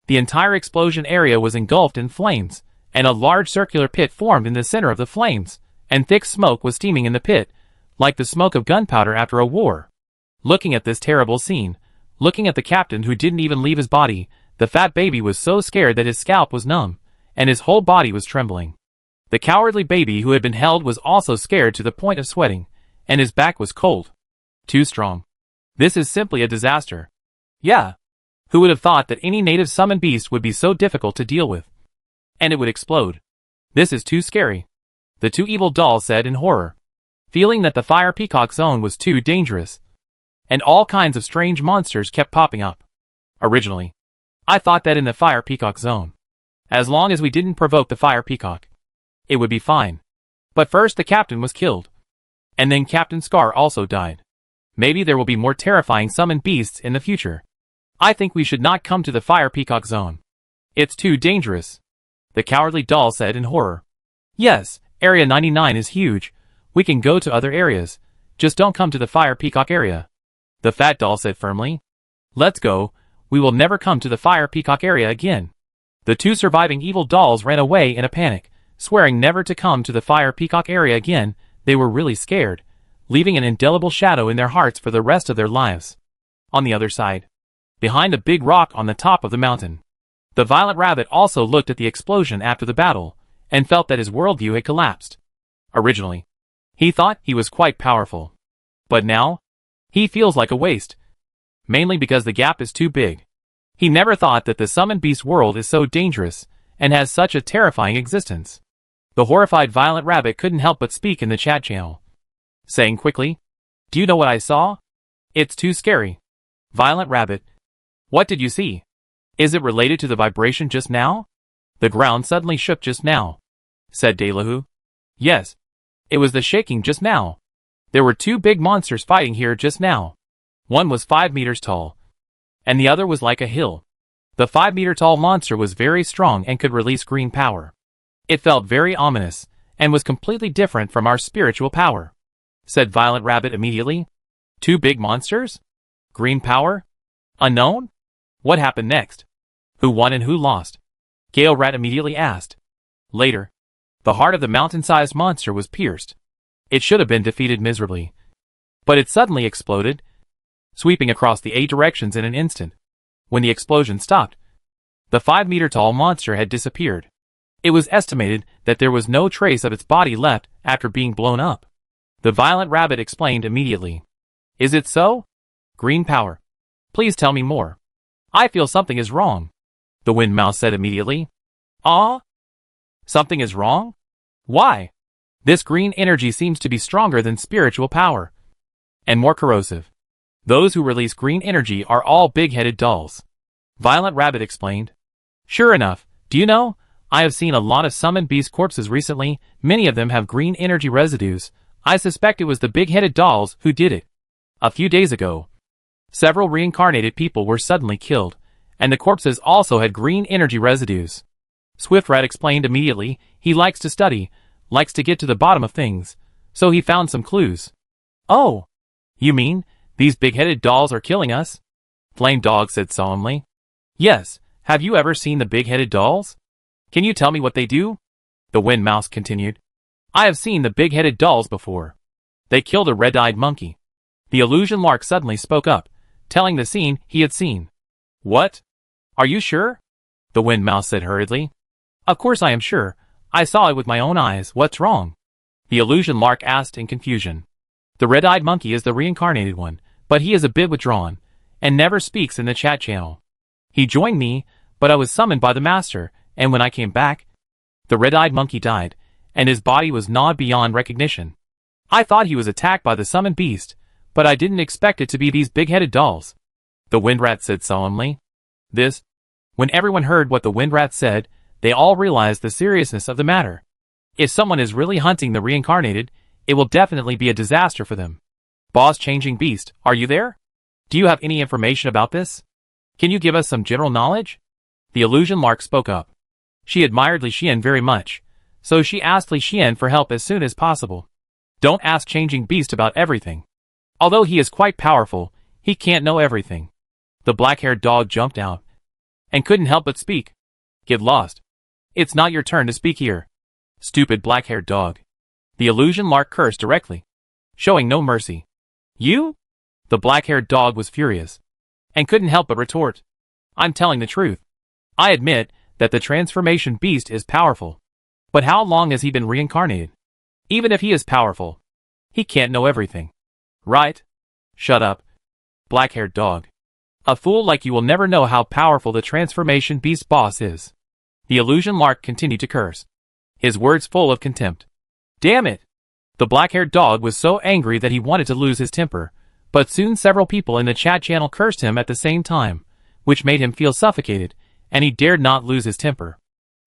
the entire explosion area was engulfed in flames, and a large circular pit formed in the center of the flames, and thick smoke was steaming in the pit, like the smoke of gunpowder after a war. Looking at this terrible scene, looking at the captain who didn't even leave his body, the fat baby was so scared that his scalp was numb, and his whole body was trembling. The cowardly baby who had been held was also scared to the point of sweating, and his back was cold. Too strong. This is simply a disaster. Yeah. Who would have thought that any native summon beast would be so difficult to deal with? And it would explode. This is too scary. The two evil dolls said in horror, feeling that the fire peacock zone was too dangerous. And all kinds of strange monsters kept popping up. Originally, I thought that in the fire peacock zone, as long as we didn't provoke the fire peacock, it would be fine. But first the captain was killed. And then Captain Scar also died. Maybe there will be more terrifying summoned beasts in the future. I think we should not come to the fire peacock zone. It's too dangerous. The cowardly doll said in horror. Yes, Area 99 is huge. We can go to other areas. Just don't come to the fire peacock area. The fat doll said firmly. Let's go. We will never come to the fire peacock area again. The two surviving evil dolls ran away in a panic, swearing never to come to the fire peacock area again. They were really scared, leaving an indelible shadow in their hearts for the rest of their lives. On the other side, behind a big rock on the top of the mountain, the violet rabbit also looked at the explosion after the battle, and felt that his worldview had collapsed. Originally, he thought he was quite powerful. But now, he feels like a waste. Mainly because the gap is too big. He never thought that the summoned beast world is so dangerous, and has such a terrifying existence. The horrified violet rabbit couldn't help but speak in the chat channel, saying quickly, "Do you know what I saw? It's too scary." Violet rabbit, what did you see? Is it related to the vibration just now? The ground suddenly shook just now, said Delahu. Yes. It was the shaking just now. There were two big monsters fighting here just now. One was 5 meters tall, and the other was like a hill. The 5-meter tall monster was very strong and could release green power. It felt very ominous, and was completely different from our spiritual power, said Violet Rabbit immediately. Two big monsters? Green power? Unknown? What happened next? Who won and who lost? Gale Rat immediately asked. Later, the heart of the mountain-sized monster was pierced. It should have been defeated miserably. But it suddenly exploded, sweeping across the 8 directions in an instant. When the explosion stopped, the 5-meter tall monster had disappeared. It was estimated that there was no trace of its body left after being blown up. The Violet Rabbit explained immediately. Is it so? Green power. Please tell me more. I feel something is wrong. The Wind Mouse said immediately. Ah? Something is wrong? Why? This green energy seems to be stronger than spiritual power, and more corrosive. Those who release green energy are all big-headed dolls. Violet Rabbit explained. Sure enough, do you know, I have seen a lot of summoned beast corpses recently. Many of them have green energy residues. I suspect it was the big-headed dolls who did it. A few days ago, several reincarnated people were suddenly killed, and the corpses also had green energy residues. Swift Rat explained immediately. He likes to study, likes to get to the bottom of things, so he found some clues. Oh, you mean these big-headed dolls are killing us? Flame Dog said solemnly. Yes, have you ever seen the big-headed dolls? Can you tell me what they do? The Wind Mouse continued. I have seen the big-headed dolls before. They killed a red-eyed monkey. The Illusion Lark suddenly spoke up, telling the scene he had seen. What? Are you sure? The Wind Mouse said hurriedly. Of course I am sure. I saw it with my own eyes. What's wrong? The Illusion Lark asked in confusion. The red-eyed monkey is the reincarnated one, but he is a bit withdrawn, and never speaks in the chat channel. He joined me, but I was summoned by the master, and when I came back, the red-eyed monkey died, and his body was gnawed beyond recognition. I thought he was attacked by the summoned beast, but I didn't expect it to be these big-headed dolls. The Wind Rat said solemnly. When everyone heard what the Wind Rat said, they all realized the seriousness of the matter. If someone is really hunting the reincarnated, it will definitely be a disaster for them. Boss Changing Beast, are you there? Do you have any information about this? Can you give us some general knowledge? The Illusion Lark spoke up. She admired Li Xian very much, so she asked Li Xian for help as soon as possible. Don't ask changing beast about everything. Although he is quite powerful, he can't know everything. The black-haired dog jumped out and couldn't help but speak. Get lost. It's not your turn to speak here. Stupid black-haired dog. The illusion lark cursed directly, showing no mercy. You? The black-haired dog was furious and couldn't help but retort. I'm telling the truth. I admit that the transformation beast is powerful. But how long has he been reincarnated? Even if he is powerful, he can't know everything. Right? Shut up, black-haired dog. A fool like you will never know how powerful the transformation beast boss is. The illusion lark continued to curse, his words full of contempt. Damn it! The black-haired dog was so angry that he wanted to lose his temper, but soon several people in the chat channel cursed him at the same time, which made him feel suffocated, and he dared not lose his temper.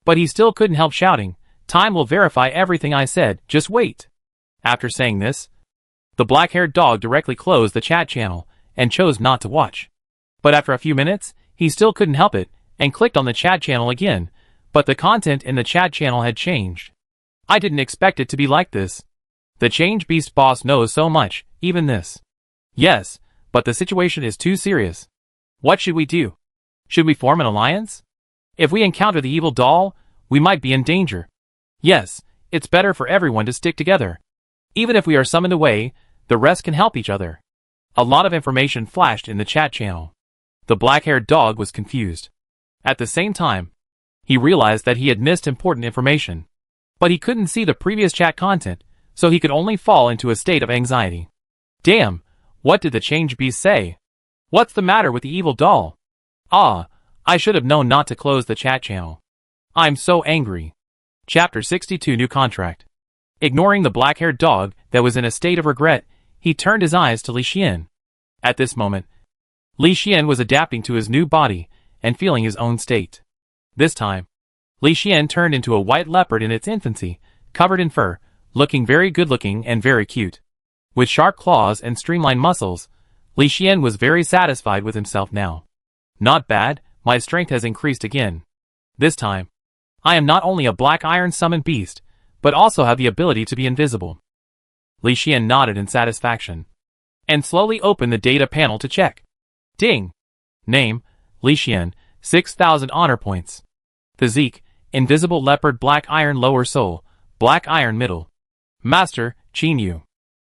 But he still couldn't help shouting, "Time will verify everything I said, just wait." After saying this, the black-haired dog directly closed the chat channel and chose not to watch. But after a few minutes, he still couldn't help it and clicked on the chat channel again, but the content in the chat channel had changed. I didn't expect it to be like this. The Change Beast boss knows so much, even this. Yes, but the situation is too serious. What should we do? Should we form an alliance? If we encounter the evil doll, we might be in danger. Yes, it's better for everyone to stick together. Even if we are summoned away, the rest can help each other. A lot of information flashed in the chat channel. The black-haired dog was confused. At the same time, he realized that he had missed important information. But he couldn't see the previous chat content, so he could only fall into a state of anxiety. Damn, what did the Change Beast say? What's the matter with the evil doll? Ah, I should have known not to close the chat channel. I'm so angry. Chapter 62 New Contract. Ignoring the black-haired dog that was in a state of regret, he turned his eyes to Li Xian. At this moment, Li Xian was adapting to his new body and feeling his own state. This time, Li Xian turned into a white leopard in its infancy, covered in fur, looking very good-looking and very cute. With sharp claws and streamlined muscles, Li Xian was very satisfied with himself now. Not bad, my strength has increased again. This time, I am not only a black iron summoned beast, but also have the ability to be invisible. Li Xian nodded in satisfaction, and slowly opened the data panel to check. Ding! Name, Li Xian, 6,000 honor points. Physique, invisible leopard black iron lower soul, black iron middle. Master, Chinu.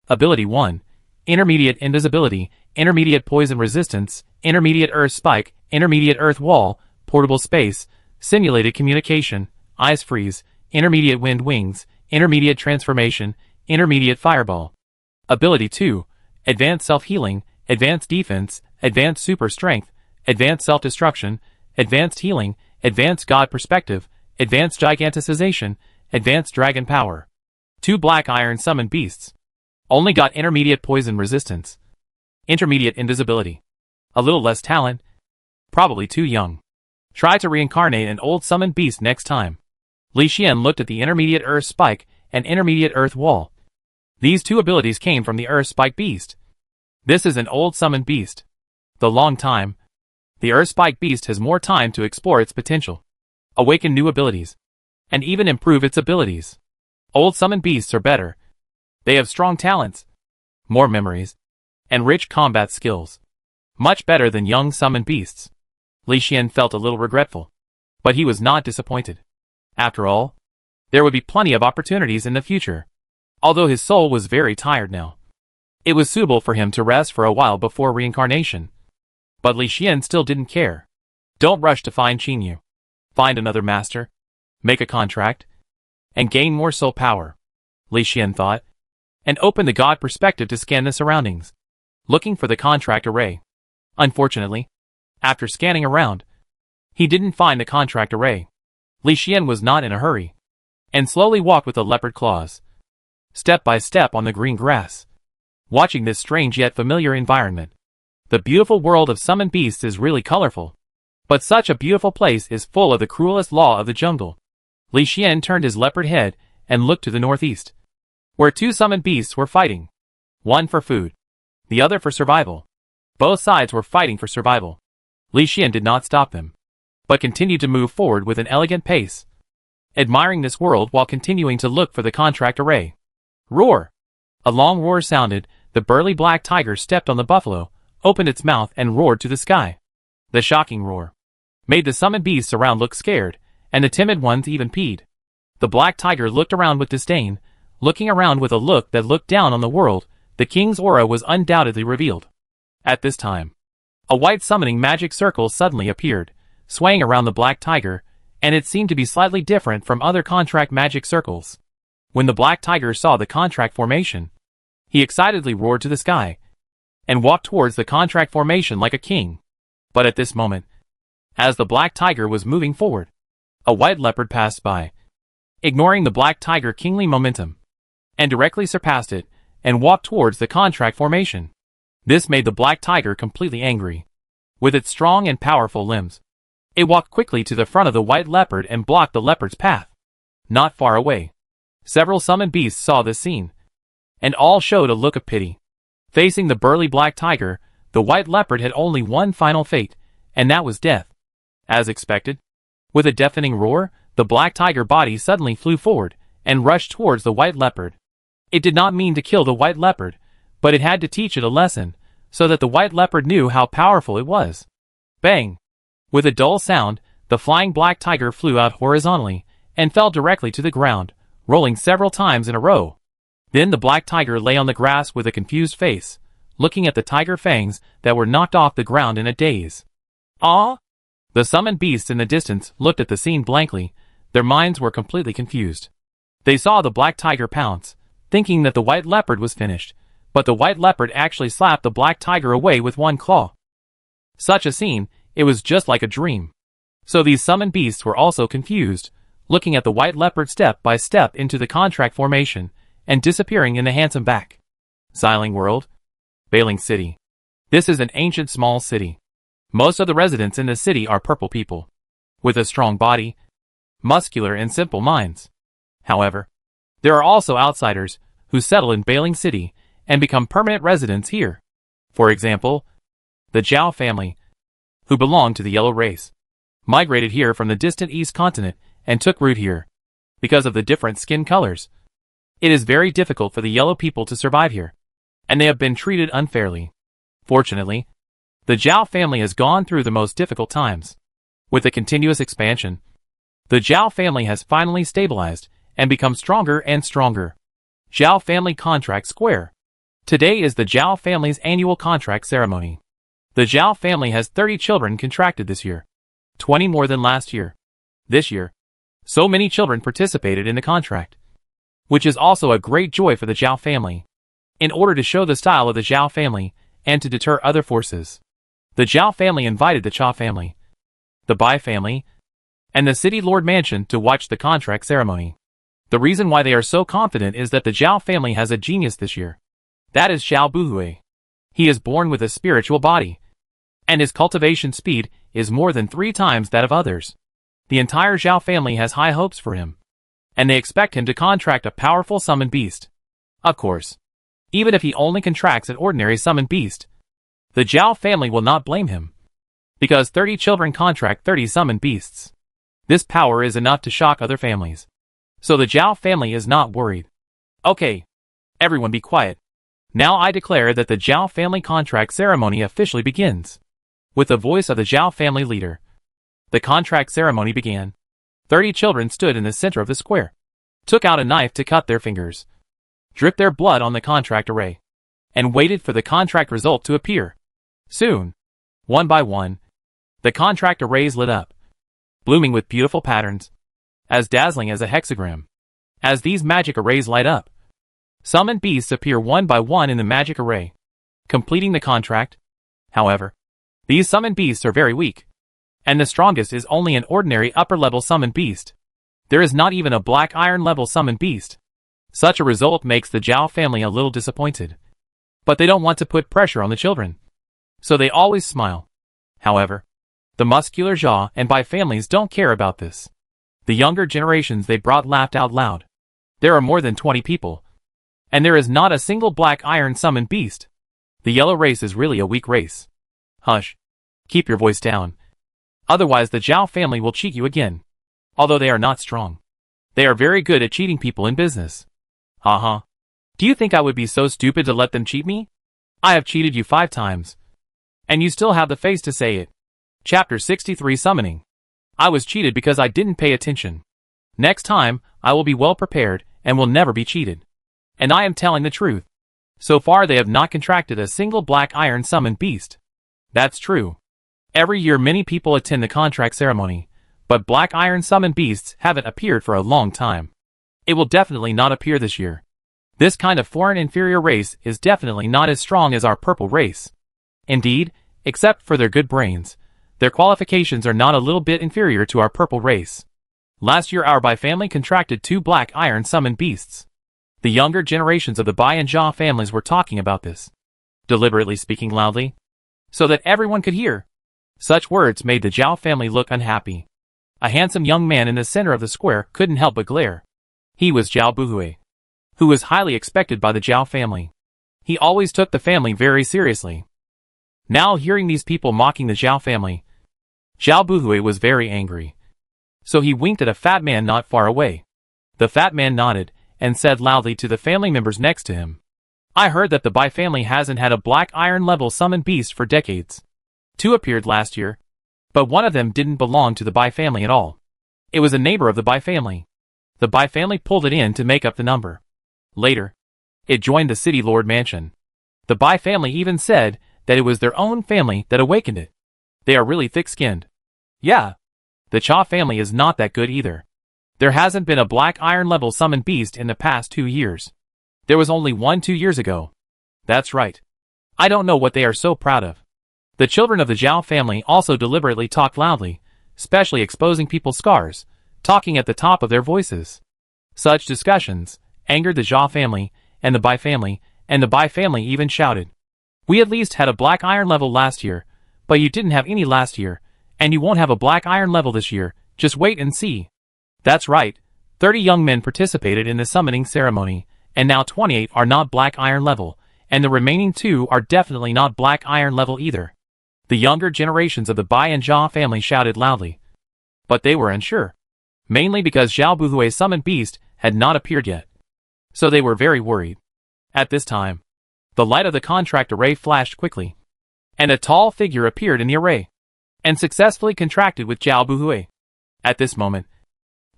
Ability 1. Intermediate invisibility, intermediate poison resistance, intermediate earth spike, intermediate earth wall, portable space, simulated communication, ice freeze, intermediate wind wings, intermediate transformation, intermediate fireball. Ability 2. Advanced self-healing, advanced defense, advanced super strength, advanced self-destruction, advanced healing, advanced god perspective, advanced giganticization, advanced dragon power. 2 black iron summoned beasts. Only got intermediate poison resistance. Intermediate invisibility. A little less talent. Probably too young. Try to reincarnate an old summoned beast next time. Li Xian looked at the intermediate earth spike and intermediate earth wall. These 2 abilities came from the earth spike beast. This is an old summoned beast. The long time. The earth spike beast has more time to explore its potential, awaken new abilities, and even improve its abilities. Old summoned beasts are better. They have strong talents, more memories, and rich combat skills. Much better than young summoned beasts. Li Xian felt a little regretful, but he was not disappointed. After all, there would be plenty of opportunities in the future. Although his soul was very tired now, it was suitable for him to rest for a while before reincarnation. But Li Xian still didn't care. Don't rush to find Chinu. Find another master, make a contract, and gain more soul power, Li Xian thought, and opened the god perspective to scan the surroundings, looking for the contract array. Unfortunately, after scanning around, he didn't find the contract array. Li Xian was not in a hurry, and slowly walked with the leopard claws, step by step on the green grass, watching this strange yet familiar environment. The beautiful world of summoned beasts is really colorful, but such a beautiful place is full of the cruelest law of the jungle. Li Xian turned his leopard head and looked to the northeast, where 2 summoned beasts were fighting. One for food, the other for survival. Both sides were fighting for survival. Li Xian did not stop them, but continued to move forward with an elegant pace, admiring this world while continuing to look for the contract array. Roar! A long roar sounded. The burly black tiger stepped on the buffalo, opened its mouth and roared to the sky. The shocking roar made the summoned beasts around look scared, and the timid ones even peed. The black tiger looked around with disdain, looking around with a look that looked down on the world. The king's aura was undoubtedly revealed. At this time, a white summoning magic circle suddenly appeared, swaying around the black tiger, and it seemed to be slightly different from other contract magic circles. When the black tiger saw the contract formation, he excitedly roared to the sky, and walked towards the contract formation like a king. But at this moment, as the black tiger was moving forward, a white leopard passed by, ignoring the black tiger kingly momentum, and directly surpassed it, and walked towards the contract formation. This made the black tiger completely angry. With its strong and powerful limbs, it walked quickly to the front of the white leopard and blocked the leopard's path. Not far away, several summoned beasts saw this scene, and all showed a look of pity. Facing the burly black tiger, the white leopard had only one final fate, and that was death. As expected, with a deafening roar, the black tiger body suddenly flew forward and rushed towards the white leopard. It did not mean to kill the white leopard, but it had to teach it a lesson, so that the white leopard knew how powerful it was. Bang! With a dull sound, the flying black tiger flew out horizontally and fell directly to the ground, rolling several times in a row. Then the black tiger lay on the grass with a confused face, looking at the tiger fangs that were knocked off the ground in a daze. Ah! The summoned beasts in the distance looked at the scene blankly. Their minds were completely confused. They saw the black tiger pounce, thinking that the white leopard was finished, but the white leopard actually slapped the black tiger away with one claw. Such a scene, it was just like a dream. So these summoned beasts were also confused, looking at the white leopard step by step into the contract formation, and disappearing in the handsome back. Xiling World, Bailing City. This is an ancient small city. Most of the residents in the city are purple people, with a strong body, muscular and simple minds. However, there are also outsiders who settle in Bailing City and become permanent residents here. For example, the Zhao family, who belong to the yellow race, migrated here from the distant east continent and took root here. Because of the different skin colors, it is very difficult for the yellow people to survive here, and they have been treated unfairly. Fortunately, the Zhao family has gone through the most difficult times. With the continuous expansion, the Zhao family has finally stabilized and become stronger and stronger. Zhao Family Contract Square. Today is the Zhao family's annual contract ceremony. The Zhao family has 30 children contracted this year, 20 more than last year. This year, so many children participated in the contract, which is also a great joy for the Zhao family. In order to show the style of the Zhao family and to deter other forces, the Zhao family invited the Cha family, the Bai family, and the City Lord Mansion to watch the contract ceremony. The reason why they are so confident is that the Zhao family has a genius this year. That is Xiao Buhui. He is born with a spiritual body, and his cultivation speed is more than 3 times that of others. The entire Zhao family has high hopes for him, and they expect him to contract a powerful summoned beast. Of course, even if he only contracts an ordinary summoned beast, the Zhao family will not blame him, because 30 children contract 30 summoned beasts. This power is enough to shock other families. So the Zhao family is not worried. Okay, everyone be quiet. Now I declare that the Zhao family contract ceremony officially begins. With the voice of the Zhao family leader, the contract ceremony began. 30 children stood in the center of the square, took out a knife to cut their fingers, dripped their blood on the contract array, and waited for the contract result to appear. Soon, one by one, the contract arrays lit up, blooming with beautiful patterns, as dazzling as a hexagram. As these magic arrays light up, summoned beasts appear one by one in the magic array, completing the contract. However, these summoned beasts are very weak, and the strongest is only an ordinary upper-level summoned beast. There is not even a black iron-level summoned beast. Such a result makes the Zhao family a little disappointed. But they don't want to put pressure on the children, so they always smile. However, the muscular Zhao and Bai families don't care about this. The younger generations they brought laughed out loud. There are more than 20 people, and there is not a single black iron summoned beast. The yellow race is really a weak race. Hush. Keep your voice down. Otherwise the Zhao family will cheat you again. Although they are not strong, they are very good at cheating people in business. Haha. Do you think I would be so stupid to let them cheat me? I have cheated you 5 times. And you still have the face to say it. Chapter 63 Summoning. I was cheated because I didn't pay attention. Next time, I will be well prepared and will never be cheated. And I am telling the truth. So far they have not contracted a single black iron summoned beast. That's true. Every year many people attend the contract ceremony, but black iron summoned beasts haven't appeared for a long time. It will definitely not appear this year. This kind of foreign inferior race is definitely not as strong as our purple race. Indeed, except for their good brains, their qualifications are not a little bit inferior to our purple race. Last year our Bai family contracted 2 black iron summoned beasts. The younger generations of the Bai and Jia families were talking about this, deliberately speaking loudly, so that everyone could hear. Such words made the Zhao family look unhappy. A handsome young man in the center of the square couldn't help but glare. He was Zhao Buhui, who was highly expected by the Zhao family. He always took the family very seriously. Now hearing these people mocking the Zhao family, Zhao Buhui was very angry. So he winked at a fat man not far away. The fat man nodded and said loudly to the family members next to him, I heard that the Bai family hasn't had a black iron level summoned beast for decades. 2 appeared last year, but one of them didn't belong to the Bai family at all. It was a neighbor of the Bai family. The Bai family pulled it in to make up the number. Later, it joined the city lord mansion. The Bai family even said that it was their own family that awakened it. They are really thick-skinned. Yeah. The Cha family is not that good either. There hasn't been a black iron level summoned beast in the past 2 years. There was only one 2 years ago. That's right. I don't know what they are so proud of. The children of the Zhao family also deliberately talked loudly, especially exposing people's scars, talking at the top of their voices. Such discussions angered the Zhao family and the Bai family, and the Bai family even shouted, We at least had a black iron level last year, but you didn't have any last year, and you won't have a black iron level this year, just wait and see. That's right, 30 young men participated in the summoning ceremony, and now 28 are not black iron level, and the remaining 2 are definitely not black iron level either. The younger generations of the Bai and Jia family shouted loudly. But they were unsure. Mainly because Zhao Buhui's summoned beast had not appeared yet. So they were very worried. At this time, the light of the contract array flashed quickly. And a tall figure appeared in the array. And successfully contracted with Zhao Buhui. At this moment,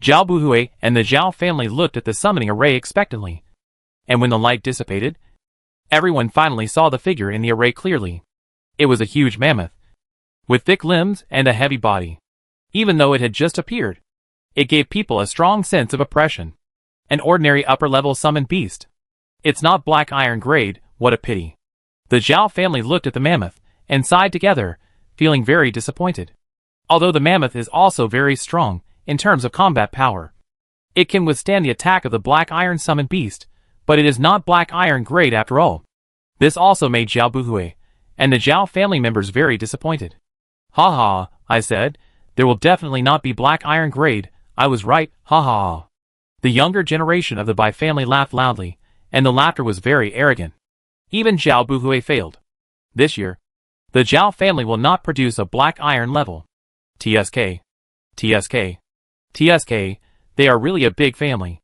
Zhao Buhui and the Zhao family looked at the summoning array expectantly. And when the light dissipated, everyone finally saw the figure in the array clearly. It was a huge mammoth, with thick limbs and a heavy body. Even though it had just appeared, it gave people a strong sense of oppression. An ordinary upper-level summoned beast. It's not black iron grade, what a pity. The Zhao family looked at the mammoth, and sighed together, feeling very disappointed. Although the mammoth is also very strong, in terms of combat power. It can withstand the attack of the black iron summoned beast, but it is not black iron grade after all. This also made Zhao Buhui and the Zhao family members very disappointed. Ha ha, I said, there will definitely not be black iron grade, I was right, ha ha. The younger generation of the Bai family laughed loudly, and the laughter was very arrogant. Even Zhao Buhui failed. This year, the Zhao family will not produce a black iron level. TSK. TSK. TSK, they are really a big family.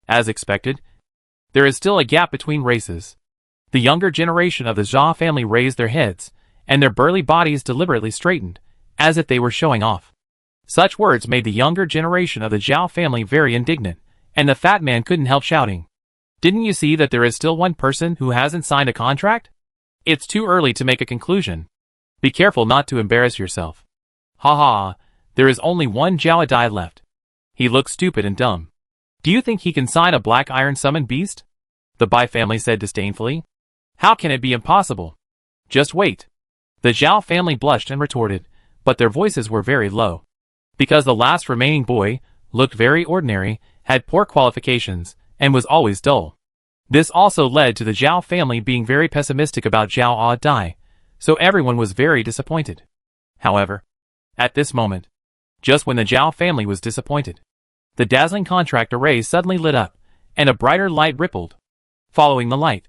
As expected, there is still a gap between races. The younger generation of the Zhao family raised their heads, and their burly bodies deliberately straightened, as if they were showing off. Such words made the younger generation of the Zhao family very indignant, and the fat man couldn't help shouting. Didn't you see that there is still one person who hasn't signed a contract? It's too early to make a conclusion. Be careful not to embarrass yourself. Ha ha, there is only one Zhao Adai left. He looks stupid and dumb. Do you think he can sign a black iron summoned beast? The Bai family said disdainfully. How can it be impossible? Just wait. The Zhao family blushed and retorted, but their voices were very low. Because the last remaining boy looked very ordinary, had poor qualifications, and was always dull. This also led to the Zhao family being very pessimistic about Zhao Adai, so everyone was very disappointed. However, at this moment, just when the Zhao family was disappointed, the dazzling contract array suddenly lit up, and a brighter light rippled. Following the light,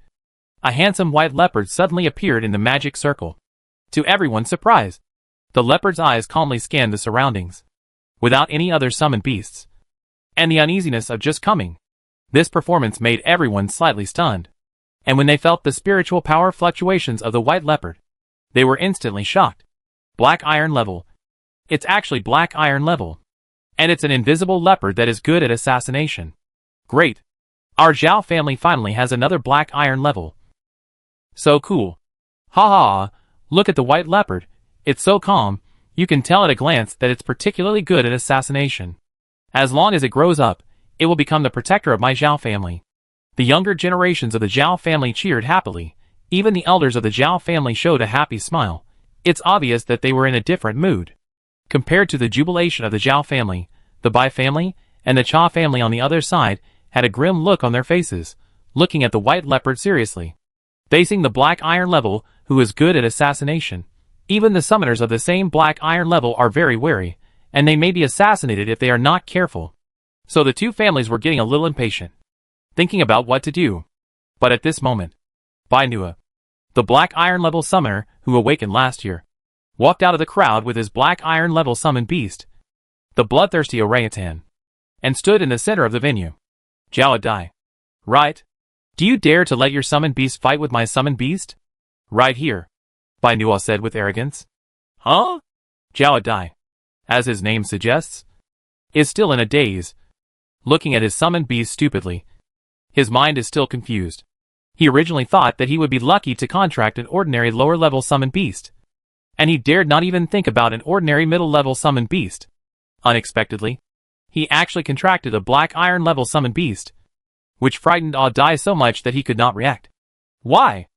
a handsome white leopard suddenly appeared in the magic circle. To everyone's surprise, the leopard's eyes calmly scanned the surroundings, without any other summoned beasts. And the uneasiness of just coming. This performance made everyone slightly stunned. And when they felt the spiritual power fluctuations of the white leopard, they were instantly shocked. Black iron level. It's actually black iron level. And it's an invisible leopard that is good at assassination. Great. Our Zhao family finally has another black iron level. So cool. Ha ha, look at the white leopard. It's so calm, you can tell at a glance that it's particularly good at assassination. As long as it grows up, it will become the protector of my Zhao family. The younger generations of the Zhao family cheered happily. Even the elders of the Zhao family showed a happy smile. It's obvious that they were in a different mood. Compared to the jubilation of the Zhao family, the Bai family, and the Cha family on the other side, had a grim look on their faces, looking at the white leopard seriously. Facing the black iron level, who is good at assassination, even the summoners of the same black iron level are very wary, and they may be assassinated if they are not careful. So the two families were getting a little impatient, thinking about what to do. But at this moment, Bai Nua, the black iron level summoner who awakened last year, walked out of the crowd with his black iron level summoned beast, the bloodthirsty orangutan, and stood in the center of the venue. Zhao Dai. Right? Do you dare to let your summoned beast fight with my summoned beast? Right here, Bai Nua said with arrogance. Huh? Zhao Dai, as his name suggests, is still in a daze, looking at his summoned beast stupidly. His mind is still confused. He originally thought that he would be lucky to contract an ordinary lower-level summoned beast, and he dared not even think about an ordinary middle-level summoned beast. Unexpectedly, he actually contracted a black iron level summoned beast, which frightened Dai so much that he could not react. Why?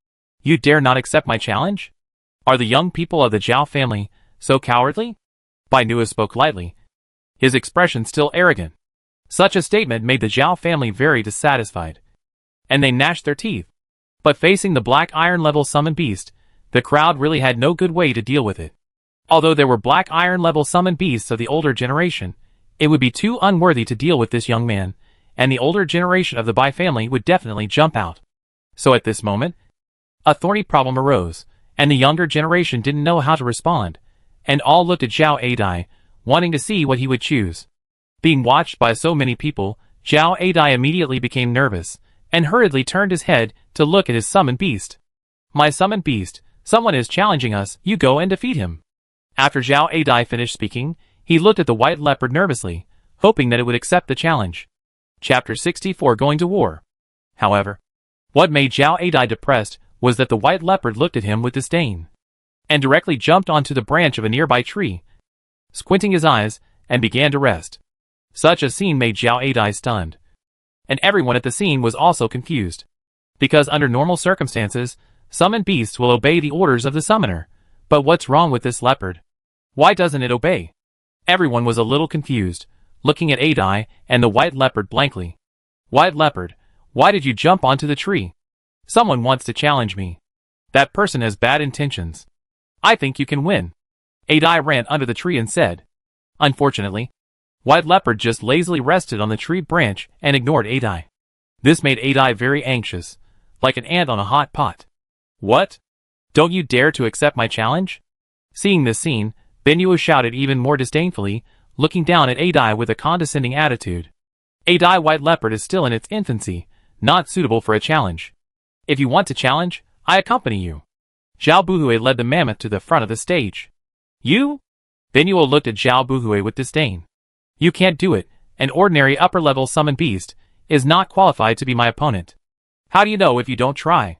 You dare not accept my challenge? Are the young people of the Zhao family so cowardly? Bai Nua spoke lightly, his expression still arrogant. Such a statement made the Zhao family very dissatisfied, and they gnashed their teeth. But facing the black iron level summoned beast, the crowd really had no good way to deal with it. Although there were black iron level summoned beasts of the older generation, it would be too unworthy to deal with this young man, and the older generation of the Bai family would definitely jump out. So at this moment, a thorny problem arose, and the younger generation didn't know how to respond, and all looked at Zhao Dai, wanting to see what he would choose. Being watched by so many people, Zhao Dai immediately became nervous, and hurriedly turned his head to look at his summoned beast. My summoned beast, someone is challenging us, you go and defeat him. After Zhao Dai finished speaking, he looked at the white leopard nervously, hoping that it would accept the challenge. Chapter 64 Going to War. However, what made Zhao Dai depressed was that the white leopard looked at him with disdain, and directly jumped onto the branch of a nearby tree, squinting his eyes, and began to rest. Such a scene made Zhao Dai stunned, and everyone at the scene was also confused, because under normal circumstances, summoned beasts will obey the orders of the summoner. But what's wrong with this leopard? Why doesn't it obey? Everyone was a little confused, looking at Dai and the white leopard blankly. White leopard, why did you jump onto the tree? Someone wants to challenge me. That person has bad intentions. I think you can win. Dai ran under the tree and said. Unfortunately, white leopard just lazily rested on the tree branch and ignored Dai. This made Dai very anxious, like an ant on a hot pot. What? Don't you dare to accept my challenge? Seeing this scene, Benua shouted even more disdainfully, looking down at Dai with a condescending attitude. Dai white leopard is still in its infancy, not suitable for a challenge. If you want to challenge, I accompany you. Zhao Buhui led the mammoth to the front of the stage. You? Benua looked at Zhao Buhui with disdain. You can't do it, an ordinary upper-level summoned beast is not qualified to be my opponent. How do you know if you don't try?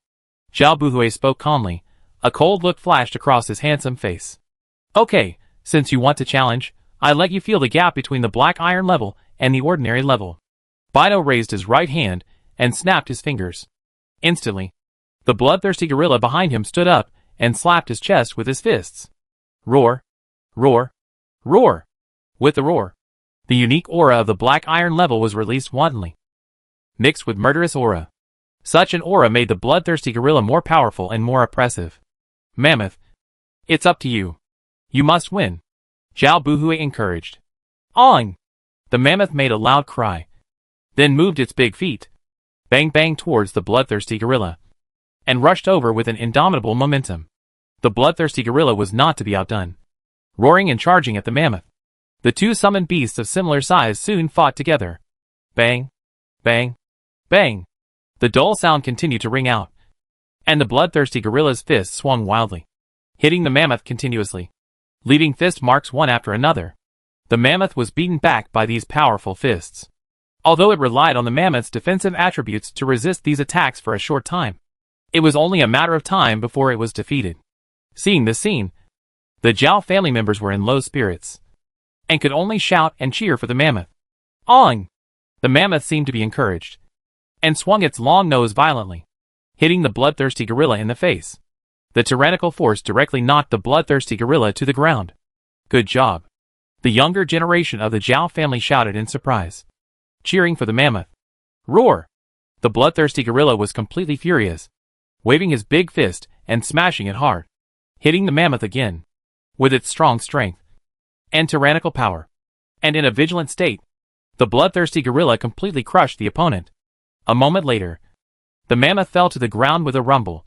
Zhao Buhui spoke calmly. A cold look flashed across his handsome face. Okay, since you want to challenge, I let you feel the gap between the black iron level and the ordinary level. Bino raised his right hand and snapped his fingers. Instantly, the bloodthirsty gorilla behind him stood up and slapped his chest with his fists. Roar! Roar! Roar! With the roar, the unique aura of the black iron level was released wantonly, mixed with murderous aura. Such an aura made the bloodthirsty gorilla more powerful and more oppressive. Mammoth, it's up to you. You must win. Zhao Buhui encouraged. On! The mammoth made a loud cry, then moved its big feet, bang bang towards the bloodthirsty gorilla, and rushed over with an indomitable momentum. The bloodthirsty gorilla was not to be outdone, roaring and charging at the mammoth. The two summoned beasts of similar size soon fought together. Bang! Bang! Bang! The dull sound continued to ring out, and the bloodthirsty gorilla's fist swung wildly, hitting the mammoth continuously, leaving fist marks one after another. The mammoth was beaten back by these powerful fists. Although it relied on the mammoth's defensive attributes to resist these attacks for a short time, it was only a matter of time before it was defeated. Seeing this scene, the Zhao family members were in low spirits, and could only shout and cheer for the mammoth. Awing! The mammoth seemed to be encouraged, and swung its long nose violently, hitting the bloodthirsty gorilla in the face. The tyrannical force directly knocked the bloodthirsty gorilla to the ground. Good job. The younger generation of the Zhao family shouted in surprise, cheering for the mammoth. Roar! The bloodthirsty gorilla was completely furious, waving his big fist and smashing it hard, hitting the mammoth again, with its strong strength and tyrannical power. And in a vigilant state, the bloodthirsty gorilla completely crushed the opponent. A moment later, the mammoth fell to the ground with a rumble,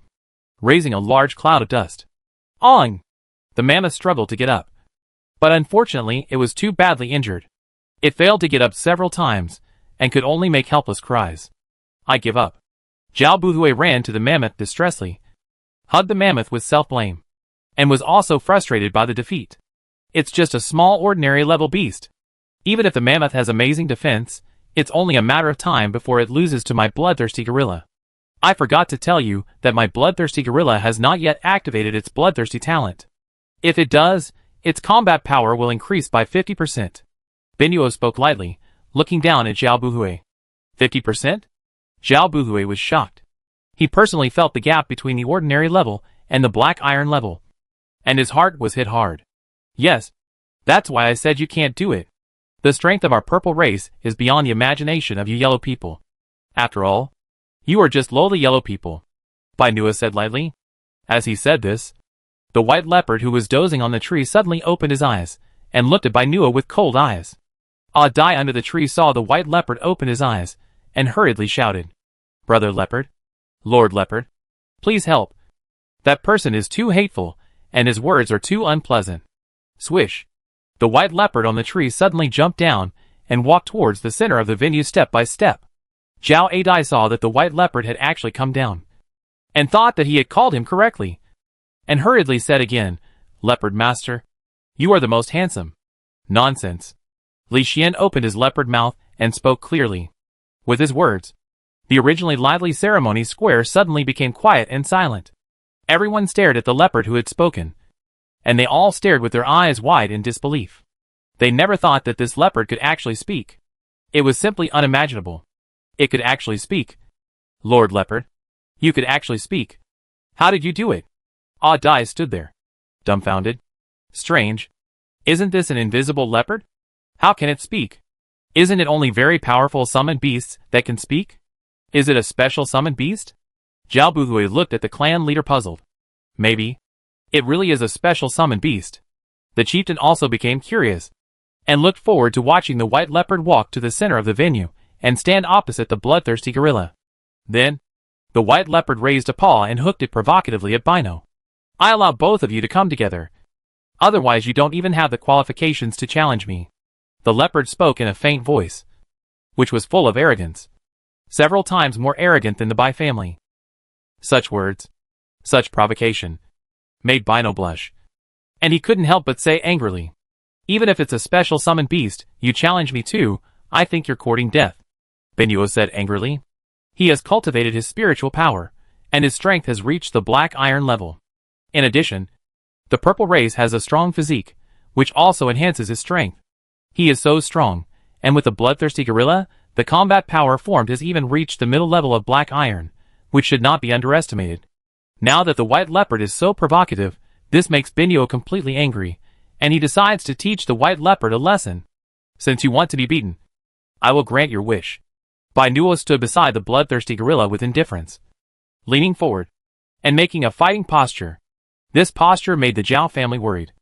raising a large cloud of dust. Awing! The mammoth struggled to get up, but unfortunately it was too badly injured. It failed to get up several times, and could only make helpless cries. I give up. Zhao Buhui ran to the mammoth distressfully, hugged the mammoth with self-blame, and was also frustrated by the defeat. It's just a small ordinary level beast. Even if the mammoth has amazing defense, it's only a matter of time before it loses to my bloodthirsty gorilla. I forgot to tell you that my bloodthirsty gorilla has not yet activated its bloodthirsty talent. If it does, its combat power will increase by 50%. Benuo spoke lightly, looking down at Zhao Buhui. 50%? Zhao Buhui was shocked. He personally felt the gap between the ordinary level and the black iron level, and his heart was hit hard. Yes, that's why I said you can't do it. The strength of our purple race is beyond the imagination of you yellow people. After all, you are just lowly yellow people, Bainua said lightly. As he said this, the white leopard who was dozing on the tree suddenly opened his eyes, and looked at Bainua with cold eyes. A Dai under the tree saw the white leopard open his eyes, and hurriedly shouted, Brother Leopard, Lord Leopard, please help. That person is too hateful, and his words are too unpleasant. Swish! The white leopard on the tree suddenly jumped down, and walked towards the center of the venue step by step. Zhao Adai saw that the white leopard had actually come down, and thought that he had called him correctly, and hurriedly said again, Leopard Master, you are the most handsome. Nonsense. Li Xian opened his leopard mouth and spoke clearly. With his words, the originally lively ceremony square suddenly became quiet and silent. Everyone stared at the leopard who had spoken, and they all stared with their eyes wide in disbelief. They never thought that this leopard could actually speak. It was simply unimaginable. It could actually speak. Lord Leopard, you could actually speak. How did you do it? Ah Dai stood there, dumbfounded. Strange. Isn't this an invisible leopard? How can it speak? Isn't it only very powerful summoned beasts that can speak? Is it a special summoned beast? Zhao Buhui looked at the clan leader puzzled. Maybe. It really is a special summoned beast. The chieftain also became curious, and looked forward to watching the white leopard walk to the center of the venue, and stand opposite the bloodthirsty gorilla. Then, the white leopard raised a paw and hooked it provocatively at Bino. I allow both of you to come together. Otherwise you don't even have the qualifications to challenge me. The leopard spoke in a faint voice, which was full of arrogance, several times more arrogant than the Bai family. Such words, such provocation, made Bino blush, and he couldn't help but say angrily, even if it's a special summoned beast, you challenge me too, I think you're courting death. Benuo said angrily. He has cultivated his spiritual power, and his strength has reached the black iron level. In addition, the purple race has a strong physique, which also enhances his strength. He is so strong, and with the bloodthirsty gorilla, the combat power formed has even reached the middle level of black iron, which should not be underestimated. Now that the white leopard is so provocative, this makes Benuo completely angry, and he decides to teach the white leopard a lesson. Since you want to be beaten, I will grant your wish. Bainuo stood beside the bloodthirsty gorilla with indifference, leaning forward, and making a fighting posture. This posture made the Zhao family worried,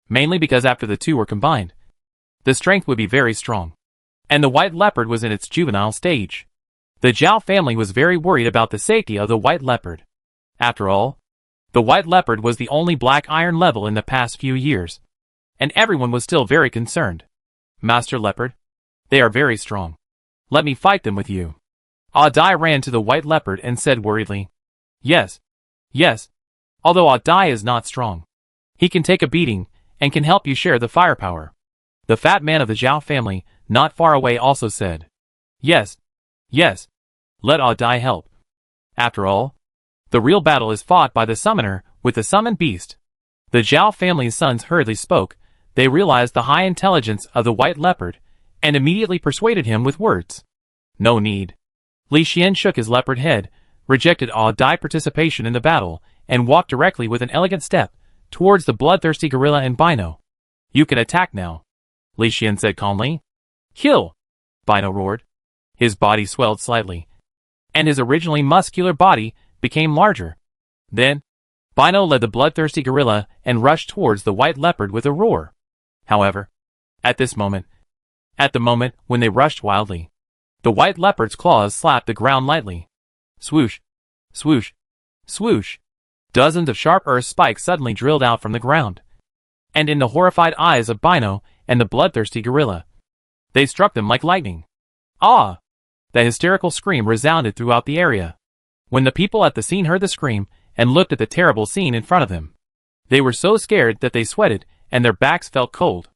mainly because after the two were combined, the strength would be very strong, and the white leopard was in its juvenile stage. The Zhao family was very worried about the safety of the white leopard. After all, the white leopard was the only black iron level in the past few years, and everyone was still very concerned. Master Leopard, they are very strong. Let me fight them with you. Ah Dai ran to the white leopard and said worriedly, Yes, Yes. Although Adai is not strong. He can take a beating, and can help you share the firepower. The fat man of the Zhao family, not far away, also said. Yes. Yes. Let Adai help. After all, the real battle is fought by the summoner with the summoned beast. The Zhao family's sons hurriedly spoke. They realized the high intelligence of the white leopard, and immediately persuaded him with words. No need. Li Xian shook his leopard head, rejected Adai participation in the battle, and walked directly with an elegant step towards the bloodthirsty gorilla and Bino. You can attack now, Li Xian said calmly. Kill! Bino roared. His body swelled slightly, and his originally muscular body became larger. Then, Bino led the bloodthirsty gorilla and rushed towards the white leopard with a roar. However, at the moment when they rushed wildly, the white leopard's claws slapped the ground lightly. Swoosh! Swoosh! Swoosh! Dozens of sharp earth spikes suddenly drilled out from the ground, and in the horrified eyes of Bino and the bloodthirsty gorilla, they struck them like lightning. Ah! The hysterical scream resounded throughout the area. When the people at the scene heard the scream and looked at the terrible scene in front of them, they were so scared that they sweated and their backs felt cold.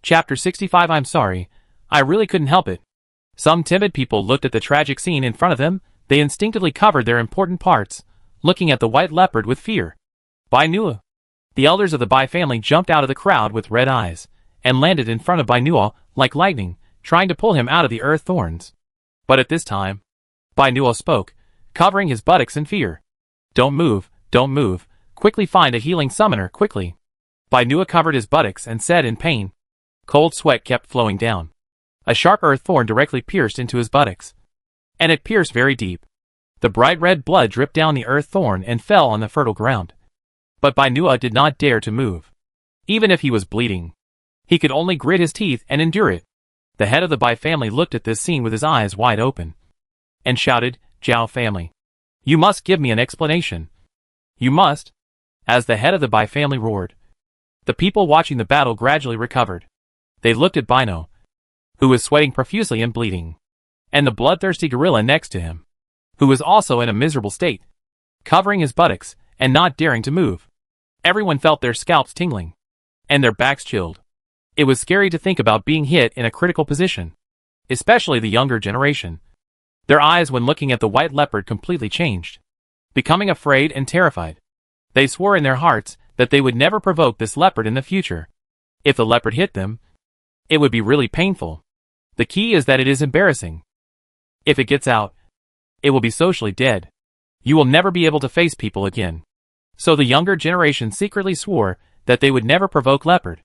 Chapter 65. I'm sorry, I really couldn't help it. Some timid people looked at the tragic scene in front of them. They instinctively covered their important parts, looking at the white leopard with fear. Bainua. The elders of the Bai family jumped out of the crowd with red eyes, and landed in front of Bainua like lightning, trying to pull him out of the earth thorns. But at this time, Bainua spoke, covering his buttocks in fear. Don't move, quickly find a healing summoner, quickly. Bainua covered his buttocks and said in pain. Cold sweat kept flowing down. A sharp earth thorn directly pierced into his buttocks, and it pierced very deep. The bright red blood dripped down the earth thorn and fell on the fertile ground. But Bainua did not dare to move. Even if he was bleeding, he could only grit his teeth and endure it. The head of the Bai family looked at this scene with his eyes wide open, and shouted, Zhao family, you must give me an explanation. You must. As the head of the Bai family roared, the people watching the battle gradually recovered. They looked at Bino, who was sweating profusely and bleeding, and the bloodthirsty gorilla next to him, who was also in a miserable state, covering his buttocks and not daring to move. Everyone felt their scalps tingling, and their backs chilled. It was scary to think about being hit in a critical position, especially the younger generation. Their eyes when looking at the white leopard completely changed, becoming afraid and terrified. They swore in their hearts that they would never provoke this leopard in the future. If the leopard hit them, it would be really painful. The key is that it is embarrassing. If it gets out, it will be socially dead. You will never be able to face people again. So the younger generation secretly swore that they would never provoke leopard.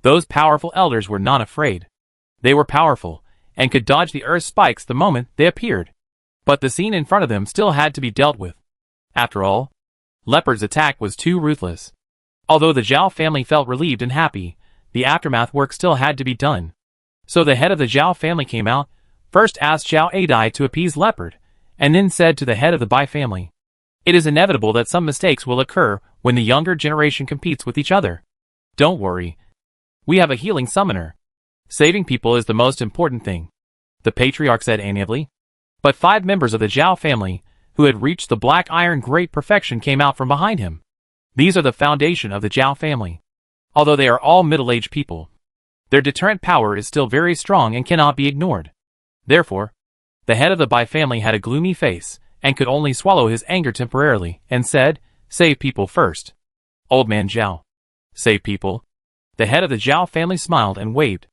Those powerful elders were not afraid. They were powerful, and could dodge the earth spikes the moment they appeared. But the scene in front of them still had to be dealt with. After all, Leopard's attack was too ruthless. Although the Zhao family felt relieved and happy, the aftermath work still had to be done. So the head of the Zhao family came out, first asked Zhao Adai to appease Leopard, and then said to the head of the Bai family, it is inevitable that some mistakes will occur when the younger generation competes with each other. Don't worry. We have a healing summoner. Saving people is the most important thing, the patriarch said amiably. But 5 members of the Zhao family, who had reached the black iron great perfection, came out from behind him. These are the foundation of the Zhao family. Although they are all middle-aged people, their deterrent power is still very strong and cannot be ignored. Therefore, the head of the Bai family had a gloomy face, and could only swallow his anger temporarily, and said, save people first. Old man Zhao. Save people? The head of the Zhao family smiled and waved.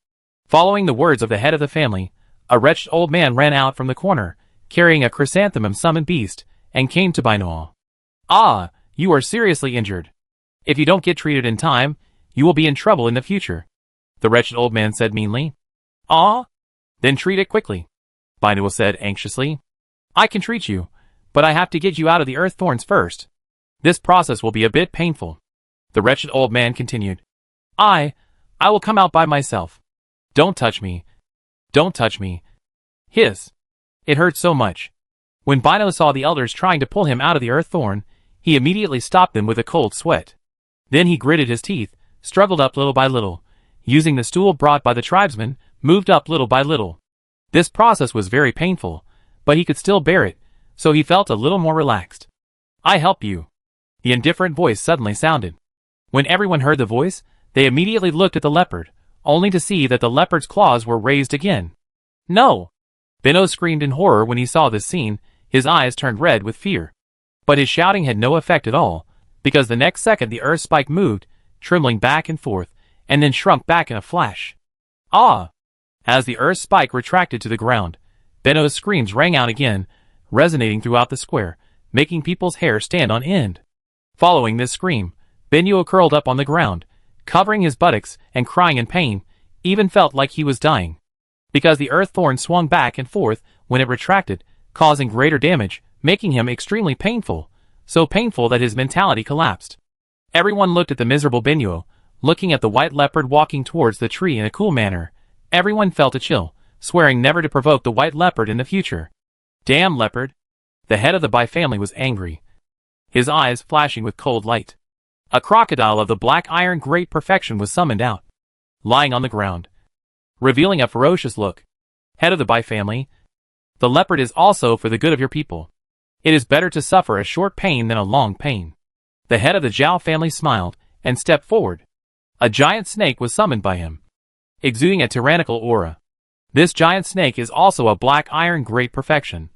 Following the words of the head of the family, a wretched old man ran out from the corner, carrying a chrysanthemum summoned beast, and came to Bainua. Ah, you are seriously injured. If you don't get treated in time, you will be in trouble in the future, the wretched old man said meanly. Ah? Then treat it quickly, Bainua said anxiously. I can treat you, but I have to get you out of the earth thorns first. This process will be a bit painful, the wretched old man continued. I will come out by myself. Don't touch me. Don't touch me. Hiss. It hurt so much. When Bainua saw the elders trying to pull him out of the earth thorn, he immediately stopped them with a cold sweat. Then he gritted his teeth, struggled up little by little, using the stool brought by the tribesmen, moved up little by little. This process was very painful, but he could still bear it, so he felt a little more relaxed. I help you. The indifferent voice suddenly sounded. When everyone heard the voice, they immediately looked at the leopard, only to see that the leopard's claws were raised again. No! Benno screamed in horror when he saw this scene, his eyes turned red with fear. But his shouting had no effect at all, because the next second the earth spike moved, trembling back and forth, and then shrunk back in a flash. Ah! As the earth spike retracted to the ground, Benno's screams rang out again, resonating throughout the square, making people's hair stand on end. Following this scream, Benno curled up on the ground, covering his buttocks and crying in pain, even felt like he was dying. Because the earth thorn swung back and forth when it retracted, causing greater damage, making him extremely painful, so painful that his mentality collapsed. Everyone looked at the miserable Benno, looking at the white leopard walking towards the tree in a cool manner. Everyone felt a chill, swearing never to provoke the white leopard in the future. Damn leopard! The head of the Bai family was angry, his eyes flashing with cold light. A crocodile of the black iron great perfection was summoned out, lying on the ground, revealing a ferocious look. Head of the Bai family, the leopard is also for the good of your people. It is better to suffer a short pain than a long pain. The head of the Zhao family smiled and stepped forward. A giant snake was summoned by him, exuding a tyrannical aura. This giant snake is also a black iron great perfection,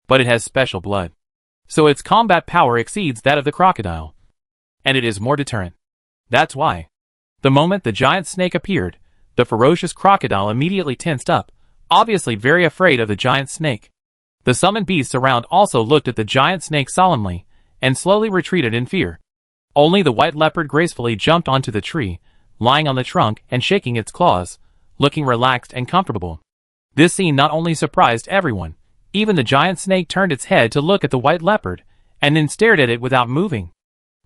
but it has special blood, so its combat power exceeds that of the crocodile, and it is more deterrent. That's why, the moment the giant snake appeared, the ferocious crocodile immediately tensed up, obviously very afraid of the giant snake. The summoned beasts around also looked at the giant snake solemnly, and slowly retreated in fear. Only the white leopard gracefully jumped onto the tree, lying on the trunk and shaking its claws, looking relaxed and comfortable. This scene not only surprised everyone, even the giant snake turned its head to look at the white leopard, and then stared at it without moving.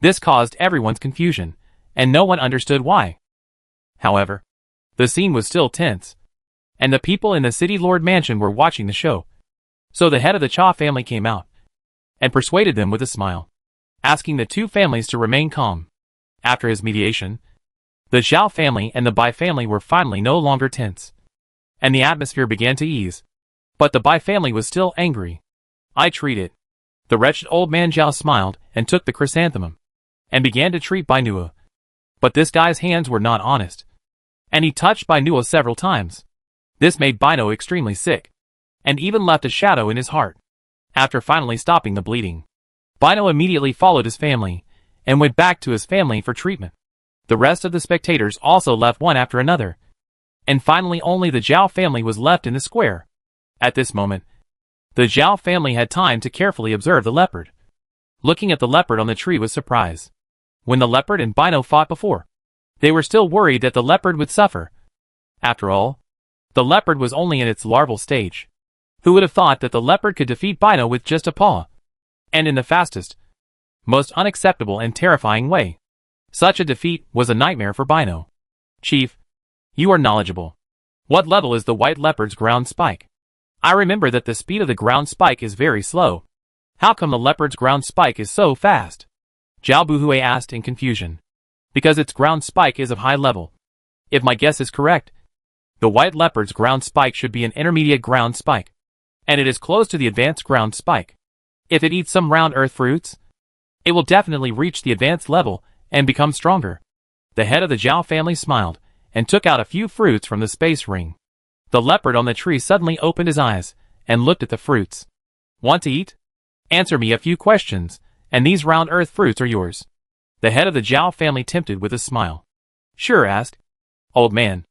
This caused everyone's confusion, and no one understood why. However, the scene was still tense, and the people in the city lord mansion were watching the show. So the head of the Cha family came out, and persuaded them with a smile, asking the two families to remain calm. After his mediation, the Zhao family and the Bai family were finally no longer tense, and the atmosphere began to ease. But the Bai family was still angry. I treat it. The wretched old man Zhao smiled and took the chrysanthemum, and began to treat Bai Nuo. But this guy's hands were not honest, and he touched Bai Nuo several times. This made Bai Nuo extremely sick, and even left a shadow in his heart. After finally stopping the bleeding, Bai Nuo immediately followed his family, and went back to his family for treatment. The rest of the spectators also left one after another, and finally only the Zhao family was left in the square. At this moment, the Zhao family had time to carefully observe the leopard. Looking at the leopard on the tree with surprise. When the leopard and Bai Nuo fought before, they were still worried that the leopard would suffer. After all, the leopard was only in its larval stage. Who would have thought that the leopard could defeat Bai Nuo with just a paw? And in the fastest, most unacceptable and terrifying way. Such a defeat was a nightmare for Bai Nuo. Chief, you are knowledgeable. What level is the white leopard's ground spike? I remember that the speed of the ground spike is very slow. How come the leopard's ground spike is so fast? Zhao Buhui asked in confusion. Because its ground spike is of high level. If my guess is correct, the white leopard's ground spike should be an intermediate ground spike, and it is close to the advanced ground spike. If it eats some round earth fruits, it will definitely reach the advanced level and become stronger. The head of the Zhao family smiled and took out a few fruits from the space ring. The leopard on the tree suddenly opened his eyes and looked at the fruits. Want to eat? Answer me a few questions, and these round earth fruits are yours. The head of the Zhao family tempted with a smile. Sure, asked. Old man.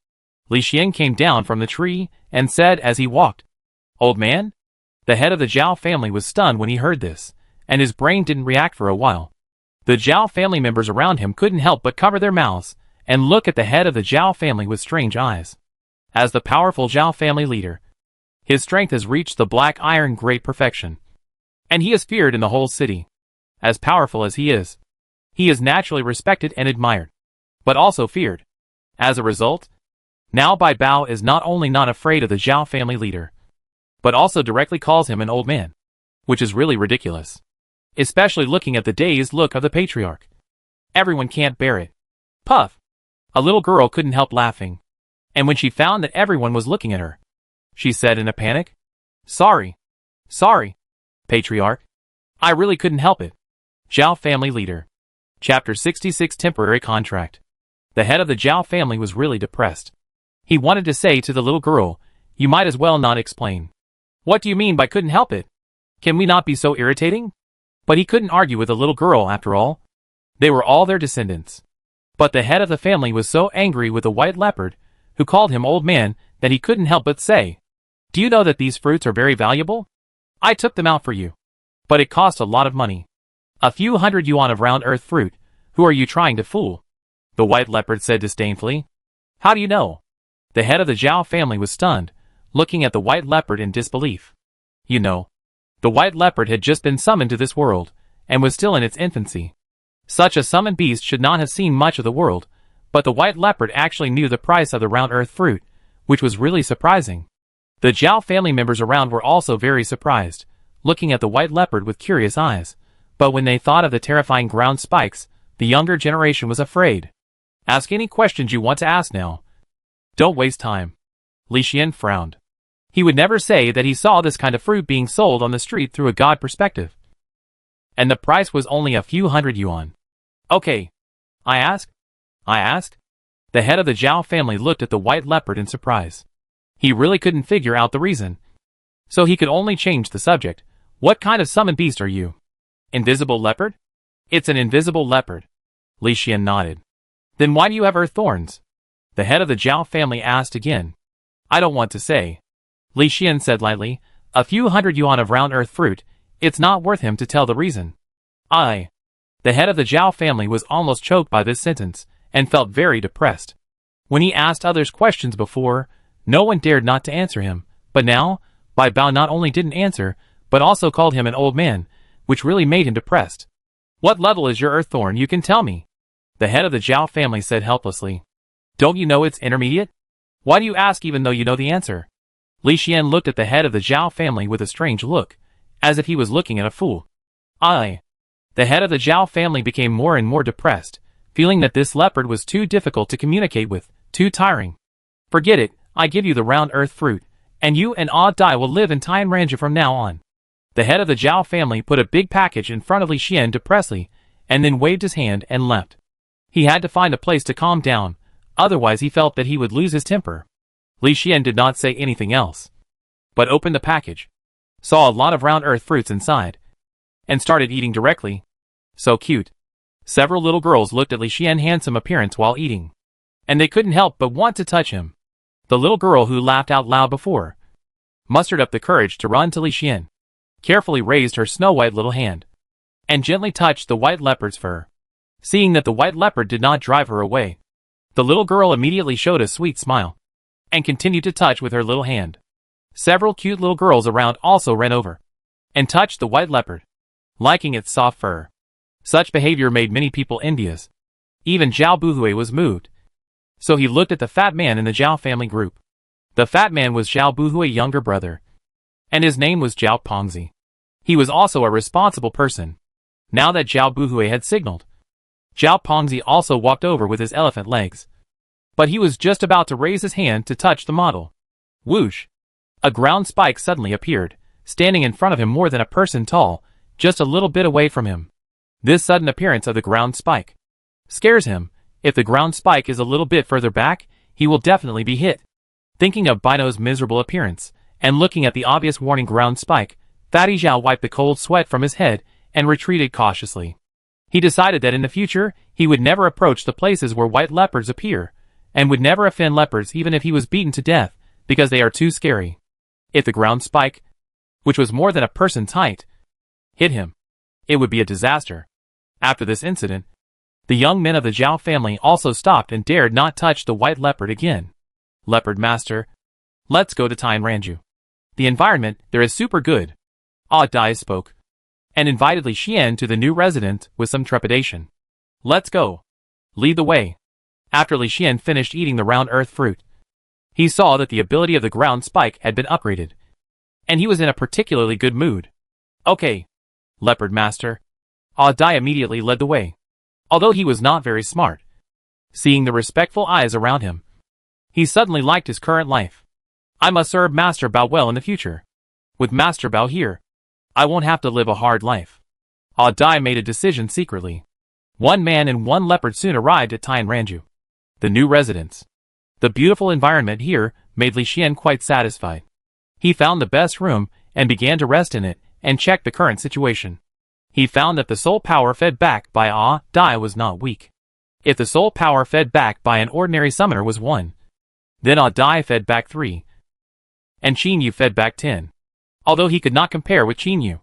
Li Xian came down from the tree and said as he walked. Old man? The head of the Zhao family was stunned when he heard this, and his brain didn't react for a while. The Zhao family members around him couldn't help but cover their mouths and look at the head of the Zhao family with strange eyes. As the powerful Zhao family leader, his strength has reached the black iron great perfection, and he is feared in the whole city. As powerful as he is naturally respected and admired, but also feared. As a result, now Bai Bao is not only not afraid of the Zhao family leader, but also directly calls him an old man, which is really ridiculous. Especially looking at the dazed look of the patriarch. Everyone can't bear it. Puff! A little girl couldn't help laughing, and when she found that everyone was looking at her, she said in a panic, Sorry, patriarch. I really couldn't help it. Zhao family leader. Chapter 66 Temporary Contract. The head of the Zhao family was really depressed. He wanted to say to the little girl, "You might as well not explain. What do you mean by couldn't help it? Can we not be so irritating?" But he couldn't argue with the little girl after all. They were all their descendants. But the head of the family was so angry with the white leopard, who called him old man, that he couldn't help but say, "Do you know that these fruits are very valuable? I took them out for you. But it cost a lot of money. A few hundred yuan of round earth fruit. Who are you trying to fool?" The white leopard said disdainfully. "How do you know?" The head of the Zhao family was stunned, looking at the white leopard in disbelief. You know, the white leopard had just been summoned to this world, and was still in its infancy. Such a summoned beast should not have seen much of the world, but the white leopard actually knew the price of the round earth fruit, which was really surprising. The Zhao family members around were also very surprised, looking at the white leopard with curious eyes, but when they thought of the terrifying ground spikes, the younger generation was afraid. "Ask any questions you want to ask now. Don't waste time." Li Xian frowned. He would never say that he saw this kind of fruit being sold on the street through a god perspective. And the price was only a few hundred yuan. "Okay. I ask?" The head of the Zhao family looked at the white leopard in surprise. He really couldn't figure out the reason. So he could only change the subject. "What kind of summoned beast are you? Invisible leopard?" "It's an invisible leopard." Li Xian nodded. "Then why do you have earth thorns?" The head of the Zhao family asked again. "I don't want to say." Li Xian said lightly, "A few hundred yuan of round earth fruit, it's not worth him to tell the reason." "I." The head of the Zhao family was almost choked by this sentence, and felt very depressed. When he asked others questions before, no one dared not to answer him, but now, Bai Bao not only didn't answer, but also called him an old man, which really made him depressed. "What level is your earth thorn, you can tell me?" The head of the Zhao family said helplessly. "Don't you know it's intermediate? Why do you ask even though you know the answer?" Li Xian looked at the head of the Zhao family with a strange look, as if he was looking at a fool. "I." The head of the Zhao family became more and more depressed, feeling that this leopard was too difficult to communicate with, too tiring. "Forget it, I give you the round earth fruit, and you and Odd Dai will live in Tianranja from now on." The head of the Zhao family put a big package in front of Li Xian depressedly, and then waved his hand and left. He had to find a place to calm down, otherwise he felt that he would lose his temper. Li Xian did not say anything else, but opened the package, saw a lot of round earth fruits inside, and started eating directly. So cute. Several little girls looked at Li Xian's handsome appearance while eating, and they couldn't help but want to touch him. The little girl who laughed out loud before mustered up the courage to run to Li Xian, carefully raised her snow-white little hand, and gently touched the white leopard's fur. Seeing that the white leopard did not drive her away, the little girl immediately showed a sweet smile, and continued to touch with her little hand. Several cute little girls around also ran over, and touched the white leopard, liking its soft fur. Such behavior made many people envious. Even Zhao Buhui was moved. So he looked at the fat man in the Zhao family group. The fat man was Zhao Buhui's younger brother, and his name was Zhao Pongzi. He was also a responsible person. Now that Zhao Buhui had signaled, Zhao Pongzi also walked over with his elephant legs. But he was just about to raise his hand to touch the model. Whoosh! A ground spike suddenly appeared, standing in front of him more than a person tall, just a little bit away from him. This sudden appearance of the ground spike scares him. If the ground spike is a little bit further back, he will definitely be hit. Thinking of Bino's miserable appearance, and looking at the obvious warning ground spike, Fatty Zhao wiped the cold sweat from his head and retreated cautiously. He decided that in the future, he would never approach the places where white leopards appear, and would never offend leopards even if he was beaten to death, because they are too scary. If the ground spike, which was more than a person's height, hit him, it would be a disaster. After this incident, the young men of the Zhao family also stopped and dared not touch the white leopard again. "Leopard Master, let's go to Tianranju. The environment there is super good." Odd Dai spoke, and invited Li Xian to the new resident with some trepidation. "Let's go. Lead the way." After Li Xian finished eating the round earth fruit, he saw that the ability of the ground spike had been upgraded, and he was in a particularly good mood. "Okay, Leopard Master." Odd Dai immediately led the way, although he was not very smart. Seeing the respectful eyes around him, he suddenly liked his current life. "I must serve Master Bao well in the future. With Master Bao here, I won't have to live a hard life." Odd Dai made a decision secretly. One man and one leopard soon arrived at Reincarnating, the new residence. The beautiful environment here made Li Xian quite satisfied. He found the best room and began to rest in it and check the current situation. He found that the soul power fed back by Dai was not weak. If the soul power fed back by an ordinary summoner was 1, then Dai fed back 3, and Chinu fed back 10. Although he could not compare with Chinu,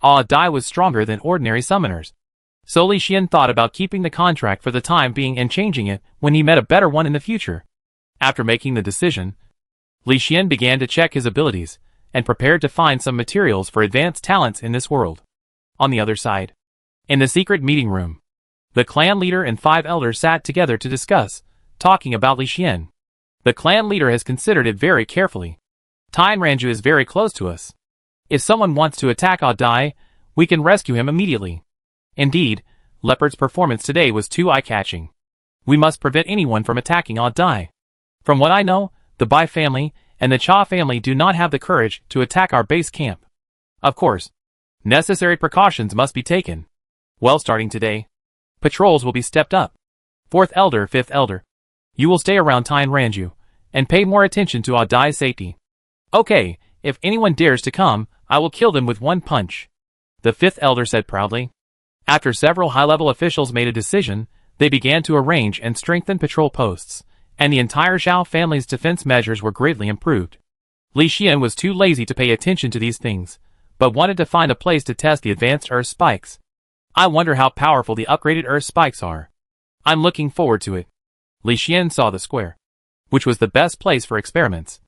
Dai was stronger than ordinary summoners. So Li Xian thought about keeping the contract for the time being and changing it when he met a better one in the future. After making the decision, Li Xian began to check his abilities and prepared to find some materials for advanced talents in this world. On the other side, in the secret meeting room, the clan leader and 5 elders sat together to discuss, talking about Li Xian. The clan leader has considered it very carefully. Reincarnating is very close to us. If someone wants to attack Dai, we can rescue him immediately. Indeed, Leopard's performance today was too eye-catching. We must prevent anyone from attacking Dai. From what I know, the Bai family and the Cha family do not have the courage to attack our base camp. Of course, necessary precautions must be taken. Well, starting today, patrols will be stepped up. 4th elder, 5th elder, you will stay around Reincarnating and pay more attention to Dai's safety. Okay, if anyone dares to come, I will kill them with 1 punch, the 5th elder said proudly. After several high-level officials made a decision, they began to arrange and strengthen patrol posts, and the entire Zhao family's defense measures were greatly improved. Li Xian was too lazy to pay attention to these things, but wanted to find a place to test the advanced earth spikes. I wonder how powerful the upgraded earth spikes are. I'm looking forward to it. Li Xian saw the square, which was the best place for experiments.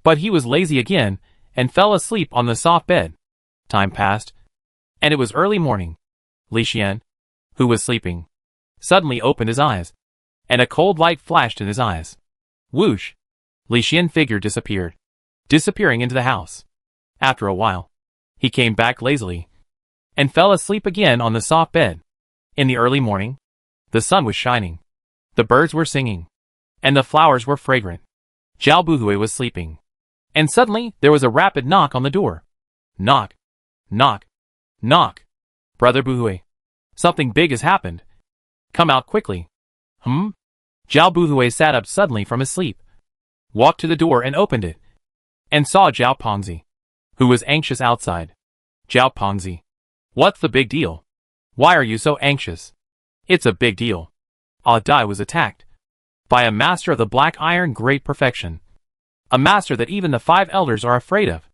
But he was lazy again, and fell asleep on the soft bed. Time passed, and it was early morning. Li Xian, who was sleeping, suddenly opened his eyes, and a cold light flashed in his eyes. Whoosh! Li Xian figure disappeared, disappearing into the house. After a while, he came back lazily, and fell asleep again on the soft bed. In the early morning, the sun was shining, the birds were singing, and the flowers were fragrant. Zhao Buhui was sleeping, and suddenly there was a rapid knock on the door. Knock, knock, knock. Brother Buhui, something big has happened. Come out quickly. Zhao Buhui sat up suddenly from his sleep, walked to the door and opened it, and saw Zhao Pengzi, who was anxious outside. Zhao Pengzi, what's the big deal? Why are you so anxious? It's a big deal. Dai was attacked by a master of the black iron great perfection. A master that even the 5 elders are afraid of.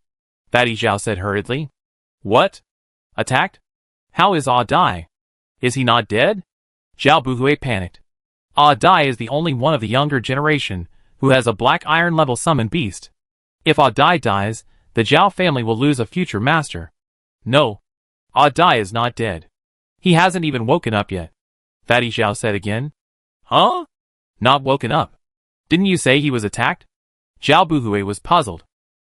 Fatty Zhao said hurriedly. What? Attacked? How is Dai? Is he not dead? Zhao Buhui panicked. Dai is the only one of the younger generation who has a black iron level summon beast. If Dai dies, the Zhao family will lose a future master. No. Dai is not dead. He hasn't even woken up yet. Fatty Zhao said again. Huh? Not woken up. Didn't you say he was attacked? Zhao Buhui was puzzled.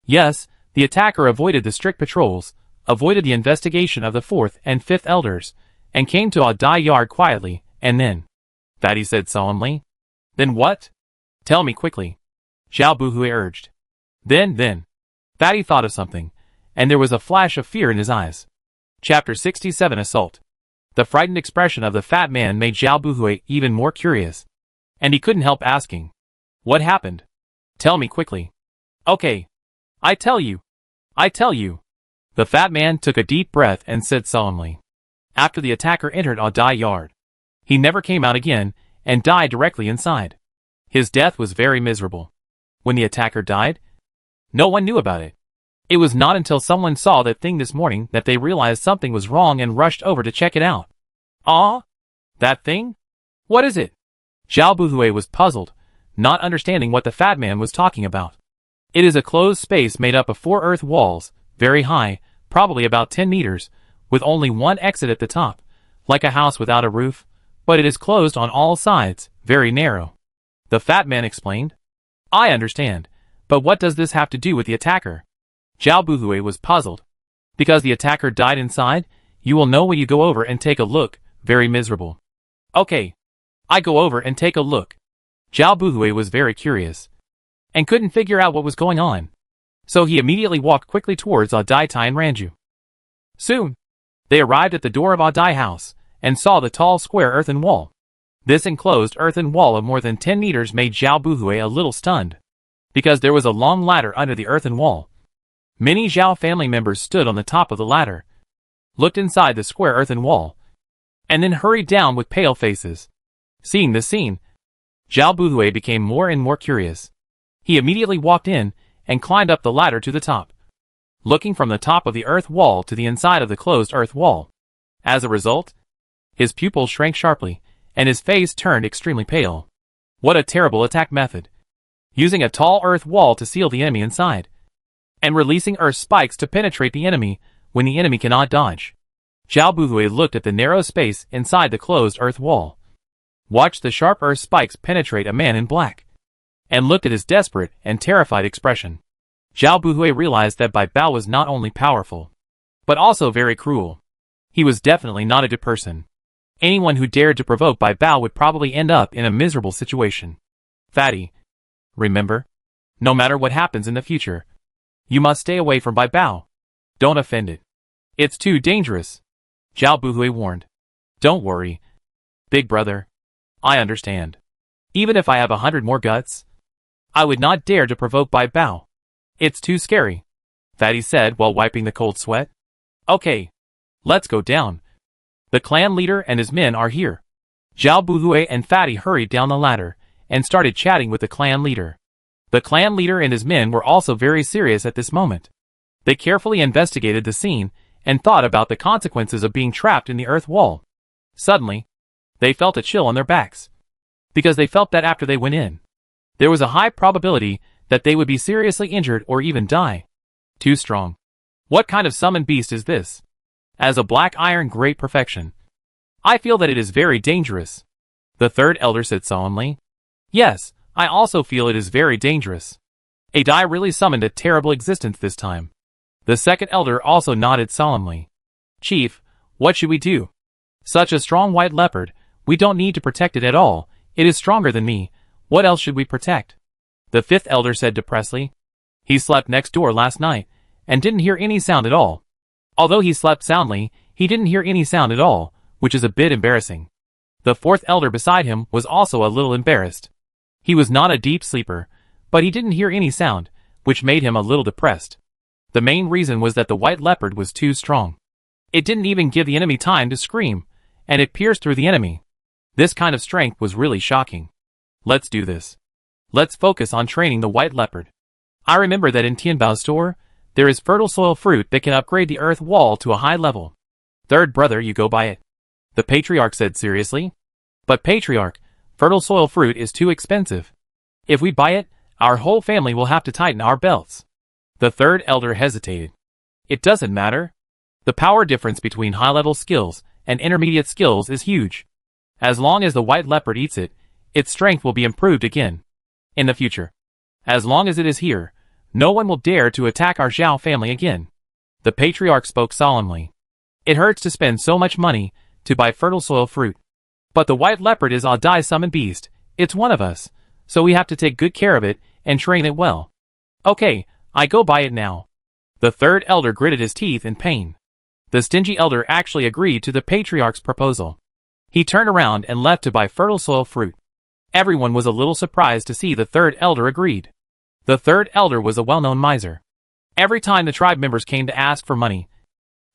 Yes, the attacker avoided the strict patrols, avoided the investigation of the 4th and 5th elders, and came to Dai yard quietly, and then... Fatty said solemnly. Then what? Tell me quickly. Zhao Buhui urged. Then. Fatty thought of something, and there was a flash of fear in his eyes. Chapter 67 Assault. The frightened expression of the fat man made Zhao Buhui even more curious, and he couldn't help asking. What happened? Tell me quickly. Okay. I tell you. The fat man took a deep breath and said solemnly. After the attacker entered Dai yard, he never came out again and died directly inside. His death was very miserable. When the attacker died, no one knew about it. It was not until someone saw that thing this morning that they realized something was wrong and rushed over to check it out. That thing? What is it? Zhao Buhui was puzzled, not understanding what the fat man was talking about. It is a closed space made up of 4 earth walls, very high, probably about 10 meters, with only one exit at the top, like a house without a roof, but it is closed on all sides, very narrow. The fat man explained. I understand, but what does this have to do with the attacker? Zhao Buhui was puzzled. Because the attacker died inside, you will know when you go over and take a look, very miserable. Okay. I go over and take a look. Zhao Buhui was very curious, and couldn't figure out what was going on. So he immediately walked quickly towards Dai Reincarnating. Soon, they arrived at the door of Dai house, and saw the tall square earthen wall. This enclosed earthen wall of more than 10 meters made Zhao Buhui a little stunned, because there was a long ladder under the earthen wall. Many Zhao family members stood on the top of the ladder, looked inside the square earthen wall, and then hurried down with pale faces. Seeing this scene, Zhao Buhui became more and more curious. He immediately walked in and climbed up the ladder to the top, looking from the top of the earth wall to the inside of the closed earth wall. As a result, his pupils shrank sharply, and his face turned extremely pale. What a terrible attack method! Using a tall earth wall to seal the enemy inside, and releasing earth spikes to penetrate the enemy when the enemy cannot dodge. Zhao Buhui looked at the narrow space inside the closed earth wall, watched the sharp earth spikes penetrate a man in black, and looked at his desperate and terrified expression. Zhao Buhui realized that Bai Bao was not only powerful, but also very cruel. He was definitely not a good person. Anyone who dared to provoke Bai Bao would probably end up in a miserable situation. Fatty, remember? No matter what happens in the future, you must stay away from Bai Bao. Don't offend it. It's too dangerous. Zhao Buhui warned. Don't worry, big brother. I understand. Even if I have 100 more guts, I would not dare to provoke Bai Bao. It's too scary, Fatty said while wiping the cold sweat. Okay, let's go down. The clan leader and his men are here. Zhao Buhui and Fatty hurried down the ladder and started chatting with the clan leader. The clan leader and his men were also very serious at this moment. They carefully investigated the scene and thought about the consequences of being trapped in the earth wall. Suddenly, they felt a chill on their backs, because they felt that after they went in, there was a high probability that they would be seriously injured or even die. Too strong. What kind of summoned beast is this? As a black iron great perfection, I feel that it is very dangerous. The third elder said solemnly. Yes, I also feel it is very dangerous. A Dai really summoned a terrible existence this time. The second elder also nodded solemnly. Chief, what should we do? Such a strong white leopard, we don't need to protect it at all. It is stronger than me. What else should we protect? The fifth elder said depressedly. He slept next door last night, and didn't hear any sound at all. Although he slept soundly, he didn't hear any sound at all, which is a bit embarrassing. The fourth elder beside him was also a little embarrassed. He was not a deep sleeper, but he didn't hear any sound, which made him a little depressed. The main reason was that the white leopard was too strong. It didn't even give the enemy time to scream, and it pierced through the enemy. This kind of strength was really shocking. Let's do this. Let's focus on training the white leopard. I remember that in Tianbao's store, there is fertile soil fruit that can upgrade the earth wall to a high level. Third brother, you go buy it. The patriarch said seriously. But patriarch, fertile soil fruit is too expensive. If we buy it, our whole family will have to tighten our belts. The third elder hesitated. It doesn't matter. The power difference between high-level skills and intermediate skills is huge. As long as the white leopard eats it, its strength will be improved again. In the future. As long as it is here, no one will dare to attack our Zhao family again. The patriarch spoke solemnly. It hurts to spend so much money to buy fertile soil fruit. But the white leopard is a Dai summoned beast. It's one of us, so we have to take good care of it and train it well. Okay, I go buy it now. The third elder gritted his teeth in pain. The stingy elder actually agreed to the patriarch's proposal. He turned around and left to buy fertile soil fruit. Everyone was a little surprised to see the third elder agreed. The third elder was a well-known miser. Every time the tribe members came to ask for money,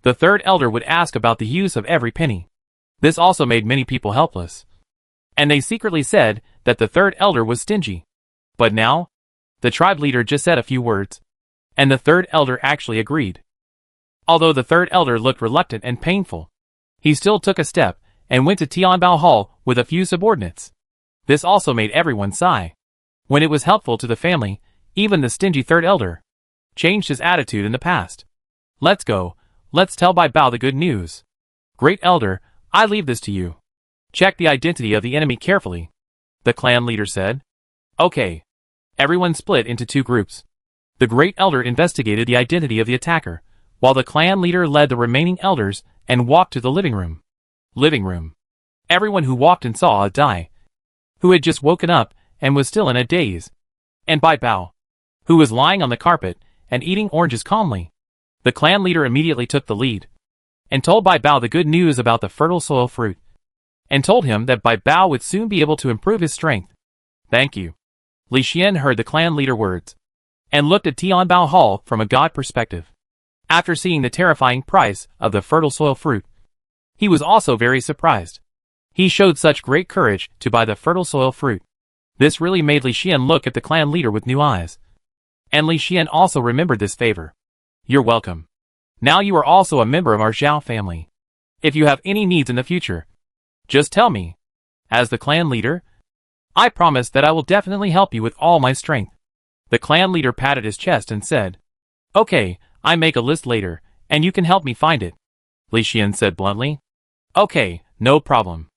the third elder would ask about the use of every penny. This also made many people helpless. And they secretly said that the third elder was stingy. But now, the tribe leader just said a few words, and the third elder actually agreed. Although the third elder looked reluctant and painful, he still took a step and went to Tianbao Hall with a few subordinates. This also made everyone sigh. When it was helpful to the family, even the stingy third elder changed his attitude in the past. Let's go. Let's tell Bai Bao the good news. Great elder, I leave this to you. Check the identity of the enemy carefully, the clan leader said. Okay. Everyone split into two groups. The great elder investigated the identity of the attacker, while the clan leader led the remaining elders and walked to the living room. Living room. Everyone who walked in saw a Dai, who had just woken up and was still in a daze, and Bai Bao, who was lying on the carpet and eating oranges calmly. The clan leader immediately took the lead. and told Bai Bao the good news about the fertile soil fruit, and told him that Bai Bao would soon be able to improve his strength. Thank you. Li Xian heard the clan leader words, and looked at Tianbao Hall from a god perspective. After seeing the terrifying price of the fertile soil fruit, he was also very surprised. He showed such great courage to buy the fertile soil fruit. This really made Li Xian look at the clan leader with new eyes. And Li Xian also remembered this favor. You're welcome. Now you are also a member of our Zhao family. If you have any needs in the future, just tell me. As the clan leader, I promise that I will definitely help you with all my strength. The clan leader patted his chest and said, Okay, I make a list later, and you can help me find it. Li Xian said bluntly. Okay, no problem.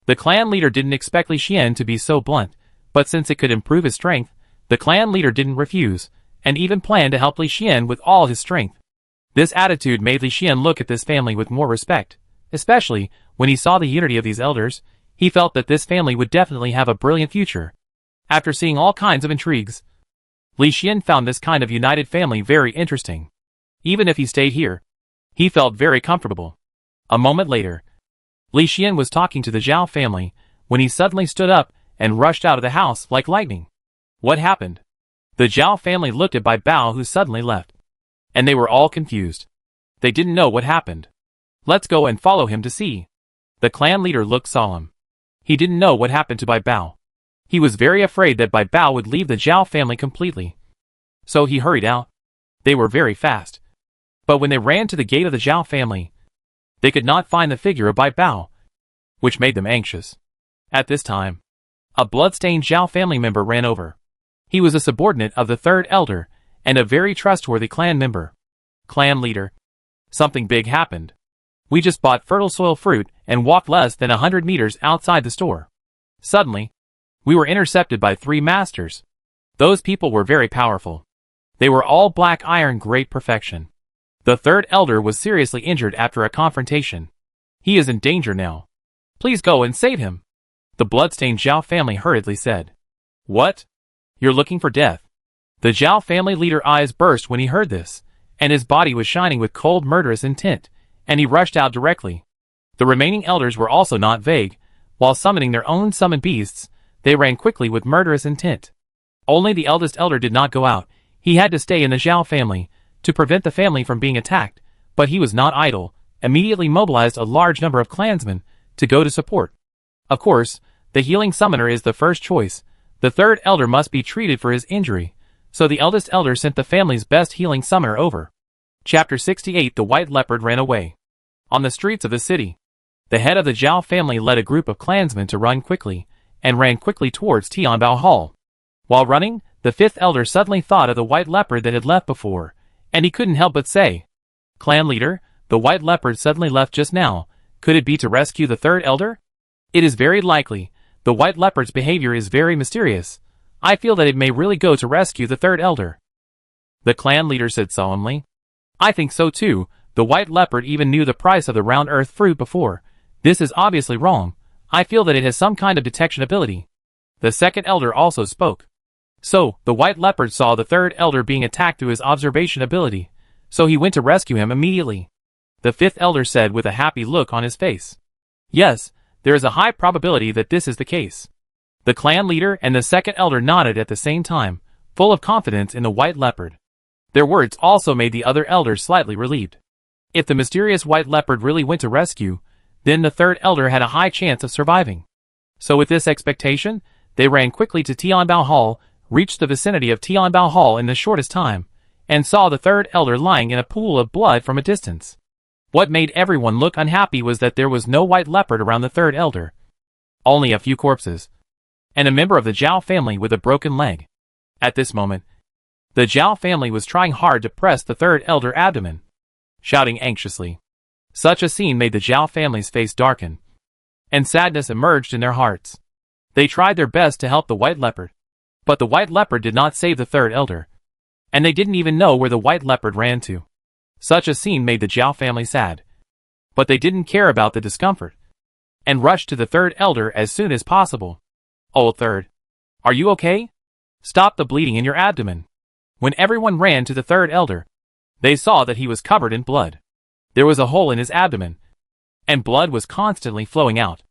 The clan leader didn't expect Li Xian to be so blunt, but since it could improve his strength, the clan leader didn't refuse, and even planned to help Li Xian with all his strength. This attitude made Li Xian look at this family with more respect, especially when he saw the unity of these elders. He felt that this family would definitely have a brilliant future. After seeing all kinds of intrigues, Li Xian found this kind of united family very interesting. Even if he stayed here, he felt very comfortable. A moment later, Li Xian was talking to the Zhao family when he suddenly stood up and rushed out of the house like lightning. What happened? The Zhao family looked at Bai Bao, who suddenly left, and they were all confused. They didn't know what happened. Let's go and follow him to see. The clan leader looked solemn. He didn't know what happened to Bai Bao. He was very afraid that Bai Bao would leave the Zhao family completely. So he hurried out. They were very fast. But when they ran to the gate of the Zhao family, they could not find the figure of Bai Bao, which made them anxious. At this time, a blood-stained Zhao family member ran over. He was a subordinate of the third elder, and a very trustworthy clan member. Clan leader. Something big happened. We just bought fertile soil fruit and walked less than 100 meters outside the store. Suddenly, we were intercepted by 3 masters. Those people were very powerful. They were all black iron, great perfection. The third elder was seriously injured after a confrontation. He is in danger now. Please go and save him. The bloodstained Zhao family hurriedly said. What? You're looking for death? The Zhao family leader eyes burst when he heard this, and his body was shining with cold murderous intent, and he rushed out directly. The remaining elders were also not vague. While summoning their own summoned beasts, they ran quickly with murderous intent. Only the eldest elder did not go out. He had to stay in the Zhao family to prevent the family from being attacked, but he was not idle, immediately mobilized a large number of clansmen to go to support. Of course, the healing summoner is the first choice. The third elder must be treated for his injury, so the eldest elder sent the family's best healing summoner over. Chapter 68. The White Leopard ran away. On the streets of the city, the head of the Zhao family led a group of clansmen to run quickly, and ran quickly towards Tianbao Hall. While running, the fifth elder suddenly thought of the white leopard that had left before, and he couldn't help but say, Clan leader, the white leopard suddenly left just now. Could it be to rescue the third elder? It is very likely. The white leopard's behavior is very mysterious. I feel that it may really go to rescue the third elder. The clan leader said solemnly. I think so too. The white leopard even knew the price of the round earth fruit before. This is obviously wrong. I feel that it has some kind of detection ability. The second elder also spoke. So, the white leopard saw the third elder being attacked through his observation ability, so he went to rescue him immediately. The fifth elder said with a happy look on his face. Yes, there is a high probability that this is the case. The clan leader and the second elder nodded at the same time, full of confidence in the white leopard. Their words also made the other elders slightly relieved. If the mysterious white leopard really went to rescue, then the third elder had a high chance of surviving. So with this expectation, they ran quickly to Tianbao Hall, reached the vicinity of Tianbao Hall in the shortest time, and saw the third elder lying in a pool of blood from a distance. What made everyone look unhappy was that there was no white leopard around the third elder. Only a few corpses, and a member of the Zhao family with a broken leg. At this moment, the Zhao family was trying hard to press the third elder abdomen, shouting anxiously. Such a scene made the Zhao family's face darken, and sadness emerged in their hearts. They tried their best to help the white leopard, but the white leopard did not save the third elder, and they didn't even know where the white leopard ran to. Such a scene made the Zhao family sad, but they didn't care about the discomfort, and rushed to the third elder as soon as possible. Oh, third, are you okay? Stop the bleeding in your abdomen. When everyone ran to the third elder, they saw that he was covered in blood. There was a hole in his abdomen, and blood was constantly flowing out.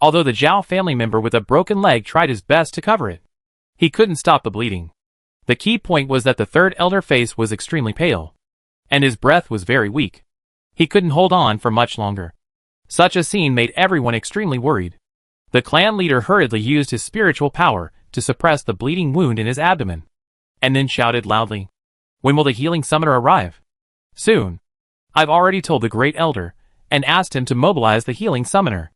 Although the Zhao family member with a broken leg tried his best to cover it, he couldn't stop the bleeding. The key point was that the third elder's face was extremely pale, and his breath was very weak. He couldn't hold on for much longer. Such a scene made everyone extremely worried. The clan leader hurriedly used his spiritual power to suppress the bleeding wound in his abdomen, and then shouted loudly, "When will the healing summoner arrive?" "Soon. I've already told the great elder, and asked him to mobilize the healing summoner,"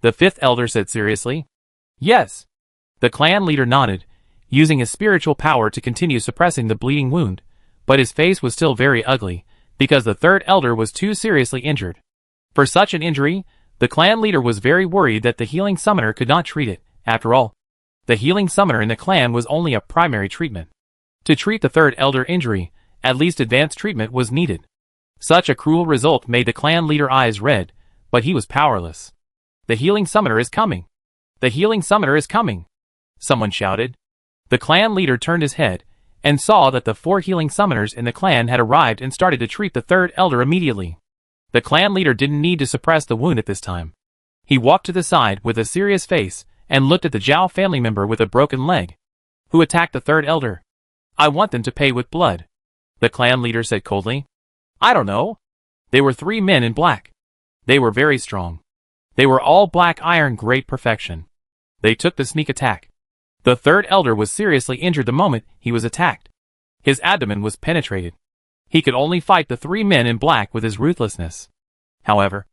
the fifth elder said seriously. "Yes." The clan leader nodded, using his spiritual power to continue suppressing the bleeding wound, but his face was still very ugly, because the third elder was too seriously injured. For such an injury, the clan leader was very worried that the healing summoner could not treat it. After all, the healing summoner in the clan was only a primary treatment. To treat the third elder injury, at least advanced treatment was needed. Such a cruel result made the clan leader eyes red, but he was powerless. "The healing summoner is coming! The healing summoner is coming!" someone shouted. The clan leader turned his head, and saw that the 4 healing summoners in the clan had arrived and started to treat the third elder immediately. The clan leader didn't need to suppress the wound at this time. He walked to the side with a serious face, and looked at the Zhao family member with a broken leg, who attacked the third elder. "I want them to pay with blood," the clan leader said coldly. "I don't know." They were 3 men in black. They were very strong. They were all black iron great perfection. They took the sneak attack. The third elder was seriously injured the moment he was attacked. His abdomen was penetrated. He could only fight the 3 men in black with his ruthlessness. However,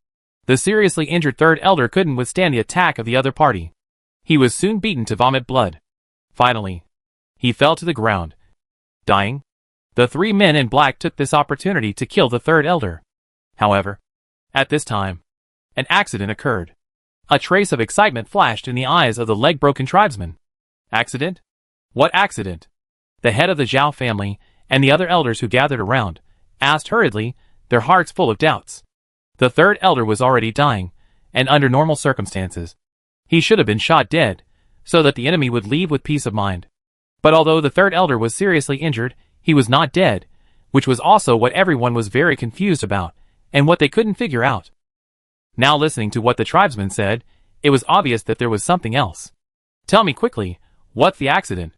the seriously injured third elder couldn't withstand the attack of the other party. He was soon beaten to vomit blood. Finally, he fell to the ground, dying. The 3 men in black took this opportunity to kill the third elder. However, at this time, an accident occurred. A trace of excitement flashed in the eyes of the leg-broken tribesman. Accident? What accident? The head of the Zhao family, and the other elders who gathered around, asked hurriedly, their hearts full of doubts. The third elder was already dying, and under normal circumstances, he should have been shot dead, so that the enemy would leave with peace of mind. But although the third elder was seriously injured, he was not dead, which was also what everyone was very confused about, and what they couldn't figure out. Now listening to what the tribesman said, it was obvious that there was something else. "Tell me quickly, what's the accident?"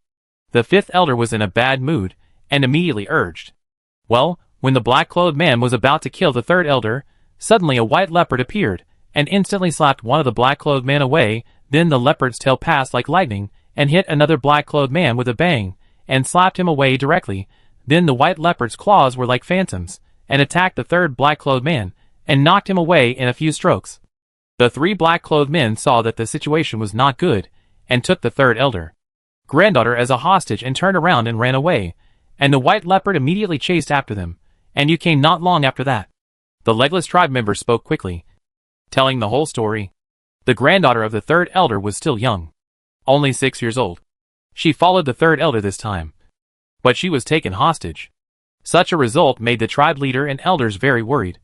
The 5th elder was in a bad mood, and immediately urged. Well, when the black-clothed man was about to kill the third elder, suddenly a white leopard appeared, and instantly slapped one of the black-clothed men away. Then the leopard's tail passed like lightning, and hit another black-clothed man with a bang, and slapped him away directly. Then the white leopard's claws were like phantoms, and attacked the third black-clothed man, and knocked him away in a few strokes. The 3 black-clothed men saw that the situation was not good, and took the third elder granddaughter as a hostage and turned around and ran away, and the white leopard immediately chased after them, and you came not long after that. The legless tribe member spoke quickly, telling the whole story. The granddaughter of the third elder was still young, only 6 years old. She followed the third elder this time, but she was taken hostage. Such a result made the tribe leader and elders very worried.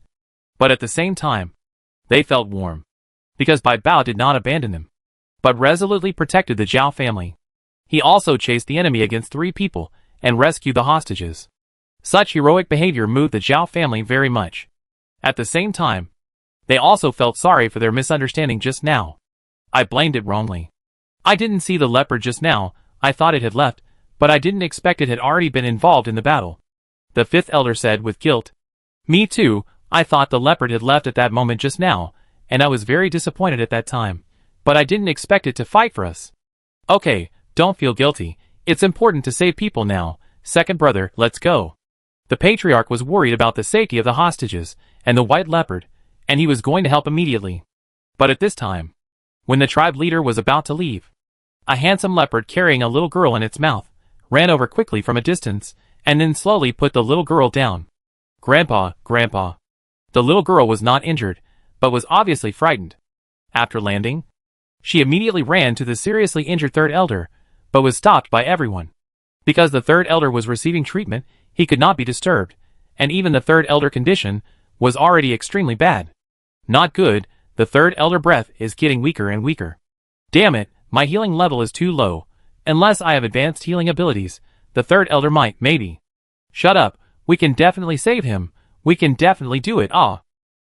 But at the same time, they felt warm, because Bai Bao did not abandon them, but resolutely protected the Zhao family. He also chased the enemy against 3 people, and rescued the hostages. Such heroic behavior moved the Zhao family very much. At the same time, they also felt sorry for their misunderstanding just now. I blamed it wrongly. I didn't see the leopard just now, I thought it had left, but I didn't expect it had already been involved in the battle. The 5th elder said with guilt. Me too, I thought the leopard had left at that moment just now, and I was very disappointed at that time, but I didn't expect it to fight for us. Okay, don't feel guilty, it's important to save people now. Second brother, let's go. The patriarch was worried about the safety of the hostages, and the white leopard, and he was going to help immediately. But at this time, when the tribe leader was about to leave, a handsome leopard carrying a little girl in its mouth, ran over quickly from a distance, and then slowly put the little girl down. Grandpa, Grandpa. The little girl was not injured, but was obviously frightened. After landing, she immediately ran to the seriously injured third elder, but was stopped by everyone. Because the third elder was receiving treatment, he could not be disturbed, and even the third elder condition was already extremely bad. Not good, the third elder breath is getting weaker and weaker. Damn it, my healing level is too low. Unless I have advanced healing abilities, the third elder might, maybe. Shut up, we can definitely save him, we can definitely do it, ah.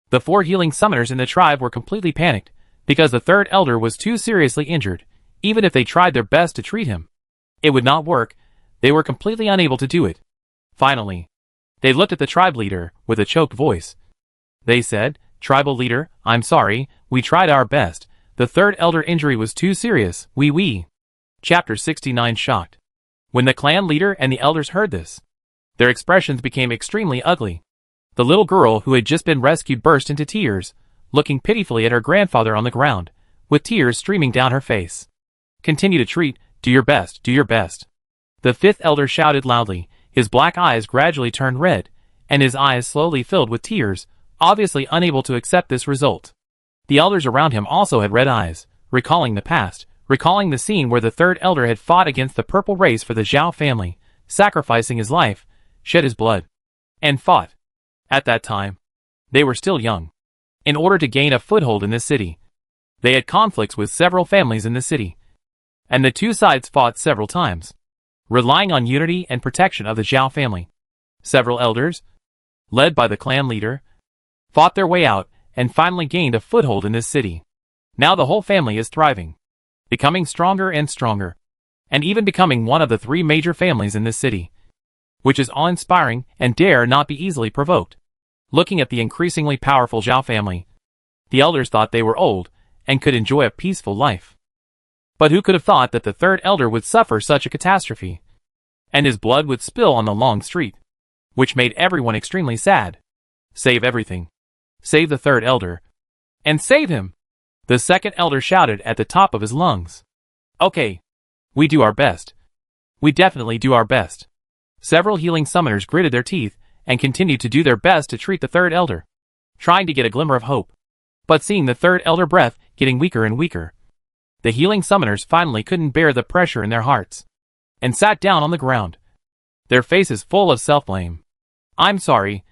The 4 healing summoners in the tribe were completely panicked, because the third elder was too seriously injured. Even if they tried their best to treat him, it would not work. They were completely unable to do it. Finally, they looked at the tribe leader with a choked voice. They said, "Tribal leader, I'm sorry, we tried our best. The third elder injury was too serious, we. Chapter 69 Shocked. When the clan leader and the elders heard this, their expressions became extremely ugly. The little girl who had just been rescued burst into tears, looking pitifully at her grandfather on the ground, with tears streaming down her face. "Continue to treat, do your best, do your best." The 5th elder shouted loudly. His black eyes gradually turned red, and his eyes slowly filled with tears, obviously unable to accept this result. The elders around him also had red eyes, recalling the past, recalling the scene where the third elder had fought against the purple race for the Zhao family, sacrificing his life, shed his blood, and fought. At that time, they were still young. In order to gain a foothold in this city, they had conflicts with several families in the city, and the 2 sides fought several times, relying on unity and protection of the Zhao family. Several elders, led by the clan leader, fought their way out and finally gained a foothold in this city. Now the whole family is thriving, becoming stronger and stronger, and even becoming one of the 3 major families in this city, which is awe-inspiring and dare not be easily provoked. Looking at the increasingly powerful Zhao family, the elders thought they were old and could enjoy a peaceful life. But who could have thought that the third elder would suffer such a catastrophe, and his blood would spill on the long street, which made everyone extremely sad. Save everything. Save the third elder. And save him! The 2nd elder shouted at the top of his lungs. Okay. We do our best. We definitely do our best. Several healing summoners gritted their teeth and continued to do their best to treat the third elder, trying to get a glimmer of hope. But seeing the third elder breath getting weaker and weaker, the healing summoners finally couldn't bear the pressure in their hearts, and sat down on the ground, their faces full of self-blame. "I'm sorry.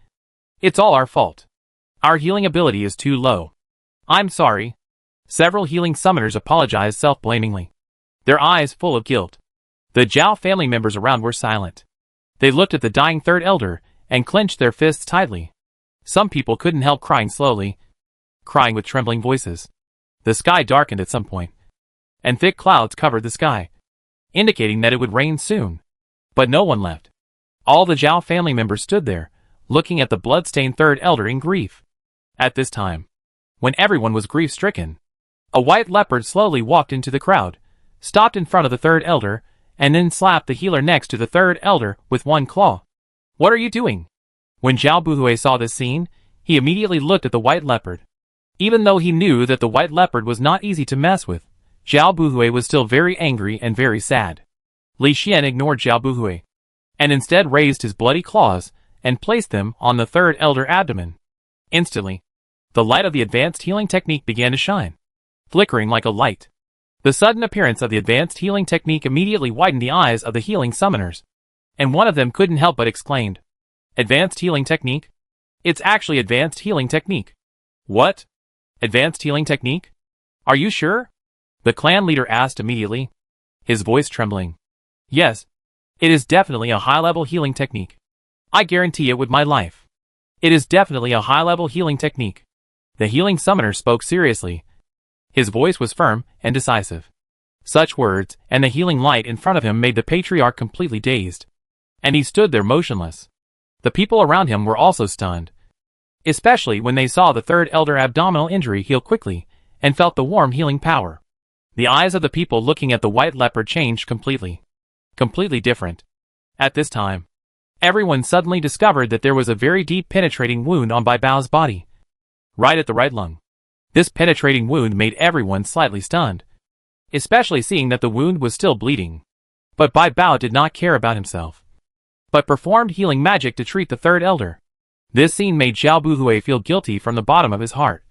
It's all our fault. Our healing ability is too low. I'm sorry." Several healing summoners apologized self-blamingly, their eyes full of guilt. The Zhao family members around were silent. They looked at the dying third elder and clenched their fists tightly. Some people couldn't help crying slowly, crying with trembling voices. The sky darkened at some point, and thick clouds covered the sky, indicating that it would rain soon. But no one left. All the Zhao family members stood there, looking at the blood-stained third elder in grief. At this time, when everyone was grief-stricken, a white leopard slowly walked into the crowd, stopped in front of the third elder, and then slapped the healer next to the third elder with one claw. "What are you doing?" When Zhao Buhui saw this scene, he immediately looked at the white leopard. Even though he knew that the white leopard was not easy to mess with, Zhao Buhui was still very angry and very sad. Li Xian ignored Zhao Buhui, and instead raised his bloody claws and placed them on the third elder abdomen. Instantly, the light of the advanced healing technique began to shine, flickering like a light. The sudden appearance of the advanced healing technique immediately widened the eyes of the healing summoners, and one of them couldn't help but exclaimed, "Advanced healing technique? It's actually advanced healing technique." "What? Advanced healing technique? Are you sure?" the clan leader asked immediately, his voice trembling. "Yes, it is definitely a high-level healing technique. I guarantee it with my life. It is definitely a high-level healing technique." The healing summoner spoke seriously. His voice was firm and decisive. Such words and the healing light in front of him made the patriarch completely dazed, and he stood there motionless. The people around him were also stunned, especially when they saw the third elder abdominal injury heal quickly and felt the warm healing power. The eyes of the people looking at the white leopard changed completely different. At this time, everyone suddenly discovered that there was a very deep penetrating wound on Bai Bao's body, right at the right lung. This penetrating wound made everyone slightly stunned, especially seeing that the wound was still bleeding. But Bai Bao did not care about himself, but performed healing magic to treat the third elder. This scene made Zhao Buhui feel guilty from the bottom of his heart,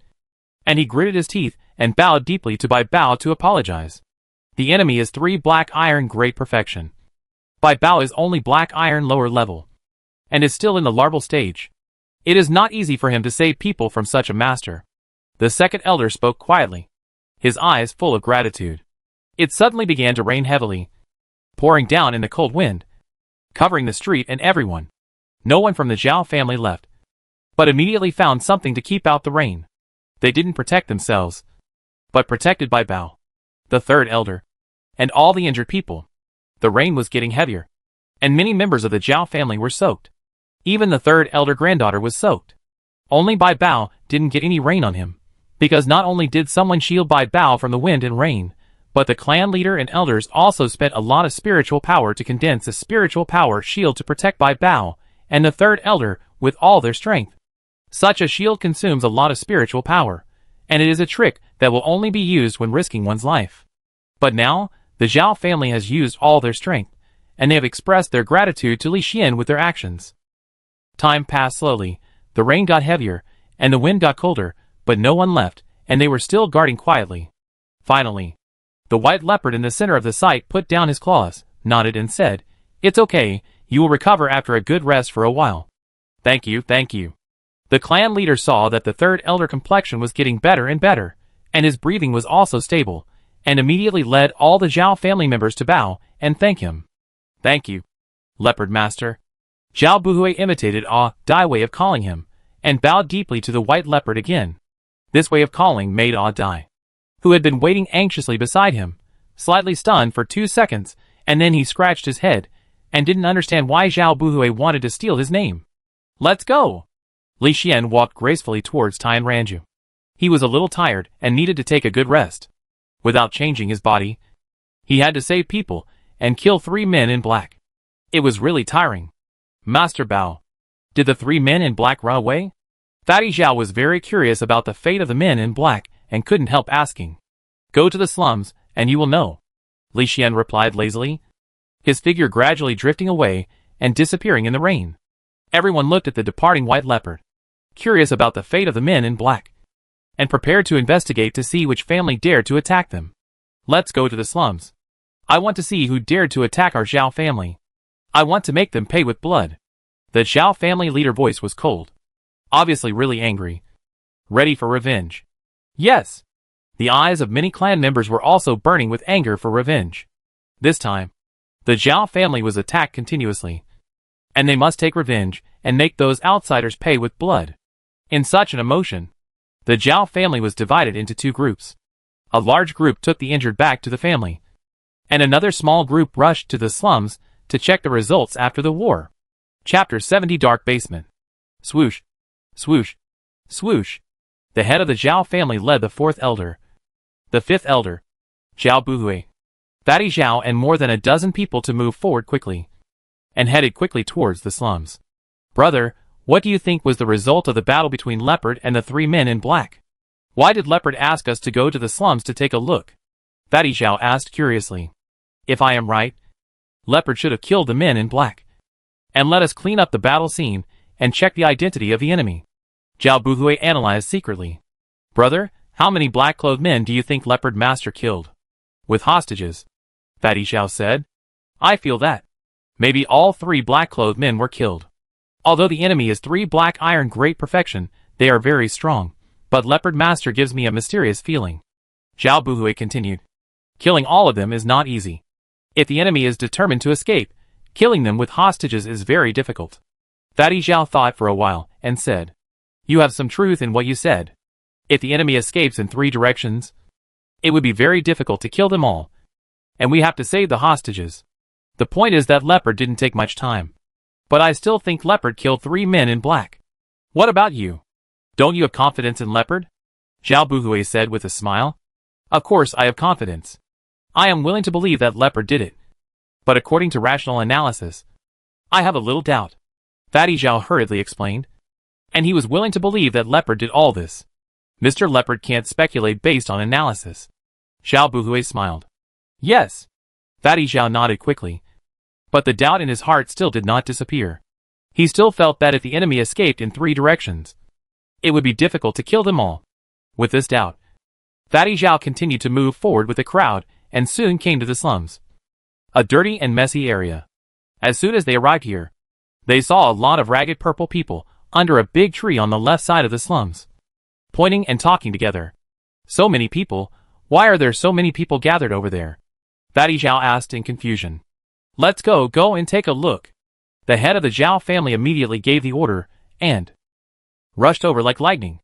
and he gritted his teeth and bowed deeply to Bai Bao to apologize. The enemy is 3 black iron great perfection. Bai Bao is only black iron lower level, and is still in the larval stage. It is not easy for him to save people from such a master. The second elder spoke quietly, his eyes full of gratitude. It suddenly began to rain heavily, pouring down in the cold wind, covering the street and everyone. No one from the Zhao family left. but immediately found something to keep out the rain. They didn't protect themselves, but protected by Bao, the third elder, and all the injured people. The rain was getting heavier, and many members of the Zhao family were soaked. Even the third elder granddaughter was soaked. Only Bai Bao didn't get any rain on him, because not only did someone shield Bai Bao from the wind and rain, but the clan leader and elders also spent a lot of spiritual power to condense a spiritual power shield to protect Bai Bao and the third elder with all their strength. Such a shield consumes a lot of spiritual power, and it is a trick that will only be used when risking one's life. But now, the Zhao family has used all their strength, and they have expressed their gratitude to Li Xian with their actions. Time passed slowly, the rain got heavier, and the wind got colder, but no one left, and they were still guarding quietly. Finally, the white leopard in the center of the site put down his claws, nodded and said, "It's okay, you will recover after a good rest for a while." "Thank you, thank you." The clan leader saw that the third elder complexion was getting better and better, and his breathing was also stable, and immediately led all the Zhao family members to bow and thank him. "Thank you, Leopard Master." Zhao Buhui imitated Dai way of calling him, and bowed deeply to the white leopard again. This way of calling made Dai, who had been waiting anxiously beside him, slightly stunned for 2 seconds, and then he scratched his head, and didn't understand why Zhao Buhui wanted to steal his name. "Let's go!" Li Xian walked gracefully towards Tian Ranju. He was a little tired and needed to take a good rest. Without changing his body, he had to save people and kill 3 men in black. It was really tiring. "Master Bao, did the 3 men in black run away?" Fatty Zhao was very curious about the fate of the men in black and couldn't help asking. "Go to the slums, and you will know," Li Xian replied lazily, his figure gradually drifting away and disappearing in the rain. Everyone looked at the departing white leopard, curious about the fate of the men in black, and prepared to investigate to see which family dared to attack them. "Let's go to the slums. I want to see who dared to attack our Zhao family. I want to make them pay with blood." The Zhao family leader voice was cold, obviously really angry, ready for revenge. Yes, the eyes of many clan members were also burning with anger for revenge. This time, the Zhao family was attacked continuously, and they must take revenge and make those outsiders pay with blood. In such an emotion, the Zhao family was divided into 2 groups. A large group took the injured back to the family, and another small group rushed to the slums to check the results after the war. Chapter 70 Dark Basement. Swoosh, swoosh, swoosh. The head of the Zhao family led the 4th elder, the 5th elder, Zhao Buhui, Fatty Zhao and more than a dozen people to move forward quickly, and headed quickly towards the slums. "Brother, what do you think was the result of the battle between Leopard and the 3 men in black? Why did Leopard ask us to go to the slums to take a look?" Fatty Zhao asked curiously. "If I am right, Leopard should have killed the men in black, and let us clean up the battle scene and check the identity of the enemy." Zhao Buhui analyzed secretly. "Brother, how many black-clothed men do you think Leopard Master killed?" "With hostages," Fatty Zhao said. "I feel that maybe all 3 black-clothed men were killed. Although the enemy is 3 black iron great perfection, they are very strong, but Leopard Master gives me a mysterious feeling." Zhao Buhui continued. "Killing all of them is not easy. If the enemy is determined to escape, killing them with hostages is very difficult." Fatty Zhao thought for a while, and said, "You have some truth in what you said. If the enemy escapes in 3 directions, it would be very difficult to kill them all, and we have to save the hostages. The point is that Leopard didn't take much time. But I still think Leopard killed 3 men in black. What about you? Don't you have confidence in Leopard?" Zhao Buhui said with a smile. "Of course I have confidence. I am willing to believe that Leopard did it. But according to rational analysis, I have a little doubt," Fatty Zhao hurriedly explained. "And he was willing to believe that Leopard did all this. Mr. Leopard can't speculate based on analysis." Zhao Buhui smiled. "Yes." Fatty Zhao nodded quickly. But the doubt in his heart still did not disappear. He still felt that if the enemy escaped in 3 directions, it would be difficult to kill them all. With this doubt, Fatty Zhao continued to move forward with the crowd and soon came to the slums. A dirty and messy area. As soon as they arrived here, they saw a lot of ragged purple people under a big tree on the left side of the slums, pointing and talking together. "So many people, why are there so many people gathered over there?" Fatty Zhao asked in confusion. "Let's go and take a look." The head of the Zhao family immediately gave the order, and rushed over like lightning.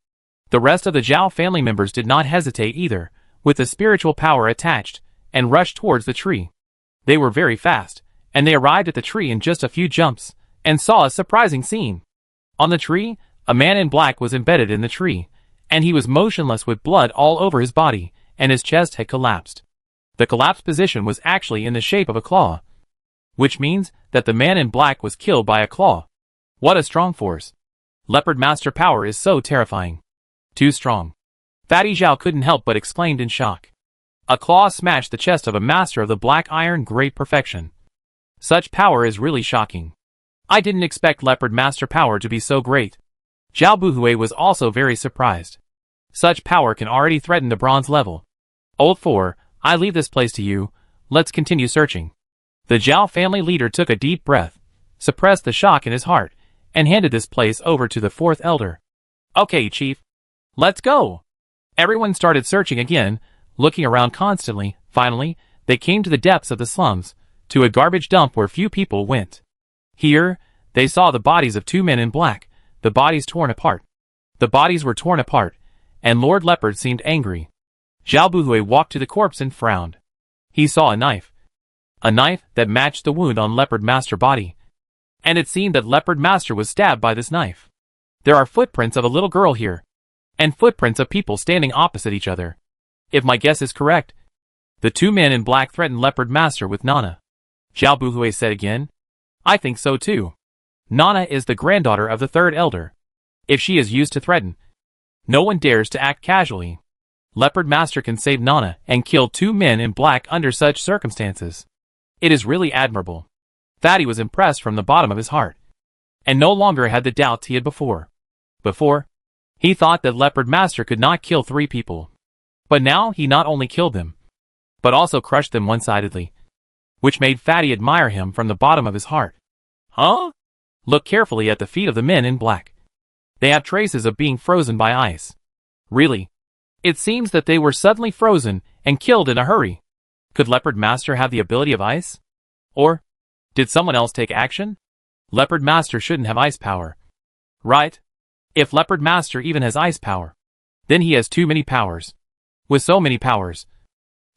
The rest of the Zhao family members did not hesitate either, with the spiritual power attached, and rushed towards the tree. They were very fast, and they arrived at the tree in just a few jumps, and saw a surprising scene. On the tree, a man in black was embedded in the tree, and he was motionless with blood all over his body, and his chest had collapsed. The collapsed position was actually in the shape of a claw, which means that the man in black was killed by a claw. What a strong force. Leopard Master power is so terrifying. Too strong. Fatty Zhao couldn't help but exclaimed in shock. A claw smashed the chest of a master of the black iron, great perfection. Such power is really shocking. I didn't expect Leopard Master power to be so great. Zhao Buhui was also very surprised. Such power can already threaten the bronze level. Old 4, I leave this place to you, let's continue searching. The Zhao family leader took a deep breath, suppressed the shock in his heart, and handed this place over to the 4th elder. Okay, chief. Let's go. Everyone started searching again, looking around constantly. Finally, they came to the depths of the slums, to a garbage dump where few people went. Here, they saw the bodies of 2 men in black, the bodies torn apart. The bodies were torn apart, and Lord Leopard seemed angry. Zhao Buhui walked to the corpse and frowned. He saw a knife that matched the wound on Leopard Master body. And it seemed that Leopard Master was stabbed by this knife. There are footprints of a little girl here, and footprints of people standing opposite each other. If my guess is correct, the 2 men in black threatened Leopard Master with Nana. Zhao Buhui said again. I think so too. Nana is the granddaughter of the 3rd elder. If she is used to threaten, no one dares to act casually. Leopard Master can save Nana and kill 2 men in black under such circumstances. It is really admirable. Fatty was impressed from the bottom of his heart, and no longer had the doubts he had before. Before, he thought that Leopard Master could not kill 3 people. But now he not only killed them, but also crushed them one-sidedly, which made Fatty admire him from the bottom of his heart. Huh? Look carefully at the feet of the men in black. They have traces of being frozen by ice. Really? It seems that they were suddenly frozen and killed in a hurry. Could Leopard Master have the ability of ice? Or did someone else take action? Leopard Master shouldn't have ice power. Right? If Leopard Master even has ice power, then he has too many powers. With so many powers,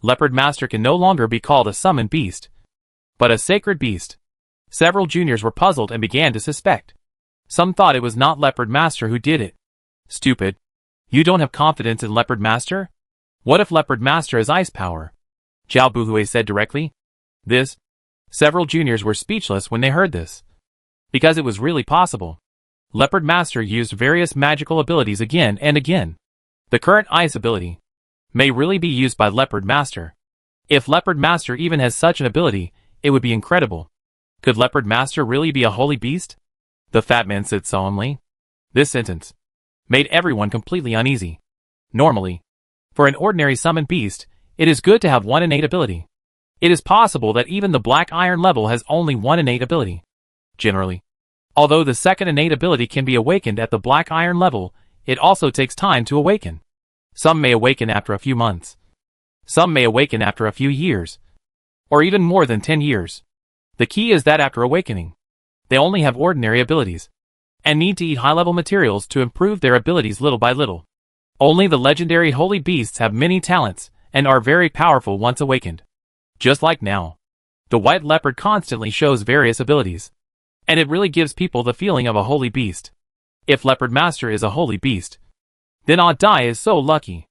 Leopard Master can no longer be called a summoned beast, but a sacred beast. Several juniors were puzzled and began to suspect. Some thought it was not Leopard Master who did it. Stupid. You don't have confidence in Leopard Master? What if Leopard Master has ice power? Zhao Buhui said directly. Several juniors were speechless when they heard this. Because it was really possible. Leopard Master used various magical abilities again and again. The current ice ability may really be used by Leopard Master. If Leopard Master even has such an ability, it would be incredible. Could Leopard Master really be a holy beast? The fat man said solemnly. This sentence made everyone completely uneasy. Normally, for an ordinary summoned beast, it is good to have one innate ability. It is possible that even the black iron level has only one innate ability. Generally, although the second innate ability can be awakened at the black iron level, it also takes time to awaken. Some may awaken after a few months. Some may awaken after a few years. Or even more than 10 years. The key is that after awakening, they only have ordinary abilities, and need to eat high-level materials to improve their abilities little by little. Only the legendary holy beasts have many talents, and are very powerful once awakened. Just like now. The white leopard constantly shows various abilities, and it really gives people the feeling of a holy beast. If Leopard Master is a holy beast, then Odd Die is so lucky.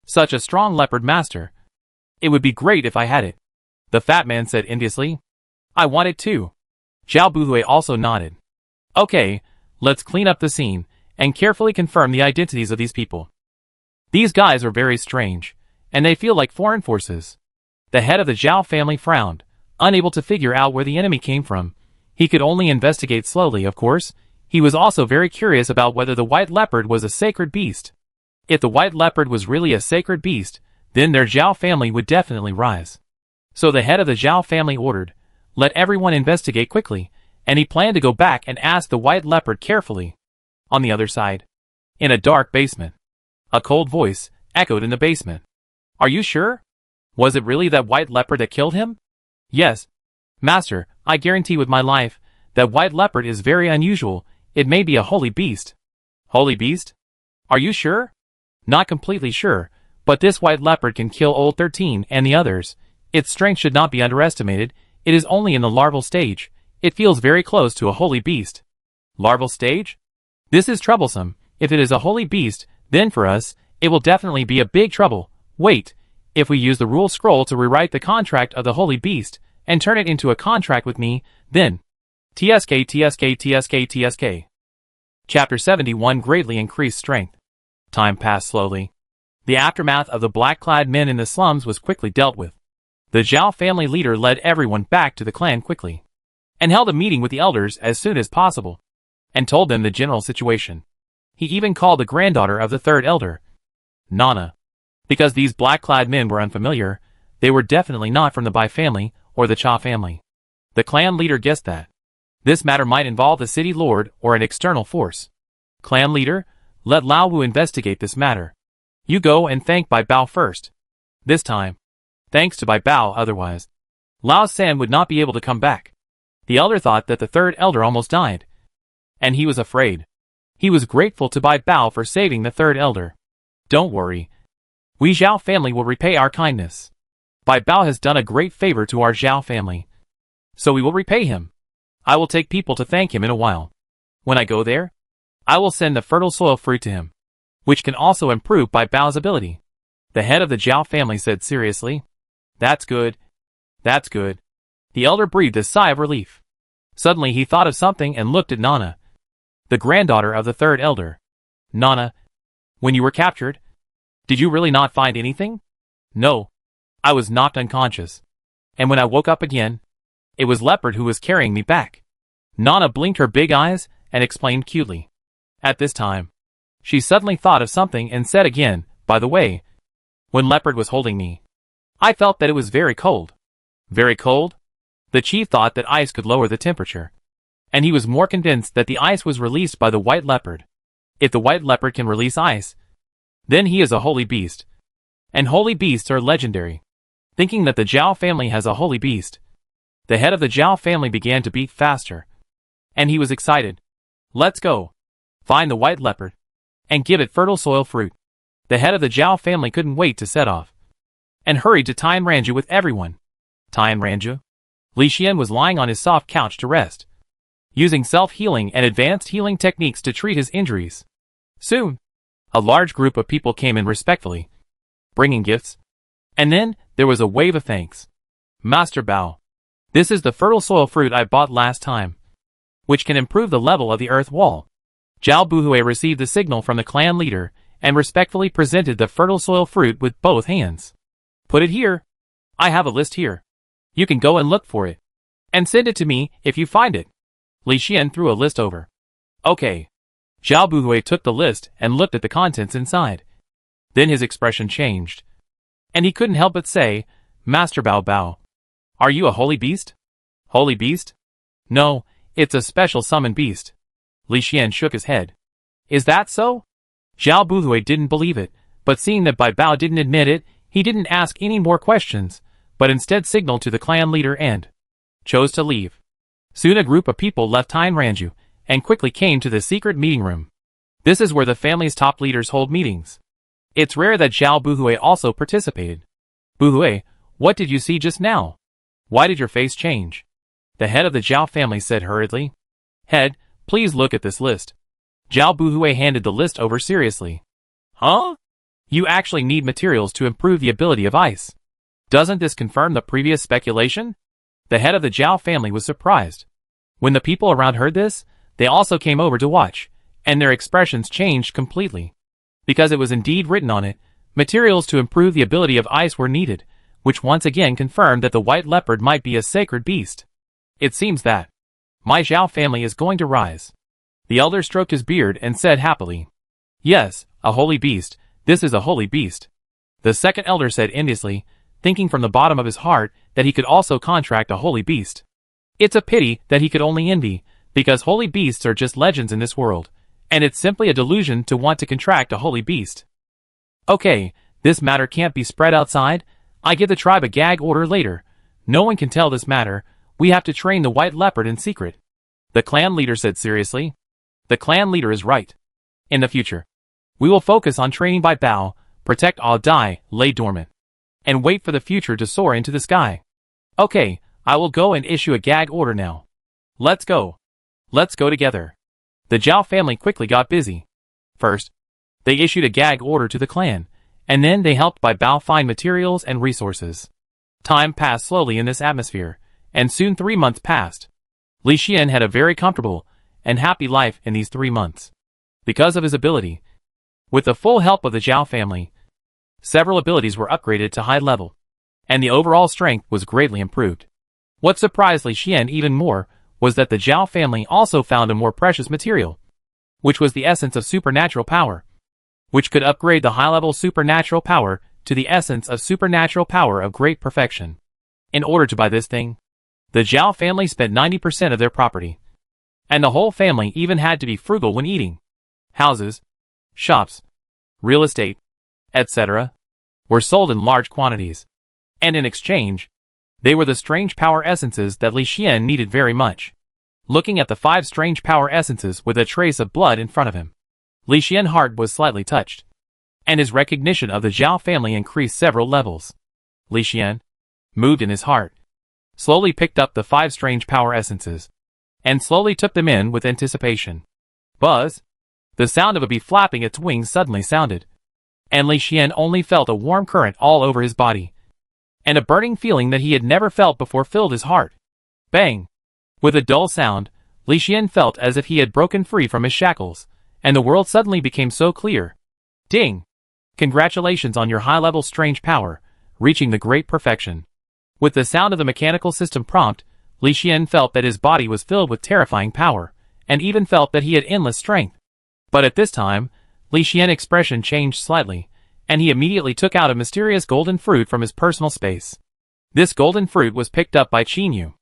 Such a strong Leopard Master. It would be great if I had it. The fat man said enviously. I want it too. Zhao Buhui also nodded. Okay, let's clean up the scene, and carefully confirm the identities of these people. These guys are very strange, and they feel like foreign forces. The head of the Zhao family frowned, unable to figure out where the enemy came from. He could only investigate slowly, of course. He was also very curious about whether the white leopard was a sacred beast. If the white leopard was really a sacred beast, then their Zhao family would definitely rise. So the head of the Zhao family ordered, let everyone investigate quickly, and he planned to go back and ask the white leopard carefully. On the other side, in a dark basement, a cold voice echoed in the basement. Are you sure? Was it really that white leopard that killed him? Yes. Master, I guarantee with my life, that white leopard is very unusual. It may be a holy beast. Holy beast? Are you sure? Not completely sure, but this white leopard can kill old 13 and the others. Its strength should not be underestimated. It is only in the larval stage. It feels very close to a holy beast. Larval stage? This is troublesome. If it is a holy beast, then for us, it will definitely be a big trouble. Wait, if we use the rule scroll to rewrite the contract of the holy beast and turn it into a contract with me, then TSK. Chapter 71 Greatly Increased Strength. Time passed slowly. The aftermath of the black-clad men in the slums was quickly dealt with. The Zhao family leader led everyone back to the clan quickly, and held a meeting with the elders as soon as possible, and told them the general situation. He even called the granddaughter of the third elder, Nana. Because these black-clad men were unfamiliar, they were definitely not from the Bai family or the Cha family. The clan leader guessed that this matter might involve the city lord or an external force. Clan leader, let Lao Wu investigate this matter. You go and thank Bai Bao first. This time, thanks to Bai Bao, otherwise Lao San would not be able to come back. The elder thought that the third elder almost died, and he was afraid. He was grateful to Bai Bao for saving the third elder. Don't worry. We Zhao family will repay our kindness. Bai Bao has done a great favor to our Zhao family, so we will repay him. I will take people to thank him in a while. When I go there, I will send the fertile soil fruit to him, which can also improve Bai Bao's ability. The head of the Zhao family said seriously. That's good. That's good. The elder breathed a sigh of relief. Suddenly he thought of something and looked at Nana, the granddaughter of the third elder. Nana, when you were captured, did you really not find anything? No. I was knocked unconscious. And when I woke up again, it was Leopard who was carrying me back. Nana blinked her big eyes and explained cutely. At this time, she suddenly thought of something and said again, by the way, when Leopard was holding me, I felt that it was very cold. Very cold? The chief thought that ice could lower the temperature, and he was more convinced that the ice was released by the white leopard. If the white leopard can release ice, then he is a holy beast. And holy beasts are legendary. Thinking that the Zhao family has a holy beast, the head of the Zhao family began to beat faster, and he was excited. Let's go. Find the white leopard, and give it fertile soil fruit. The head of the Zhao family couldn't wait to set off, and hurried to Tian Ranju with everyone. Tian Ranju? Li Xian was lying on his soft couch to rest, using self-healing and advanced healing techniques to treat his injuries. Soon, a large group of people came in respectfully, bringing gifts. And then, there was a wave of thanks. Master Bao. This is the fertile soil fruit I bought last time, which can improve the level of the earth wall. Zhao Buhui received the signal from the clan leader, and respectfully presented the fertile soil fruit with both hands. Put it here. I have a list here. You can go and look for it, and send it to me if you find it. Li Xian threw a list over. Okay. Zhao Buhui took the list and looked at the contents inside. Then his expression changed, and he couldn't help but say, Master Bao Bao, are you a holy beast? Holy beast? No, it's a special summon beast. Li Xian shook his head. Is that so? Zhao Buhui didn't believe it, but seeing that Bai Bao didn't admit it, he didn't ask any more questions, but instead signaled to the clan leader and chose to leave. Soon a group of people left Tian Ranju, and quickly came to the secret meeting room. This is where the family's top leaders hold meetings. It's rare that Zhao Buhui also participated. Buhui, what did you see just now? Why did your face change? The head of the Zhao family said hurriedly. Head, please look at this list. Zhao Buhui handed the list over seriously. Huh? You actually need materials to improve the ability of ice. Doesn't this confirm the previous speculation? The head of the Zhao family was surprised. When the people around heard this, they also came over to watch, and their expressions changed completely. Because it was indeed written on it, materials to improve the ability of ice were needed, which once again confirmed that the white leopard might be a sacred beast. It seems that my Zhao family is going to rise. The elder stroked his beard and said happily. Yes, a holy beast, this is a holy beast. The second elder said enviously, thinking from the bottom of his heart that he could also contract a holy beast. It's a pity that he could only envy, because holy beasts are just legends in this world, and it's simply a delusion to want to contract a holy beast. Okay, this matter can't be spread outside. I give the tribe a gag order later. No one can tell this matter. We have to train the white leopard in secret. The clan leader said seriously. The clan leader is right. In the future, we will focus on training by Bao, protect or die, lay dormant, and wait for the future to soar into the sky. Okay, I will go and issue a gag order now. Let's go. Let's go together. The Zhao family quickly got busy. First, they issued a gag order to the clan, and then they helped Bai Bao find materials and resources. Time passed slowly in this atmosphere, and soon 3 months passed. Li Xian had a very comfortable and happy life in these 3 months. Because of his ability, with the full help of the Zhao family, several abilities were upgraded to high level, and the overall strength was greatly improved. What surprised Li Xian even more was that the Zhao family also found a more precious material, which was the essence of supernatural power, which could upgrade the high-level supernatural power to the essence of supernatural power of great perfection. In order to buy this thing, the Zhao family spent 90% of their property, and the whole family even had to be frugal when eating. Houses, shops, real estate, etc., were sold in large quantities, and in exchange, they were the strange power essences that Li Xian needed very much. Looking at the 5 strange power essences with a trace of blood in front of him, Li Xian's heart was slightly touched, and his recognition of the Zhao family increased several levels. Li Xian, moved in his heart, slowly picked up the 5 strange power essences, and slowly took them in with anticipation. Buzz! The sound of a bee flapping its wings suddenly sounded, and Li Xian only felt a warm current all over his body, and a burning feeling that he had never felt before filled his heart. Bang! With a dull sound, Li Xian felt as if he had broken free from his shackles, and the world suddenly became so clear. Ding! Congratulations on your high-level strange power, reaching the great perfection. With the sound of the mechanical system prompt, Li Xian felt that his body was filled with terrifying power, and even felt that he had endless strength. But at this time, Li Xian's expression changed slightly, and he immediately took out a mysterious golden fruit from his personal space. This golden fruit was picked up by Chinu.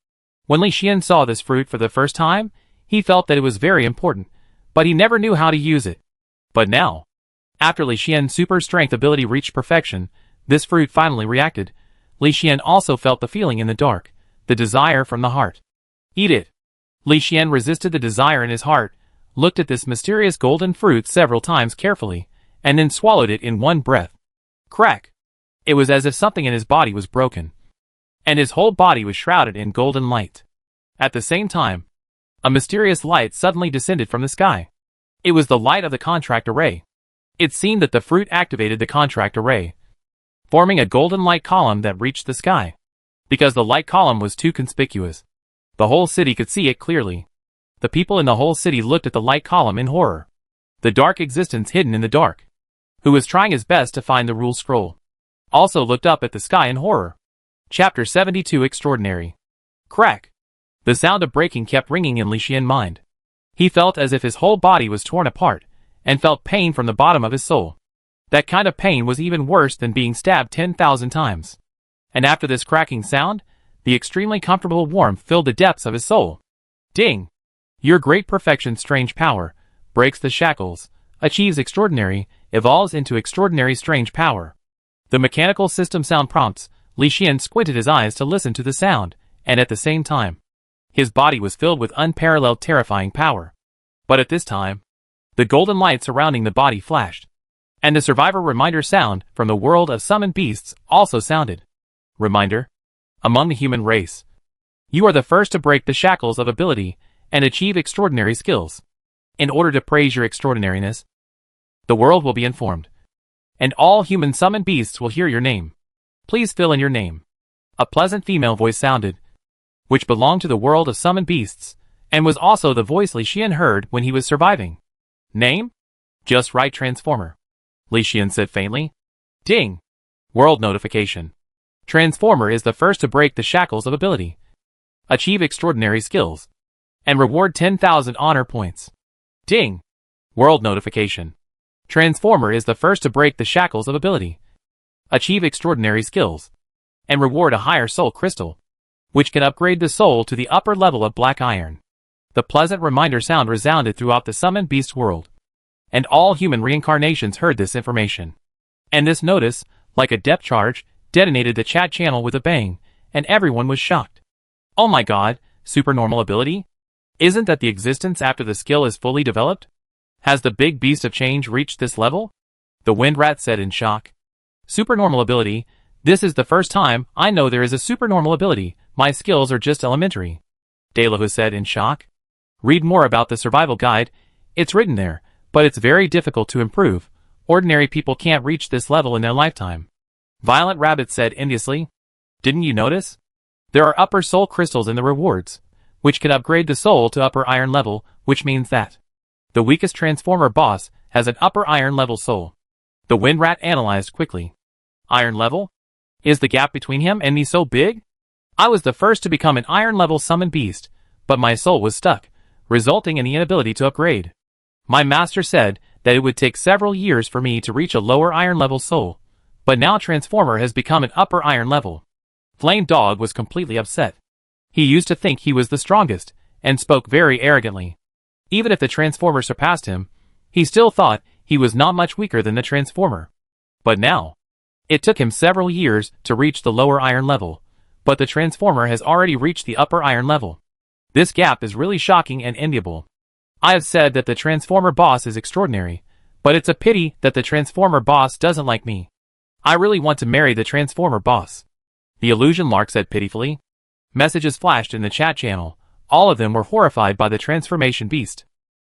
When Li Xian saw this fruit for the first time, he felt that it was very important, but he never knew how to use it. But now, after Li Xian's super strength ability reached perfection, this fruit finally reacted. Li Xian also felt the feeling in the dark, the desire from the heart. Eat it! Li Xian resisted the desire in his heart, looked at this mysterious golden fruit several times carefully, and then swallowed it in one breath. Crack! It was as if something in his body was broken, and his whole body was shrouded in golden light. At the same time, a mysterious light suddenly descended from the sky. It was the light of the contract array. It seemed that the fruit activated the contract array, forming a golden light column that reached the sky. Because the light column was too conspicuous, the whole city could see it clearly. The people in the whole city looked at the light column in horror. The dark existence hidden in the dark, who was trying his best to find the rule scroll, also looked up at the sky in horror. Chapter 72 Extraordinary. Crack! The sound of breaking kept ringing in Li Xian's mind. He felt as if his whole body was torn apart, and felt pain from the bottom of his soul. That kind of pain was even worse than being stabbed 10,000 times. And after this cracking sound, the extremely comfortable warmth filled the depths of his soul. Ding! Your great perfection strange power, breaks the shackles, achieves extraordinary, evolves into extraordinary strange power. The mechanical system sound prompts, Li Xian squinted his eyes to listen to the sound, and at the same time, his body was filled with unparalleled terrifying power. But at this time, the golden light surrounding the body flashed, and the survivor reminder sound from the world of summoned beasts also sounded. Reminder: among the human race, you are the first to break the shackles of ability and achieve extraordinary skills. In order to praise your extraordinariness, the world will be informed, and all human summoned beasts will hear your name. Please fill in your name. A pleasant female voice sounded, which belonged to the world of summoned beasts, and was also the voice Li Xian heard when he was surviving. Name? Just right, Transformer. Li Xian said faintly. Ding! World notification. Transformer is the first to break the shackles of ability, achieve extraordinary skills, and reward 10,000 honor points. Ding! World notification. Transformer is the first to break the shackles of ability, achieve extraordinary skills, and reward a higher soul crystal, which can upgrade the soul to the upper level of black iron. The pleasant reminder sound resounded throughout the summoned beast world, and all human reincarnations heard this information. And this notice, like a depth charge, detonated the chat channel with a bang, and everyone was shocked. Oh my god, supernormal ability? Isn't that the existence after the skill is fully developed? Has the big beast of change reached this level? The wind rat said in shock. Supernormal ability. This is the first time I know there is a supernormal ability. My skills are just elementary. Delahu said in shock. Read more about the survival guide. It's written there, but it's very difficult to improve. Ordinary people can't reach this level in their lifetime. Violet Rabbit said enviously. Didn't you notice? There are upper soul crystals in the rewards, which can upgrade the soul to upper iron level, which means that the weakest transformer boss has an upper iron level soul. The wind rat analyzed quickly. Iron level? Is the gap between him and me so big? I was the first to become an iron level summon beast, but my soul was stuck, resulting in the inability to upgrade. My master said that it would take several years for me to reach a lower iron level soul, but now Transformer has become an upper iron level. Flame Dog was completely upset. He used to think he was the strongest, and spoke very arrogantly. Even if the Transformer surpassed him, he still thought he was not much weaker than the Transformer. But now, it took him several years to reach the lower iron level, but the Transformer has already reached the upper iron level. This gap is really shocking and enviable. I have said that the Transformer boss is extraordinary, but it's a pity that the Transformer boss doesn't like me. I really want to marry the Transformer boss. The Illusion Lark said pitifully. Messages flashed in the chat channel. All of them were horrified by the transformation beast.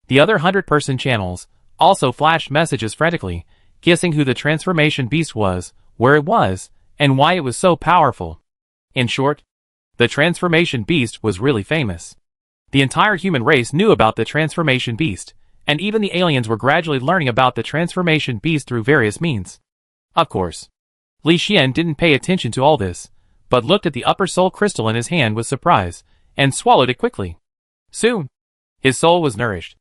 The other 100-person channels also flashed messages frantically, guessing who the transformation beast was, where it was, and why it was so powerful. In short, the transformation beast was really famous. The entire human race knew about the transformation beast, and even the aliens were gradually learning about the transformation beast through various means. Of course, Li Xian didn't pay attention to all this, but looked at the upper soul crystal in his hand with surprise, and swallowed it quickly. Soon, his soul was nourished.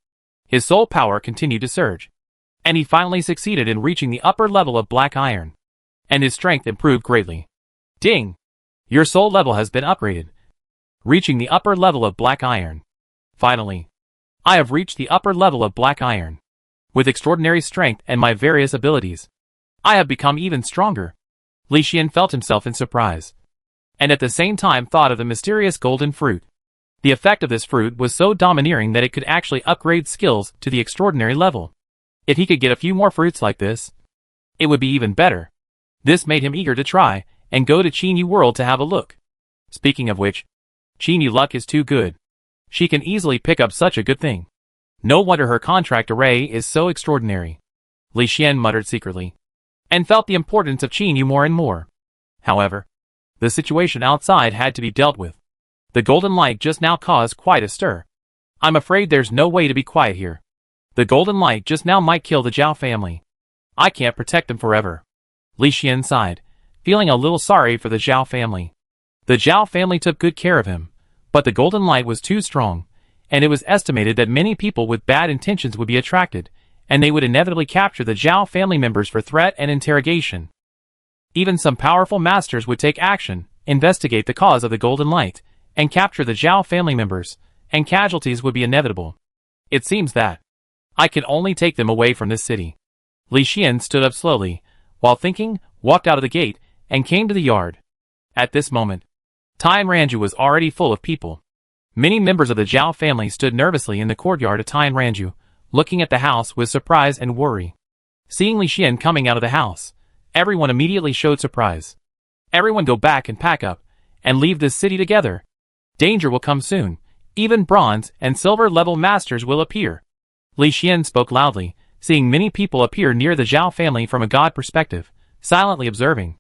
His soul power continued to surge, and he finally succeeded in reaching the upper level of black iron, and his strength improved greatly. Ding! Your soul level has been upgraded, reaching the upper level of black iron. Finally, I have reached the upper level of black iron. With extraordinary strength and my various abilities, I have become even stronger. Li Xian felt himself in surprise, and at the same time thought of the mysterious golden fruit. The effect of this fruit was so domineering that it could actually upgrade skills to the extraordinary level. If he could get a few more fruits like this, it would be even better. This made him eager to try, and go to Chinu world to have a look. Speaking of which, Chinu luck is too good. She can easily pick up such a good thing. No wonder her contract array is so extraordinary. Li Xian muttered secretly, and felt the importance of Chinu more and more. However, the situation outside had to be dealt with. The golden light just now caused quite a stir. I'm afraid there's no way to be quiet here. The golden light just now might kill the Zhao family. I can't protect them forever. Li Xian sighed, feeling a little sorry for the Zhao family. The Zhao family took good care of him, but the golden light was too strong, and it was estimated that many people with bad intentions would be attracted, and they would inevitably capture the Zhao family members for threat and interrogation. Even some powerful masters would take action, investigate the cause of the golden light, and capture the Zhao family members, and casualties would be inevitable. It seems that I can only take them away from this city. Li Xian stood up slowly, while thinking, walked out of the gate, and came to the yard. At this moment, Tian Ranju was already full of people. Many members of the Zhao family stood nervously in the courtyard of Tian Ranju, looking at the house with surprise and worry. Seeing Li Xian coming out of the house, everyone immediately showed surprise. Everyone go back and pack up, and leave this city together. Danger will come soon. Even bronze and silver level masters will appear. Li Xian spoke loudly, seeing many people appear near the Zhao family from a god perspective, silently observing.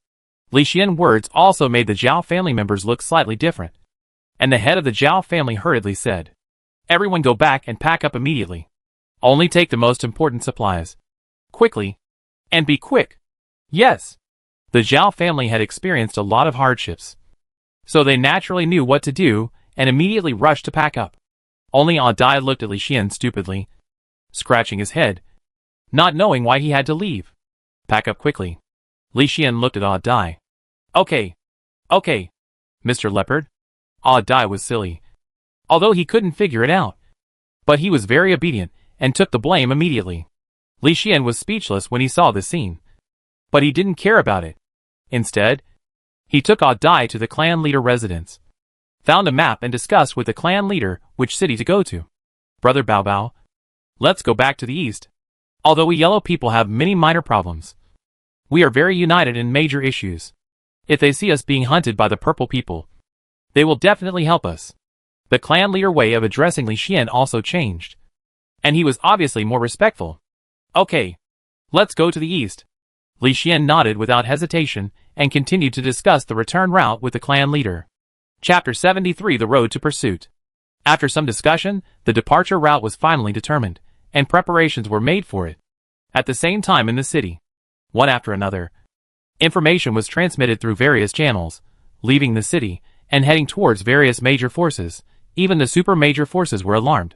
Li Xian's words also made the Zhao family members look slightly different. And the head of the Zhao family hurriedly said, "Everyone go back and pack up immediately. Only take the most important supplies. Quickly. And be quick." Yes. The Zhao family had experienced a lot of hardships, so they naturally knew what to do, and immediately rushed to pack up. Only Dai looked at Li Xian stupidly, scratching his head, not knowing why he had to leave. Pack up quickly. Li Xian looked at Dai. Okay. Okay. Mr. Leopard. Dai was silly, although he couldn't figure it out. But he was very obedient, and took the blame immediately. Li Xian was speechless when he saw this scene, but he didn't care about it. Instead, he took Dai to the clan leader residence, found a map and discussed with the clan leader which city to go to. Brother Bao Bao, Let's go back to the east. Although we yellow people have many minor problems, we are very united in major issues. If they see us being hunted by the purple people, they will definitely help us. The clan leader way of addressing Li Xian also changed, and he was obviously more respectful. Okay, let's go to the east. Li Xian nodded without hesitation and continued to discuss the return route with the clan leader. Chapter 73: The Road to Pursuit. After some discussion, the departure route was finally determined, and preparations were made for it. At the same time in the city, one after another, information was transmitted through various channels, leaving the city and heading towards various major forces. Even the super major forces were alarmed.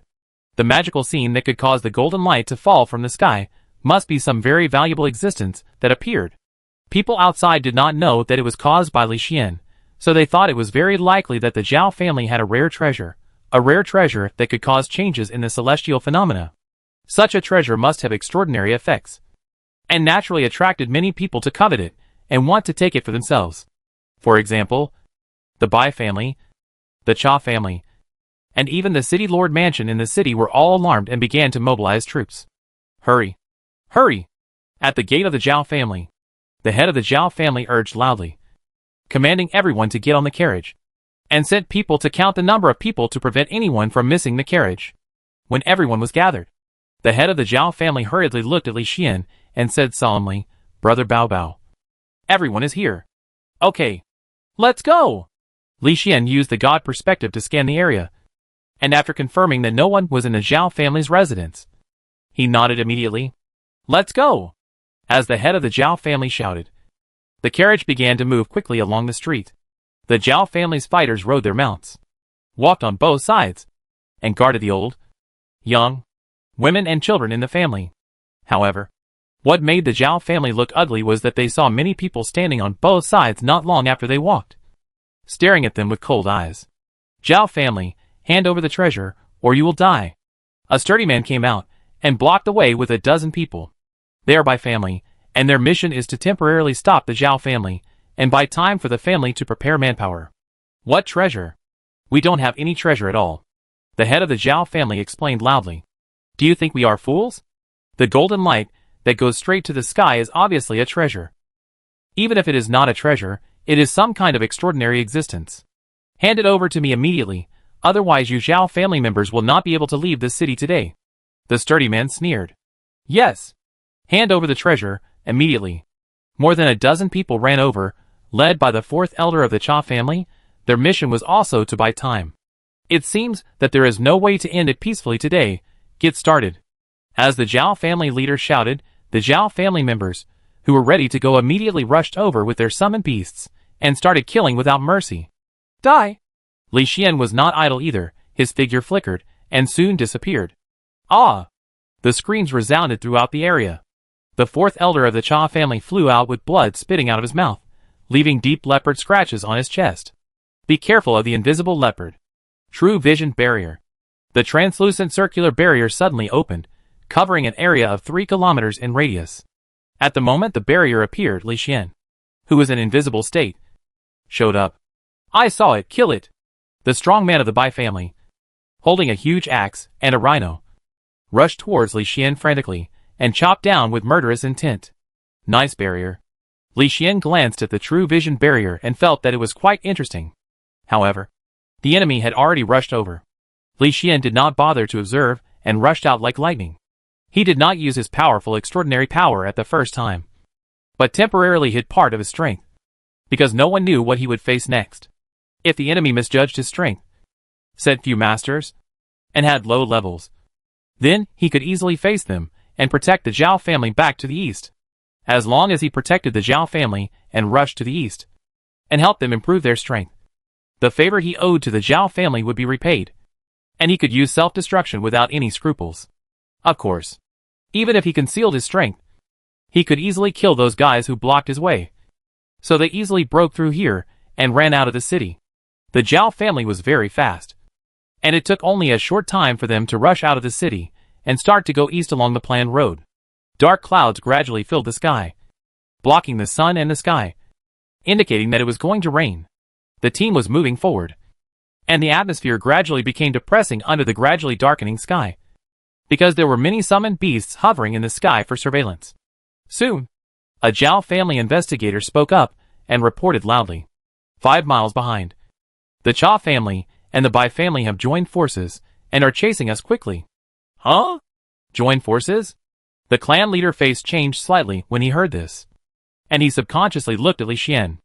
The magical scene that could cause the golden light to fall from the sky must be some very valuable existence that appeared. People outside did not know that it was caused by Li Xian, so they thought it was very likely that the Zhao family had a rare treasure that could cause changes in the celestial phenomena. Such a treasure must have extraordinary effects, and naturally attracted many people to covet it and want to take it for themselves. For example, the Bai family, the Cha family, and even the city lord mansion in the city were all alarmed and began to mobilize troops. Hurry! Hurry! At the gate of the Zhao family, the head of the Zhao family urged loudly, commanding everyone to get on the carriage, and sent people to count the number of people to prevent anyone from missing the carriage. When everyone was gathered, the head of the Zhao family hurriedly looked at Li Xian and said solemnly, "Brother Bao Bao, everyone is here. Okay, let's go!" Li Xian used the god perspective to scan the area, and after confirming that no one was in the Zhao family's residence, he nodded immediately. "Let's go!" As the head of the Zhao family shouted, the carriage began to move quickly along the street. The Zhao family's fighters rode their mounts, walked on both sides, and guarded the old, young, women and children in the family. However, what made the Zhao family look ugly was that they saw many people standing on both sides not long after they walked, staring at them with cold eyes. "Zhao family, hand over the treasure, or you will die." A sturdy man came out and blocked the way with a dozen people. They are Bai family, and their mission is to temporarily stop the Zhao family and buy time for the family to prepare manpower. "What treasure? We don't have any treasure at all," the head of the Zhao family explained loudly. "Do you think we are fools? The golden light that goes straight to the sky is obviously a treasure. Even if it is not a treasure, it is some kind of extraordinary existence. Hand it over to me immediately, otherwise you Zhao family members will not be able to leave the city today." The sturdy man sneered. "Yes. Hand over the treasure, immediately." More than a dozen people ran over, led by the fourth elder of the Cha family. Their mission was also to buy time. "It seems that there is no way to end it peacefully today. Get started." As the Zhao family leader shouted, the Zhao family members, who were ready to go, immediately rushed over with their summoned beasts and started killing without mercy. "Die!" Li Xian was not idle either. His figure flickered and soon disappeared. "Ah!" The screams resounded throughout the area. The fourth elder of the Cha family flew out with blood spitting out of his mouth, leaving deep leopard scratches on his chest. Be careful of the invisible leopard. True vision barrier. The translucent circular barrier suddenly opened, covering an area of 3 kilometers in radius. At the moment the barrier appeared, Li Xian, who was in invisible state, showed up. "I saw it, kill it!" The strong man of the Bai family, holding a huge axe and a rhino, rushed towards Li Xian frantically and chopped down with murderous intent. Nice barrier. Li Xian glanced at the true vision barrier and felt that it was quite interesting. However, the enemy had already rushed over. Li Xian did not bother to observe and rushed out like lightning. He did not use his powerful extraordinary power at the first time, but temporarily hid part of his strength, because no one knew what he would face next. If the enemy misjudged his strength, said few masters, and had low levels, then he could easily face them and protect the Zhao family back to the east. As long as he protected the Zhao family and rushed to the east, and helped them improve their strength, the favor he owed to the Zhao family would be repaid, and he could use self-destruction without any scruples. Of course, even if he concealed his strength, he could easily kill those guys who blocked his way. So they easily broke through here and ran out of the city. The Zhao family was very fast, and it took only a short time for them to rush out of the city and start to go east along the planned road. Dark clouds gradually filled the sky, blocking the sun and the sky, indicating that it was going to rain. The team was moving forward, and the atmosphere gradually became depressing under the gradually darkening sky. because there were many summoned beasts hovering in the sky for surveillance. Soon, a Zhao family investigator spoke up and reported loudly. 5 miles behind. The Cha family and the Bai family have joined forces and are chasing us quickly. Huh? Join forces? The clan leader face changed slightly when he heard this, and he subconsciously looked at Li Xian.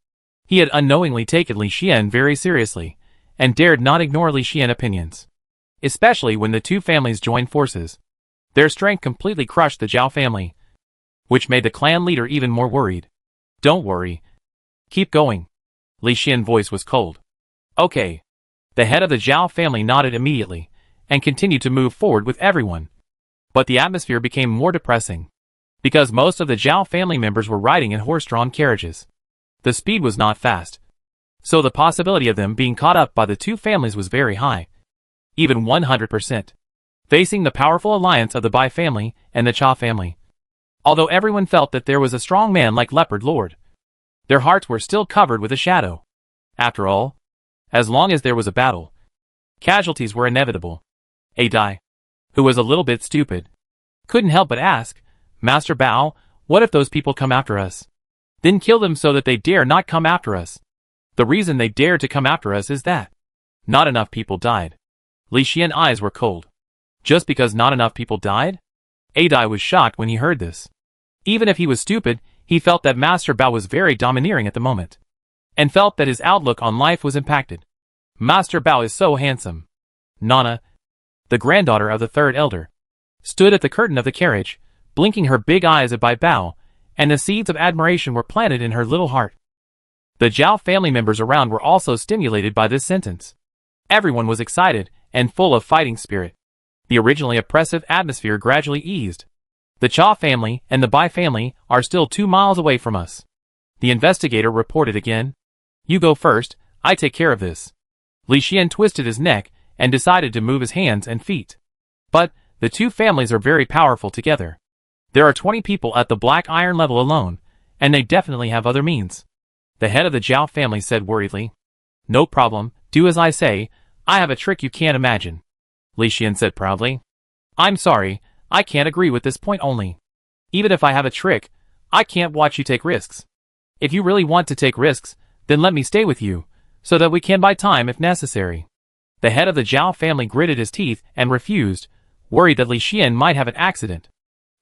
He had unknowingly taken Li Xian very seriously, and dared not ignore Li Xian opinions. Especially when the two families joined forces. Their strength completely crushed the Zhao family, which made the clan leader even more worried. Don't worry. Keep going. Li Xian's voice was cold. Okay. The head of the Zhao family nodded immediately, and continued to move forward with everyone. But the atmosphere became more depressing, because most of the Zhao family members were riding in horse-drawn carriages. The speed was not fast, so the possibility of them being caught up by the two families was very high. Even 100%. Facing the powerful alliance of the Bai family and the Cha family. Although everyone felt that there was a strong man like Leopard Lord, their hearts were still covered with a shadow. After all, as long as there was a battle, casualties were inevitable. A Dai, who was a little bit stupid, couldn't help but ask, Master Bao, what if those people come after us? Then kill them so that they dare not come after us. The reason they dared to come after us is that not enough people died. Li Xian's eyes were cold. Just because not enough people died? A Dai was shocked when he heard this. Even if he was stupid, he felt that Master Bao was very domineering at the moment, and felt that his outlook on life was impacted. Master Bao is so handsome. Nana, the granddaughter of the third elder, stood at the curtain of the carriage, blinking her big eyes at Bai Bao, and the seeds of admiration were planted in her little heart. The Zhao family members around were also stimulated by this sentence. Everyone was excited and full of fighting spirit. The originally oppressive atmosphere gradually eased. The Cha family and the Bai family are still 2 miles away from us. The investigator reported again. You go first, I take care of this. Li Xian twisted his neck and decided to move his hands and feet. But the two families are very powerful together. There are 20 people at the black iron level alone, and they definitely have other means. The head of the Zhao family said worriedly. No problem, do as I say, I have a trick you can't imagine. Li Xian said proudly. I'm sorry, I can't agree with this point only. Even if I have a trick, I can't watch you take risks. If you really want to take risks, then let me stay with you, so that we can buy time if necessary. The head of the Zhao family gritted his teeth and refused, worried that Li Xian might have an accident.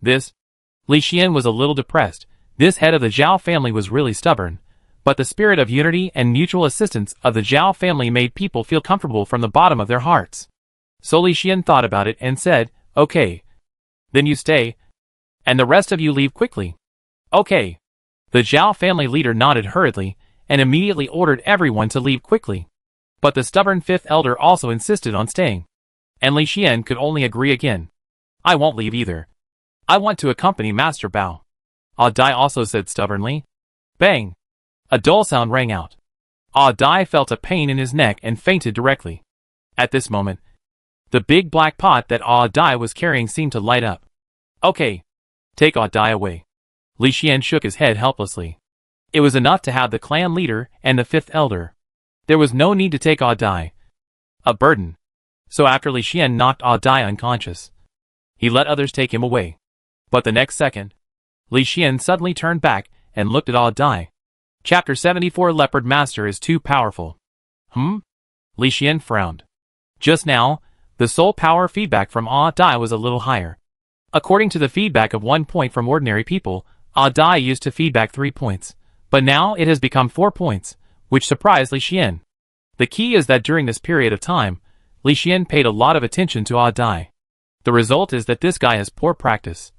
Li Xian was a little depressed. This head of the Zhao family was really stubborn, but the spirit of unity and mutual assistance of the Zhao family made people feel comfortable from the bottom of their hearts. So Li Xian thought about it and said, okay. Then you stay, and the rest of you leave quickly. Okay. The Zhao family leader nodded hurriedly and immediately ordered everyone to leave quickly. But the stubborn fifth elder also insisted on staying, and Li Xian could only agree again. I won't leave either. I want to accompany Master Bao. Ah Dai also said stubbornly. Bang! A dull sound rang out. Ah Dai felt a pain in his neck and fainted directly. At this moment, the big black pot that Ah Dai was carrying seemed to light up. Okay. Take Ah Dai away. Li Xian shook his head helplessly. It was enough to have the clan leader and the fifth elder. There was no need to take Ah Dai. A burden. So after Li Xian knocked Ah Dai unconscious, he let others take him away. But the next second, Li Xian suddenly turned back and looked at Ah Dai. Chapter 74 Leopard Master is too powerful. Li Xian frowned. Just now, the soul power feedback from Ah Dai was a little higher. According to the feedback of 1 point from ordinary people, Ah Dai used to feedback 3 points, but now it has become 4 points, which surprised Li Xian. The key is that during this period of time, Li Xian paid a lot of attention to Ah Dai. The result is that this guy has poor practice,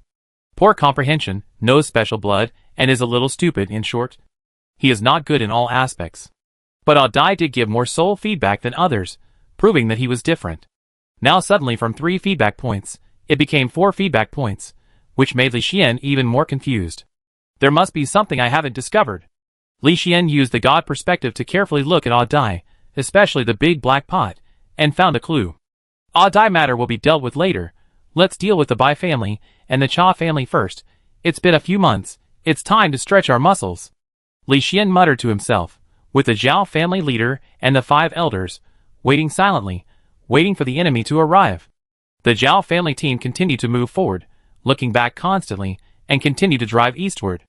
poor comprehension, no special blood, and is a little stupid in short. He is not good in all aspects. But Ah Dai did give more soul feedback than others, proving that he was different. Now suddenly from 3 feedback points, it became 4 feedback points, which made Li Xian even more confused. There must be something I haven't discovered. Li Xian used the god perspective to carefully look at Ah Dai, especially the big black pot, and found a clue. Ah Dai matter will be dealt with later. Let's deal with the Bai family and the Cha family first. It's been a few months. It's time to stretch our muscles. Li Xian muttered to himself, with the Zhao family leader and the 5 elders, waiting silently, waiting for the enemy to arrive. The Zhao family team continued to move forward, looking back constantly, and continued to drive eastward.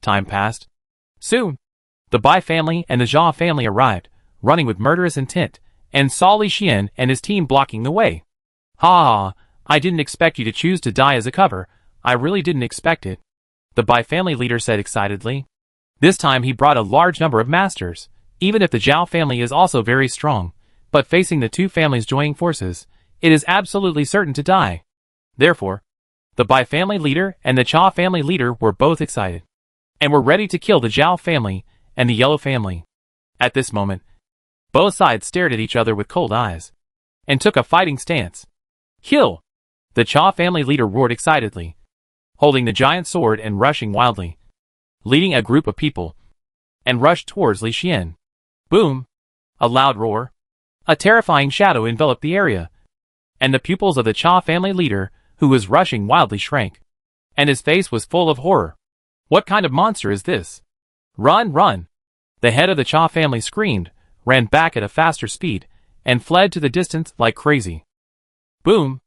Time passed. Soon, the Bai family and the Zhao family arrived, running with murderous intent, and saw Li Xian and his team blocking the way. Ha! I didn't expect you to choose to die as a cover. I really didn't expect it. The Bai family leader said excitedly. This time he brought a large number of masters, even if the Zhao family is also very strong, but facing the two families joining forces, it is absolutely certain to die. Therefore, the Bai family leader and the Cha family leader were both excited, and were ready to kill the Zhao family and the Yellow family. At this moment, both sides stared at each other with cold eyes, and took a fighting stance. Kill! The Cha family leader roared excitedly, holding the giant sword and rushing wildly, leading a group of people, and rushed towards Li Xian. Boom! A loud roar. A terrifying shadow enveloped the area, and the pupils of the Cha family leader, who was rushing wildly, shrank, and his face was full of horror. What kind of monster is this? Run, run! The head of the Cha family screamed, ran back at a faster speed, and fled to the distance like crazy. Boom!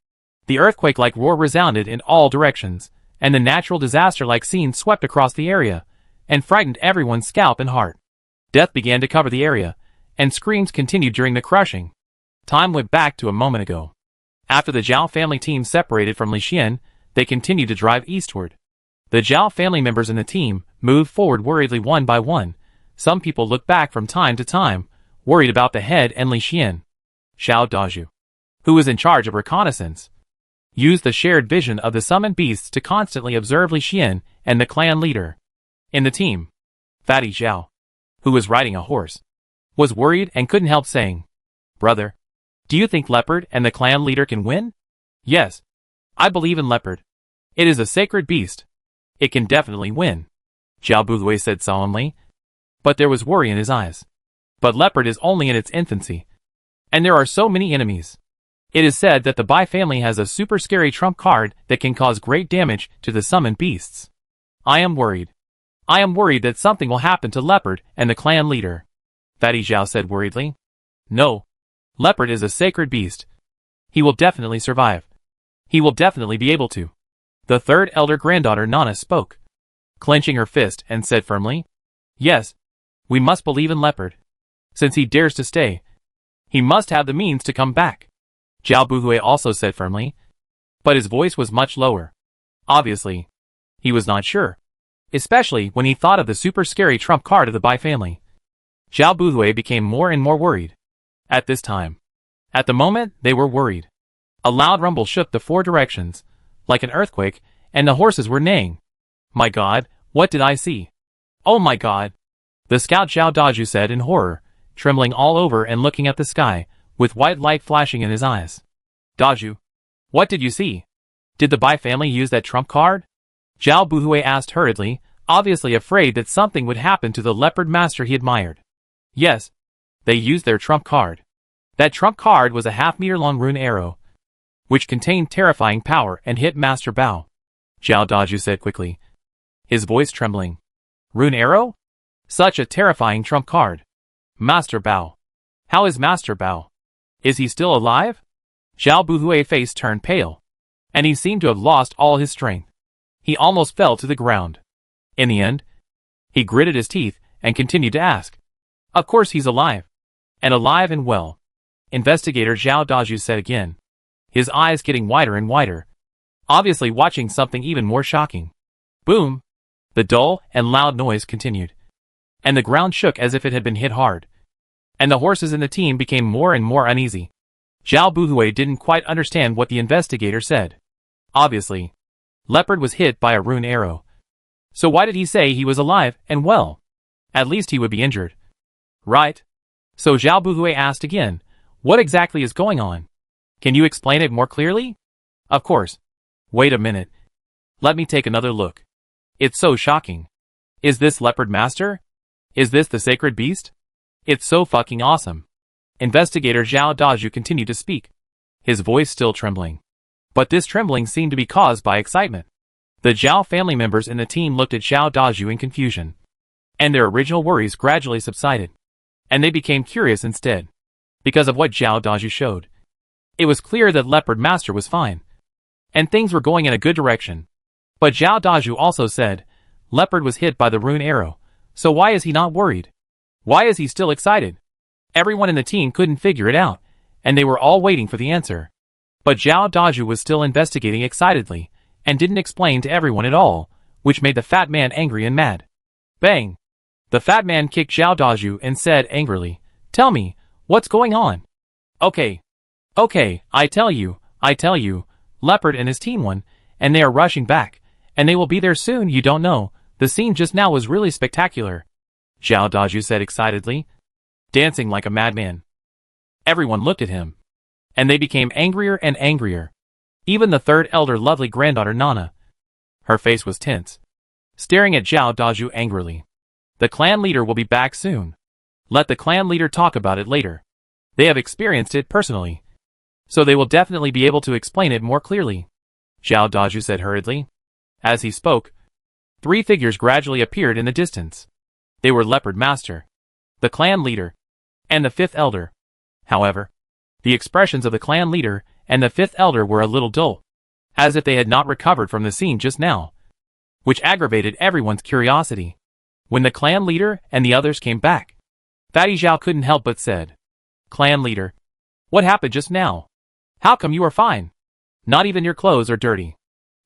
The earthquake-like roar resounded in all directions, and the natural disaster-like scene swept across the area, and frightened everyone's scalp and heart. Death began to cover the area, and screams continued during the crushing. Time went back to a moment ago. After the Zhao family team separated from Li Xian, they continued to drive eastward. The Zhao family members in the team moved forward worriedly one by one. Some people looked back from time to time, worried about the head and Li Xian. Xiao Daju, who was in charge of reconnaissance, used the shared vision of the summoned beasts to constantly observe Li Xian and the clan leader. In the team, Fatty Zhao, who was riding a horse, was worried and couldn't help saying, "Brother, do you think Leopard and the clan leader can win?" "Yes, I believe in Leopard. It is a sacred beast. It can definitely win," Zhao Buhui said solemnly, but there was worry in his eyes. "But Leopard is only in its infancy, and there are so many enemies. It is said that the Bai family has a super scary trump card that can cause great damage to the summoned beasts. I am worried. I am worried that something will happen to Leopard and the clan leader," Fatty Zhao said worriedly. "No. Leopard is a sacred beast. He will definitely survive. He will definitely be able to." The third elder granddaughter Nana spoke, clenching her fist, and said firmly, "Yes, we must believe in Leopard. Since he dares to stay, he must have the means to come back," Zhao Buhui also said firmly, but his voice was much lower. Obviously, he was not sure, especially when he thought of the super scary trump card of the Bai family. Zhao Buhui became more and more worried. At this time, at the moment they were worried, a loud rumble shook the four directions, like an earthquake, and the horses were neighing. "My God, what did I see? Oh my God!" The scout Xiao Daju said in horror, trembling all over and looking at the sky, with white light flashing in his eyes. "Daju, what did you see? Did the Bai family use that trump card?" Zhao Buhui asked hurriedly, obviously afraid that something would happen to the leopard master he admired. "Yes, they used their trump card. That trump card was a half-meter-long rune arrow, which contained terrifying power and hit Master Bao," Xiao Daju said quickly, his voice trembling. "Rune arrow? Such a terrifying trump card. Master Bao. How is Master Bao? Is he still alive?" Zhao Buhui's face turned pale, and he seemed to have lost all his strength. He almost fell to the ground. In the end, he gritted his teeth and continued to ask, "Of course he's alive. And alive and well," Investigator Xiao Daju said again, his eyes getting wider and wider, obviously watching something even more shocking. Boom! The dull and loud noise continued, and the ground shook as if it had been hit hard, and the horses in the team became more and more uneasy. Zhao Buhui didn't quite understand what the investigator said. Obviously, Leopard was hit by a rune arrow. So why did he say he was alive and well? At least he would be injured. Right? So Zhao Buhui asked again, "What exactly is going on? Can you explain it more clearly?" "Of course. Wait a minute. Let me take another look. It's so shocking. Is this Leopard Master? Is this the sacred beast? It's so fucking awesome." Investigator Xiao Daju continued to speak, his voice still trembling. But this trembling seemed to be caused by excitement. The Zhao family members in the team looked at Xiao Daju in confusion, and their original worries gradually subsided, and they became curious instead, because of what Xiao Daju showed. It was clear that Leopard Master was fine, and things were going in a good direction. But Zhao Daju also said, Leopard was hit by the rune arrow, so why is he not worried? Why is he still excited? Everyone in the team couldn't figure it out, and they were all waiting for the answer. But Zhao Daju was still investigating excitedly, and didn't explain to everyone at all, which made the fat man angry and mad. Bang! The fat man kicked Zhao Daju and said angrily, Tell me, what's going on? Okay, I tell you, Leopard and his team won, and they are rushing back, and they will be there soon. You don't know, the scene just now was really spectacular, Zhao Daju said excitedly, dancing like a madman. Everyone looked at him, and they became angrier and angrier. Even the third elder lovely granddaughter Nana. Her face was tense, staring at Zhao Daju angrily. The clan leader will be back soon. Let the clan leader talk about it later. They have experienced it personally, so they will definitely be able to explain it more clearly, Zhao Daju said hurriedly. As he spoke, 3 figures gradually appeared in the distance. They were Leopard Master, the clan leader, and the 5th elder. However, the expressions of the clan leader and the 5th elder were a little dull, as if they had not recovered from the scene just now, which aggravated everyone's curiosity. When the clan leader and the others came back, Fatty Zhao couldn't help but said, Clan leader, what happened just now? How come you are fine? Not even your clothes are dirty.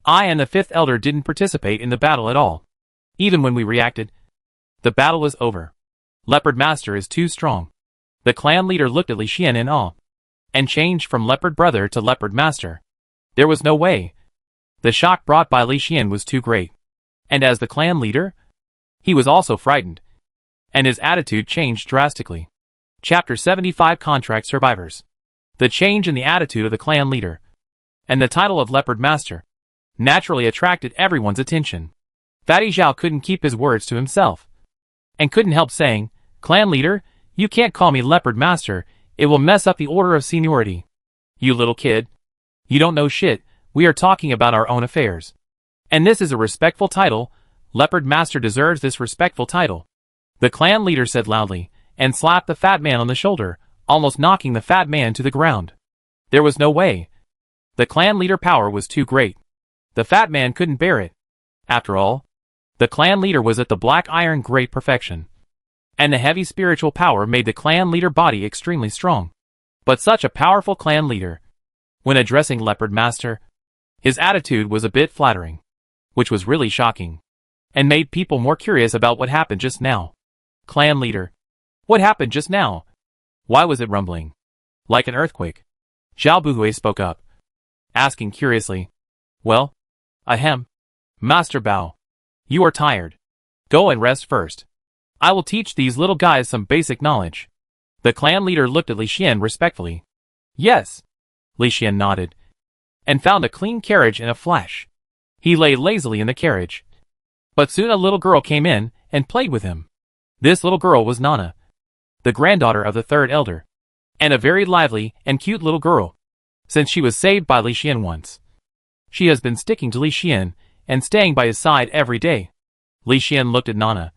I and the 5th elder didn't participate in the battle at all. Even when we reacted, the battle was over. Leopard Master is too strong. The clan leader looked at Li Xian in awe, and changed from Leopard Brother to Leopard Master. There was no way. The shock brought by Li Xian was too great. And as the clan leader, he was also frightened, and his attitude changed drastically. Chapter 75 Contract Survivors. The change in the attitude of the clan leader, and the title of Leopard Master, naturally attracted everyone's attention. Fatty Zhao couldn't keep his words to himself, and couldn't help saying, Clan leader, you can't call me Leopard Master, it will mess up the order of seniority. You little kid. You don't know shit, we are talking about our own affairs. And this is a respectful title, Leopard Master deserves this respectful title, the clan leader said loudly, and slapped the fat man on the shoulder, almost knocking the fat man to the ground. There was no way. The clan leader power was too great. The fat man couldn't bear it. After all, the clan leader was at the black iron great perfection, and the heavy spiritual power made the clan leader body extremely strong. But such a powerful clan leader, when addressing Leopard Master, his attitude was a bit flattering, which was really shocking, and made people more curious about what happened just now. Clan leader. What happened just now? Why was it rumbling? Like an earthquake? Zhao Buhui spoke up, asking curiously. Well, ahem. Master Bao. You are tired. Go and rest first. I will teach these little guys some basic knowledge. The clan leader looked at Li Xian respectfully. Yes. Li Xian nodded, and found a clean carriage in a flash. He lay lazily in the carriage. But soon a little girl came in and played with him. This little girl was Nana, the granddaughter of the 3rd elder, and a very lively and cute little girl. Since she was saved by Li Xian once, she has been sticking to Li Xian and staying by his side every day. Li Xian looked at Nana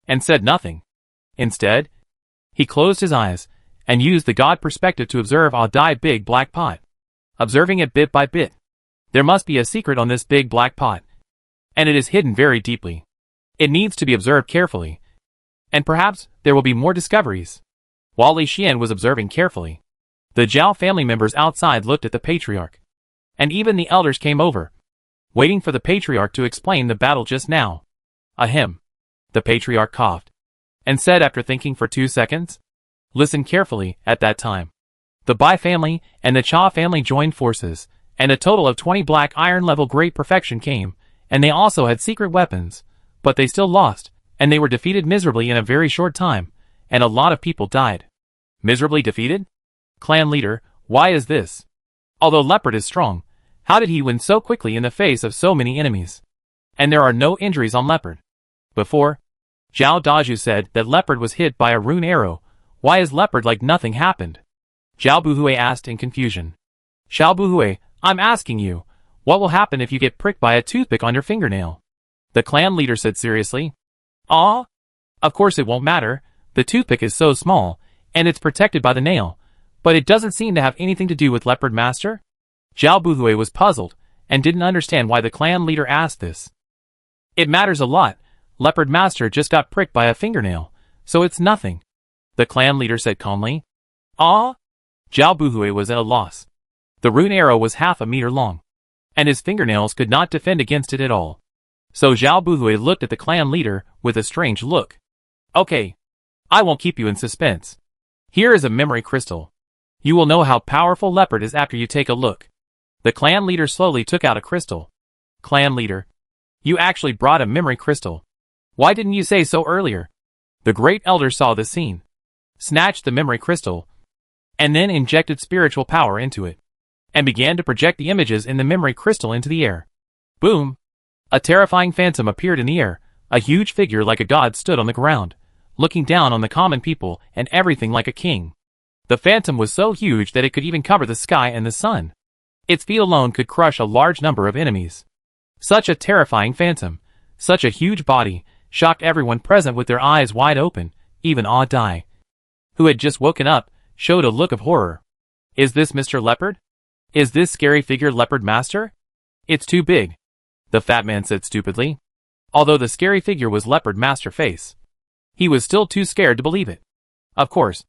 and said nothing. Instead, he closed his eyes and used the god perspective to observe a big black pot. Observing it bit by bit, there must be a secret on this big black pot, and it is hidden very deeply. It needs to be observed carefully, and perhaps there will be more discoveries. While Li Xian was observing carefully, the Zhao family members outside looked at the patriarch, and even the elders came over, waiting for the patriarch to explain the battle just now. Ahem. The patriarch coughed, and said after thinking for 2 seconds, Listen carefully. At that time, the Bai family and the Cha family joined forces, and a total of 20 black iron level great perfection came, and they also had secret weapons, but they still lost, and they were defeated miserably in a very short time, and a lot of people died. Miserably defeated? Clan leader, why is this? Although Leopard is strong, how did he win so quickly in the face of so many enemies? And there are no injuries on Leopard. Before, Zhao Daju said that Leopard was hit by a rune arrow. Why is Leopard like nothing happened? Zhao Buhui asked in confusion. Zhao Buhui, I'm asking you, what will happen if you get pricked by a toothpick on your fingernail? The clan leader said seriously. Of course it won't matter, the toothpick is so small, and it's protected by the nail, But it doesn't seem to have anything to do with Leopard Master? Zhao Buhui was puzzled, and didn't understand why the clan leader asked this. It matters a lot. Leopard Master just got pricked by a fingernail, so it's nothing, the clan leader said calmly. Ah? Zhao Buhui was at a loss. The rune arrow was half a meter long, and his fingernails could not defend against it at all. So Zhao Buhui looked at the clan leader with a strange look. Okay. I won't keep you in suspense. Here is a memory crystal. You will know how powerful Leopard is after you take a look. The clan leader slowly took out a crystal. Clan leader. You actually brought a memory crystal. Why didn't you say so earlier? The great elder saw this scene, snatched the memory crystal, and then injected spiritual power into it, and began to project the images in the memory crystal into the air. Boom! A terrifying phantom appeared in the air. A huge figure like a god stood on the ground, looking down on the common people and everything like a king. The phantom was so huge that it could even cover the sky and the sun. Its feet alone could crush a large number of enemies. Such a terrifying phantom, such a huge body, shocked everyone present with their eyes wide open. Even Ah Dai, who had just woken up, showed a look of horror. Is this Mr. Leopard? Is this scary figure Leopard Master? It's too big, the fat man said stupidly. Although the scary figure was Leopard Master Face, he was still too scared to believe it. Of course.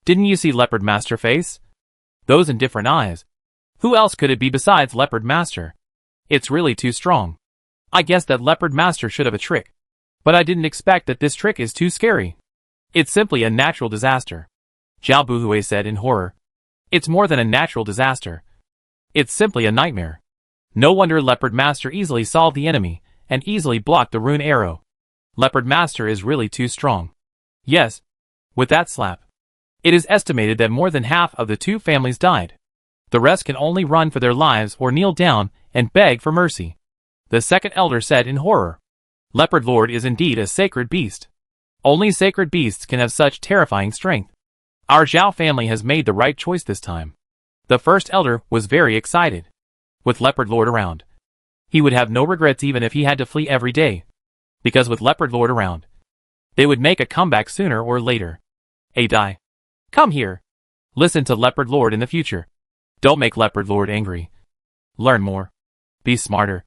Didn't you see Leopard Master Face? Those indifferent eyes. Who else could it be besides Leopard Master? It's really too strong. I guess that Leopard Master should have a trick. But I didn't expect that this trick is too scary. It's simply a natural disaster, Zhao Buhui said in horror. It's more than a natural disaster. It's simply a nightmare. No wonder Leopard Master easily solved the enemy, and easily blocked the rune arrow. Leopard Master is really too strong. Yes. With that slap, it is estimated that more than half of the two families died. The rest can only run for their lives or kneel down and beg for mercy, the second elder said in horror. Leopard Lord is indeed a sacred beast. Only sacred beasts can have such terrifying strength. Our Zhao family has made the right choice this time. The first elder was very excited. With Leopard Lord around, he would have no regrets even if he had to flee every day. Because with Leopard Lord around, they would make a comeback sooner or later. Hey Dai, come here. Listen to Leopard Lord in the future. Don't make Leopard Lord angry. Learn more. Be smarter.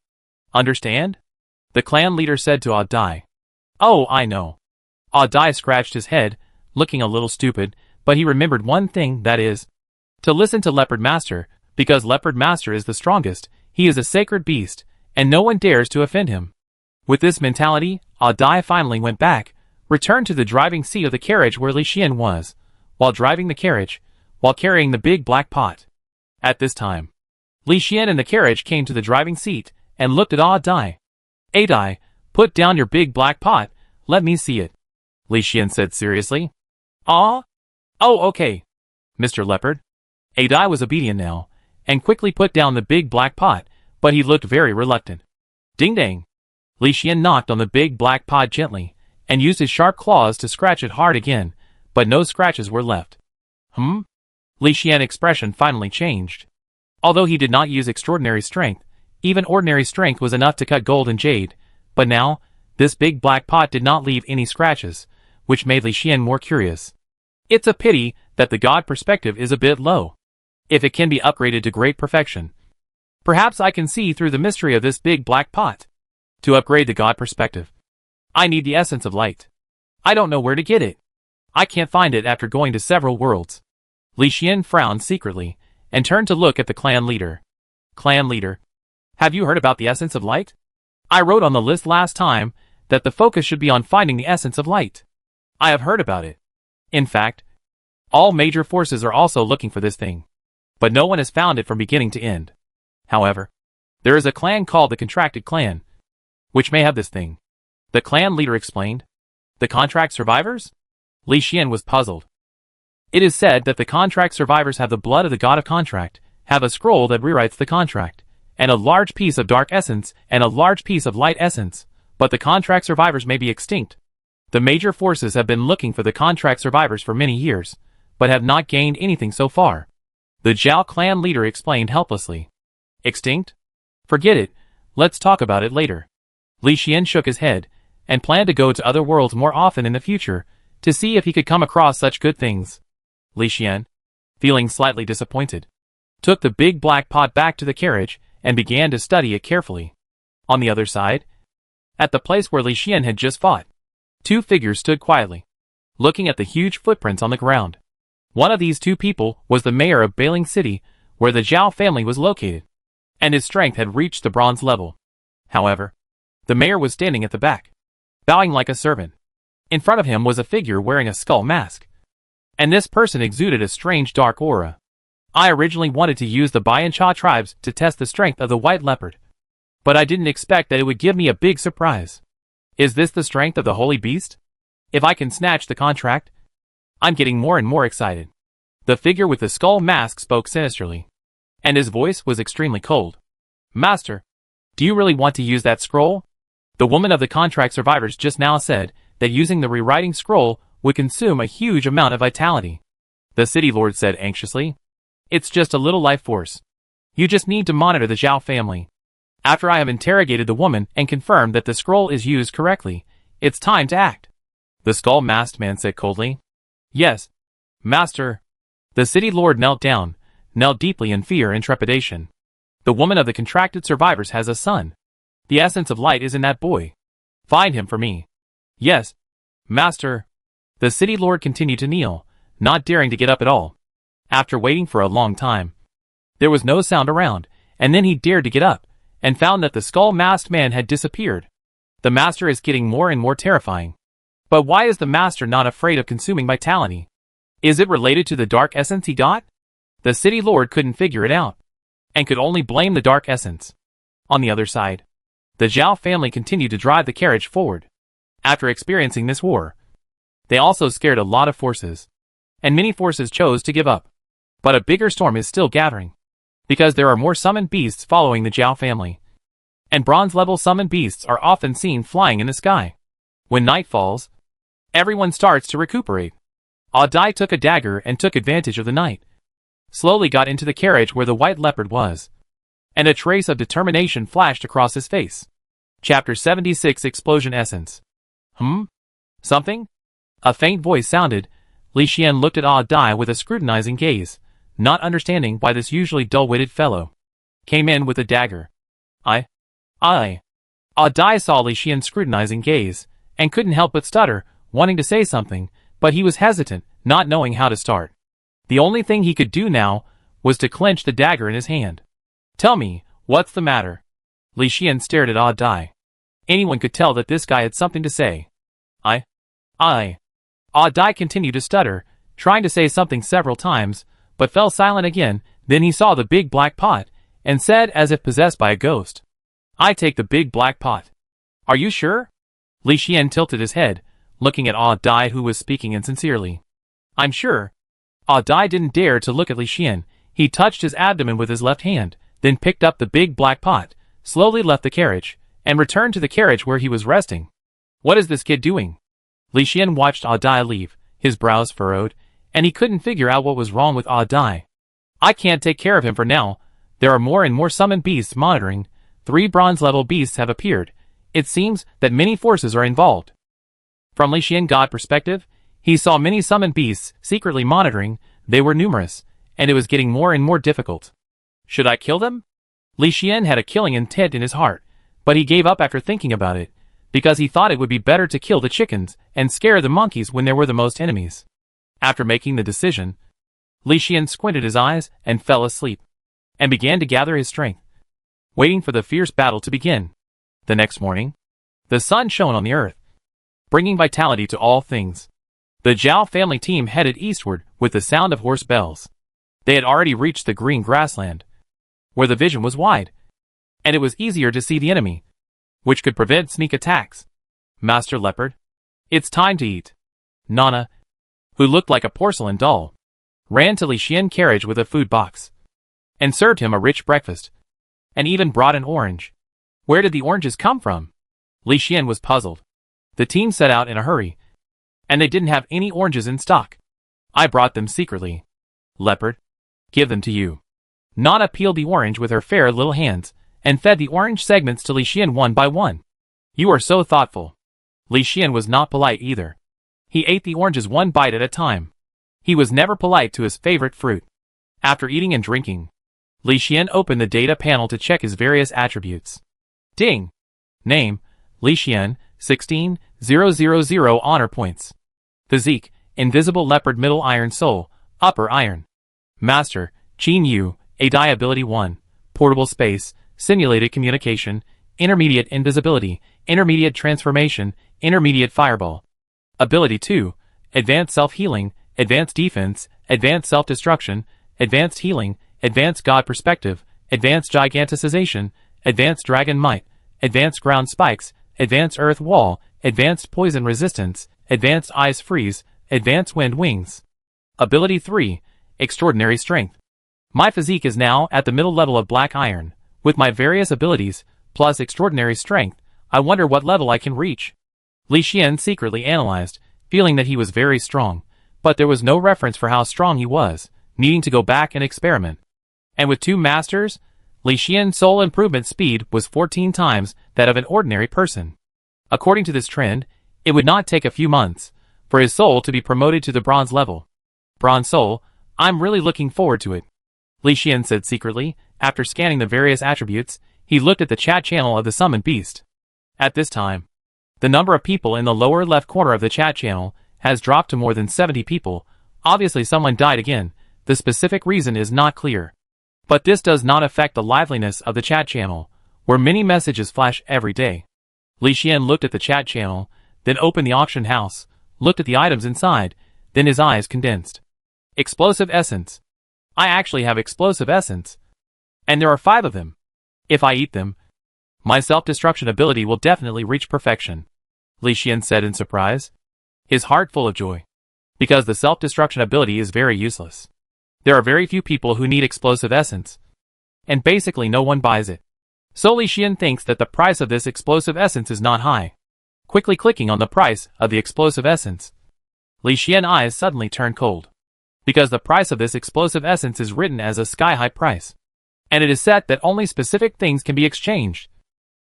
Understand? The clan leader said to Ah Dai. Oh, I know. Ah Dai scratched his head, looking a little stupid, but he remembered one thing, that is, to listen to Leopard Master, because Leopard Master is the strongest, he is a sacred beast, and no one dares to offend him. With this mentality, Ah Dai finally went back, returned to the driving seat of the carriage where Li Xian was, while driving the carriage, while carrying the big black pot. At this time, Li Xian and the carriage came to the driving seat, and looked at Ah Dai. Hey Dai, put down your big black pot, let me see it, Li Xian said seriously. Ah? Oh, okay, Mr. Leopard. Dai was obedient now, and quickly put down the big black pot, but he looked very reluctant. Ding dang. Li Xian knocked on the big black pot gently, and used his sharp claws to scratch it hard again, but no scratches were left. Li Xian's expression finally changed. Although he did not use extraordinary strength, even ordinary strength was enough to cut gold and jade, but now, this big black pot did not leave any scratches, which made Li Xian more curious. It's a pity that the god perspective is a bit low. If it can be upgraded to great perfection, perhaps I can see through the mystery of this big black pot. To upgrade the god perspective, I need the essence of light. I don't know where to get it. I can't find it after going to several worlds. Li Xian frowned secretly, and turned to look at the clan leader. Clan leader, have you heard about the essence of light? I wrote on the list last time that the focus should be on finding the essence of light. I have heard about it. In fact, all major forces are also looking for this thing, but no one has found it from beginning to end. However, there is a clan called the Contracted Clan, which may have this thing. The clan leader explained. The contract survivors? Li Xian was puzzled. It is said that the contract survivors have the blood of the god of contract, have a scroll that rewrites the contract, and a large piece of dark essence and a large piece of light essence, but the contract survivors may be extinct. The major forces have been looking for the contract survivors for many years, but have not gained anything so far. The Zhao clan leader explained helplessly. Extinct? Forget it, let's talk about it later. Li Xian shook his head, and planned to go to other worlds more often in the future, to see if he could come across such good things. Li Xian, feeling slightly disappointed, took the big black pot back to the carriage and began to study it carefully. On the other side, at the place where Li Xian had just fought, two figures stood quietly, looking at the huge footprints on the ground. One of these two people was the mayor of Bailing City, where the Zhao family was located, and his strength had reached the bronze level. However, the mayor was standing at the back, bowing like a servant. In front of him was a figure wearing a skull mask, and this person exuded a strange dark aura. I originally wanted to use the Bai and Cha tribes to test the strength of the white leopard, but I didn't expect that it would give me a big surprise. Is this the strength of the holy beast? If I can snatch the contract? I'm getting more and more excited. The figure with the skull mask spoke sinisterly, and his voice was extremely cold. Master, do you really want to use that scroll? The woman of the contract survivors just now said that using the rewriting scroll would consume a huge amount of vitality. The city lord said anxiously. It's just a little life force. You just need to monitor the Zhao family. After I have interrogated the woman and confirmed that the scroll is used correctly, it's time to act. The skull-masked man said coldly. Yes, master. The city lord knelt down, knelt deeply in fear and trepidation. The woman of the contracted survivors has a son. The essence of light is in that boy. Find him for me. Yes, master. The city lord continued to kneel, not daring to get up at all. After waiting for a long time, there was no sound around, and then he dared to get up, and found that the skull-masked man had disappeared. The master is getting more and more terrifying. But why is the master not afraid of consuming vitality? Is it related to the dark essence he got? The city lord couldn't figure it out, and could only blame the dark essence. On the other side, the Zhao family continued to drive the carriage forward. After experiencing this war, they also scared a lot of forces, and many forces chose to give up. But a bigger storm is still gathering, because there are more summoned beasts following the Zhao family, and bronze-level summoned beasts are often seen flying in the sky. When night falls, everyone starts to recuperate. Dai took a dagger and took advantage of the night, slowly got into the carriage where the white leopard was, and a trace of determination flashed across his face. Chapter 76 Explosion Essence. Something? A faint voice sounded. Li Xian looked at Dai with a scrutinizing gaze, not understanding why this usually dull-witted fellow came in with a dagger. Dai saw Li Xian's scrutinizing gaze, and couldn't help but stutter, wanting to say something, but he was hesitant, not knowing how to start. The only thing he could do now was to clench the dagger in his hand. Tell me, what's the matter? Li Xian stared at Dai. Anyone could tell that this guy had something to say. Dai continued to stutter, trying to say something several times, but fell silent again. Then he saw the big black pot, and said as if possessed by a ghost. I take the big black pot. Are you sure? Li Xian tilted his head, looking at Dai, who was speaking insincerely. I'm sure. Dai didn't dare to look at Li Xian. He touched his abdomen with his left hand, then picked up the big black pot, slowly left the carriage, and returned to the carriage where he was resting. What is this kid doing? Li Xian watched Dai leave, his brows furrowed, and he couldn't figure out what was wrong with Dai. I can't take care of him for now. There are more and more summoned beasts monitoring. 3 bronze-level beasts have appeared. It seems that many forces are involved. From Li Xian God perspective, he saw many summoned beasts secretly monitoring. They were numerous, and it was getting more and more difficult. Should I kill them? Li Xian had a killing intent in his heart, but he gave up after thinking about it, because he thought it would be better to kill the chickens and scare the monkeys when there were the most enemies. After making the decision, Li Xian squinted his eyes and fell asleep, and began to gather his strength, waiting for the fierce battle to begin. The next morning, the sun shone on the earth, bringing vitality to all things. The Zhao family team headed eastward with the sound of horse bells. They had already reached the green grassland, where the vision was wide, and it was easier to see the enemy, which could prevent sneak attacks. Master Leopard, it's time to eat. Nana, who looked like a porcelain doll, ran to Li Xian's carriage with a food box, and served him a rich breakfast, and even brought an orange. Where did the oranges come from? Li Xian was puzzled. The team set out in a hurry, and they didn't have any oranges in stock. I brought them secretly. Leopard, give them to you. Nana peeled the orange with her fair little hands, and fed the orange segments to Li Xian one by one. You are so thoughtful. Li Xian was not polite either. He ate the oranges one bite at a time. He was never polite to his favorite fruit. After eating and drinking, Li Xian opened the data panel to check his various attributes. Ding! Name, Li Xian, 16,000 honor points. Physique, invisible leopard middle iron soul, upper iron. Master, Chinu, ADI ability 1, portable space, simulated communication, intermediate invisibility, intermediate transformation, intermediate fireball. Ability 2, advanced self-healing, advanced defense, advanced self-destruction, advanced healing, advanced god perspective, advanced giganticization, advanced dragon might, advanced ground spikes, advanced earth wall, advanced poison resistance, advanced ice freeze, advanced wind wings. Ability 3, extraordinary strength. My physique is now at the middle level of black iron. With my various abilities, plus extraordinary strength, I wonder what level I can reach. Li Xian secretly analyzed, feeling that he was very strong, but there was no reference for how strong he was, needing to go back and experiment. And with 2 masters, Li Xian's soul improvement speed was 14 times that of an ordinary person. According to this trend, it would not take a few months for his soul to be promoted to the bronze level. Bronze soul, I'm really looking forward to it, Li Xian said secretly. After scanning the various attributes, he looked at the chat channel of the summoned beast. At this time, the number of people in the lower left corner of the chat channel has dropped to more than 70 people. Obviously someone died again. The specific reason is not clear. But this does not affect the liveliness of the chat channel, where many messages flash every day. Li Xian looked at the chat channel, then opened the auction house, looked at the items inside, then his eyes condensed. Explosive essence. I actually have explosive essence. And there are 5 of them. If I eat them, my self-destruction ability will definitely reach perfection, Li Xian said in surprise, his heart full of joy. Because the self-destruction ability is very useless. There are very few people who need explosive essence. And basically no one buys it. So Li Xian thinks that the price of this explosive essence is not high. Quickly clicking on the price of the explosive essence, Li Xian's eyes suddenly turned cold. Because the price of this explosive essence is written as a sky-high price. And it is set that only specific things can be exchanged.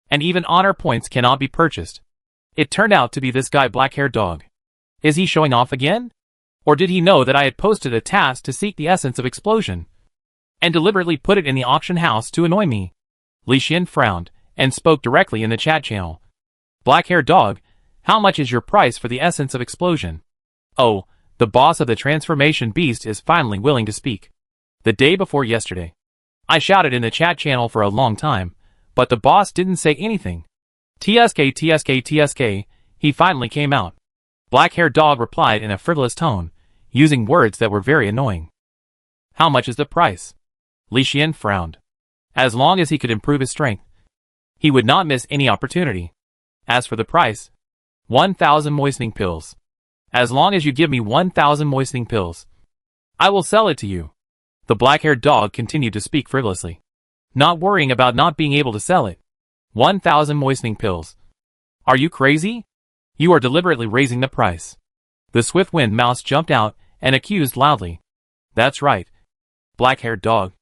And even honor points cannot be purchased. It turned out to be this guy black-haired dog. Is he showing off again? Or did he know that I had posted a task to seek the essence of explosion? And deliberately put it in the auction house to annoy me? Li Xian frowned, and spoke directly in the chat channel. Black-haired dog, how much is your price for the essence of explosion? Oh, the boss of the transformation beast is finally willing to speak. The day before yesterday, I shouted in the chat channel for a long time, but the boss didn't say anything. TSK, he finally came out. Black-haired dog replied in a frivolous tone, using words that were very annoying. How much is the price? Li Xian frowned. As long as he could improve his strength, he would not miss any opportunity. As for the price, 1,000 moistening pills. As long as you give me 1,000 moistening pills, I will sell it to you. The black-haired dog continued to speak frivolously, not worrying about not being able to sell it. 1,000 moistening pills. Are you crazy? You are deliberately raising the price. The swift-winged mouse jumped out and accused loudly. That's right, black-haired dog.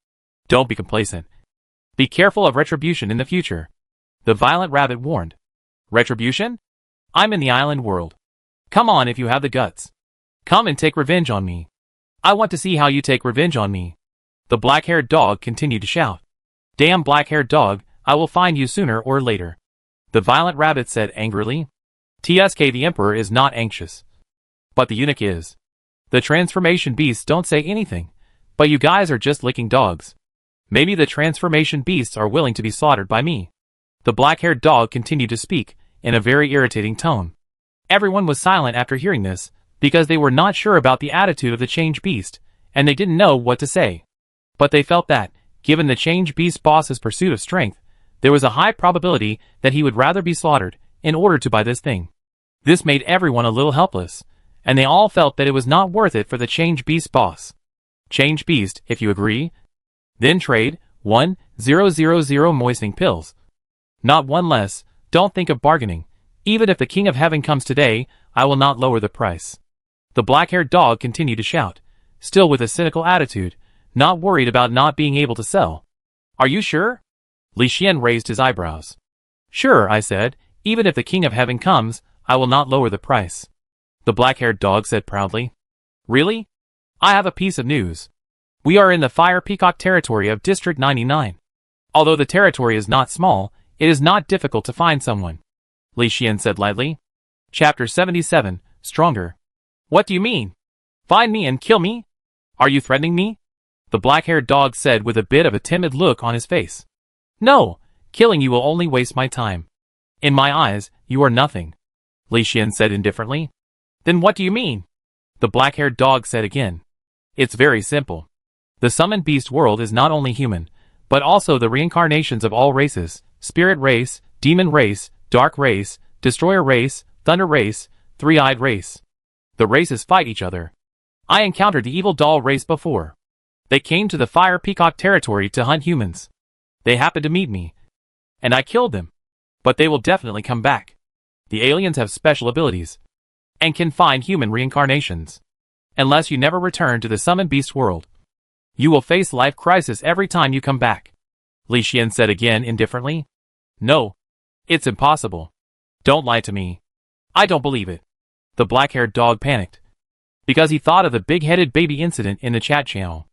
Don't be complacent. Be careful of retribution in the future. The violent rabbit warned. Retribution? I'm in the island world. Come on if you have the guts. Come and take revenge on me. I want to see how you take revenge on me. The black-haired dog continued to shout. Damn black-haired dog, I will find you sooner or later. The violent rabbit said angrily. TSK, the emperor is not anxious. But the eunuch is. The transformation beasts don't say anything, but you guys are just licking dogs. Maybe the transformation beasts are willing to be slaughtered by me. The black-haired dog continued to speak, in a very irritating tone. Everyone was silent after hearing this, because they were not sure about the attitude of the change beast, and they didn't know what to say. But they felt that, given the change beast boss's pursuit of strength, there was a high probability that he would rather be slaughtered, in order to buy this thing. This made everyone a little helpless, and they all felt that it was not worth it for the change beast boss. Change beast, if you agree, then trade 1,000 moistening pills. Not one less. Don't think of bargaining. Even if the King of Heaven comes today, I will not lower the price. The black-haired dog continued to shout, still with a cynical attitude, not worried about not being able to sell. Are you sure? Li Xian raised his eyebrows. Sure, I said, even if the King of Heaven comes, I will not lower the price. The black-haired dog said proudly. Really? I have a piece of news. We are in the Fire Peacock territory of District 99. Although the territory is not small, it is not difficult to find someone. Li Xian said lightly. Chapter 77, Stronger. What do you mean? Find me and kill me? Are you threatening me? The black-haired dog said with a bit of a timid look on his face. No, killing you will only waste my time. In my eyes, you are nothing. Li Xian said indifferently. Then what do you mean? The black-haired dog said again. It's very simple. The summoned beast world is not only human, but also the reincarnations of all races, spirit race, demon race, dark race, destroyer race, thunder race, three-eyed race. The races fight each other. I encountered the evil doll race before. They came to the Fire Peacock territory to hunt humans. They happened to meet me, and I killed them. But they will definitely come back. The aliens have special abilities, and can find human reincarnations. Unless you never return to the summoned beast world, you will face life crisis every time you come back. Li Xian said again indifferently. No. It's impossible. Don't lie to me. I don't believe it. The black-haired dog panicked, because he thought of the big-headed baby incident in the chat channel.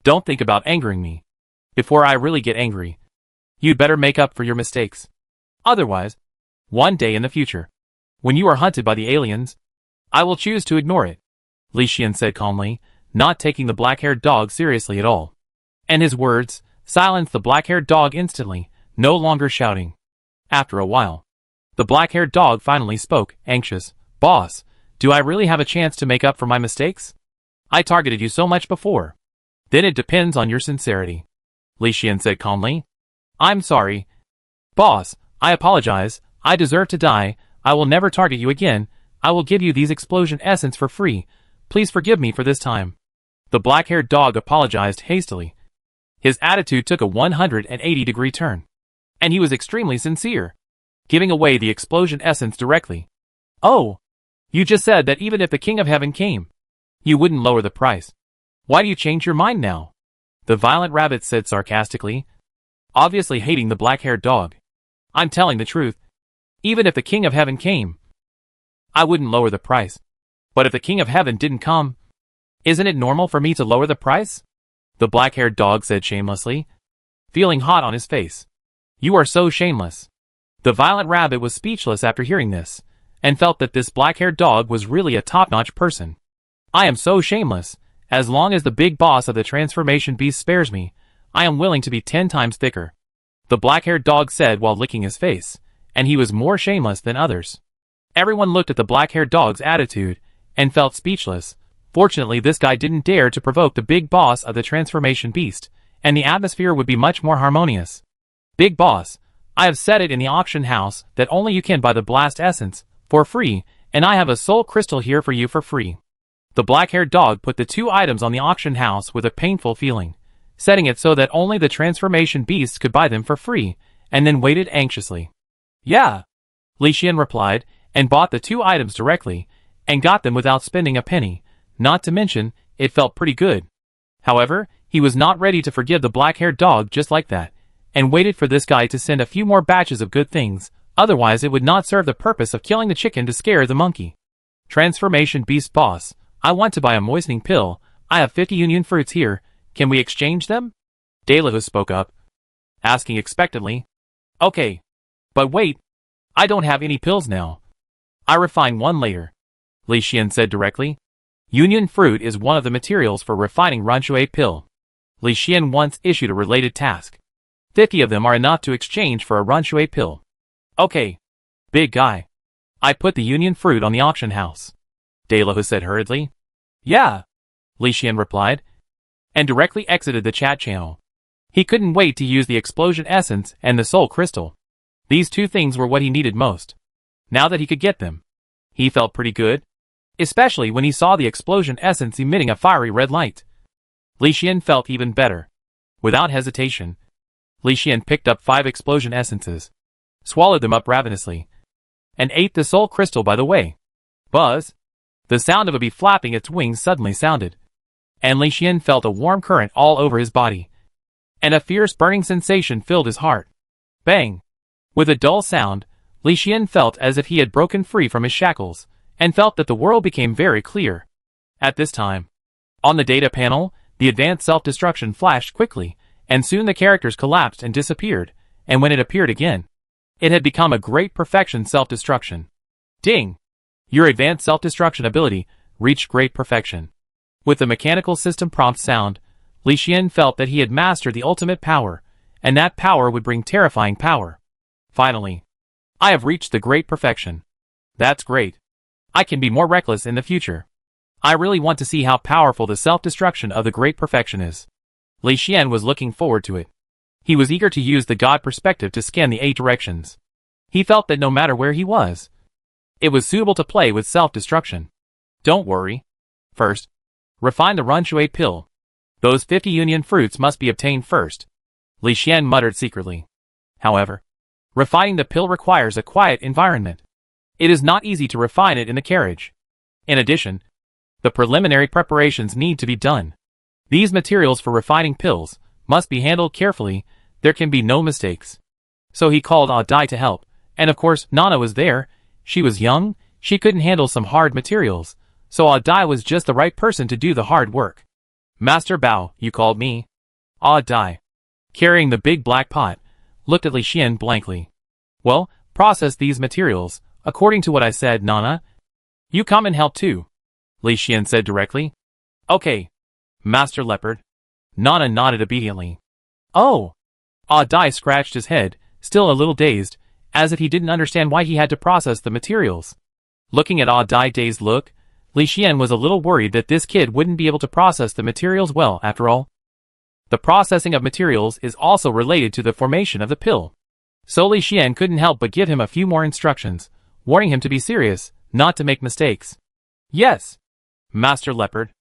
Don't think about angering me. Before I really get angry, you'd better make up for your mistakes. Otherwise, one day in the future, when you are hunted by the aliens, I will choose to ignore it. Li Xian said calmly, not taking the black-haired dog seriously at all. And his words silenced the black-haired dog instantly, no longer shouting. After a while, the black-haired dog finally spoke, anxious. Boss, do I really have a chance to make up for my mistakes? I targeted you so much before. Then it depends on your sincerity. Li Xian said calmly. I'm sorry. Boss, I apologize. I deserve to die. I will never target you again. I will give you these explosion essence for free. Please forgive me for this time. The black-haired dog apologized hastily. His attitude took a 180-degree turn. And he was extremely sincere, giving away the explosion essence directly. Oh, you just said that even if the King of Heaven came, you wouldn't lower the price. Why do you change your mind now? The violent rabbit said sarcastically, obviously hating the black-haired dog. I'm telling the truth. Even if the King of Heaven came, I wouldn't lower the price. But if the King of Heaven didn't come, isn't it normal for me to lower the price? The black-haired dog said shamelessly, feeling hot on his face. You are so shameless. The violent rabbit was speechless after hearing this, and felt that this black-haired dog was really a top-notch person. I am so shameless. As long as the big boss of the transformation beast spares me, I am willing to be 10 times thicker. The black-haired dog said while licking his face, and he was more shameless than others. Everyone looked at the black-haired dog's attitude, and felt speechless. Fortunately, this guy didn't dare to provoke the big boss of the transformation beast, and the atmosphere would be much more harmonious. Big boss, I have said it in the auction house that only you can buy the blast essence for free, and I have a soul crystal here for you for free. The black-haired dog put the 2 items on the auction house with a painful feeling, setting it so that only the transformation beast could buy them for free, and then waited anxiously. Yeah, Li Xian replied, and bought the 2 items directly, and got them without spending a penny. Not to mention, it felt pretty good. However, he was not ready to forgive the black-haired dog just like that, and waited for this guy to send a few more batches of good things, otherwise it would not serve the purpose of killing the chicken to scare the monkey. Transformation beast boss, I want to buy a moistening pill. I have 50 union fruits here. Can we exchange them? Daylahu spoke up, asking expectantly. Okay. But wait, I don't have any pills now. I refine one later, Li Xian said directly. Union fruit is one of the materials for refining Renshui pill. Li Xian once issued a related task. 50 of them are enough to exchange for a Renshui pill. Okay. Big guy. I put the union fruit on the auction house, Daylahu said hurriedly. Yeah, Li Xian replied, and directly exited the chat channel. He couldn't wait to use the explosion essence and the soul crystal. These 2 things were what he needed most. Now that he could get them, he felt pretty good, especially when he saw the explosion essence emitting a fiery red light. Li Xian felt even better. Without hesitation, Li Xian picked up 5 explosion essences, swallowed them up ravenously, and ate the soul crystal by the way. Buzz! The sound of a bee flapping its wings suddenly sounded, and Li Xian felt a warm current all over his body, and a fierce burning sensation filled his heart. Bang! With a dull sound, Li Xian felt as if he had broken free from his shackles, and felt that the world became very clear. At this time, On the data panel, the advanced self-destruction flashed quickly, and soon the characters collapsed and disappeared, and when it appeared again, it had become a great perfection self-destruction. Ding! Your advanced self-destruction ability reached great perfection. With the mechanical system prompt sound, Li Xian felt that he had mastered the ultimate power, and that power would bring terrifying power. Finally, I have reached the great perfection. That's great. I can be more reckless in the future. I really want to see how powerful the self-destruction of the great perfection is. Li Xian was looking forward to it. He was eager to use the god perspective to scan the 8 directions. He felt that no matter where he was, it was suitable to play with self-destruction. Don't worry. First, refine the Runshui pill. Those 50 union fruits must be obtained first, Li Xian muttered secretly. However, refining the pill requires a quiet environment. It is not easy to refine it in the carriage. In addition, the preliminary preparations need to be done. These materials for refining pills must be handled carefully. There can be no mistakes. So he called Ah Dai to help, and of course Nana was there. She was young, she couldn't handle some hard materials, so Ah Dai was just the right person to do the hard work. Master Bao, you called me? Ah Dai, carrying the big black pot, looked at Li Xian blankly. Well, process these materials, according to what I said, Nana. You come and help too, Li Xian said directly. Okay, Master Leopard. Nana nodded obediently. Oh! Ah Dai scratched his head, still a little dazed, as if he didn't understand why he had to process the materials. Looking at Ah Dai's dazed look, Li Xian was a little worried that this kid wouldn't be able to process the materials well after all. The processing of materials is also related to the formation of the pill. So Li Xian couldn't help but give him a few more instructions, warning him to be serious, not to make mistakes. Yes, Master Leopard.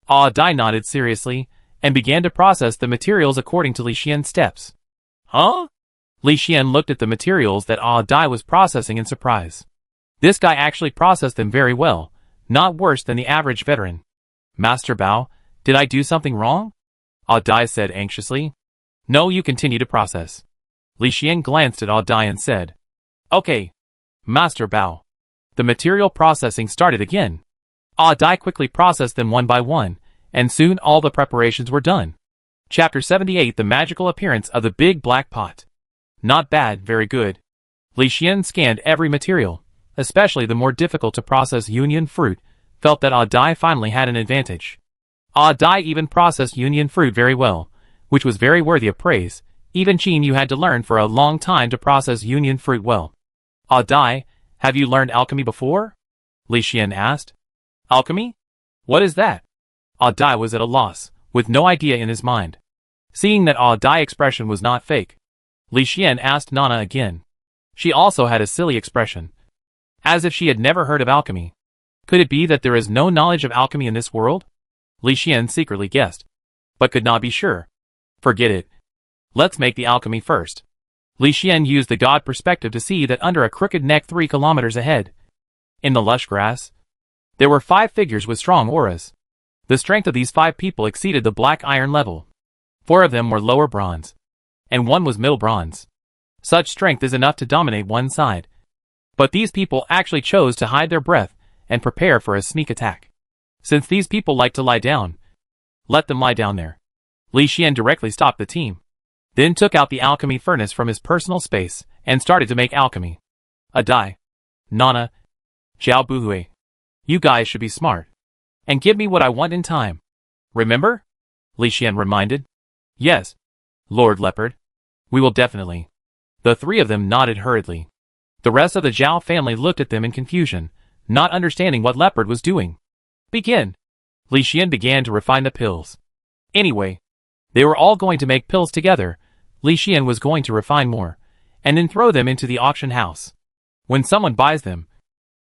Ah Dai nodded seriously, and began to process the materials according to Li Xian's steps. Huh? Li Xian looked at the materials that Ah Dai was processing in surprise. This guy actually processed them very well, not worse than the average veteran. Master Bao, did I do something wrong? Ah Dai said anxiously. No, you continue to process. Li Xian glanced at Ah Dai and said. Okay, Master Bao. The material processing started again. Ah Dai quickly processed them one by one, and soon all the preparations were done. Chapter 78 The Magical Appearance of the Big Black Pot. Not bad, very good. Li Xian scanned every material, especially the more difficult to process union fruit, felt that Ah Dai finally had an advantage. Ah Dai even processed union fruit very well, which was very worthy of praise. Even Chinu had to learn for a long time to process union fruit well. Ah Dai, have you learned alchemy before? Li Xian asked. Alchemy? What is that? Ah Dai was at a loss, with no idea in his mind. Seeing that Ah Dai's expression was not fake, Li Xian asked Nana again. She also had a silly expression, as if she had never heard of alchemy. Could it be that there is no knowledge of alchemy in this world? Li Xian secretly guessed, but could not be sure. Forget it. Let's make the alchemy first. Li Xian used the god perspective to see that under a crooked neck 3 kilometers ahead, in the lush grass, there were 5 figures with strong auras. The strength of these 5 people exceeded the black iron level. 4 of them were lower bronze, and 1 was middle bronze. Such strength is enough to dominate one side. But these people actually chose to hide their breath and prepare for a sneak attack. Since these people like to lie down, let them lie down there. Li Xian directly stopped the team, then took out the alchemy furnace from his personal space and started to make alchemy. Ah Dai, Nana, Zhao Buhui, you guys should be smart and give me what I want in time. Remember? Li Xian reminded. Yes, Lord Leopard. We will definitely. The 3 of them nodded hurriedly. The rest of the Zhao family looked at them in confusion, not understanding what Leopard was doing. Begin. Li Xian began to refine the pills. Anyway, they were all going to make pills together. Li Xian was going to refine more, and then throw them into the auction house. When someone buys them,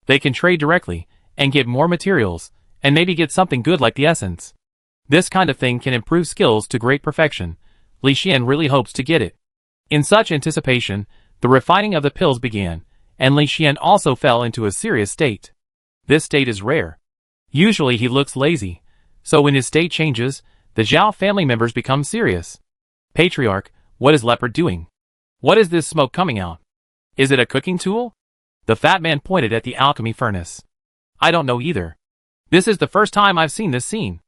they can trade directly, and get more materials, and maybe get something good like the essence. This kind of thing can improve skills to great perfection. Li Xian really hopes to get it. In such anticipation, the refining of the pills began, and Li Xian also fell into a serious state. This state is rare. Usually he looks lazy, so when his state changes, the Zhao family members become serious. Patriarch, what is Leopard doing? What is this smoke coming out? Is it a cooking tool? The fat man pointed at the alchemy furnace. I don't know either. This is the first time I've seen this scene.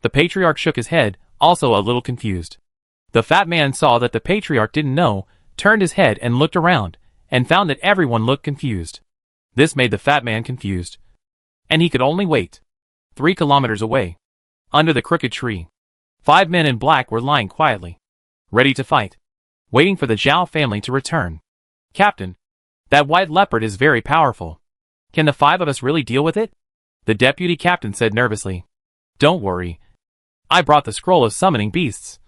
The patriarch shook his head, also a little confused. The fat man saw that the patriarch didn't know, turned his head and looked around, and found that everyone looked confused. This made the fat man confused. And he could only wait. 3 kilometers away, under the crooked tree, 5 men in black were lying quietly, ready to fight, waiting for the Zhao family to return. Captain, that white leopard is very powerful. Can the 5 of us really deal with it? The deputy captain said nervously. Don't worry. I brought the scroll of summoning beasts,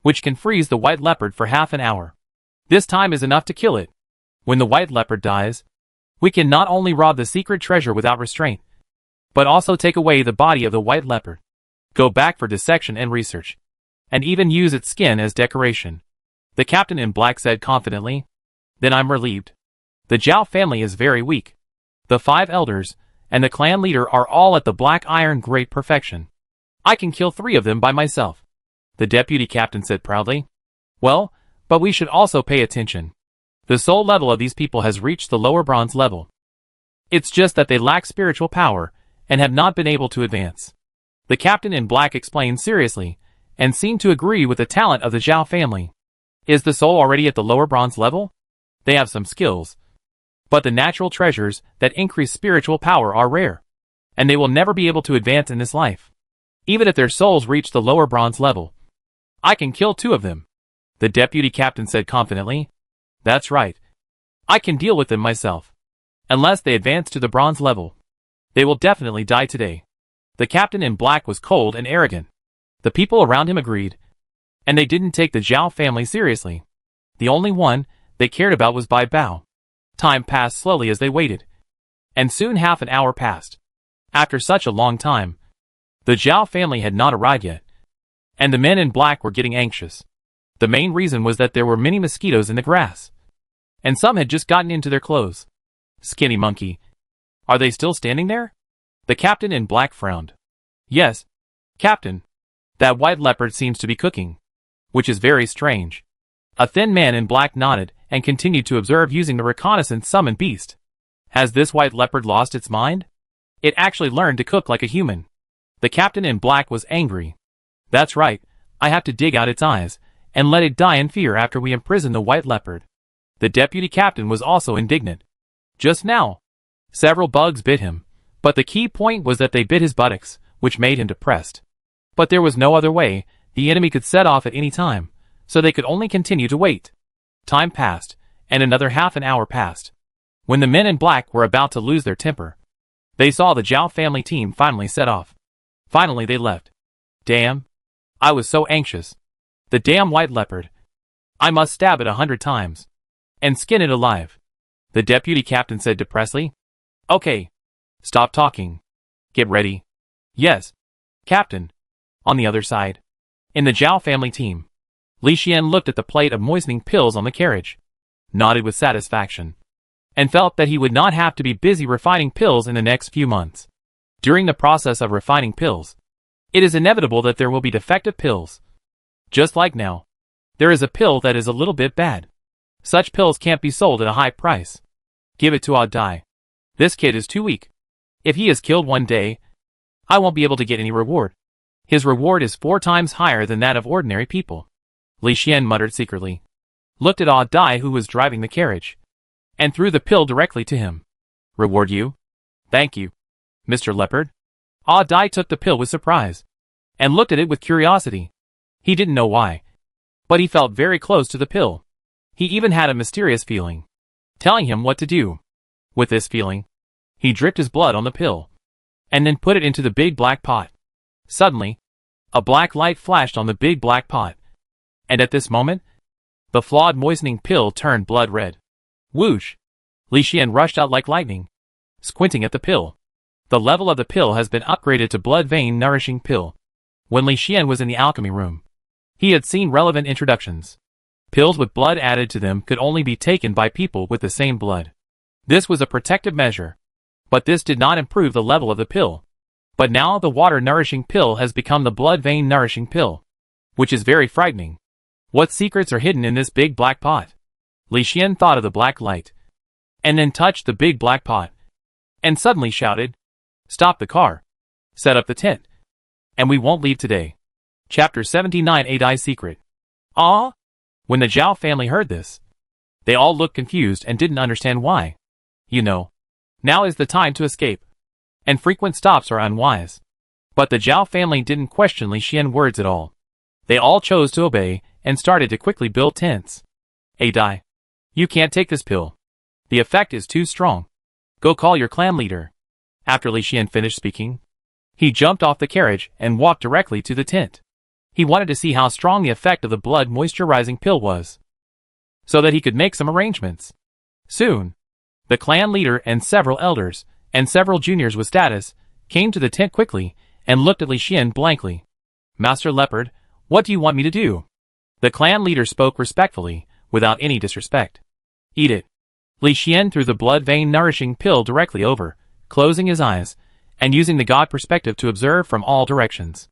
which can freeze the white leopard for half an hour. This time is enough to kill it. When the white leopard dies, we can not only rob the secret treasure without restraint, but also take away the body of the white leopard, go back for dissection and research, and even use its skin as decoration. The captain in black said confidently. Then I'm relieved. The Zhao family is very weak. The 5 elders and the clan leader are all at the black iron great perfection. I can kill 3 of them by myself, the deputy captain said proudly. Well, but we should also pay attention. The soul level of these people has reached the lower bronze level. It's just that they lack spiritual power and have not been able to advance. The captain in black explained seriously, and seemed to agree with the talent of the Zhao family. Is the soul already at the lower bronze level? They have some skills, but the natural treasures that increase spiritual power are rare, and they will never be able to advance in this life, even if their souls reach the lower bronze level. I can kill 2 of them, the deputy captain said confidently. That's right. I can deal with them myself. Unless they advance to the bronze level, they will definitely die today. The captain in black was cold and arrogant. The people around him agreed, and they didn't take the Zhao family seriously. The only one they cared about was Bai Bao. Time passed slowly as they waited, and soon half an hour passed. After such a long time, the Zhao family had not arrived yet, and the men in black were getting anxious. The main reason was that there were many mosquitoes in the grass, and some had just gotten into their clothes. Skinny monkey. Are they still standing there? The captain in black frowned. Yes, Captain. That white leopard seems to be cooking, which is very strange. A thin man in black nodded and continued to observe using the reconnaissance summon beast. Has this white leopard lost its mind? It actually learned to cook like a human. The captain in black was angry. That's right, I have to dig out its eyes and let it die in fear after we imprison the white leopard. The deputy captain was also indignant. Just now, several bugs bit him, but the key point was that they bit his buttocks, which made him depressed. But there was no other way. The enemy could set off at any time, so they could only continue to wait. Time passed, and another half an hour passed. When the men in black were about to lose their temper, they saw the Zhao family team finally set off. Finally they left. Damn. I was so anxious. The damn white leopard. I must stab it 100 times, and skin it alive, the deputy captain said depressedly. Okay. Stop talking. Get ready. Yes, Captain. On the other side, in the Zhao family team, Li Xian looked at the plate of moistening pills on the carriage, nodded with satisfaction, and felt that he would not have to be busy refining pills in the next few months. During the process of refining pills, it is inevitable that there will be defective pills. Just like now, there is a pill that is a little bit bad. Such pills can't be sold at a high price. Give it to Odd Dai. This kid is too weak. If he is killed one day, I won't be able to get any reward. His reward is 4 times higher than that of ordinary people. Li Xian muttered secretly, looked at Odd Dai who was driving the carriage, and threw the pill directly to him. Reward you? Thank you, Mr. Leopard. Odd Dai took the pill with surprise, and looked at it with curiosity. He didn't know why, but he felt very close to the pill. He even had a mysterious feeling, telling him what to do. With this feeling, he dripped his blood on the pill, and then put it into the big black pot. Suddenly, a black light flashed on the big black pot, and at this moment, the flawed moistening pill turned blood red. Whoosh! Li Xian rushed out like lightning, squinting at the pill. The level of the pill has been upgraded to blood vein nourishing pill. When Li Xian was in the alchemy room, he had seen relevant introductions. Pills with blood added to them could only be taken by people with the same blood. This was a protective measure, but this did not improve the level of the pill. But now the water nourishing pill has become the blood vein nourishing pill, which is very frightening. What secrets are hidden in this big black pot? Li Xian thought of the black light, and then touched the big black pot, and suddenly shouted, "Stop the car! Set up the tent!" And we won't leave today. Chapter 79 Adai's Secret. Ah? When the Zhao family heard this, they all looked confused and didn't understand why. You know, now is the time to escape. And frequent stops are unwise. But the Zhao family didn't question Li Xian's words at all. They all chose to obey and started to quickly build tents. Adai, you can't take this pill. The effect is too strong. Go call your clan leader. After Li Xian finished speaking, he jumped off the carriage and walked directly to the tent. He wanted to see how strong the effect of the blood moisturizing pill was, so that he could make some arrangements. Soon, the clan leader and several elders, and several juniors with status, came to the tent quickly and looked at Li Xian blankly. Master Leopard, what do you want me to do? The clan leader spoke respectfully, without any disrespect. Eat it. Li Xian threw the blood vein nourishing pill directly over, closing his eyes, and using the god perspective to observe from all directions.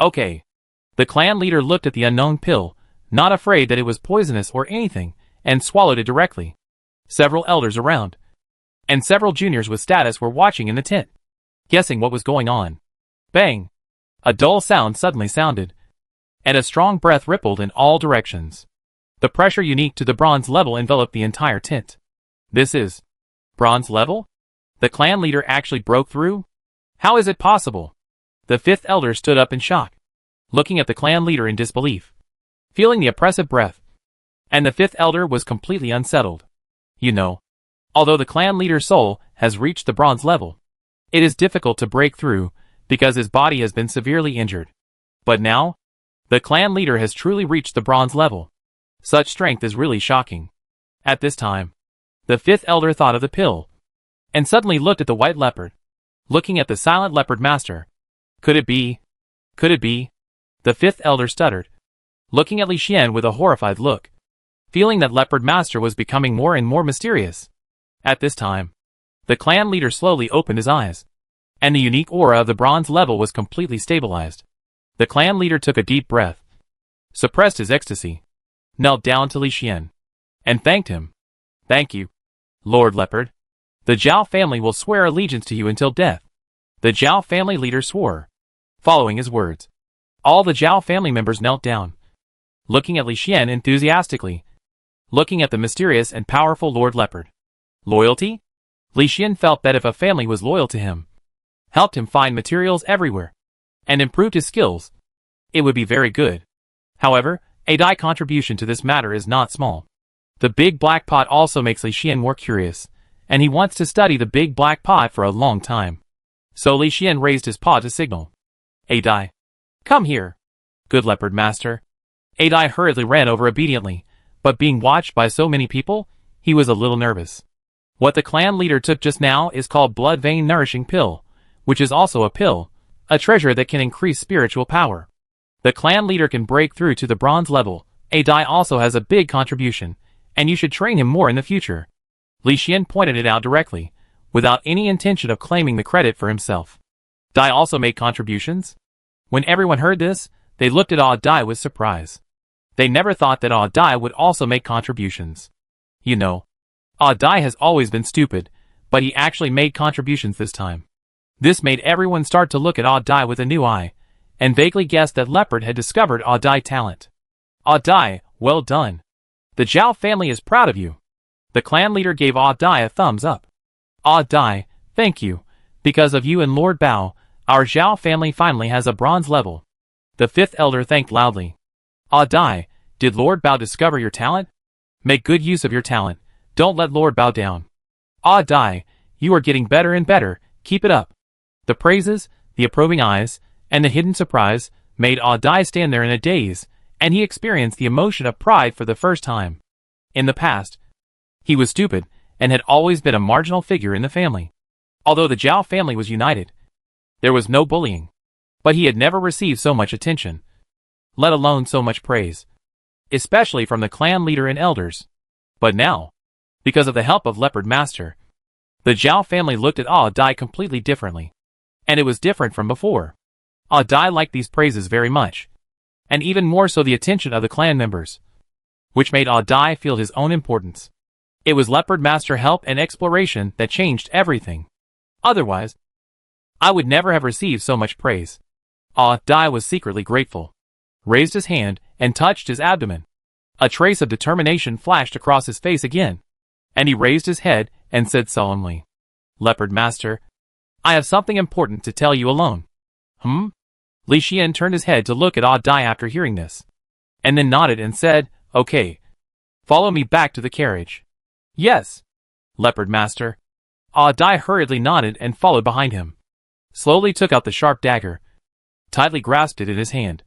Okay. The clan leader looked at the unknown pill, not afraid that it was poisonous or anything, and swallowed it directly. Several elders around, and several juniors with status were watching in the tent, guessing what was going on. Bang! A dull sound suddenly sounded, and a strong breath rippled in all directions. The pressure unique to the bronze level enveloped the entire tent. This is bronze level? The clan leader actually broke through? How is it possible? The fifth elder stood up in shock, looking at the clan leader in disbelief, feeling the oppressive breath. And the fifth elder was completely unsettled. You know, although the clan leader's soul has reached the bronze level, it is difficult to break through because his body has been severely injured. But now, the clan leader has truly reached the bronze level. Such strength is really shocking. At this time, the fifth elder thought of the pill, and suddenly looked at the white leopard, looking at the silent leopard master. Could it be? Could it be? The fifth elder stuttered, looking at Li Xian with a horrified look, feeling that leopard master was becoming more and more mysterious. At this time, the clan leader slowly opened his eyes, and the unique aura of the bronze level was completely stabilized. The clan leader took a deep breath, suppressed his ecstasy, knelt down to Li Xian, and thanked him. Thank you, Lord Leopard. The Zhao family will swear allegiance to you until death. The Zhao family leader swore. Following his words, all the Zhao family members knelt down, looking at Li Xian enthusiastically, looking at the mysterious and powerful Lord Leopard. Loyalty? Li Xian felt that if a family was loyal to him, helped him find materials everywhere, and improved his skills, it would be very good. However, Adai's contribution to this matter is not small. The big black pot also makes Li Xian more curious, and he wants to study the big black pot for a long time. So Li Xian raised his paw to signal. Adai, come here. Good leopard master. Adai hurriedly ran over obediently, but being watched by so many people, he was a little nervous. What the clan leader took just now is called blood vein nourishing pill, which is also a pill, a treasure that can increase spiritual power. The clan leader can break through to the bronze level. Adai also has a big contribution, and you should train him more in the future. Li Xian pointed it out directly, without any intention of claiming the credit for himself. Dai also made contributions? When everyone heard this, they looked at Dai with surprise. They never thought that Dai would also make contributions. You know, Dai has always been stupid, but he actually made contributions this time. This made everyone start to look at Dai with a new eye, and vaguely guessed that Leopard had discovered Dai's talent. Dai, well done. The Zhao family is proud of you. The clan leader gave Dai a thumbs up. Dai, thank you. Because of you and Lord Bao, our Zhao family finally has a bronze level. The fifth elder thanked loudly. Dai, did Lord Bao discover your talent? Make good use of your talent. Don't let Lord Bao down. Dai, you are getting better and better. Keep it up. The praises, the approving eyes, and the hidden surprise made Dai stand there in a daze, and he experienced the emotion of pride for the first time. In the past, he was stupid, and had always been a marginal figure in the family. Although the Zhao family was united, there was no bullying. But he had never received so much attention, let alone so much praise, especially from the clan leader and elders. But now, because of the help of Leopard Master, the Zhao family looked at Dai completely differently. And it was different from before. Dai liked these praises very much, and even more so the attention of the clan members, which made Dai feel his own importance. It was Leopard Master help and exploration that changed everything. Otherwise, I would never have received so much praise. Dai was secretly grateful. Raised his hand and touched his abdomen. A trace of determination flashed across his face again, and he raised his head and said solemnly, "Leopard Master, I have something important to tell you alone." Li Xian turned his head to look at Dai after hearing this, and then nodded and said, "Okay. Follow me back to the carriage." "Yes, Leopard Master." Dai hurriedly nodded and followed behind him. Slowly took out the sharp dagger, tightly grasped it in his hand,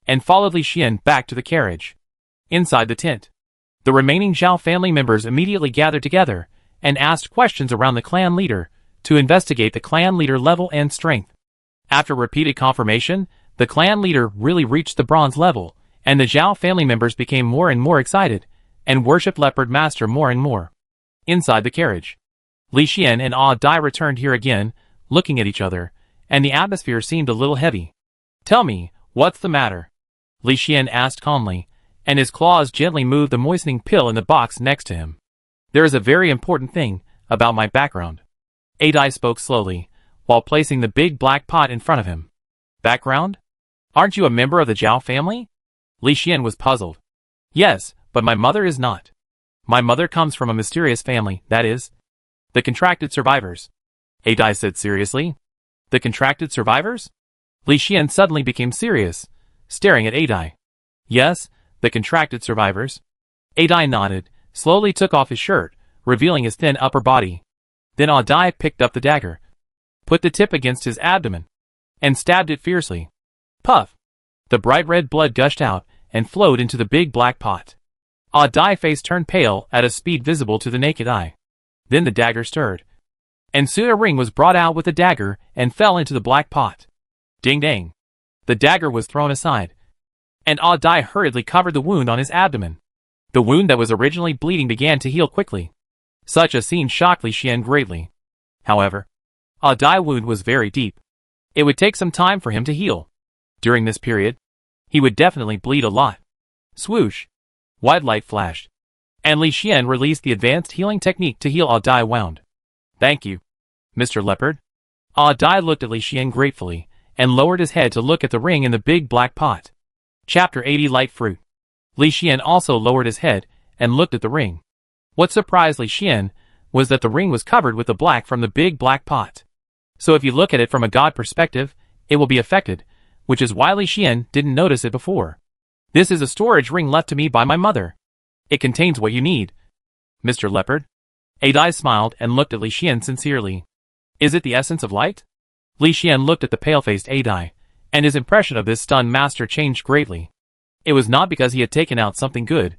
and followed Li Xian back to the carriage. Inside the tent, the remaining Zhao family members immediately gathered together and asked questions around the clan leader to investigate the clan leader level and strength. After repeated confirmation, the clan leader really reached the bronze level, and the Zhao family members became more and more excited and worshipped Leopard Master more and more. Inside the carriage, Li Xian and Dai returned here again, looking at each other, and the atmosphere seemed a little heavy. "Tell me, what's the matter?" Li Xian asked calmly, and his claws gently moved the moistening pill in the box next to him. "There is a very important thing about my background." Dai spoke slowly, while placing the big black pot in front of him. "Background? Aren't you a member of the Zhao family?" Li Xian was puzzled. "Yes, but my mother is not. My mother comes from a mysterious family, that is, the Contracted Survivors." Dai said seriously. "The Contracted Survivors?" Li Xian suddenly became serious, staring at Dai. "Yes, the Contracted Survivors." Dai nodded, slowly took off his shirt, revealing his thin upper body. Then Dai picked up the dagger, put the tip against his abdomen, and stabbed it fiercely. Puff! The bright red blood gushed out and flowed into the big black pot. Dai's face turned pale at a speed visible to the naked eye. Then the dagger stirred, and soon a ring was brought out with the dagger and fell into the black pot. Ding dang! The dagger was thrown aside, and Dai hurriedly covered the wound on his abdomen. The wound that was originally bleeding began to heal quickly. Such a scene shocked Li Xian greatly. However, Dai's wound was very deep. It would take some time for him to heal. During this period, he would definitely bleed a lot. Swoosh! White light flashed, and Li Xian released the advanced healing technique to heal Dai's wound. "Thank you, Mr. Leopard." Dai looked at Li Xian gratefully, and lowered his head to look at the ring in the big black pot. Chapter 80 Light Fruit. Li Xian also lowered his head and looked at the ring. What surprised Li Xian was that the ring was covered with the black from the big black pot. So if you look at it from a god perspective, it will be affected, which is why Li Xian didn't notice it before. "This is a storage ring left to me by my mother. It contains what you need, Mr. Leopard." Dai smiled and looked at Li Xian sincerely. "Is it the essence of light?" Li Xian looked at the pale-faced Dai, and his impression of this stunned master changed greatly. It was not because he had taken out something good,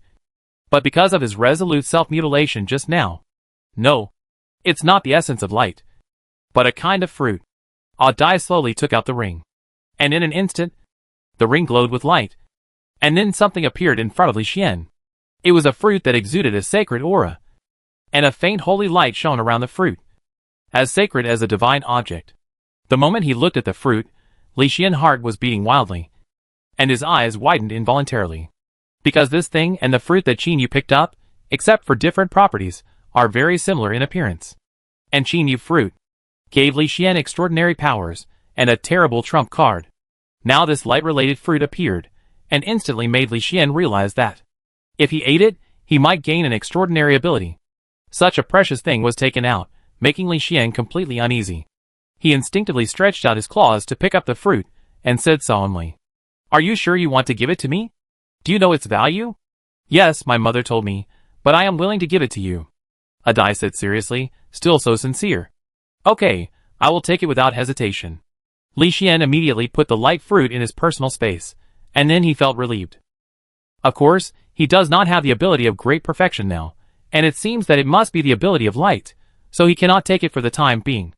but because of his resolute self-mutilation just now. "No, it's not the essence of light, but a kind of fruit." Dai slowly took out the ring, and in an instant, the ring glowed with light, and then something appeared in front of Li Xian. It was a fruit that exuded a sacred aura, and a faint holy light shone around the fruit, as sacred as a divine object. The moment he looked at the fruit, Li Xian's heart was beating wildly, and his eyes widened involuntarily. Because this thing and the fruit that Chinu picked up, except for different properties, are very similar in appearance. And Chinu fruit gave Li Xian extraordinary powers and a terrible trump card. Now this light-related fruit appeared, and instantly made Li Xian realize that if he ate it, he might gain an extraordinary ability. Such a precious thing was taken out, making Li Xian completely uneasy. He instinctively stretched out his claws to pick up the fruit, and said solemnly, "Are you sure you want to give it to me? Do you know its value?" "Yes, my mother told me, but I am willing to give it to you," Dai said seriously, still so sincere. "Okay, I will take it without hesitation." Li Xian immediately put the light fruit in his personal space, and then he felt relieved. Of course, he does not have the ability of great perfection now, and it seems that it must be the ability of light, so he cannot take it for the time being.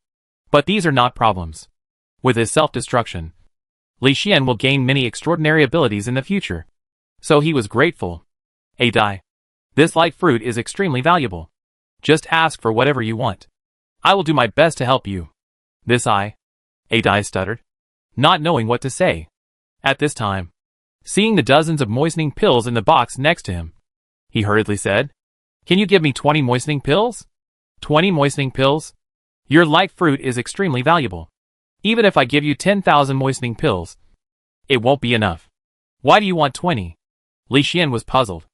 But these are not problems. With his self-destruction, Li Xian will gain many extraordinary abilities in the future. So he was grateful. Dai, this light fruit is extremely valuable. Just ask for whatever you want. I will do my best to help you. Dai stuttered, not knowing what to say. At this time, seeing the dozens of moistening pills in the box next to him, he hurriedly said, "Can you give me 20 moistening pills?" 20 moistening pills? Your light fruit is extremely valuable. Even if I give you 10,000 moistening pills, It won't be enough. Why do you want 20? Li Xian was puzzled.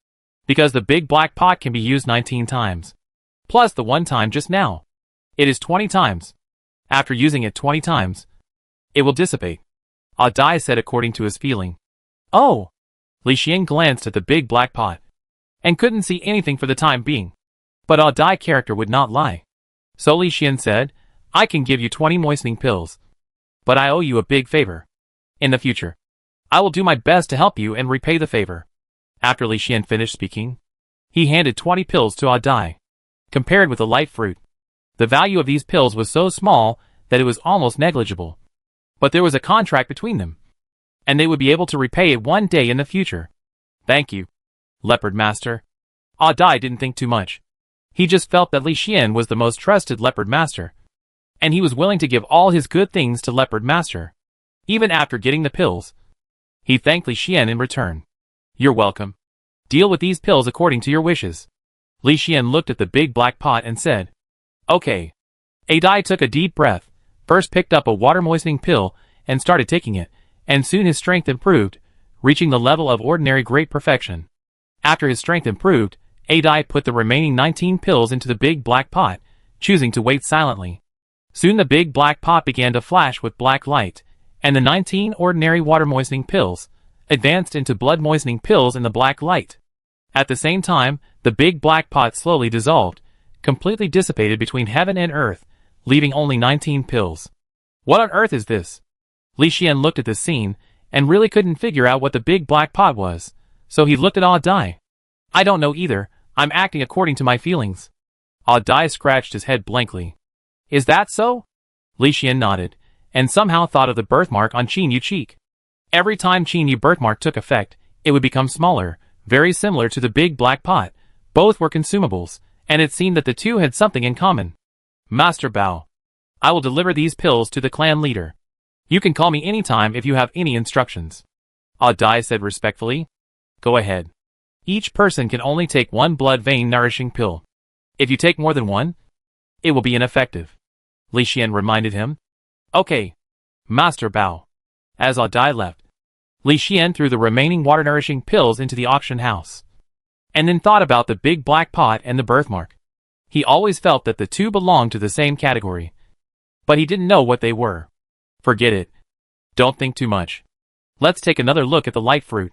Because the big black pot can be used 19 times. Plus the one time just now. It is 20 times. After using it 20 times, it will dissipate. Dai said according to his feeling. Oh! Li Xian glanced at the big black pot, and couldn't see anything for the time being. But Dai character would not lie. So Li Xian said, I can give you 20 moistening pills. But I owe you a big favor. In the future, I will do my best to help you and repay the favor. After Li Xian finished speaking, he handed 20 pills to Dai. Compared with the light fruit, the value of these pills was so small that it was almost negligible. But there was a contract between them, and they would be able to repay it one day in the future. Thank you, Leopard Master. Dai didn't think too much. He just felt that Li Xian was the most trusted Leopard Master, and he was willing to give all his good things to Leopard Master. Even after getting the pills, he thanked Li Xian in return. You're welcome. Deal with these pills according to your wishes. Li Xian looked at the big black pot and said, Okay. Dai took a deep breath, first picked up a water moistening pill, and started taking it, and soon his strength improved, reaching the level of ordinary great perfection. After his strength improved, Dai put the remaining 19 pills into the big black pot, choosing to wait silently. Soon the big black pot began to flash with black light, and the 19 ordinary water moistening pills advanced into blood moistening pills in the black light. At the same time, the big black pot slowly dissolved, completely dissipated between heaven and earth, leaving only 19 pills. What on earth is this? Li Xian looked at the scene, and really couldn't figure out what the big black pot was, so he looked at Dai. I don't know either, I'm acting according to my feelings. Dai scratched his head blankly. Is that so? Li Xian nodded, and somehow thought of the birthmark on Chinu cheek. Every time Chinu birthmark took effect, it would become smaller, very similar to the big black pot. Both were consumables, and it seemed that the two had something in common. Master Bao. I will deliver these pills to the clan leader. You can call me anytime if you have any instructions. Dai said respectfully. Go ahead. Each person can only take one blood vein nourishing pill. If you take more than one, it will be ineffective. Li Xian reminded him. Okay. Master Bao. As Dai left, Li Xian threw the remaining water-nourishing pills into the auction house, and then thought about the big black pot and the birthmark. He always felt that the two belonged to the same category, but he didn't know what they were. Forget it. Don't think too much. Let's take another look at the light fruit.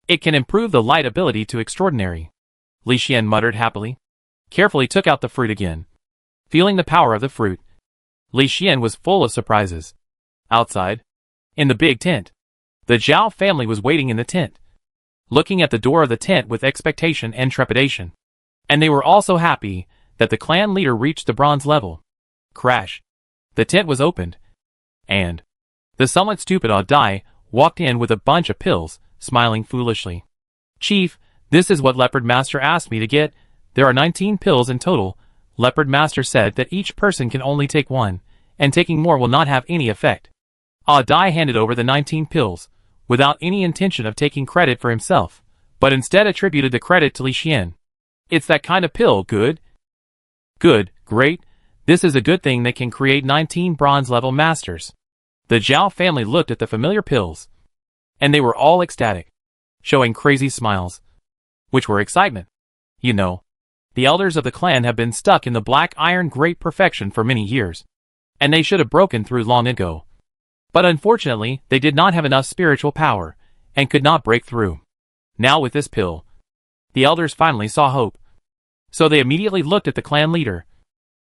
It can improve the light ability to extraordinary. Li Xian muttered happily. Carefully took out the fruit again. Feeling the power of the fruit, Li Xian was full of surprises. Outside, in the big tent, the Zhao family was waiting in the tent, looking at the door of the tent with expectation and trepidation. And they were also happy that the clan leader reached the bronze level. Crash. The tent was opened, and the somewhat stupid Dai walked in with a bunch of pills, smiling foolishly. Chief, this is what Leopard Master asked me to get. There are 19 pills in total. Leopard Master said that each person can only take one, and taking more will not have any effect. Dai handed over the 19 pills, without any intention of taking credit for himself, but instead attributed the credit to Li Xian. It's that kind of pill, good? Good, great. This is a good thing that can create 19 bronze-level masters. The Zhao family looked at the familiar pills, and they were all ecstatic, showing crazy smiles, which were excitement. You know, the elders of the clan have been stuck in the black iron great perfection for many years, and they should have broken through long ago. But unfortunately, they did not have enough spiritual power, and could not break through. Now with this pill, the elders finally saw hope. So they immediately looked at the clan leader,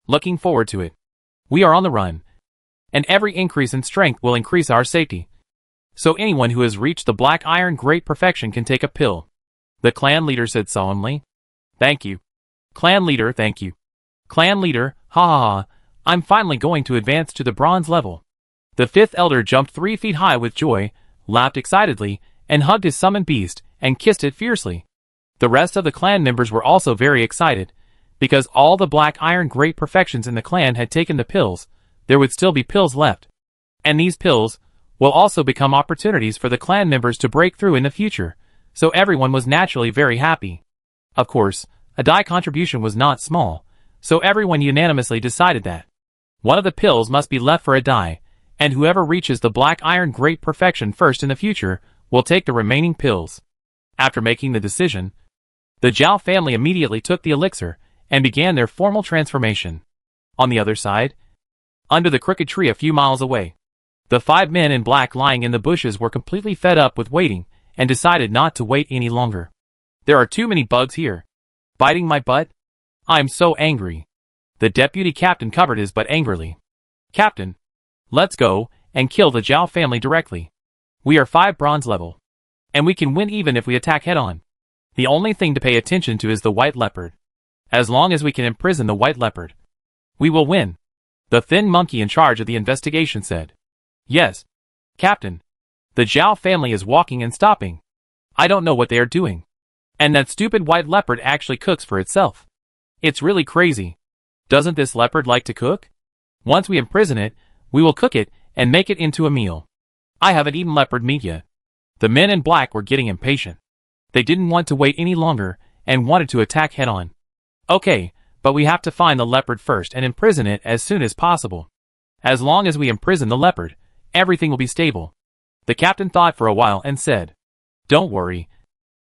looking forward to it. We are on the run, and every increase in strength will increase our safety. So anyone who has reached the black iron great perfection can take a pill. The clan leader said solemnly. Thank you. Clan leader, thank you. Clan leader, ha ha ha, I'm finally going to advance to the bronze level. The fifth elder jumped 3 feet high with joy, laughed excitedly, and hugged his summoned beast, and kissed it fiercely. The rest of the clan members were also very excited, because all the black iron great perfections in the clan had taken the pills. There would still be pills left. And these pills will also become opportunities for the clan members to break through in the future, so everyone was naturally very happy. Of course, a Dai contribution was not small, so everyone unanimously decided that one of the pills must be left for a Dai, and whoever reaches the black iron great perfection first in the future will take the remaining pills. After making the decision, the Zhao family immediately took the elixir and began their formal transformation. On the other side, under the crooked tree a few miles away, the 5 men in black lying in the bushes were completely fed up with waiting and decided not to wait any longer. There are too many bugs here, biting my butt. I'm so angry. The deputy captain covered his butt angrily. Captain, let's go and kill the Zhao family directly. We are 5 bronze level, and we can win even if we attack head-on. The only thing to pay attention to is the white leopard. As long as we can imprison the white leopard, we will win, the thin monkey in charge of the investigation said. Yes, Captain. The Zhao family is walking and stopping. I don't know what they are doing. And that stupid white leopard actually cooks for itself. It's really crazy. Doesn't this leopard like to cook? Once we imprison it, we will cook it and make it into a meal. I haven't eaten leopard meat yet. The men in black were getting impatient. They didn't want to wait any longer and wanted to attack head-on. Okay, but we have to find the leopard first and imprison it as soon as possible. As long as we imprison the leopard, everything will be stable. The captain thought for a while and said, Don't worry,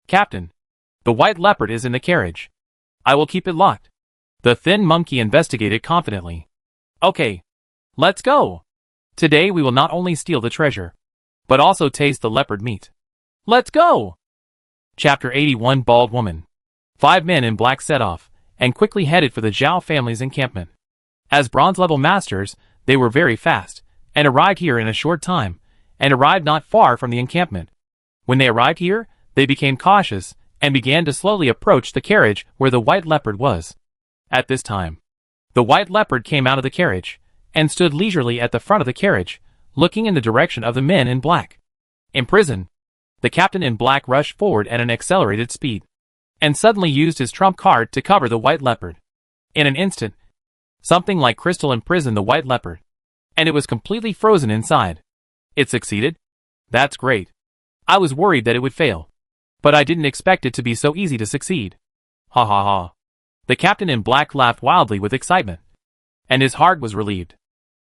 Captain. The white leopard is in the carriage. I will keep it locked. The thin monkey investigated confidently. Okay, let's go. Today we will not only steal the treasure, but also taste the leopard meat. Let's go! Chapter 81 Bald Woman. 5 men in black set off, and quickly headed for the Zhao family's encampment. As bronze-level masters, they were very fast, and arrived here in a short time, and arrived not far from the encampment. When they arrived here, they became cautious, and began to slowly approach the carriage where the white leopard was. At this time, the white leopard came out of the carriage, and stood leisurely at the front of the carriage, looking in the direction of the men in black. Imprisoned, the captain in black rushed forward at an accelerated speed, and suddenly used his trump card to cover the white leopard. In an instant, something like crystal imprisoned the white leopard, and it was completely frozen inside. It succeeded? That's great. I was worried that it would fail, but I didn't expect it to be so easy to succeed. Ha ha ha. The captain in black laughed wildly with excitement, and his heart was relieved.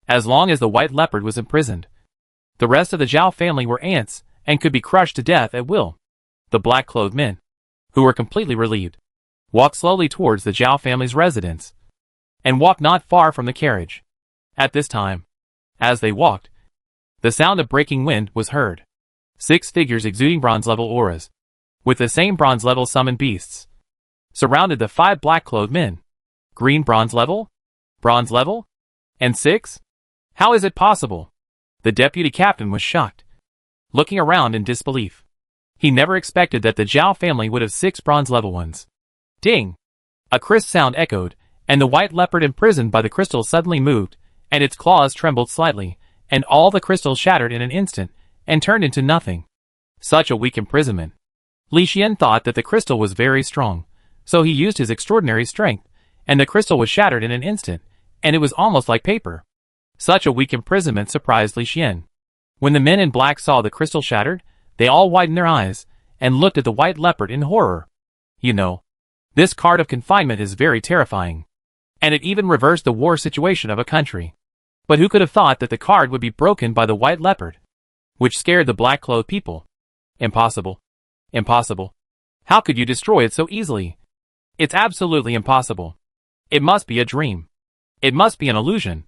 As long as the white leopard was imprisoned, the rest of the Zhao family were ants and could be crushed to death at will. The black-clothed men, who were completely relieved, walked slowly towards the Zhao family's residence, and walked not far from the carriage. At this time, as they walked, the sound of breaking wind was heard. 6 figures exuding bronze-level auras, with the same bronze-level summoned beasts, surrounded the 5 black-clothed men. Green bronze level? Bronze level? And 6? How is it possible? The deputy captain was shocked, looking around in disbelief. He never expected that the Zhao family would have 6 bronze-level ones. Ding! A crisp sound echoed, and the white leopard imprisoned by the crystal suddenly moved, and its claws trembled slightly, and all the crystals shattered in an instant, and turned into nothing. Such a weak imprisonment. Li Xian thought that the crystal was very strong, so he used his extraordinary strength, and the crystal was shattered in an instant, and it was almost like paper. Such a weak imprisonment surprised Li Xian. When the men in black saw the crystal shattered, they all widened their eyes, and looked at the white leopard in horror. You know, this card of confinement is very terrifying, and it even reversed the war situation of a country. But who could have thought that the card would be broken by the white leopard, which scared the black-clothed people? Impossible. Impossible. How could you destroy it so easily? It's absolutely impossible. It must be a dream. It must be an illusion.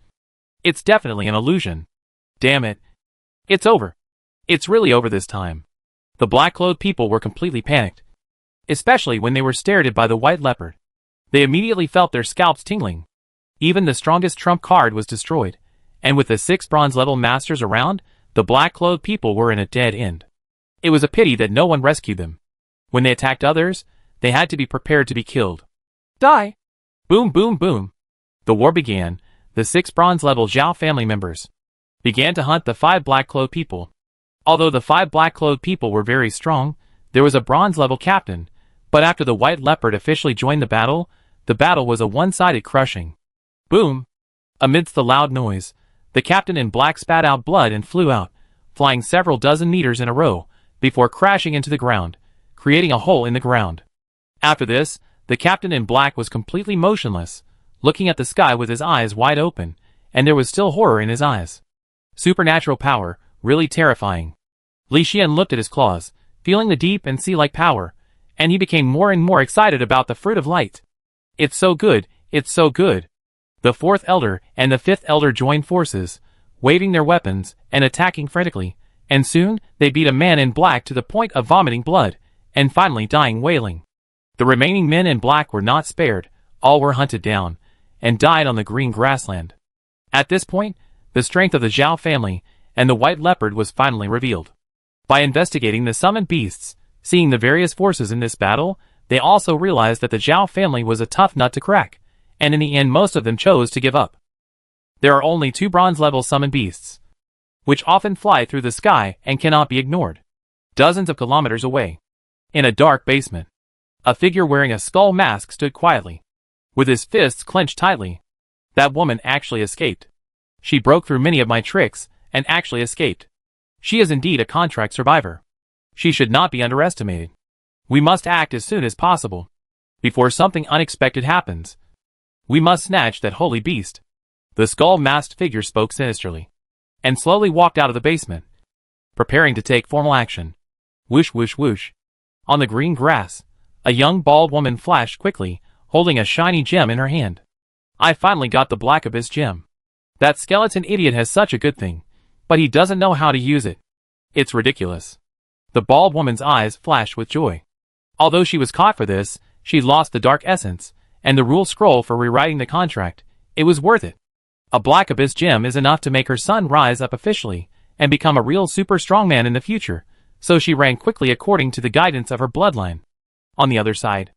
It's definitely an illusion. Damn it. It's over. It's really over this time. The black-clothed people were completely panicked, especially when they were stared at by the white leopard. They immediately felt their scalps tingling. Even the strongest trump card was destroyed, and with the 6 bronze-level masters around, the black-clothed people were in a dead end. It was a pity that no one rescued them. When they attacked others, they had to be prepared to be killed. Die! Boom boom boom. The war began. The 6 bronze-level Zhao family members began to hunt the 5 black-clothed people. Although the 5 black-clothed people were very strong, there was a bronze-level captain, but after the white leopard officially joined the battle was a one-sided crushing. Boom! Amidst the loud noise, the captain in black spat out blood and flew out, flying several dozen meters in a row, before crashing into the ground, creating a hole in the ground. After this, the captain in black was completely motionless, looking at the sky with his eyes wide open, and there was still horror in his eyes. Supernatural power, really terrifying. Li Xian looked at his claws, feeling the deep and sea-like power, and he became more and more excited about the fruit of light. It's so good, it's so good. The fourth elder and the fifth elder joined forces, waving their weapons and attacking frantically, and soon they beat a man in black to the point of vomiting blood, and finally dying wailing. The remaining men in black were not spared, all were hunted down, and died on the green grassland. At this point, the strength of the Zhao family and the white leopard was finally revealed. By investigating the summoned beasts, seeing the various forces in this battle, they also realized that the Zhao family was a tough nut to crack, and in the end most of them chose to give up. There are only 2 bronze-level summoned beasts, which often fly through the sky and cannot be ignored. Dozens of kilometers away, in a dark basement, a figure wearing a skull mask stood quietly, with his fists clenched tightly. That woman actually escaped. She broke through many of my tricks, and actually escaped. She is indeed a contract survivor. She should not be underestimated. We must act as soon as possible, before something unexpected happens. We must snatch that holy beast. The skull-masked figure spoke sinisterly, and slowly walked out of the basement, preparing to take formal action. Whoosh whoosh whoosh. On the green grass, a young bald woman flashed quickly, holding a shiny gem in her hand. I finally got the Black Abyss gem. That skeleton idiot has such a good thing, but he doesn't know how to use it. It's ridiculous. The bald woman's eyes flashed with joy. Although she was caught for this, she lost the dark essence, and the rule scroll for rewriting the contract. It was worth it. A Black Abyss gem is enough to make her son rise up officially, and become a real super strongman in the future, so she ran quickly according to the guidance of her bloodline. On the other side,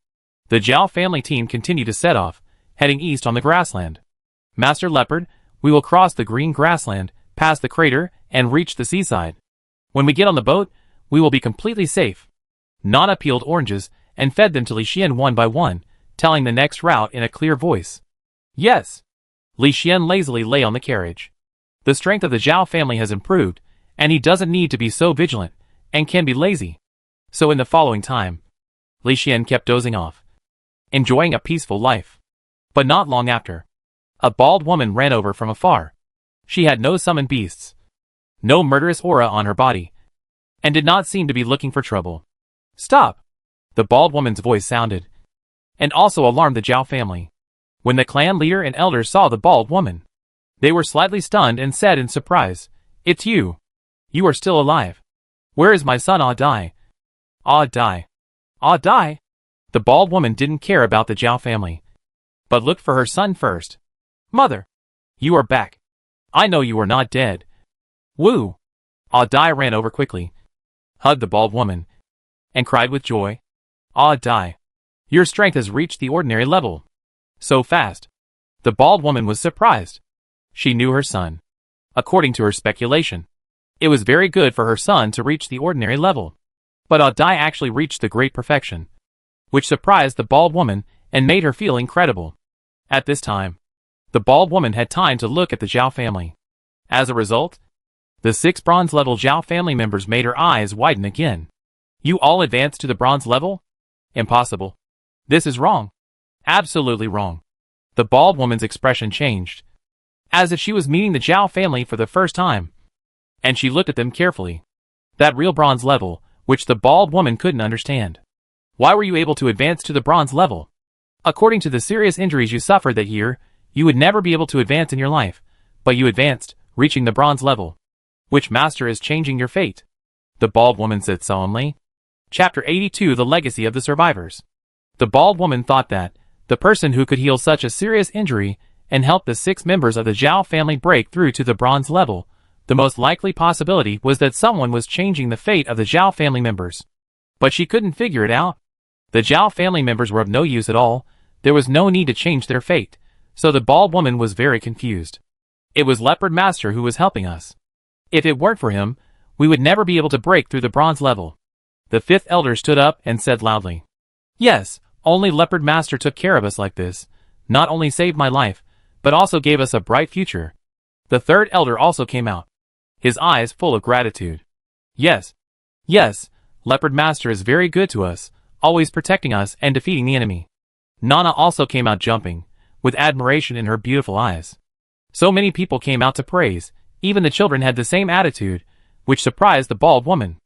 the Zhao family team continued to set off, heading east on the grassland. Master Leopard, we will cross the green grassland, pass the crater, and reach the seaside. When we get on the boat, we will be completely safe. Nana peeled oranges and fed them to Li Xian one by one, telling the next route in a clear voice. Yes. Li Xian lazily lay on the carriage. The strength of the Zhao family has improved, and he doesn't need to be so vigilant, and can be lazy. So in the following time, Li Xian kept dozing off, enjoying a peaceful life. But not long after, a bald woman ran over from afar. She had no summoned beasts, no murderous aura on her body, and did not seem to be looking for trouble. Stop! The bald woman's voice sounded, and also alarmed the Zhao family. When the clan leader and elders saw the bald woman, they were slightly stunned and said in surprise, "It's you. You are still alive. Where is my son Ah Dai?" Ah Dai. Ah Dai? The bald woman didn't care about the Zhao family, but looked for her son first. Mother! You are back. I know you are not dead. Woo! Ah Dai ran over quickly, hugged the bald woman, and cried with joy. Ah Dai. Your strength has reached the ordinary level. So fast. The bald woman was surprised. She knew her son. According to her speculation, it was very good for her son to reach the ordinary level. But Ah Dai actually reached the great perfection, which surprised the bald woman and made her feel incredible. At this time, the bald woman had time to look at the Zhao family. As a result, the 6 bronze-level Zhao family members made her eyes widen again. You all advanced to the bronze level? Impossible. This is wrong. Absolutely wrong. The bald woman's expression changed, as if she was meeting the Zhao family for the first time, and she looked at them carefully. That real bronze level, which the bald woman couldn't understand. Why were you able to advance to the bronze level? According to the serious injuries you suffered that year, you would never be able to advance in your life, but you advanced, reaching the bronze level. Which master is changing your fate? The bald woman said solemnly. Chapter 82: The Legacy of the Survivors. The bald woman thought that the person who could heal such a serious injury and help the 6 members of the Zhao family break through to the bronze level, the most likely possibility was that someone was changing the fate of the Zhao family members. But she couldn't figure it out. The Zhao family members were of no use at all. There was no need to change their fate, so the bald woman was very confused. It was Leopard Master who was helping us. If it weren't for him, we would never be able to break through the bronze level. The 5th elder stood up and said loudly. Yes, only Leopard Master took care of us like this, not only saved my life, but also gave us a bright future. The 3rd elder also came out, his eyes full of gratitude. Yes, Leopard Master is very good to us, always protecting us and defeating the enemy. Nana also came out jumping, with admiration in her beautiful eyes. So many people came out to praise, Even the children had the same attitude, which surprised the bald woman.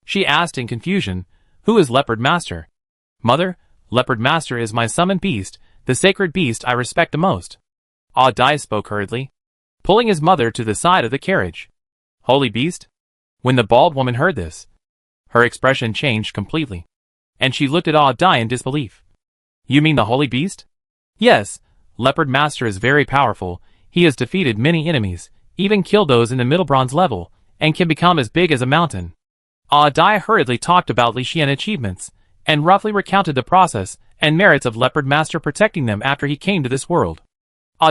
She asked in confusion, "Who is Leopard Master?" "Mother, Leopard Master is my summoned beast, the sacred beast I respect the most." Dai spoke hurriedly, pulling his mother to the side of the carriage. "Holy beast?" When the bald woman heard this, her expression changed completely, and she looked at Dai in disbelief. "You mean the holy beast?" "Yes, Leopard Master is very powerful. He has defeated many enemies, even killed those in the middle bronze level, and can become as big as a mountain." Dai hurriedly talked about Li Xian's achievements, and roughly recounted the process and merits of Leopard Master protecting them after he came to this world.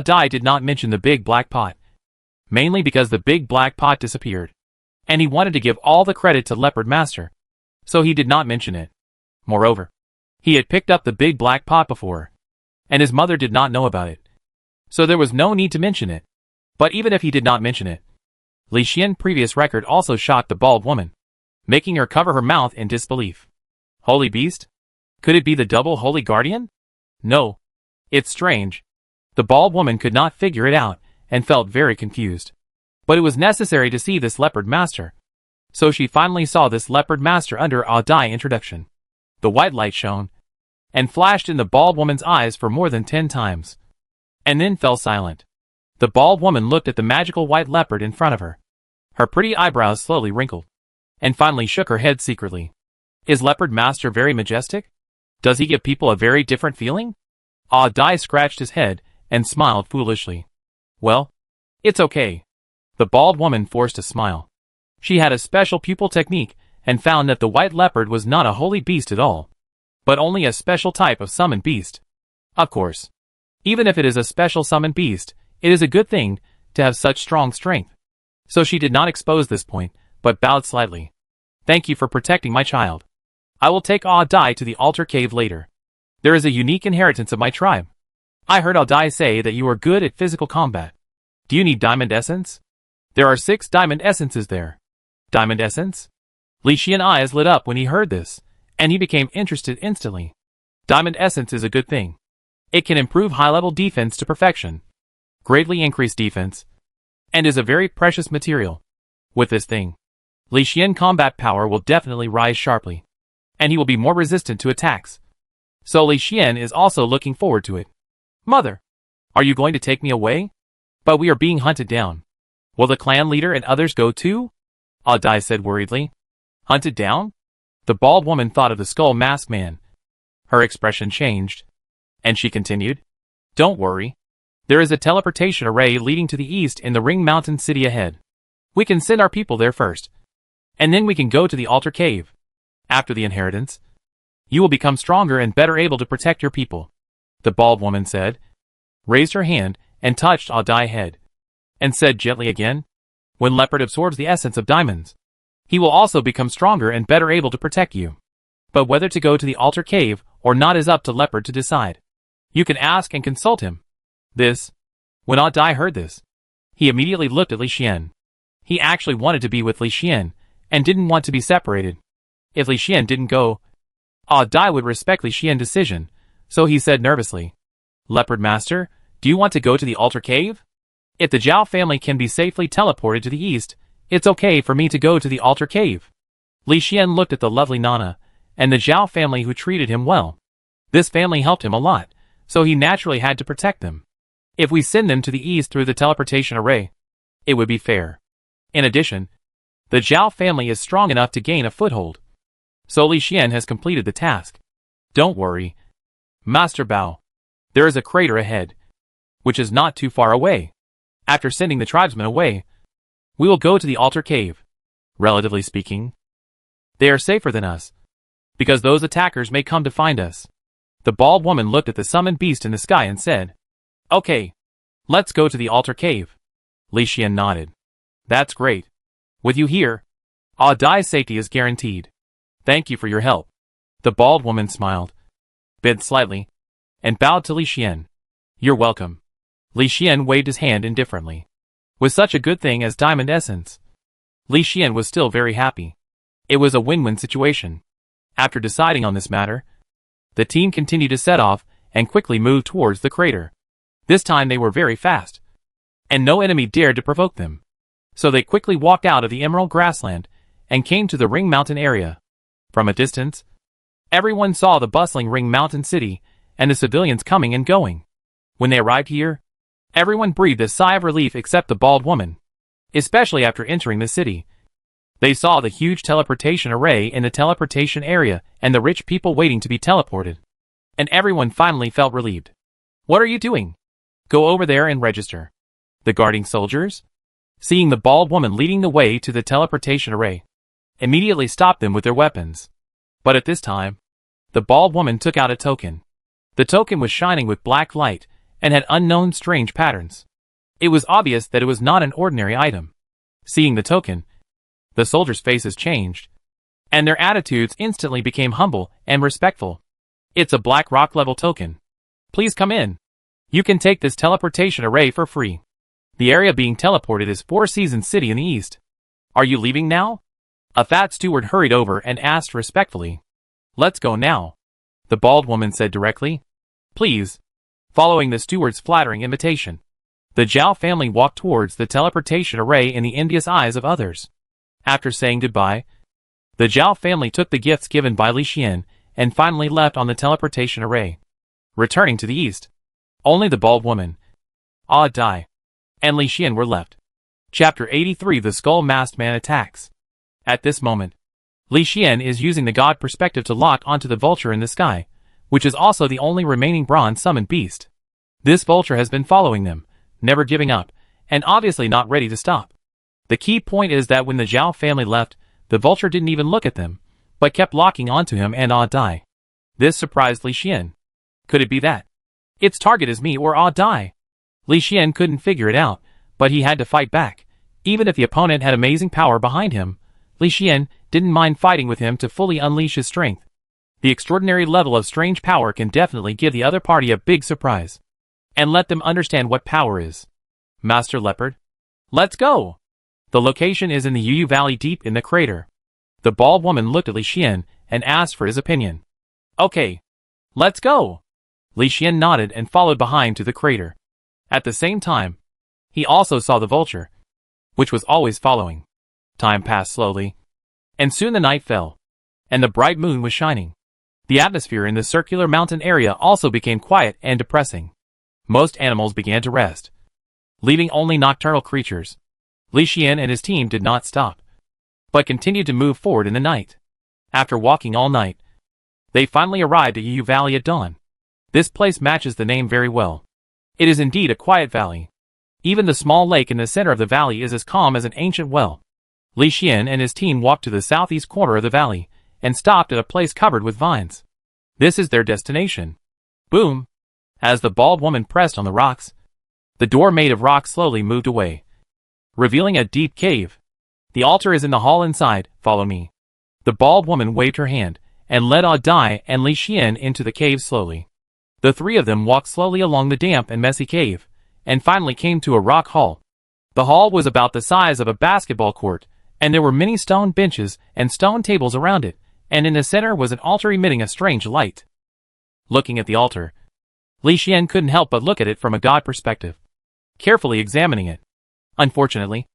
Dai did not mention the big black pot, mainly because the big black pot disappeared, and he wanted to give all the credit to Leopard Master, so he did not mention it. Moreover, he had picked up the big black pot before, and his mother did not know about it, so there was no need to mention it. But even if he did not mention it, Li Xian's previous record also shocked the bald woman, making her cover her mouth in disbelief. Holy beast? Could it be the double holy guardian? No. It's strange. The bald woman could not figure it out, and felt very confused. But it was necessary to see this Leopard Master. So she finally saw this Leopard Master under Dai introduction. The white light shone, and flashed in the bald woman's eyes for more than 10 times, and then fell silent. The bald woman looked at the magical white leopard in front of her. Her pretty eyebrows slowly wrinkled, and finally shook her head secretly. Is Leopard Master very majestic? Does he give people a very different feeling? Dai scratched his head, and smiled foolishly. Well, it's okay. The bald woman forced a smile. She had a special pupil technique, and found that the white leopard was not a holy beast at all, but only a special type of summoned beast. Of course, even if it is a special summoned beast, it is a good thing to have such strong strength. So she did not expose this point, but bowed slightly. Thank you for protecting my child. I will take Dai to the altar cave later. There is a unique inheritance of my tribe. I heard Dai say that you are good at physical combat. Do you need diamond essence? There are 6 diamond essences there. Diamond essence? Li Xian's eyes lit up when he heard this, and he became interested instantly. Diamond essence is a good thing. It can improve high-level defense to perfection, greatly increase defense, and is a very precious material. With this thing, Li Xian's combat power will definitely rise sharply, and he will be more resistant to attacks. So Li Xian is also looking forward to it. Mother, are you going to take me away? But we are being hunted down. Will the clan leader and others go too? Dai said worriedly. Hunted down? The bald woman thought of the skull mask man. Her expression changed, and she continued. Don't worry. There is a teleportation array leading to the east in the Ring Mountain city ahead. We can send our people there first, and then we can go to the altar cave. After the inheritance, you will become stronger and better able to protect your people. The bald woman said, raised her hand, and touched Dai's head, and said gently again, when Leopard absorbs the essence of diamonds, he will also become stronger and better able to protect you. But whether to go to the altar cave or not is up to Leopard to decide. You can ask and consult him. When Dai heard this, he immediately looked at Li Xian. He actually wanted to be with Li Xian, and didn't want to be separated. If Li Xian didn't go, Dai would respect Li Xian's decision, so he said nervously, Leopard Master, do you want to go to the altar cave? If the Zhao family can be safely teleported to the east, it's okay for me to go to the altar cave. Li Xian looked at the lovely Nana, and the Zhao family who treated him well. This family helped him a lot, so he naturally had to protect them. If we send them to the east through the teleportation array, it would be fair. In addition, the Zhao family is strong enough to gain a foothold. So Li Xian has completed the task. Don't worry, Master Bao. There is a crater ahead, which is not too far away. After sending the tribesmen away, we will go to the altar cave. Relatively speaking, they are safer than us, because those attackers may come to find us. The bald woman looked at the summoned beast in the sky and said, Okay, let's go to the altar cave. Li Xian nodded. That's great. With you here, Dai's safety is guaranteed. Thank you for your help. The bald woman smiled, bent slightly, and bowed to Li Xian. You're welcome. Li Xian waved his hand indifferently. With such a good thing as diamond essence, Li Xian was still very happy. It was a win-win situation. After deciding on this matter, the team continued to set off and quickly moved towards the crater. This time they were very fast, and no enemy dared to provoke them. So they quickly walked out of the emerald grassland and came to the Ring Mountain area. From a distance, everyone saw the bustling Ring Mountain city and the civilians coming and going. When they arrived here, everyone breathed a sigh of relief except the bald woman. Especially after entering the city, they saw the huge teleportation array in the teleportation area and the rich people waiting to be teleported. And everyone finally felt relieved. What are you doing? Go over there and register. The guarding soldiers, seeing the bald woman leading the way to the teleportation array, immediately stopped them with their weapons. But at this time, the bald woman took out a token. The token was shining with black light and had unknown strange patterns. It was obvious that it was not an ordinary item. Seeing the token, the soldiers' faces changed, and their attitudes instantly became humble and respectful. It's a black rock level token. Please come in. You can take this teleportation array for free. The area being teleported is Four Seasons City in the east. Are you leaving now? A fat steward hurried over and asked respectfully. Let's go now, the bald woman said directly. Please. Following the steward's flattering invitation, the Zhao family walked towards the teleportation array in the envious eyes of others. After saying goodbye, the Zhao family took the gifts given by Li Xian and finally left on the teleportation array. Returning to the east, only the bald woman, Dai, and Li Xian were left. Chapter 83: The Skull-Masked Man Attacks. At this moment, Li Xian is using the god perspective to lock onto the vulture in the sky, which is also the only remaining bronze summoned beast. This vulture has been following them, never giving up, and obviously not ready to stop. The key point is that when the Zhao family left, the vulture didn't even look at them, but kept locking onto him and Dai. This surprised Li Xian. Could it be that its target is me or Dai? Li Xian couldn't figure it out, but he had to fight back. Even if the opponent had amazing power behind him, Li Xian didn't mind fighting with him to fully unleash his strength. The extraordinary level of strange power can definitely give the other party a big surprise, and let them understand what power is. Master Leopard, let's go! The location is in the Yu Valley deep in the crater. The bald woman looked at Li Xian and asked for his opinion. Okay, let's go! Li Xian nodded and followed behind to the crater. At the same time, he also saw the vulture, which was always following. Time passed slowly, and soon the night fell, and the bright moon was shining. The atmosphere in the circular mountain area also became quiet and depressing. Most animals began to rest, leaving only nocturnal creatures. Li Xian and his team did not stop, but continued to move forward in the night. After walking all night, they finally arrived at Yu Valley at dawn. This place matches the name very well. It is indeed a quiet valley. Even the small lake in the center of the valley is as calm as an ancient well. Li Xian and his team walked to the southeast corner of the valley and stopped at a place covered with vines. This is their destination. Boom! As the bald woman pressed on the rocks, the door made of rock slowly moved away, revealing a deep cave. The altar is in the hall inside, follow me. The bald woman waved her hand and led Dai and Li Xian into the cave slowly. The three of them walked slowly along the damp and messy cave, and finally came to a rock hall. The hall was about the size of a basketball court, and there were many stone benches and stone tables around it, and in the center was an altar emitting a strange light. Looking at the altar, Li Xian couldn't help but look at it from a god perspective, carefully examining it. Unfortunately,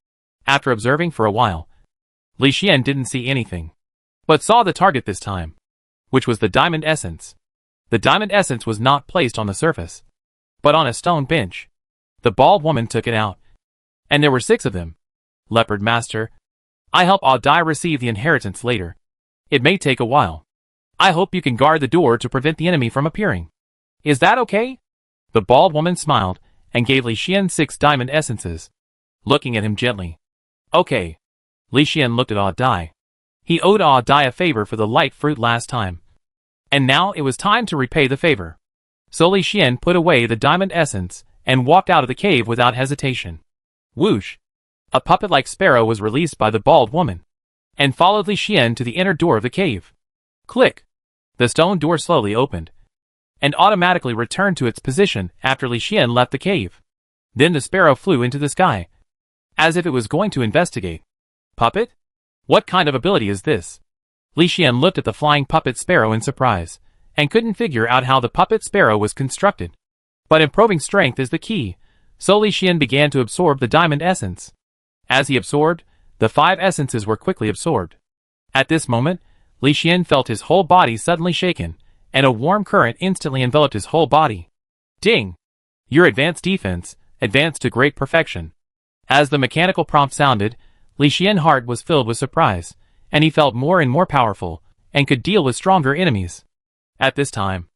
after observing for a while, Li Xian didn't see anything, but saw the target this time, which was the diamond essence. The diamond essence was not placed on the surface, but on a stone bench. The bald woman took it out, and there were 6 of them. Leopard Master, I help Dai receive the inheritance later. It may take a while. I hope you can guard the door to prevent the enemy from appearing. Is that okay? The bald woman smiled and gave Li Xian 6 diamond essences, looking at him gently. Okay. Li Xian looked at Dai. He owed Dai a favor for the light fruit last time, and now it was time to repay the favor. So Li Xian put away the diamond essence and walked out of the cave without hesitation. Whoosh! A puppet-like sparrow was released by the bald woman, and followed Li Xian to the inner door of the cave. Click! The stone door slowly opened, and automatically returned to its position after Li Xian left the cave. Then the sparrow flew into the sky, as if it was going to investigate. Puppet? What kind of ability is this? Li Xian looked at the flying puppet sparrow in surprise, and couldn't figure out how the puppet sparrow was constructed. But improving strength is the key, so Li Xian began to absorb the diamond essence. As he absorbed, the 5 essences were quickly absorbed. At this moment, Li Xian felt his whole body suddenly shaken, and a warm current instantly enveloped his whole body. Ding! Your advanced defense, advanced to great perfection. As the mechanical prompt sounded, Li Xian's heart was filled with surprise, and he felt more and more powerful, and could deal with stronger enemies. At this time,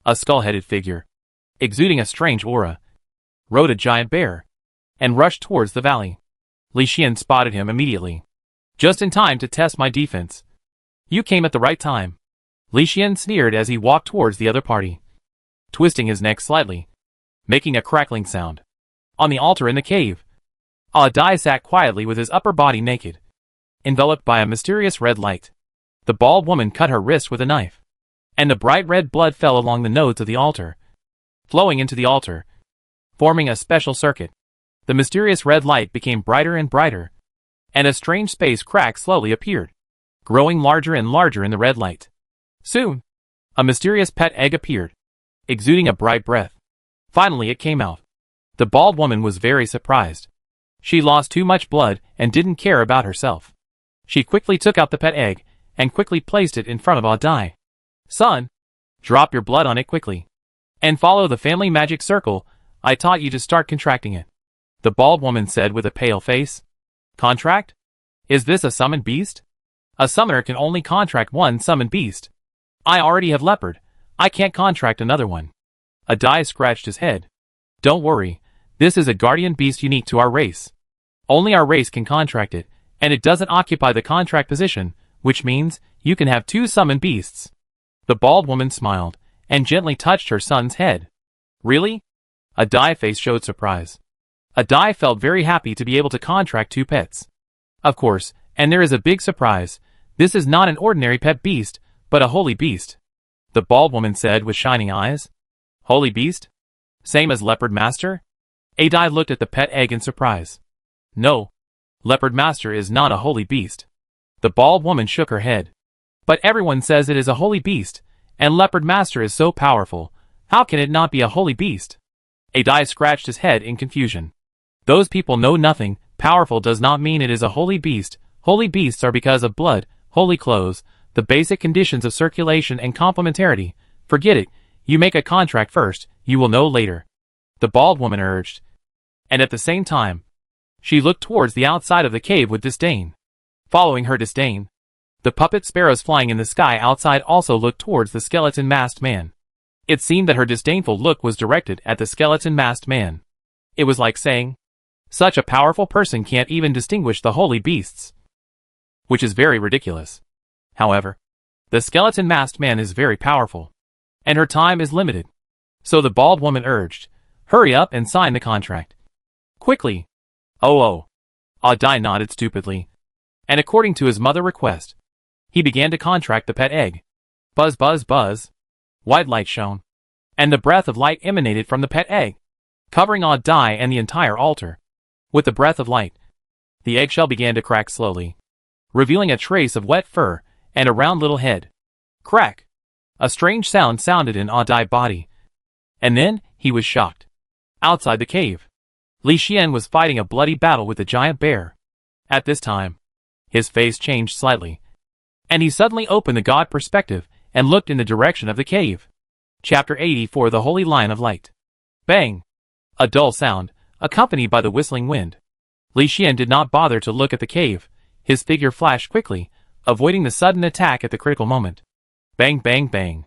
a skull-headed figure, exuding a strange aura, rode a giant bear, and rushed towards the valley. Li Xian spotted him immediately. Just in time to test my defense. You came at the right time. Li Xian sneered as he walked towards the other party, twisting his neck slightly, making a crackling sound. On the altar in the cave, a Dai sat quietly with his upper body naked, enveloped by a mysterious red light. The bald woman cut her wrist with a knife, and the bright red blood fell along the nodes of the altar, flowing into the altar, forming a special circuit. The mysterious red light became brighter and brighter, and a strange space crack slowly appeared, growing larger and larger in the red light. Soon, a mysterious pet egg appeared, exuding a bright breath. Finally it came out. The bald woman was very surprised. She lost too much blood and didn't care about herself. She quickly took out the pet egg and quickly placed it in front of Adai. Son, drop your blood on it quickly, and follow the family magic circle. I taught you to start contracting it. The bald woman said with a pale face. Contract? Is this a summoned beast? A summoner can only contract one summoned beast. I already have Leopard. I can't contract another one. Adai scratched his head. Don't worry, this is a guardian beast unique to our race. Only our race can contract it, and it doesn't occupy the contract position, which means you can have 2 summoned beasts. The bald woman smiled, and gently touched her son's head. Really? Adai's face showed surprise. Adai felt very happy to be able to contract 2 pets. Of course, and there is a big surprise, this is not an ordinary pet beast, but a holy beast. The bald woman said with shining eyes. Holy beast? Same as Leopard Master? Adai looked at the pet egg in surprise. No, Leopard Master is not a holy beast. The bald woman shook her head. But everyone says it is a holy beast, and Leopard Master is so powerful, how can it not be a holy beast? Adai scratched his head in confusion. Those people know nothing. Powerful does not mean it is a holy beast. Holy beasts are because of blood, holy clothes, the basic conditions of circulation and complementarity. Forget it, you make a contract first, you will know later. The bald woman urged. And at the same time, she looked towards the outside of the cave with disdain. Following her disdain, the puppet sparrows flying in the sky outside also looked towards the skeleton masked man. It seemed that her disdainful look was directed at the skeleton masked man. It was like saying, such a powerful person can't even distinguish the holy beasts. Which is very ridiculous. However, the skeleton masked man is very powerful, and her time is limited. So the bald woman urged, hurry up and sign the contract. Quickly. Oh. Adai nodded stupidly, and according to his mother's request, he began to contract the pet egg. Buzz buzz buzz. White light shone, and the breath of light emanated from the pet egg, covering Adai and the entire altar. With the breath of light, the eggshell began to crack slowly, revealing a trace of wet fur and a round little head. Crack! A strange sound sounded in Adai's body, and then he was shocked. Outside the cave, Li Xian was fighting a bloody battle with the giant bear. At this time, his face changed slightly, and he suddenly opened the god perspective and looked in the direction of the cave. Chapter 84 The Holy Line of Light. Bang! A dull sound, accompanied by the whistling wind. Li Xian did not bother to look at the cave. His figure flashed quickly, avoiding the sudden attack at the critical moment. Bang bang bang.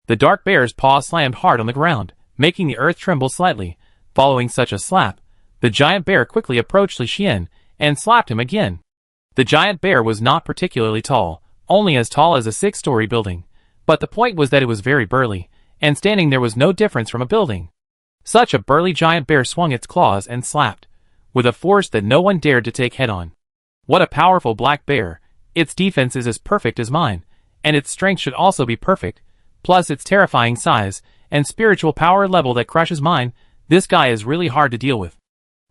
The dark bear's paw slammed hard on the ground, making the earth tremble slightly. Following such a slap, the giant bear quickly approached Li Xian and slapped him again. The giant bear was not particularly tall, only as tall as a 6-story building, but the point was that it was very burly, and standing there was no difference from a building. Such a burly giant bear swung its claws and slapped, with a force that no one dared to take head-on. What a powerful black bear! Its defense is as perfect as mine, and its strength should also be perfect, plus its terrifying size and spiritual power level that crushes mine. This guy is really hard to deal with.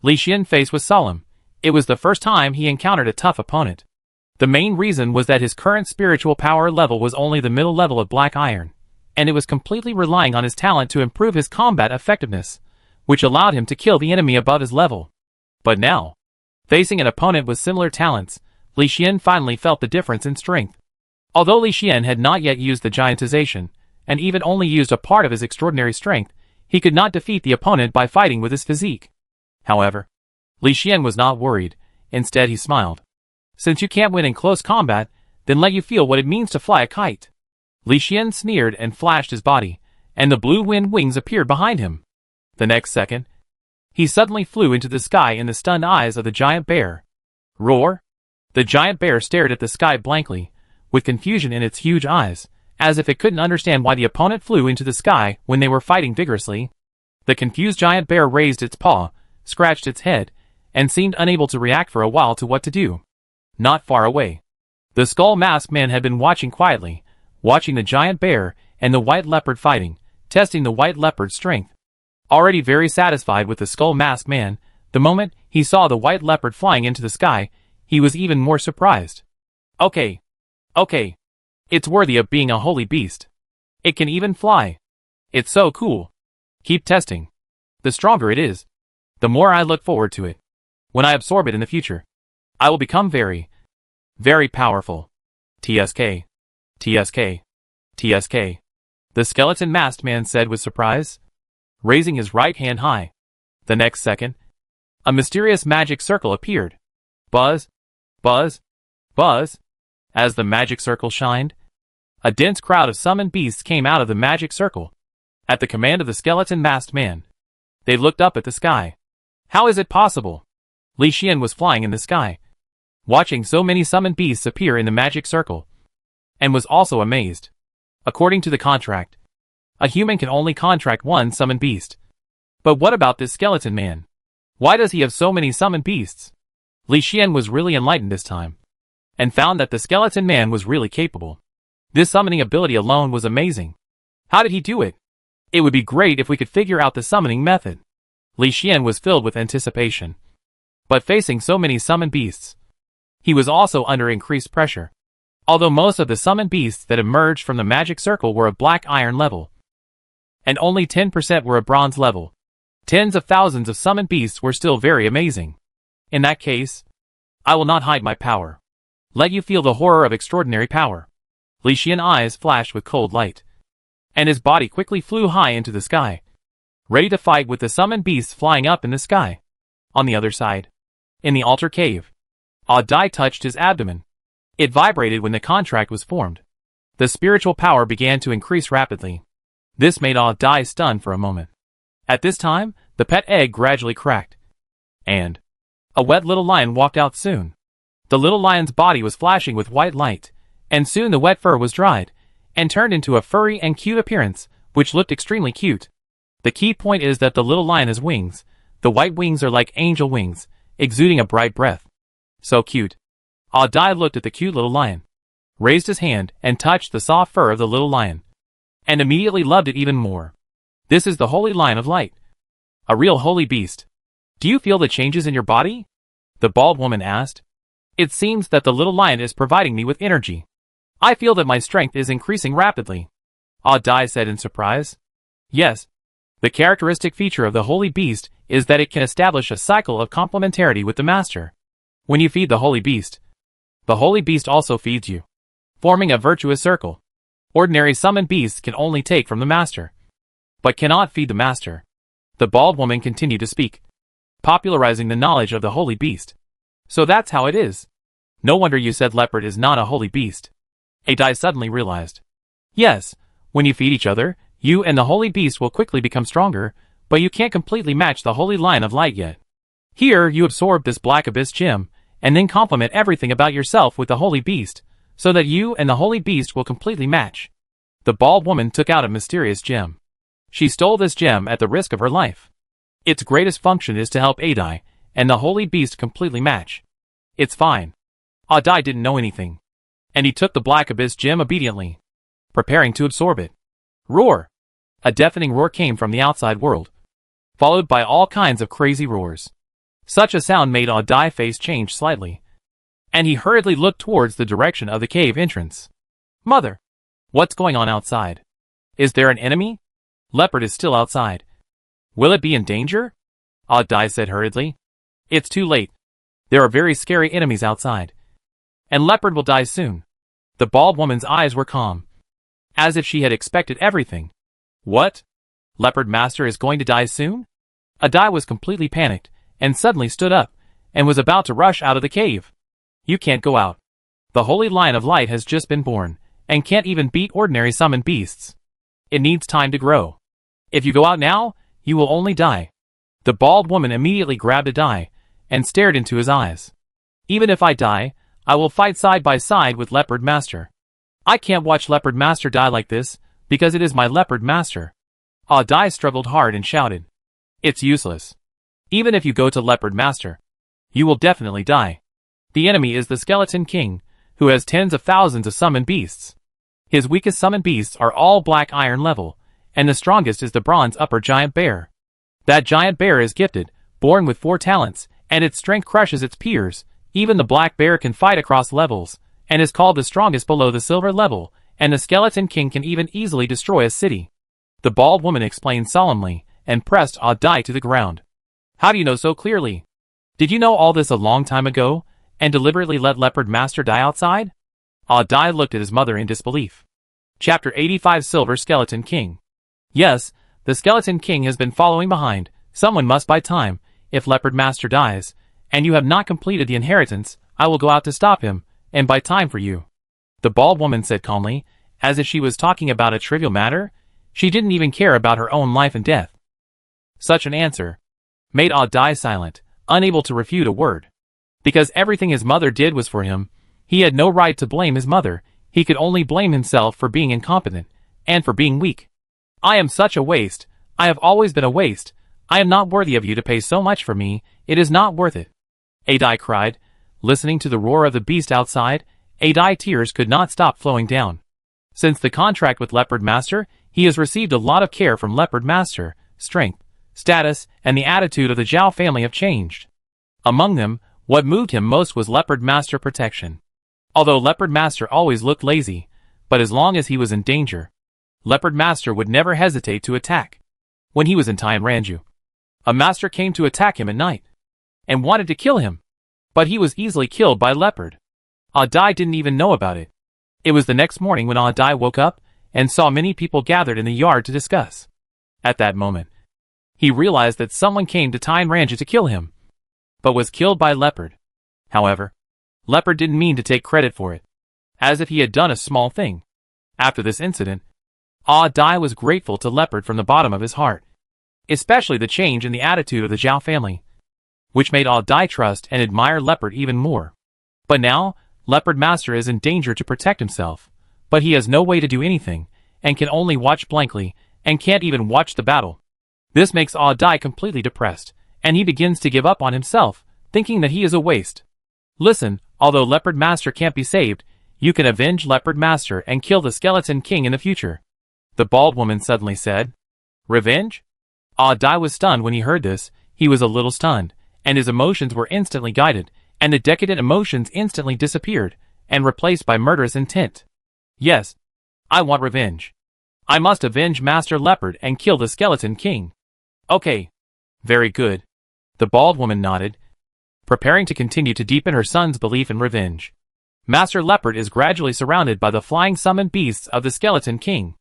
Li Xian's face was solemn. It was the first time he encountered a tough opponent. The main reason was that his current spiritual power level was only the middle level of black iron, and it was completely relying on his talent to improve his combat effectiveness, which allowed him to kill the enemy above his level. But now, Facing an opponent with similar talents, Li Xian finally felt the difference in strength. Although Li Xian had not yet used the giantization, and even only used a part of his extraordinary strength, he could not defeat the opponent by fighting with his physique. However, Li Xian was not worried. Instead, he smiled. Since you can't win in close combat, then let you feel what it means to fly a kite. Li Xian sneered and flashed his body, and the blue wind wings appeared behind him. The next second, he suddenly flew into the sky in the stunned eyes of the giant bear. Roar! The giant bear stared at the sky blankly, with confusion in its huge eyes, as if it couldn't understand why the opponent flew into the sky when they were fighting vigorously. The confused giant bear raised its paw, scratched its head, and seemed unable to react for a while to what to do. Not far away, the skull masked man had been watching quietly, watching the giant bear and the white leopard fighting, testing the white leopard's strength. Already very satisfied with the skull masked man, the moment he saw the white leopard flying into the sky, he was even more surprised. Okay. It's worthy of being a holy beast. It can even fly. It's so cool. Keep testing. The stronger it is, the more I look forward to it. When I absorb it in the future, I will become very, very powerful. TSK. TSK. TSK. The skeleton masked man said with surprise, raising his right hand high. The next second, a mysterious magic circle appeared. Buzz, buzz, buzz. As the magic circle shined, a dense crowd of summoned beasts came out of the magic circle. At the command of the skeleton masked man, they looked up at the sky. How is it possible? Li Xian was flying in the sky, watching so many summoned beasts appear in the magic circle, and was also amazed. According to the contract, a human can only contract one summoned beast. But what about this skeleton man? Why does he have so many summoned beasts? Li Xian was really enlightened this time, and found that the skeleton man was really capable. This summoning ability alone was amazing. How did he do it? It would be great if we could figure out the summoning method. Li Xian was filled with anticipation. But facing so many summoned beasts, he was also under increased pressure. Although most of the summoned beasts that emerged from the magic circle were of black iron level, and only 10% were of bronze level, tens of thousands of summoned beasts were still very amazing. In that case, I will not hide my power. Let you feel the horror of extraordinary power. Li Xian's eyes flashed with cold light, and his body quickly flew high into the sky, ready to fight with the summoned beasts flying up in the sky. On the other side, in the altar cave, a die touched his abdomen. It vibrated when the contract was formed. The spiritual power began to increase rapidly. This made a die stun for a moment. At this time, the pet egg gradually cracked, and a wet little lion walked out soon. The little lion's body was flashing with white light, and soon the wet fur was dried, and turned into a furry and cute appearance, which looked extremely cute. The key point is that the little lion has wings. The white wings are like angel wings, exuding a bright breath. So cute. Dai looked at the cute little lion, raised his hand and touched the soft fur of the little lion, and immediately loved it even more. This is the holy lion of light. A real holy beast. Do you feel the changes in your body? The bald woman asked. It seems that the little lion is providing me with energy. I feel that my strength is increasing rapidly. Dai said in surprise. Yes. The characteristic feature of the holy beast is that it can establish a cycle of complementarity with the master. When you feed the holy beast also feeds you, forming a virtuous circle. Ordinary summoned beasts can only take from the master, but cannot feed the master. The bald woman continued to speak, popularizing the knowledge of the holy beast. So that's how it is. No wonder you said Leopard is not a holy beast. Dai suddenly realized. Yes, when you feed each other, you and the holy beast will quickly become stronger, but you can't completely match the holy lion of light yet. Here, you absorb this black abyss gem, and then complement everything about yourself with the holy beast, so that you and the holy beast will completely match. The bald woman took out a mysterious gem. She stole this gem at the risk of her life. Its greatest function is to help Dai and the holy beast completely match. It's fine. Dai didn't know anything, and he took the black abyss gem obediently, preparing to absorb it. Roar! A deafening roar came from the outside world, followed by all kinds of crazy roars. Such a sound made Dai's face change slightly, and he hurriedly looked towards the direction of the cave entrance. Mother! What's going on outside? Is there an enemy? Leopard is still outside. Will it be in danger? Dai said hurriedly. It's too late. There are very scary enemies outside. And Leopard will die soon. The bald woman's eyes were calm, as if she had expected everything. What? Leopard Master is going to die soon? Adai was completely panicked, and suddenly stood up, and was about to rush out of the cave. You can't go out. The Holy Lion of Light has just been born, and can't even beat ordinary summoned beasts. It needs time to grow. If you go out now, you will only die. The bald woman immediately grabbed Adai, and stared into his eyes. Even if I die, I will fight side by side with Leopard Master. I can't watch Leopard Master die like this, because it is my Leopard Master. Adai struggled hard and shouted. It's useless. Even if you go to Leopard Master, you will definitely die. The enemy is the Skeleton King, who has tens of thousands of summoned beasts. His weakest summoned beasts are all black iron level, and the strongest is the bronze upper giant bear. That giant bear is gifted, born with 4 talents, and its strength crushes its peers. Even the black bear can fight across levels, and is called the strongest below the silver level, and the Skeleton King can even easily destroy a city. The bald woman explained solemnly, and pressed Adai to the ground. How do you know so clearly? Did you know all this a long time ago, and deliberately let Leopard Master die outside? Adai looked at his mother in disbelief. Chapter 85 Silver Skeleton King. Yes, the Skeleton King has been following behind. Someone must buy time. If Leopard Master dies, and you have not completed the inheritance, I will go out to stop him, and buy time for you. The bald woman said calmly, as if she was talking about a trivial matter. She didn't even care about her own life and death. Such an answer made Adai silent, unable to refute a word. Because everything his mother did was for him, he had no right to blame his mother. He could only blame himself for being incompetent, and for being weak. I am such a waste. I have always been a waste. I am not worthy of you to pay so much for me. It is not worth it. Adai cried, listening to the roar of the beast outside. Adai tears could not stop flowing down. Since the contract with Leopard Master, he has received a lot of care from Leopard Master. Strength, status, and the attitude of the Zhao family have changed. Among them, what moved him most was Leopard Master protection. Although Leopard Master always looked lazy, but as long as he was in danger, Leopard Master would never hesitate to attack. When he was in Tianranju, a master came to attack him at night, and wanted to kill him, but he was easily killed by Leopard. Adai didn't even know about it. It was the next morning when Adai woke up, and saw many people gathered in the yard to discuss. At that moment, he realized that someone came to Tianranju to kill him, but was killed by Leopard. However, Leopard didn't mean to take credit for it, as if he had done a small thing. After this incident, Adai was grateful to Leopard from the bottom of his heart, especially the change in the attitude of the Zhao family, which made Adai trust and admire Leopard even more. But now, Leopard Master is in danger to protect himself, but he has no way to do anything, and can only watch blankly, and can't even watch the battle. This makes Adai completely depressed, and he begins to give up on himself, thinking that he is a waste. Listen, although Leopard Master can't be saved, you can avenge Leopard Master and kill the Skeleton King in the future. The bald woman suddenly said. Revenge? Adai was stunned when he heard this. He was a little stunned, and his emotions were instantly guided, and the decadent emotions instantly disappeared, and replaced by murderous intent. Yes, I want revenge. I must avenge Master Leopard and kill the Skeleton King. Okay. Very good. The bald woman nodded, preparing to continue to deepen her son's belief in revenge. Master Leopard is gradually surrounded by the flying summoned beasts of the Skeleton King.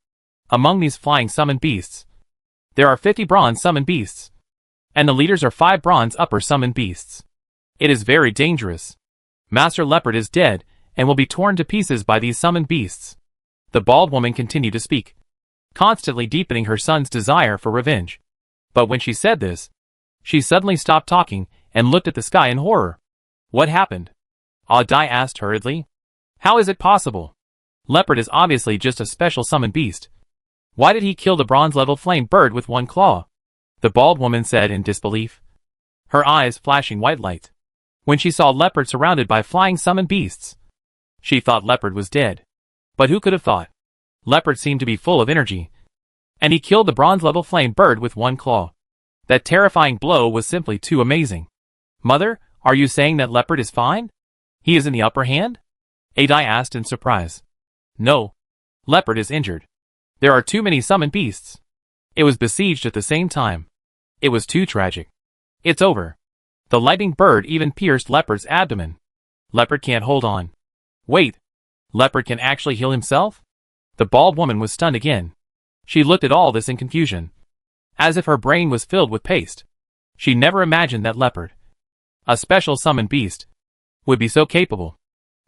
Among these flying summoned beasts, there are 50 bronze summoned beasts, and the leaders are 5 bronze upper summoned beasts. It is very dangerous. Master Leopard is dead, and will be torn to pieces by these summoned beasts. The bald woman continued to speak, constantly deepening her son's desire for revenge. But when she said this, she suddenly stopped talking, and looked at the sky in horror. What happened? Adai asked hurriedly. How is it possible? Leopard is obviously just a special summoned beast. Why did he kill the bronze-level flame bird with 1 claw? The bald woman said in disbelief, her eyes flashing white light. When she saw Leopard surrounded by flying summoned beasts, she thought Leopard was dead. But who could have thought? Leopard seemed to be full of energy, and he killed the bronze-level flame bird with 1 claw. That terrifying blow was simply too amazing. Mother, are you saying that Leopard is fine? He is in the upper hand? Adai asked in surprise. No. Leopard is injured. There are too many summoned beasts. It was besieged at the same time. It was too tragic. It's over. The lightning bird even pierced Leopard's abdomen. Leopard can't hold on. Wait. Leopard can actually heal himself? The bald woman was stunned again. She looked at all this in confusion, as if her brain was filled with paste. She never imagined that Leopard, a special summoned beast, would be so capable.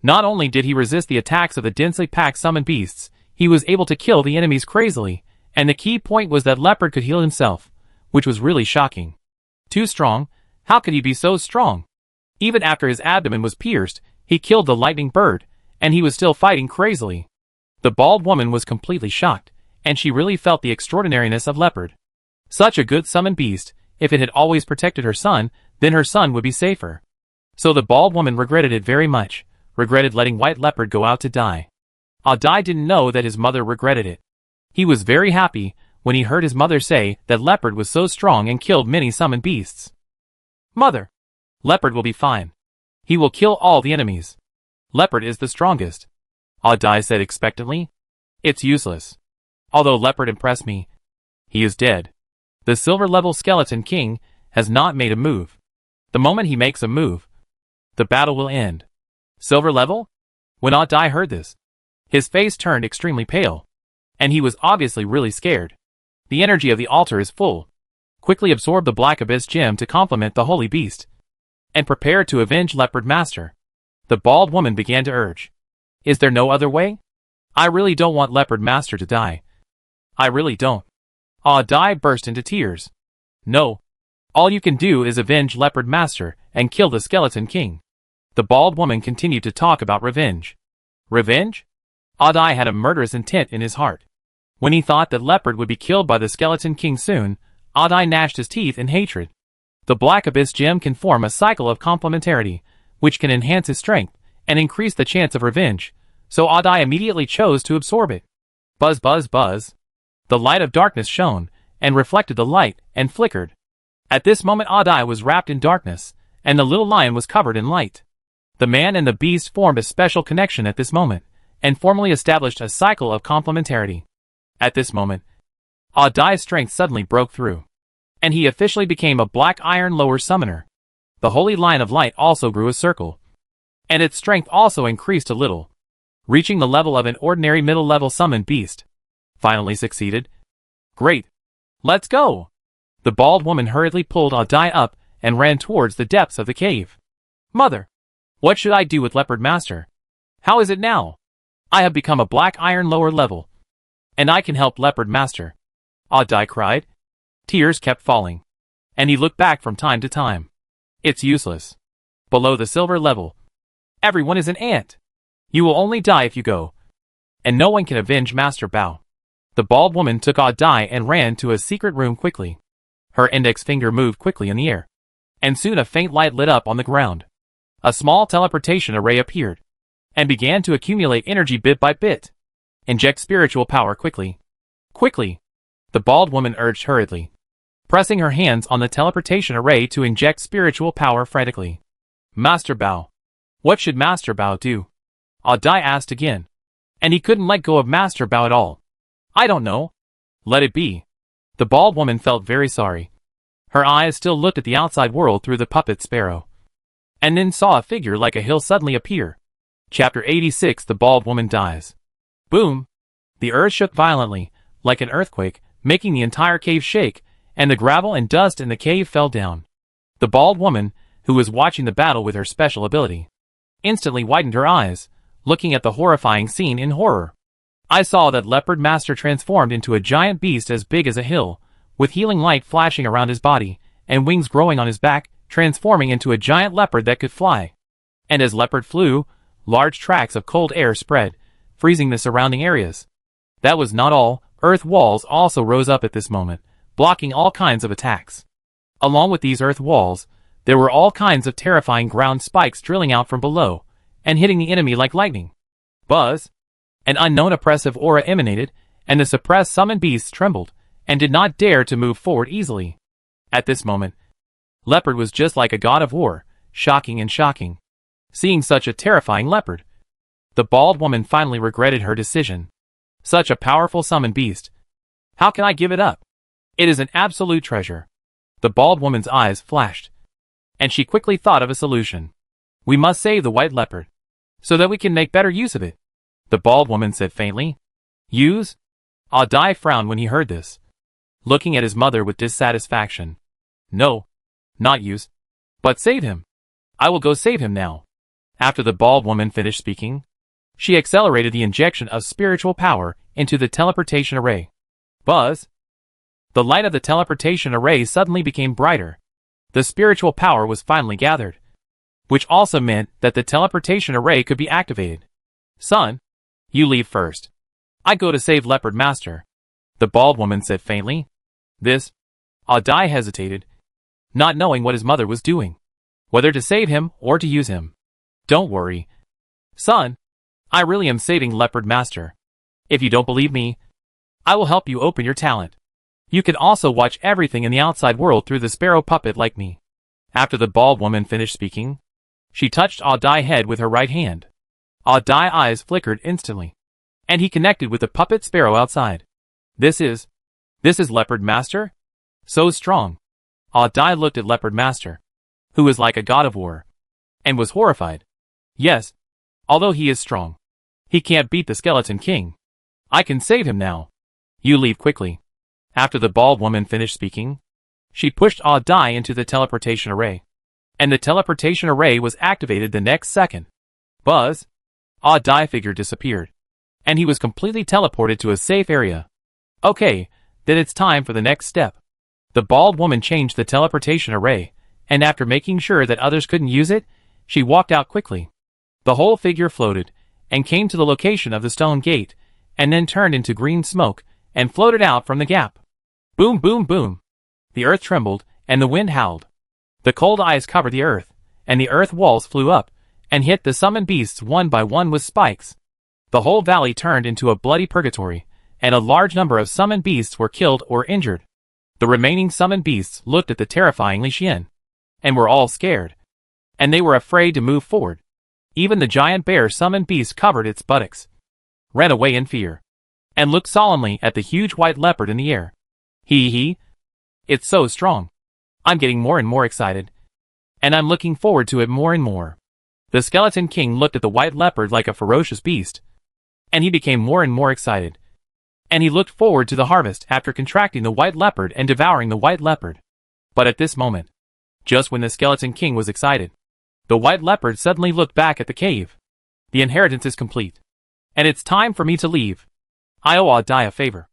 Not only did he resist the attacks of the densely packed summoned beasts, he was able to kill the enemies crazily, and the key point was that Leopard could heal himself, which was really shocking. Too strong? How could he be so strong? Even after his abdomen was pierced, he killed the lightning bird, and he was still fighting crazily. The bald woman was completely shocked, and she really felt the extraordinariness of Leopard. Such a good summoned beast. If it had always protected her son, then her son would be safer. So the bald woman regretted it very much, regretted letting White Leopard go out to die. Adai didn't know that his mother regretted it. He was very happy when he heard his mother say that Leopard was so strong and killed many summoned beasts. Mother! Leopard will be fine. He will kill all the enemies. Leopard is the strongest. Adai said expectantly. It's useless. Although Leopard impressed me, he is dead. The silver-level skeleton king has not made a move. The moment he makes a move, the battle will end. Silver level? When Adai heard this, his face turned extremely pale, and he was obviously really scared. The energy of the altar is full. Quickly absorb the Black Abyss gem to complement the holy beast, and prepare to avenge Leopard Master. The bald woman began to urge. Is there no other way? I really don't want Leopard Master to die. I really don't. Adai burst into tears. No. All you can do is avenge Leopard Master and kill the Skeleton King. The bald woman continued to talk about revenge. Revenge? Adai had a murderous intent in his heart. When he thought that Leopard would be killed by the Skeleton King soon, Adai gnashed his teeth in hatred. The Black Abyss gem can form a cycle of complementarity, which can enhance his strength and increase the chance of revenge, so Adai immediately chose to absorb it. Buzz buzz buzz. The light of darkness shone, and reflected the light, and flickered. At this moment Adai was wrapped in darkness, and the little lion was covered in light. The man and the beast formed a special connection at this moment, and formally established a cycle of complementarity. At this moment, Adai's strength suddenly broke through, and he officially became a black iron lower summoner. The holy line of light also grew a circle, and its strength also increased a little, reaching the level of an ordinary middle-level summoned beast. Finally succeeded. Great. Let's go. The bald woman hurriedly pulled Adai up and ran towards the depths of the cave. Mother! What should I do with Leopard Master? How is it now? I have become a black iron lower level, and I can help Leopard Master. Adai cried. Tears kept falling, and he looked back from time to time. It's useless. Below the silver level, everyone is an ant. You will only die if you go, and no one can avenge Master Bao. The bald woman took Adai and ran to a secret room quickly. Her index finger moved quickly in the air, and soon a faint light lit up on the ground. A small teleportation array appeared, and began to accumulate energy bit by bit. Inject spiritual power quickly. Quickly! The bald woman urged hurriedly, pressing her hands on the teleportation array to inject spiritual power frantically. Master Bao. What should Master Bao do? Adai asked again, and he couldn't let go of Master Bao at all. I don't know. Let it be. The bald woman felt very sorry. Her eyes still looked at the outside world through the puppet sparrow, and then saw a figure like a hill suddenly appear. Chapter 86. The bald woman dies. Boom! The earth shook violently, like an earthquake, making the entire cave shake, and the gravel and dust in the cave fell down. The bald woman, who was watching the battle with her special ability, instantly widened her eyes, looking at the horrifying scene in horror. I saw that Leopard Master transformed into a giant beast as big as a hill, with healing light flashing around his body, and wings growing on his back, transforming into a giant leopard that could fly. And as Leopard flew, large tracts of cold air spread, freezing the surrounding areas. That was not all. Earth walls also rose up at this moment, blocking all kinds of attacks. Along with these earth walls, there were all kinds of terrifying ground spikes drilling out from below, and hitting the enemy like lightning. Buzz! An unknown oppressive aura emanated, and the suppressed summoned beasts trembled, and did not dare to move forward easily. At this moment, Leopard was just like a god of war, shocking and shocking. Seeing such a terrifying leopard, the bald woman finally regretted her decision. Such a powerful summoned beast. How can I give it up? It is an absolute treasure. The bald woman's eyes flashed, and she quickly thought of a solution. We must save the white leopard, so that we can make better use of it, the bald woman said faintly. Use? Dai frowned when he heard this, looking at his mother with dissatisfaction. No, not use, but save him. I will go save him now. After the bald woman finished speaking, she accelerated the injection of spiritual power into the teleportation array. Buzz! The light of the teleportation array suddenly became brighter. The spiritual power was finally gathered, which also meant that the teleportation array could be activated. Son, you leave first. I go to save Leopard Master, the bald woman said faintly. This? Dai hesitated, not knowing what his mother was doing, whether to save him or to use him. Don't worry, son. I really am saving Leopard Master. If you don't believe me, I will help you open your talent. You can also watch everything in the outside world through the sparrow puppet like me. After the bald woman finished speaking, she touched Dai's head with her right hand. Dai's eyes flickered instantly, and he connected with the puppet sparrow outside. This is Leopard Master? So strong. Dai looked at Leopard Master, who was like a god of war, and was horrified. Yes, although he is strong, he can't beat the Skeleton King. I can save him now. You leave quickly. After the bald woman finished speaking, she pushed Dai into the teleportation array, and the teleportation array was activated the next second. Buzz! Dai figure disappeared, and he was completely teleported to a safe area. Okay, then it's time for the next step. The bald woman changed the teleportation array, and after making sure that others couldn't use it, she walked out quickly. The whole figure floated, and came to the location of the stone gate, and then turned into green smoke, and floated out from the gap. Boom, boom, boom. The earth trembled, and the wind howled. The cold ice covered the earth, and the earth walls flew up, and hit the summoned beasts one by one with spikes. The whole valley turned into a bloody purgatory, and a large number of summoned beasts were killed or injured. The remaining summoned beasts looked at the terrifying Li Xian, and were all scared, and they were afraid to move forward. Even the giant bear summoned beast covered its buttocks, ran away in fear, and looked solemnly at the huge white leopard in the air. Hee. It's so strong. I'm getting more and more excited, and I'm looking forward to it more and more. The Skeleton King looked at the white leopard like a ferocious beast, and he became more and more excited. And he looked forward to the harvest after contracting the white leopard and devouring the white leopard. But at this moment, just when the Skeleton King was excited, the white leopard suddenly looked back at the cave. The inheritance is complete, and it's time for me to leave. I owe Dai a favor,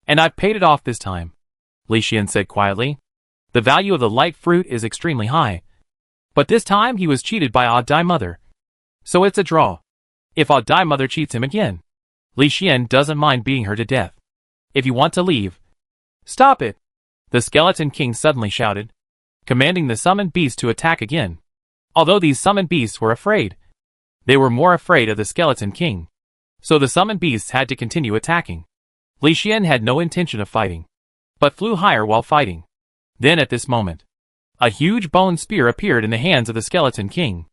and I've paid it off this time, Li Xian said quietly. The value of the light fruit is extremely high, but this time he was cheated by Dai mother. So it's a draw. If Dai mother cheats him again, Li Xian doesn't mind beating her to death. If you want to leave, stop it, the Skeleton King suddenly shouted, commanding the summoned beasts to attack again. Although these summoned beasts were afraid, they were more afraid of the Skeleton King. So the summoned beasts had to continue attacking. Li Xian had no intention of fighting, but flew higher while fighting. Then at this moment, a huge bone spear appeared in the hands of the Skeleton King,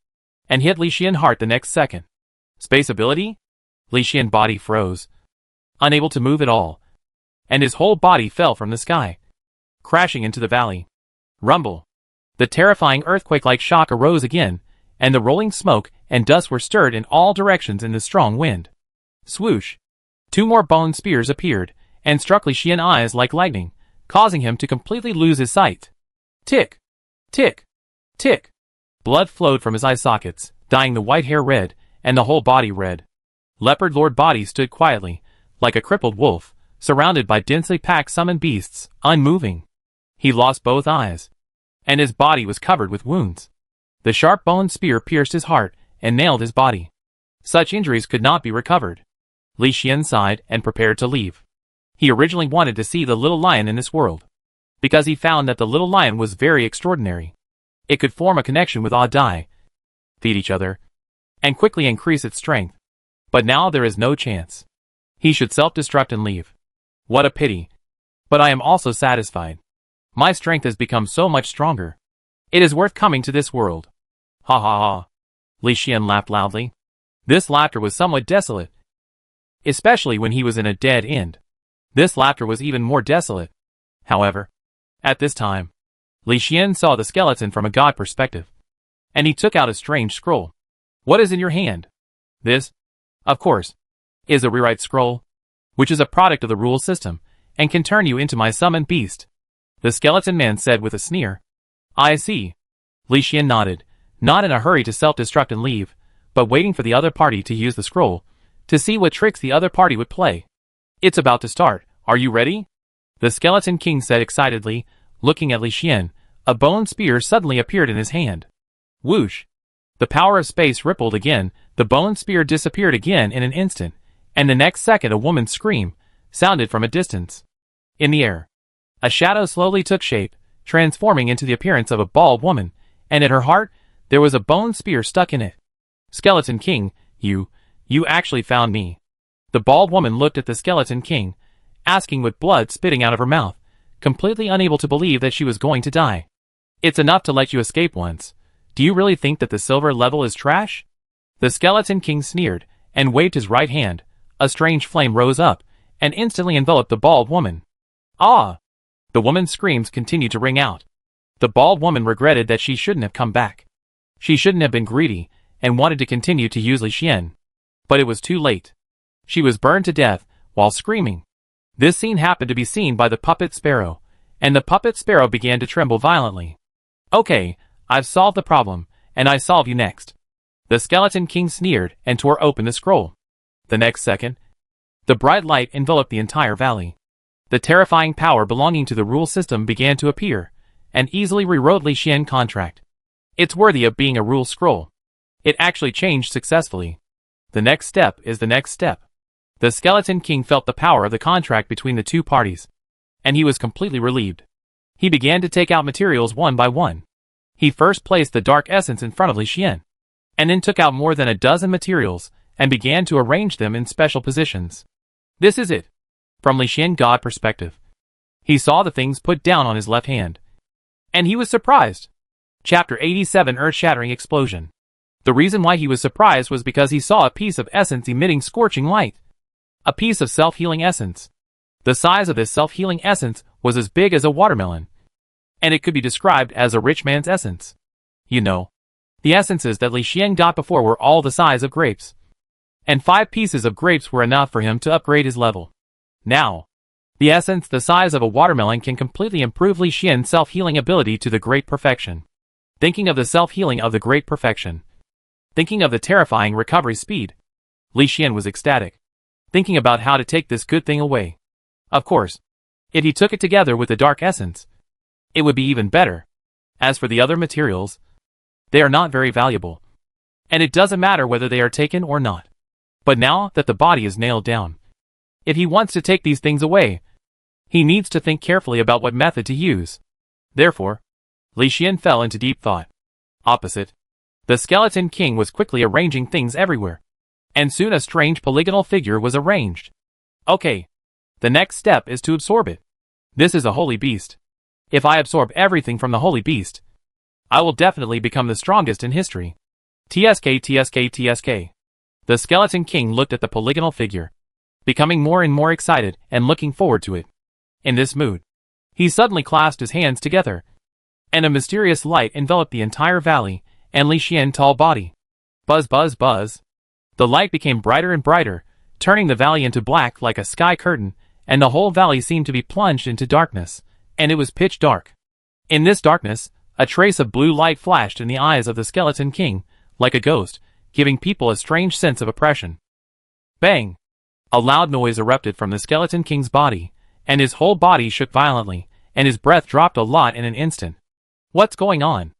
and hit Li Xian's heart the next second. Space ability? Li Xian's body froze, unable to move at all, and his whole body fell from the sky, crashing into the valley. Rumble. The terrifying earthquake-like shock arose again, and the rolling smoke and dust were stirred in all directions in the strong wind. Swoosh. 2 more bone spears appeared, and struck Li Xian's eyes like lightning, causing him to completely lose his sight. Tick. Tick. Tick. Blood flowed from his eye sockets, dyeing the white hair red, and the whole body red. Leopard Lord Body stood quietly, like a crippled wolf, surrounded by densely packed summoned beasts, unmoving. He lost both eyes, and his body was covered with wounds. The sharp bone spear pierced his heart and nailed his body. Such injuries could not be recovered. Li Xian sighed and prepared to leave. He originally wanted to see the little lion in this world, because he found that the little lion was very extraordinary. It could form a connection with Dai, feed each other, and quickly increase its strength. But now there is no chance. He should self-destruct and leave. What a pity. But I am also satisfied. My strength has become so much stronger. It is worth coming to this world. Ha ha ha. Li Xian laughed loudly. This laughter was somewhat desolate, especially when he was in a dead end. This laughter was even more desolate, however, at this time. Li Xian saw the skeleton from a god perspective. And he took out a strange scroll. What is in your hand? This, of course, is a rewrite scroll, which is a product of the rule system, and can turn you into my summoned beast. The skeleton man said with a sneer. I see. Li Xian nodded, not in a hurry to self-destruct and leave, but waiting for the other party to use the scroll, to see what tricks the other party would play. It's about to start, are you ready? The skeleton king said excitedly, looking at Li Xian. A bone spear suddenly appeared in his hand. Whoosh! The power of space rippled again, the bone spear disappeared again in an instant, and the next second a woman's scream sounded from a distance. In the air, a shadow slowly took shape, transforming into the appearance of a bald woman, and at her heart, there was a bone spear stuck in it. Skeleton King, you actually found me. The bald woman looked at the Skeleton King, asking with blood spitting out of her mouth, completely unable to believe that she was going to die. It's enough to let you escape once. Do you really think that the silver level is trash? The Skeleton King sneered, and waved his right hand. A strange flame rose up, and instantly enveloped the bald woman. Ah! The woman's screams continued to ring out. The bald woman regretted that she shouldn't have come back. She shouldn't have been greedy, and wanted to continue to use Li Xian. But it was too late. She was burned to death, while screaming. This scene happened to be seen by the puppet sparrow, and the puppet sparrow began to tremble violently. Okay, I've solved the problem, and I solve you next. The Skeleton King sneered and tore open the scroll. The next second, the bright light enveloped the entire valley. The terrifying power belonging to the rule system began to appear, and easily rewrote Li Xian contract. It's worthy of being a rule scroll. It actually changed successfully. The next step is the next step. The Skeleton King felt the power of the contract between the two parties, and he was completely relieved. He began to take out materials one by one. He first placed the dark essence in front of Li Xian, and then took out more than a dozen materials, and began to arrange them in special positions. This is it. From Li Xian God perspective. He saw the things put down on his left hand. And he was surprised. Chapter 87 Earth-Shattering Explosion. The reason why he was surprised was because he saw a piece of essence emitting scorching light. A piece of self-healing essence. The size of this self-healing essence was as big as a watermelon. And it could be described as a rich man's essence. You know, the essences that Li Xian got before were all the size of grapes. And 5 pieces of grapes were enough for him to upgrade his level. Now, the essence the size of a watermelon can completely improve Li Xian's self-healing ability to the great perfection. Thinking of the self-healing of the great perfection. Thinking of the terrifying recovery speed. Li Xian was ecstatic. Thinking about how to take this good thing away. Of course, if he took it together with the dark essence, it would be even better. As for the other materials, they are not very valuable. And it doesn't matter whether they are taken or not. But now that the body is nailed down, if he wants to take these things away, he needs to think carefully about what method to use. Therefore, Li Xian fell into deep thought. Opposite, the Skeleton King was quickly arranging things everywhere. And soon a strange polygonal figure was arranged. Okay, the next step is to absorb it. This is a holy beast. If I absorb everything from the holy beast, I will definitely become the strongest in history. TSK. The Skeleton King looked at the polygonal figure, becoming more and more excited and looking forward to it. In this mood, he suddenly clasped his hands together, and a mysterious light enveloped the entire valley and Li Xian's tall body. Buzz, buzz, buzz. The light became brighter and brighter, turning the valley into black like a sky curtain, and the whole valley seemed to be plunged into darkness, and it was pitch dark. In this darkness, a trace of blue light flashed in the eyes of the Skeleton King, like a ghost, giving people a strange sense of oppression. Bang! A loud noise erupted from the Skeleton King's body, and his whole body shook violently, and his breath dropped a lot in an instant. What's going on?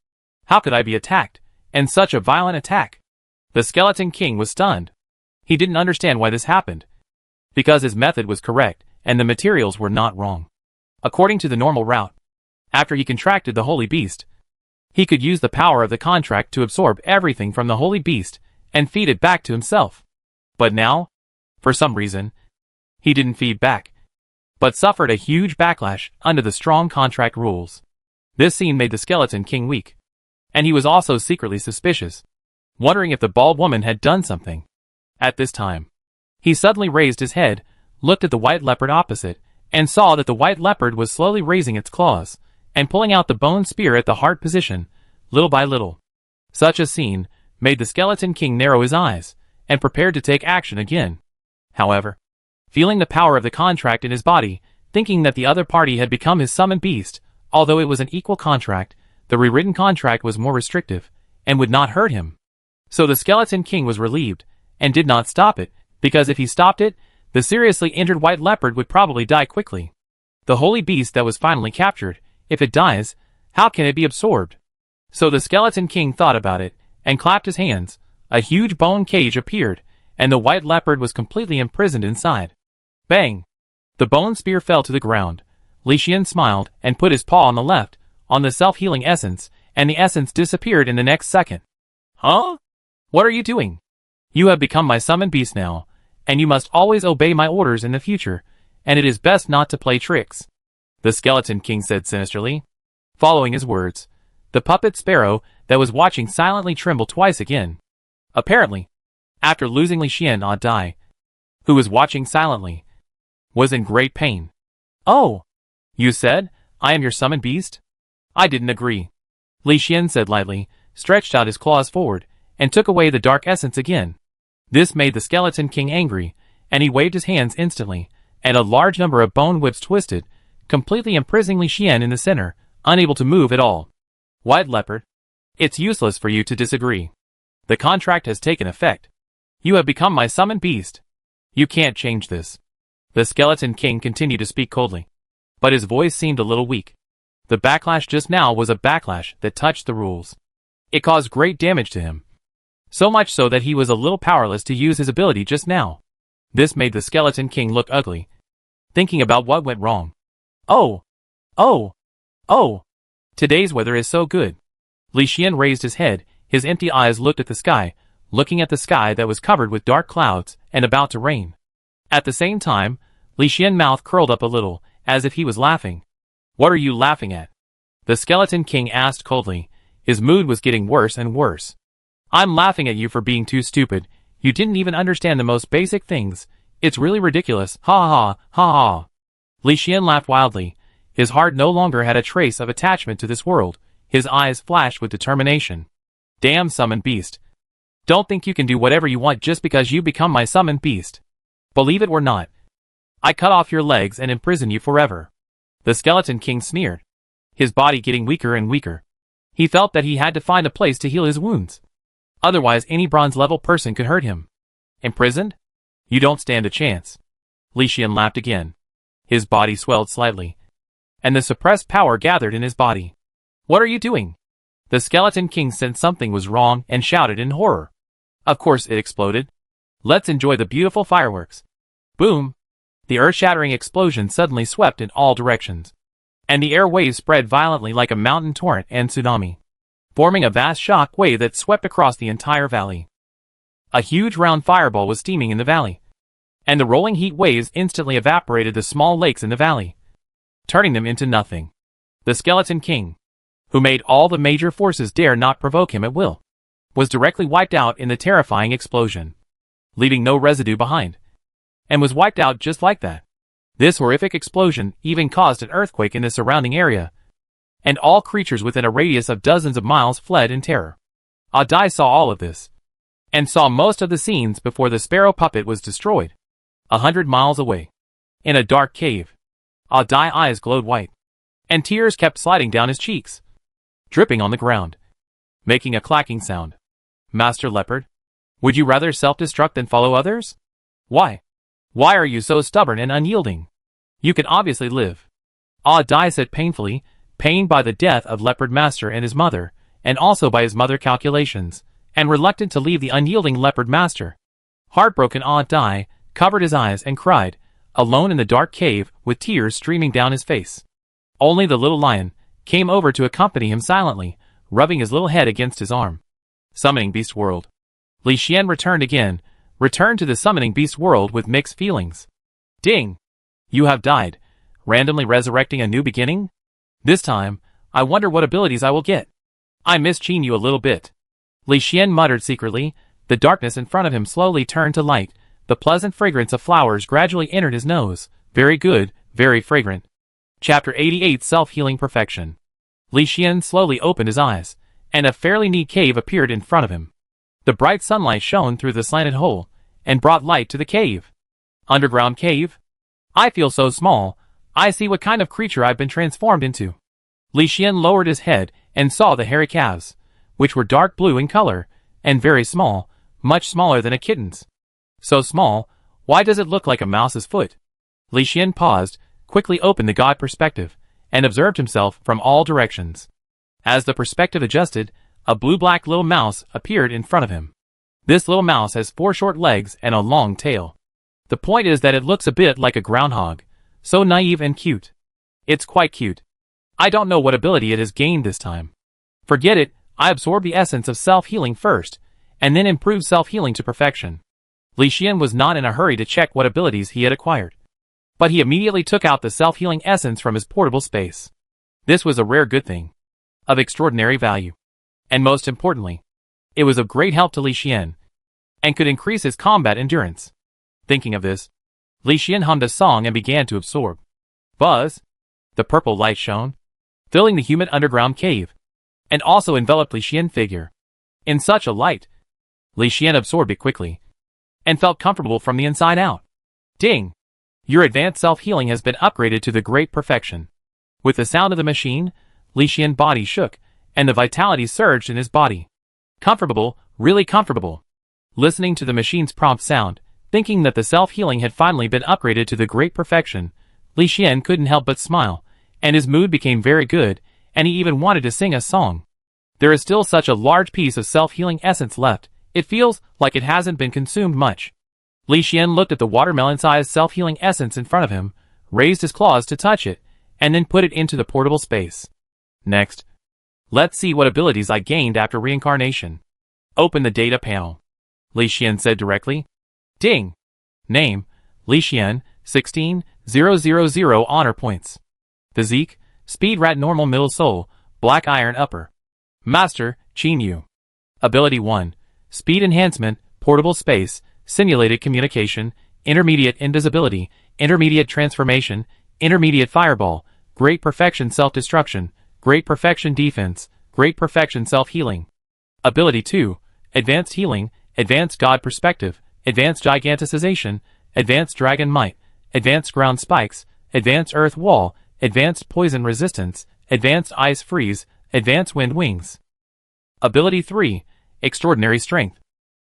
How could I be attacked? And such a violent attack? The Skeleton King was stunned. He didn't understand why this happened. Because his method was correct, and the materials were not wrong. According to the normal route, after he contracted the holy beast, he could use the power of the contract to absorb everything from the holy beast and feed it back to himself. But now, for some reason, he didn't feed back, but suffered a huge backlash under the strong contract rules. This scene made the Skeleton King weak, and he was also secretly suspicious, wondering if the bald woman had done something. At this time, he suddenly raised his head, looked at the white leopard opposite, and saw that the white leopard was slowly raising its claws, and pulling out the bone spear at the heart position, little by little. Such a scene made the Skeleton King narrow his eyes, and prepared to take action again. However, feeling the power of the contract in his body, thinking that the other party had become his summoned beast, although it was an equal contract, the rewritten contract was more restrictive, and would not hurt him. So the Skeleton King was relieved, and did not stop it, because if he stopped it, the seriously injured white leopard would probably die quickly. The holy beast that was finally captured, if it dies, how can it be absorbed? So the Skeleton King thought about it, and clapped his hands. A huge bone cage appeared, and the white leopard was completely imprisoned inside. Bang! The bone spear fell to the ground. Li Xian smiled, and put his paw on the left, on the self-healing essence, and the essence disappeared in the next second. Huh? What are you doing? You have become my summoned beast now, and you must always obey my orders in the future, and it is best not to play tricks, the Skeleton King said sinisterly. Following his words, the puppet sparrow that was watching silently trembled twice again. Apparently, after losing Li Xian, Dai, who was watching silently, was in great pain. Oh! You said, I am your summoned beast? I didn't agree. Li Xian said lightly, stretched out his claws forward, and took away the dark essence again. This made the Skeleton King angry, and he waved his hands instantly, and a large number of bone whips twisted, completely imprisoning Li Xian in the center, unable to move at all. White Leopard, it's useless for you to disagree. The contract has taken effect. You have become my summoned beast. You can't change this. The Skeleton King continued to speak coldly, but his voice seemed a little weak. The backlash just now was a backlash that touched the rules. It caused great damage to him. So much so that he was a little powerless to use his ability just now. This made the Skeleton King look ugly, thinking about what went wrong. Oh! Oh! Oh! Today's weather is so good. Li Xian raised his head, his empty eyes looked at the sky, looking at the sky that was covered with dark clouds and about to rain. At the same time, Li Xian's mouth curled up a little, as if he was laughing. What are you laughing at? The Skeleton King asked coldly. His mood was getting worse and worse. I'm laughing at you for being too stupid. You didn't even understand the most basic things. It's really ridiculous. Ha ha, ha ha. Li Xian laughed wildly. His heart no longer had a trace of attachment to this world. His eyes flashed with determination. Damn summoned beast. Don't think you can do whatever you want just because you become my summoned beast. Believe it or not, I cut off your legs and imprison you forever. The Skeleton King sneered, his body getting weaker and weaker. He felt that he had to find a place to heal his wounds. Otherwise any bronze-level person could hurt him. Imprisoned? You don't stand a chance. Li Xian laughed again. His body swelled slightly, and the suppressed power gathered in his body. What are you doing? The Skeleton King sensed something was wrong and shouted in horror. Of course it exploded. Let's enjoy the beautiful fireworks. Boom! The earth-shattering explosion suddenly swept in all directions, and the air waves spread violently like a mountain torrent and tsunami, forming a vast shock wave that swept across the entire valley. A huge round fireball was steaming in the valley, and the rolling heat waves instantly evaporated the small lakes in the valley, turning them into nothing. The Skeleton King, who made all the major forces dare not provoke him at will, was directly wiped out in the terrifying explosion, leaving no residue behind, and was wiped out just like that. This horrific explosion even caused an earthquake in the surrounding area, and all creatures within a radius of dozens of miles fled in terror. Dai saw all of this, and saw most of the scenes before the sparrow puppet was destroyed. 100 miles away, in a dark cave, Dai's eyes glowed white, and tears kept sliding down his cheeks, dripping on the ground, making a clacking sound. Master Leopard, would you rather self-destruct than follow others? Why? Why are you so stubborn and unyielding? You can obviously live. Dai said painfully, pained by the death of Leopard Master and his mother, and also by his mother calculations, and reluctant to leave the unyielding Leopard Master. Heartbroken, Dai covered his eyes and cried, alone in the dark cave with tears streaming down his face. Only the little lion came over to accompany him silently, rubbing his little head against his arm. Summoning Beast World. Li Xian returned to the Summoning Beast World with mixed feelings. Ding! You have died, randomly resurrecting a new beginning? This time, I wonder what abilities I will get. I miss Chinu a little bit. Li Xian muttered secretly. The darkness in front of him slowly turned to light. The pleasant fragrance of flowers gradually entered his nose. Very good, very fragrant. Chapter 88 Self-Healing Perfection. Li Xian slowly opened his eyes, and a fairly neat cave appeared in front of him. The bright sunlight shone through the slanted hole, and brought light to the cave. Underground cave? I feel so small, I see what kind of creature I've been transformed into. Li Xian lowered his head and saw the hairy calves, which were dark blue in color, and very small, much smaller than a kitten's. So small, why does it look like a mouse's foot? Li Xian paused, quickly opened the god perspective, and observed himself from all directions. As the perspective adjusted, a blue-black little mouse appeared in front of him. This little mouse has 4 short legs and a long tail. The point is that it looks a bit like a groundhog, so naive and cute. It's quite cute. I don't know what ability it has gained this time. Forget it, I absorbed the essence of self-healing first, and then improved self-healing to perfection. Li Xian was not in a hurry to check what abilities he had acquired. But he immediately took out the self-healing essence from his portable space. This was a rare good thing, of extraordinary value. And most importantly, it was of great help to Li Xian, and could increase his combat endurance. Thinking of this, Li Xian hummed a song and began to absorb. Buzz! The purple light shone, filling the humid underground cave, and also enveloped Li Xian's figure. In such a light, Li Xian absorbed it quickly, and felt comfortable from the inside out. Ding! Your advanced self-healing has been upgraded to the great perfection. With the sound of the machine, Li Xian's body shook, and the vitality surged in his body. Comfortable, really comfortable. Listening to the machine's prompt sound, thinking that the self-healing had finally been upgraded to the great perfection, Li Xian couldn't help but smile, and his mood became very good, and he even wanted to sing a song. There is still such a large piece of self-healing essence left, it feels like it hasn't been consumed much. Li Xian looked at the watermelon-sized self-healing essence in front of him, raised his claws to touch it, and then put it into the portable space. Next, let's see what abilities I gained after reincarnation. Open the data panel, Li Xian said directly. Ding! Name, Li Xian, 16,000 honor points. Physique, Speed Rat Normal Middle Soul, Black Iron Upper. Master, Chinu. Ability 1, Speed Enhancement, Portable Space, Simulated Communication, Intermediate Invisibility, Intermediate Transformation, Intermediate Fireball, Great Perfection Self-Destruction, Great Perfection Defense, Great Perfection Self-Healing. Ability 2, Advanced Healing, Advanced God Perspective, Advanced Gigantism, Advanced Dragon Might, Advanced Ground Spikes, Advanced Earth Wall, Advanced Poison Resistance, Advanced Ice Freeze, Advanced Wind Wings. Ability 3, Extraordinary Strength.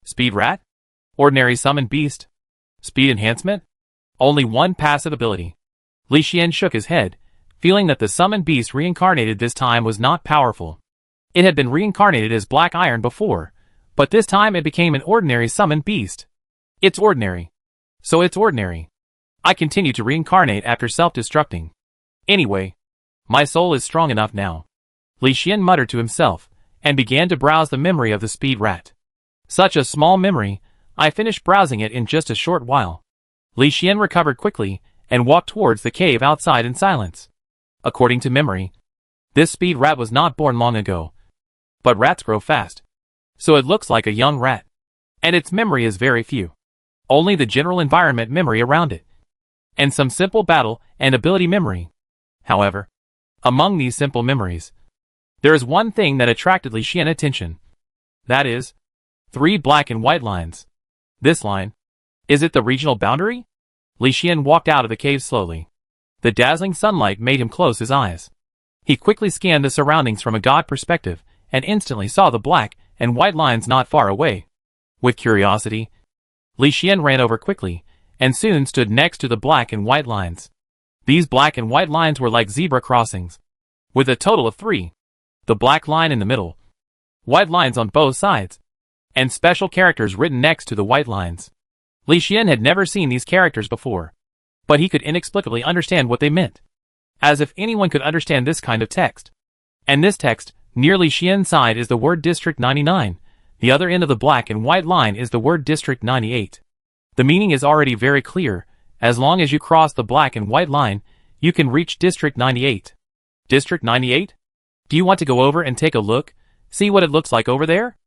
Speed Rat? Ordinary Summon Beast? Speed Enhancement? Only one passive ability. Li Xian shook his head, feeling that the Summon Beast reincarnated this time was not powerful. It had been reincarnated as Black Iron before, but this time it became an ordinary Summon Beast. It's ordinary. So it's ordinary. I continue to reincarnate after self-destructing. Anyway, my soul is strong enough now. Li Xian muttered to himself, and began to browse the memory of the Speed Rat. Such a small memory, I finished browsing it in just a short while. Li Xian recovered quickly, and walked towards the cave outside in silence. According to memory, this Speed Rat was not born long ago. But rats grow fast, so it looks like a young rat. And its memory is very few. Only the general environment memory around it. And some simple battle and ability memory. However, among these simple memories, there is one thing that attracted Li Xian's attention. That is, 3 black and white lines. This line, is it the regional boundary? Li Xian walked out of the cave slowly. The dazzling sunlight made him close his eyes. He quickly scanned the surroundings from a god perspective, and instantly saw the black and white lines not far away. With curiosity, Li Xian ran over quickly, and soon stood next to the black and white lines. These black and white lines were like zebra crossings, with a total of 3. The black line in the middle, white lines on both sides, and special characters written next to the white lines. Li Xian had never seen these characters before, but he could inexplicably understand what they meant. As if anyone could understand this kind of text. And this text, near Li Xian's side, is the word District 99. The other end of the black and white line is the word District 98. The meaning is already very clear. As long as you cross the black and white line, you can reach District 98. District 98? Do you want to go over and take a look? See what it looks like over there?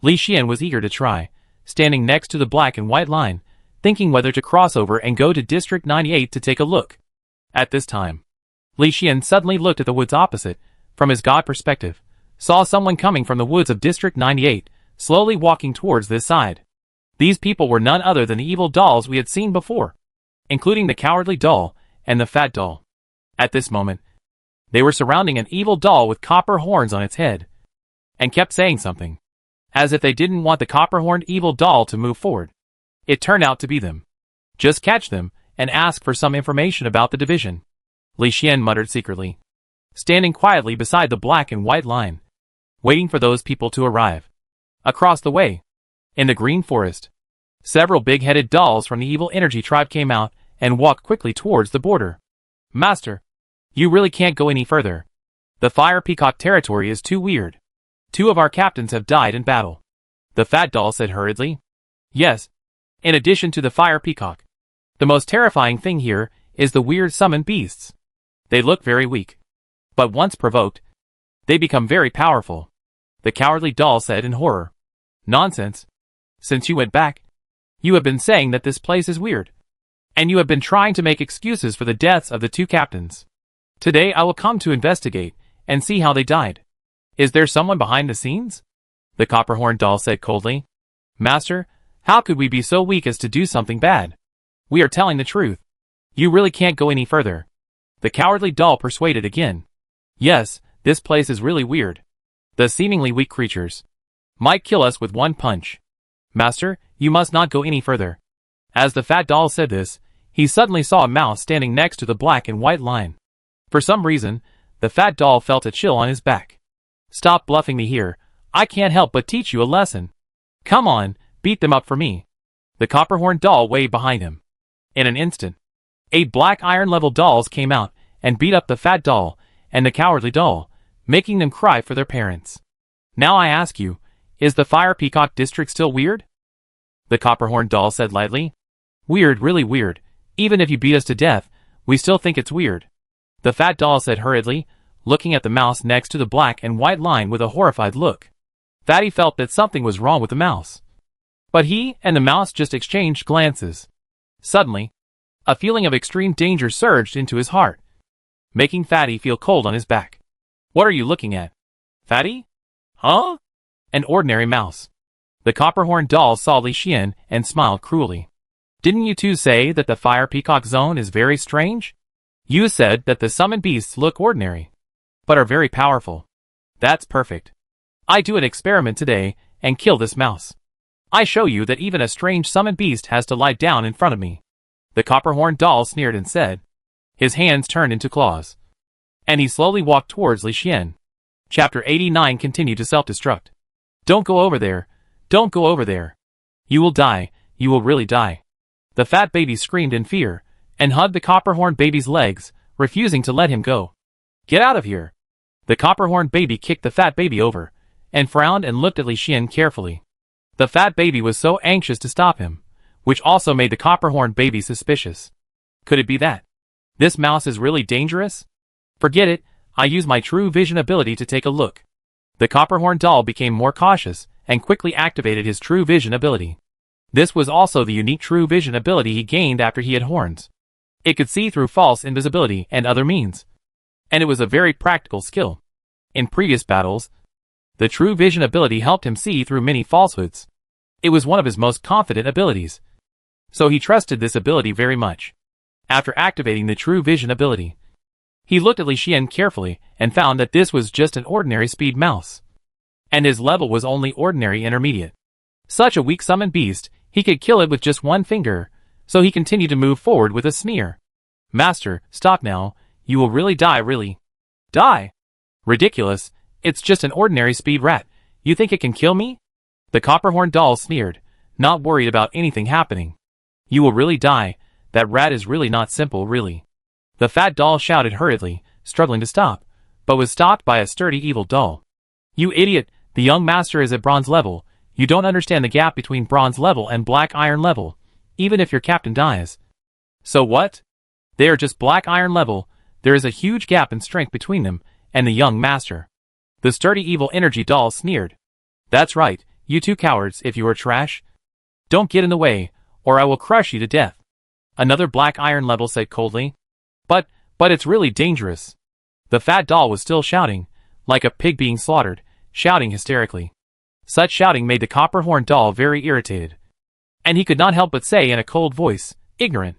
Li Xian was eager to try, standing next to the black and white line, thinking whether to cross over and go to District 98 to take a look. At this time, Li Xian suddenly looked at the woods opposite, from his god perspective, saw someone coming from the woods of District 98, slowly walking towards this side. These people were none other than the evil dolls we had seen before, including the cowardly doll and the fat doll. At this moment, they were surrounding an evil doll with copper horns on its head, and kept saying something, as if they didn't want the copper-horned evil doll to move forward. It turned out to be them. Just catch them, and ask for some information about the division, Li Xian muttered secretly, standing quietly beside the black and white line, waiting for those people to arrive. Across the way, in the green forest, several big-headed dolls from the evil energy tribe came out and walked quickly towards the border. Master, you really can't go any further. The fire peacock territory is too weird. 2 of our captains have died in battle, the fat doll said hurriedly. Yes, in addition to the fire peacock. The most terrifying thing here is the weird summoned beasts. They look very weak, but once provoked, they become very powerful, the cowardly doll said in horror. Nonsense. Since you went back, you have been saying that this place is weird, and you have been trying to make excuses for the deaths of the 2 captains. Today I will come to investigate and see how they died. Is there someone behind the scenes? The copper-horned doll said coldly. Master, how could we be so weak as to do something bad? We are telling the truth. You really can't go any further. The cowardly doll persuaded again. Yes, this place is really weird. The seemingly weak creatures might kill us with one punch. Master, you must not go any further. As the fat doll said this, he suddenly saw a mouse standing next to the black and white line. For some reason, the fat doll felt a chill on his back. Stop bluffing me here. I can't help but teach you a lesson. Come on, beat them up for me. The copper-horned doll waved behind him. In an instant, 8 black iron-level dolls came out and beat up the fat doll and the cowardly doll, making them cry for their parents. Now I ask you, is the Fire Peacock district still weird? The copper-horned doll said lightly. Weird, really weird. Even if you beat us to death, we still think it's weird. The fat doll said hurriedly, looking at the mouse next to the black and white line with a horrified look. Fatty felt that something was wrong with the mouse, but he and the mouse just exchanged glances. Suddenly, a feeling of extreme danger surged into his heart, making Fatty feel cold on his back. What are you looking at? Fatty? Huh? An ordinary mouse. The copper-horned doll saw Li Xian and smiled cruelly. Didn't you two say that the Fire Peacock zone is very strange? You said that the summoned beasts look ordinary, but are very powerful. That's perfect. I do an experiment today and kill this mouse. I show you that even a strange summoned beast has to lie down in front of me. The copper-horned doll sneered and said. His hands turned into claws, and he slowly walked towards Li Xian. Chapter 89 continued to self-destruct. Don't go over there. Don't go over there. You will die. You will really die. The fat baby screamed in fear and hugged the copper-horned baby's legs, refusing to let him go. Get out of here. The copper-horned baby kicked the fat baby over and frowned and looked at Li Xian carefully. The fat baby was so anxious to stop him, which also made the copper-horned baby suspicious. Could it be that this mouse is really dangerous? Forget it, I use my true vision ability to take a look. The copper-horned doll became more cautious and quickly activated his true vision ability. This was also the unique true vision ability he gained after he had horns. It could see through false invisibility and other means, and it was a very practical skill. In previous battles, the true vision ability helped him see through many falsehoods. It was one of his most confident abilities, so he trusted this ability very much. After activating the true vision ability, he looked at Li Xian carefully and found that this was just an ordinary speed mouse, and his level was only ordinary intermediate. Such a weak summoned beast, he could kill it with just one finger, so he continued to move forward with a sneer. Master, stop now, you will really die really. Die? Ridiculous, it's just an ordinary speed rat, you think it can kill me? The copper-horned doll sneered, not worried about anything happening. You will really die, that rat is really not simple really. The fat doll shouted hurriedly, struggling to stop, but was stopped by a sturdy evil doll. You idiot, the young master is at bronze level, you don't understand the gap between bronze level and black iron level, even if your captain dies. So what? They are just black iron level, there is a huge gap in strength between them and the young master. The sturdy evil energy doll sneered. That's right, you two cowards, if you are trash. Don't get in the way, or I will crush you to death. Another black iron level said coldly. But it's really dangerous. The fat doll was still shouting, like a pig being slaughtered, shouting hysterically. Such shouting made the copper-horned doll very irritated. And he could not help but say in a cold voice, "Ignorant.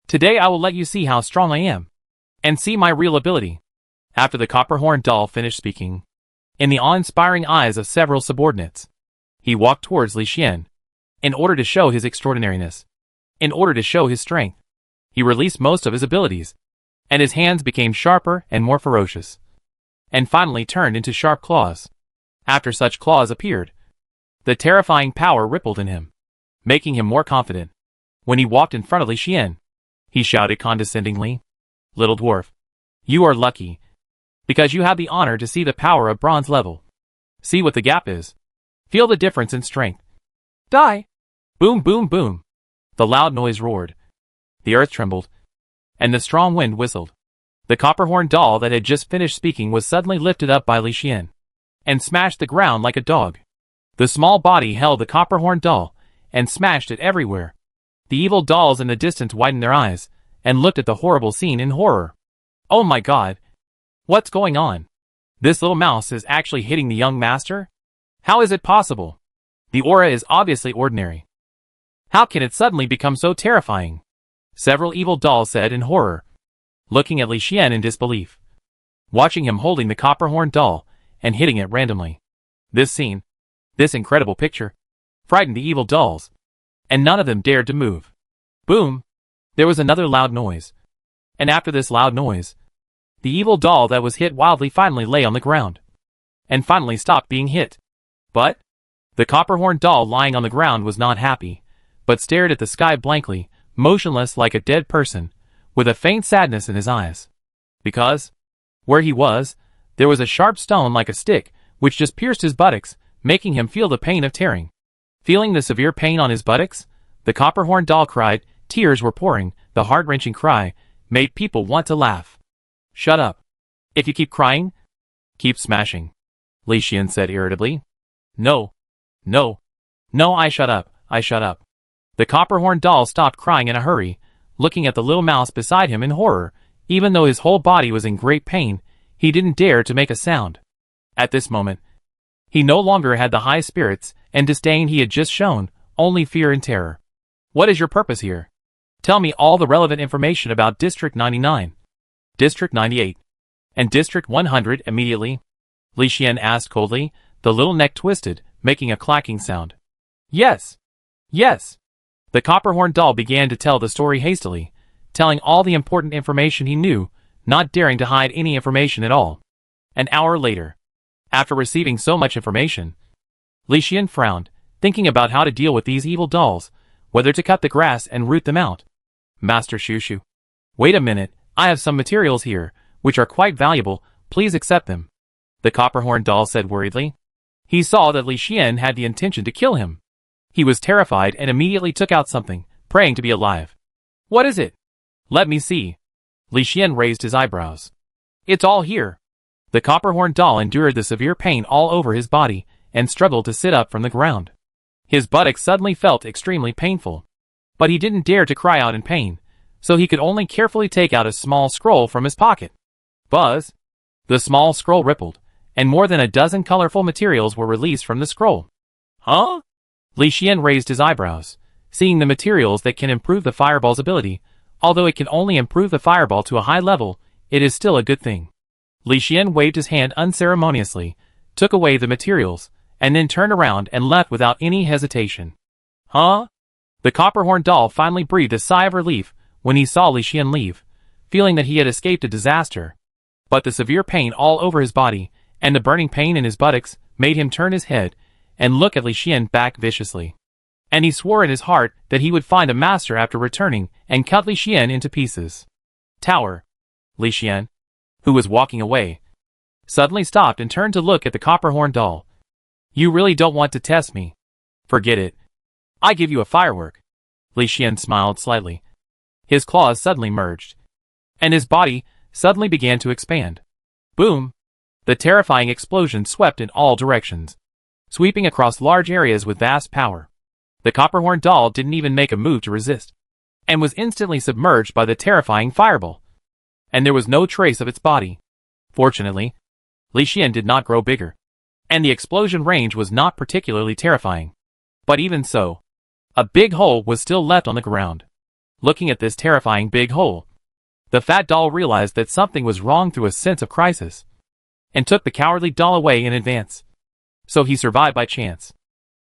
Today I will let you see how strong I am. And see my real ability." After the copper-horned doll finished speaking, in the awe-inspiring eyes of several subordinates, he walked towards Li Xian. In order to show his extraordinariness, in order to show his strength, he released most of his abilities, and his hands became sharper and more ferocious, and finally turned into sharp claws. After such claws appeared, the terrifying power rippled in him, making him more confident. When he walked in front of Li Xian, he shouted condescendingly, "Little dwarf, you are lucky, because you have the honor to see the power of bronze level. See what the gap is. Feel the difference in strength. Die!" Boom, boom, boom. The loud noise roared. The earth trembled, and the strong wind whistled. The copper-horned doll that had just finished speaking was suddenly lifted up by Li Xian, and smashed the ground like a dog. The small body held the copper-horned doll, and smashed it everywhere. The evil dolls in the distance widened their eyes, and looked at the horrible scene in horror. "Oh my god! What's going on? This little mouse is actually hitting the young master? How is it possible? The aura is obviously ordinary. How can it suddenly become so terrifying?" Several evil dolls said in horror, looking at Li Xian in disbelief, watching him holding the copper-horned doll and hitting it randomly. This scene, this incredible picture, frightened the evil dolls, and none of them dared to move. Boom! There was another loud noise, and after this loud noise, the evil doll that was hit wildly finally lay on the ground, and finally stopped being hit. But the copper-horned doll lying on the ground was not happy, but stared at the sky blankly, motionless like a dead person, with a faint sadness in his eyes. Because, where he was, there was a sharp stone like a stick, which just pierced his buttocks, making him feel the pain of tearing. Feeling the severe pain on his buttocks, the copper-horned doll cried. Tears were pouring. The heart-wrenching cry made people want to laugh. "Shut up. If you keep crying, keep smashing," Li Xian said irritably. No, I shut up. The copper-horned doll stopped crying in a hurry, looking at the little mouse beside him in horror. Even though his whole body was in great pain, he didn't dare to make a sound. At this moment, he no longer had the high spirits and disdain he had just shown, only fear and terror. "What is your purpose here? Tell me all the relevant information about District 99, District 98, and District 100 immediately," Li Xian asked coldly, the little neck twisted, making a clacking sound. Yes. The copper-horned doll began to tell the story hastily, telling all the important information he knew, not daring to hide any information at all. An hour later, after receiving so much information, Li Xian frowned, thinking about how to deal with these evil dolls, whether to cut the grass and root them out. "Master Shushu, wait a minute, I have some materials here, which are quite valuable, please accept them," the copper-horned doll said worriedly. He saw that Li Xian had the intention to kill him. He was terrified and immediately took out something, praying to be alive. "What is it? Let me see." Li Xian raised his eyebrows. "It's all here." The copper-horned doll endured the severe pain all over his body, and struggled to sit up from the ground. His buttocks suddenly felt extremely painful. But he didn't dare to cry out in pain, so he could only carefully take out a small scroll from his pocket. Buzz! The small scroll rippled, and more than a dozen colorful materials were released from the scroll. "Huh?" Li Xian raised his eyebrows, seeing the materials that can improve the fireball's ability. Although it can only improve the fireball to a high level, it is still a good thing. Li Xian waved his hand unceremoniously, took away the materials, and then turned around and left without any hesitation. "Huh?" The copper-horned doll finally breathed a sigh of relief when he saw Li Xian leave, feeling that he had escaped a disaster. But the severe pain all over his body, and the burning pain in his buttocks, made him turn his head and look at Li Xian back viciously. And he swore in his heart that he would find a master after returning and cut Li Xian into pieces. Tower. Li Xian, who was walking away, suddenly stopped and turned to look at the copper-horned doll. "You really don't want to test me? Forget it. I give you a firework." Li Xian smiled slightly. His claws suddenly merged, and his body suddenly began to expand. Boom! The terrifying explosion swept in all directions, sweeping across large areas with vast power. The copper-horned doll didn't even make a move to resist, and was instantly submerged by the terrifying fireball. And there was no trace of its body. Fortunately, Li Xian did not grow bigger, and the explosion range was not particularly terrifying. But even so, a big hole was still left on the ground. Looking at this terrifying big hole, the fat doll realized that something was wrong through a sense of crisis, and took the cowardly doll away in advance. So he survived by chance.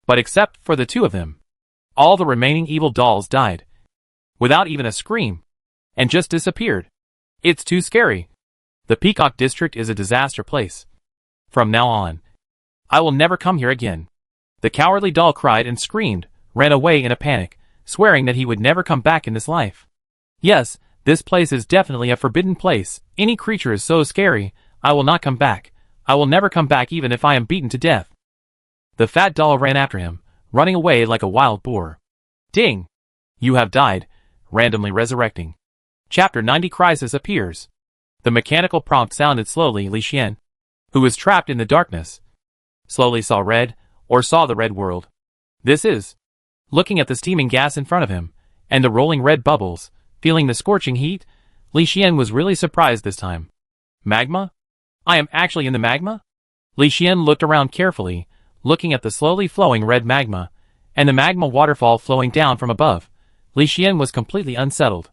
But except for the two of them, all the remaining evil dolls died, without even a scream, and just disappeared. It's too scary. The Peacock District is a disaster place. From now on, I will never come here again. The cowardly doll cried and screamed, ran away in a panic, swearing that he would never come back in this life. Yes, this place is definitely a forbidden place. Any creature is so scary. I will not come back. I will never come back even if I am beaten to death. The fat doll ran after him, running away like a wild boar. Ding! You have died, randomly resurrecting. Chapter 90 Crisis appears. The mechanical prompt sounded slowly. Li Xian, who was trapped in the darkness, slowly saw red, or saw the red world. This is. Looking at the steaming gas in front of him, and the rolling red bubbles, feeling the scorching heat, Li Xian was really surprised this time. Magma? I am actually in the magma? Li Xian looked around carefully, looking at the slowly flowing red magma, and the magma waterfall flowing down from above. Li Xian was completely unsettled.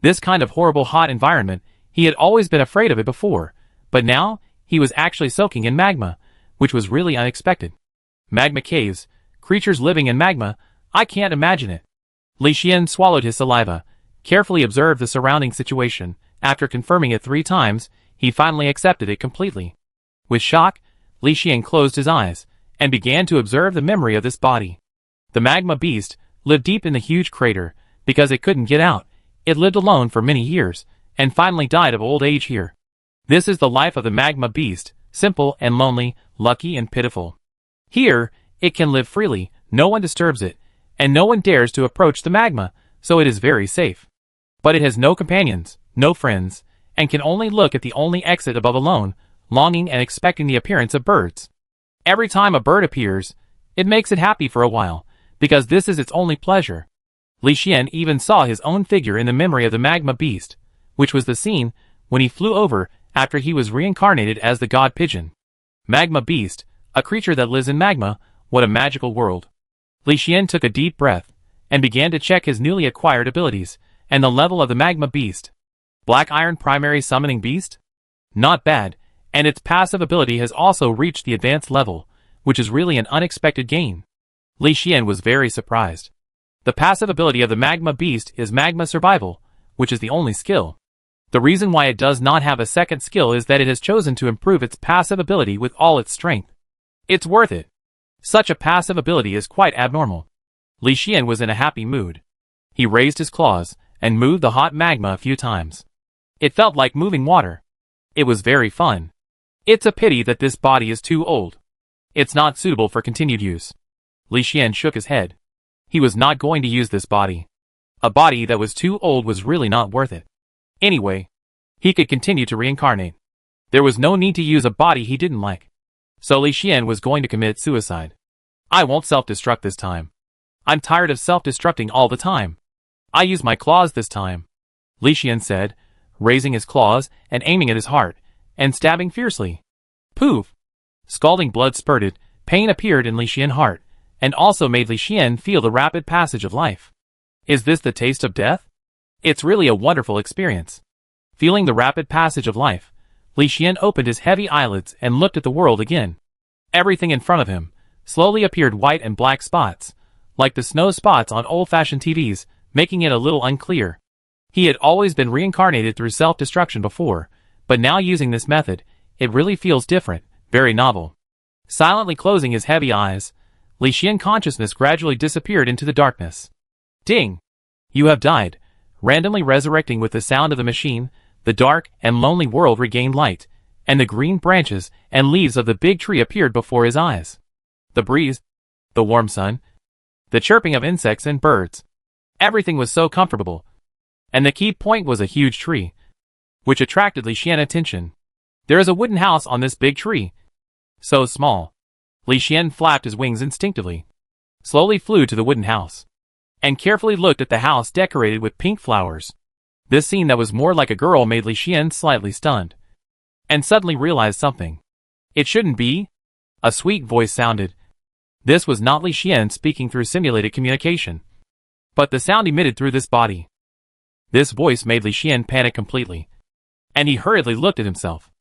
This kind of horrible hot environment, he had always been afraid of it before, but now, he was actually soaking in magma, which was really unexpected. Magma caves, creatures living in magma, I can't imagine it. Li Xian swallowed his saliva, carefully observed the surrounding situation. After confirming it 3 times, he finally accepted it completely. With shock, Li Xian closed his eyes, and began to observe the memory of this body. The magma beast lived deep in the huge crater, because it couldn't get out. It lived alone for many years, and finally died of old age here. This is the life of the magma beast, simple and lonely, lucky and pitiful. Here, it can live freely, no one disturbs it, and no one dares to approach the magma, so it is very safe. But it has no companions, no friends, and can only look at the only exit above alone, longing and expecting the appearance of birds. Every time a bird appears, it makes it happy for a while, because this is its only pleasure. Li Xian even saw his own figure in the memory of the magma beast, which was the scene when he flew over after he was reincarnated as the god pigeon. Magma beast, a creature that lives in magma, what a magical world. Li Xian took a deep breath, and began to check his newly acquired abilities, and the level of the magma beast. Black Iron Primary Summoning Beast? Not bad, and its passive ability has also reached the advanced level, which is really an unexpected gain. Li Xian was very surprised. The passive ability of the magma beast is Magma Survival, which is the only skill. The reason why it does not have a second skill is that it has chosen to improve its passive ability with all its strength. It's worth it. Such a passive ability is quite abnormal. Li Xian was in a happy mood. He raised his claws, and moved the hot magma a few times. It felt like moving water. It was very fun. It's a pity that this body is too old. It's not suitable for continued use. Li Xian shook his head. He was not going to use this body. A body that was too old was really not worth it. Anyway, he could continue to reincarnate. There was no need to use a body he didn't like. So Li Xian was going to commit suicide. I won't self-destruct this time. I'm tired of self-destructing all the time. I use my claws this time, Li Xian said, raising his claws and aiming at his heart, and stabbing fiercely. Poof! Scalding blood spurted, pain appeared in Li Xian's heart, and also made Li Xian feel the rapid passage of life. Is this the taste of death? It's really a wonderful experience. Feeling the rapid passage of life, Li Xian opened his heavy eyelids and looked at the world again. Everything in front of him slowly appeared white and black spots, like the snow spots on old-fashioned TVs, making it a little unclear. He had always been reincarnated through self-destruction before, but now using this method, it really feels different, very novel. Silently closing his heavy eyes, Li Xian consciousness gradually disappeared into the darkness. Ding! You have died. Randomly resurrecting with the sound of the machine, the dark and lonely world regained light, and the green branches and leaves of the big tree appeared before his eyes. The breeze, the warm sun, the chirping of insects and birds. Everything was so comfortable. And the key point was a huge tree, which attracted Li Xian's attention. There is a wooden house on this big tree. So small. Li Xian flapped his wings instinctively, slowly flew to the wooden house, and carefully looked at the house decorated with pink flowers. This scene that was more like a girl made Li Xian slightly stunned, and suddenly realized something. It shouldn't be. A sweet voice sounded. This was not Li Xian speaking through simulated communication, but the sound emitted through this body. This voice made Li Xian panic completely, and he hurriedly looked at himself.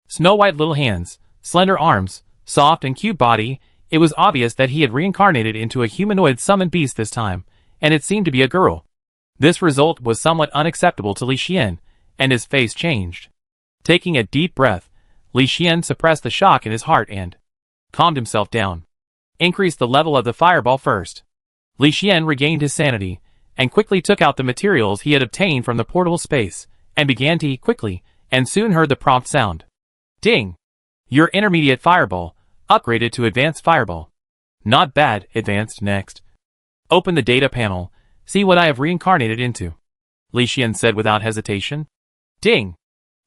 Snow-white little hands, slender arms, soft and cute body. It was obvious that he had reincarnated into a humanoid summoned beast this time, and it seemed to be a girl. This result was somewhat unacceptable to Li Xian, and his face changed. Taking a deep breath, Li Xian suppressed the shock in his heart and calmed himself down. Increased the level of the fireball first. Li Xian regained his sanity, and quickly took out the materials he had obtained from the portable space, and began to eat quickly, and soon heard the prompt sound. Ding! Your intermediate fireball, upgraded to advanced fireball. Not bad, advanced next. Open the data panel, see what I have reincarnated into. Li Xian said without hesitation. Ding!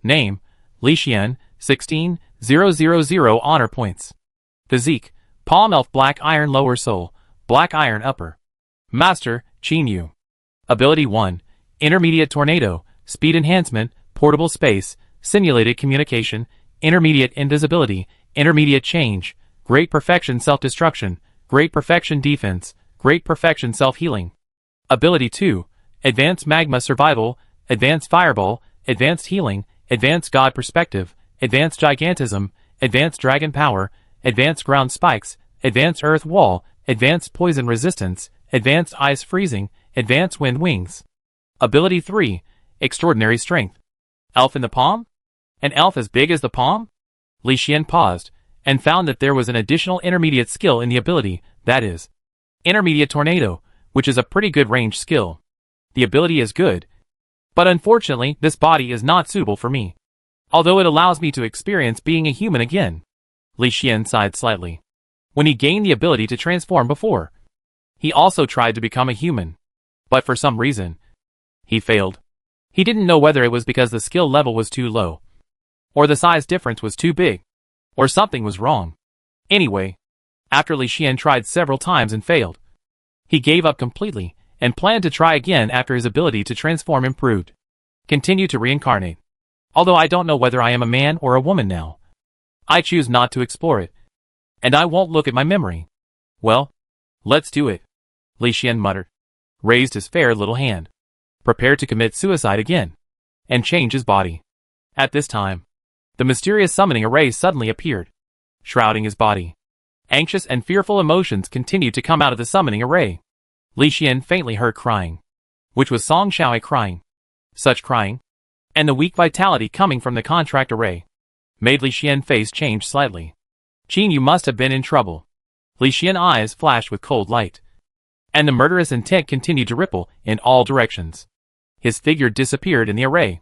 Name, Li Xian, 16,000 honor points. Physique, palm elf black iron lower soul, black iron upper. Master, Chinu. Ability 1, intermediate tornado, speed enhancement, portable space, simulated communication, intermediate invisibility, intermediate change, great perfection self-destruction, great perfection defense, great perfection self-healing. Ability 2, advanced magma survival, advanced fireball, advanced healing, advanced god perspective, advanced gigantism, advanced dragon power, advanced ground spikes, advanced earth wall, advanced poison resistance, advanced ice freezing, advanced wind wings. Ability 3, extraordinary strength. Elf in the palm? An elf as big as the palm? Li Xian paused, and found that there was an additional intermediate skill in the ability, that is, intermediate tornado, which is a pretty good range skill. The ability is good, but unfortunately this body is not suitable for me. Although it allows me to experience being a human again. Li Xian sighed slightly. When he gained the ability to transform before, he also tried to become a human. But for some reason, he failed. He didn't know whether it was because the skill level was too low, or the size difference was too big, or something was wrong. Anyway, after Li Xian tried several times and failed, he gave up completely, and planned to try again after his ability to transform improved. Continue to reincarnate. Although I don't know whether I am a man or a woman now. I choose not to explore it. And I won't look at my memory. Well, let's do it. Li Xian muttered, raised his fair little hand, prepared to commit suicide again, and change his body. At this time, the mysterious summoning array suddenly appeared, shrouding his body. Anxious and fearful emotions continued to come out of the summoning array. Li Xian faintly heard crying, which was Song Xiaoai crying. Such crying, and the weak vitality coming from the contract array, made Li Xian's face change slightly. Chinu must have been in trouble. Li Xian's eyes flashed with cold light, and the murderous intent continued to ripple in all directions. His figure disappeared in the array.